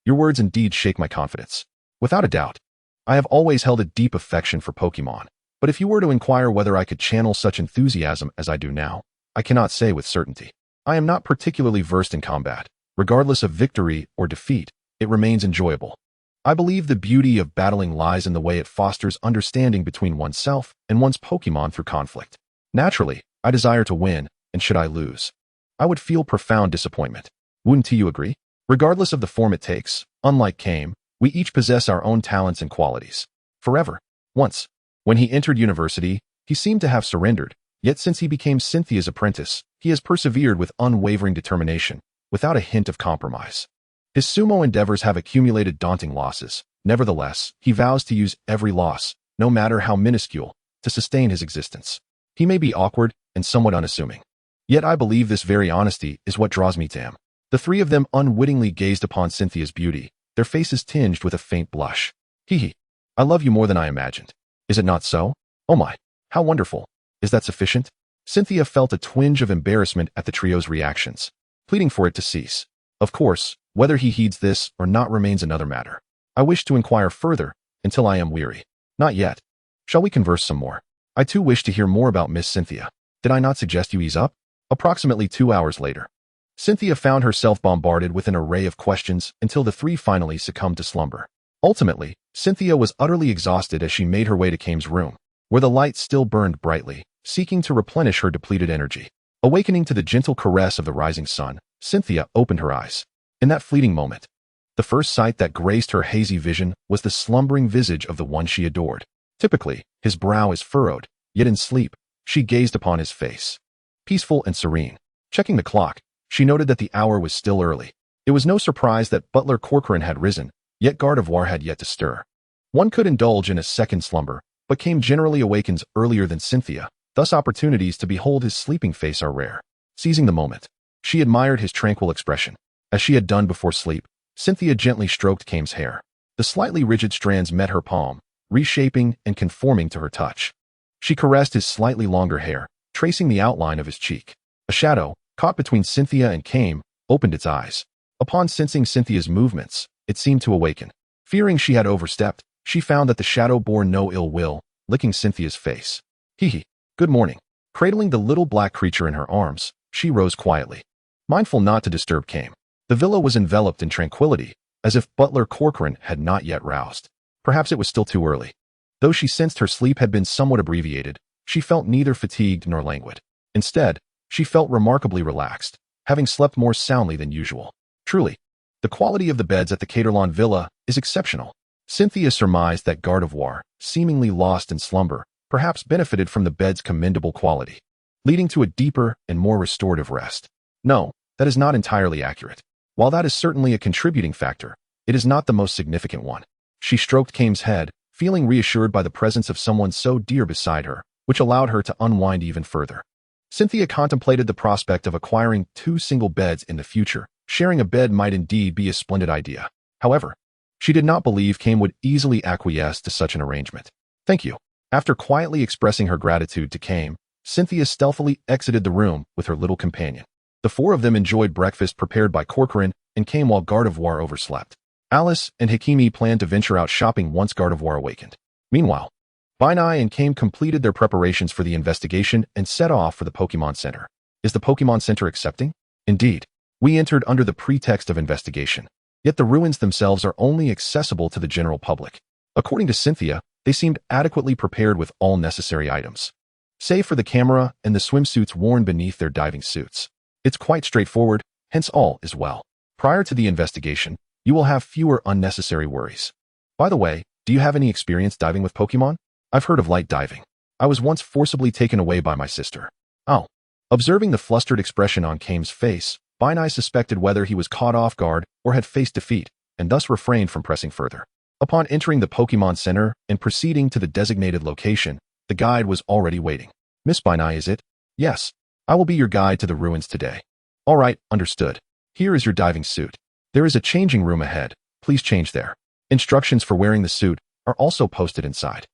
Your words indeed shake my confidence. Without a doubt, I have always held a deep affection for Pokémon, But if you were to inquire whether I could channel such enthusiasm as I do now, I cannot say with certainty. I am not particularly versed in combat. Regardless of victory or defeat, it remains enjoyable. I believe the beauty of battling lies in the way it fosters understanding between oneself and one's Pokémon through conflict. Naturally, I desire to win, and should I lose, I would feel profound disappointment. Wouldn't you agree? Regardless of the form it takes, unlike Kame, we each possess our own talents and qualities. Forever. Once, when he entered university, he seemed to have surrendered, yet since he became Cynthia's apprentice, he has persevered with unwavering determination, without a hint of compromise. His sumo endeavors have accumulated daunting losses. Nevertheless, he vows to use every loss, no matter how minuscule, to sustain his existence. He may be awkward and somewhat unassuming. Yet I believe this very honesty is what draws me to him. The three of them unwittingly gazed upon Cynthia's beauty, their faces tinged with a faint blush. Hee. I love you more than I imagined. Is it not so? Oh my, how wonderful. Is that sufficient? Cynthia felt a twinge of embarrassment at the trio's reactions, pleading for it to cease. Of course, whether he heeds this or not remains another matter. I wish to inquire further, until I am weary. Not yet. Shall we converse some more? I too wish to hear more about Miss Cynthia. Did I not suggest you ease up? Approximately 2 hours later, Cynthia found herself bombarded with an array of questions until the three finally succumbed to slumber. Ultimately, Cynthia was utterly exhausted as she made her way to Kame's room, where the light still burned brightly, seeking to replenish her depleted energy. Awakening to the gentle caress of the rising sun, Cynthia opened her eyes. In that fleeting moment, the first sight that graced her hazy vision was the slumbering visage of the one she adored. Typically, his brow is furrowed, yet in sleep, she gazed upon his face, peaceful and serene. Checking the clock, she noted that the hour was still early. It was no surprise that Butler Corcoran had risen, yet Gardevoir had yet to stir. One could indulge in a second slumber, but Kame generally awakens earlier than Cynthia, thus opportunities to behold his sleeping face are rare. Seizing the moment, she admired his tranquil expression. As she had done before sleep, Cynthia gently stroked Kame's hair. The slightly rigid strands met her palm, reshaping and conforming to her touch. She caressed his slightly longer hair, tracing the outline of his cheek. A shadow, caught between Cynthia and Kame, opened its eyes. Upon sensing Cynthia's movements, it seemed to awaken. Fearing she had overstepped, she found that the shadow bore no ill will, licking Cynthia's face. Hee. Good morning. Cradling the little black creature in her arms, she rose quietly, mindful not to disturb Kame. The villa was enveloped in tranquility, as if Butler Corcoran had not yet roused. Perhaps it was still too early. Though she sensed her sleep had been somewhat abbreviated, she felt neither fatigued nor languid. Instead, she felt remarkably relaxed, having slept more soundly than usual. Truly, the quality of the beds at the Caterlawn Villa is exceptional. Cynthia surmised that Gardevoir, seemingly lost in slumber, perhaps benefited from the bed's commendable quality, leading to a deeper and more restorative rest. No, that is not entirely accurate. While that is certainly a contributing factor, it is not the most significant one. She stroked Kame's head, feeling reassured by the presence of someone so dear beside her, which allowed her to unwind even further. Cynthia contemplated the prospect of acquiring 2 single beds in the future. Sharing a bed might indeed be a splendid idea. However, she did not believe Kame would easily acquiesce to such an arrangement. Thank you. After quietly expressing her gratitude to Kame, Cynthia stealthily exited the room with her little companion. The 4 of them enjoyed breakfast prepared by Corcoran and Kame while Gardevoir overslept. Alice and Hakimi planned to venture out shopping once Gardevoir awakened. Meanwhile, Binai and Kame completed their preparations for the investigation and set off for the Pokémon Center. Is the Pokémon Center accepting? Indeed. We entered under the pretext of investigation, yet the ruins themselves are only accessible to the general public. According to Cynthia, they seemed adequately prepared with all necessary items, save for the camera and the swimsuits worn beneath their diving suits. It's quite straightforward, hence all is well. Prior to the investigation, you will have fewer unnecessary worries. By the way, do you have any experience diving with Pokémon? I've heard of light diving. I was once forcibly taken away by my sister. Oh. Observing the flustered expression on Kame's face, Binai suspected whether he was caught off guard or had faced defeat, and thus refrained from pressing further. Upon entering the Pokémon Center and proceeding to the designated location, the guide was already waiting. Miss Binai, is it? Yes. I will be your guide to the ruins today. All right, understood. Here is your diving suit. There is a changing room ahead. Please change there. Instructions for wearing the suit are also posted inside.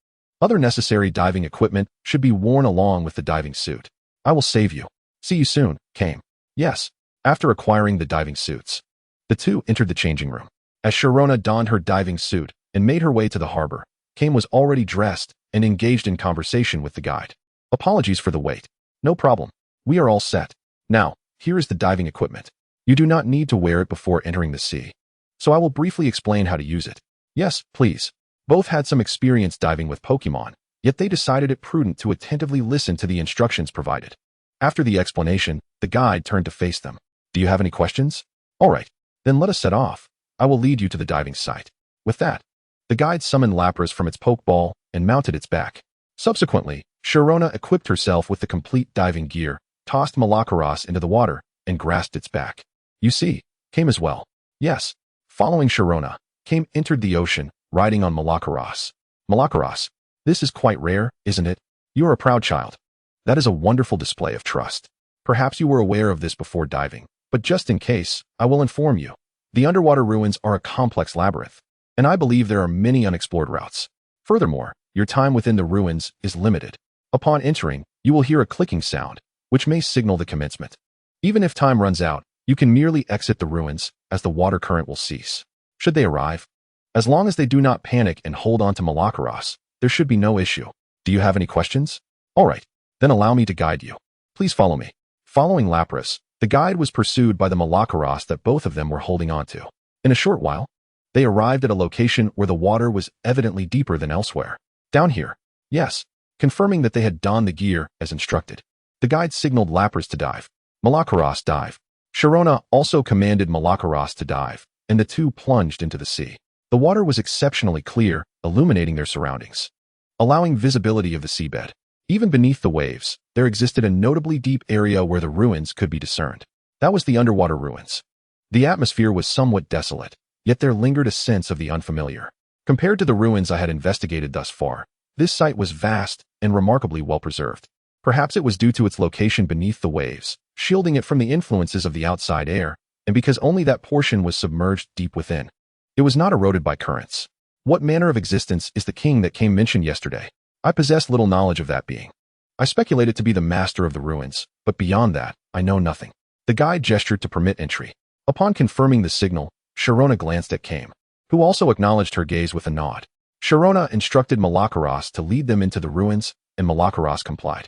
Other necessary diving equipment should be worn along with the diving suit. I will save you. See you soon, Kame. Yes. After acquiring the diving suits, the two entered the changing room. As Sharona donned her diving suit and made her way to the harbor, Kame was already dressed and engaged in conversation with the guide. Apologies for the wait. No problem. We are all set. Now, here is the diving equipment. You do not need to wear it before entering the sea. So I will briefly explain how to use it. Yes, please. Both had some experience diving with Pokémon, yet they decided it prudent to attentively listen to the instructions provided. After the explanation, the guide turned to face them. Do you have any questions? All right, then let us set off. I will lead you to the diving site. With that, the guide summoned Lapras from its Pokeball and mounted its back. Subsequently, Sharona equipped herself with the complete diving gear, tossed Malacaros into the water, and grasped its back. You see, came as well. Yes. Following Sharona, Came entered the ocean, riding on Malacaros. Malacaros, this is quite rare, isn't it? You are a proud child. That is a wonderful display of trust. Perhaps you were aware of this before diving, but just in case, I will inform you. The underwater ruins are a complex labyrinth, and I believe there are many unexplored routes. Furthermore, your time within the ruins is limited. Upon entering, you will hear a clicking sound, which may signal the commencement. Even if time runs out, you can merely exit the ruins, as the water current will cease. Should they arrive? As long as they do not panic and hold on to Malacaros, there should be no issue. Do you have any questions? Alright, then allow me to guide you. Please follow me. Following Lapras, the guide was pursued by the Malacaros that both of them were holding on to. In a short while, they arrived at a location where the water was evidently deeper than elsewhere. Down here, yes, confirming that they had donned the gear as instructed. The guide signaled Lapras to dive. Malacaros dive. Sharona also commanded Malacaros to dive, and the two plunged into the sea. The water was exceptionally clear, illuminating their surroundings, allowing visibility of the seabed. Even beneath the waves, there existed a notably deep area where the ruins could be discerned. That was the underwater ruins. The atmosphere was somewhat desolate, yet there lingered a sense of the unfamiliar. Compared to the ruins I had investigated thus far, this site was vast and remarkably well preserved. Perhaps it was due to its location beneath the waves, shielding it from the influences of the outside air, and because only that portion was submerged deep within. It was not eroded by currents. What manner of existence is the king that came mentioned yesterday? I possess little knowledge of that being. I speculate it to be the master of the ruins, but beyond that, I know nothing. The guide gestured to permit entry. Upon confirming the signal, Sharona glanced at Kame, who also acknowledged her gaze with a nod. Sharona instructed Malacaros to lead them into the ruins, and Malacaros complied.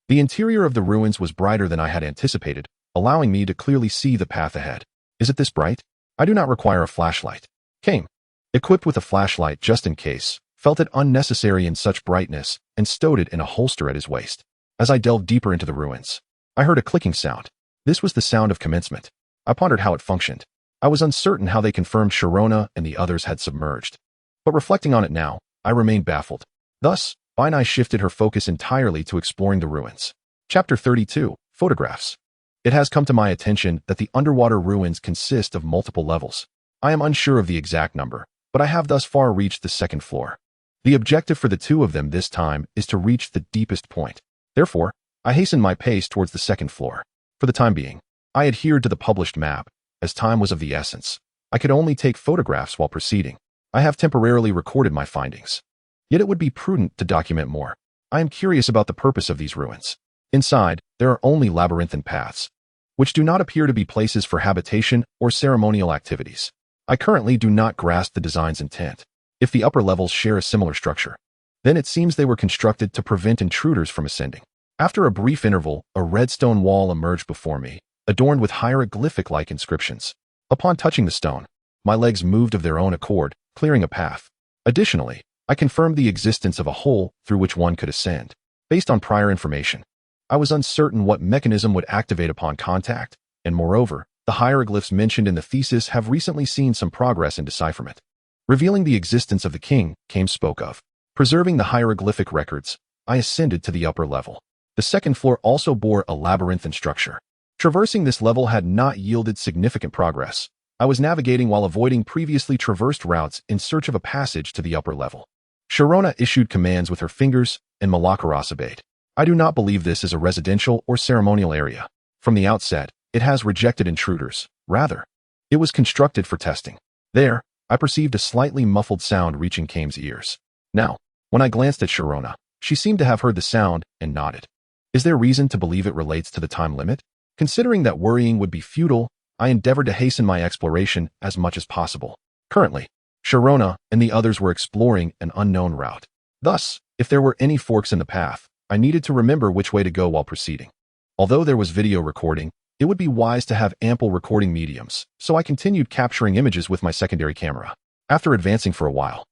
The interior of the ruins was brighter than I had anticipated, allowing me to clearly see the path ahead. Is it this bright? I do not require a flashlight. Kame, equipped with a flashlight just in case, felt it unnecessary in such brightness and stowed it in a holster at his waist. As I delved deeper into the ruins, I heard a clicking sound. This was the sound of commencement. I pondered how it functioned. I was uncertain how they confirmed Sharona and the others had submerged. But reflecting on it now, I remained baffled. Thus, Binai shifted her focus entirely to exploring the ruins. Chapter 32, Photographs. It has come to my attention that the underwater ruins consist of multiple levels. I am unsure of the exact number, but I have thus far reached the second floor. The objective for the two of them this time is to reach the deepest point. Therefore, I hastened my pace towards the second floor. For the time being, I adhered to the published map, as time was of the essence. I could only take photographs while proceeding. I have temporarily recorded my findings. Yet it would be prudent to document more. I am curious about the purpose of these ruins. Inside, there are only labyrinthine paths, which do not appear to be places for habitation or ceremonial activities. I currently do not grasp the design's intent. If the upper levels share a similar structure, then it seems they were constructed to prevent intruders from ascending. After a brief interval, a red stone wall emerged before me, adorned with hieroglyphic-like inscriptions. Upon touching the stone, my legs moved of their own accord, clearing a path. Additionally, I confirmed the existence of a hole through which one could ascend. Based on prior information, I was uncertain what mechanism would activate upon contact, and moreover, the hieroglyphs mentioned in the thesis have recently seen some progress in decipherment. Revealing the existence of the king, Kame spoke of. Preserving the hieroglyphic records, I ascended to the upper level. The second floor also bore a labyrinthine structure. Traversing this level had not yielded significant progress. I was navigating while avoiding previously traversed routes in search of a passage to the upper level. Sharona issued commands with her fingers, and Malacaros obeyed. I do not believe this is a residential or ceremonial area. From the outset, it has rejected intruders. Rather, it was constructed for testing. There, I perceived a slightly muffled sound reaching Kame's ears. Now, when I glanced at Sharona, she seemed to have heard the sound and nodded. Is there reason to believe it relates to the time limit? Considering that worrying would be futile, I endeavored to hasten my exploration as much as possible. Currently, Sharona and the others were exploring an unknown route. Thus, if there were any forks in the path, I needed to remember which way to go while proceeding. Although there was video recording, it would be wise to have ample recording mediums, so I continued capturing images with my secondary camera. After advancing for a while,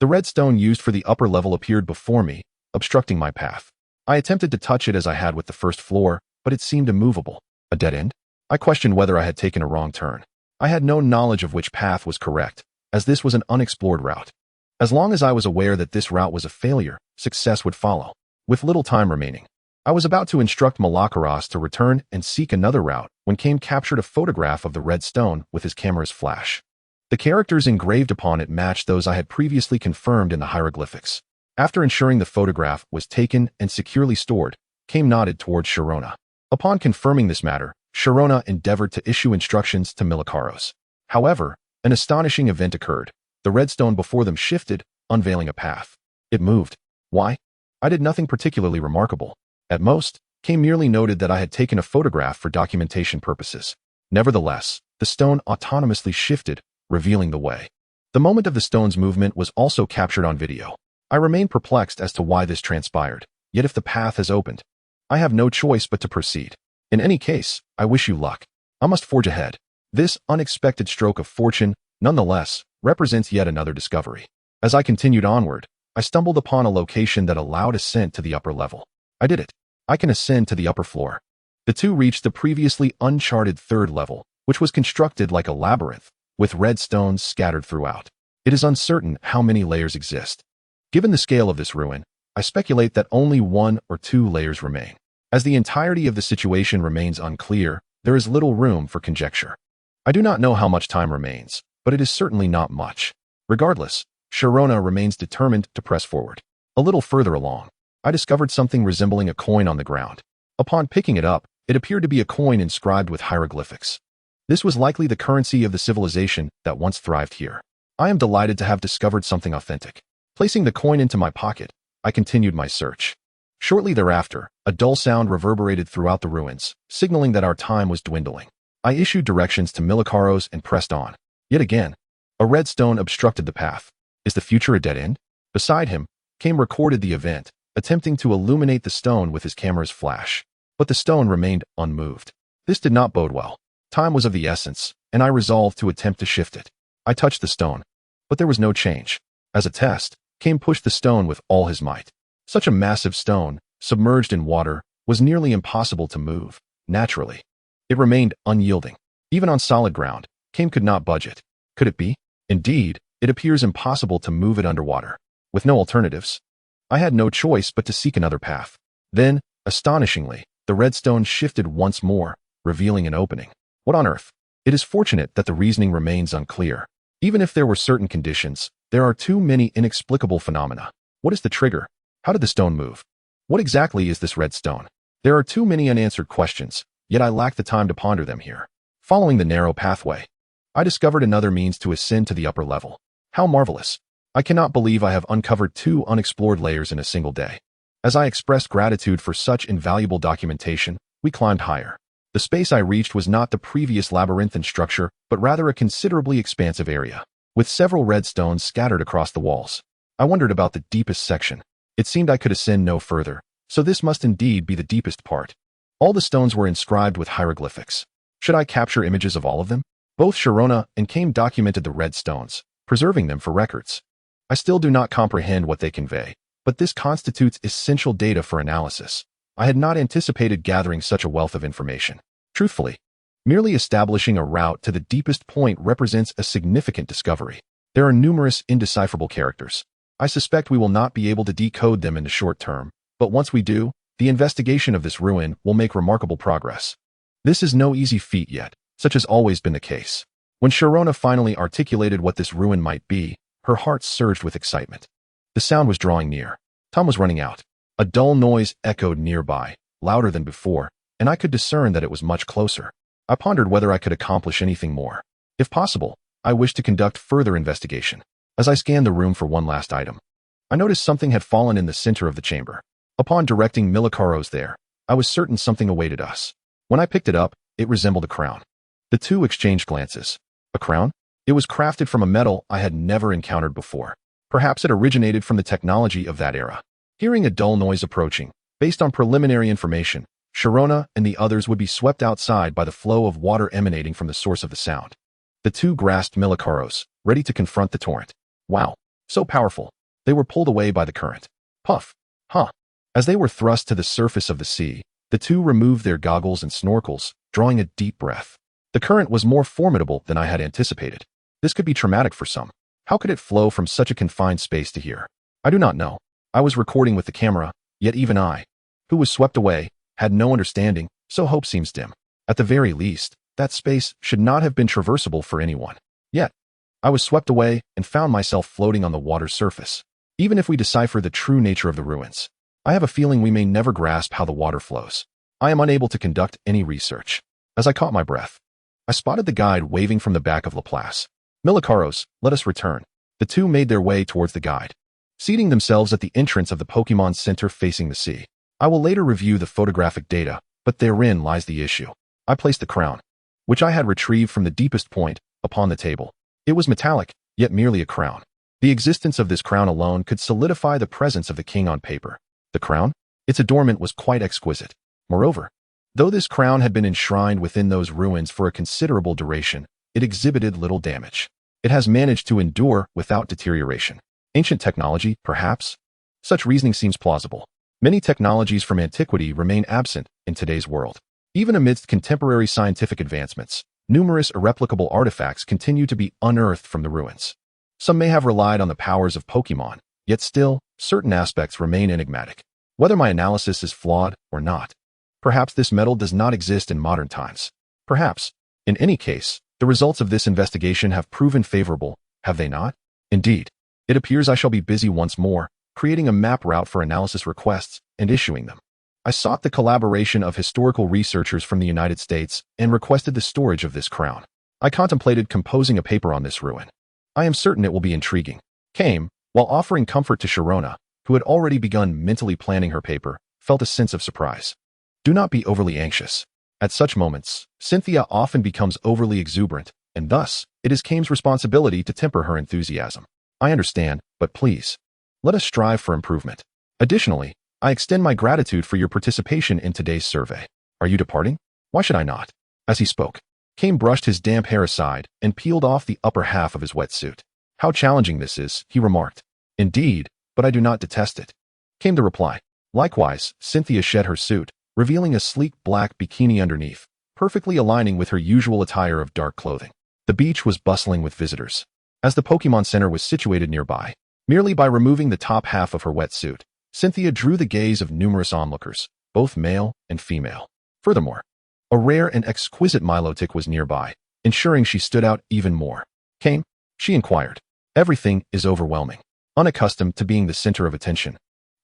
the red stone used for the upper level appeared before me, obstructing my path. I attempted to touch it as I had with the first floor, but it seemed immovable. A dead end? I questioned whether I had taken a wrong turn. I had no knowledge of which path was correct, as this was an unexplored route. As long as I was aware that this route was a failure, success would follow. With little time remaining, I was about to instruct Malakaras to return and seek another route when Kame captured a photograph of the red stone with his camera's flash. The characters engraved upon it matched those I had previously confirmed in the hieroglyphics. After ensuring the photograph was taken and securely stored, Kame nodded towards Sharona. Upon confirming this matter, Sharona endeavored to issue instructions to Malakaros. However, an astonishing event occurred. The red stone before them shifted, unveiling a path. It moved. Why? I did nothing particularly remarkable. At most, Kame merely noted that I had taken a photograph for documentation purposes. Nevertheless, the stone autonomously shifted, revealing the way. The moment of the stone's movement was also captured on video. I remain perplexed as to why this transpired, yet if the path has opened, I have no choice but to proceed. In any case, I wish you luck. I must forge ahead. This unexpected stroke of fortune, nonetheless, represents yet another discovery. As I continued onward, I stumbled upon a location that allowed ascent to the upper level. I did it. I can ascend to the upper floor. The two reached the previously uncharted third level, which was constructed like a labyrinth, with red stones scattered throughout. It is uncertain how many layers exist. Given the scale of this ruin, I speculate that only 1 or 2 layers remain. As the entirety of the situation remains unclear, there is little room for conjecture. I do not know how much time remains, but it is certainly not much. Regardless, Sharona remains determined to press forward. A little further along, I discovered something resembling a coin on the ground. Upon picking it up, it appeared to be a coin inscribed with hieroglyphics. This was likely the currency of the civilization that once thrived here. I am delighted to have discovered something authentic. Placing the coin into my pocket, I continued my search. Shortly thereafter, a dull sound reverberated throughout the ruins, signaling that our time was dwindling. I issued directions to Malakaros and pressed on. Yet again, a red stone obstructed the path. Is the future a dead end? Beside him, Kame recorded the event, attempting to illuminate the stone with his camera's flash. But the stone remained unmoved. This did not bode well. Time was of the essence, and I resolved to attempt to shift it. I touched the stone, but there was no change. As a test, Kame pushed the stone with all his might. Such a massive stone, submerged in water, was nearly impossible to move. Naturally, it remained unyielding. Even on solid ground, Kame could not budge it. Could it be? Indeed, it appears impossible to move it underwater. With no alternatives, I had no choice but to seek another path. Then, astonishingly, the red stone shifted once more, revealing an opening. What on earth? It is fortunate that the reasoning remains unclear. Even if there were certain conditions, there are too many inexplicable phenomena. What is the trigger? How did the stone move? What exactly is this red stone? There are too many unanswered questions, yet I lack the time to ponder them here. Following the narrow pathway, I discovered another means to ascend to the upper level. How marvelous! I cannot believe I have uncovered 2 unexplored layers in a single day. As I expressed gratitude for such invaluable documentation, we climbed higher. The space I reached was not the previous labyrinthine structure, but rather a considerably expansive area, with several red stones scattered across the walls. I wondered about the deepest section. It seemed I could ascend no further, so this must indeed be the deepest part. All the stones were inscribed with hieroglyphics. Should I capture images of all of them? Both Sharona and Kame documented the red stones, preserving them for records. I still do not comprehend what they convey, but this constitutes essential data for analysis. I had not anticipated gathering such a wealth of information. Truthfully, merely establishing a route to the deepest point represents a significant discovery. There are numerous indecipherable characters. I suspect we will not be able to decode them in the short term, but once we do, the investigation of this ruin will make remarkable progress. This is no easy feat yet, such has always been the case. When Sharona finally articulated what this ruin might be, her heart surged with excitement. The sound was drawing near. Time was running out. A dull noise echoed nearby, louder than before, and I could discern that it was much closer. I pondered whether I could accomplish anything more. If possible, I wished to conduct further investigation. As I scanned the room for one last item, I noticed something had fallen in the center of the chamber. Upon directing Malakaros there, I was certain something awaited us. When I picked it up, it resembled a crown. The two exchanged glances. A crown? It was crafted from a metal I had never encountered before. Perhaps it originated from the technology of that era. Hearing a dull noise approaching, based on preliminary information, Sharona and the others would be swept outside by the flow of water emanating from the source of the sound. The two grasped Milikaros, ready to confront the torrent. Wow, so powerful. They were pulled away by the current. Puff. Huh. As they were thrust to the surface of the sea, the two removed their goggles and snorkels, drawing a deep breath. The current was more formidable than I had anticipated. This could be traumatic for some. How could it flow from such a confined space to here? I do not know. I was recording with the camera, yet even I, who was swept away, had no understanding, so hope seems dim. At the very least, that space should not have been traversable for anyone. Yet, I was swept away and found myself floating on the water's surface. Even if we decipher the true nature of the ruins, I have a feeling we may never grasp how the water flows. I am unable to conduct any research. As I caught my breath, I spotted the guide waving from the back of Laplace. Milikaros, let us return. The two made their way towards the guide, seating themselves at the entrance of the Pokémon Center facing the sea. I will later review the photographic data, but therein lies the issue. I placed the crown, which I had retrieved from the deepest point, upon the table. It was metallic, yet merely a crown. The existence of this crown alone could solidify the presence of the king on paper. The crown? Its adornment was quite exquisite. Moreover, though this crown had been enshrined within those ruins for a considerable duration, it exhibited little damage. It has managed to endure without deterioration. Ancient technology, perhaps? Such reasoning seems plausible. Many technologies from antiquity remain absent in today's world. Even amidst contemporary scientific advancements, numerous irreplicable artifacts continue to be unearthed from the ruins. Some may have relied on the powers of Pokémon, yet still, certain aspects remain enigmatic. Whether my analysis is flawed or not. Perhaps this metal does not exist in modern times. Perhaps, in any case, the results of this investigation have proven favorable, have they not? Indeed, it appears I shall be busy once more, creating a map route for analysis requests and issuing them. I sought the collaboration of historical researchers from the United States and requested the storage of this crown. I contemplated composing a paper on this ruin. I am certain it will be intriguing. Came, while offering comfort to Sharona, who had already begun mentally planning her paper, felt a sense of surprise. Do not be overly anxious. At such moments, Cynthia often becomes overly exuberant, and thus, it is Kame's responsibility to temper her enthusiasm. I understand, but please, let us strive for improvement. Additionally, I extend my gratitude for your participation in today's survey. Are you departing? Why should I not? As he spoke, Kame brushed his damp hair aside and peeled off the upper half of his wetsuit. How challenging this is, he remarked. Indeed, but I do not detest it, came the reply. Likewise, Cynthia shed her suit, revealing a sleek black bikini underneath, perfectly aligning with her usual attire of dark clothing. The beach was bustling with visitors. As the Pokémon Center was situated nearby, merely by removing the top half of her wetsuit, Cynthia drew the gaze of numerous onlookers, both male and female. Furthermore, a rare and exquisite Milotic was nearby, ensuring she stood out even more. Kame? She inquired. Everything is overwhelming. Unaccustomed to being the center of attention,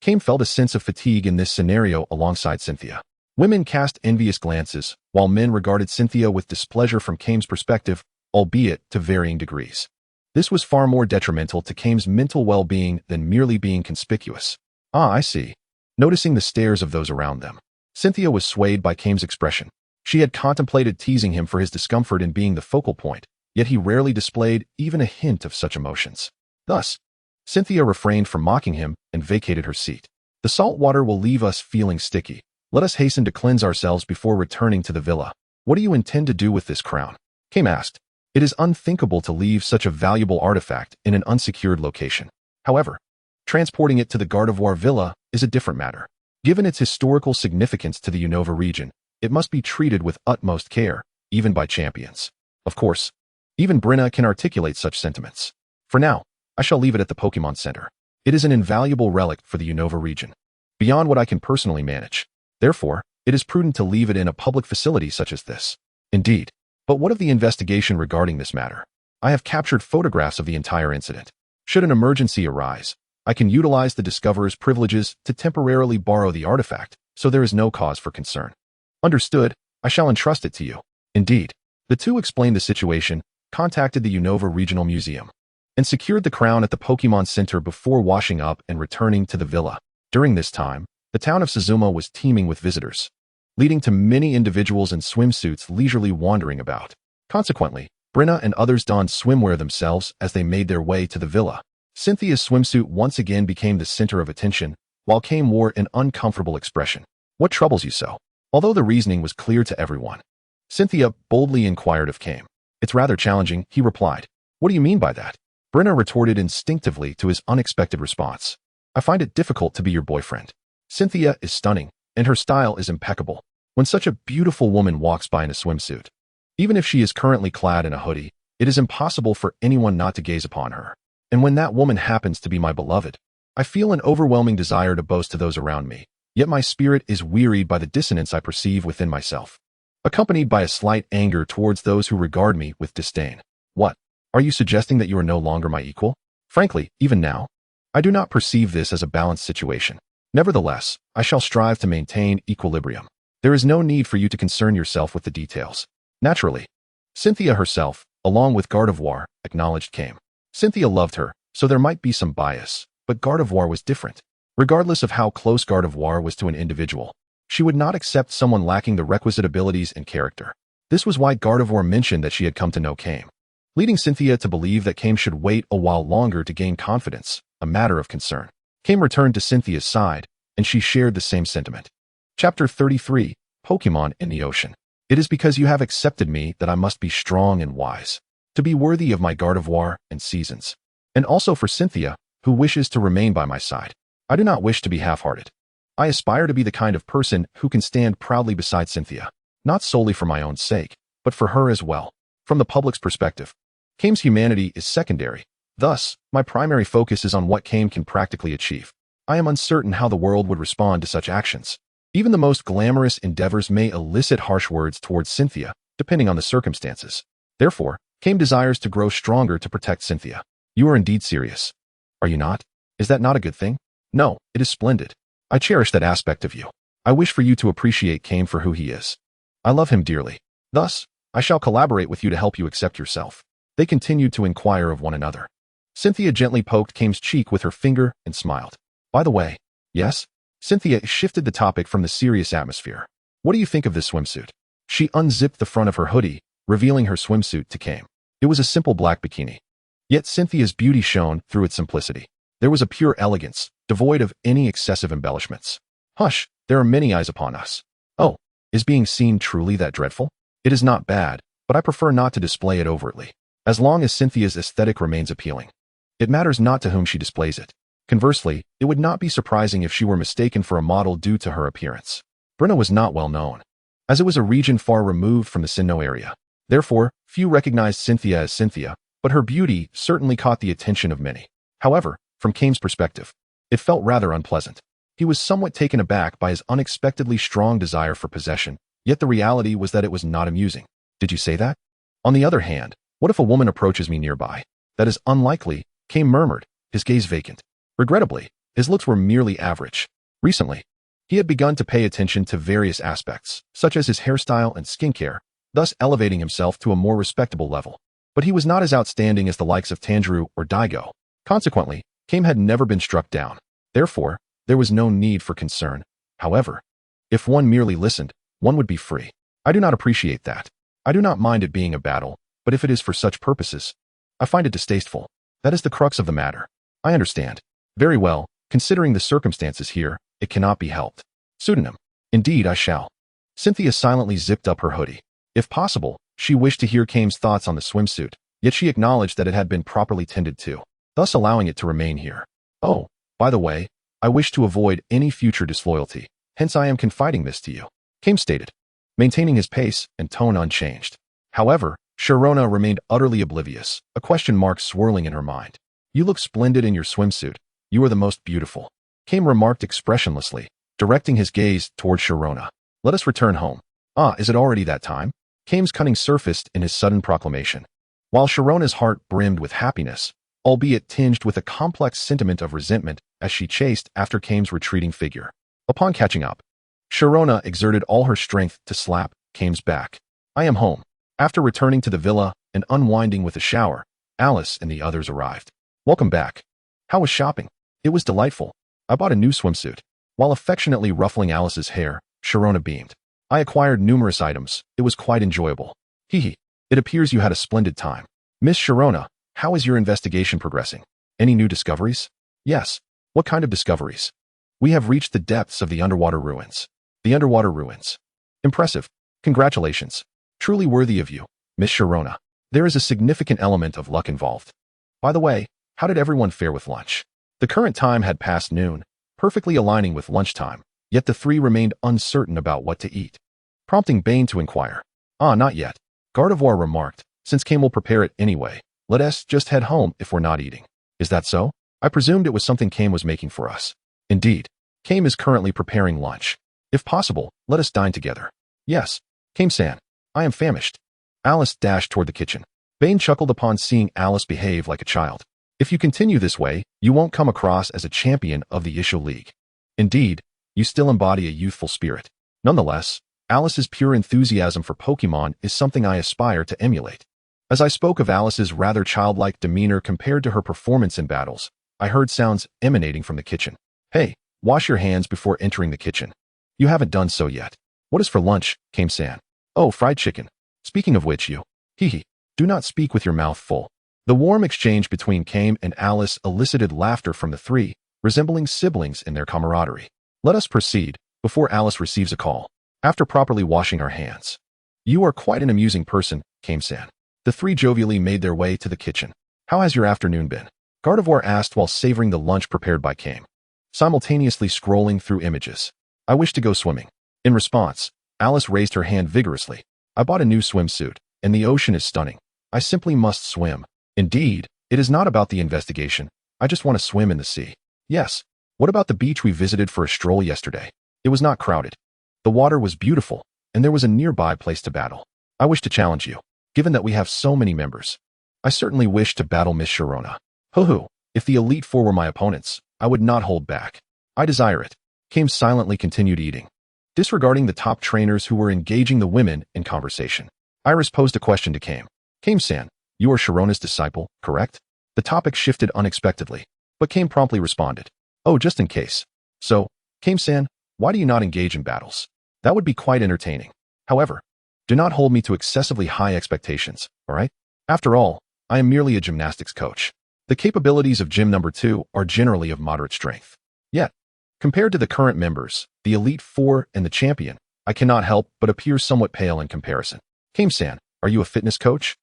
Kame felt a sense of fatigue in this scenario alongside Cynthia. Women cast envious glances, while men regarded Cynthia with displeasure from Kame's perspective, albeit to varying degrees. This was far more detrimental to Kame's mental well-being than merely being conspicuous. Ah, I see. Noticing the stares of those around them, Cynthia was swayed by Kame's expression. She had contemplated teasing him for his discomfort in being the focal point, yet he rarely displayed even a hint of such emotions. Thus, Cynthia refrained from mocking him and vacated her seat. The salt water will leave us feeling sticky. Let us hasten to cleanse ourselves before returning to the villa. What do you intend to do with this crown? Kame asked. It is unthinkable to leave such a valuable artifact in an unsecured location. However, transporting it to the Gardevoir Villa is a different matter. Given its historical significance to the Unova region, it must be treated with utmost care, even by champions. Of course, even Brenna can articulate such sentiments. For now, I shall leave it at the Pokémon Center. It is an invaluable relic for the Unova region, beyond what I can personally manage. Therefore, it is prudent to leave it in a public facility such as this. Indeed. But what of the investigation regarding this matter? I have captured photographs of the entire incident. Should an emergency arise, I can utilize the Discoverer's privileges to temporarily borrow the artifact, so there is no cause for concern. Understood, I shall entrust it to you. Indeed. The two explained the situation, contacted the Unova Regional Museum, and secured the crown at the Pokémon Center before washing up and returning to the villa. During this time, the town of Suzumo was teeming with visitors, leading to many individuals in swimsuits leisurely wandering about. Consequently, Brenna and others donned swimwear themselves as they made their way to the villa. Cynthia's swimsuit once again became the center of attention, while Kame wore an uncomfortable expression. What troubles you so? Although the reasoning was clear to everyone, Cynthia boldly inquired of Kame. It's rather challenging, he replied. What do you mean by that? Brenna retorted instinctively to his unexpected response. I find it difficult to be your boyfriend. Cynthia is stunning, and her style is impeccable. When such a beautiful woman walks by in a swimsuit, even if she is currently clad in a hoodie, it is impossible for anyone not to gaze upon her. And when that woman happens to be my beloved, I feel an overwhelming desire to boast to those around me, yet my spirit is wearied by the dissonance I perceive within myself, accompanied by a slight anger towards those who regard me with disdain. What? Are you suggesting that you are no longer my equal? Frankly, even now, I do not perceive this as a balanced situation. Nevertheless, I shall strive to maintain equilibrium. There is no need for you to concern yourself with the details. Naturally, Cynthia herself, along with Gardevoir, acknowledged Kame. Cynthia loved her, so there might be some bias, but Gardevoir was different. Regardless of how close Gardevoir was to an individual, she would not accept someone lacking the requisite abilities and character. This was why Gardevoir mentioned that she had come to know Kame, leading Cynthia to believe that Kame should wait a while longer to gain confidence, a matter of concern. Kame returned to Cynthia's side, and she shared the same sentiment. Chapter 33, Pokémon in the Ocean. It is because you have accepted me that I must be strong and wise, to be worthy of my Gardevoir and Seasons. And also for Cynthia, who wishes to remain by my side. I do not wish to be half-hearted. I aspire to be the kind of person who can stand proudly beside Cynthia, not solely for my own sake, but for her as well. From the public's perspective, Kame's humanity is secondary. Thus, my primary focus is on what Kame can practically achieve. I am uncertain how the world would respond to such actions. Even the most glamorous endeavors may elicit harsh words towards Cynthia, depending on the circumstances. Therefore, Kame desires to grow stronger to protect Cynthia. You are indeed serious. Are you not? Is that not a good thing? No, it is splendid. I cherish that aspect of you. I wish for you to appreciate Kame for who he is. I love him dearly. Thus, I shall collaborate with you to help you accept yourself. They continued to inquire of one another. Cynthia gently poked Kame's cheek with her finger and smiled. By the way, yes? Cynthia shifted the topic from the serious atmosphere. What do you think of this swimsuit? She unzipped the front of her hoodie, revealing her swimsuit to Kame. It was a simple black bikini. Yet Cynthia's beauty shone through its simplicity. There was a pure elegance, devoid of any excessive embellishments. Hush, there are many eyes upon us. Oh, is being seen truly that dreadful? It is not bad, but I prefer not to display it overtly, as long as Cynthia's aesthetic remains appealing. It matters not to whom she displays it. Conversely, it would not be surprising if she were mistaken for a model due to her appearance. Brenna was not well known, as it was a region far removed from the Sinnoh area. Therefore, few recognized Cynthia as Cynthia, but her beauty certainly caught the attention of many. However, from Kame's perspective, it felt rather unpleasant. He was somewhat taken aback by his unexpectedly strong desire for possession, yet the reality was that it was not amusing. Did you say that? On the other hand, what if a woman approaches me nearby? That is unlikely, Kame murmured, his gaze vacant. Regrettably, his looks were merely average. Recently, he had begun to pay attention to various aspects, such as his hairstyle and skincare, thus elevating himself to a more respectable level. But he was not as outstanding as the likes of Tanjiro or Daigo. Consequently, Kame had never been struck down. Therefore, there was no need for concern. However, if one merely listened, one would be free. I do not appreciate that. I do not mind it being a battle, but if it is for such purposes, I find it distasteful. That is the crux of the matter. I understand. Very well, considering the circumstances here, it cannot be helped. Pseudonym. Indeed, I shall. Cynthia silently zipped up her hoodie. If possible, she wished to hear Kame's thoughts on the swimsuit, yet she acknowledged that it had been properly tended to, thus allowing it to remain here. Oh, by the way, I wish to avoid any future disloyalty, hence I am confiding this to you, Kame stated, maintaining his pace and tone unchanged. However, Sharona remained utterly oblivious, a question mark swirling in her mind. You look splendid in your swimsuit. You are the most beautiful, Kame remarked expressionlessly, directing his gaze toward Sharona. Let us return home. Ah, is it already that time? Kame's cunning surfaced in his sudden proclamation, while Sharona's heart brimmed with happiness, albeit tinged with a complex sentiment of resentment as she chased after Kame's retreating figure. Upon catching up, Sharona exerted all her strength to slap Kame's back. I am home. After returning to the villa and unwinding with a shower, Alice and the others arrived. Welcome back. How was shopping? It was delightful. I bought a new swimsuit. While affectionately ruffling Alice's hair, Sharona beamed. I acquired numerous items. It was quite enjoyable. Hee. It appears you had a splendid time. Miss Sharona, how is your investigation progressing? Any new discoveries? Yes. What kind of discoveries? We have reached the depths of the underwater ruins. The underwater ruins. Impressive. Congratulations. Truly worthy of you, Miss Sharona. There is a significant element of luck involved. By the way, how did everyone fare with lunch? The current time had passed noon, perfectly aligning with lunchtime, yet the three remained uncertain about what to eat, prompting Bane to inquire. Not yet. Gardevoir remarked, since Kame will prepare it anyway, let us just head home if we're not eating. Is that so? I presumed it was something Kame was making for us. Indeed. Kame is currently preparing lunch. If possible, let us dine together. Yes. Kame-san, I am famished. Alice dashed toward the kitchen. Bane chuckled upon seeing Alice behave like a child. If you continue this way, you won't come across as a champion of the Issue League. Indeed, you still embody a youthful spirit. Nonetheless, Alice's pure enthusiasm for Pokémon is something I aspire to emulate. As I spoke of Alice's rather childlike demeanor compared to her performance in battles, I heard sounds emanating from the kitchen. Hey, wash your hands before entering the kitchen. You haven't done so yet. What is for lunch, Kame-san? Oh, fried chicken. Speaking of which you, do not speak with your mouth full. The warm exchange between Kame and Alice elicited laughter from the three, resembling siblings in their camaraderie. Let us proceed, before Alice receives a call. After properly washing her hands. You are quite an amusing person, Kame-san. The three jovially made their way to the kitchen. How has your afternoon been? Gardevoir asked while savoring the lunch prepared by Kame, simultaneously scrolling through images. I wish to go swimming. In response, Alice raised her hand vigorously. I bought a new swimsuit, and the ocean is stunning. I simply must swim. Indeed, it is not about the investigation. I just want to swim in the sea. Yes. What about the beach we visited for a stroll yesterday? It was not crowded. The water was beautiful, and there was a nearby place to battle. I wish to challenge you, given that we have so many members. I certainly wish to battle Miss Sharona. Hoo-hoo, if the Elite Four were my opponents, I would not hold back. I desire it. Kame silently continued eating, disregarding the top trainers who were engaging the women in conversation. Iris posed a question to Kame. Kame-san, you are Sharona's disciple, correct? The topic shifted unexpectedly, but Kame promptly responded. Oh, just in case. So, Kame-san, why do you not engage in battles? That would be quite entertaining. However, do not hold me to excessively high expectations, alright? After all, I am merely a gymnastics coach. The capabilities of Gym Number 2 are generally of moderate strength. Yet, compared to the current members, the Elite Four and the champion, I cannot help but appear somewhat pale in comparison. Kame-san, are you a fitness coach?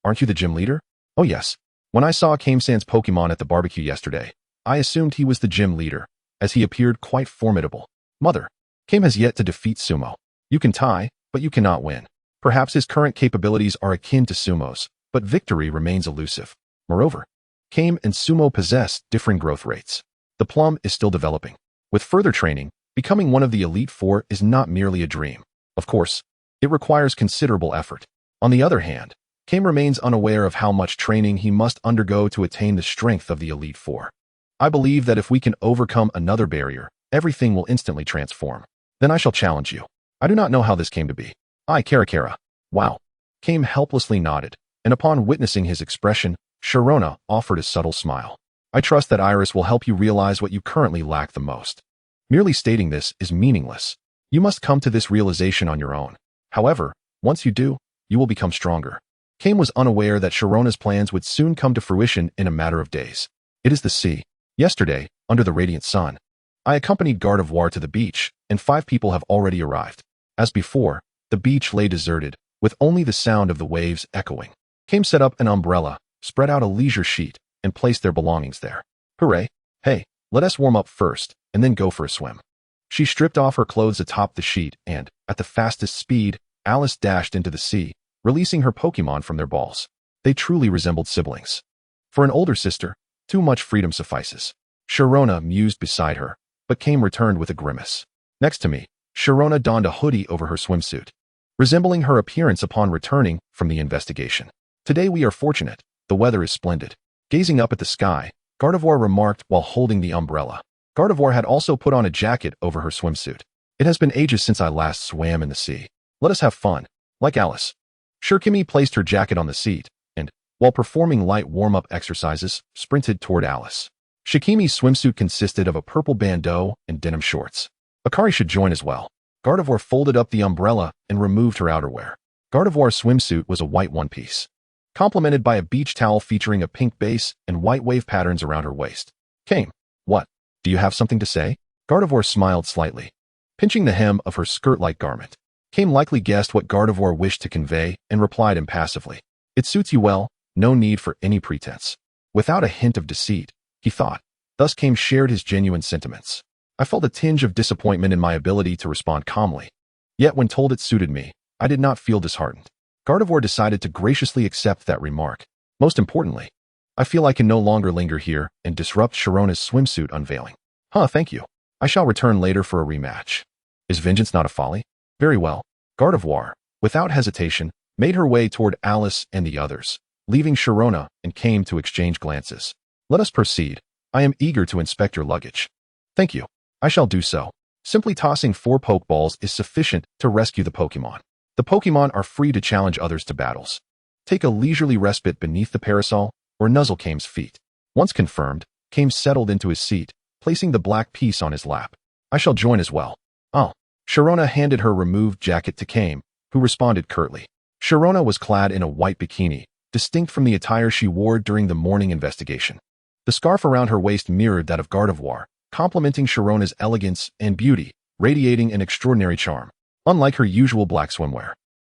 Aren't you the gym leader? Oh yes. When I saw Kame-san's Pokemon at the barbecue yesterday, I assumed he was the gym leader, as he appeared quite formidable. Mother, Kame has yet to defeat Sumo. You can tie, but you cannot win. Perhaps his current capabilities are akin to Sumo's, but victory remains elusive. Moreover, Kame and Sumo possess differing growth rates. The plum is still developing. With further training, becoming one of the Elite Four is not merely a dream. Of course, it requires considerable effort. On the other hand, Kame remains unaware of how much training he must undergo to attain the strength of the Elite Four. I believe that if we can overcome another barrier, everything will instantly transform. Then I shall challenge you. I do not know how this came to be. Karakara. Wow. Kame helplessly nodded, and upon witnessing his expression, Sharona offered a subtle smile. I trust that Iris will help you realize what you currently lack the most. Merely stating this is meaningless. You must come to this realization on your own. However, once you do, you will become stronger. Kame was unaware that Sharona's plans would soon come to fruition in a matter of days. It is the sea. Yesterday, under the radiant sun, I accompanied Gardevoir to the beach, and 5 people have already arrived. As before, the beach lay deserted, with only the sound of the waves echoing. Kame set up an umbrella, spread out a leisure sheet, and placed their belongings there. Hooray! Hey, let us warm up first, and then go for a swim. She stripped off her clothes atop the sheet and, at the fastest speed, Alice dashed into the sea, releasing her Pokemon from their balls. They truly resembled siblings. For an older sister, too much freedom suffices. Sharona mused beside her, but Kame returned with a grimace. Next to me, Sharona donned a hoodie over her swimsuit, resembling her appearance upon returning from the investigation. Today we are fortunate. The weather is splendid. Gazing up at the sky, Gardevoir remarked while holding the umbrella. Gardevoir had also put on a jacket over her swimsuit. It has been ages since I last swam in the sea. Let us have fun, like Alice. Shurkimi placed her jacket on the seat, and, while performing light warm-up exercises, sprinted toward Alice. Shikimi's swimsuit consisted of a purple bandeau and denim shorts. Akari should join as well. Gardevoir folded up the umbrella and removed her outerwear. Gardevoir's swimsuit was a white one-piece. complemented by a beach towel featuring a pink base and white wave patterns around her waist. Came. What? Do you have something to say? Gardevoir smiled slightly, pinching the hem of her skirt-like garment. Came likely guessed what Gardevoir wished to convey and replied impassively. It suits you well, no need for any pretense. Without a hint of deceit, he thought. Thus Came shared his genuine sentiments. I felt a tinge of disappointment in my ability to respond calmly. Yet when told it suited me, I did not feel disheartened. Gardevoir decided to graciously accept that remark. Most importantly, I feel I can no longer linger here and disrupt Sharona's swimsuit unveiling. Thank you. I shall return later for a rematch. Is vengeance not a folly? Very well. Gardevoir, without hesitation, made her way toward Alice and the others, leaving Sharona and Came to exchange glances. Let us proceed. I am eager to inspect your luggage. Thank you. I shall do so. Simply tossing 4 Pokeballs is sufficient to rescue the Pokemon. The Pokemon are free to challenge others to battles. Take a leisurely respite beneath the parasol or nuzzle Came's feet. Once confirmed, Came settled into his seat, placing the black piece on his lap. I shall join as well. Oh. Sharona handed her removed jacket to Came, who responded curtly. Sharona was clad in a white bikini, distinct from the attire she wore during the morning investigation. The scarf around her waist mirrored that of Gardevoir, complementing Sharona's elegance and beauty, radiating an extraordinary charm. Unlike her usual black swimwear,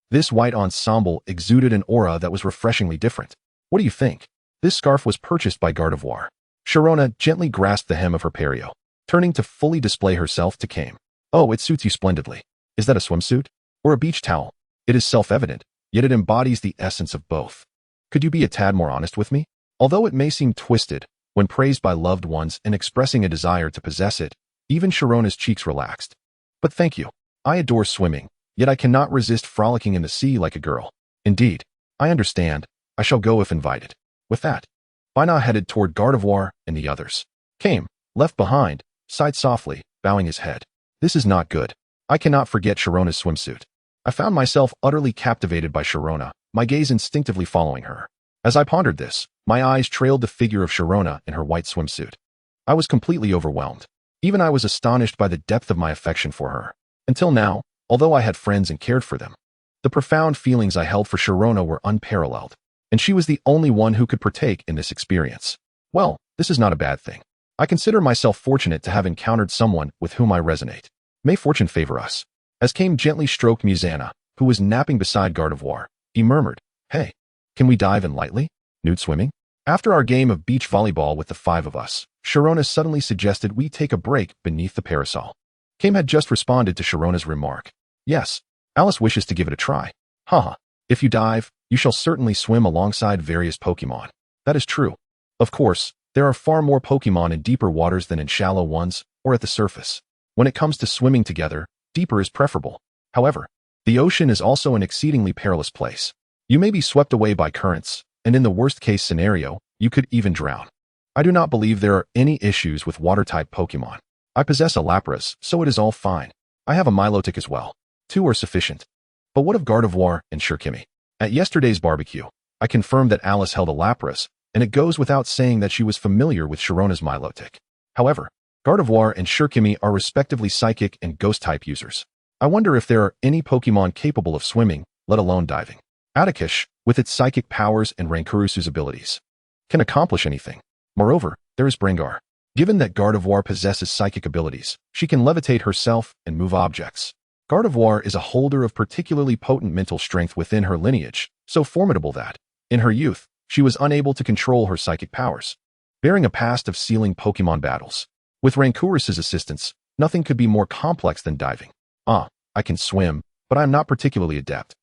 this white ensemble exuded an aura that was refreshingly different. What do you think? This scarf was purchased by Gardevoir. Sharona gently grasped the hem of her perio, turning to fully display herself to Came. Oh, it suits you splendidly. Is that a swimsuit? Or a beach towel? It is self-evident, yet it embodies the essence of both. Could you be a tad more honest with me? Although it may seem twisted, when praised by loved ones and expressing a desire to possess it, even Sharona's cheeks relaxed. But thank you. I adore swimming, yet I cannot resist frolicking in the sea like a girl. Indeed, I understand. I shall go if invited. With that, Bina headed toward Gardevoir and the others. Came, left behind, sighed softly, bowing his head. This is not good. I cannot forget Sharona's swimsuit. I found myself utterly captivated by Sharona, my gaze instinctively following her. As I pondered this, my eyes trailed the figure of Sharona in her white swimsuit. I was completely overwhelmed. Even I was astonished by the depth of my affection for her. Until now, although I had friends and cared for them, the profound feelings I held for Sharona were unparalleled, and she was the only one who could partake in this experience. Well, this is not a bad thing. I consider myself fortunate to have encountered someone with whom I resonate. May fortune favor us. As Came gently stroked Musanna, who was napping beside Gardevoir, he murmured, Hey, can we dive in lightly? Nude swimming? After our game of beach volleyball with the 5 of us, Sharona suddenly suggested we take a break beneath the parasol. Came had just responded to Sharona's remark. Yes, Alice wishes to give it a try. Haha. If you dive, you shall certainly swim alongside various Pokemon. That is true. Of course, there are far more Pokemon in deeper waters than in shallow ones or at the surface. When it comes to swimming together, deeper is preferable. However, the ocean is also an exceedingly perilous place. You may be swept away by currents, and in the worst-case scenario, you could even drown. I do not believe there are any issues with water-type Pokemon. I possess a Lapras, so it is all fine. I have a Milotic as well. 2 are sufficient. But what of Gardevoir and Shurikimi? At yesterday's barbecue, I confirmed that Alice held a Lapras, and it goes without saying that she was familiar with Sharona's Milotic. However, Gardevoir and Shurikimi are respectively Psychic and Ghost-type users. I wonder if there are any Pokemon capable of swimming, let alone diving. Atticus, with its psychic powers and Rankurusu's abilities, can accomplish anything. Moreover, there is Bringar. Given that Gardevoir possesses psychic abilities, she can levitate herself and move objects. Gardevoir is a holder of particularly potent mental strength within her lineage, so formidable that, in her youth, she was unable to control her psychic powers, bearing a past of sealing Pokemon battles. With Rankurusu's assistance, nothing could be more complex than diving. I can swim, but I am not particularly adept.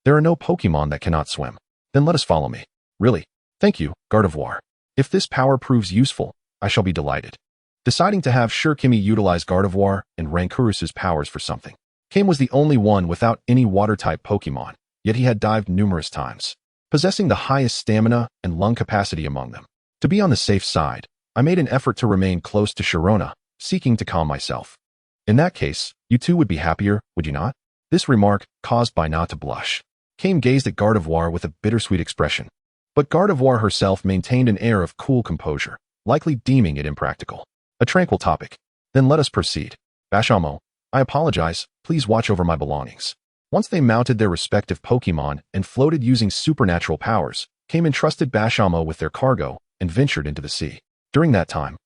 There are no Pokemon that cannot swim. Then let us follow me. Really? Thank you, Gardevoir. If this power proves useful, I shall be delighted. Deciding to have Shurikimi utilize Gardevoir and Rankurusu's powers for something. Came was the only one without any water-type Pokemon, yet he had dived numerous times, possessing the highest stamina and lung capacity among them. To be on the safe side, I made an effort to remain close to Sharona, seeking to calm myself. In that case, you two would be happier, would you not? This remark caused Bina to blush. Came gazed at Gardevoir with a bittersweet expression, but Gardevoir herself maintained an air of cool composure, likely deeming it impractical. A tranquil topic. Then let us proceed. Bashamo, I apologize, please watch over my belongings. Once they mounted their respective Pokemon and floated using supernatural powers, Came entrusted Bashama with their cargo and ventured into the sea. During that time,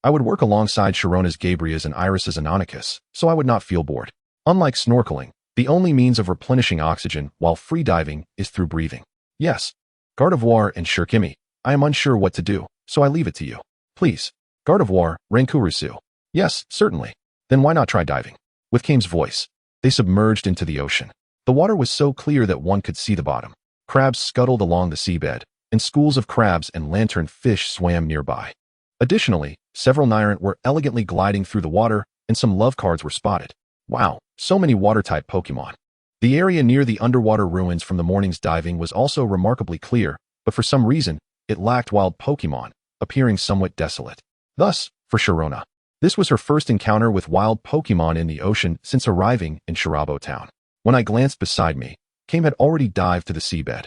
I would work alongside Sharona's Gabrias and Iris's Anonicus, so I would not feel bored. Unlike snorkeling, the only means of replenishing oxygen while freediving is through breathing. Yes, Gardevoir and Shurikimi, I am unsure what to do, so I leave it to you. Please. Gardevoir, Rankurusu. Yes, certainly. Then why not try diving? With Kame's voice, they submerged into the ocean. The water was so clear that one could see the bottom. Crabs scuttled along the seabed, and schools of crabs and lantern fish swam nearby. Additionally, several Nyrant were elegantly gliding through the water, and some love cards were spotted. Wow, so many water-type Pokemon. The area near the underwater ruins from the morning's diving was also remarkably clear, but for some reason, it lacked wild Pokemon, appearing somewhat desolate. Thus, for Sharona, this was her first encounter with wild Pokemon in the ocean since arriving in Shirabo Town. When I glanced beside me, Kame had already dived to the seabed.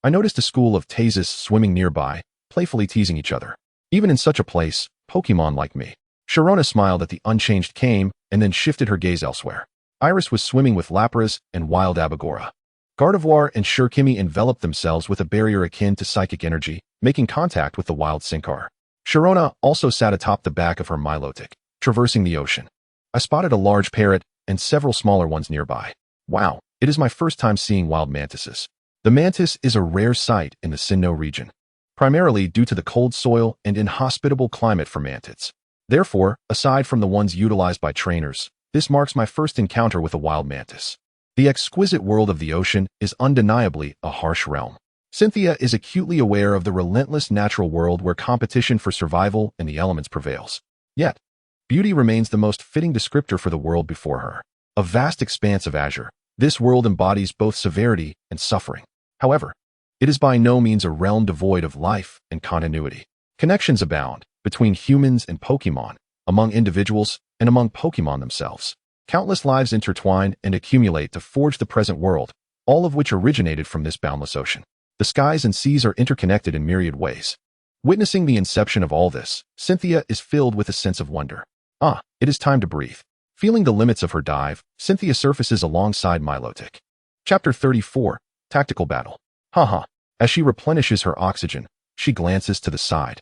I noticed a school of Tazes swimming nearby, playfully teasing each other. Even in such a place, Pokemon like me. Sharona smiled at the unchanged Kame and then shifted her gaze elsewhere. Iris was swimming with Lapras and wild Abagora. Gardevoir and Shurikimi enveloped themselves with a barrier akin to psychic energy, making contact with the wild Sinkar. Sharona also sat atop the back of her Milotic, traversing the ocean. I spotted a large parrot and several smaller ones nearby. Wow, it is my first time seeing wild mantises. The mantis is a rare sight in the Sinnoh region, primarily due to the cold soil and inhospitable climate for mantids. Therefore, aside from the ones utilized by trainers, this marks my first encounter with a wild mantis. The exquisite world of the ocean is undeniably a harsh realm. Cynthia is acutely aware of the relentless natural world where competition for survival and the elements prevails. Yet, beauty remains the most fitting descriptor for the world before her. A vast expanse of azure, this world embodies both severity and suffering. However, it is by no means a realm devoid of life and continuity. Connections abound between humans and Pokemon, among individuals, and among Pokemon themselves. Countless lives intertwine and accumulate to forge the present world, all of which originated from this boundless ocean. The skies and seas are interconnected in myriad ways. Witnessing the inception of all this, Cynthia is filled with a sense of wonder. It is time to breathe. Feeling the limits of her dive, Cynthia surfaces alongside Milotic. Chapter 34, Tactical Battle. As she replenishes her oxygen, she glances to the side,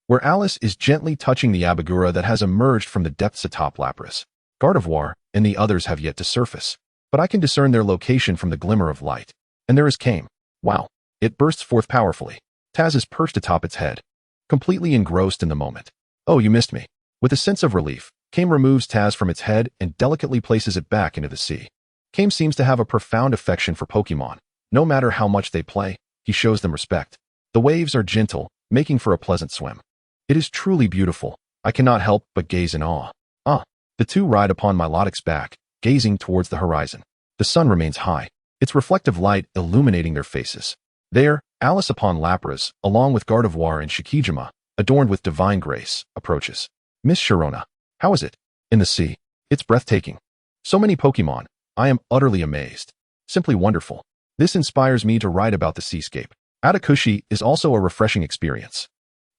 where Alice is gently touching the Abagura that has emerged from the depths atop Lapras. Gardevoir and the others have yet to surface, but I can discern their location from the glimmer of light. And there is Kame. Wow, it bursts forth powerfully. Taz is perched atop its head, completely engrossed in the moment. Oh, you missed me. With a sense of relief, Kame removes Taz from its head and delicately places it back into the sea. Kame seems to have a profound affection for Pokemon. No matter how much they play, he shows them respect. The waves are gentle, making for a pleasant swim. It is truly beautiful. I cannot help but gaze in awe. The two ride upon Milotic's back, gazing towards the horizon. The sun remains high, its reflective light illuminating their faces. There, Alice upon Lapras, along with Gardevoir and Shikijima, adorned with divine grace, approaches. Miss Sharona, how is it? In the sea. It's breathtaking. So many Pokemon. I am utterly amazed. Simply wonderful. This inspires me to write about the seascape. Adakushi is also a refreshing experience.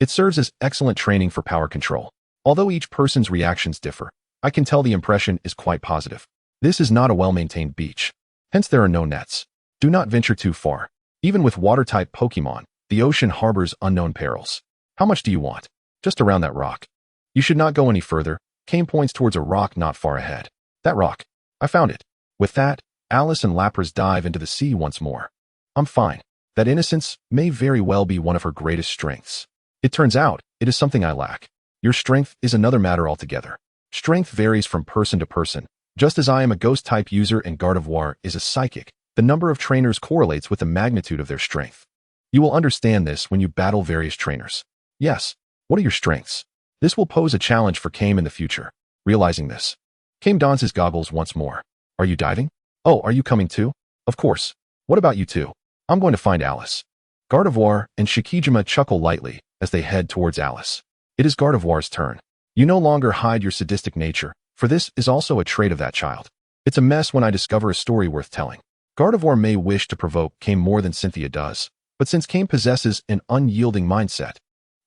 It serves as excellent training for power control. Although each person's reactions differ, I can tell the impression is quite positive. This is not a well-maintained beach. Hence there are no nets. Do not venture too far. Even with water-type Pokemon, the ocean harbors unknown perils. How much do you want? Just around that rock. You should not go any further. Kame points towards a rock not far ahead. That rock. I found it. With that, Alice and Lapras dive into the sea once more. I'm fine. That innocence may very well be one of her greatest strengths. It turns out, it is something I lack. Your strength is another matter altogether. Strength varies from person to person. Just as I am a ghost-type user and Gardevoir is a psychic, the number of trainers correlates with the magnitude of their strength. You will understand this when you battle various trainers. Yes, what are your strengths? This will pose a challenge for Kame in the future. Realizing this, Kame dons his goggles once more. Are you diving? Oh, are you coming too? Of course. What about you two? I'm going to find Alice. Gardevoir and Shikijima chuckle lightly as they head towards Alice. It is Gardevoir's turn. You no longer hide your sadistic nature, for this is also a trait of that child. It's a mess when I discover a story worth telling. Gardevoir may wish to provoke Kame more than Cynthia does, but since Kame possesses an unyielding mindset,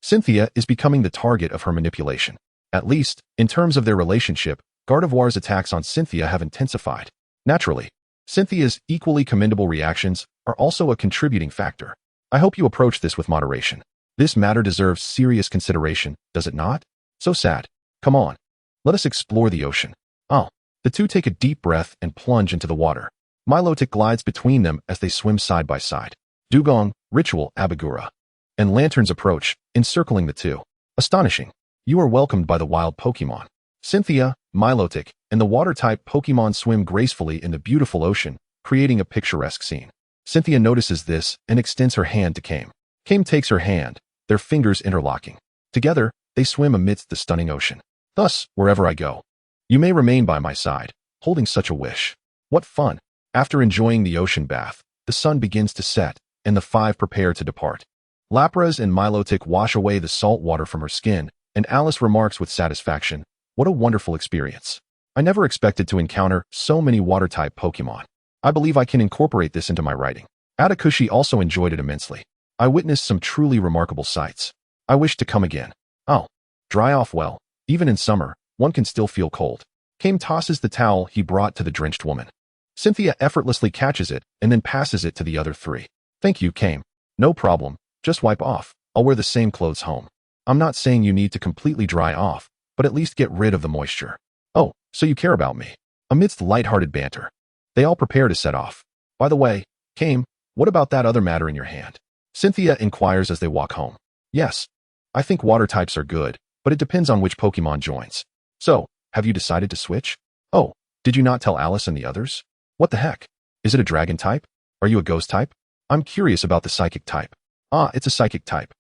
Cynthia is becoming the target of her manipulation. At least, in terms of their relationship, Gardevoir's attacks on Cynthia have intensified. Naturally, Cynthia's equally commendable reactions are also a contributing factor. I hope you approach this with moderation. This matter deserves serious consideration, does it not? So sad. Come on. Let us explore the ocean. Oh. The two take a deep breath and plunge into the water. Milotic glides between them as they swim side by side. Dugong, Ritual, Abagura, and lanterns approach, encircling the two. Astonishing. You are welcomed by the wild Pokémon. Cynthia, Milotic, and the water-type Pokémon swim gracefully in the beautiful ocean, creating a picturesque scene. Cynthia notices this and extends her hand to Kame. Kame takes her hand, their fingers interlocking. Together, they swim amidst the stunning ocean. Thus, wherever I go, you may remain by my side, holding such a wish. What fun! After enjoying the ocean bath, the sun begins to set, and the five prepare to depart. Lapras and Milotic wash away the salt water from her skin, and Alice remarks with satisfaction, "What a wonderful experience. I never expected to encounter so many water-type Pokémon. I believe I can incorporate this into my writing." Adakushi also enjoyed it immensely. "I witnessed some truly remarkable sights. I wish to come again." Oh, dry off well. Even in summer, one can still feel cold. Kame tosses the towel he brought to the drenched woman. Cynthia effortlessly catches it and then passes it to the other three. "Thank you, Kame. No problem. Just wipe off. I'll wear the same clothes home. I'm not saying you need to completely dry off, but at least get rid of the moisture." "Oh, so you care about me." Amidst light-hearted banter, they all prepare to set off. "By the way, Kame, what about that other matter in your hand?" Cynthia inquires as they walk home. "Yes, I think water types are good, but it depends on which Pokémon joins. So, have you decided to switch?" "Oh, did you not tell Alice and the others?" "What the heck? Is it a dragon type? Are you a ghost type?" "I'm curious about the psychic type." "Ah, it's a psychic type.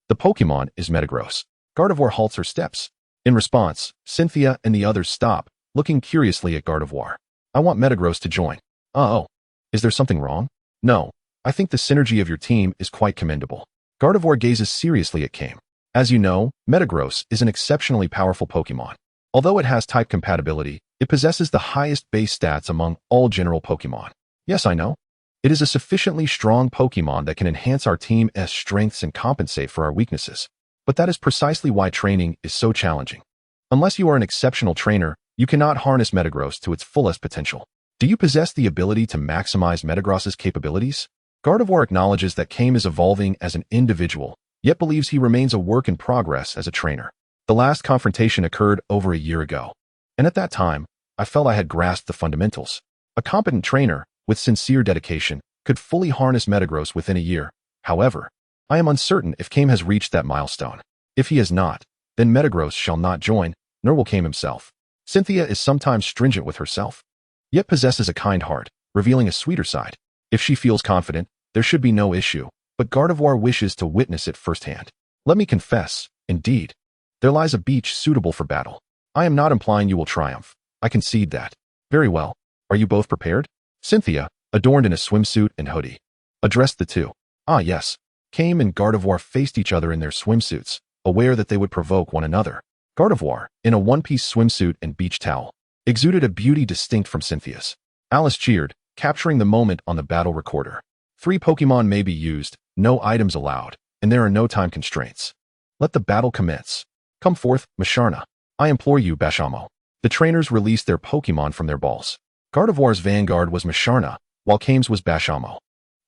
The Pokémon is Metagross." Gardevoir halts her steps. In response, Cynthia and the others stop, looking curiously at Gardevoir. "I want Metagross to join." "Oh, is there something wrong?" "No, I think the synergy of your team is quite commendable." Gardevoir gazes seriously at Kame. "As you know, Metagross is an exceptionally powerful Pokémon. Although it has type compatibility, it possesses the highest base stats among all general Pokémon." "Yes, I know. It is a sufficiently strong Pokémon that can enhance our team's strengths and compensate for our weaknesses. But that is precisely why training is so challenging. Unless you are an exceptional trainer, you cannot harness Metagross to its fullest potential. Do you possess the ability to maximize Metagross's capabilities?" Gardevoir acknowledges that Kame is evolving as an individual, yet believes he remains a work in progress as a trainer. "The last confrontation occurred over a year ago, and at that time, I felt I had grasped the fundamentals. A competent trainer, with sincere dedication, could fully harness Metagross within a year. However, I am uncertain if Kame has reached that milestone. If he has not, then Metagross shall not join, nor will Kame himself." Cynthia is sometimes stringent with herself, yet possesses a kind heart, revealing a sweeter side. If she feels confident, there should be no issue, but Gardevoir wishes to witness it firsthand. "Let me confess, indeed, there lies a beach suitable for battle. I am not implying you will triumph. I concede that." "Very well. Are you both prepared?" Cynthia, adorned in a swimsuit and hoodie, addressed the two. "Ah, yes." Kame and Gardevoir faced each other in their swimsuits, aware that they would provoke one another. Gardevoir, in a one-piece swimsuit and beach towel, exuded a beauty distinct from Cynthia's. Alice cheered, capturing the moment on the battle recorder. 3 Pokémon may be used, no items allowed, and there are no time constraints. Let the battle commence. Come forth, Musharna. I implore you, Bashamo. The trainers released their Pokémon from their balls. Gardevoir's vanguard was Musharna, while Kame's was Bashamo.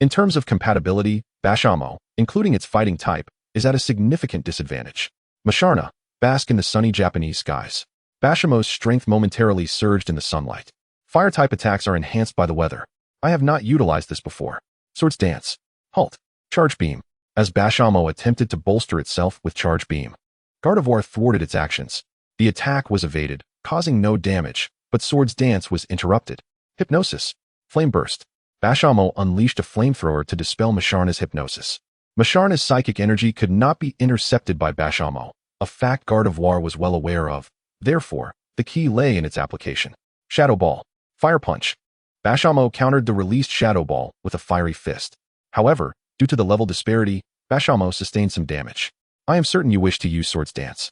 In terms of compatibility, Bashamo, including its fighting type, is at a significant disadvantage. Musharna, bask in the sunny Japanese skies. Bashamo's strength momentarily surged in the sunlight. Fire-type attacks are enhanced by the weather. I have not utilized this before. Swords Dance. Halt. Charge Beam. As Bashamo attempted to bolster itself with Charge Beam, Gardevoir thwarted its actions. The attack was evaded, causing no damage, but Swords Dance was interrupted. Hypnosis. Flame Burst. Bashamo unleashed a flamethrower to dispel Musharna's hypnosis. Musharna's psychic energy could not be intercepted by Bashamo, a fact Gardevoir was well aware of. Therefore, the key lay in its application. Shadow Ball. Fire Punch. Bashamo countered the released Shadow Ball with a fiery fist. However, due to the level disparity, Bashamo sustained some damage. I am certain you wish to use Swords Dance,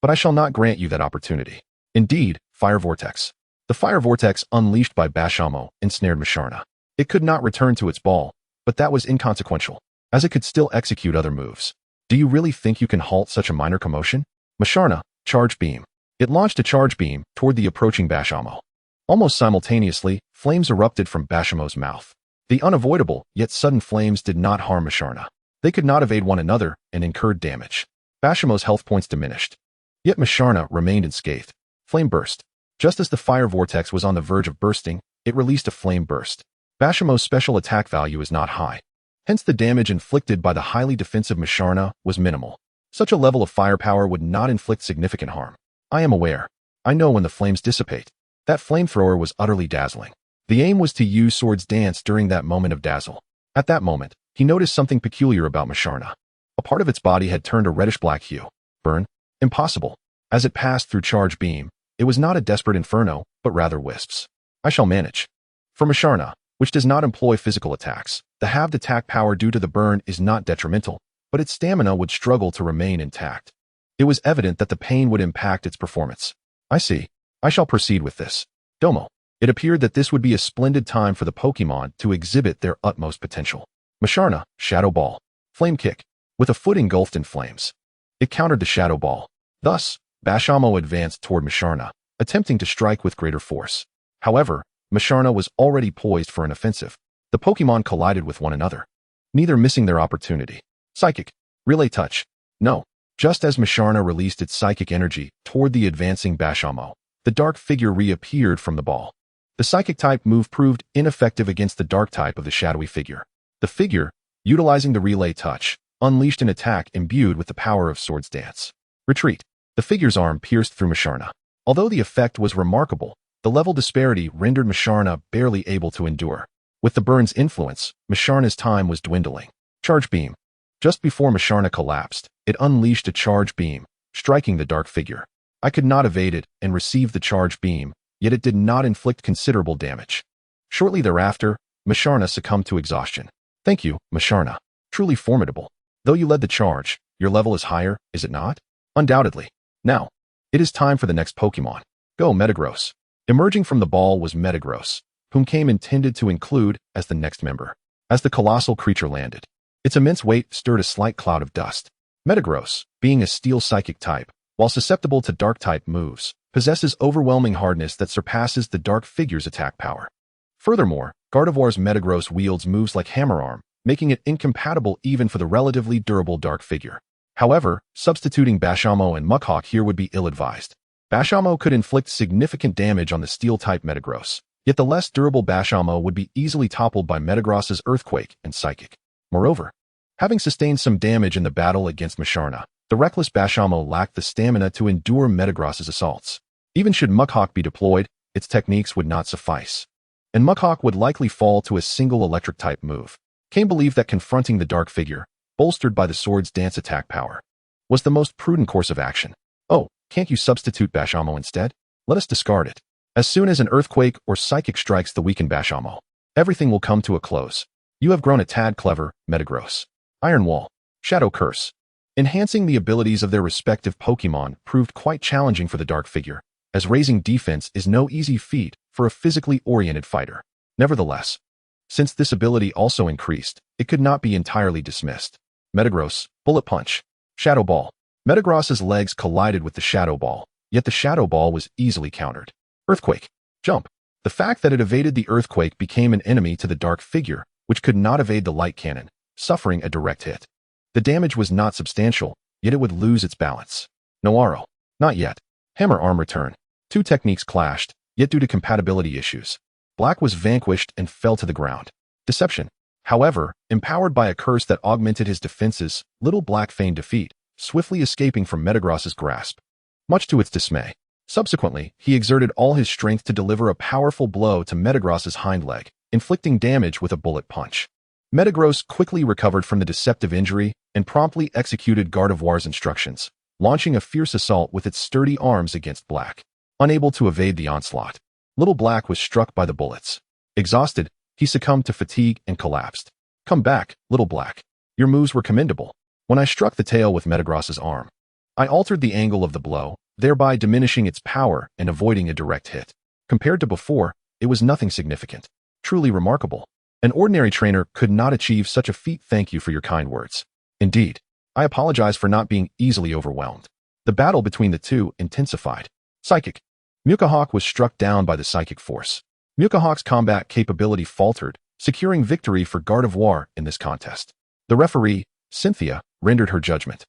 but I shall not grant you that opportunity. Indeed, Fire Vortex. The Fire Vortex unleashed by Bashamo ensnared Musharna. It could not return to its ball, but that was inconsequential, as it could still execute other moves. Do you really think you can halt such a minor commotion? Musharna, Charge Beam. It launched a Charge Beam toward the approaching Bashamo. Almost simultaneously, flames erupted from Bashamo's mouth. The unavoidable, yet sudden flames did not harm Musharna. They could not evade one another and incurred damage. Bashamo's health points diminished. Yet Musharna remained unscathed. Flame burst. Just as the fire vortex was on the verge of bursting, it released a flame burst. Bashamo's special attack value is not high. Hence the damage inflicted by the highly defensive Musharna was minimal. Such a level of firepower would not inflict significant harm. I am aware. I know when the flames dissipate. That flamethrower was utterly dazzling. The aim was to use Sword's Dance during that moment of dazzle. At that moment, he noticed something peculiar about Musharna. A part of its body had turned a reddish-black hue. Burn? Impossible. As it passed through Charge Beam, it was not a desperate inferno, but rather wisps. I shall manage. For Musharna, which does not employ physical attacks, the halved attack power due to the burn is not detrimental, but its stamina would struggle to remain intact. It was evident that the pain would impact its performance. I see. I shall proceed with this. Domo. It appeared that this would be a splendid time for the Pokémon to exhibit their utmost potential. Musharna, Shadow Ball. Flame Kick. With a foot engulfed in flames. It countered the Shadow Ball. Thus, Bashamo advanced toward Musharna, attempting to strike with greater force. However, Musharna was already poised for an offensive. The Pokémon collided with one another, neither missing their opportunity. Psychic. Relay Touch. No. Just as Musharna released its psychic energy toward the advancing Bashamo, the dark figure reappeared from the ball. The psychic type move proved ineffective against the dark type of the shadowy figure. The figure, utilizing the relay touch, unleashed an attack imbued with the power of Sword's Dance. Retreat. The figure's arm pierced through Musharna. Although the effect was remarkable, the level disparity rendered Musharna barely able to endure. With the burn's influence, Musharna's time was dwindling. Charge Beam. Just before Musharna collapsed, it unleashed a charge beam, striking the dark figure. I could not evade it and receive the charge beam, yet it did not inflict considerable damage. Shortly thereafter, Musharna succumbed to exhaustion. Thank you, Musharna. Truly formidable. Though you led the charge, your level is higher, is it not? Undoubtedly. Now, it is time for the next Pokémon. Go, Metagross. Emerging from the ball was Metagross, whom came intended to include as the next member. As the colossal creature landed, its immense weight stirred a slight cloud of dust. Metagross, being a steel psychic type, while susceptible to dark-type moves, possesses overwhelming hardness that surpasses the dark figure's attack power. Furthermore, Gardevoir's Metagross wields moves like Hammer Arm, making it incompatible even for the relatively durable dark figure. However, substituting Bashamo and Muckhawk here would be ill-advised. Bashamo could inflict significant damage on the steel-type Metagross, yet the less durable Bashamo would be easily toppled by Metagross's Earthquake and Psychic. Moreover, having sustained some damage in the battle against Musharna, the reckless Bashamo lacked the stamina to endure Metagross's assaults. Even should Muckhawk be deployed, its techniques would not suffice, and Muckhawk would likely fall to a single electric-type move. Kane believed that confronting the dark figure, bolstered by the Sword's Dance attack power, was the most prudent course of action. Oh, can't you substitute Bashamo instead? Let us discard it. As soon as an Earthquake or Psychic strikes the weakened Bashamo, everything will come to a close. You have grown a tad clever, Metagross. Iron Wall. Shadow Curse. Enhancing the abilities of their respective Pokémon proved quite challenging for the dark figure, as raising defense is no easy feat for a physically oriented fighter. Nevertheless, since this ability also increased, it could not be entirely dismissed. Metagross. Bullet Punch. Shadow Ball. Metagross's legs collided with the Shadow Ball, yet the Shadow Ball was easily countered. Earthquake. Jump. The fact that it evaded the Earthquake became an enemy to the dark figure, which could not evade the light cannon, suffering a direct hit. The damage was not substantial, yet it would lose its balance. Noaro. Not yet. Hammer Arm return. Two techniques clashed, yet due to compatibility issues, Black was vanquished and fell to the ground. Deception. However, empowered by a curse that augmented his defenses, Little Black feigned defeat, swiftly escaping from Metagross's grasp, much to its dismay. Subsequently, he exerted all his strength to deliver a powerful blow to Metagross's hind leg, inflicting damage with a bullet punch. Metagross quickly recovered from the deceptive injury and promptly executed Gardevoir's instructions, launching a fierce assault with its sturdy arms against Black. Unable to evade the onslaught, Little Black was struck by the bullets. Exhausted, he succumbed to fatigue and collapsed. Come back, Little Black. Your moves were commendable. When I struck the tail with Metagross's arm, I altered the angle of the blow, thereby diminishing its power and avoiding a direct hit. Compared to before, it was nothing significant. Truly remarkable. An ordinary trainer could not achieve such a feat. Thank you for your kind words. Indeed, I apologize for not being easily overwhelmed. The battle between the two intensified. Psychic. Mukahawk was struck down by the psychic force. Mukahawk's combat capability faltered, securing victory for Gardevoir in this contest. The referee, Cynthia rendered her judgment,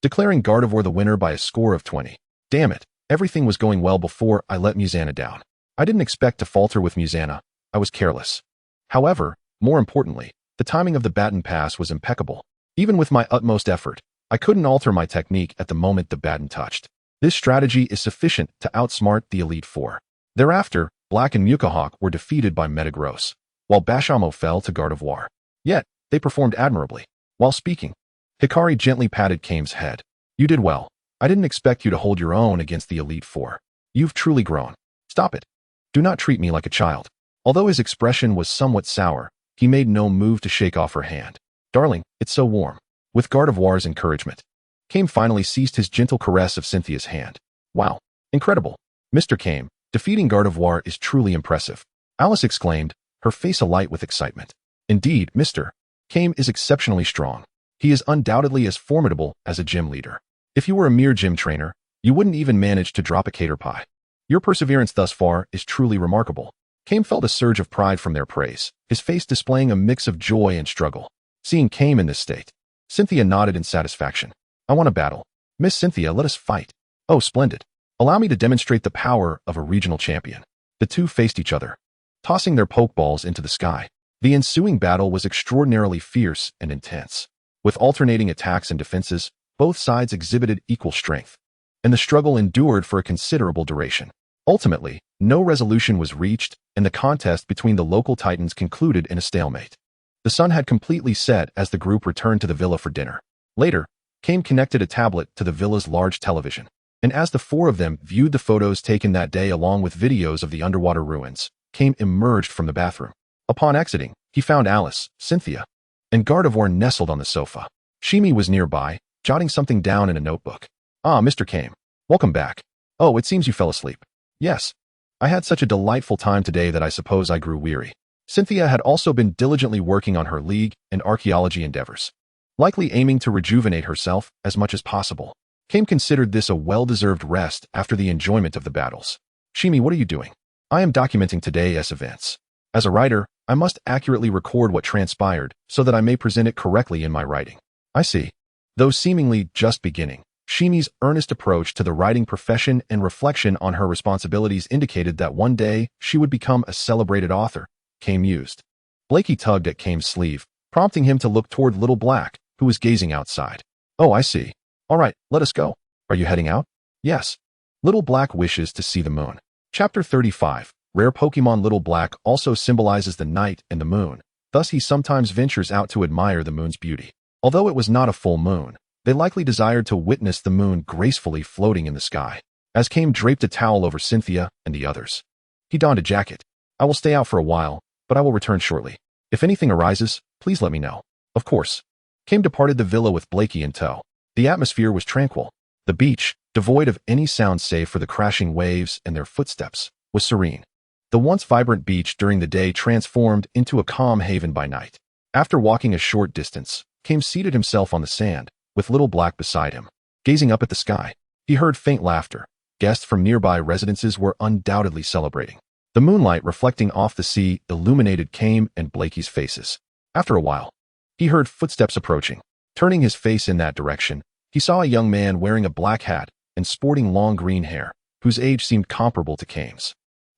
declaring Gardevoir the winner by a score of 20. Damn it, everything was going well before I let Musanna down. I didn't expect to falter with Musanna. I was careless. However, more importantly, the timing of the baton pass was impeccable. Even with my utmost effort, I couldn't alter my technique at the moment the baton touched. This strategy is sufficient to outsmart the Elite Four. Thereafter, Black and Mukahawk were defeated by Metagross, while Bashamo fell to Gardevoir. Yet, they performed admirably. While speaking, Hikari gently patted Kame's head. You did well. I didn't expect you to hold your own against the Elite Four. You've truly grown. Stop it. Do not treat me like a child. Although his expression was somewhat sour, he made no move to shake off her hand. Darling, it's so warm. With Gardevoir's encouragement, Kame finally ceased his gentle caress of Cynthia's hand. Wow. Incredible. Mr. Kame, defeating Gardevoir is truly impressive. Alice exclaimed, her face alight with excitement. Indeed, Mr. Kame is exceptionally strong. He is undoubtedly as formidable as a gym leader. If you were a mere gym trainer, you wouldn't even manage to drop a cater pie. Your perseverance thus far is truly remarkable. Kame felt a surge of pride from their praise, his face displaying a mix of joy and struggle. Seeing Kame in this state, Cynthia nodded in satisfaction. I want a battle. Miss Cynthia, let us fight. Oh, splendid. Allow me to demonstrate the power of a regional champion. The two faced each other, tossing their pokeballs into the sky. The ensuing battle was extraordinarily fierce and intense. With alternating attacks and defenses, both sides exhibited equal strength, and the struggle endured for a considerable duration. Ultimately, no resolution was reached, and the contest between the local titans concluded in a stalemate. The sun had completely set as the group returned to the villa for dinner. Later, Kame connected a tablet to the villa's large television, and as the four of them viewed the photos taken that day along with videos of the underwater ruins, Kame emerged from the bathroom. Upon exiting, he found Alice, Cynthia, and Gardevoir nestled on the sofa. Shimi was nearby, jotting something down in a notebook. Ah, Mr. Kame. Welcome back. Oh, it seems you fell asleep. Yes. I had such a delightful time today that I suppose I grew weary. Cynthia had also been diligently working on her league and archaeology endeavors, likely aiming to rejuvenate herself as much as possible. Kame considered this a well-deserved rest after the enjoyment of the battles. Shimi, what are you doing? I am documenting today's events. As a writer, I must accurately record what transpired so that I may present it correctly in my writing. I see. Though seemingly just beginning, Shimi's earnest approach to the writing profession and reflection on her responsibilities indicated that one day she would become a celebrated author. Kame mused. Blakey tugged at Kame's sleeve, prompting him to look toward Little Black, who was gazing outside. Oh, I see. All right, let us go. Are you heading out? Yes. Little Black wishes to see the moon. Chapter 35. Rare Pokemon. Little Black also symbolizes the night and the moon. Thus he sometimes ventures out to admire the moon's beauty. Although it was not a full moon, they likely desired to witness the moon gracefully floating in the sky. As Kame draped a towel over Cynthia and the others, he donned a jacket. I will stay out for a while, but I will return shortly. If anything arises, please let me know. Of course. Kame departed the villa with Blakey in tow. The atmosphere was tranquil. The beach, devoid of any sound save for the crashing waves and their footsteps, was serene. The once vibrant beach during the day transformed into a calm haven by night. After walking a short distance, Kame seated himself on the sand, with Little Black beside him. Gazing up at the sky, he heard faint laughter. Guests from nearby residences were undoubtedly celebrating. The moonlight reflecting off the sea illuminated Kame and Blakey's faces. After a while, he heard footsteps approaching. Turning his face in that direction, he saw a young man wearing a black hat and sporting long green hair, whose age seemed comparable to Kame's.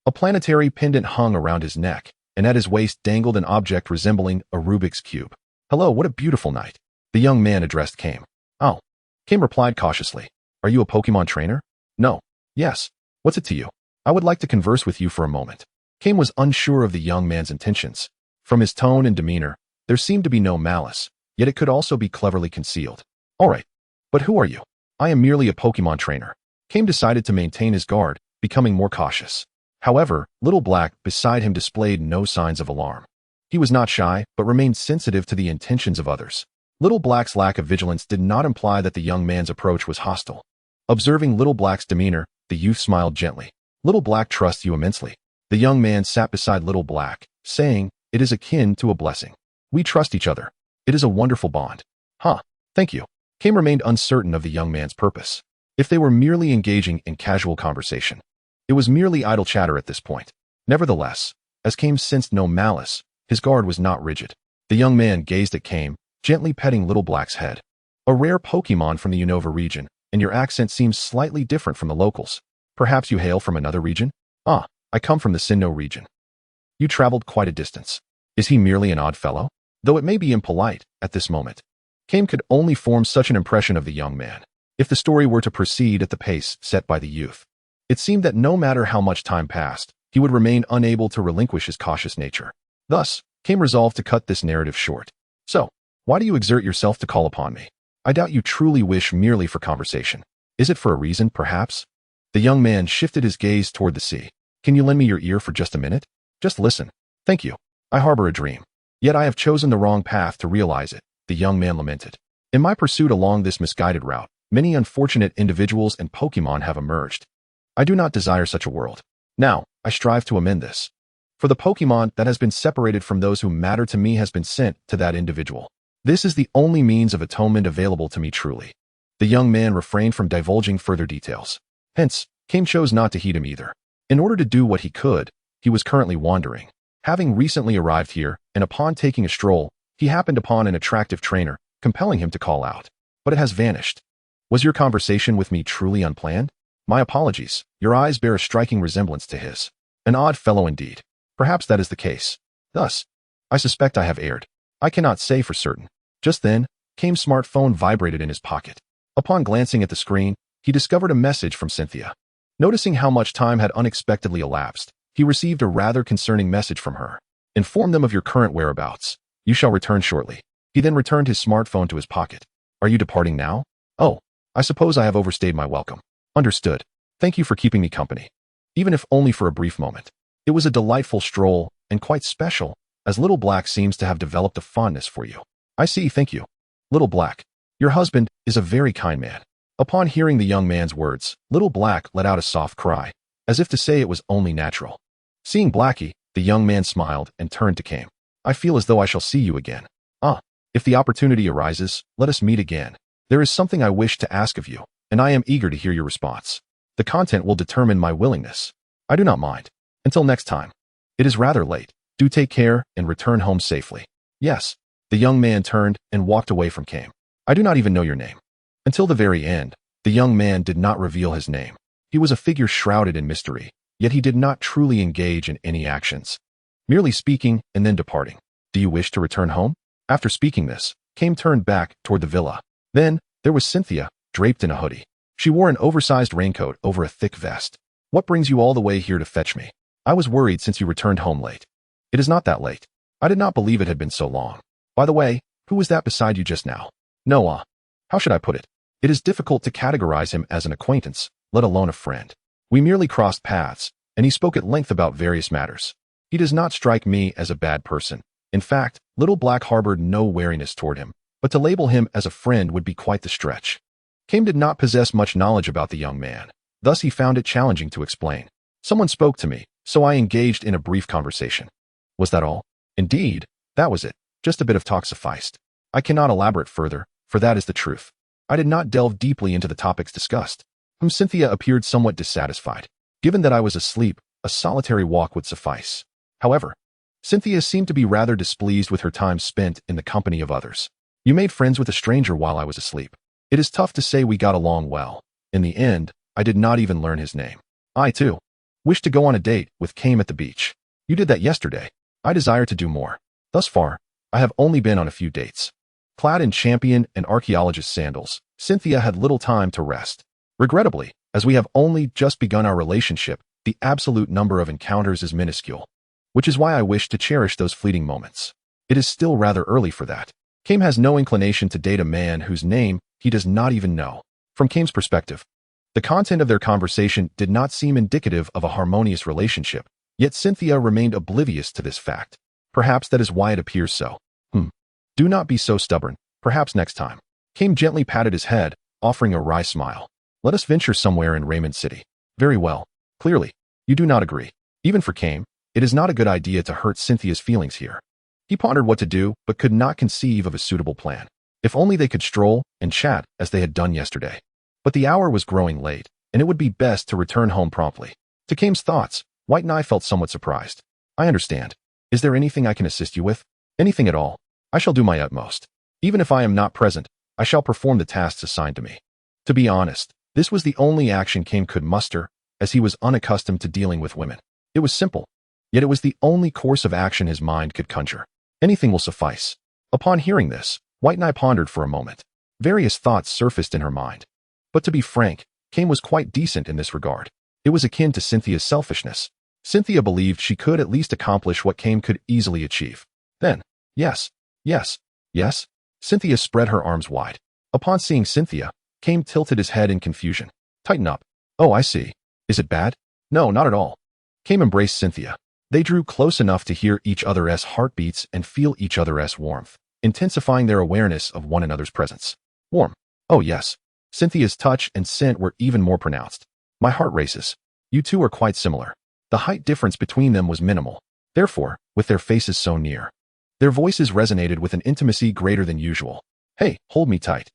A planetary pendant hung around his neck, and at his waist dangled an object resembling a Rubik's Cube. Hello, what a beautiful night. The young man addressed Kame. Oh. Kame replied cautiously. Are you a Pokemon trainer? No. Yes. What's it to you? I would like to converse with you for a moment. Kame was unsure of the young man's intentions. From his tone and demeanor, there seemed to be no malice, yet it could also be cleverly concealed. All right. But who are you? I am merely a Pokemon trainer. Kame decided to maintain his guard, becoming more cautious. However, Little Black beside him displayed no signs of alarm. He was not shy, but remained sensitive to the intentions of others. Little Black's lack of vigilance did not imply that the young man's approach was hostile. Observing Little Black's demeanor, the youth smiled gently. Little Black trusts you immensely. The young man sat beside Little Black, saying, it is akin to a blessing. We trust each other. It is a wonderful bond. Huh. Thank you. Kame remained uncertain of the young man's purpose. If they were merely engaging in casual conversation, it was merely idle chatter at this point. Nevertheless, as Kame sensed no malice, his guard was not rigid. The young man gazed at Kame, gently petting Little Black's head. A rare Pokémon from the Unova region, and your accent seems slightly different from the locals. Perhaps you hail from another region? Ah, I come from the Sinnoh region. You traveled quite a distance. Is he merely an odd fellow? Though it may be impolite at this moment. Kame could only form such an impression of the young man, if the story were to proceed at the pace set by the youth. It seemed that no matter how much time passed, he would remain unable to relinquish his cautious nature. Thus, Kame resolved to cut this narrative short. So, why do you exert yourself to call upon me? I doubt you truly wish merely for conversation. Is it for a reason, perhaps? The young man shifted his gaze toward the sea. Can you lend me your ear for just a minute? Just listen. Thank you. I harbor a dream. Yet I have chosen the wrong path to realize it, the young man lamented. In my pursuit along this misguided route, many unfortunate individuals and Pokémon have emerged. I do not desire such a world. Now, I strive to amend this. For the Pokémon that has been separated from those who matter to me has been sent to that individual. This is the only means of atonement available to me truly. The young man refrained from divulging further details. Hence, Kame chose not to heed him either. In order to do what he could, he was currently wandering. Having recently arrived here, and upon taking a stroll, he happened upon an attractive trainer, compelling him to call out. But it has vanished. Was your conversation with me truly unplanned? My apologies. Your eyes bear a striking resemblance to his. An odd fellow indeed. Perhaps that is the case. Thus, I suspect I have erred. I cannot say for certain. Just then, Kame's smartphone vibrated in his pocket. Upon glancing at the screen, he discovered a message from Cynthia. Noticing how much time had unexpectedly elapsed, he received a rather concerning message from her. Inform them of your current whereabouts. You shall return shortly. He then returned his smartphone to his pocket. Are you departing now? Oh, I suppose I have overstayed my welcome. Understood. Thank you for keeping me company. Even if only for a brief moment. It was a delightful stroll, and quite special, as Little Black seems to have developed a fondness for you. I see, thank you. Little Black, your husband is a very kind man. Upon hearing the young man's words, Little Black let out a soft cry, as if to say it was only natural. Seeing Blackie, the young man smiled and turned to Kame. I feel as though I shall see you again. Ah, if the opportunity arises, let us meet again. There is something I wish to ask of you, and I am eager to hear your response. The content will determine my willingness. I do not mind. Until next time. It is rather late. Do take care and return home safely. Yes. The young man turned and walked away from Kame. I do not even know your name. Until the very end, the young man did not reveal his name. He was a figure shrouded in mystery, yet he did not truly engage in any actions. Merely speaking and then departing. Do you wish to return home? After speaking this, Kame turned back toward the villa. Then, there was Cynthia, draped in a hoodie. She wore an oversized raincoat over a thick vest. What brings you all the way here to fetch me? I was worried since you returned home late. It is not that late. I did not believe it had been so long. By the way, who was that beside you just now? Noah. How should I put it? It is difficult to categorize him as an acquaintance, let alone a friend. We merely crossed paths, and he spoke at length about various matters. He does not strike me as a bad person. In fact, Little Black harbored no wariness toward him, but to label him as a friend would be quite the stretch. Kame did not possess much knowledge about the young man. Thus he found it challenging to explain. Someone spoke to me, so I engaged in a brief conversation. Was that all? Indeed, that was it. Just a bit of talk sufficed. I cannot elaborate further, for that is the truth. I did not delve deeply into the topics discussed. Cynthia appeared somewhat dissatisfied. Given that I was asleep, a solitary walk would suffice. However, Cynthia seemed to be rather displeased with her time spent in the company of others. You made friends with a stranger while I was asleep. It is tough to say we got along well. In the end, I did not even learn his name. I, too, wished to go on a date with Kame at the beach. You did that yesterday. I desire to do more. Thus far, I have only been on a few dates. Clad in champion and archaeologist sandals, Cynthia had little time to rest. Regrettably, as we have only just begun our relationship, the absolute number of encounters is minuscule, which is why I wish to cherish those fleeting moments. It is still rather early for that. Kame has no inclination to date a man whose name he does not even know. From Kame's perspective, the content of their conversation did not seem indicative of a harmonious relationship, yet Cynthia remained oblivious to this fact. Perhaps that is why it appears so. Do not be so stubborn. Perhaps next time. Kame gently patted his head, offering a wry smile. Let us venture somewhere in Raymond City. Very well. Clearly, you do not agree. Even for Kame, it is not a good idea to hurt Cynthia's feelings here. He pondered what to do, but could not conceive of a suitable plan. If only they could stroll and chat as they had done yesterday. But the hour was growing late, and it would be best to return home promptly. To Kame's thoughts, White and I felt somewhat surprised. I understand. Is there anything I can assist you with? Anything at all. I shall do my utmost. Even if I am not present, I shall perform the tasks assigned to me. To be honest, this was the only action Kame could muster, as he was unaccustomed to dealing with women. It was simple, yet it was the only course of action his mind could conjure. Anything will suffice. Upon hearing this, White Knight pondered for a moment. Various thoughts surfaced in her mind. But to be frank, Kame was quite decent in this regard. It was akin to Cynthia's selfishness. Cynthia believed she could at least accomplish what Kame could easily achieve. Then, yes, Cynthia spread her arms wide. Upon seeing Cynthia, Kame tilted his head in confusion. Tighten up. Oh, I see. Is it bad? No, not at all. Kame embraced Cynthia. They drew close enough to hear each other's heartbeats and feel each other's warmth, intensifying their awareness of one another's presence. Warm. Oh yes. Cynthia's touch and scent were even more pronounced. My heart races. You two are quite similar. The height difference between them was minimal. Therefore, with their faces so near, their voices resonated with an intimacy greater than usual. Hey, hold me tight.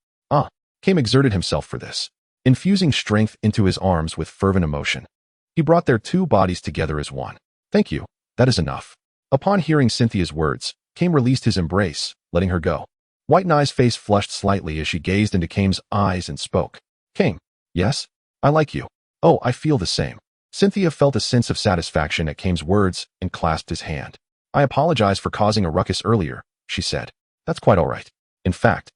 Kame exerted himself for this, infusing strength into his arms with fervent emotion. He brought their two bodies together as one. Thank you. That is enough. Upon hearing Cynthia's words, Kame released his embrace, letting her go. White Knight's face flushed slightly as she gazed into Kame's eyes and spoke. Kame. Yes? I like you. Oh, I feel the same. Cynthia felt a sense of satisfaction at Kame's words and clasped his hand. I apologize for causing a ruckus earlier, she said. That's quite all right. In fact,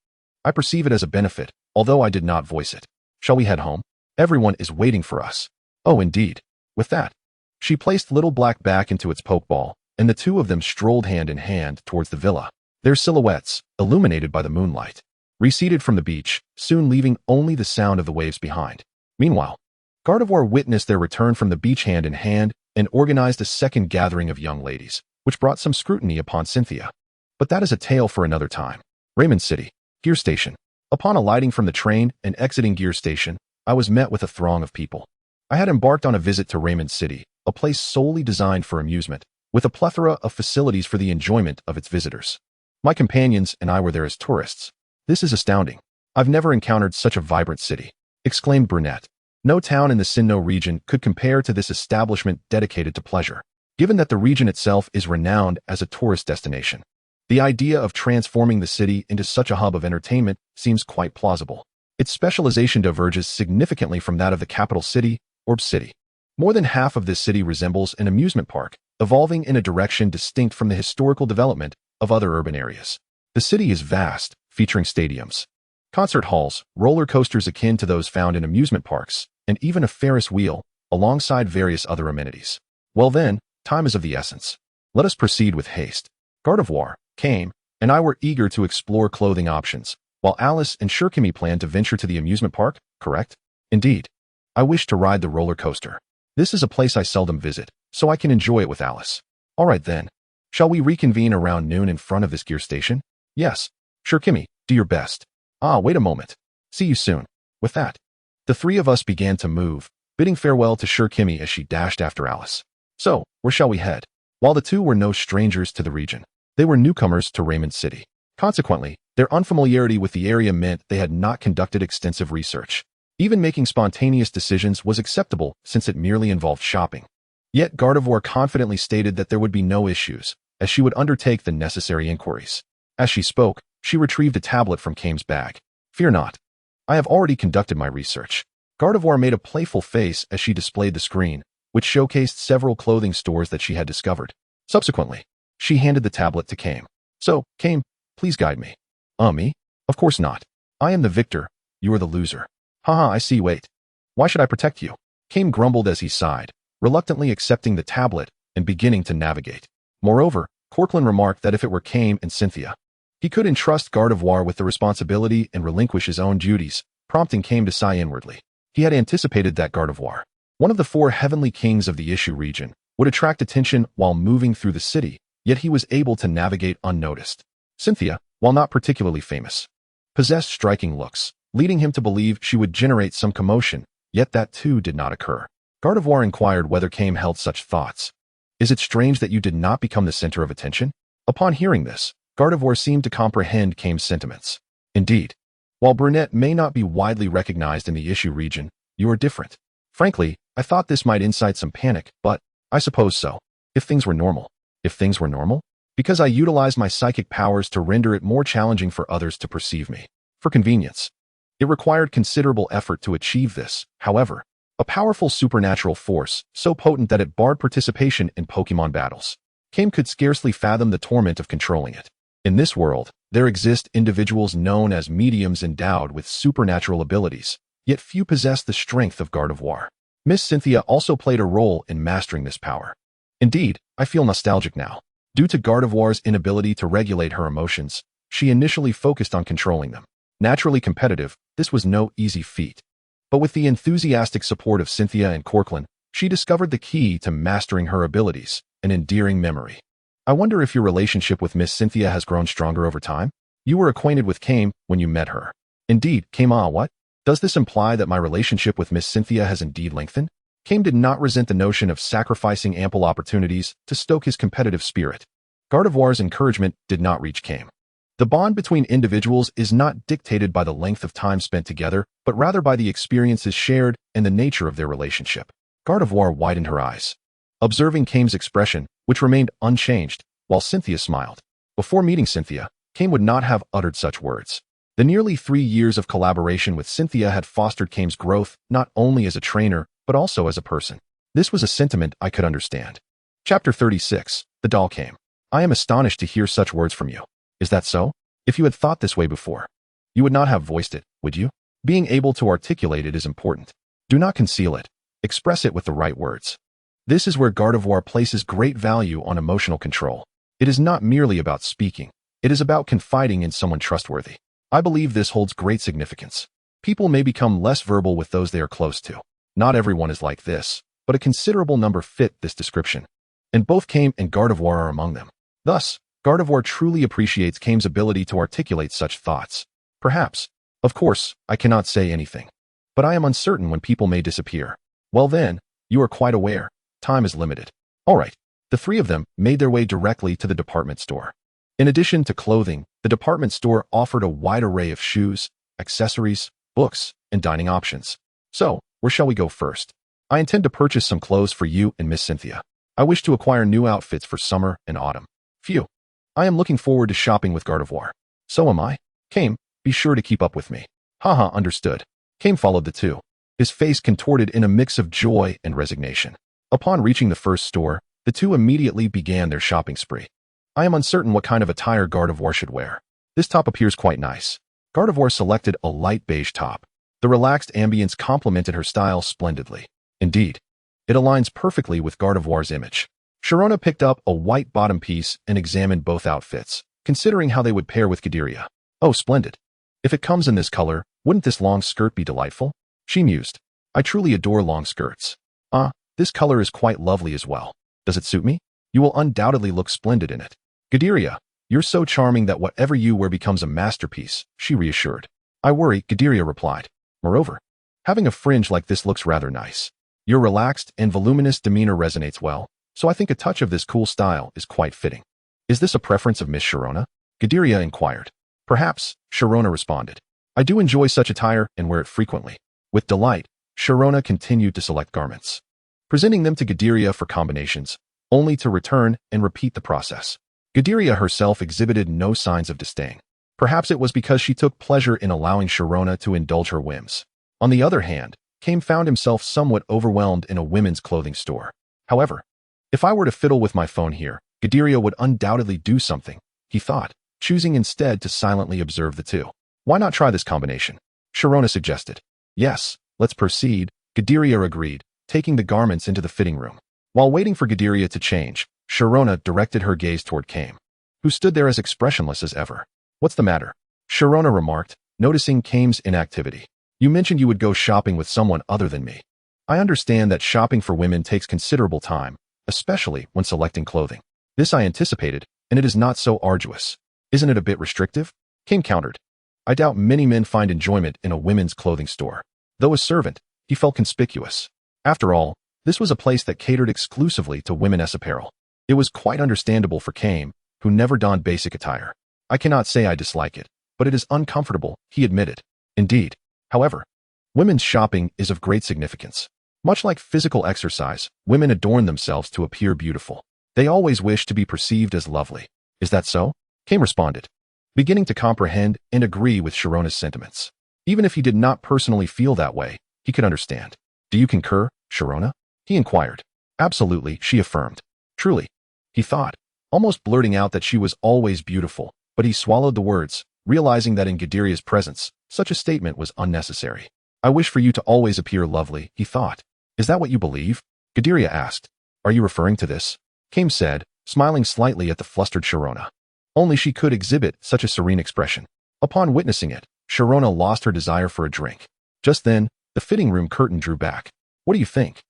I perceive it as a benefit, although I did not voice it. Shall we head home? Everyone is waiting for us. Oh, indeed. With that, she placed Little Black back into its pokeball, and the two of them strolled hand in hand towards the villa, their silhouettes, illuminated by the moonlight, receded from the beach, soon leaving only the sound of the waves behind. Meanwhile, Gardevoir witnessed their return from the beach hand in hand and organized a second gathering of young ladies, which brought some scrutiny upon Cynthia. But that is a tale for another time. Raymond City, Gear Station. Upon alighting from the train and exiting Gear Station, I was met with a throng of people. I had embarked on a visit to Raymond City, a place solely designed for amusement, with a plethora of facilities for the enjoyment of its visitors. My companions and I were there as tourists. This is astounding. I've never encountered such a vibrant city, exclaimed Brunette. No town in the Sinnoh region could compare to this establishment dedicated to pleasure, given that the region itself is renowned as a tourist destination. The idea of transforming the city into such a hub of entertainment seems quite plausible. Its specialization diverges significantly from that of the capital city, Orb City. More than half of this city resembles an amusement park, evolving in a direction distinct from the historical development of other urban areas. The city is vast, featuring stadiums, concert halls, roller coasters akin to those found in amusement parks, and even a Ferris wheel, alongside various other amenities. Well then, time is of the essence. Let us proceed with haste. Gardevoir, Kame, and I were eager to explore clothing options, while Alice and Shurkimi planned to venture to the amusement park, correct? Indeed. I wish to ride the roller coaster. This is a place I seldom visit, so I can enjoy it with Alice. All right then. Shall we reconvene around noon in front of this gear station? Yes. Shurkimi, do your best. Wait a moment. See you soon. With that, the three of us began to move, bidding farewell to Shurkimi as she dashed after Alice. So, where shall we head? While the two were no strangers to the region, they were newcomers to Raymond City. Consequently, their unfamiliarity with the area meant they had not conducted extensive research. Even making spontaneous decisions was acceptable since it merely involved shopping. Yet Gardevoir confidently stated that there would be no issues, as she would undertake the necessary inquiries. As she spoke, she retrieved a tablet from Kame's bag. Fear not. I have already conducted my research. Gardevoir made a playful face as she displayed the screen, which showcased several clothing stores that she had discovered. Subsequently, she handed the tablet to Kame. So, Kame, please guide me. Me? Of course not. I am the victor, you are the loser. Haha, I see, wait. Why should I protect you? Kame grumbled as he sighed, reluctantly accepting the tablet and beginning to navigate. Moreover, Corklin remarked that if it were Kame and Cynthia, he could entrust Gardevoir with the responsibility and relinquish his own duties, prompting Kame to sigh inwardly. He had anticipated that Gardevoir, one of the four heavenly kings of the Issue region, would attract attention while moving through the city, yet he was able to navigate unnoticed. Cynthia, while not particularly famous, possessed striking looks, leading him to believe she would generate some commotion, yet that too did not occur. Gardevoir inquired whether Kame held such thoughts. Is it strange that you did not become the center of attention? Upon hearing this, Gardevoir seemed to comprehend Kame's sentiments. Indeed, while Brunette may not be widely recognized in the Issue region, you are different. Frankly, I thought this might incite some panic, but I suppose so. If things were normal. If things were normal? Because I utilized my psychic powers to render it more challenging for others to perceive me. For convenience. It required considerable effort to achieve this, however. A powerful supernatural force, so potent that it barred participation in Pokémon battles. Kame could scarcely fathom the torment of controlling it. In this world, there exist individuals known as mediums endowed with supernatural abilities, yet few possess the strength of Gardevoir. Miss Cynthia also played a role in mastering this power. Indeed, I feel nostalgic now. Due to Gardevoir's inability to regulate her emotions, she initially focused on controlling them. Naturally competitive, this was no easy feat. But with the enthusiastic support of Cynthia and Corcoran, she discovered the key to mastering her abilities, an endearing memory. I wonder if your relationship with Miss Cynthia has grown stronger over time? You were acquainted with Kame when you met her. Indeed, Kame, what? Does this imply that my relationship with Miss Cynthia has indeed lengthened? Kame did not resent the notion of sacrificing ample opportunities to stoke his competitive spirit. Gardevoir's encouragement did not reach Kame. The bond between individuals is not dictated by the length of time spent together, but rather by the experiences shared and the nature of their relationship. Gardevoir widened her eyes, observing Kame's expression, which remained unchanged, while Cynthia smiled. Before meeting Cynthia, Kame would not have uttered such words. The nearly 3 years of collaboration with Cynthia had fostered Kame's growth, not only as a trainer, but also as a person. This was a sentiment I could understand. Chapter 36. The doll Kame. I am astonished to hear such words from you. Is that so? If you had thought this way before, you would not have voiced it, would you? Being able to articulate it is important. Do not conceal it. Express it with the right words. This is where Gardevoir places great value on emotional control. It is not merely about speaking. It is about confiding in someone trustworthy. I believe this holds great significance. People may become less verbal with those they are close to. Not everyone is like this, but a considerable number fit this description. And both Kame and Gardevoir are among them. Thus, Gardevoir truly appreciates Kame's ability to articulate such thoughts. Perhaps. Of course, I cannot say anything. But I am uncertain when people may disappear. Well then, you are quite aware. Time is limited. All right. The three of them made their way directly to the department store. In addition to clothing, the department store offered a wide array of shoes, accessories, books, and dining options. So, where shall we go first? I intend to purchase some clothes for you and Miss Cynthia. I wish to acquire new outfits for summer and autumn. Phew. I am looking forward to shopping with Gardevoir. So am I. Kame, be sure to keep up with me. Haha, understood. Kame followed the two, his face contorted in a mix of joy and resignation. Upon reaching the first store, the two immediately began their shopping spree. I am uncertain what kind of attire Gardevoir should wear. This top appears quite nice. Gardevoir selected a light beige top. The relaxed ambience complemented her style splendidly. Indeed, it aligns perfectly with Gardevoir's image. Sharona picked up a white bottom piece and examined both outfits, considering how they would pair with Ghideria. Oh, splendid. If it comes in this color, wouldn't this long skirt be delightful? She mused. I truly adore long skirts. This color is quite lovely as well. Does it suit me? You will undoubtedly look splendid in it. Ghideria, you're so charming that whatever you wear becomes a masterpiece, she reassured. I worry, Ghideria replied. Moreover, having a fringe like this looks rather nice. Your relaxed and voluminous demeanor resonates well, so I think a touch of this cool style is quite fitting. Is this a preference of Miss Sharona? Ghideria inquired. Perhaps, Sharona responded. I do enjoy such attire and wear it frequently. With delight, Sharona continued to select garments, presenting them to Ghideria for combinations, only to return and repeat the process. Ghideria herself exhibited no signs of disdain. Perhaps it was because she took pleasure in allowing Sharona to indulge her whims. On the other hand, Kame found himself somewhat overwhelmed in a women's clothing store. However, if I were to fiddle with my phone here, Ghideria would undoubtedly do something, he thought, choosing instead to silently observe the two. Why not try this combination? Sharona suggested. Yes, let's proceed, Ghideria agreed, taking the garments into the fitting room. While waiting for Ghideria to change, Sharona directed her gaze toward Kame, who stood there as expressionless as ever. What's the matter? Sharona remarked, noticing Kame's inactivity. You mentioned you would go shopping with someone other than me. I understand that shopping for women takes considerable time, especially when selecting clothing. This I anticipated, and it is not so arduous. Isn't it a bit restrictive? Kame countered. I doubt many men find enjoyment in a women's clothing store. Though a servant, he felt conspicuous. After all, this was a place that catered exclusively to women's apparel. It was quite understandable for Kame, who never donned basic attire. I cannot say I dislike it, but it is uncomfortable, he admitted. Indeed, however, women's shopping is of great significance. Much like physical exercise, women adorn themselves to appear beautiful. They always wish to be perceived as lovely. Is that so? Kame responded, beginning to comprehend and agree with Sharona's sentiments. Even if he did not personally feel that way, he could understand. Do you concur, Sharona? He inquired. Absolutely, she affirmed. Truly, he thought, almost blurting out that she was always beautiful, but he swallowed the words, realizing that in Gadiria's presence, such a statement was unnecessary. I wish for you to always appear lovely, he thought. Is that what you believe? Gadiria asked. Are you referring to this? Kame said, smiling slightly at the flustered Sharona. Only she could exhibit such a serene expression. Upon witnessing it, Sharona lost her desire for a drink. Just then, the fitting room curtain drew back. What do you think?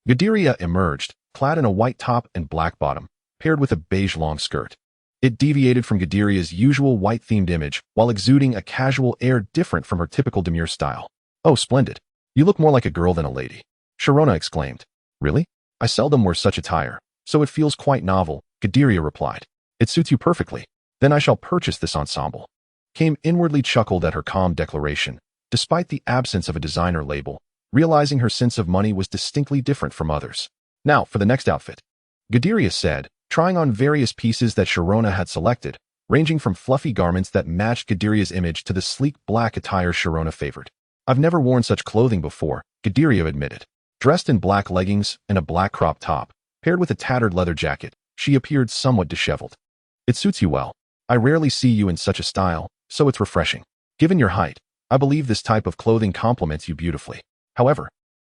Gadiria emerged, clad in a white top and black bottom, paired with a beige long skirt. It deviated from Gadiria's usual white-themed image while exuding a casual air different from her typical demure style. Oh, splendid. You look more like a girl than a lady. Sharona exclaimed. Really? I seldom wear such attire, so it feels quite novel, Gadiria replied. It suits you perfectly. Then I shall purchase this ensemble. Kame inwardly chuckled at her calm declaration, despite the absence of a designer label, realizing her sense of money was distinctly different from others. Now, for the next outfit. Gadiria said, trying on various pieces that Sharona had selected, ranging from fluffy garments that matched Gadiria's image to the sleek black attire Sharona favored. I've never worn such clothing before, Gadiria admitted. Dressed in black leggings and a black crop top, paired with a tattered leather jacket, she appeared somewhat disheveled. It suits you well. I rarely see you in such a style, so it's refreshing. Given your height, I believe this type of clothing complements you beautifully. However,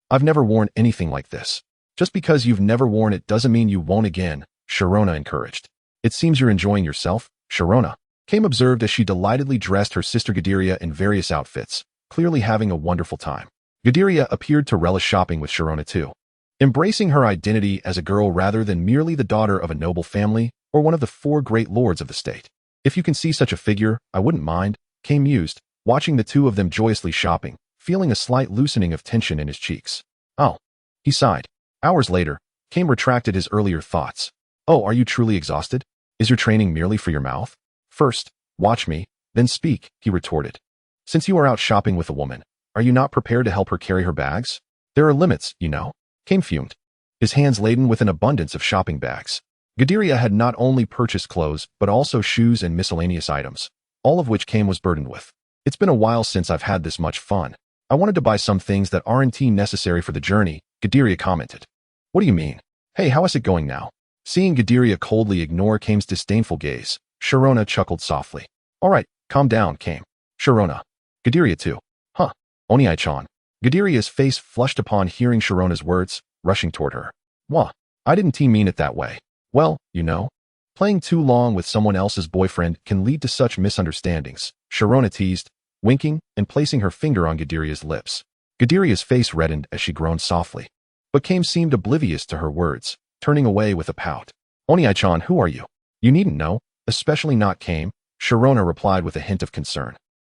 I've never worn anything like this. Just because you've never worn it doesn't mean you won't again, Sharona encouraged. It seems you're enjoying yourself, Sharona. Kame observed as she delightedly dressed her sister Gadiria in various outfits, clearly having a wonderful time. Gadiria appeared to relish shopping with Sharona too, embracing her identity as a girl rather than merely the daughter of a noble family or one of the 4 great lords of the state. If you can see such a figure, I wouldn't mind, Kame mused, watching the two of them joyously shopping, feeling a slight loosening of tension in his cheeks. Oh, he sighed. Hours later, Kame retracted his earlier thoughts. Oh, are you truly exhausted? Is your training merely for your mouth? First, watch me, then speak, he retorted. Since you are out shopping with a woman, are you not prepared to help her carry her bags? There are limits, you know. Kame fumed, his hands laden with an abundance of shopping bags. Gadiria had not only purchased clothes, but also shoes and miscellaneous items, all of which Kame was burdened with. It's been a while since I've had this much fun. I wanted to buy some things that aren't necessary for the journey, Gadiria commented. What do you mean? Hey, how is it going now? Seeing Gadiria coldly ignore Kame's disdainful gaze, Sharona chuckled softly. All right, calm down, Kame. Sharona. Gadiria too. Huh. Oni-chan. Gadiria's face flushed upon hearing Sharona's words, rushing toward her. Wah. I didn't mean it that way. Well, you know, playing too long with someone else's boyfriend can lead to such misunderstandings, Sharona teased, winking and placing her finger on Gadiria's lips. Gadiria's face reddened as she groaned softly. But Kame seemed oblivious to her words, turning away with a pout. Oni-chan, who are you? You needn't know, especially not Kame, Sharona replied with a hint of concern.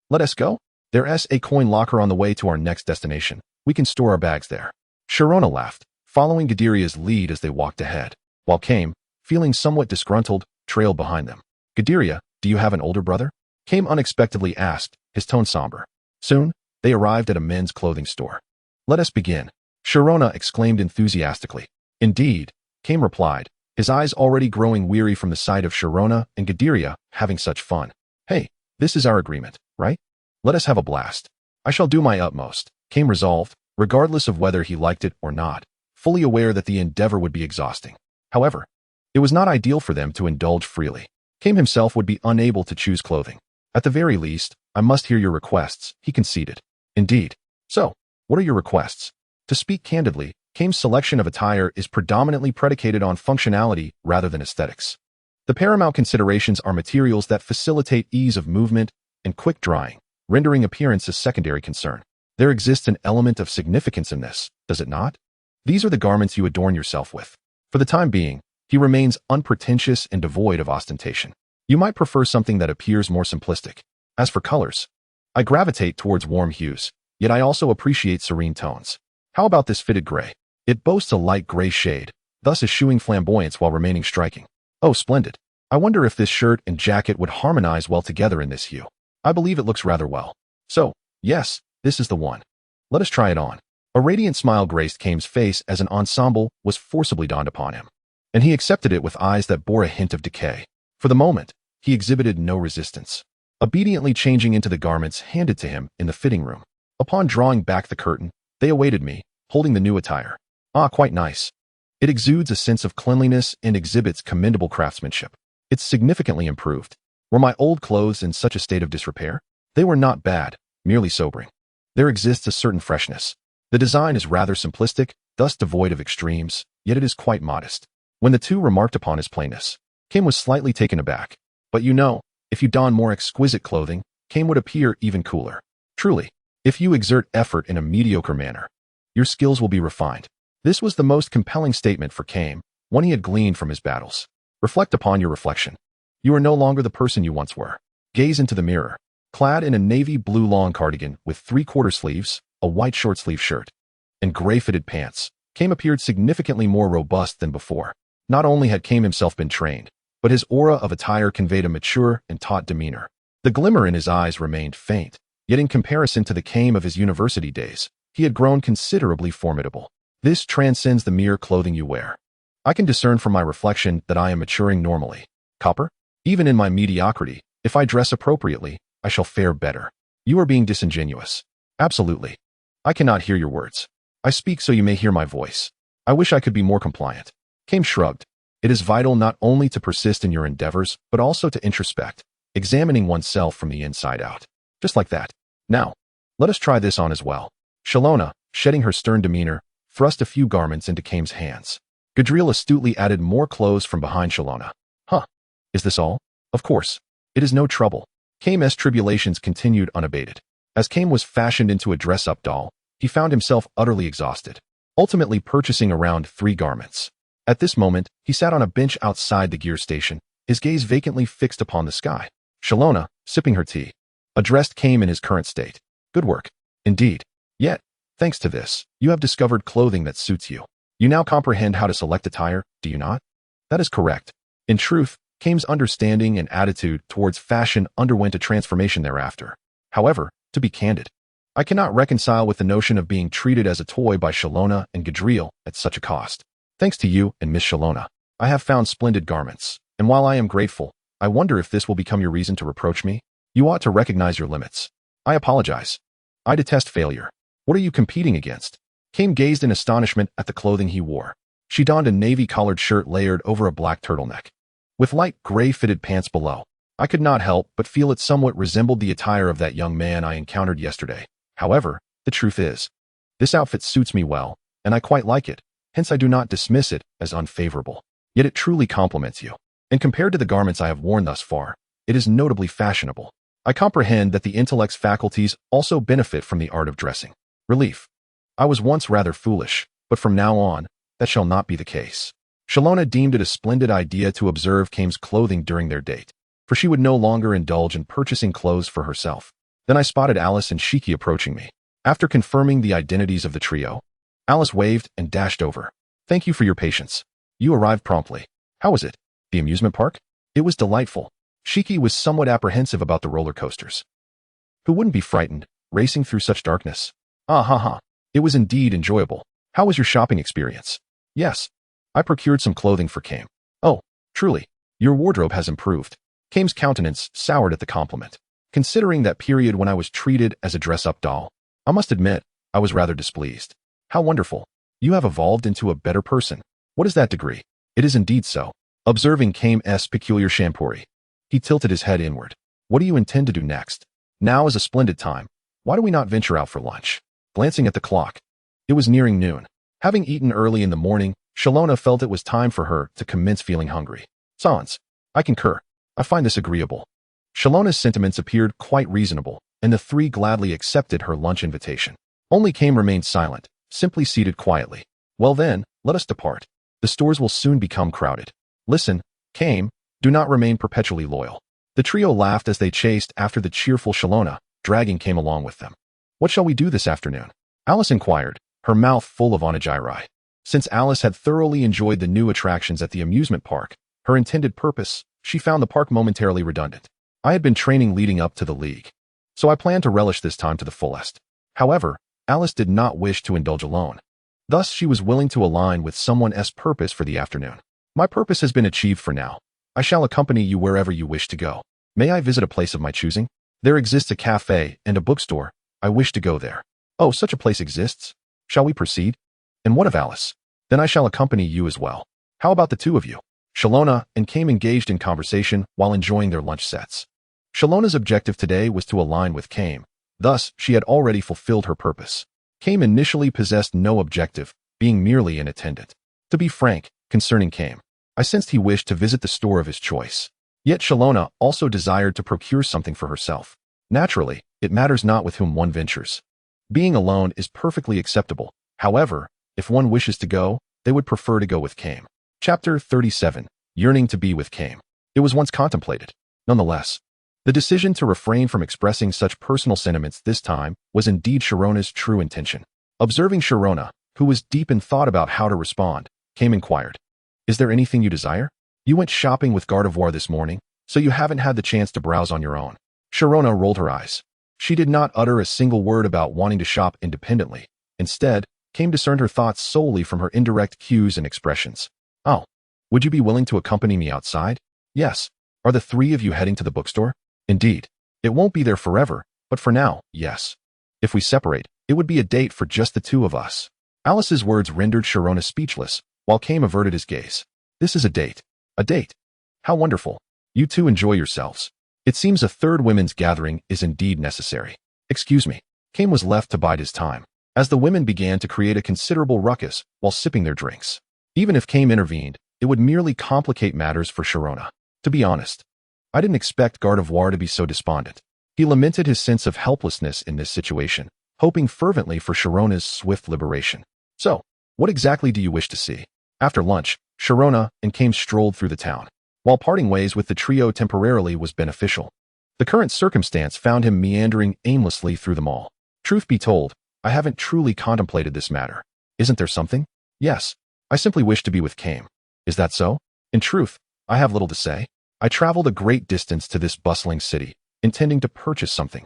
Let us go? There's a coin locker on the way to our next destination. We can store our bags there. Sharona laughed, following Gadiria's lead as they walked ahead, while Kame, feeling somewhat disgruntled, trailed behind them. Gadiria, do you have an older brother? Kame unexpectedly asked, his tone somber. Soon, they arrived at a men's clothing store. Let us begin, Sharona exclaimed enthusiastically. Indeed, Kame replied, his eyes already growing weary from the sight of Sharona and Gadiria having such fun. Hey, this is our agreement, right? Let us have a blast. I shall do my utmost, Kame resolved, regardless of whether he liked it or not, fully aware that the endeavor would be exhausting. However, it was not ideal for them to indulge freely. Kame himself would be unable to choose clothing. At the very least, I must hear your requests, he conceded. Indeed. So, what are your requests? To speak candidly, Kame's selection of attire is predominantly predicated on functionality rather than aesthetics. The paramount considerations are materials that facilitate ease of movement and quick drying, rendering appearance a secondary concern. There exists an element of significance in this, does it not? These are the garments you adorn yourself with. For the time being, he remains unpretentious and devoid of ostentation. You might prefer something that appears more simplistic. As for colors, I gravitate towards warm hues, yet I also appreciate serene tones. How about this fitted gray? It boasts a light gray shade, thus eschewing flamboyance while remaining striking. Oh, splendid. I wonder if this shirt and jacket would harmonize well together in this hue. I believe it looks rather well. So, yes, this is the one. Let us try it on. A radiant smile graced Kame's face as an ensemble was forcibly donned upon him, and he accepted it with eyes that bore a hint of decay. For the moment, he exhibited no resistance, obediently changing into the garments handed to him in the fitting room. Upon drawing back the curtain, they awaited me, holding the new attire. Ah, quite nice. It exudes a sense of cleanliness and exhibits commendable craftsmanship. It's significantly improved. Were my old clothes in such a state of disrepair? They were not bad, merely sobering. There exists a certain freshness. The design is rather simplistic, thus devoid of extremes, yet it is quite modest. When the two remarked upon his plainness, Kim was slightly taken aback. But you know, if you don more exquisite clothing, Kim would appear even cooler. Truly, if you exert effort in a mediocre manner, your skills will be refined. This was the most compelling statement for Kame, one he had gleaned from his battles. Reflect upon your reflection. You are no longer the person you once were. Gaze into the mirror. Clad in a navy blue long cardigan with 3/4 sleeves, a white short-sleeve shirt, and gray-fitted pants, Kame appeared significantly more robust than before. Not only had Kame himself been trained, but his aura of attire conveyed a mature and taut demeanor. The glimmer in his eyes remained faint, yet in comparison to the Kame of his university days, he had grown considerably formidable. This transcends the mere clothing you wear. I can discern from my reflection that I am maturing normally. Copper? Even in my mediocrity, if I dress appropriately, I shall fare better. You are being disingenuous. Absolutely. I cannot hear your words. I speak so you may hear my voice. I wish I could be more compliant. Kame shrugged. It is vital not only to persist in your endeavors, but also to introspect, examining oneself from the inside out. Just like that. Now, let us try this on as well. Shalona, shedding her stern demeanor, thrust a few garments into Kame's hands. Gadriel astutely added more clothes from behind Shalona. Huh. Is this all? Of course. It is no trouble. Kame's tribulations continued unabated. As Kame was fashioned into a dress-up doll, he found himself utterly exhausted, ultimately purchasing around 3 garments. At this moment, he sat on a bench outside the gear station, his gaze vacantly fixed upon the sky. Shalona, sipping her tea, addressed Kame in his current state. Good work. Indeed. Yet, thanks to this, you have discovered clothing that suits you. You now comprehend how to select attire, do you not? That is correct. In truth, Kame's understanding and attitude towards fashion underwent a transformation thereafter. However, to be candid, I cannot reconcile with the notion of being treated as a toy by Shalona and Gadriel at such a cost. Thanks to you and Miss Shalona, I have found splendid garments, and while I am grateful, I wonder if this will become your reason to reproach me? You ought to recognize your limits. I apologize. I detest failure. What are you competing against? Kame gazed in astonishment at the clothing he wore. She donned a navy-collared shirt layered over a black turtleneck, with light gray-fitted pants below. I could not help but feel it somewhat resembled the attire of that young man I encountered yesterday. However, the truth is, this outfit suits me well, and I quite like it, hence I do not dismiss it as unfavorable. Yet it truly compliments you. And compared to the garments I have worn thus far, it is notably fashionable. I comprehend that the intellect's faculties also benefit from the art of dressing. Relief. I was once rather foolish, but from now on, that shall not be the case. Shalona deemed it a splendid idea to observe Kame's clothing during their date, for she would no longer indulge in purchasing clothes for herself. Then I spotted Alice and Shiki approaching me. After confirming the identities of the trio, Alice waved and dashed over. Thank you for your patience. You arrived promptly. How was it? The amusement park? It was delightful. Shiki was somewhat apprehensive about the roller coasters. Who wouldn't be frightened, racing through such darkness? Ah ha ha. It was indeed enjoyable. How was your shopping experience? Yes. I procured some clothing for Kame. Oh, truly. Your wardrobe has improved. Kame's countenance soured at the compliment. Considering that period when I was treated as a dress-up doll, I must admit, I was rather displeased. How wonderful. You have evolved into a better person. What is that degree? It is indeed so. Observing Kame's peculiar shampooery, he tilted his head inward. What do you intend to do next? Now is a splendid time. Why do we not venture out for lunch? Glancing at the clock, it was nearing noon. Having eaten early in the morning, Shalona felt it was time for her to commence feeling hungry. Sans. I concur. I find this agreeable. Shalona's sentiments appeared quite reasonable, and the 3 gladly accepted her lunch invitation. Only Kame remained silent, simply seated quietly. Well then, let us depart. The stores will soon become crowded. Listen, Kame, do not remain perpetually loyal. The trio laughed as they chased after the cheerful Shalona, dragging Kame along with them. What shall we do this afternoon? Alice inquired, her mouth full of onigiri. Since Alice had thoroughly enjoyed the new attractions at the amusement park, her intended purpose, she found the park momentarily redundant. I had been training leading up to the league, so I planned to relish this time to the fullest. However, Alice did not wish to indulge alone. Thus, she was willing to align with someone else's purpose for the afternoon. My purpose has been achieved for now. I shall accompany you wherever you wish to go. May I visit a place of my choosing? There exists a cafe and a bookstore. I wish to go there. Oh, such a place exists? Shall we proceed? And what of Alice? Then I shall accompany you as well. How about the two of you? Shalona and Kame engaged in conversation while enjoying their lunch sets. Shalona's objective today was to align with Kame. Thus, she had already fulfilled her purpose. Kame initially possessed no objective, being merely an attendant. To be frank, concerning Kame, I sensed he wished to visit the store of his choice. Yet Shalona also desired to procure something for herself. Naturally, it matters not with whom one ventures. Being alone is perfectly acceptable. However, if one wishes to go, they would prefer to go with Kame. Chapter 37. Yearning to be with Kame. It was once contemplated. Nonetheless, the decision to refrain from expressing such personal sentiments this time was indeed Sharona's true intention. Observing Sharona, who was deep in thought about how to respond, Kame inquired, "Is there anything you desire? You went shopping with Gardevoir this morning, so you haven't had the chance to browse on your own." Sharona rolled her eyes. She did not utter a single word about wanting to shop independently. Instead, Kame discerned her thoughts solely from her indirect cues and expressions. "Oh, would you be willing to accompany me outside?" "Yes." "Are the three of you heading to the bookstore?" "Indeed. It won't be there forever, but for now, yes. If we separate, it would be a date for just the two of us." Alice's words rendered Sharona speechless, while Kame averted his gaze. "This is a date. A date. How wonderful. You two enjoy yourselves. It seems a third women's gathering is indeed necessary." "Excuse me." Kame was left to bide his time, as the women began to create a considerable ruckus while sipping their drinks. Even if Kame intervened, it would merely complicate matters for Sharona. To be honest, I didn't expect Gardevoir to be so despondent. He lamented his sense of helplessness in this situation, hoping fervently for Sharona's swift liberation. "So, what exactly do you wish to see?" After lunch, Sharona and Kame strolled through the town. While parting ways with the trio temporarily was beneficial, the current circumstance found him meandering aimlessly through the mall. "Truth be told, I haven't truly contemplated this matter. Isn't there something?" "Yes. I simply wish to be with Kame." "Is that so?" "In truth, I have little to say. I traveled a great distance to this bustling city, intending to purchase something.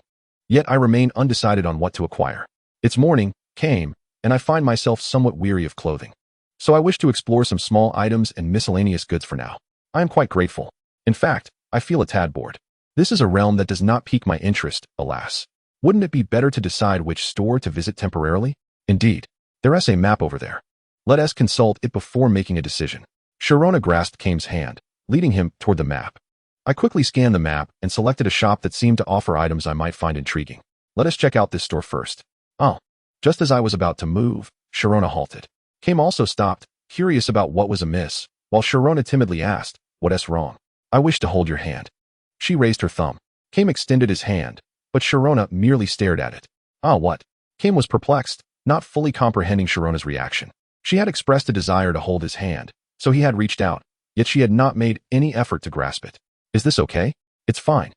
Yet I remain undecided on what to acquire. It's morning, Kame, and I find myself somewhat weary of clothing. So I wish to explore some small items and miscellaneous goods for now. I am quite grateful. In fact, I feel a tad bored. This is a realm that does not pique my interest, alas. Wouldn't it be better to decide which store to visit temporarily? Indeed, there is a map over there. Let us consult it before making a decision." Sharona grasped Kame's hand, leading him toward the map. I quickly scanned the map and selected a shop that seemed to offer items I might find intriguing. "Let us check out this store first." "Oh." Just as I was about to move, Sharona halted. Kame also stopped, curious about what was amiss, while Sharona timidly asked, "What's wrong?" "I wish to hold your hand." She raised her thumb. Kame extended his hand, but Sharona merely stared at it. "Ah, what?" Kame was perplexed, not fully comprehending Sharona's reaction. She had expressed a desire to hold his hand, so he had reached out, yet she had not made any effort to grasp it. "Is this okay?" "It's fine.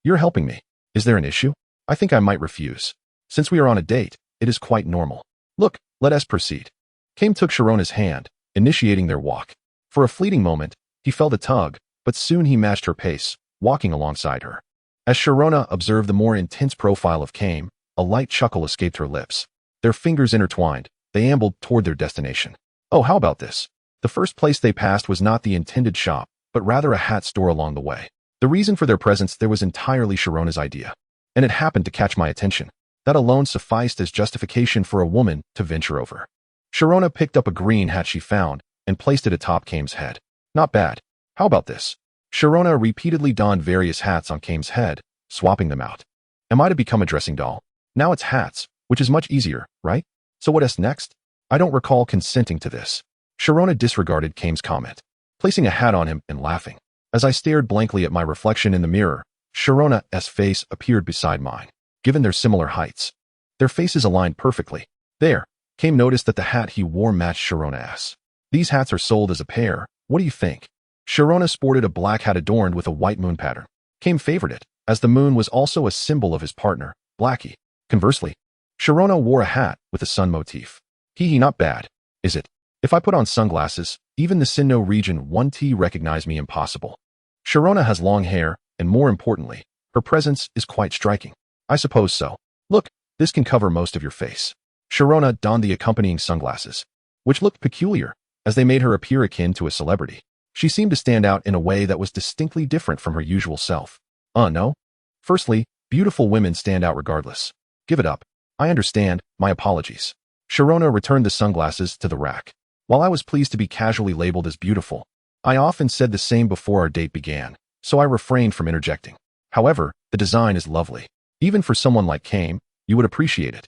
You're helping me. Is there an issue?" "I think I might refuse. Since we are on a date, it is quite normal. Look, let us proceed." Kame took Sharona's hand, initiating their walk. For a fleeting moment, he felt a tug, but soon he matched her pace, walking alongside her. As Sharona observed the more intense profile of Kame, a light chuckle escaped her lips. Their fingers intertwined, they ambled toward their destination. "Oh, how about this?" The first place they passed was not the intended shop, but rather a hat store along the way. The reason for their presence there was entirely Sharona's idea, and it happened to catch my attention. That alone sufficed as justification for a woman to venture over. Sharona picked up a green hat she found and placed it atop Kame's head. "Not bad. How about this?" Sharona repeatedly donned various hats on Kame's head, swapping them out. "Am I to become a dressing doll? Now it's hats, which is much easier, right? So what's next?" "I don't recall consenting to this." Sharona disregarded Kame's comment, placing a hat on him and laughing. As I stared blankly at my reflection in the mirror, Sharona's face appeared beside mine. Given their similar heights, their faces aligned perfectly. There, Kame noticed that the hat he wore matched Sharona's. "These hats are sold as a pair. What do you think?" Sharona sported a black hat adorned with a white moon pattern. Kame favored it, as the moon was also a symbol of his partner, Blackie. Conversely, Sharona wore a hat with a sun motif. Hee, not bad, is it? If I put on sunglasses, even the Sinnoh region 1T recognize me impossible. Sharona has long hair, and more importantly, her presence is quite striking. I suppose so. Look, this can cover most of your face. Sharona donned the accompanying sunglasses, which looked peculiar, as they made her appear akin to a celebrity. She seemed to stand out in a way that was distinctly different from her usual self. No? Firstly, beautiful women stand out regardless. Give it up. I understand, my apologies. Sharona returned the sunglasses to the rack. While I was pleased to be casually labeled as beautiful, I often said the same before our date began, so I refrained from interjecting. However, the design is lovely. Even for someone like Kame, you would appreciate it.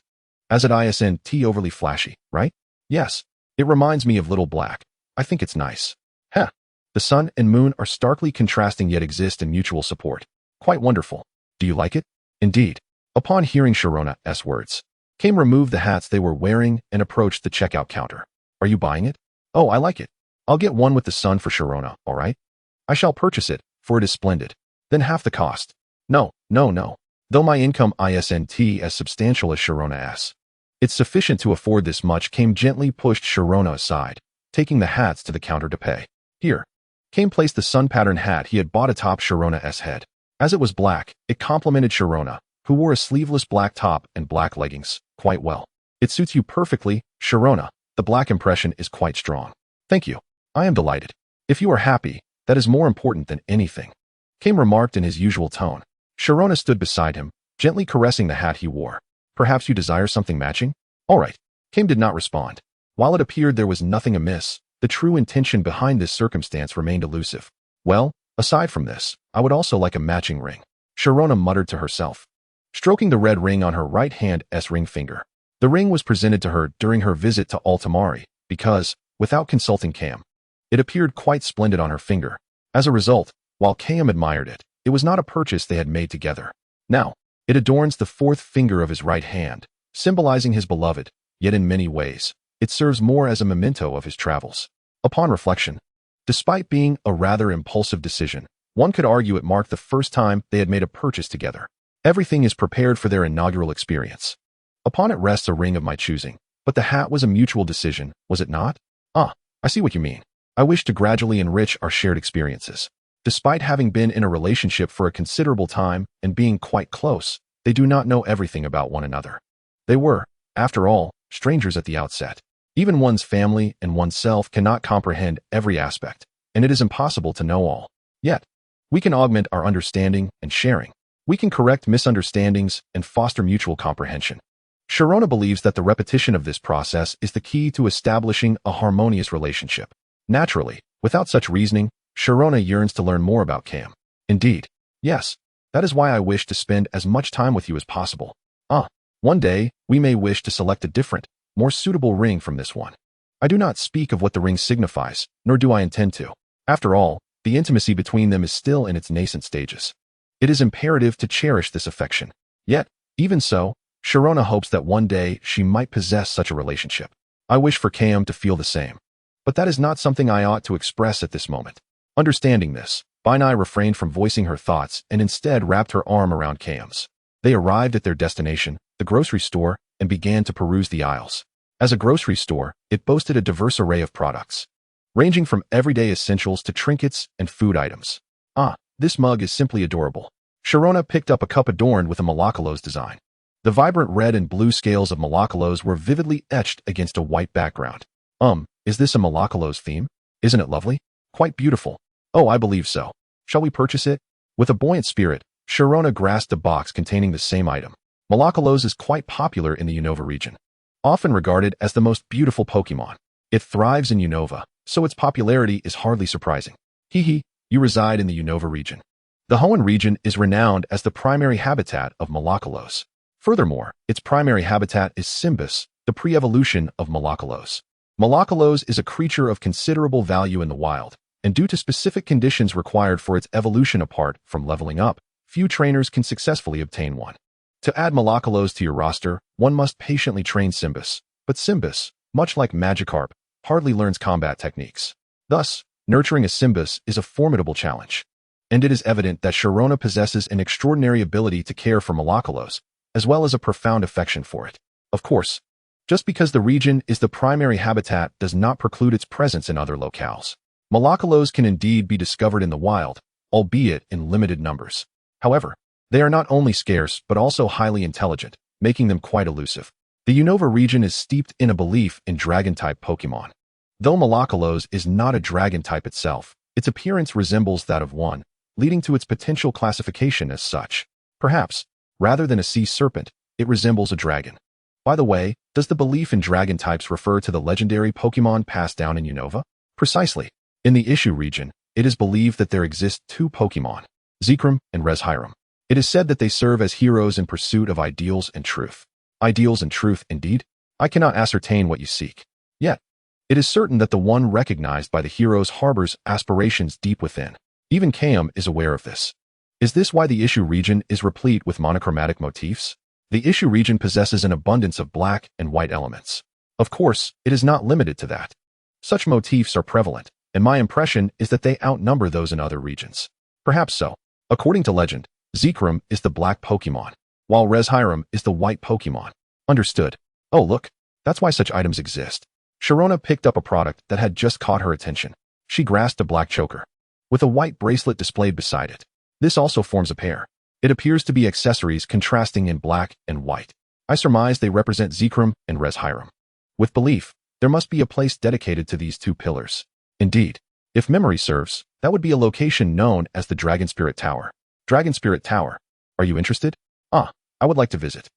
As it isn't overly flashy, right? Yes. It reminds me of Little Black. I think it's nice. Heh. The sun and moon are starkly contrasting yet exist in mutual support. Quite wonderful. Do you like it? Indeed. Upon hearing Sharona's words, Kame removed the hats they were wearing and approached the checkout counter. Are you buying it? Oh, I like it. I'll get one with the sun for Sharona, all right? I shall purchase it, for it is splendid. Then half the cost. No. Though my income isn't as substantial as Sharona's, it's sufficient to afford this much. Kame gently pushed Sharona aside, taking the hats to the counter to pay. Here. Kame placed the sun pattern hat he had bought atop Sharona's head. As it was black, it complemented Sharona, who wore a sleeveless black top and black leggings, quite well. It suits you perfectly, Sharona. The black impression is quite strong. Thank you. I am delighted. If you are happy, that is more important than anything. Kame remarked in his usual tone. Sharona stood beside him, gently caressing the hat he wore. Perhaps you desire something matching? All right. Kame did not respond. While it appeared there was nothing amiss, the true intention behind this circumstance remained elusive. Well, aside from this, I would also like a matching ring, Sharona muttered to herself, stroking the red ring on her right hand's ring finger. The ring was presented to her during her visit to Altamari because, without consulting Kame, it appeared quite splendid on her finger. As a result, while Kame admired it, it was not a purchase they had made together. Now, it adorns the fourth finger of his right hand, symbolizing his beloved, yet in many ways, it serves more as a memento of his travels. Upon reflection, despite being a rather impulsive decision, one could argue it marked the first time they had made a purchase together. Everything is prepared for their inaugural experience. Upon it rests a ring of my choosing, but the hat was a mutual decision, was it not? I see what you mean. I wish to gradually enrich our shared experiences. Despite having been in a relationship for a considerable time and being quite close, they do not know everything about one another. They were, after all, strangers at the outset. Even one's family and oneself cannot comprehend every aspect, and it is impossible to know all. Yet, we can augment our understanding and sharing. We can correct misunderstandings and foster mutual comprehension. Sharona believes that the repetition of this process is the key to establishing a harmonious relationship. Naturally, without such reasoning, Sharona yearns to learn more about Kame. Indeed. Yes. That is why I wish to spend as much time with you as possible. One day, we may wish to select a different, more suitable ring from this one. I do not speak of what the ring signifies, nor do I intend to. After all, the intimacy between them is still in its nascent stages. It is imperative to cherish this affection. Yet, even so, Sharona hopes that one day she might possess such a relationship. I wish for Kame to feel the same. But that is not something I ought to express at this moment. Understanding this, Binai refrained from voicing her thoughts and instead wrapped her arm around Kame's. They arrived at their destination, the grocery store, and began to peruse the aisles. As a grocery store, it boasted a diverse array of products, ranging from everyday essentials to trinkets and food items. This mug is simply adorable. Sharona picked up a cup adorned with a Malakalos design. The vibrant red and blue scales of Malakalos were vividly etched against a white background. Is this a Malakalos theme? Isn't it lovely? Quite beautiful. Oh, I believe so. Shall we purchase it? With a buoyant spirit, Sharona grasped a box containing the same item. Malakalos is quite popular in the Unova region, often regarded as the most beautiful Pokémon. It thrives in Unova, so its popularity is hardly surprising. You reside in the Unova region. The Hoenn region is renowned as the primary habitat of Malakalos. Furthermore, its primary habitat is Simbus, the pre-evolution of Malakalos. Malakalos is a creature of considerable value in the wild, and due to specific conditions required for its evolution apart from leveling up, few trainers can successfully obtain one. To add Malakalos to your roster, one must patiently train Simbus, but Simbus, much like Magikarp, hardly learns combat techniques. Thus, nurturing a Simbus is a formidable challenge. And it is evident that Sharona possesses an extraordinary ability to care for Malakalos, as well as a profound affection for it. Of course, just because the region is the primary habitat does not preclude its presence in other locales. Malakalos can indeed be discovered in the wild, albeit in limited numbers. However, they are not only scarce but also highly intelligent, making them quite elusive. The Unova region is steeped in a belief in dragon-type Pokémon. Though Malakalos is not a dragon type itself, Its appearance resembles that of one, leading to its potential classification as such. Perhaps, rather than a sea serpent, it resembles a dragon. By the way, does the belief in dragon types refer to the legendary Pokémon passed down in Unova? Precisely. In the Issue region, it is believed that there exist two Pokémon, Zekrom and Reshiram. It is said that they serve as heroes in pursuit of ideals and truth. Ideals and truth, indeed? I cannot ascertain what you seek. Yet, it is certain that the one recognized by the heroes harbors aspirations deep within. Even Kaim is aware of this. Is this why the Issue region is replete with monochromatic motifs? The Issue region possesses an abundance of black and white elements. Of course, it is not limited to that. Such motifs are prevalent, and my impression is that they outnumber those in other regions. Perhaps so. According to legend, Zekrom is the black Pokémon, while Reshiram is the white Pokémon. Understood. Oh look, that's why such items exist. Sharona picked up a product that had just caught her attention. She grasped a black choker, with a white bracelet displayed beside it. This also forms a pair. It appears to be accessories contrasting in black and white. I surmise they represent Zekrom and Reshiram. With belief, there must be a place dedicated to these two pillars. Indeed, if memory serves, that would be a location known as the Dragon Spirit Tower. Dragon Spirit Tower. Are you interested? I would like to visit.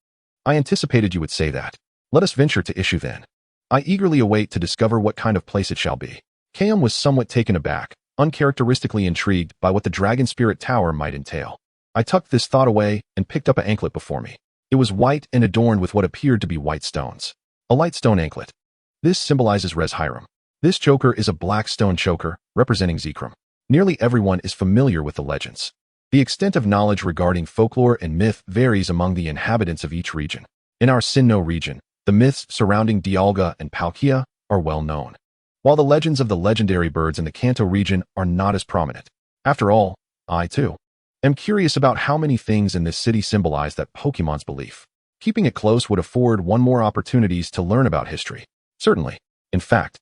I anticipated you would say that. Let us venture to Issue then. I eagerly await to discover what kind of place it shall be. Kaim was somewhat taken aback, uncharacteristically intrigued by what the Dragon Spirit Tower might entail. I tucked this thought away and picked up an anklet before me. It was white and adorned with what appeared to be white stones. A light stone anklet. This symbolizes Reshiram. This choker is a black stone choker, representing Zekrom. Nearly everyone is familiar with the legends. The extent of knowledge regarding folklore and myth varies among the inhabitants of each region. In our Sinnoh region, the myths surrounding Dialga and Palkia are well known, while the legends of the legendary birds in the Kanto region are not as prominent. After all, I, too, am curious about how many things in this city symbolize that Pokemon's belief. Keeping it close would afford one more opportunities to learn about history. Certainly. In fact,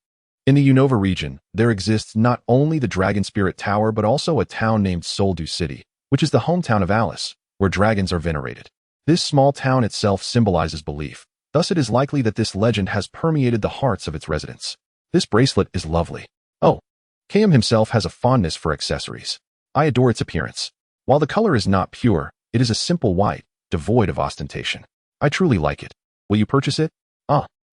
in the Unova region, there exists not only the Dragon Spirit Tower but also a town named Soldu City, which is the hometown of Alice, where dragons are venerated. This small town itself symbolizes belief. Thus it is likely that this legend has permeated the hearts of its residents. This bracelet is lovely. Oh, Kaim himself has a fondness for accessories. I adore its appearance. While the color is not pure, it is a simple white, devoid of ostentation. I truly like it. Will you purchase it?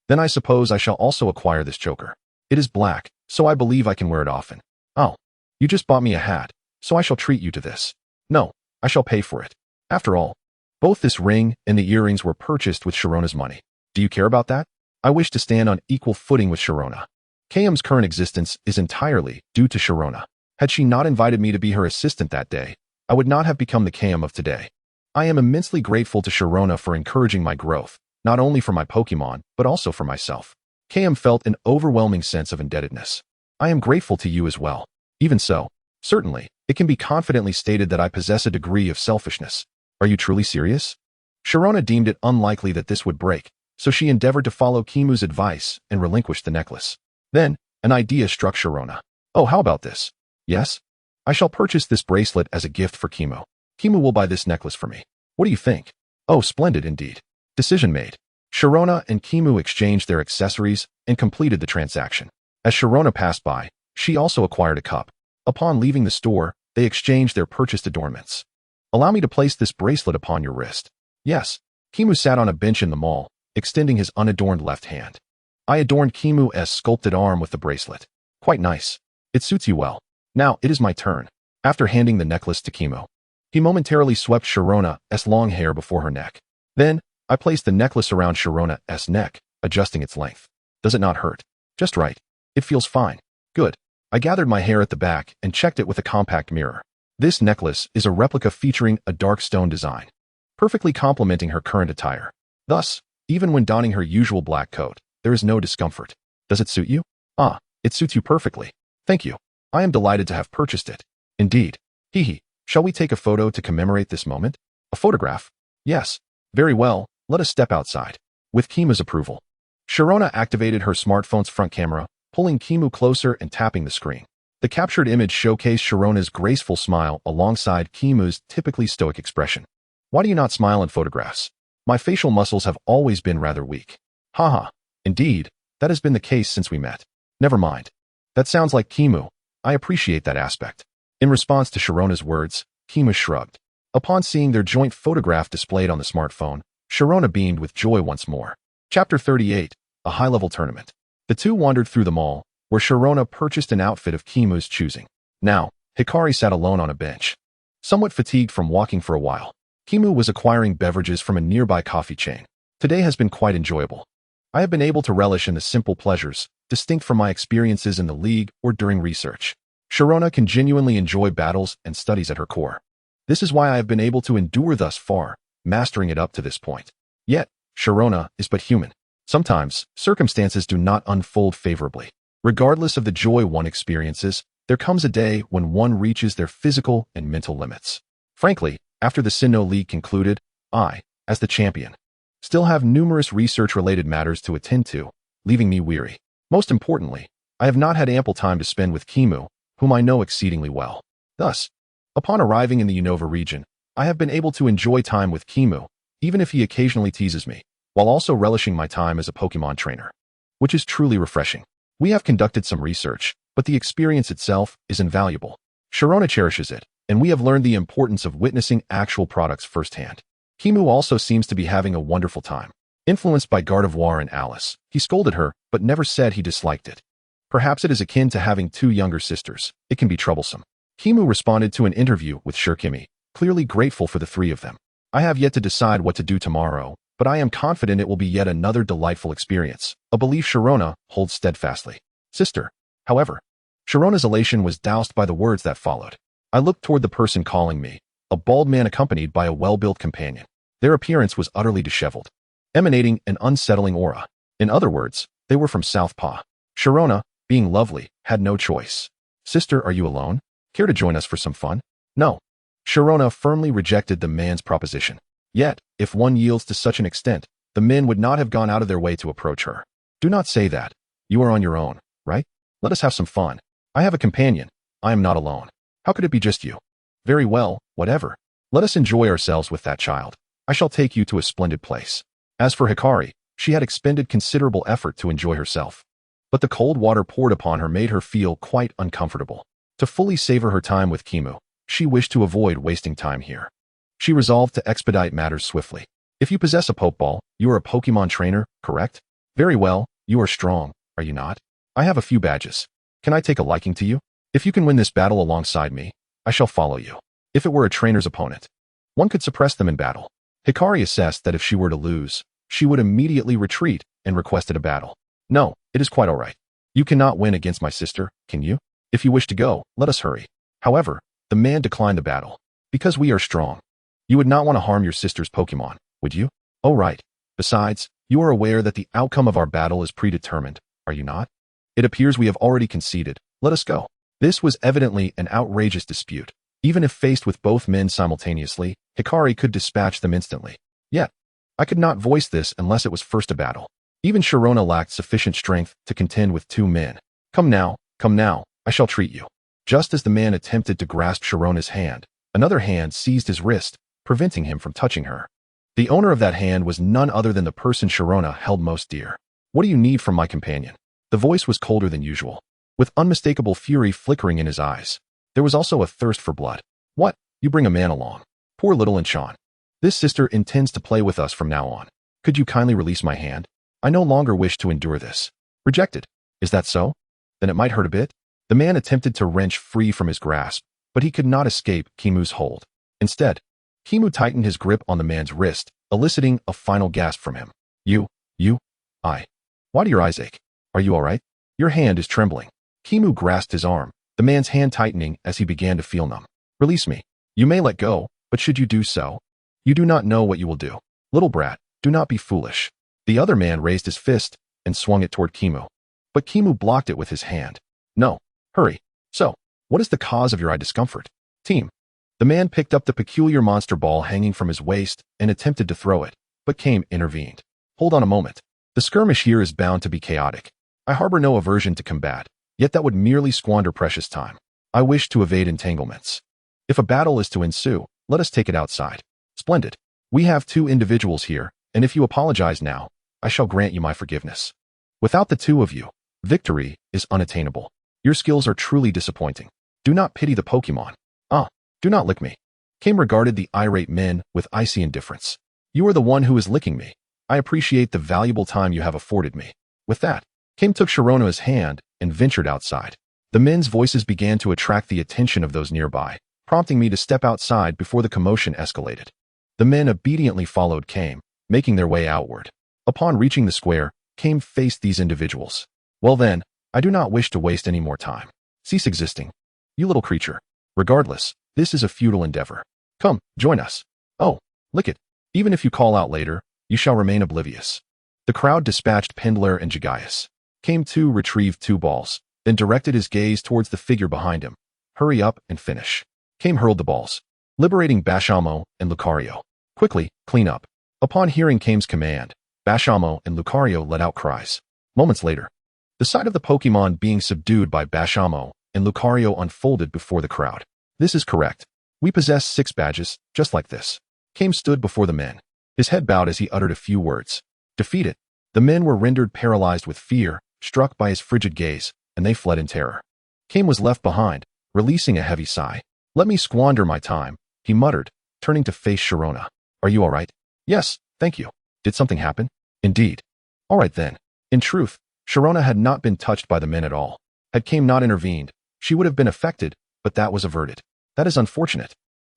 Then I suppose I shall also acquire this choker. It is black, so I believe I can wear it often. Oh, you just bought me a hat, so I shall treat you to this. No, I shall pay for it. After all, both this ring and the earrings were purchased with Sharona's money. Do you care about that? I wish to stand on equal footing with Sharona. Kaim's current existence is entirely due to Sharona. Had she not invited me to be her assistant that day, I would not have become the Kaim of today. I am immensely grateful to Sharona for encouraging my growth, not only for my Pokemon, but also for myself. Kaim felt an overwhelming sense of indebtedness. I am grateful to you as well. Even so, certainly, it can be confidently stated that I possess a degree of selfishness. Are you truly serious? Sharona deemed it unlikely that this would break, so she endeavored to follow Kimu's advice and relinquish the necklace. Then, an idea struck Sharona. Oh, how about this? Yes? I shall purchase this bracelet as a gift for Kimu. Kimu will buy this necklace for me. What do you think? Oh, splendid indeed. Decision made. Sharona and Kimu exchanged their accessories and completed the transaction. As Sharona passed by, she also acquired a cup. Upon leaving the store, they exchanged their purchased adornments. Allow me to place this bracelet upon your wrist. Yes. Kimu sat on a bench in the mall, extending his unadorned left hand. I adorned Kimu's sculpted arm with the bracelet. Quite nice. It suits you well. Now, it is my turn. After handing the necklace to Kimu, he momentarily swept Sharona's long hair before her neck. Then, I placed the necklace around Sharona's neck, adjusting its length. Does it not hurt? Just right. It feels fine. Good. I gathered my hair at the back and checked it with a compact mirror. This necklace is a replica featuring a dark stone design, perfectly complementing her current attire. Thus, even when donning her usual black coat, there is no discomfort. Does it suit you? It suits you perfectly. Thank you. I am delighted to have purchased it. Indeed. Hee. Shall we take a photo to commemorate this moment? A photograph? Yes. Very well, let us step outside. With Kimu's approval, Sharona activated her smartphone's front camera, pulling Kimu closer and tapping the screen. The captured image showcased Sharona's graceful smile alongside Kimu's typically stoic expression. Why do you not smile in photographs? My facial muscles have always been rather weak. Haha. Indeed, that has been the case since we met. Never mind. That sounds like Kimu. I appreciate that aspect. In response to Sharona's words, Kima shrugged. Upon seeing their joint photograph displayed on the smartphone, Sharona beamed with joy once more. Chapter 38, a high-level tournament. The two wandered through the mall, where Sharona purchased an outfit of Kimu's choosing. Now, Hikari sat alone on a bench. Somewhat fatigued from walking for a while, Kimu was acquiring beverages from a nearby coffee chain. Today has been quite enjoyable. I have been able to relish in the simple pleasures, distinct from my experiences in the league or during research. Sharona can genuinely enjoy battles and studies at her core. This is why I have been able to endure thus far, mastering it up to this point. Yet, Sharona is but human. Sometimes, circumstances do not unfold favorably. Regardless of the joy one experiences, there comes a day when one reaches their physical and mental limits. Frankly, after the Sinnoh League concluded, I, as the champion, still have numerous research-related matters to attend to, leaving me weary. Most importantly, I have not had ample time to spend with Kimu, whom I know exceedingly well. Thus, upon arriving in the Unova region, I have been able to enjoy time with Kimu, even if he occasionally teases me, while also relishing my time as a Pokémon trainer, which is truly refreshing. We have conducted some research, but the experience itself is invaluable. Sharona cherishes it, and we have learned the importance of witnessing actual products firsthand. Kimu also seems to be having a wonderful time. Influenced by Gardevoir and Alice, he scolded her, but never said he disliked it. Perhaps it is akin to having two younger sisters. It can be troublesome. Kimu responded to an interview with Shirkimi, clearly grateful for the three of them. I have yet to decide what to do tomorrow, but I am confident it will be yet another delightful experience, a belief Sharona holds steadfastly. Sister. However, Sharona's elation was doused by the words that followed. I looked toward the person calling me, a bald man accompanied by a well-built companion. Their appearance was utterly disheveled, emanating an unsettling aura. In other words, they were from Southpaw. Sharona, being lovely, had no choice. Sister, are you alone? Care to join us for some fun? No. Sharona firmly rejected the man's proposition. Yet, if one yields to such an extent, the men would not have gone out of their way to approach her. Do not say that. You are on your own, right? Let us have some fun. I have a companion. I am not alone. How could it be just you? Very well, whatever. Let us enjoy ourselves with that child. I shall take you to a splendid place. As for Hikari, she had expended considerable effort to enjoy herself. But the cold water poured upon her made her feel quite uncomfortable. To fully savor her time with Kimu, she wished to avoid wasting time here. She resolved to expedite matters swiftly. If you possess a Pokeball, you are a Pokemon trainer, correct? Very well, you are strong, are you not? I have a few badges. Can I take a liking to you? If you can win this battle alongside me, I shall follow you. If it were a trainer's opponent, one could suppress them in battle. Hikari assessed that if she were to lose, she would immediately retreat and requested a battle. No, it is quite all right. You cannot win against my sister, can you? If you wish to go, let us hurry. However, the man declined the battle. Because we are strong. You would not want to harm your sister's Pokemon, would you? Oh right. Besides, you are aware that the outcome of our battle is predetermined, are you not? It appears we have already conceded. Let us go. This was evidently an outrageous dispute. Even if faced with both men simultaneously, Hikari could dispatch them instantly. Yet, I could not voice this unless it was first a battle. Even Sharona lacked sufficient strength to contend with two men. Come now, I shall treat you. Just as the man attempted to grasp Sharona's hand, another hand seized his wrist, preventing him from touching her. The owner of that hand was none other than the person Sharona held most dear. What do you need from my companion? The voice was colder than usual, with unmistakable fury flickering in his eyes. There was also a thirst for blood. What? You bring a man along. Poor little Enchan. This sister intends to play with us from now on. Could you kindly release my hand? I no longer wish to endure this. Rejected. Is that so? Then it might hurt a bit. The man attempted to wrench free from his grasp, but he could not escape Kimu's hold. Instead, Kimu tightened his grip on the man's wrist, eliciting a final gasp from him. Why do your eyes ache? Are you all right? Your hand is trembling. Kimu grasped his arm, the man's hand tightening as he began to feel numb. Release me. You may let go, but should you do so, you do not know what you will do. Little brat, do not be foolish. The other man raised his fist and swung it toward Kimu. But Kimu blocked it with his hand. No, hurry. So, what is the cause of your eye discomfort? Team. The man picked up the peculiar monster ball hanging from his waist and attempted to throw it, but Kame intervened. Hold on a moment. The skirmish here is bound to be chaotic. I harbor no aversion to combat, yet that would merely squander precious time. I wish to evade entanglements. If a battle is to ensue, let us take it outside. Splendid. We have two individuals here, and if you apologize now, I shall grant you my forgiveness. Without the two of you, victory is unattainable. Your skills are truly disappointing. Do not pity the Pokémon. Ah, do not lick me. Came regarded the irate Min with icy indifference. You are the one who is licking me. I appreciate the valuable time you have afforded me. With that, Came took Sharona's hand and ventured outside. The men's voices began to attract the attention of those nearby, prompting me to step outside before the commotion escalated. The men obediently followed Came, making their way outward. Upon reaching the square, Came faced these individuals. Well then, I do not wish to waste any more time. Cease existing. You little creature. Regardless, this is a futile endeavor. Come, join us. Oh, lick it. Even if you call out later, you shall remain oblivious. The crowd dispatched Pendler and Jagaius. Came too retrieved 2 balls, then directed his gaze towards the figure behind him. Hurry up and finish. Came hurled the balls, liberating Bashamo and Lucario. Quickly, clean up. Upon hearing Came's command, Bashamo and Lucario let out cries. Moments later, the sight of the Pokémon being subdued by Bashamo and Lucario unfolded before the crowd. This is correct. We possess 6 badges, just like this. Came stood before the men. His head bowed as he uttered a few words. Defeated. The men were rendered paralyzed with fear, struck by his frigid gaze, and they fled in terror. Came was left behind, releasing a heavy sigh. Let me squander my time, he muttered, turning to face Sharona. Are you all right? Yes, thank you. Did something happen? Indeed. All right then. In truth, Sharona had not been touched by the men at all. Had Came not intervened, she would have been affected, but that was averted. That is unfortunate.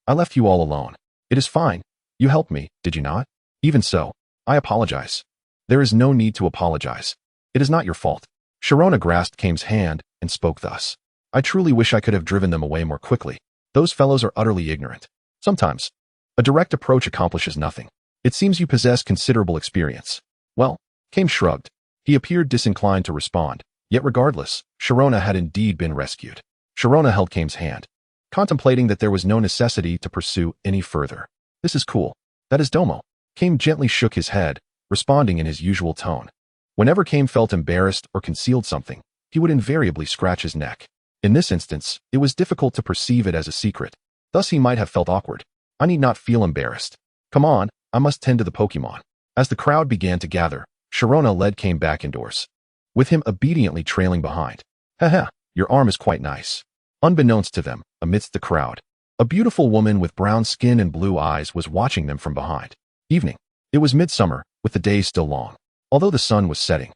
I left you all alone. It is fine. You helped me, did you not? Even so, I apologize. There is no need to apologize. It is not your fault. Sharona grasped Came's hand and spoke thus. I truly wish I could have driven them away more quickly. Those fellows are utterly ignorant. Sometimes, a direct approach accomplishes nothing. It seems you possess considerable experience. Well, Came shrugged. He appeared disinclined to respond, yet regardless, Sharona had indeed been rescued. Sharona held Came's hand, contemplating that there was no necessity to pursue any further. This is cool. That is Domo. Came gently shook his head, responding in his usual tone. Whenever Came felt embarrassed or concealed something, he would invariably scratch his neck. In this instance, it was difficult to perceive it as a secret. Thus he might have felt awkward. I need not feel embarrassed. Come on, I must tend to the Pokémon. As the crowd began to gather, Sharona led Came back indoors, with him obediently trailing behind. Haha, your arm is quite nice. Unbeknownst to them, amidst the crowd, a beautiful woman with brown skin and blue eyes was watching them from behind. Evening. It was midsummer, with the days still long. Although the sun was setting,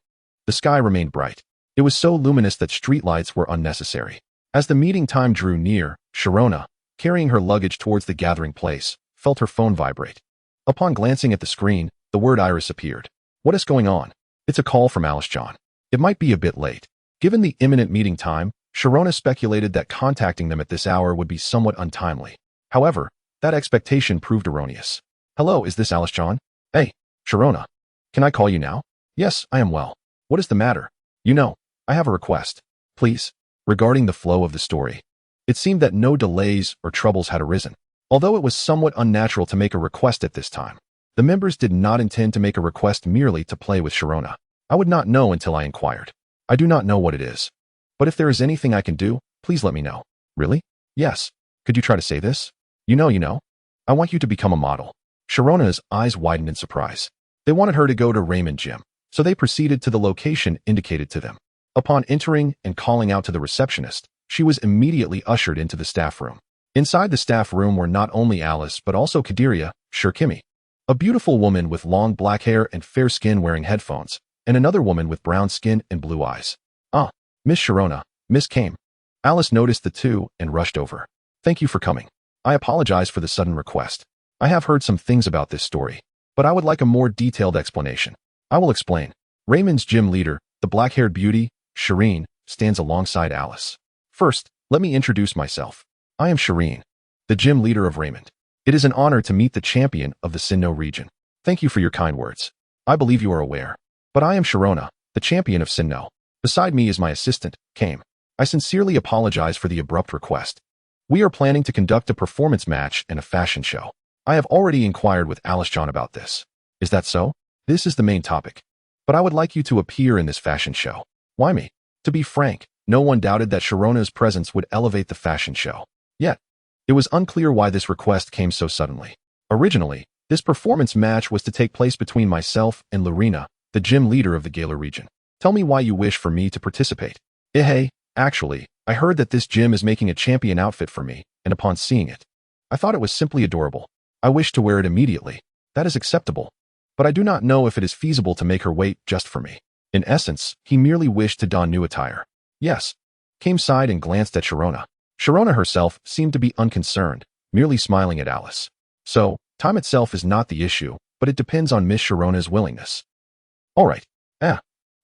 the sky remained bright. It was so luminous that streetlights were unnecessary. As the meeting time drew near, Sharona, carrying her luggage towards the gathering place, felt her phone vibrate. Upon glancing at the screen, the word Iris appeared. What is going on? It's a call from Alice John. It might be a bit late. Given the imminent meeting time, Sharona speculated that contacting them at this hour would be somewhat untimely. However, that expectation proved erroneous. Hello, is this Alice John? Hey, Sharona. Can I call you now? Yes, I am well. What is the matter? You know, I have a request. Please. Regarding the flow of the story, it seemed that no delays or troubles had arisen. Although it was somewhat unnatural to make a request at this time, the members did not intend to make a request merely to play with Sharona. I would not know until I inquired. I do not know what it is. But if there is anything I can do, please let me know. Really? Yes. Could you try to say this? You know. I want you to become a model. Sharona's eyes widened in surprise. They wanted her to go to Raymond Gym, so they proceeded to the location indicated to them. Upon entering and calling out to the receptionist, she was immediately ushered into the staff room. Inside the staff room were not only Alice but also Kadiria, Shurkimi, a beautiful woman with long black hair and fair skin wearing headphones, and another woman with brown skin and blue eyes. Ah, Miss Sharona, Miss Came. Alice noticed the two and rushed over. Thank you for coming. I apologize for the sudden request. I have heard some things about this story, but I would like a more detailed explanation. I will explain. Raymond's gym leader, the black-haired beauty, Shireen, stands alongside Alice. First, let me introduce myself. I am Shireen, the gym leader of Raymond. It is an honor to meet the champion of the Sinnoh region. Thank you for your kind words. I believe you are aware. But I am Sharona, the champion of Sinnoh. Beside me is my assistant, Came. I sincerely apologize for the abrupt request. We are planning to conduct a performance match and a fashion show. I have already inquired with Alice John about this. Is that so? This is the main topic. But I would like you to appear in this fashion show. Why me? To be frank, no one doubted that Sharona's presence would elevate the fashion show. Yet, it was unclear why this request came so suddenly. Originally, this performance match was to take place between myself and Lorena, the gym leader of the Galar region. Tell me why you wish for me to participate. Hey, Actually, I heard that this gym is making a champion outfit for me, and upon seeing it, I thought it was simply adorable. I wish to wear it immediately. That is acceptable. But I do not know if it is feasible to make her wait just for me. In essence, he merely wished to don new attire. Yes. Kame sighed and glanced at Sharona. Sharona herself seemed to be unconcerned, merely smiling at Alice. So, time itself is not the issue, but it depends on Miss Sharona's willingness. All right.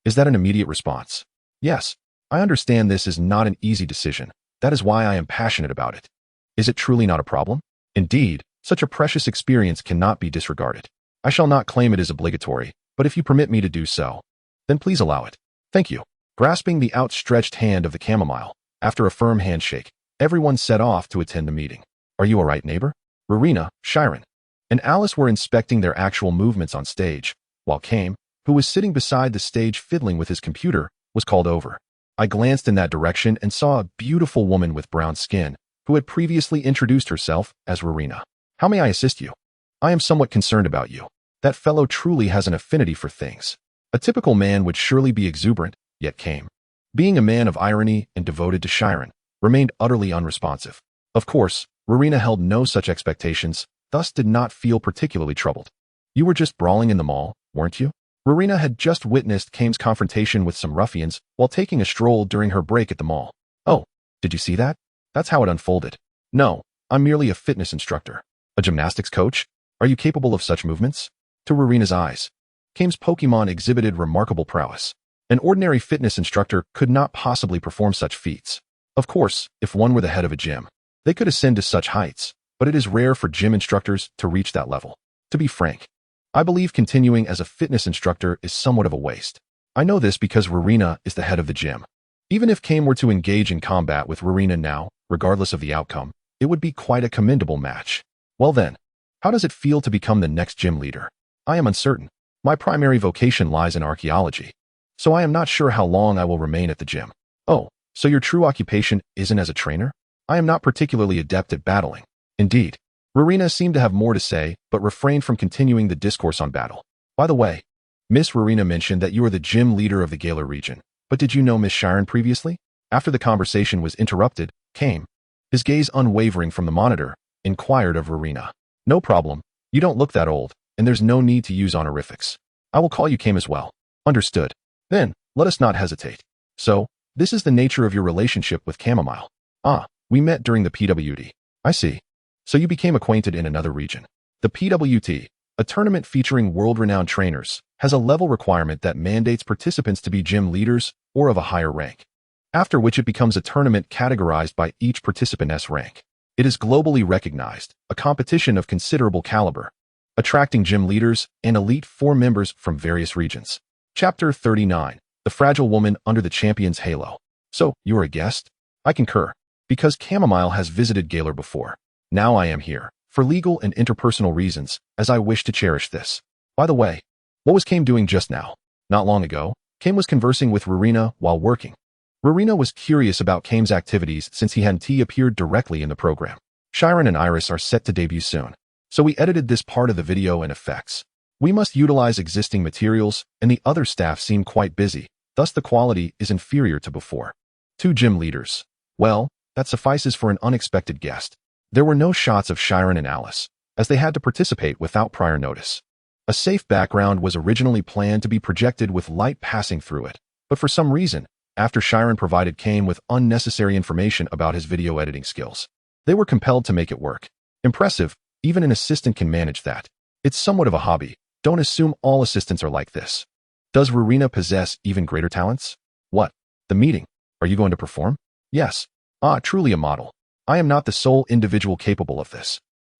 Is that an immediate response? Yes. I understand this is not an easy decision. That is why I am passionate about it. Is it truly not a problem? Indeed, such a precious experience cannot be disregarded. I shall not claim it is obligatory, but if you permit me to do so, then please allow it. Thank you. Grasping the outstretched hand of the chamomile, after a firm handshake, everyone set off to attend the meeting. Are you all right, neighbor? Rowena, Chiron, and Alice were inspecting their actual movements on stage, while Kame, who was sitting beside the stage fiddling with his computer, was called over. I glanced in that direction and saw a beautiful woman with brown skin, who had previously introduced herself as Rowena. How may I assist you? I am somewhat concerned about you. That fellow truly has an affinity for things. A typical man would surely be exuberant, yet Kame, being a man of irony and devoted to Chiron, remained utterly unresponsive. Of course, Rowena held no such expectations, thus did not feel particularly troubled. You were just brawling in the mall, weren't you? Rowena had just witnessed Kame's confrontation with some ruffians while taking a stroll during her break at the mall. Oh, did you see that? That's how it unfolded. No, I'm merely a fitness instructor. A gymnastics coach? Are you capable of such movements? To Rowena's eyes, Kame's Pokémon exhibited remarkable prowess. An ordinary fitness instructor could not possibly perform such feats. Of course, if one were the head of a gym, they could ascend to such heights, but it is rare for gym instructors to reach that level. To be frank, I believe continuing as a fitness instructor is somewhat of a waste. I know this because Rowena is the head of the gym. Even if Kame were to engage in combat with Rowena now, regardless of the outcome, it would be quite a commendable match. Well then, how does it feel to become the next gym leader? I am uncertain. My primary vocation lies in archaeology, so I am not sure how long I will remain at the gym. Oh, so your true occupation isn't as a trainer? I am not particularly adept at battling. Indeed, Rowena seemed to have more to say, but refrained from continuing the discourse on battle. By the way, Miss Rowena mentioned that you are the gym leader of the Galar region, but did you know Miss Chiron previously? After the conversation was interrupted, Kame, his gaze unwavering from the monitor, inquired of Rowena. No problem, you don't look that old, and there's no need to use honorifics. I will call you Kame as well. Understood. Then, let us not hesitate. So, this is the nature of your relationship with Chamomile. Ah, we met during the PWT. I see. So you became acquainted in another region. The PWT, a tournament featuring world-renowned trainers, has a level requirement that mandates participants to be gym leaders or of a higher rank, after which it becomes a tournament categorized by each participant's rank. It is globally recognized, a competition of considerable caliber, attracting gym leaders and Elite Four members from various regions. Chapter 39. The Fragile Woman Under the Champion's Halo. So, you are a guest? I concur, because Chamomile has visited Galar before. Now I am here, for legal and interpersonal reasons, as I wish to cherish this. By the way, what was Kame doing just now? Not long ago, Kame was conversing with Rowena while working. Rowena was curious about Kame's activities since he hadn't appeared directly in the program. Chiron and Iris are set to debut soon, so we edited this part of the video and effects. We must utilize existing materials, and the other staff seem quite busy, thus the quality is inferior to before. 2 gym leaders. Well, that suffices for an unexpected guest. There were no shots of Chiron and Alice, as they had to participate without prior notice. A safe background was originally planned to be projected with light passing through it, but for some reason, after Chiron provided Kame with unnecessary information about his video editing skills, they were compelled to make it work. Impressive, even an assistant can manage that. It's somewhat of a hobby. Don't assume all assistants are like this. Does Rowena possess even greater talents? What? The meeting. Are you going to perform? Yes. Ah, truly a model. I am not the sole individual capable of this.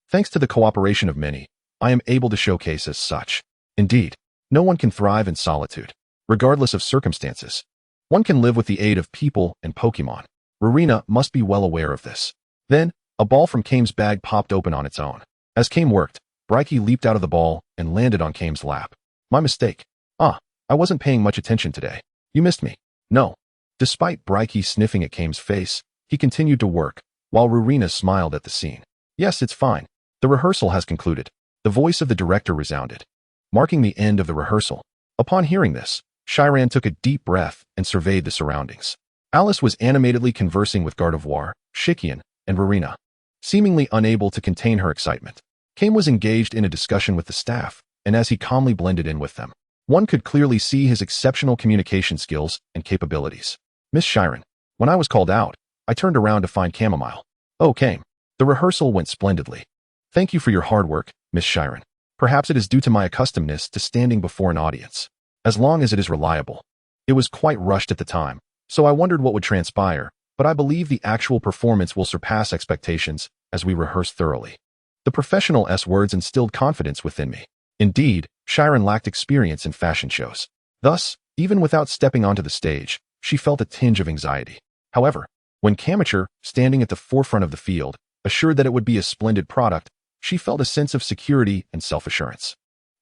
Thanks to the cooperation of many, I am able to showcase as such. Indeed, no one can thrive in solitude, regardless of circumstances. One can live with the aid of people and Pokémon. Rowena must be well aware of this. Then, a ball from Kame's bag popped open on its own. As Kame worked, Bryke leaped out of the ball and landed on Kame's lap. My mistake. Ah, I wasn't paying much attention today. You missed me. No. Despite Bryke sniffing at Kame's face, he continued to work, while Rowena smiled at the scene. Yes, it's fine. The rehearsal has concluded. The voice of the director resounded, marking the end of the rehearsal. Upon hearing this, Chiron took a deep breath and surveyed the surroundings. Alice was animatedly conversing with Gardevoir, Shikian, and Rowena, seemingly unable to contain her excitement. Kame was engaged in a discussion with the staff, and as he calmly blended in with them, one could clearly see his exceptional communication skills and capabilities. Miss Chiron. When I was called out, I turned around to find Chamomile. Oh, Kame. The rehearsal went splendidly. Thank you for your hard work, Miss Chiron. Perhaps it is due to my accustomedness to standing before an audience. As long as it is reliable. It was quite rushed at the time, so I wondered what would transpire, but I believe the actual performance will surpass expectations as we rehearse thoroughly. The professional words instilled confidence within me. Indeed, Chiron lacked experience in fashion shows. Thus, even without stepping onto the stage, she felt a tinge of anxiety. However, when Camature, standing at the forefront of the field, assured that it would be a splendid product, she felt a sense of security and self-assurance.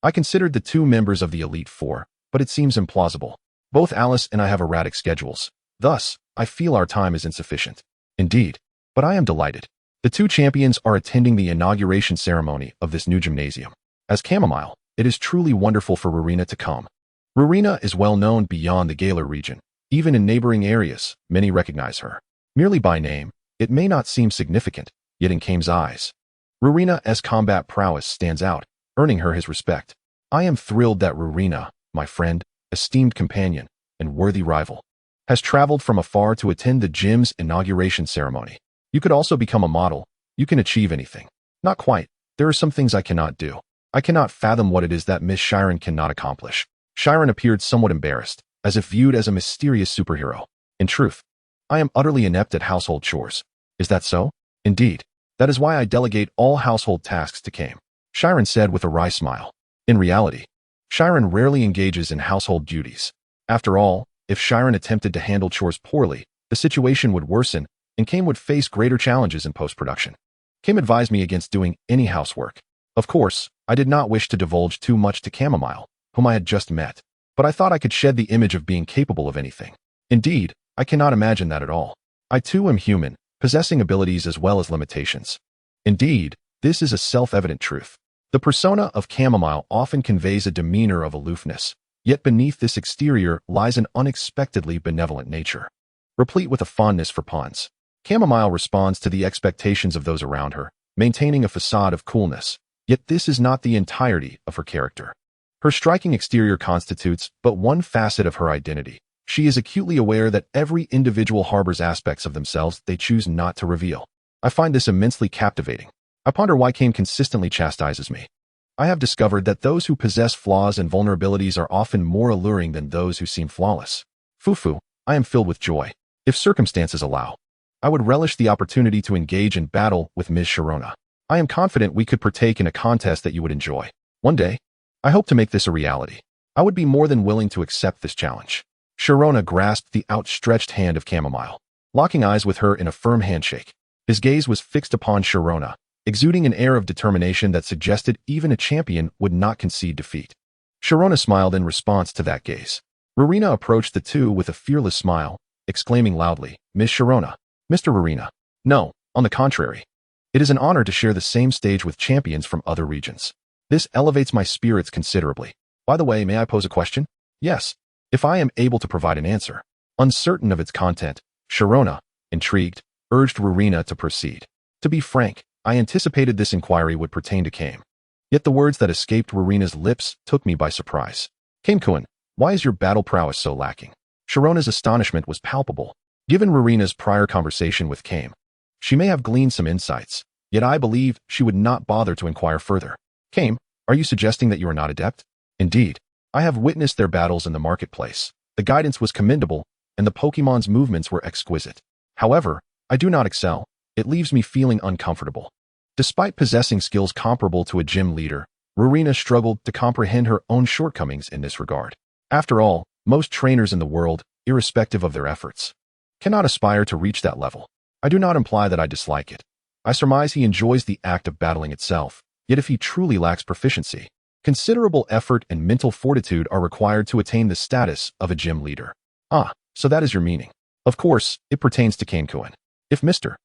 I considered the two members of the Elite Four, but it seems implausible. Both Alice and I have erratic schedules. Thus, I feel our time is insufficient. Indeed, but I am delighted. The two champions are attending the inauguration ceremony of this new gymnasium. As Chamomile, it is truly wonderful for Rowena to come. Rowena is well known beyond the Galar region. Even in neighboring areas, many recognize her. Merely by name, it may not seem significant, yet in Kame's eyes, Rowena's combat prowess stands out, earning her his respect. I am thrilled that Rowena, my friend, esteemed companion, and worthy rival, has traveled from afar to attend the gym's inauguration ceremony. You could also become a model. You can achieve anything. Not quite. There are some things I cannot do. I cannot fathom what it is that Miss Chiron cannot accomplish. Chiron appeared somewhat embarrassed, as if viewed as a mysterious superhero. In truth, I am utterly inept at household chores. Is that so? Indeed. That is why I delegate all household tasks to Kame, Chiron said with a wry smile. In reality, Chiron rarely engages in household duties. After all, if Chiron attempted to handle chores poorly, the situation would worsen, and Kame would face greater challenges in post-production. Kame advised me against doing any housework. Of course, I did not wish to divulge too much to Chamomile, whom I had just met, but I thought I could shed the image of being capable of anything. Indeed, I cannot imagine that at all. I too am human, possessing abilities as well as limitations. Indeed, this is a self-evident truth. The persona of Chamomile often conveys a demeanor of aloofness, yet beneath this exterior lies an unexpectedly benevolent nature, replete with a fondness for puns. Chamomile responds to the expectations of those around her, maintaining a facade of coolness, yet this is not the entirety of her character. Her striking exterior constitutes but one facet of her identity. She is acutely aware that every individual harbors aspects of themselves they choose not to reveal. I find this immensely captivating. I ponder why Kame consistently chastises me. I have discovered that those who possess flaws and vulnerabilities are often more alluring than those who seem flawless. Fufu, I am filled with joy. If circumstances allow, I would relish the opportunity to engage in battle with Ms. Sharona. I am confident we could partake in a contest that you would enjoy. One day, I hope to make this a reality. I would be more than willing to accept this challenge. Sharona grasped the outstretched hand of Chamomile, locking eyes with her in a firm handshake. His gaze was fixed upon Sharona, exuding an air of determination that suggested even a champion would not concede defeat. Sharona smiled in response to that gaze. Rowena approached the two with a fearless smile, exclaiming loudly, Miss Sharona, Mr. Rowena. No, on the contrary. It is an honor to share the same stage with champions from other regions. This elevates my spirits considerably. By the way, may I pose a question? Yes, if I am able to provide an answer. Uncertain of its content, Sharona, intrigued, urged Rowena to proceed. To be frank, I anticipated this inquiry would pertain to Kame. Yet the words that escaped Rowena's lips took me by surprise. Kame-kun, why is your battle prowess so lacking? Sharona's astonishment was palpable. Given Rowena's prior conversation with Kame, she may have gleaned some insights, yet I believed she would not bother to inquire further. Kame, are you suggesting that you are not adept? Indeed, I have witnessed their battles in the marketplace. The guidance was commendable, and the Pokémon's movements were exquisite. However, I do not excel. It leaves me feeling uncomfortable. Despite possessing skills comparable to a gym leader, Rowena struggled to comprehend her own shortcomings in this regard. After all, most trainers in the world, irrespective of their efforts, cannot aspire to reach that level. I do not imply that I dislike it. I surmise he enjoys the act of battling itself, yet if he truly lacks proficiency, considerable effort and mental fortitude are required to attain the status of a gym leader. Ah, so that is your meaning. Of course, it pertains to Kane-kun. If Mr.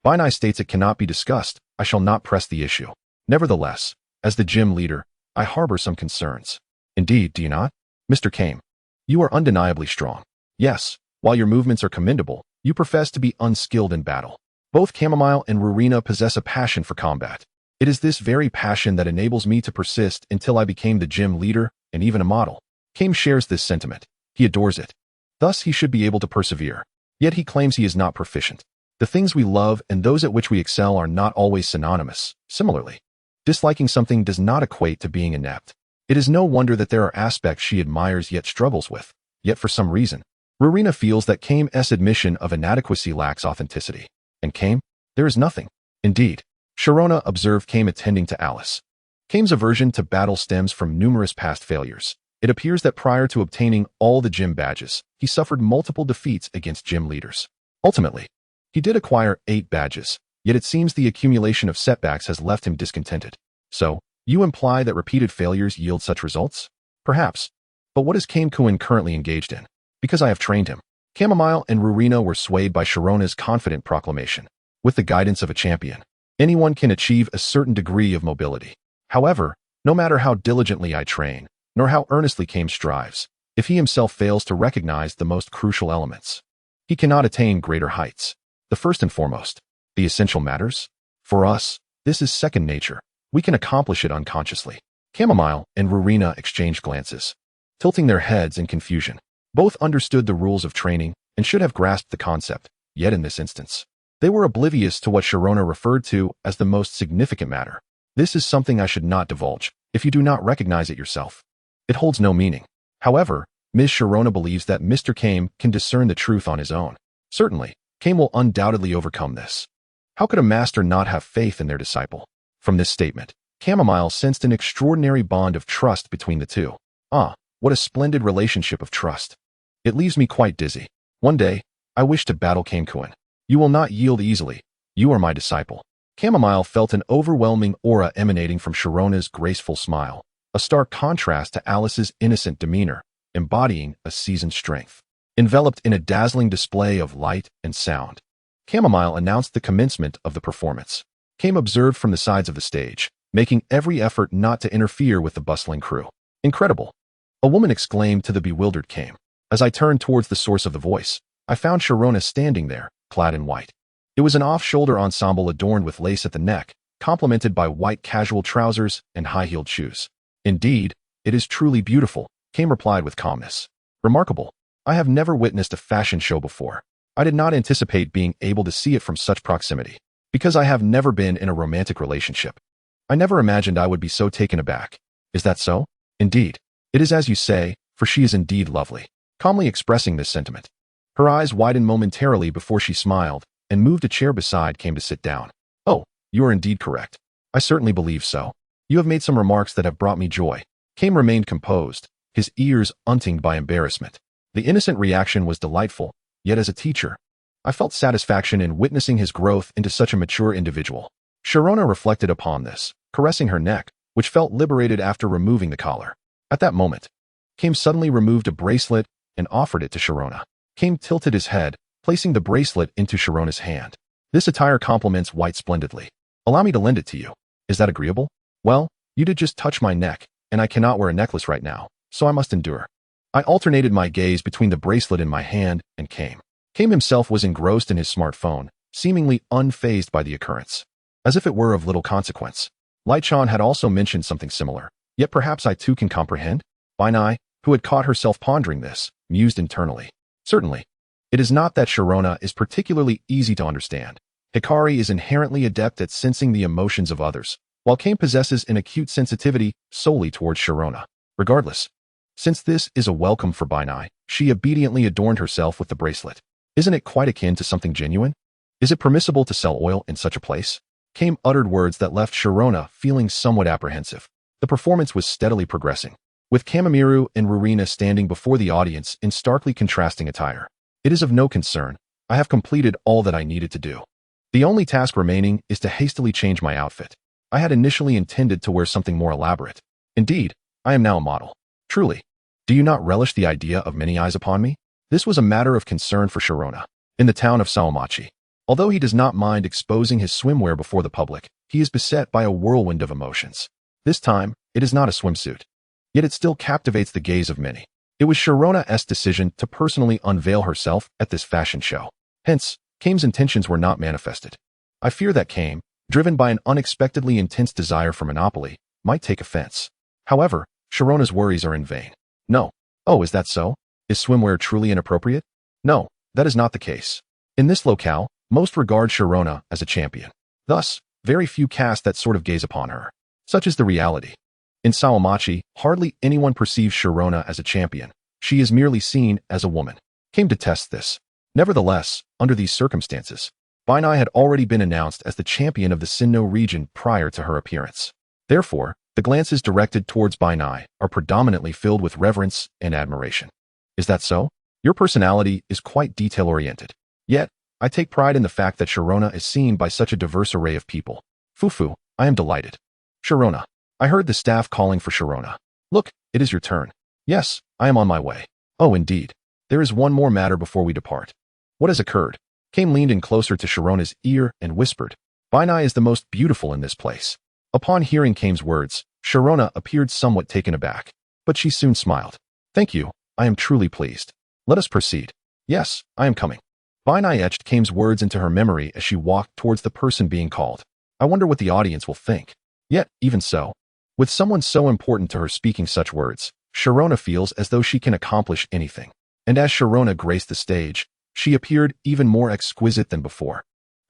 Binai states it cannot be discussed, I shall not press the issue. Nevertheless, as the gym leader, I harbor some concerns. Indeed, do you not? Mr. Kame, you are undeniably strong. Yes, While your movements are commendable, you profess to be unskilled in battle. Both Chamomile and Rurina possess a passion for combat. It is this very passion that enables me to persist until I became the gym leader and even a model. Kame shares this sentiment. He adores it. Thus, he should be able to persevere. Yet he claims he is not proficient. The things we love and those at which we excel are not always synonymous. Similarly, disliking something does not equate to being inept. It is no wonder that there are aspects she admires yet struggles with. Yet for some reason, Rurina feels that Kame's admission of inadequacy lacks authenticity. And Kame? There is nothing. Indeed, Sharona observed Kame attending to Alice. Kame's aversion to battle stems from numerous past failures. It appears that prior to obtaining all the gym badges, he suffered multiple defeats against gym leaders. Ultimately, he did acquire 8 badges, yet it seems the accumulation of setbacks has left him discontented. So, you imply that repeated failures yield such results? Perhaps. But what is Kame-kun currently engaged in? Because I have trained him. Chamomile and Rurina were swayed by Sharona's confident proclamation. With the guidance of a champion, anyone can achieve a certain degree of mobility. However, no matter how diligently I train, nor how earnestly Kame strives, if he himself fails to recognize the most crucial elements, he cannot attain greater heights. The first and foremost, the essential matters. For us, this is second nature. We can accomplish it unconsciously. Chamomile and Rurina exchanged glances, tilting their heads in confusion. Both understood the rules of training and should have grasped the concept, yet in this instance, they were oblivious to what Sharona referred to as the most significant matter. This is something I should not divulge, if you do not recognize it yourself. It holds no meaning. However, Ms. Sharona believes that Mr. Kame can discern the truth on his own. Certainly, Kame will undoubtedly overcome this. How could a master not have faith in their disciple? From this statement, Chamomile sensed an extraordinary bond of trust between the two. Ah, what a splendid relationship of trust. It leaves me quite dizzy. One day, I wish to battle Kame-kun. You will not yield easily. You are my disciple. Chamomile felt an overwhelming aura emanating from Sharona's graceful smile, a stark contrast to Alice's innocent demeanor, embodying a seasoned strength. Enveloped in a dazzling display of light and sound, Chamomile announced the commencement of the performance. Kame observed from the sides of the stage, making every effort not to interfere with the bustling crew. Incredible! A woman exclaimed to the bewildered Kame. As I turned towards the source of the voice, I found Sharona standing there, clad in white. It was an off-shoulder ensemble adorned with lace at the neck, complemented by white casual trousers and high-heeled shoes. Indeed, it is truly beautiful, Kame replied with calmness. Remarkable. I have never witnessed a fashion show before. I did not anticipate being able to see it from such proximity. Because I have never been in a romantic relationship, I never imagined I would be so taken aback. Is that so? Indeed. It is as you say, for she is indeed lovely. Calmly expressing this sentiment, her eyes widened momentarily before she smiled and moved a chair beside Kame to sit down. Oh, you are indeed correct. I certainly believe so. You have made some remarks that have brought me joy. Kame remained composed, his ears untinged by embarrassment. The innocent reaction was delightful, yet as a teacher, I felt satisfaction in witnessing his growth into such a mature individual. Sharona reflected upon this, caressing her neck, which felt liberated after removing the collar. At that moment, Kame suddenly removed a bracelet and offered it to Sharona. Kame tilted his head, placing the bracelet into Sharona's hand. This attire complements white splendidly. Allow me to lend it to you. Is that agreeable? Well, you did just touch my neck, and I cannot wear a necklace right now, so I must endure. I alternated my gaze between the bracelet in my hand and Kame. Kame himself was engrossed in his smartphone, seemingly unfazed by the occurrence, as if it were of little consequence. Light-chan had also mentioned something similar, yet perhaps I too can comprehend? Binai, who had caught herself pondering this, mused internally. Certainly, it is not that Sharona is particularly easy to understand. Hikari is inherently adept at sensing the emotions of others, while Kame possesses an acute sensitivity solely towards Sharona. Regardless, since this is a welcome for Binai, she obediently adorned herself with the bracelet. Isn't it quite akin to something genuine? Is it permissible to sell oil in such a place? Kame uttered words that left Sharona feeling somewhat apprehensive. The performance was steadily progressing, with Kamamiru and Rurina standing before the audience in starkly contrasting attire. It is of no concern. I have completed all that I needed to do. The only task remaining is to hastily change my outfit. I had initially intended to wear something more elaborate. Indeed, I am now a model. Truly. Do you not relish the idea of many eyes upon me? This was a matter of concern for Sharona. In the town of Saomachi, although he does not mind exposing his swimwear before the public, he is beset by a whirlwind of emotions. This time, it is not a swimsuit. Yet it still captivates the gaze of many. It was Sharona's decision to personally unveil herself at this fashion show. Hence, Kame's intentions were not manifested. I fear that Kame, driven by an unexpectedly intense desire for monopoly, might take offense. However, Sharona's worries are in vain. No. Oh, is that so? Is swimwear truly inappropriate? No, that is not the case. In this locale, most regard Sharona as a champion. Thus, very few cast that sort of gaze upon her. Such is the reality. In Sawamachi, hardly anyone perceives Sharona as a champion. She is merely seen as a woman. Kame detests this. Nevertheless, under these circumstances, Bainai had already been announced as the champion of the Sinnoh region prior to her appearance. Therefore, the glances directed towards Bainai are predominantly filled with reverence and admiration. Is that so? Your personality is quite detail-oriented. Yet, I take pride in the fact that Sharona is seen by such a diverse array of people. Fufu, I am delighted. Sharona. I heard the staff calling for Sharona. Look, it is your turn. Yes, I am on my way. Oh, indeed. There is one more matter before we depart. What has occurred? Kame leaned in closer to Sharona's ear and whispered, Bainai is the most beautiful in this place. Upon hearing Kame's words, Sharona appeared somewhat taken aback, but she soon smiled. Thank you, I am truly pleased. Let us proceed. Yes, I am coming. Bainai etched Kame's words into her memory as she walked towards the person being called. I wonder what the audience will think. Yet, even so, with someone so important to her speaking such words, Sharona feels as though she can accomplish anything. And as Sharona graced the stage, she appeared even more exquisite than before.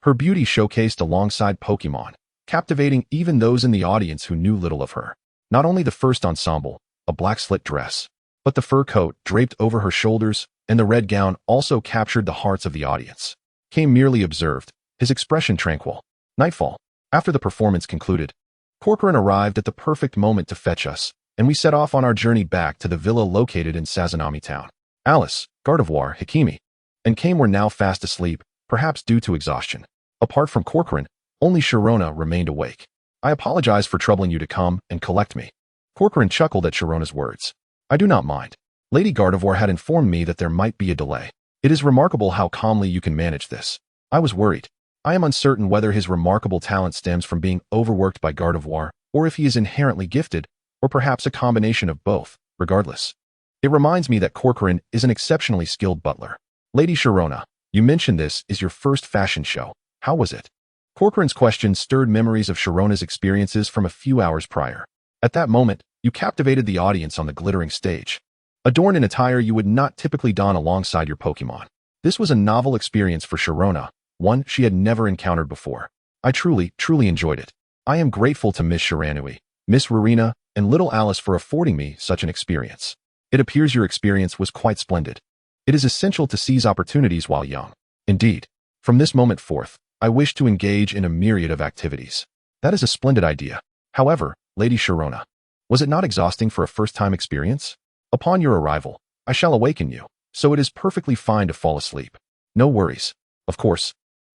Her beauty showcased alongside Pokémon, captivating even those in the audience who knew little of her. Not only the first ensemble, a black slit dress, but the fur coat draped over her shoulders and the red gown also captured the hearts of the audience. Kame merely observed, his expression tranquil. Nightfall. After the performance concluded, Corcoran arrived at the perfect moment to fetch us, and we set off on our journey back to the villa located in Sazanami town. Alice, Gardevoir, Hikimi, and Kame were now fast asleep, perhaps due to exhaustion. Apart from Corcoran, only Sharona remained awake. I apologize for troubling you to come and collect me. Corcoran chuckled at Sharona's words. I do not mind. Lady Gardevoir had informed me that there might be a delay. It is remarkable how calmly you can manage this. I was worried. I am uncertain whether his remarkable talent stems from being overworked by Gardevoir, or if he is inherently gifted, or perhaps a combination of both. Regardless, it reminds me that Corcoran is an exceptionally skilled butler. Lady Sharona, you mentioned this is your first fashion show. How was it? Corcoran's question stirred memories of Sharona's experiences from a few hours prior. At that moment, you captivated the audience on the glittering stage. Adorned in attire you would not typically don alongside your Pokémon. This was a novel experience for Sharona, one she had never encountered before. I truly enjoyed it. I am grateful to Miss Shiranui, Miss Rarina, and little Alice for affording me such an experience. It appears your experience was quite splendid. It is essential to seize opportunities while young. Indeed, from this moment forth, I wish to engage in a myriad of activities. That is a splendid idea. However, Lady Sharona, was it not exhausting for a first-time experience? Upon your arrival, I shall awaken you, so it is perfectly fine to fall asleep. No worries. Of course,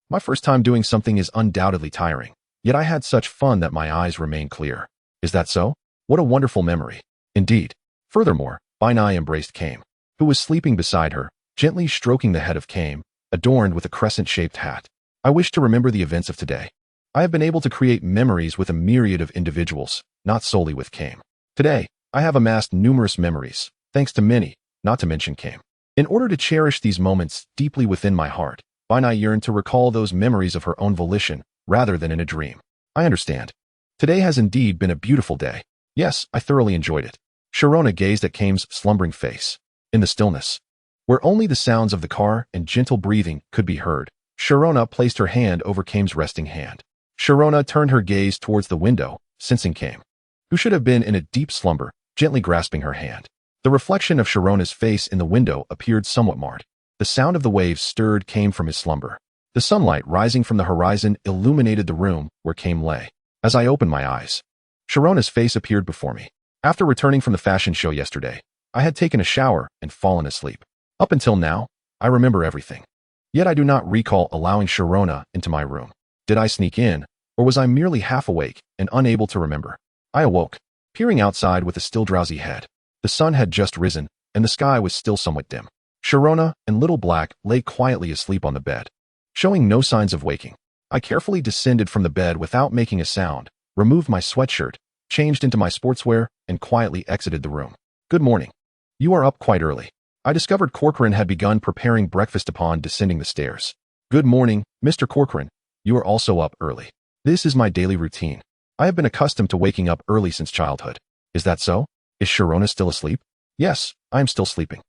my first time doing something is undoubtedly tiring, yet I had such fun that my eyes remain clear. Is that so? What a wonderful memory. Indeed. Furthermore, Bainai embraced Kame, who was sleeping beside her, gently stroking the head of Kame, adorned with a crescent-shaped hat. I wish to remember the events of today. I have been able to create memories with a myriad of individuals, not solely with Kame. Today, I have amassed numerous memories, thanks to many, not to mention Kame. In order to cherish these moments deeply within my heart, Bainai yearned to recall those memories of her own volition, rather than in a dream. I understand. Today has indeed been a beautiful day. Yes, I thoroughly enjoyed it. Sharona gazed at Kame's slumbering face. In the stillness, where only the sounds of the car and gentle breathing could be heard, Sharona placed her hand over Kame's resting hand. Sharona turned her gaze towards the window, sensing Kame, who should have been in a deep slumber, gently grasping her hand. The reflection of Sharona's face in the window appeared somewhat marred. The sound of the waves stirred Kame from his slumber. The sunlight rising from the horizon illuminated the room where Kame lay. As I opened my eyes, Sharona's face appeared before me. After returning from the fashion show yesterday, I had taken a shower and fallen asleep. Up until now, I remember everything. Yet I do not recall allowing Sharona into my room. Did I sneak in, or was I merely half awake and unable to remember? I awoke, peering outside with a still drowsy head. The sun had just risen, and the sky was still somewhat dim. Sharona and Little Black lay quietly asleep on the bed, showing no signs of waking. I carefully descended from the bed without making a sound, removed my sweatshirt, changed into my sportswear, and quietly exited the room. Good morning. You are up quite early. I discovered Corcoran had begun preparing breakfast upon descending the stairs. Good morning, Mr. Corcoran. You are also up early. This is my daily routine. I have been accustomed to waking up early since childhood. Is that so? Is Sharona still asleep? Yes, I am still sleeping.